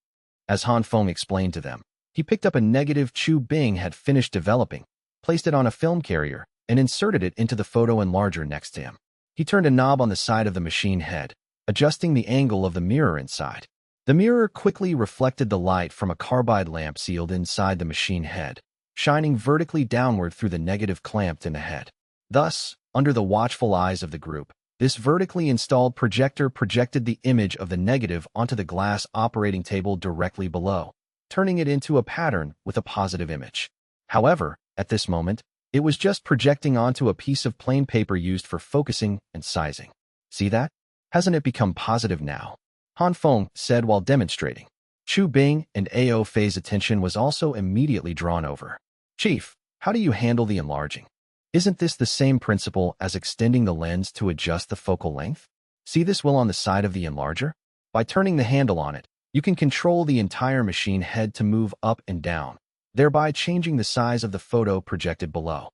As Han Feng explained to them, he picked up a negative Chu Bing had finished developing, placed it on a film carrier, and inserted it into the photo enlarger next to him. He turned a knob on the side of the machine head, adjusting the angle of the mirror inside. The mirror quickly reflected the light from a carbide lamp sealed inside the machine head, shining vertically downward through the negative clamped in the head. Thus, under the watchful eyes of the group, this vertically installed projector projected the image of the negative onto the glass operating table directly below, turning it into a pattern with a positive image. However, at this moment, it was just projecting onto a piece of plain paper used for focusing and sizing. "See that? Hasn't it become positive now?" Han Feng said while demonstrating. Chu Bing and Ao Fei's attention was also immediately drawn over. "Chief, how do you handle the enlarging? Isn't this the same principle as extending the lens to adjust the focal length? See this wheel on the side of the enlarger? By turning the handle on it, you can control the entire machine head to move up and down, thereby changing the size of the photo projected below."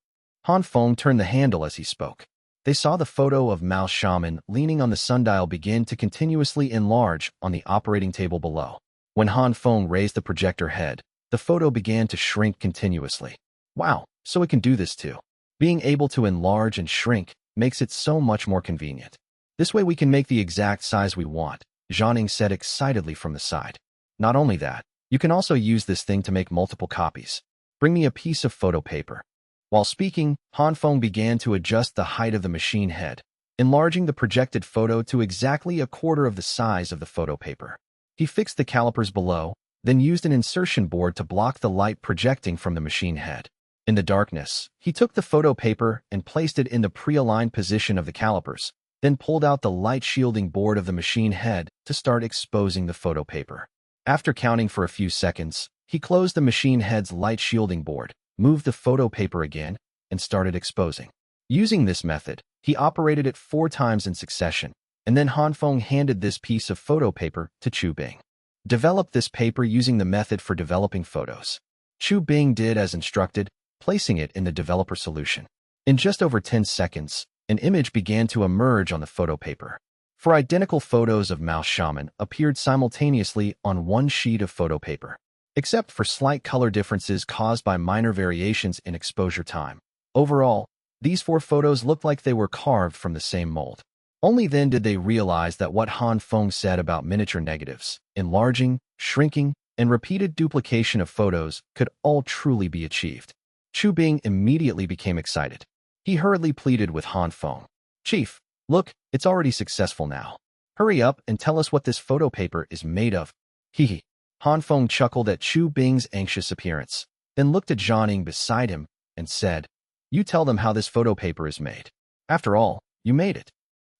Han Feng turned the handle as he spoke. They saw the photo of Mouse Shaman leaning on the sundial begin to continuously enlarge on the operating table below. When Han Feng raised the projector head, the photo began to shrink continuously. "Wow, so it can do this too. Being able to enlarge and shrink makes it so much more convenient. This way we can make the exact size we want," Zhanning said excitedly from the side. "Not only that, you can also use this thing to make multiple copies. Bring me a piece of photo paper." While speaking, Han Feng began to adjust the height of the machine head, enlarging the projected photo to exactly a quarter of the size of the photo paper. He fixed the calipers below, then used an insertion board to block the light projecting from the machine head. In the darkness, he took the photo paper and placed it in the pre-aligned position of the calipers, then pulled out the light shielding board of the machine head to start exposing the photo paper. After counting for a few seconds, he closed the machine head's light shielding board, moved the photo paper again, and started exposing. Using this method, he operated it 4 times in succession, and then Han Feng handed this piece of photo paper to Chu Bing. "Develop this paper using the method for developing photos." Chu Bing did as instructed, placing it in the developer solution. In just over 10 seconds, an image began to emerge on the photo paper. 4 identical photos of Mouse Shaman appeared simultaneously on one sheet of photo paper, except for slight color differences caused by minor variations in exposure time. Overall, these 4 photos looked like they were carved from the same mold. Only then did they realize that what Han Feng said about miniature negatives, enlarging, shrinking, and repeated duplication of photos could all truly be achieved. Chu Bing immediately became excited. He hurriedly pleaded with Han Feng. "Chief, look, it's already successful now. Hurry up and tell us what this photo paper is made of." Hee. Han Feng chuckled at Chu Bing's anxious appearance, then looked at Jianing beside him and said, "You tell them how this photo paper is made. After all, you made it."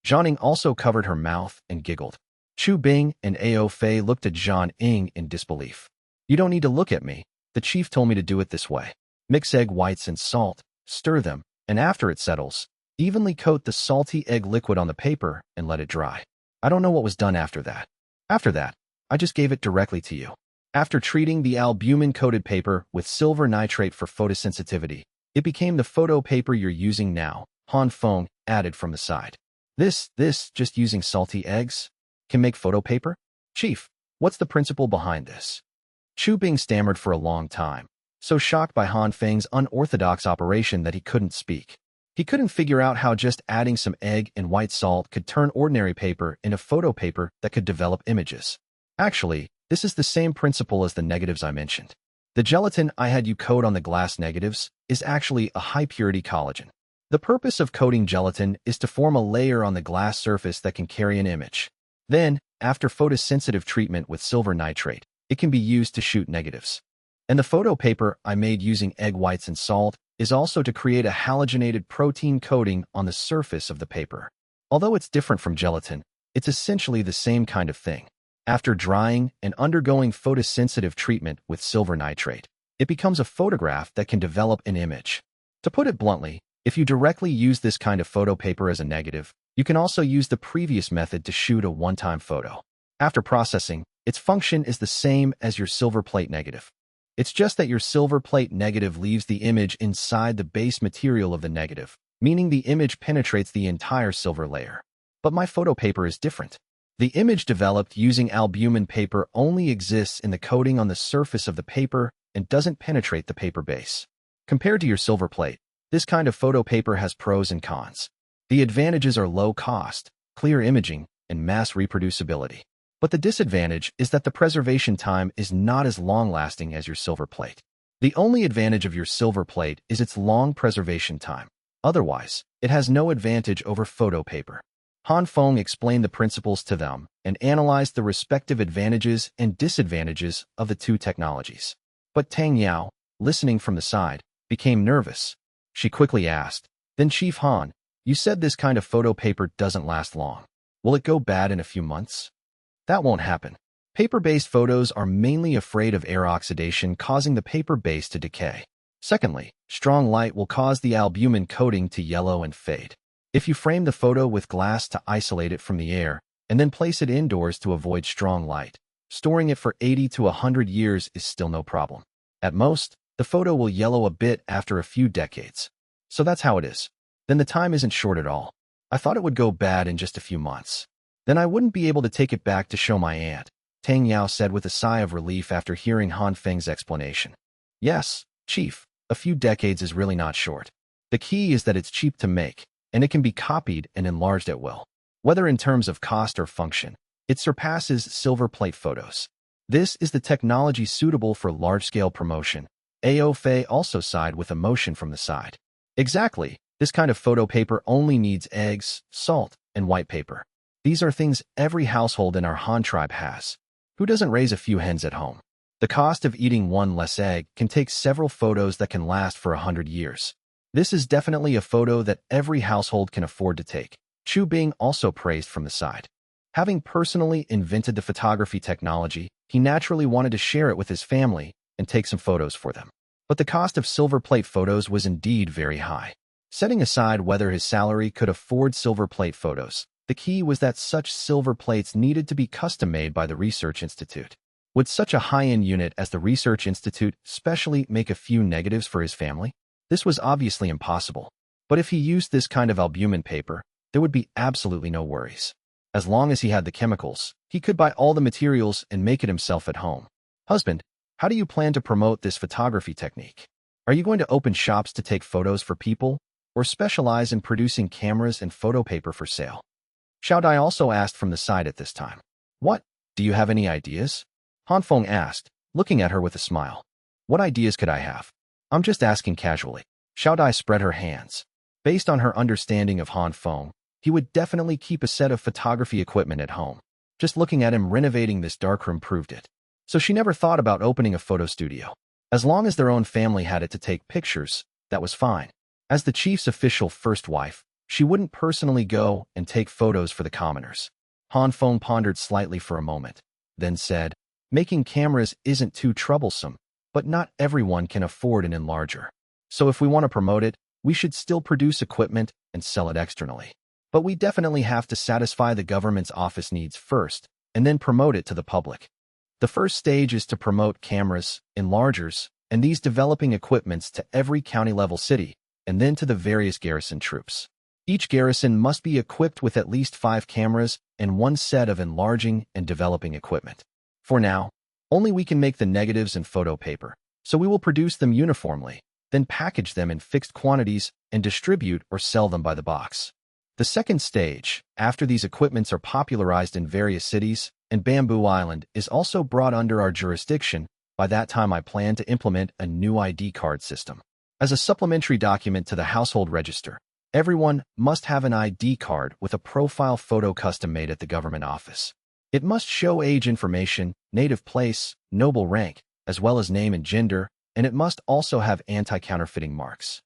Jianing also covered her mouth and giggled. Chu Bing and Ao Fei looked at Jianing in disbelief. "You don't need to look at me. The chief told me to do it this way. Mix egg whites and salt, stir them, and after it settles, evenly coat the salty egg liquid on the paper and let it dry. I don't know what was done after that. After that, I just gave it directly to you. After treating the albumin-coated paper with silver nitrate for photosensitivity, it became the photo paper you're using now," Han Feng added from the side. This, just using salty eggs, can make photo paper? Chief, what's the principle behind this?" Chu Bing stammered for a long time, so shocked by Han Feng's unorthodox operation that he couldn't speak. He couldn't figure out how just adding some egg and white salt could turn ordinary paper into photo paper that could develop images. "Actually, this is the same principle as the negatives I mentioned. The gelatin I had you coat on the glass negatives is actually a high-purity collagen. The purpose of coating gelatin is to form a layer on the glass surface that can carry an image. Then, after photosensitive treatment with silver nitrate, it can be used to shoot negatives. And the photo paper I made using egg whites and salt is also to create a halogenated protein coating on the surface of the paper. Although it's different from gelatin, it's essentially the same kind of thing. After drying and undergoing photosensitive treatment with silver nitrate, it becomes a photograph that can develop an image. To put it bluntly, if you directly use this kind of photo paper as a negative, you can also use the previous method to shoot a one-time photo. After processing, its function is the same as your silver plate negative. It's just that your silver plate negative leaves the image inside the base material of the negative, meaning the image penetrates the entire silver layer. But my photo paper is different. The image developed using albumin paper only exists in the coating on the surface of the paper and doesn't penetrate the paper base. Compared to your silver plate, this kind of photo paper has pros and cons. The advantages are low cost, clear imaging, and mass reproducibility. But the disadvantage is that the preservation time is not as long-lasting as your silver plate. The only advantage of your silver plate is its long preservation time. Otherwise, it has no advantage over photo paper. Han Feng explained the principles to them and analyzed the respective advantages and disadvantages of the two technologies. But Tang Yao, listening from the side, became nervous. She quickly asked, "Then Chief Han, you said this kind of photo paper doesn't last long. Will it go bad in a few months?" "That won't happen. Paper-based photos are mainly afraid of air oxidation causing the paper base to decay. Secondly, strong light will cause the albumin coating to yellow and fade. If you frame the photo with glass to isolate it from the air, and then place it indoors to avoid strong light, storing it for 80 to 100 years is still no problem. At most, the photo will yellow a bit after a few decades. So that's how it is. Then the time isn't short at all. I thought it would go bad in just a few months. Then I wouldn't be able to take it back to show my aunt," Tang Yao said with a sigh of relief after hearing Han Feng's explanation. "Yes, Chief, a few decades is really not short. The key is that it's cheap to make, and it can be copied and enlarged at will. Whether in terms of cost or function, it surpasses silver plate photos. This is the technology suitable for large-scale promotion." Ao Fei also sighed with emotion from the side. "Exactly. This kind of photo paper only needs eggs, salt, and white paper. These are things every household in our Han tribe has. Who doesn't raise a few hens at home? The cost of eating one less egg can take several photos that can last for 100 years. This is definitely a photo that every household can afford to take." Chu Bing also praised from the side. Having personally invented the photography technology, he naturally wanted to share it with his family and take some photos for them. But the cost of silver plate photos was indeed very high. Setting aside whether his salary could afford silver plate photos, the key was that such silver plates needed to be custom-made by the Research Institute. Would such a high-end unit as the Research Institute specially make a few negatives for his family? This was obviously impossible. But if he used this kind of albumin paper, there would be absolutely no worries. As long as he had the chemicals, he could buy all the materials and make it himself at home. Husband, how do you plan to promote this photography technique? Are you going to open shops to take photos for people, or specialize in producing cameras and photo paper for sale? Xiao Dai also asked from the side at this time. What? Do you have any ideas? Han Feng asked, looking at her with a smile. What ideas could I have? I'm just asking casually. Xiao Dai spread her hands. Based on her understanding of Han Feng, he would definitely keep a set of photography equipment at home. Just looking at him renovating this darkroom proved it. So she never thought about opening a photo studio. As long as their own family had it to take pictures, that was fine. As the chief's official first wife, she wouldn't personally go and take photos for the commoners. Han Feng pondered slightly for a moment, then said, making cameras isn't too troublesome, but not everyone can afford an enlarger. So if we want to promote it, we should still produce equipment and sell it externally. But we definitely have to satisfy the government's office needs first, and then promote it to the public. The first stage is to promote cameras, enlargers, and these developing equipments to every county-level city, and then to the various garrison troops. Each garrison must be equipped with at least 5 cameras and 1 set of enlarging and developing equipment. For now, only we can make the negatives and photo paper, so we will produce them uniformly, then package them in fixed quantities and distribute or sell them by the box. The second stage, after these equipments are popularized in various cities, and Bamboo Island is also brought under our jurisdiction, by that time I plan to implement a new ID card system. As a supplementary document to the household register, everyone must have an ID card with a profile photo custom-made at the government office. It must show age information, native place, noble rank, as well as name and gender, and it must also have anti-counterfeiting marks.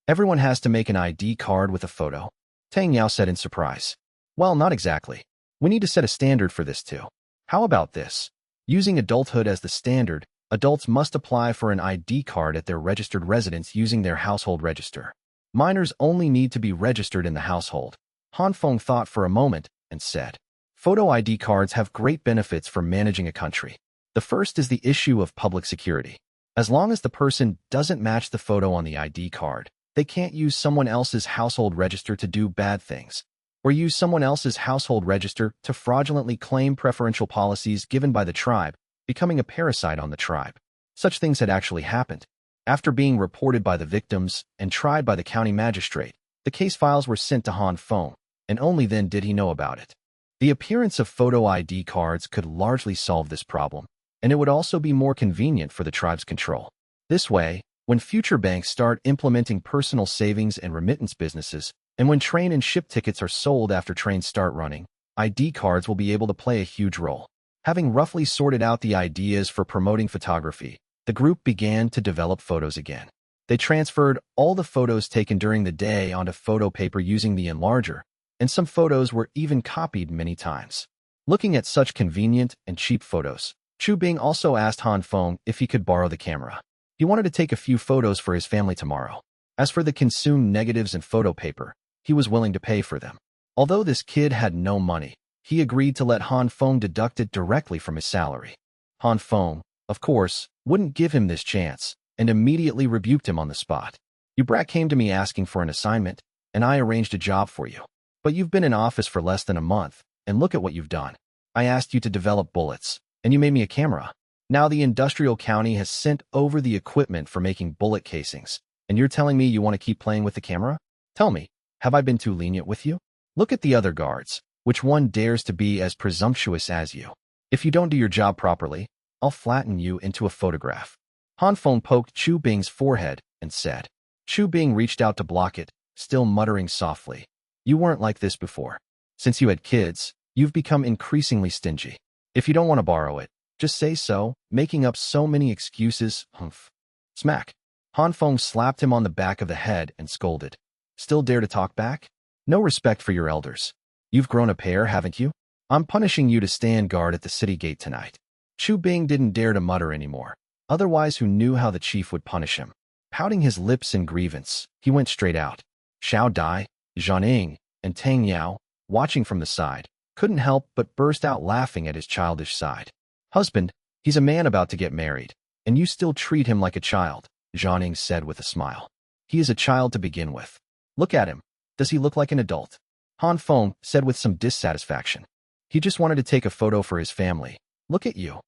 Everyone has to make an ID card with a photo. Tang Yao said in surprise. Well, not exactly. We need to set a standard for this too. How about this? Using adulthood as the standard, adults must apply for an ID card at their registered residence using their household register. Minors only need to be registered in the household. Han Feng thought for a moment and said, photo ID cards have great benefits for managing a country. The first is the issue of public security. As long as the person doesn't match the photo on the ID card, they can't use someone else's household register to do bad things, or use someone else's household register to fraudulently claim preferential policies given by the tribe, becoming a parasite on the tribe. Such things had actually happened. After being reported by the victims and tried by the county magistrate, the case files were sent to Han Feng, and only then did he know about it. The appearance of photo ID cards could largely solve this problem, and it would also be more convenient for the tribe's control. This way, when future banks start implementing personal savings and remittance businesses, and when train and ship tickets are sold after trains start running, ID cards will be able to play a huge role. Having roughly sorted out the ideas for promoting photography, the group began to develop photos again. They transferred all the photos taken during the day onto photo paper using the enlarger, and some photos were even copied many times. Looking at such convenient and cheap photos, Chu Bing also asked Han Feng if he could borrow the camera. He wanted to take a few photos for his family tomorrow. As for the consumed negatives and photo paper, he was willing to pay for them. Although this kid had no money, he agreed to let Han Feng deduct it directly from his salary. Han Feng, of course, wouldn't give him this chance, and immediately rebuked him on the spot. You brat came to me asking for an assignment, and I arranged a job for you. But you've been in office for less than a month, and look at what you've done. I asked you to develop bullets, and you made me a camera. Now the industrial county has sent over the equipment for making bullet casings, and you're telling me you want to keep playing with the camera? Tell me, have I been too lenient with you? Look at the other guards. Which one dares to be as presumptuous as you? If you don't do your job properly, I'll flatten you into a photograph. Han Feng poked Chu Bing's forehead and said. Chu Bing reached out to block it, still muttering softly. You weren't like this before. Since you had kids, you've become increasingly stingy. If you don't want to borrow it, just say so, making up so many excuses. Humph. Smack. Han Feng slapped him on the back of the head and scolded. Still dare to talk back? No respect for your elders. You've grown a pair, haven't you? I'm punishing you to stand guard at the city gate tonight. Chu Bing didn't dare to mutter anymore. Otherwise, who knew how the chief would punish him? Pouting his lips in grievance, he went straight out. Xiao Dai, Zhaning, and Tang Yao, watching from the side, couldn't help but burst out laughing at his childish side. Husband, he's a man about to get married, and you still treat him like a child, Zhaning said with a smile. He is a child to begin with. Look at him. Does he look like an adult? Han Feng said with some dissatisfaction. He just wanted to take a photo for his family. Look at you.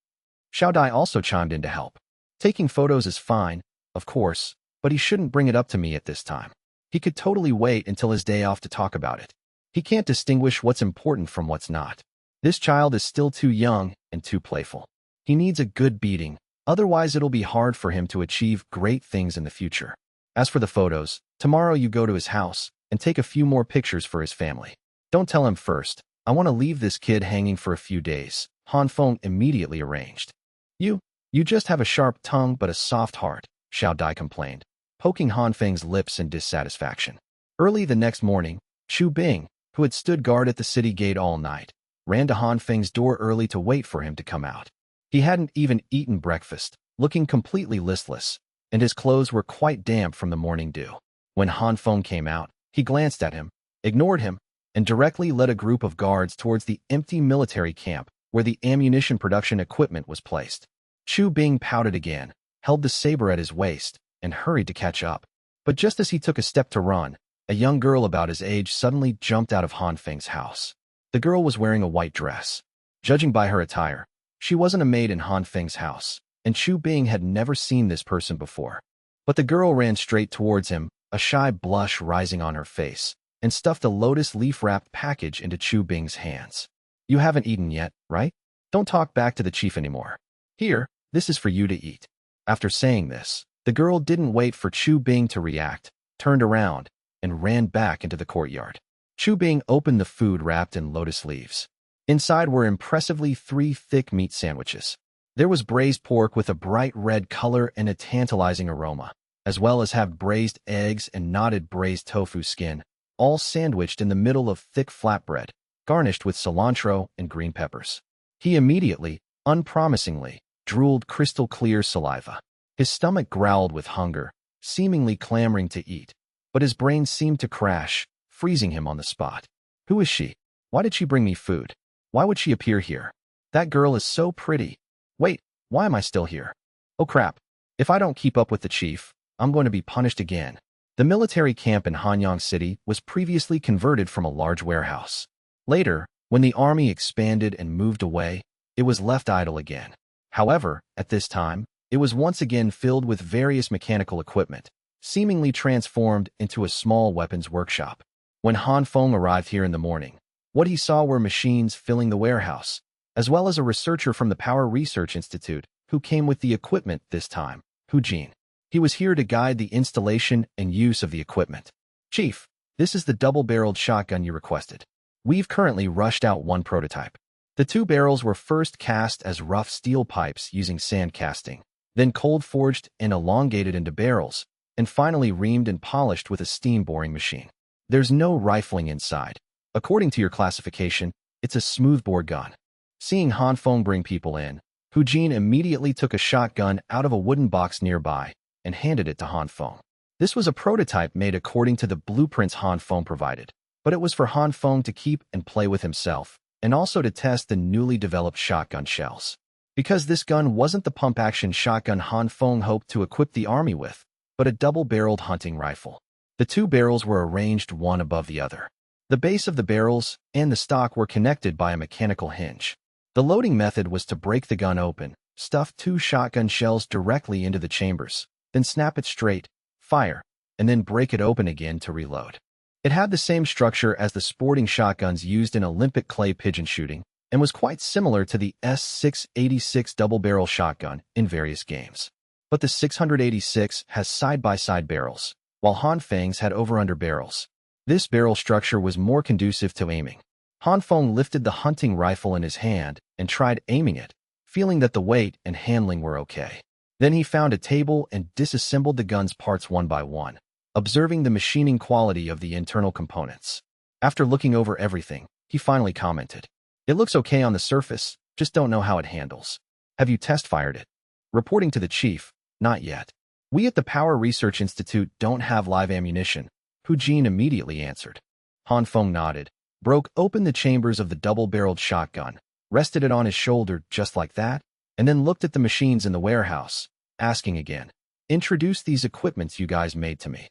Xiao Dai also chimed in to help. Taking photos is fine, of course, but he shouldn't bring it up to me at this time. He could totally wait until his day off to talk about it. He can't distinguish what's important from what's not. This child is still too young and too playful. He needs a good beating, otherwise it'll be hard for him to achieve great things in the future. As for the photos, tomorrow you go to his house and take a few more pictures for his family. Don't tell him first. I want to leave this kid hanging for a few days. Han Feng immediately arranged. You just have a sharp tongue but a soft heart, Xiao Dai complained, poking Han Feng's lips in dissatisfaction. Early the next morning, Chu Bing, who had stood guard at the city gate all night, ran to Han Feng's door early to wait for him to come out. He hadn't even eaten breakfast, looking completely listless, and his clothes were quite damp from the morning dew. When Han Feng came out, he glanced at him, ignored him, and directly led a group of guards towards the empty military camp where the ammunition production equipment was placed. Chu Bing pouted again, held the saber at his waist, and hurried to catch up. But just as he took a step to run, a young girl about his age suddenly jumped out of Han Feng's house. The girl was wearing a white dress. Judging by her attire, she wasn't a maid in Han Feng's house, and Chu Bing had never seen this person before. But the girl ran straight towards him, a shy blush rising on her face, and stuffed a lotus leaf-wrapped package into Chu Bing's hands. You haven't eaten yet, right? Don't talk back to the chief anymore. Here, this is for you to eat. After saying this, the girl didn't wait for Chu Bing to react, turned around, and ran back into the courtyard. Chu Bing opened the food wrapped in lotus leaves. Inside were impressively 3 thick meat sandwiches. There was braised pork with a bright red color and a tantalizing aroma, as well as halved braised eggs and knotted braised tofu skin, all sandwiched in the middle of thick flatbread, garnished with cilantro and green peppers. He immediately, unpromisingly, drooled crystal-clear saliva. His stomach growled with hunger, seemingly clamoring to eat, but his brain seemed to crash, freezing him on the spot. Who is she? Why did she bring me food? Why would she appear here? That girl is so pretty. Wait, why am I still here? Oh crap. If I don't keep up with the chief, I'm going to be punished again. The military camp in Hanyang City was previously converted from a large warehouse. Later, when the army expanded and moved away, it was left idle again. However, at this time, it was once again filled with various mechanical equipment, seemingly transformed into a small weapons workshop. When Han Feng arrived here in the morning, what he saw were machines filling the warehouse, as well as a researcher from the Power Research Institute who came with the equipment this time, Hu Jin. He was here to guide the installation and use of the equipment. Chief, this is the double-barreled shotgun you requested. We've currently rushed out 1 prototype. The 2 barrels were first cast as rough steel pipes using sand casting, then cold-forged and elongated into barrels, and finally reamed and polished with a steam boring machine. There's no rifling inside. According to your classification, it's a smoothbore gun. Seeing Han Feng bring people in, Hu Jin immediately took a shotgun out of a wooden box nearby and handed it to Han Feng. This was a prototype made according to the blueprints Han Feng provided, but it was for Han Feng to keep and play with himself, and also to test the newly developed shotgun shells. Because this gun wasn't the pump-action shotgun Han Feng hoped to equip the army with, but a double-barreled hunting rifle. The 2 barrels were arranged one above the other. The base of the barrels and the stock were connected by a mechanical hinge. The loading method was to break the gun open, stuff 2 shotgun shells directly into the chambers, then snap it straight, fire, and then break it open again to reload. It had the same structure as the sporting shotguns used in Olympic clay pigeon shooting, and was quite similar to the S686 double-barrel shotgun in various games. But the 686 has side-by-side barrels, while Han Feng's had over-under barrels. This barrel structure was more conducive to aiming. Han Feng lifted the hunting rifle in his hand and tried aiming it, feeling that the weight and handling were okay. Then he found a table and disassembled the gun's parts one by one, observing the machining quality of the internal components. After looking over everything, he finally commented, "It looks okay on the surface, just don't know how it handles. Have you test-fired it?" Reporting to the chief, "Not yet. We at the Power Research Institute don't have live ammunition," Hu Jin immediately answered. Han Feng nodded, broke open the chambers of the double-barreled shotgun, rested it on his shoulder just like that, and then looked at the machines in the warehouse, asking again, "Introduce these equipments you guys made to me."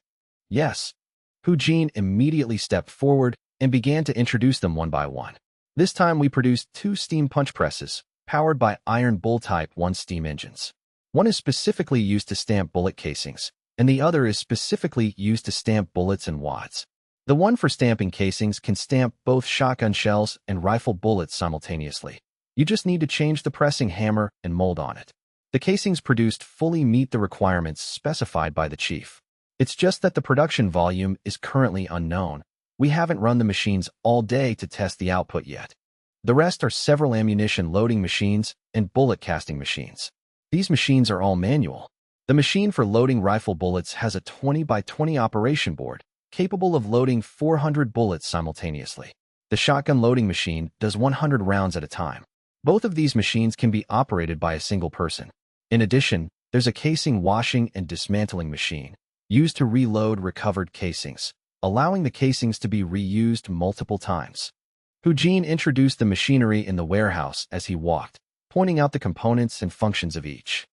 Yes. Hujin immediately stepped forward and began to introduce them one by one. This time we produced 2 steam punch presses, powered by iron bull Type 1 steam engines. One is specifically used to stamp bullet casings, and the other is specifically used to stamp bullets and wads. The one for stamping casings can stamp both shotgun shells and rifle bullets simultaneously. You just need to change the pressing hammer and mold on it. The casings produced fully meet the requirements specified by the chief. It's just that the production volume is currently unknown. We haven't run the machines all day to test the output yet. The rest are several ammunition loading machines and bullet casting machines. These machines are all manual. The machine for loading rifle bullets has a 20 by 20 operation board, capable of loading 400 bullets simultaneously. The shotgun loading machine does 100 rounds at a time. Both of these machines can be operated by a single person. In addition, there's a casing washing and dismantling machine, used to reload recovered casings, allowing the casings to be reused multiple times. Hujin introduced the machinery in the warehouse as he walked, pointing out the components and functions of each.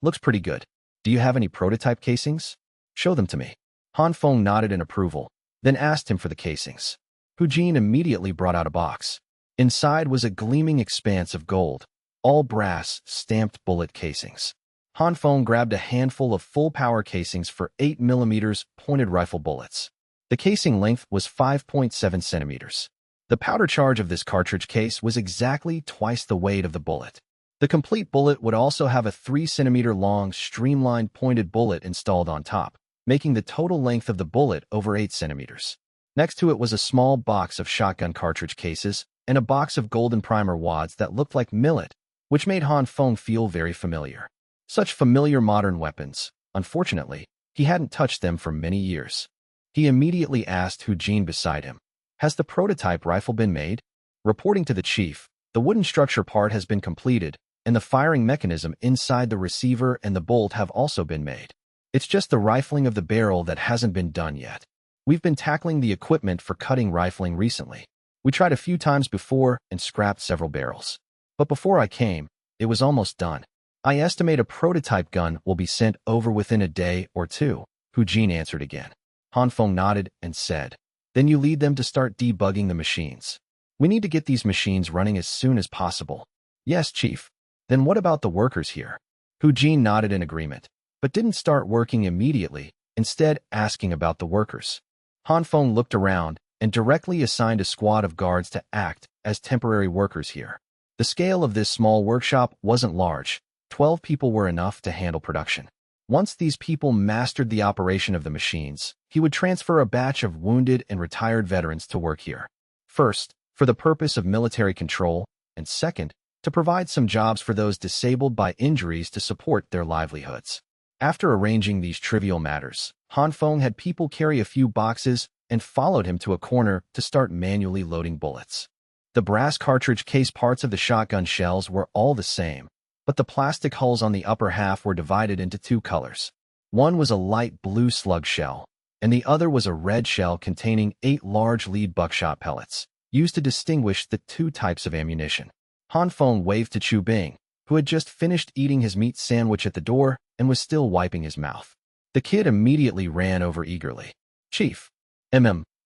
Looks pretty good. Do you have any prototype casings? Show them to me. Han Feng nodded in approval, then asked him for the casings. Hujin immediately brought out a box. Inside was a gleaming expanse of gold, all brass, stamped bullet casings. Han Feng grabbed a handful of full-power casings for 8mm pointed rifle bullets. The casing length was 5.7 centimeters. The powder charge of this cartridge case was exactly twice the weight of the bullet. The complete bullet would also have a 3-centimeter-long, streamlined pointed bullet installed on top, making the total length of the bullet over 8 centimeters. Next to it was a small box of shotgun cartridge cases and a box of golden primer wads that looked like millet, which made Han Feng feel very familiar. Such familiar modern weapons. Unfortunately, he hadn't touched them for many years. He immediately asked Hujin beside him, "Has the prototype rifle been made?" Reporting to the chief, the wooden structure part has been completed, and the firing mechanism inside the receiver and the bolt have also been made. It's just the rifling of the barrel that hasn't been done yet. We've been tackling the equipment for cutting rifling recently. We tried a few times before and scrapped several barrels. But before I came, it was almost done. I estimate a prototype gun will be sent over within a day or two, Hujin answered again. Han Feng nodded and said, "Then you lead them to start debugging the machines. We need to get these machines running as soon as possible." "Yes, Chief." "Then what about the workers here?" Hujin nodded in agreement, but didn't start working immediately, instead asking about the workers. Han Feng looked around and directly assigned a squad of guards to act as temporary workers here. The scale of this small workshop wasn't large. 12 people were enough to handle production. Once these people mastered the operation of the machines, he would transfer a batch of wounded and retired veterans to work here. First, for the purpose of military control, and second, to provide some jobs for those disabled by injuries to support their livelihoods. After arranging these trivial matters, Han Feng had people carry a few boxes and followed him to a corner to start manually loading bullets. The brass cartridge case parts of the shotgun shells were all the same, but the plastic hulls on the upper half were divided into 2 colors. One was a light blue slug shell, and the other was a red shell containing 8 large lead buckshot pellets, used to distinguish the 2 types of ammunition. Han Feng waved to Chu Bing, who had just finished eating his meat sandwich at the door and was still wiping his mouth. The kid immediately ran over eagerly. "Chief,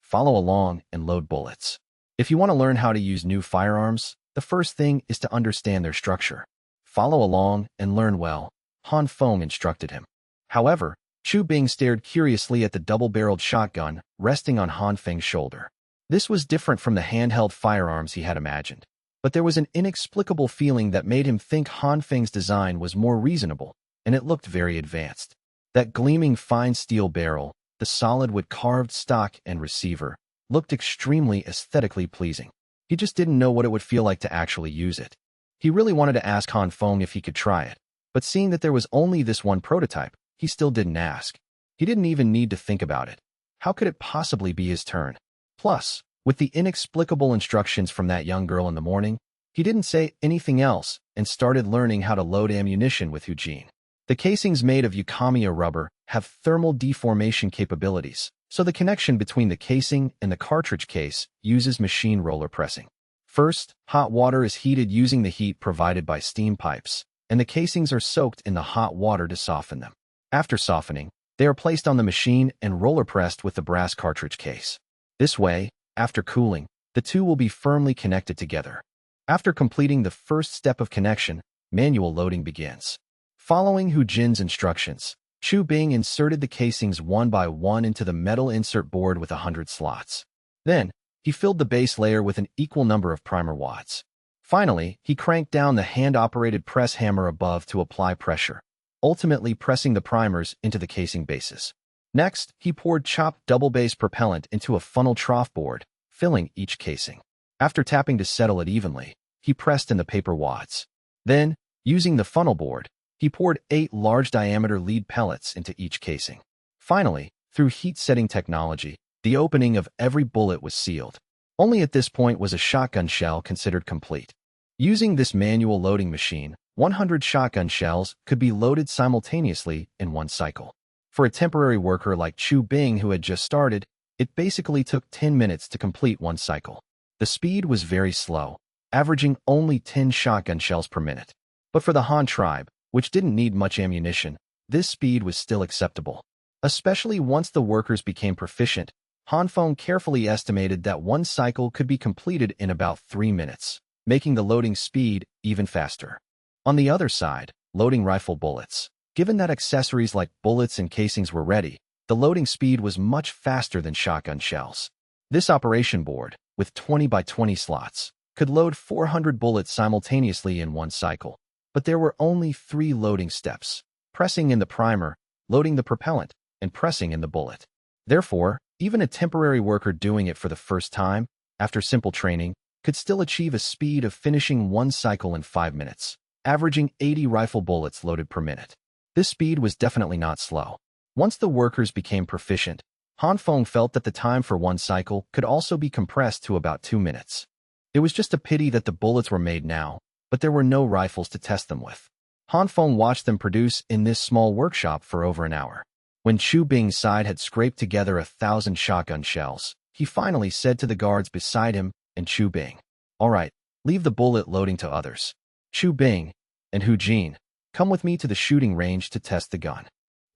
follow along and load bullets. If you want to learn how to use new firearms, the first thing is to understand their structure. Follow along and learn well," Han Feng instructed him. However, Chu Bing stared curiously at the double-barreled shotgun resting on Han Feng's shoulder. This was different from the handheld firearms he had imagined, but there was an inexplicable feeling that made him think Han Feng's design was more reasonable, and it looked very advanced. That gleaming fine steel barrel, the solid with carved stock and receiver, looked extremely aesthetically pleasing. He just didn't know what it would feel like to actually use it. He really wanted to ask Han Feng if he could try it, but seeing that there was only this one prototype, he still didn't ask. He didn't even need to think about it. How could it possibly be his turn? Plus, with the inexplicable instructions from that young girl in the morning, he didn't say anything else and started learning how to load ammunition with Hujin. The casings made of eucalyptus rubber have thermal deformation capabilities, so the connection between the casing and the cartridge case uses machine roller pressing. First, hot water is heated using the heat provided by steam pipes, and the casings are soaked in the hot water to soften them. After softening, They are placed on the machine and roller-pressed with the brass cartridge case. This way, after cooling, the two will be firmly connected together. After completing the first step of connection, manual loading begins. Following Hu Jin's instructions, Chu Bing inserted the casings one by one into the metal insert board with 100 slots. Then, he filled the base layer with an equal number of primer wads. Finally, he cranked down the hand-operated press hammer above to apply pressure, ultimately pressing the primers into the casing bases. Next, he poured chopped double-base propellant into a funnel trough board, filling each casing. After tapping to settle it evenly, he pressed in the paper wads. Then, using the funnel board, he poured 8 large-diameter lead pellets into each casing. Finally, through heat-setting technology, the opening of every bullet was sealed. Only at this point was a shotgun shell considered complete. Using this manual loading machine, 100 shotgun shells could be loaded simultaneously in one cycle. For a temporary worker like Chu Bing who had just started, it basically took 10 minutes to complete one cycle. The speed was very slow, averaging only 10 shotgun shells per minute. But for the Han tribe, which didn't need much ammunition, this speed was still acceptable. Especially once the workers became proficient, Han Feng carefully estimated that one cycle could be completed in about 3 minutes, making the loading speed even faster. On the other side, loading rifle bullets. Given that accessories like bullets and casings were ready, the loading speed was much faster than shotgun shells. This operation board, with 20 by 20 slots, could load 400 bullets simultaneously in one cycle. But there were only 3 loading steps: pressing in the primer, loading the propellant, and pressing in the bullet. Therefore, even a temporary worker doing it for the first time, after simple training, could still achieve a speed of finishing one cycle in 5 minutes, averaging 80 rifle bullets loaded per minute. This speed was definitely not slow. Once the workers became proficient, Han Feng felt that the time for one cycle could also be compressed to about 2 minutes. It was just a pity that the bullets were made now, but there were no rifles to test them with. Han Feng watched them produce in this small workshop for over an hour. When Chu Bing's side had scraped together 1,000 shotgun shells, he finally said to the guards beside him and Chu Bing, "All right, leave the bullet loading to others. Chu Bing and Hu Jin, come with me to the shooting range to test the gun."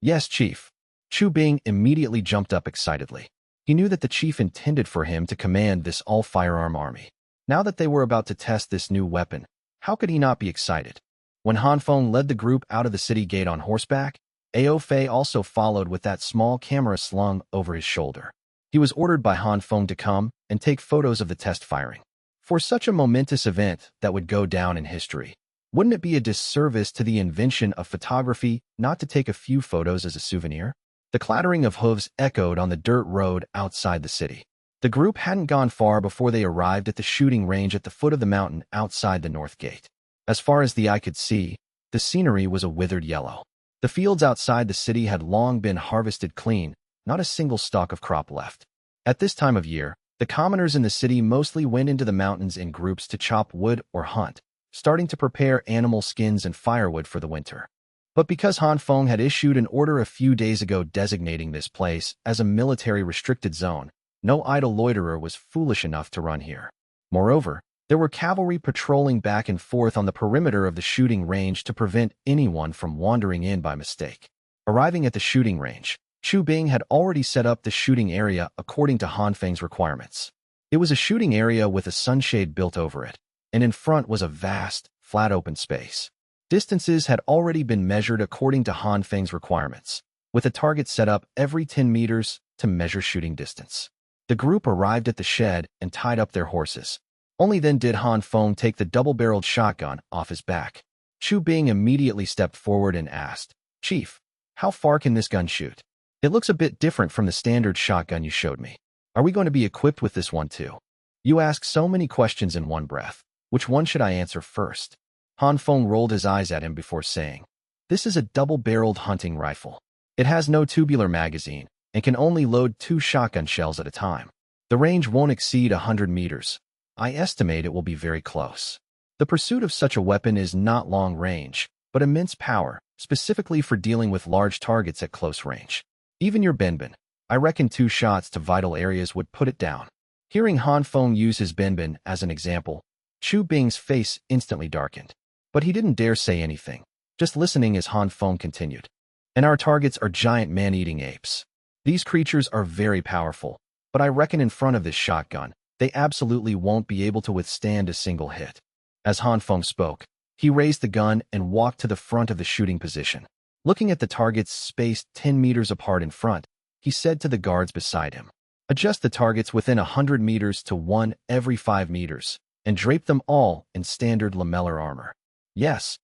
"Yes, Chief." Chu Bing immediately jumped up excitedly. He knew that the chief intended for him to command this all-firearm army. Now that they were about to test this new weapon, how could he not be excited? When Han Feng led the group out of the city gate on horseback, Ao Fei also followed with that small camera slung over his shoulder. He was ordered by Han Feng to come and take photos of the test firing. For such a momentous event that would go down in history, wouldn't it be a disservice to the invention of photography not to take a few photos as a souvenir? The clattering of hooves echoed on the dirt road outside the city. The group hadn't gone far before they arrived at the shooting range at the foot of the mountain outside the north gate. As far as the eye could see, the scenery was a withered yellow. The fields outside the city had long been harvested clean, not a single stalk of crop left. At this time of year, the commoners in the city mostly went into the mountains in groups to chop wood or hunt, starting to prepare animal skins and firewood for the winter. But because Han Feng had issued an order a few days ago designating this place as a military-restricted zone, no idle loiterer was foolish enough to run here. Moreover, there were cavalry patrolling back and forth on the perimeter of the shooting range to prevent anyone from wandering in by mistake. Arriving at the shooting range, Chu Bing had already set up the shooting area according to Han Feng's requirements. It was a shooting area with a sunshade built over it, and in front was a vast, flat open space. Distances had already been measured according to Han Feng's requirements, with a target set up every 10 meters to measure shooting distance. The group arrived at the shed and tied up their horses. Only then did Han Feng take the double-barreled shotgun off his back. Chu Bing immediately stepped forward and asked, "Chief, how far can this gun shoot? It looks a bit different from the standard shotgun you showed me. Are we going to be equipped with this one too?" "You ask so many questions in one breath. Which one should I answer first?" Han Feng rolled his eyes at him before saying, "This is a double-barreled hunting rifle. It has no tubular magazine and can only load 2 shotgun shells at a time. The range won't exceed 100 meters. I estimate it will be very close. The pursuit of such a weapon is not long range, but immense power, specifically for dealing with large targets at close range. Even your Benben, I reckon 2 shots to vital areas would put it down." Hearing Han Feng use his Benben as an example, Chu Bing's face instantly darkened. But he didn't dare say anything, just listening as Han Feng continued. And our targets are giant man-eating apes. These creatures are very powerful, but I reckon in front of this shotgun, they absolutely won't be able to withstand a single hit. As Han Feng spoke, he raised the gun and walked to the front of the shooting position. Looking at the targets spaced 10 meters apart in front, he said to the guards beside him, "Adjust the targets within 100 meters to 1 every 5 meters, and drape them all in standard lamellar armor." Yes.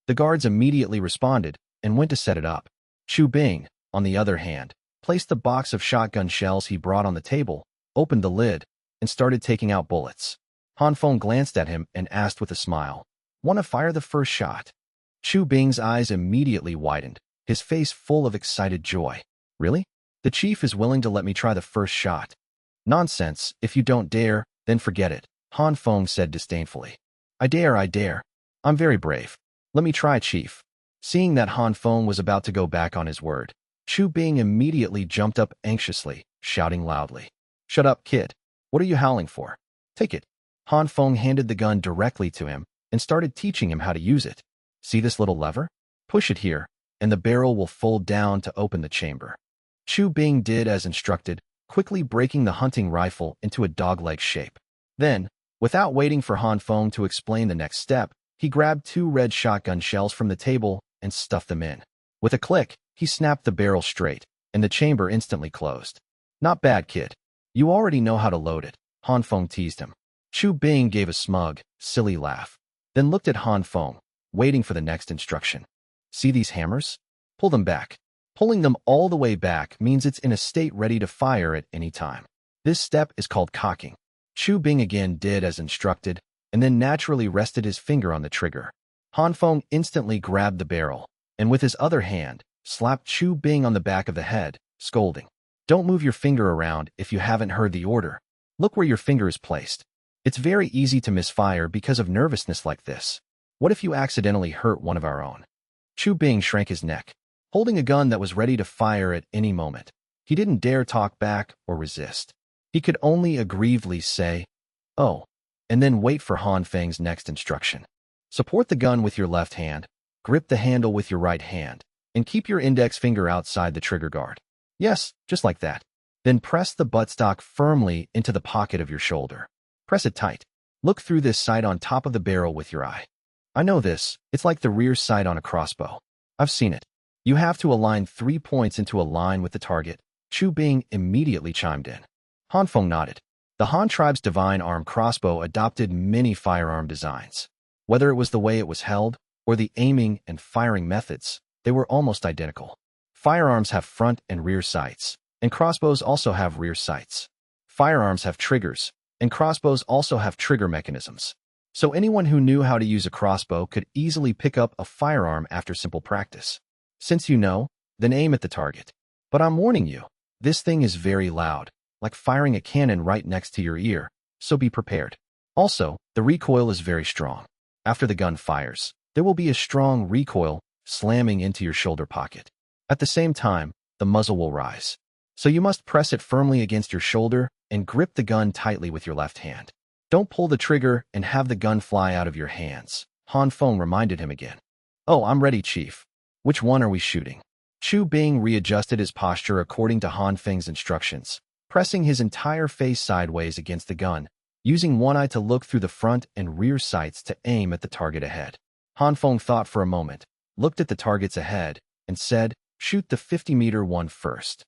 The guards immediately responded and went to set it up. Chu Bing, on the other hand, placed the box of shotgun shells he brought on the table, opened the lid, and started taking out bullets. Han Feng glanced at him and asked with a smile, "Want to fire the first shot?" Chu Bing's eyes immediately widened, his face full of excited joy. "Really? The chief is willing to let me try the first shot?" "Nonsense. If you don't dare, then forget it," Han Feng said disdainfully. I dare. I'm very brave. Let me try, chief." Seeing that Han Feng was about to go back on his word, Chu Bing immediately jumped up anxiously, shouting loudly, "Shut up, kid. What are you howling for? Take it." Han Feng handed the gun directly to him and started teaching him how to use it. "See this little lever? Push it here, and the barrel will fold down to open the chamber." Chu Bing did as instructed, quickly breaking the hunting rifle into a dog-leg shape. Then, without waiting for Han Feng to explain the next step, he grabbed 2 red shotgun shells from the table and stuffed them in. With a click, he snapped the barrel straight, and the chamber instantly closed. "Not bad, kid. You already know how to load it," Han Feng teased him. Chu Bing gave a smug, silly laugh, then looked at Han Feng, waiting for the next instruction. "See these hammers? Pull them back." Pulling them all the way back means it's in a state ready to fire at any time. This step is called cocking. Chu Bing again did as instructed, and then naturally rested his finger on the trigger. Han Feng instantly grabbed the barrel, and with his other hand, slapped Chu Bing on the back of the head, scolding, "Don't move your finger around if you haven't heard the order. Look where your finger is placed. It's very easy to misfire because of nervousness like this. What if you accidentally hurt one of our own?" Chu Bing shrank his neck, holding a gun that was ready to fire at any moment. He didn't dare talk back or resist. He could only aggrievedly say, "Oh," and then wait for Han Feng's next instruction. Support the gun with your left hand, grip the handle with your right hand, and keep your index finger outside the trigger guard. Yes, just like that. Then press the buttstock firmly into the pocket of your shoulder. Press it tight. Look through this sight on top of the barrel with your eye. I know this. It's like the rear sight on a crossbow. I've seen it. You have to align 3 points into a line with the target. Chu Bing immediately chimed in. Han Feng nodded. The Han tribe's divine arm crossbow adopted many firearm designs. Whether it was the way it was held or the aiming and firing methods, they were almost identical. Firearms have front and rear sights, and crossbows also have rear sights. Firearms have triggers, and crossbows also have trigger mechanisms. So anyone who knew how to use a crossbow could easily pick up a firearm after simple practice. Since you know, then aim at the target. But I'm warning you, this thing is very loud, like firing a cannon right next to your ear, so be prepared. Also, the recoil is very strong. After the gun fires, there will be a strong recoil slamming into your shoulder pocket. At the same time, the muzzle will rise. So you must press it firmly against your shoulder and grip the gun tightly with your left hand. Don't pull the trigger and have the gun fly out of your hands, Han Feng reminded him again. "Oh, I'm ready, Chief. Which one are we shooting?" Chu Bing readjusted his posture according to Han Feng's instructions, pressing his entire face sideways against the gun, using one eye to look through the front and rear sights to aim at the target ahead. Han Feng thought for a moment, looked at the targets ahead, and said, "Shoot the 50-meter one first."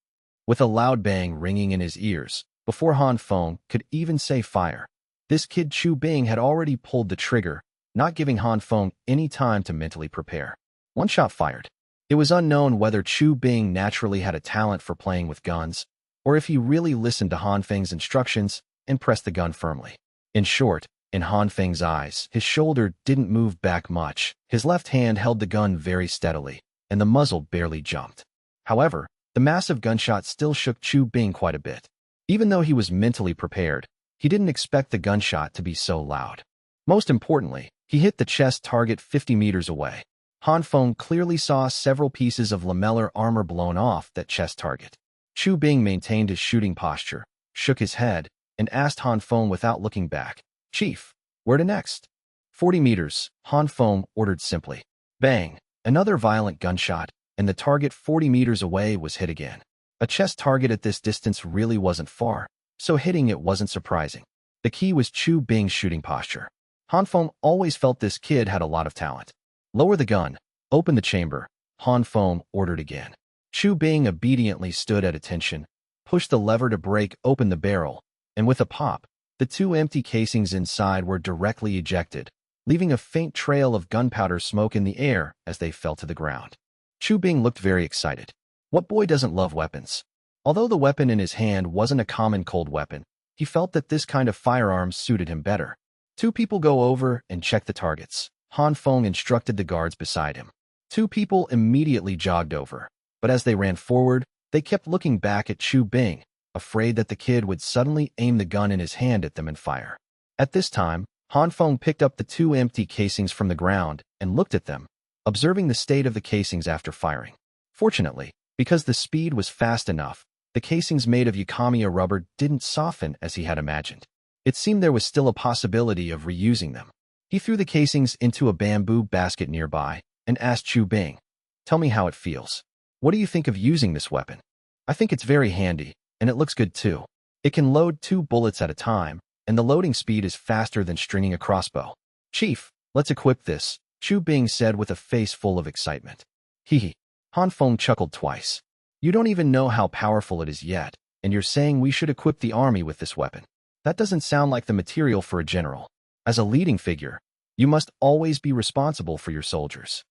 With a loud bang ringing in his ears, before Han Feng could even say fire, this kid Chu Bing had already pulled the trigger, not giving Han Feng any time to mentally prepare. One shot fired. It was unknown whether Chu Bing naturally had a talent for playing with guns, or if he really listened to Han Feng's instructions and pressed the gun firmly. In short, in Han Feng's eyes, his shoulder didn't move back much, his left hand held the gun very steadily, and the muzzle barely jumped. However, the massive gunshot still shook Chu Bing quite a bit. Even though he was mentally prepared, he didn't expect the gunshot to be so loud. Most importantly, he hit the chest target 50 meters away. Han Feng clearly saw several pieces of lamellar armor blown off that chest target. Chu Bing maintained his shooting posture, shook his head, and asked Han Feng without looking back, "Chief, where to next?" 40 meters, Han Feng ordered simply. Bang! Another violent gunshot, and the target 40 meters away was hit again. A chest target at this distance really wasn't far, so hitting it wasn't surprising. The key was Chu Bing's shooting posture. Han Feng always felt this kid had a lot of talent. Lower the gun. Open the chamber. Han Feng ordered again. Chu Bing obediently stood at attention, pushed the lever to break open the barrel, and with a pop, the two empty casings inside were directly ejected, leaving a faint trail of gunpowder smoke in the air as they fell to the ground. Chu Bing looked very excited. What boy doesn't love weapons? Although the weapon in his hand wasn't a common cold weapon, he felt that this kind of firearm suited him better. Two people go over and check the targets. Han Feng instructed the guards beside him. Two people immediately jogged over, but as they ran forward, they kept looking back at Chu Bing, afraid that the kid would suddenly aim the gun in his hand at them and fire. At this time, Han Feng picked up the two empty casings from the ground and looked at them, observing the state of the casings after firing. Fortunately, because the speed was fast enough, the casings made of Yakamiya rubber didn't soften as he had imagined. It seemed there was still a possibility of reusing them. He threw the casings into a bamboo basket nearby and asked Chu Bing, "Tell me how it feels. What do you think of using this weapon?" "I think it's very handy, and it looks good too. It can load 2 bullets at a time, and the loading speed is faster than stringing a crossbow." "Chief, let's equip this," Chu Bing said with a face full of excitement. Hee. Han Feng chuckled twice. "You don't even know how powerful it is yet, and you're saying we should equip the army with this weapon? That doesn't sound like the material for a general. As a leading figure, you must always be responsible for your soldiers."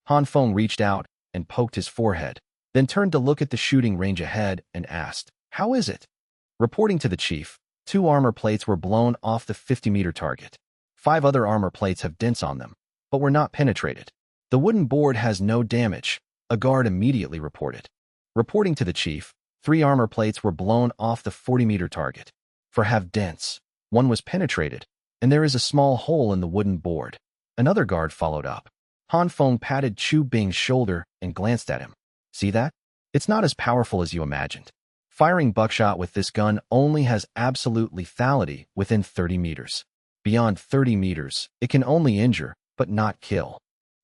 Han Feng reached out and poked his forehead, then turned to look at the shooting range ahead and asked, "How is it?" Reporting to the chief, 2 armor plates were blown off the 50-meter target. 5 other armor plates have dents on them, but were not penetrated. "The wooden board has no damage," a guard immediately reported. Reporting to the chief, 3 armor plates were blown off the 40-meter target. "For have dents, 1 was penetrated, and there is a small hole in the wooden board." Another guard followed up. Han Feng patted Chu Bing's shoulder and glanced at him. "See that? It's not as powerful as you imagined. Firing buckshot with this gun only has absolute lethality within 30 meters. Beyond 30 meters, it can only injure, but not kill."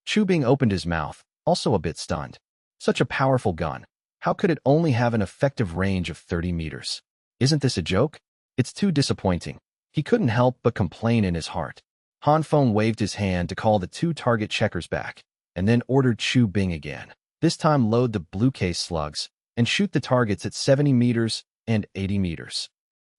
Chu Bing opened his mouth, also a bit stunned. Such a powerful gun. How could it only have an effective range of 30 meters? Isn't this a joke? It's too disappointing. He couldn't help but complain in his heart. Han Feng waved his hand to call the 2 target checkers back, and then ordered Chu Bing again. This time load the blue case slugs and shoot the targets at 70 meters and 80 meters.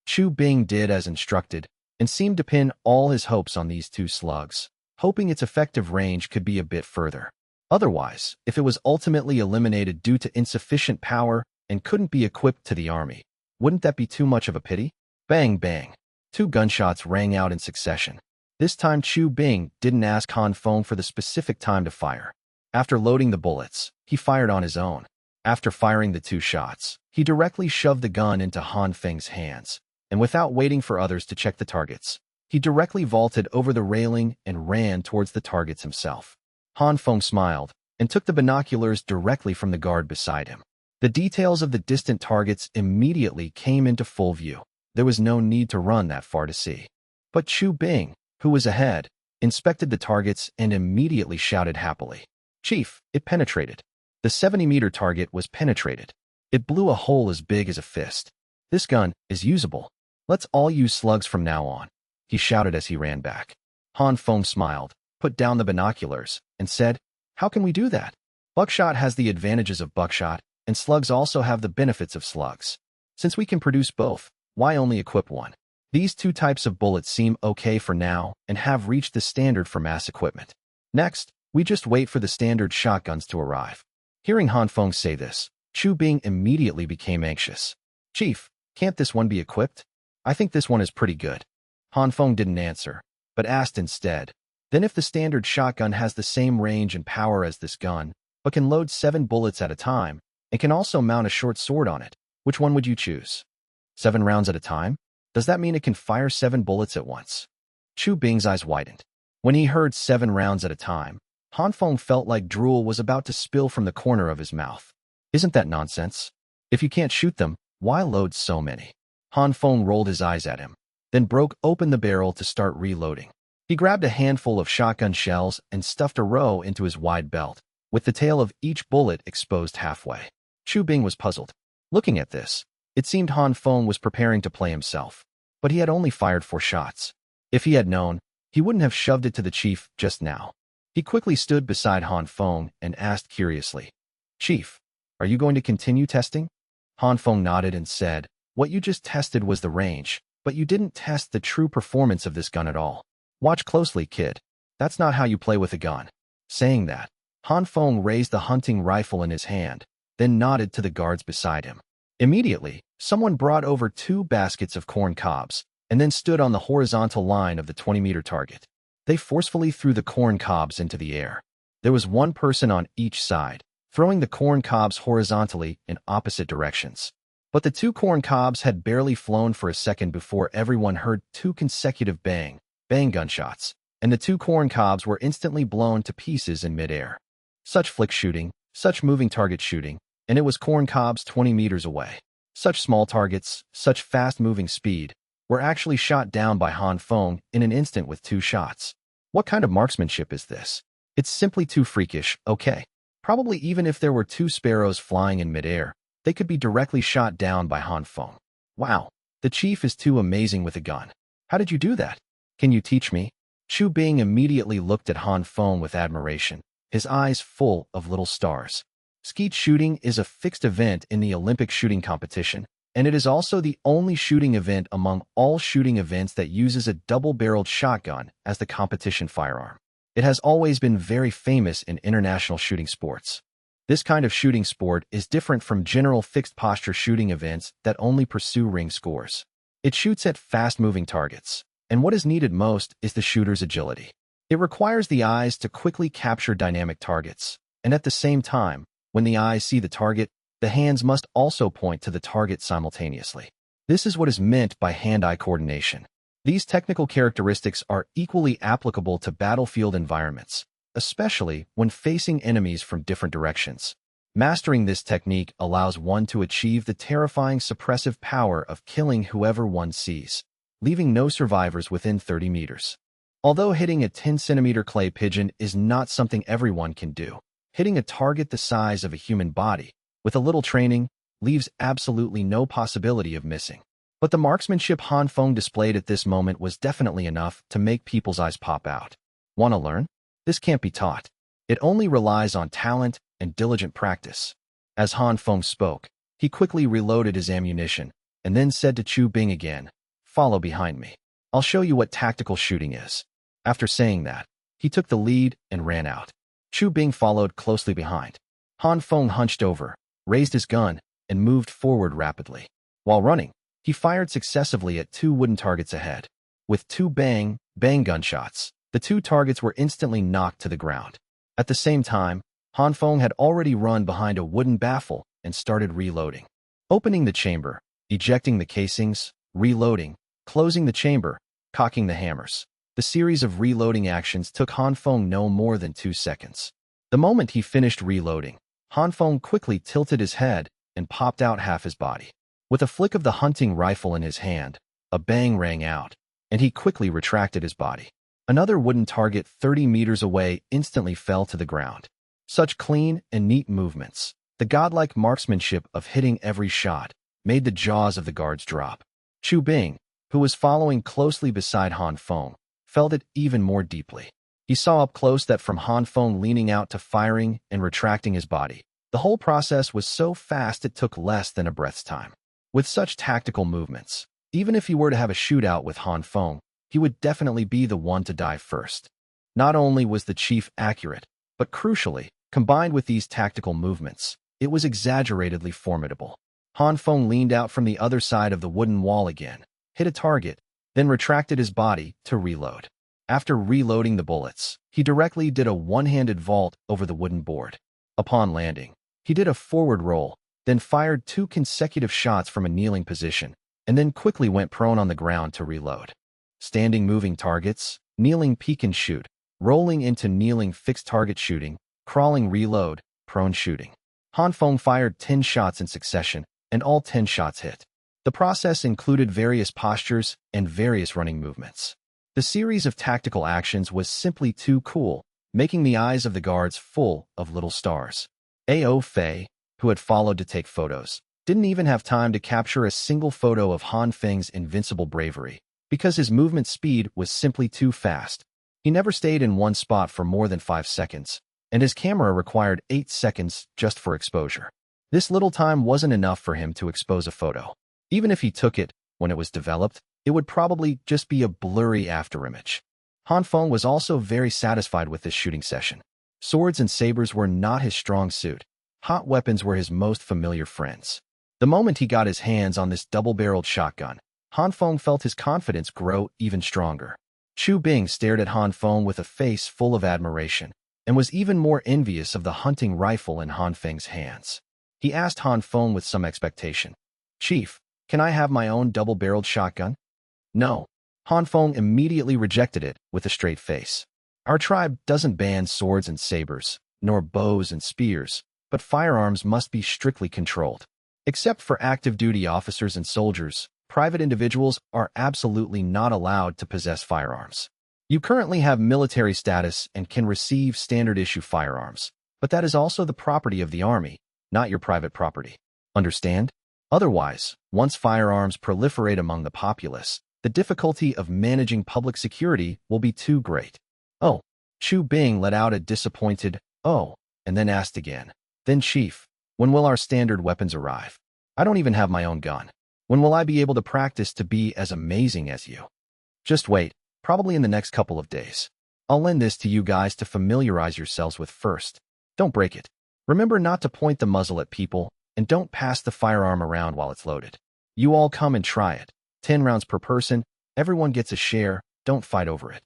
Chu Bing did as instructed and seemed to pin all his hopes on these 2 slugs, hoping its effective range could be a bit further. Otherwise, if it was ultimately eliminated due to insufficient power and couldn't be equipped to the army, wouldn't that be too much of a pity? Bang, bang. 2 gunshots rang out in succession. This time Chu Bing didn't ask Han Feng for the specific time to fire. After loading the bullets, he fired on his own. After firing the 2 shots, he directly shoved the gun into Han Feng's hands, and without waiting for others to check the targets, he directly vaulted over the railing and ran towards the targets himself. Han Feng smiled and took the binoculars directly from the guard beside him. The details of the distant targets immediately came into full view. There was no need to run that far to see. But Chu Bing, who was ahead, inspected the targets and immediately shouted happily, "Chief, it penetrated. The 70-meter target was penetrated. It blew a hole as big as a fist. This gun is usable. Let's all use slugs from now on," he shouted as he ran back. Han Feng smiled, put down the binoculars, and said, "How can we do that? Buckshot has the advantages of buckshot, and slugs also have the benefits of slugs. Since we can produce both, why only equip one? These 2 types of bullets seem okay for now and have reached the standard for mass equipment. Next, we just wait for the standard shotguns to arrive." Hearing Han Feng say this, Chu Bing immediately became anxious. "Chief, can't this one be equipped? I think this one is pretty good." Han Feng didn't answer, but asked instead, "Then if the standard shotgun has the same range and power as this gun, but can load 7 bullets at a time, and can also mount a short sword on it, which one would you choose?" 7 rounds at a time? Does that mean it can fire 7 bullets at once?" Chu Bing's eyes widened. When he heard 7 rounds at a time, Han Feng felt like drool was about to spill from the corner of his mouth. Isn't that nonsense? If you can't shoot them, why load so many? Han Feng rolled his eyes at him, then broke open the barrel to start reloading. He grabbed a handful of shotgun shells and stuffed a row into his wide belt, with the tail of each bullet exposed halfway. Chu Bing was puzzled. Looking at this, it seemed Han Feng was preparing to play himself, but he had only fired 4 shots. If he had known, he wouldn't have shoved it to the chief just now. He quickly stood beside Han Feng and asked curiously, "Chief, are you going to continue testing?" Han Feng nodded and said, "What you just tested was the range, but you didn't test the true performance of this gun at all. Watch closely, kid. That's not how you play with a gun." Saying that, Han Feng raised the hunting rifle in his hand, then nodded to the guards beside him. Immediately, someone brought over 2 baskets of corn cobs, and then stood on the horizontal line of the 20-meter target. They forcefully threw the corn cobs into the air. There was 1 person on each side, throwing the corn cobs horizontally in opposite directions. But the 2 corn cobs had barely flown for a second before everyone heard 2 consecutive bang, bang gunshots, and the 2 corn cobs were instantly blown to pieces in midair. Such flick shooting, such moving target shooting, and it was corn cobs 20 meters away. Such small targets, such fast-moving speed, were actually shot down by Han Feng in an instant with 2 shots. What kind of marksmanship is this? It's simply too freakish, okay. Probably even if there were 2 sparrows flying in midair, they could be directly shot down by Han Feng. Wow, the chief is too amazing with a gun. How did you do that? Can you teach me? Chu Bing immediately looked at Han Feng with admiration, his eyes full of little stars. Skeet shooting is a fixed event in the Olympic shooting competition, and it is also the only shooting event among all shooting events that uses a double-barreled shotgun as the competition firearm. It has always been very famous in international shooting sports. This kind of shooting sport is different from general fixed-posture shooting events that only pursue ring scores. It shoots at fast-moving targets, and what is needed most is the shooter's agility. It requires the eyes to quickly capture dynamic targets, and at the same time, when the eyes see the target, the hands must also point to the target simultaneously. This is what is meant by hand-eye coordination. These technical characteristics are equally applicable to battlefield environments, especially when facing enemies from different directions. Mastering this technique allows one to achieve the terrifying suppressive power of killing whoever one sees, leaving no survivors within 30 meters. Although hitting a 10-centimeter clay pigeon is not something everyone can do, hitting a target the size of a human body, with a little training, leaves absolutely no possibility of missing. But the marksmanship Han Feng displayed at this moment was definitely enough to make people's eyes pop out. Wanna learn? This can't be taught. It only relies on talent and diligent practice. As Han Feng spoke, he quickly reloaded his ammunition, and then said to Chu Bing again, "Follow behind me. I'll show you what tactical shooting is." After saying that, he took the lead and ran out. Chu Bing followed closely behind. Han Feng hunched over, raised his gun, and moved forward rapidly. While running, he fired successively at 2 wooden targets ahead. With 2 bang, bang gunshots, the 2 targets were instantly knocked to the ground. At the same time, Han Feng had already run behind a wooden baffle and started reloading. Opening the chamber, ejecting the casings, reloading, closing the chamber, cocking the hammers. The series of reloading actions took Han Feng no more than 2 seconds. The moment he finished reloading, Han Feng quickly tilted his head and popped out half his body. With a flick of the hunting rifle in his hand, a bang rang out, and he quickly retracted his body. Another wooden target 30 meters away instantly fell to the ground. Such clean and neat movements, the godlike marksmanship of hitting every shot, made the jaws of the guards drop. Chu Bing, who was following closely beside Han Feng, felt it even more deeply. He saw up close that from Han Feng leaning out to firing and retracting his body, the whole process was so fast it took less than a breath's time. With such tactical movements, even if he were to have a shootout with Han Feng, he would definitely be the one to die first. Not only was the chief accurate, but crucially, combined with these tactical movements, it was exaggeratedly formidable. Han Feng leaned out from the other side of the wooden wall again, hit a target, then retracted his body to reload. After reloading the bullets, he directly did a one-handed vault over the wooden board. Upon landing, he did a forward roll, then fired 2 consecutive shots from a kneeling position, and then quickly went prone on the ground to reload. Standing moving targets, kneeling peek and shoot, rolling into kneeling fixed target shooting, crawling reload, prone shooting. Han Feng fired 10 shots in succession, and all 10 shots hit. The process included various postures and various running movements. The series of tactical actions was simply too cool, making the eyes of the guards full of little stars. A.O. Fei, who had followed to take photos, didn't even have time to capture a single photo of Han Feng's invincible bravery, because his movement speed was simply too fast. He never stayed in one spot for more than 5 seconds, and his camera required 8 seconds just for exposure. This little time wasn't enough for him to expose a photo. Even if he took it when it was developed, it would probably just be a blurry afterimage. Han Feng was also very satisfied with this shooting session. Swords and sabers were not his strong suit. Hot weapons were his most familiar friends. The moment he got his hands on this double-barreled shotgun, Han Feng felt his confidence grow even stronger. Chu Bing stared at Han Feng with a face full of admiration, and was even more envious of the hunting rifle in Han Feng's hands. He asked Han Feng with some expectation, "Chief, can I have my own double-barreled shotgun?" "No." Han Feng immediately rejected it with a straight face. "Our tribe doesn't ban swords and sabers, nor bows and spears, but firearms must be strictly controlled. Except for active duty officers and soldiers, private individuals are absolutely not allowed to possess firearms. You currently have military status and can receive standard-issue firearms, but that is also the property of the army, not your private property. Understand? Otherwise, once firearms proliferate among the populace, the difficulty of managing public security will be too great." "Oh." Chu Bing let out a disappointed "oh," and then asked again, "Then Chief, when will our standard weapons arrive? I don't even have my own gun. When will I be able to practice to be as amazing as you?" "Just wait, probably in the next couple of days. I'll lend this to you guys to familiarize yourselves with first. Don't break it. Remember not to point the muzzle at people, and don't pass the firearm around while it's loaded. You all come and try it. 10 rounds per person, everyone gets a share, don't fight over it."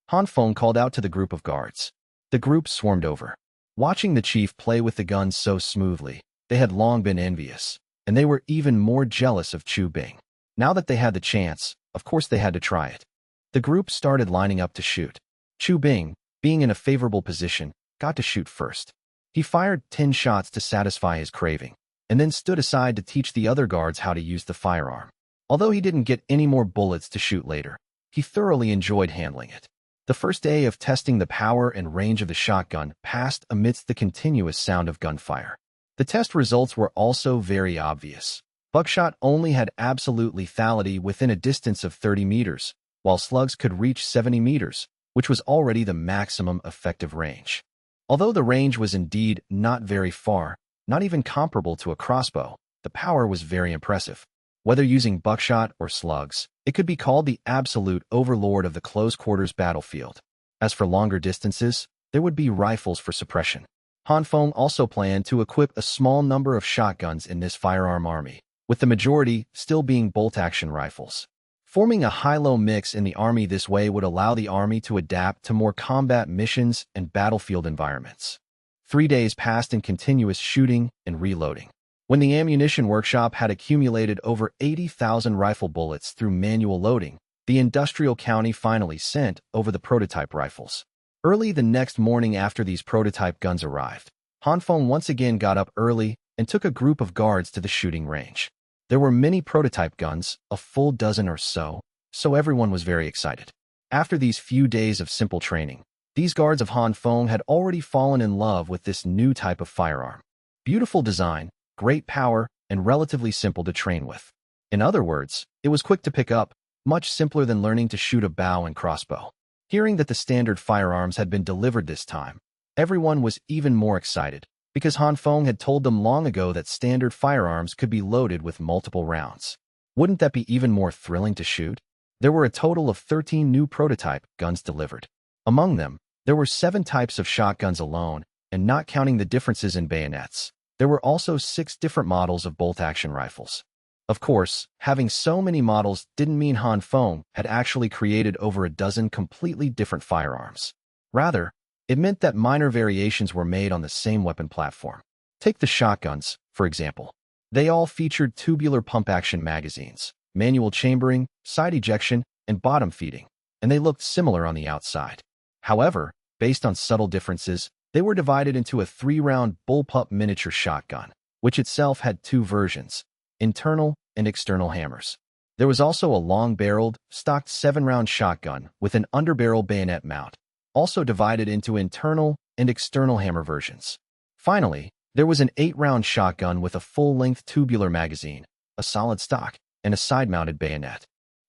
Han Feng called out to the group of guards. The group swarmed over. Watching the chief play with the guns so smoothly, they had long been envious, and they were even more jealous of Chu Bing. Now that they had the chance, of course they had to try it. The group started lining up to shoot. Chu Bing, being in a favorable position, got to shoot first. He fired 10 shots to satisfy his craving, and then stood aside to teach the other guards how to use the firearm. Although he didn't get any more bullets to shoot later, he thoroughly enjoyed handling it. The first day of testing the power and range of the shotgun passed amidst the continuous sound of gunfire. The test results were also very obvious. Buckshot only had absolute lethality within a distance of 30 meters, while slugs could reach 70 meters, which was already the maximum effective range. Although the range was indeed not very far, not even comparable to a crossbow, the power was very impressive. Whether using buckshot or slugs, it could be called the absolute overlord of the close-quarters battlefield. As for longer distances, there would be rifles for suppression. Han Feng also planned to equip a small number of shotguns in this firearm army, with the majority still being bolt-action rifles. Forming a high-low mix in the army this way would allow the army to adapt to more combat missions and battlefield environments. 3 days passed in continuous shooting and reloading. When the ammunition workshop had accumulated over 80,000 rifle bullets through manual loading, the industrial county finally sent over the prototype rifles. Early the next morning after these prototype guns arrived, Han Feng once again got up early and took a group of guards to the shooting range. There were many prototype guns, a full dozen or so everyone was very excited. After these few days of simple training, these guards of Han Feng had already fallen in love with this new type of firearm. Beautiful design, great power, and relatively simple to train with. In other words, it was quick to pick up, much simpler than learning to shoot a bow and crossbow. Hearing that the standard firearms had been delivered this time, everyone was even more excited, because Han Feng had told them long ago that standard firearms could be loaded with multiple rounds. Wouldn't that be even more thrilling to shoot? There were a total of 13 new prototype guns delivered. Among them, there were 7 types of shotguns alone, and not counting the differences in bayonets. There were also 6 different models of bolt-action rifles. Of course, having so many models didn't mean Han Feng had actually created over a dozen completely different firearms. Rather, it meant that minor variations were made on the same weapon platform. Take the shotguns, for example. They all featured tubular pump-action magazines, manual chambering, side ejection, and bottom feeding, and they looked similar on the outside. However, based on subtle differences, they were divided into a 3-round bullpup miniature shotgun, which itself had 2 versions, internal and external hammers. There was also a long-barreled, stocked 7-round shotgun with an underbarrel bayonet mount, also divided into internal and external hammer versions. Finally, there was an 8-round shotgun with a full-length tubular magazine, a solid stock, and a side-mounted bayonet.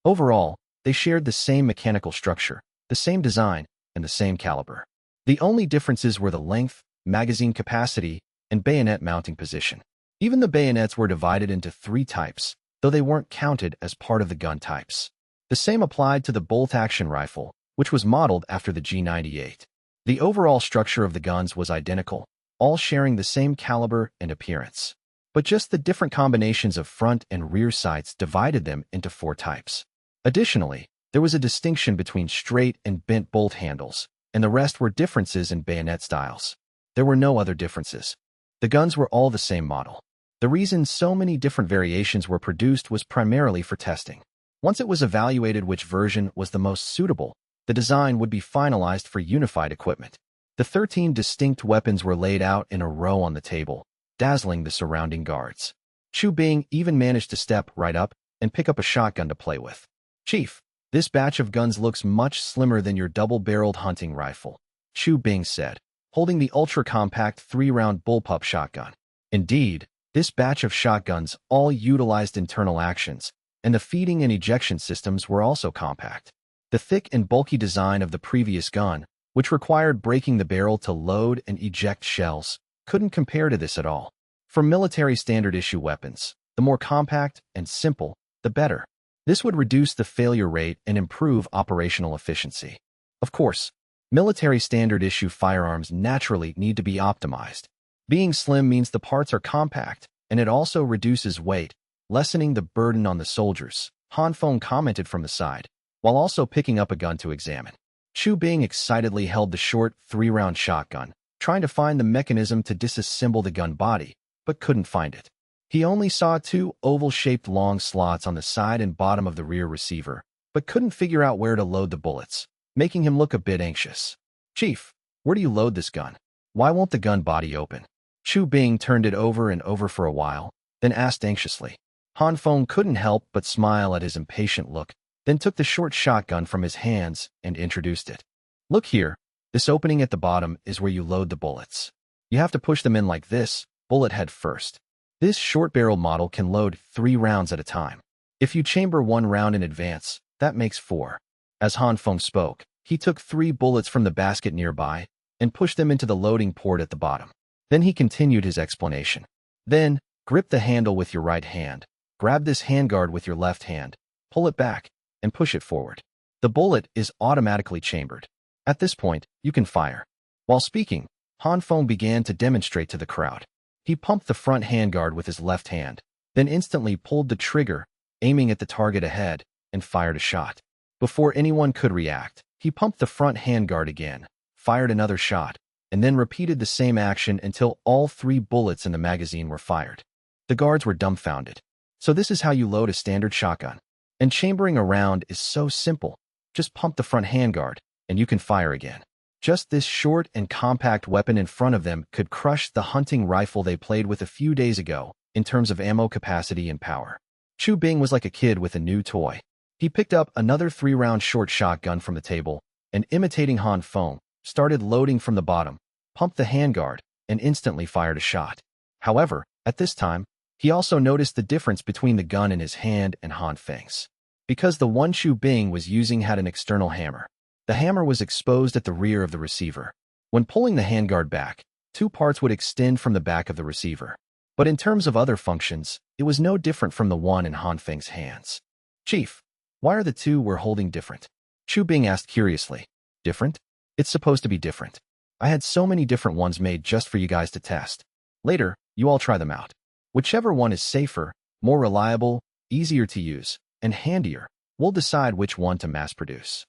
Overall, they shared the same mechanical structure, the same design, and the same caliber. The only differences were the length, magazine capacity, and bayonet mounting position. Even the bayonets were divided into 3 types, though they weren't counted as part of the gun types. The same applied to the bolt-action rifle, which was modeled after the G98. The overall structure of the guns was identical, all sharing the same caliber and appearance. But just the different combinations of front and rear sights divided them into 4 types. Additionally, there was a distinction between straight and bent bolt handles, and the rest were differences in bayonet styles. There were no other differences. The guns were all the same model. The reason so many different variations were produced was primarily for testing. Once it was evaluated which version was the most suitable, the design would be finalized for unified equipment. The 13 distinct weapons were laid out in a row on the table, dazzling the surrounding guards. Chu Bing even managed to step right up and pick up a shotgun to play with. "Chief, this batch of guns looks much slimmer than your double-barreled hunting rifle," Chu Bing said, holding the ultra-compact 3-round bullpup shotgun. Indeed, this batch of shotguns all utilized internal actions, and the feeding and ejection systems were also compact. The thick and bulky design of the previous gun, which required breaking the barrel to load and eject shells, couldn't compare to this at all. For military standard-issue weapons, the more compact and simple, the better. This would reduce the failure rate and improve operational efficiency. Of course, military standard-issue firearms naturally need to be optimized. Being slim means the parts are compact, and it also reduces weight, lessening the burden on the soldiers, Han Feng commented from the side, while also picking up a gun to examine. Chu Bing excitedly held the short 3-round shotgun, trying to find the mechanism to disassemble the gun body, but couldn't find it. He only saw 2 oval-shaped long slots on the side and bottom of the rear receiver, but couldn't figure out where to load the bullets, making him look a bit anxious. "Chief, where do you load this gun? Why won't the gun body open?" Chu Bing turned it over and over for a while, then asked anxiously. Han Feng couldn't help but smile at his impatient look, then took the short shotgun from his hands and introduced it. "Look here, this opening at the bottom is where you load the bullets. You have to push them in like this, bullet head first. This short-barrel model can load 3 rounds at a time. If you chamber 1 round in advance, that makes 4. As Han Feng spoke, he took 3 bullets from the basket nearby and pushed them into the loading port at the bottom. Then he continued his explanation. "Then, grip the handle with your right hand, grab this handguard with your left hand, pull it back, and push it forward. The bullet is automatically chambered. At this point, you can fire." While speaking, Han Feng began to demonstrate to the crowd. He pumped the front handguard with his left hand, then instantly pulled the trigger, aiming at the target ahead, and fired a shot. Before anyone could react, he pumped the front handguard again, fired another shot, and then repeated the same action until all 3 bullets in the magazine were fired. The guards were dumbfounded. So this is how you load a standard shotgun. And chambering a round is so simple. Just pump the front handguard, and you can fire again. Just this short and compact weapon in front of them could crush the hunting rifle they played with a few days ago in terms of ammo capacity and power. Chu Bing was like a kid with a new toy. He picked up another 3-round short shotgun from the table and, imitating Han Feng, started loading from the bottom, pumped the handguard, and instantly fired a shot. However, at this time, he also noticed the difference between the gun in his hand and Han Feng's. Because the one Chu Bing was using had an external hammer. The hammer was exposed at the rear of the receiver. When pulling the handguard back, 2 parts would extend from the back of the receiver. But in terms of other functions, it was no different from the one in Han Feng's hands. "Chief, why are the 2 we're holding different?" Chu Bing asked curiously. "Different? It's supposed to be different. I had so many different ones made just for you guys to test. Later, you all try them out. Whichever one is safer, more reliable, easier to use, and handier, we'll decide which one to mass produce."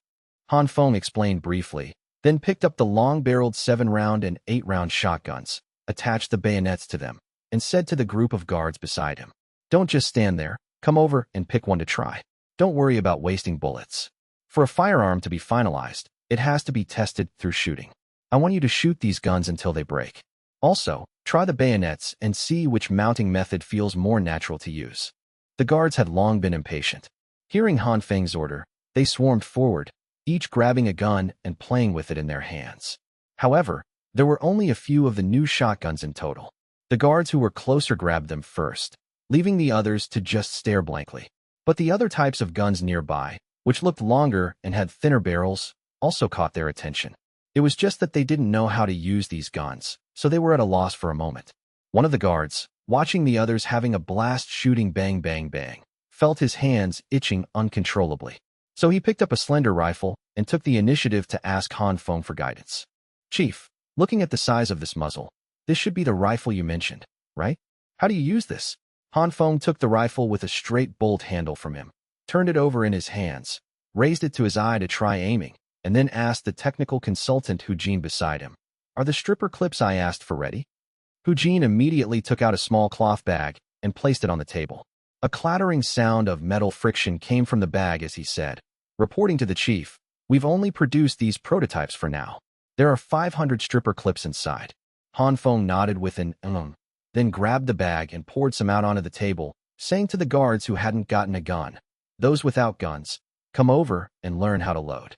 Han Feng explained briefly, then picked up the long-barreled 7-round and 8-round shotguns, attached the bayonets to them, and said to the group of guards beside him, "Don't just stand there, come over and pick one to try. Don't worry about wasting bullets. For a firearm to be finalized, it has to be tested through shooting. I want you to shoot these guns until they break. Also, try the bayonets and see which mounting method feels more natural to use." The guards had long been impatient. Hearing Han Feng's order, they swarmed forward, each grabbing a gun and playing with it in their hands. However, there were only a few of the new shotguns in total. The guards who were closer grabbed them first, leaving the others to just stare blankly. But the other types of guns nearby, which looked longer and had thinner barrels, also caught their attention. It was just that they didn't know how to use these guns, so they were at a loss for a moment. One of the guards, watching the others having a blast shooting bang bang bang, felt his hands itching uncontrollably. So he picked up a slender rifle and took the initiative to ask Han Feng for guidance. "Chief, looking at the size of this muzzle, this should be the rifle you mentioned, right? How do you use this?" Han Feng took the rifle with a straight bolt handle from him, turned it over in his hands, raised it to his eye to try aiming, and then asked the technical consultant Hujin beside him, "Are the stripper clips I asked for ready?" Hujin immediately took out a small cloth bag and placed it on the table. A clattering sound of metal friction came from the bag as he said, reporting to the chief, "We've only produced these prototypes for now. There are 500 stripper clips inside." Han Feng nodded with an then grabbed the bag and poured some out onto the table, saying to the guards who hadn't gotten a gun, "Those without guns, come over and learn how to load."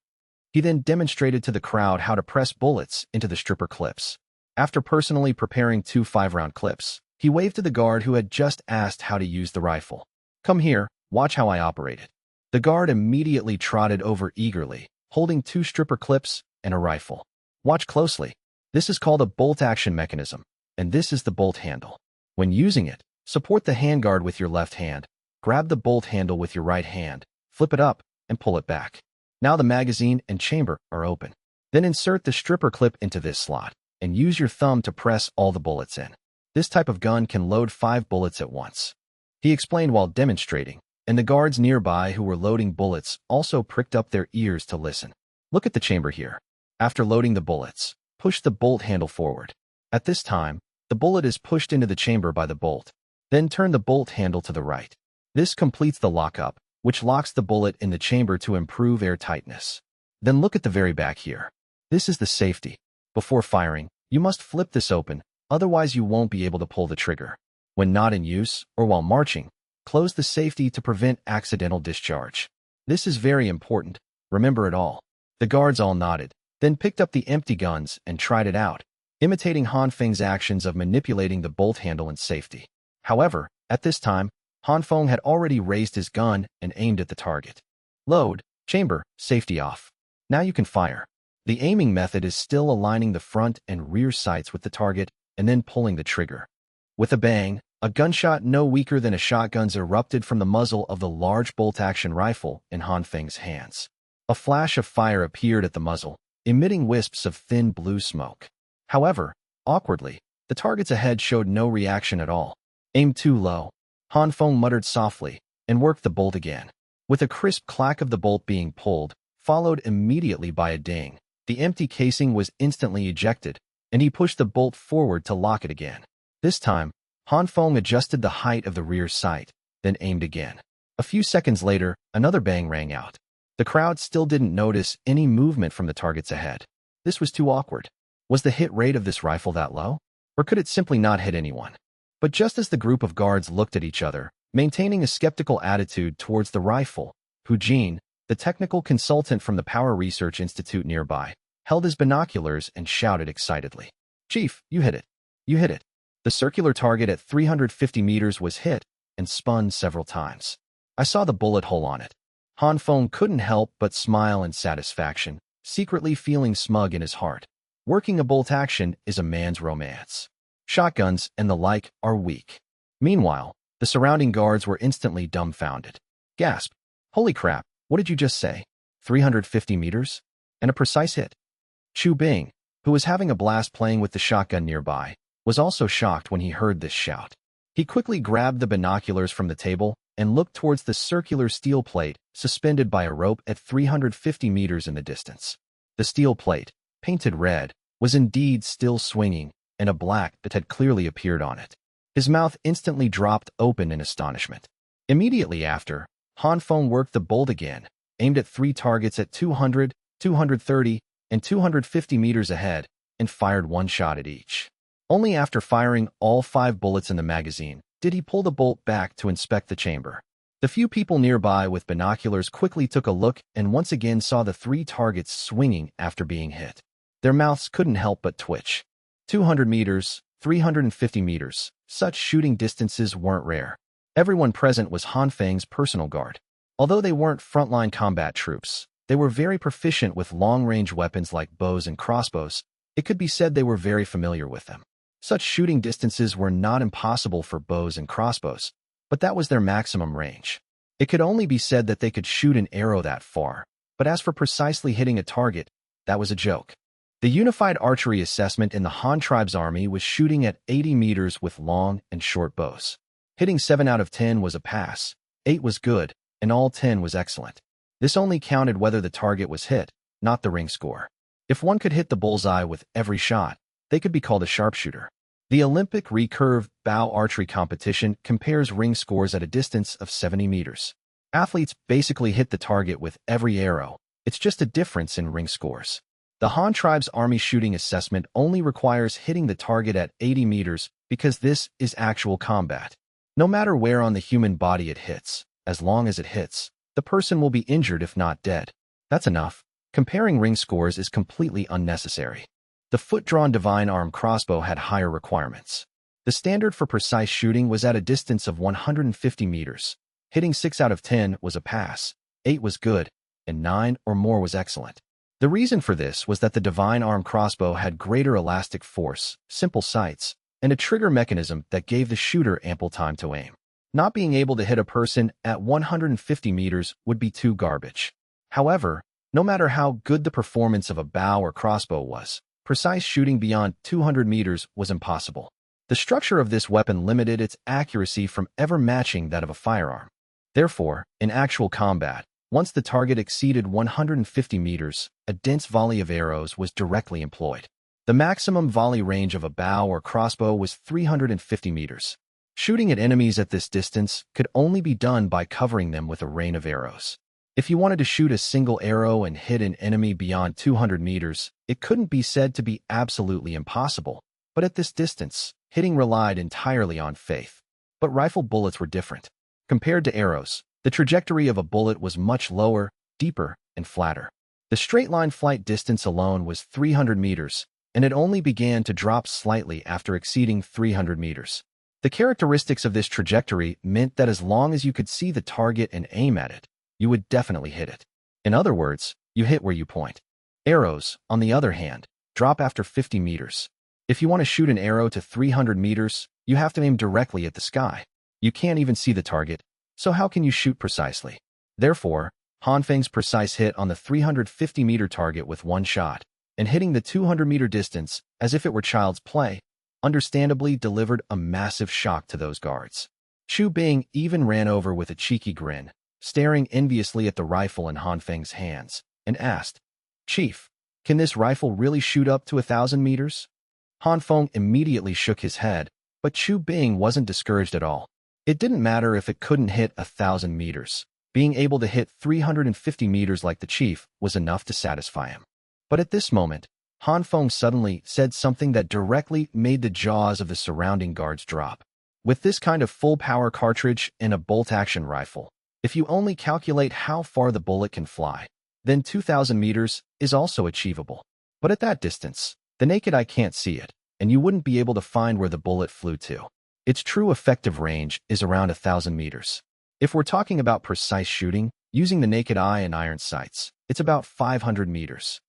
He then demonstrated to the crowd how to press bullets into the stripper clips. After personally preparing 2 5-round clips, he waved to the guard who had just asked how to use the rifle. "Come here, watch how I operate it." The guard immediately trotted over eagerly, holding 2 stripper clips and a rifle. "Watch closely. This is called a bolt action mechanism, and this is the bolt handle. When using it, support the handguard with your left hand, grab the bolt handle with your right hand, flip it up, and pull it back. Now the magazine and chamber are open. Then insert the stripper clip into this slot, and use your thumb to press all the bullets in. This type of gun can load 5 bullets at once." He explained while demonstrating, and the guards nearby who were loading bullets also pricked up their ears to listen. "Look at the chamber here. After loading the bullets, push the bolt handle forward. At this time, the bullet is pushed into the chamber by the bolt. Then turn the bolt handle to the right. This completes the lockup, which locks the bullet in the chamber to improve air tightness. Then look at the very back here. This is the safety. Before firing, you must flip this open, otherwise you won't be able to pull the trigger. When not in use or while marching, close the safety to prevent accidental discharge. This is very important. Remember it all." The guards all nodded, then picked up the empty guns and tried it out, imitating Han Feng's actions of manipulating the bolt handle in safety. However, at this time, Han Feng had already raised his gun and aimed at the target. "Load, chamber, safety off. Now you can fire." The aiming method is still aligning the front and rear sights with the target and then pulling the trigger. With a bang, a gunshot no weaker than a shotgun's erupted from the muzzle of the large bolt-action rifle in Han Feng's hands. A flash of fire appeared at the muzzle, emitting wisps of thin blue smoke. However, awkwardly, the targets ahead showed no reaction at all. "Aim too low," Han Feng muttered softly, and worked the bolt again. With a crisp clack of the bolt being pulled, followed immediately by a ding, the empty casing was instantly ejected, and he pushed the bolt forward to lock it again. This time, Han Feng adjusted the height of the rear sight, then aimed again. A few seconds later, another bang rang out. The crowd still didn't notice any movement from the targets ahead. This was too awkward. Was the hit rate of this rifle that low? Or could it simply not hit anyone? But just as the group of guards looked at each other, maintaining a skeptical attitude towards the rifle, Hujin, the technical consultant from the Power Research Institute nearby, held his binoculars and shouted excitedly, "Chief, you hit it. You hit it." The circular target at 350 meters was hit and spun several times. "I saw the bullet hole on it." Han Feng couldn't help but smile in satisfaction, secretly feeling smug in his heart. Working a bolt action is a man's romance. Shotguns and the like are weak. Meanwhile, the surrounding guards were instantly dumbfounded. Gasp. "Holy crap, what did you just say? 350 meters? And a precise hit?" Chu Bing, who was having a blast playing with the shotgun nearby, was also shocked when he heard this shout. He quickly grabbed the binoculars from the table and looked towards the circular steel plate suspended by a rope at 350 meters in the distance. The steel plate, painted red, was indeed still swinging, and a black that had clearly appeared on it. His mouth instantly dropped open in astonishment. Immediately after, Han Feng worked the bolt again, aimed at 3 targets at 200, 230, and 250 meters ahead, and fired 1 shot at each. Only after firing all 5 bullets in the magazine did he pull the bolt back to inspect the chamber. The few people nearby with binoculars quickly took a look and once again saw the three targets swinging after being hit. Their mouths couldn't help but twitch. 200 meters, 350 meters, such shooting distances weren't rare. Everyone present was Han Feng's personal guard. Although they weren't frontline combat troops, they were very proficient with long-range weapons like bows and crossbows. It could be said they were very familiar with them. Such shooting distances were not impossible for bows and crossbows, but that was their maximum range. It could only be said that they could shoot an arrow that far, but as for precisely hitting a target, that was a joke. The unified archery assessment in the Han tribe's army was shooting at 80 meters with long and short bows. Hitting 7 out of 10 was a pass, 8 was good, and all 10 was excellent. This only counted whether the target was hit, not the ring score. If one could hit the bullseye with every shot, they could be called a sharpshooter. The Olympic recurve bow archery competition compares ring scores at a distance of 70 meters. Athletes basically hit the target with every arrow. It's just a difference in ring scores. The Han tribe's army shooting assessment only requires hitting the target at 80 meters because this is actual combat. No matter where on the human body it hits, as long as it hits, the person will be injured if not dead. That's enough. Comparing ring scores is completely unnecessary. The foot-drawn divine arm crossbow had higher requirements. The standard for precise shooting was at a distance of 150 meters. Hitting 6 out of 10 was a pass, 8 was good, and 9 or more was excellent. The reason for this was that the divine arm crossbow had greater elastic force, simple sights, and a trigger mechanism that gave the shooter ample time to aim. Not being able to hit a person at 150 meters would be too garbage. However, no matter how good the performance of a bow or crossbow was, precise shooting beyond 200 meters was impossible. The structure of this weapon limited its accuracy from ever matching that of a firearm. Therefore, in actual combat, once the target exceeded 150 meters, a dense volley of arrows was directly employed. The maximum volley range of a bow or crossbow was 350 meters. Shooting at enemies at this distance could only be done by covering them with a rain of arrows. If you wanted to shoot a single arrow and hit an enemy beyond 200 meters, it couldn't be said to be absolutely impossible. But at this distance, hitting relied entirely on faith. But rifle bullets were different. Compared to arrows, the trajectory of a bullet was much lower, deeper, and flatter. The straight-line flight distance alone was 300 meters, and it only began to drop slightly after exceeding 300 meters. The characteristics of this trajectory meant that as long as you could see the target and aim at it, you would definitely hit it. In other words, you hit where you point. Arrows, on the other hand, drop after 50 meters. If you want to shoot an arrow to 300 meters, you have to aim directly at the sky. You can't even see the target, so how can you shoot precisely? Therefore, Han Feng's precise hit on the 350-meter target with one shot, and hitting the 200-meter distance as if it were child's play, understandably delivered a massive shock to those guards. Chu Bing even ran over with a cheeky grin, staring enviously at the rifle in Han Feng's hands, and asked, "Chief, can this rifle really shoot up to 1,000 meters?" Han Feng immediately shook his head, but Chu Bing wasn't discouraged at all. It didn't matter if it couldn't hit 1,000 meters. Being able to hit 350 meters like the chief was enough to satisfy him. But at this moment, Han Feng suddenly said something that directly made the jaws of the surrounding guards drop. With this kind of full-power cartridge and a bolt-action rifle, if you only calculate how far the bullet can fly, then 2,000 meters is also achievable. But at that distance, the naked eye can't see it, and you wouldn't be able to find where the bullet flew to. Its true effective range is around 1,000 meters. If we're talking about precise shooting, using the naked eye and iron sights, it's about 500 meters.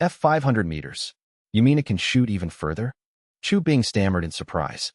500 meters. You mean it can shoot even further? Chu Bing stammered in surprise.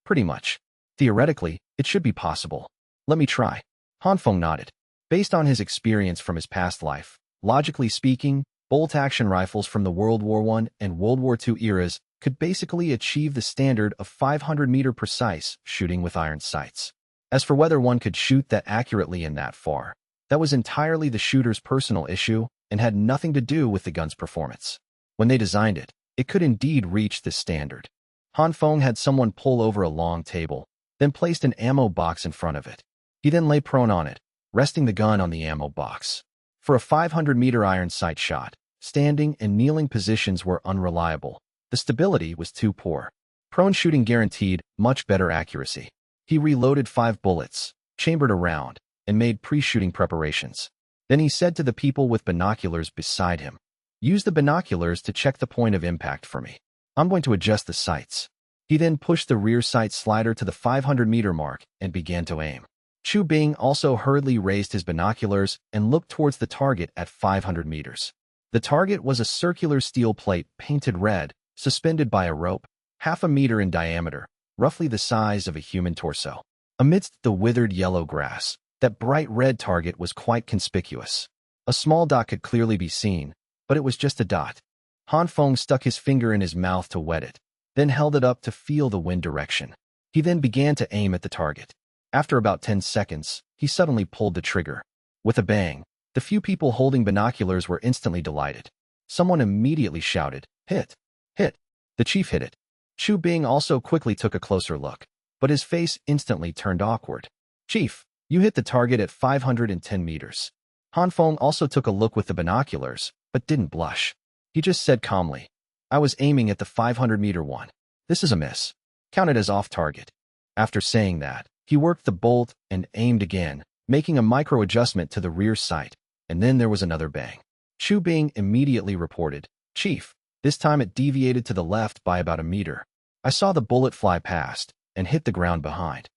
Pretty much. Theoretically, it should be possible. Let me try. Han Feng nodded. Based on his experience from his past life, logically speaking, bolt-action rifles from the World War I and World War II eras could basically achieve the standard of 500-meter precise shooting with iron sights. As for whether one could shoot that accurately and that far, that was entirely the shooter's personal issue and had nothing to do with the gun's performance. When they designed it, it could indeed reach this standard. Han Feng had someone pull over a long table, then placed an ammo box in front of it. He then lay prone on it, resting the gun on the ammo box. For a 500-meter iron sight shot, standing and kneeling positions were unreliable. The stability was too poor. Prone shooting guaranteed much better accuracy. He reloaded 5 bullets, chambered a round, and made pre-shooting preparations. Then he said to the people with binoculars beside him, "Use the binoculars to check the point of impact for me. I'm going to adjust the sights." He then pushed the rear sight slider to the 500-meter mark and began to aim. Chu Bing also hurriedly raised his binoculars and looked towards the target at 500 meters. The target was a circular steel plate painted red, suspended by a rope, half a meter in diameter, roughly the size of a human torso. Amidst the withered yellow grass, that bright red target was quite conspicuous. A small dot could clearly be seen, but it was just a dot. Han Feng stuck his finger in his mouth to wet it, then held it up to feel the wind direction. He then began to aim at the target. After about 10 seconds, he suddenly pulled the trigger. With a bang, the few people holding binoculars were instantly delighted. Someone immediately shouted, "Hit! Hit!" The chief hit it. Chu Bing also quickly took a closer look, but his face instantly turned awkward. "Chief, you hit the target at 510 meters. Han Feng also took a look with the binoculars, but didn't blush. He just said calmly, "I was aiming at the 500-meter one. This is a miss. Count it as off target." After saying that, he worked the bolt and aimed again, making a micro-adjustment to the rear sight, and then there was another bang. Chu Bing immediately reported, "Chief, this time it deviated to the left by about a meter. I saw the bullet fly past and hit the ground behind."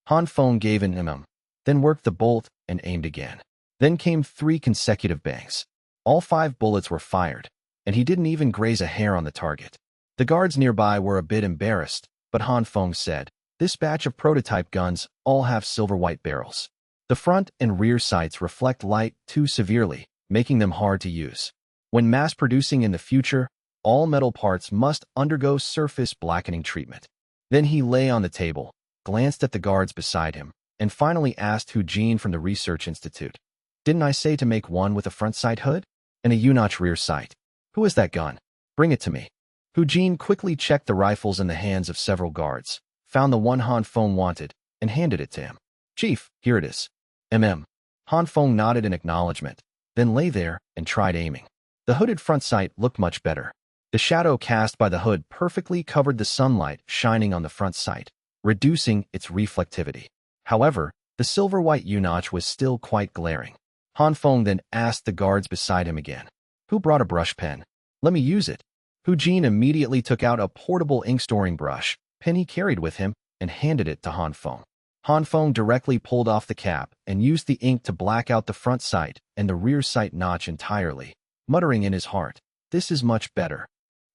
Han Feng gave an then worked the bolt and aimed again. Then came 3 consecutive bangs. All 5 bullets were fired, and he didn't even graze a hair on the target. The guards nearby were a bit embarrassed, but Han Feng said, "This batch of prototype guns all have silver-white barrels. The front and rear sights reflect light too severely, making them hard to use. When mass-producing in the future, all metal parts must undergo surface blackening treatment." Then he lay on the table, glanced at the guards beside him, and finally asked Hu Jin from the Research Institute, "Didn't I say to make one with a front sight hood and a U-notch rear sight? Who has that gun? Bring it to me." Hu Jin quickly checked the rifles in the hands of several guards, found the one Han Feng wanted, and handed it to him. "Chief, here it is." Han Feng nodded in acknowledgement, then lay there and tried aiming. The hooded front sight looked much better. The shadow cast by the hood perfectly covered the sunlight shining on the front sight, reducing its reflectivity. However, the silver-white U-notch was still quite glaring. Han Feng then asked the guards beside him again, "Who brought a brush pen? Let me use it." Hu Jin immediately took out a portable ink-storing brush, pen he carried with him, and handed it to Han Feng. Han Feng directly pulled off the cap and used the ink to black out the front sight and the rear sight notch entirely, muttering in his heart, "This is much better."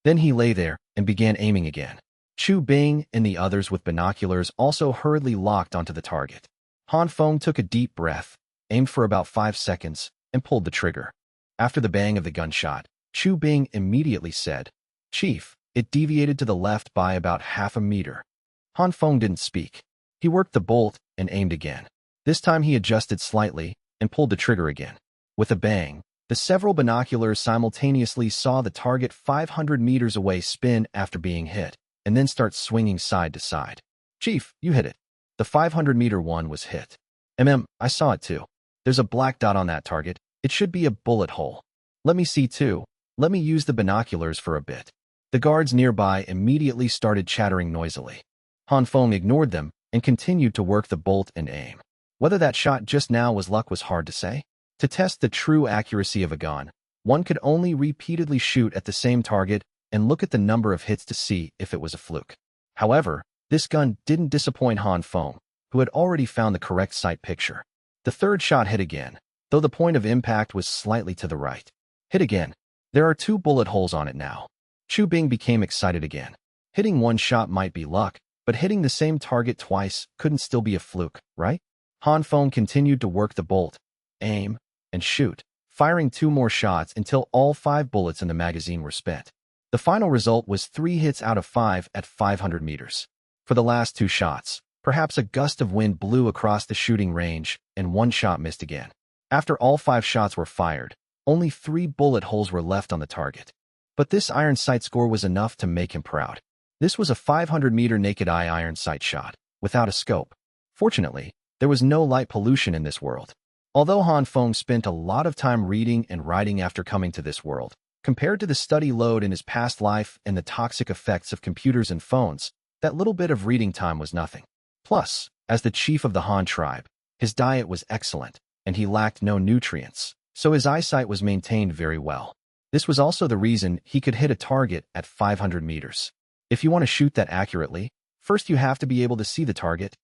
Then he lay there and began aiming again. Chu Bing and the others with binoculars also hurriedly locked onto the target. Han Feng took a deep breath, aimed for about 5 seconds, and pulled the trigger. After the bang of the gunshot, Chu Bing immediately said, "Chief, it deviated to the left by about half a meter." Han Feng didn't speak. He worked the bolt and aimed again. This time he adjusted slightly and pulled the trigger again. With a bang, the several binoculars simultaneously saw the target 500 meters away spin after being hit, and then start swinging side to side. "Chief, you hit it." The 500-meter one was hit. I saw it too. There's a black dot on that target. It should be a bullet hole." "Let me see too. Let me use the binoculars for a bit." The guards nearby immediately started chattering noisily. Han Feng ignored them and continued to work the bolt and aim. Whether that shot just now was luck was hard to say. To test the true accuracy of a gun, one could only repeatedly shoot at the same target and look at the number of hits to see if it was a fluke. However, this gun didn't disappoint Han Feng, who had already found the correct sight picture. The third shot hit again, though the point of impact was slightly to the right. Hit again. There are 2 bullet holes on it now. Chu Bing became excited again. Hitting one shot might be luck, but hitting the same target twice couldn't still be a fluke, right? Han Feng continued to work the bolt, aim, and shoot, firing 2 more shots until all 5 bullets in the magazine were spent. The final result was 3 hits out of 5 at 500 meters. For the last 2 shots, perhaps a gust of wind blew across the shooting range, and 1 shot missed again. After all 5 shots were fired, only 3 bullet holes were left on the target. But this iron sight score was enough to make him proud. This was a 500-meter naked-eye iron sight shot, without a scope. Fortunately, there was no light pollution in this world. Although Han Feng spent a lot of time reading and writing after coming to this world, compared to the study load in his past life and the toxic effects of computers and phones, that little bit of reading time was nothing. Plus, as the chief of the Han tribe, His diet was excellent, and he lacked no nutrients, so his eyesight was maintained very well. This was also the reason he could hit a target at 500 meters. If you want to shoot that accurately, first you have to be able to see the target.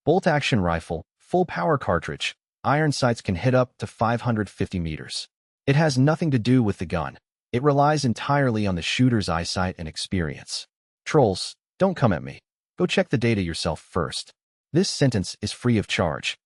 Bolt-action rifle, full power cartridge, iron sights can hit up to 550 meters. It has nothing to do with the gun. It relies entirely on the shooter's eyesight and experience. Trolls, don't come at me. Go check the data yourself first. This sentence is free of charge.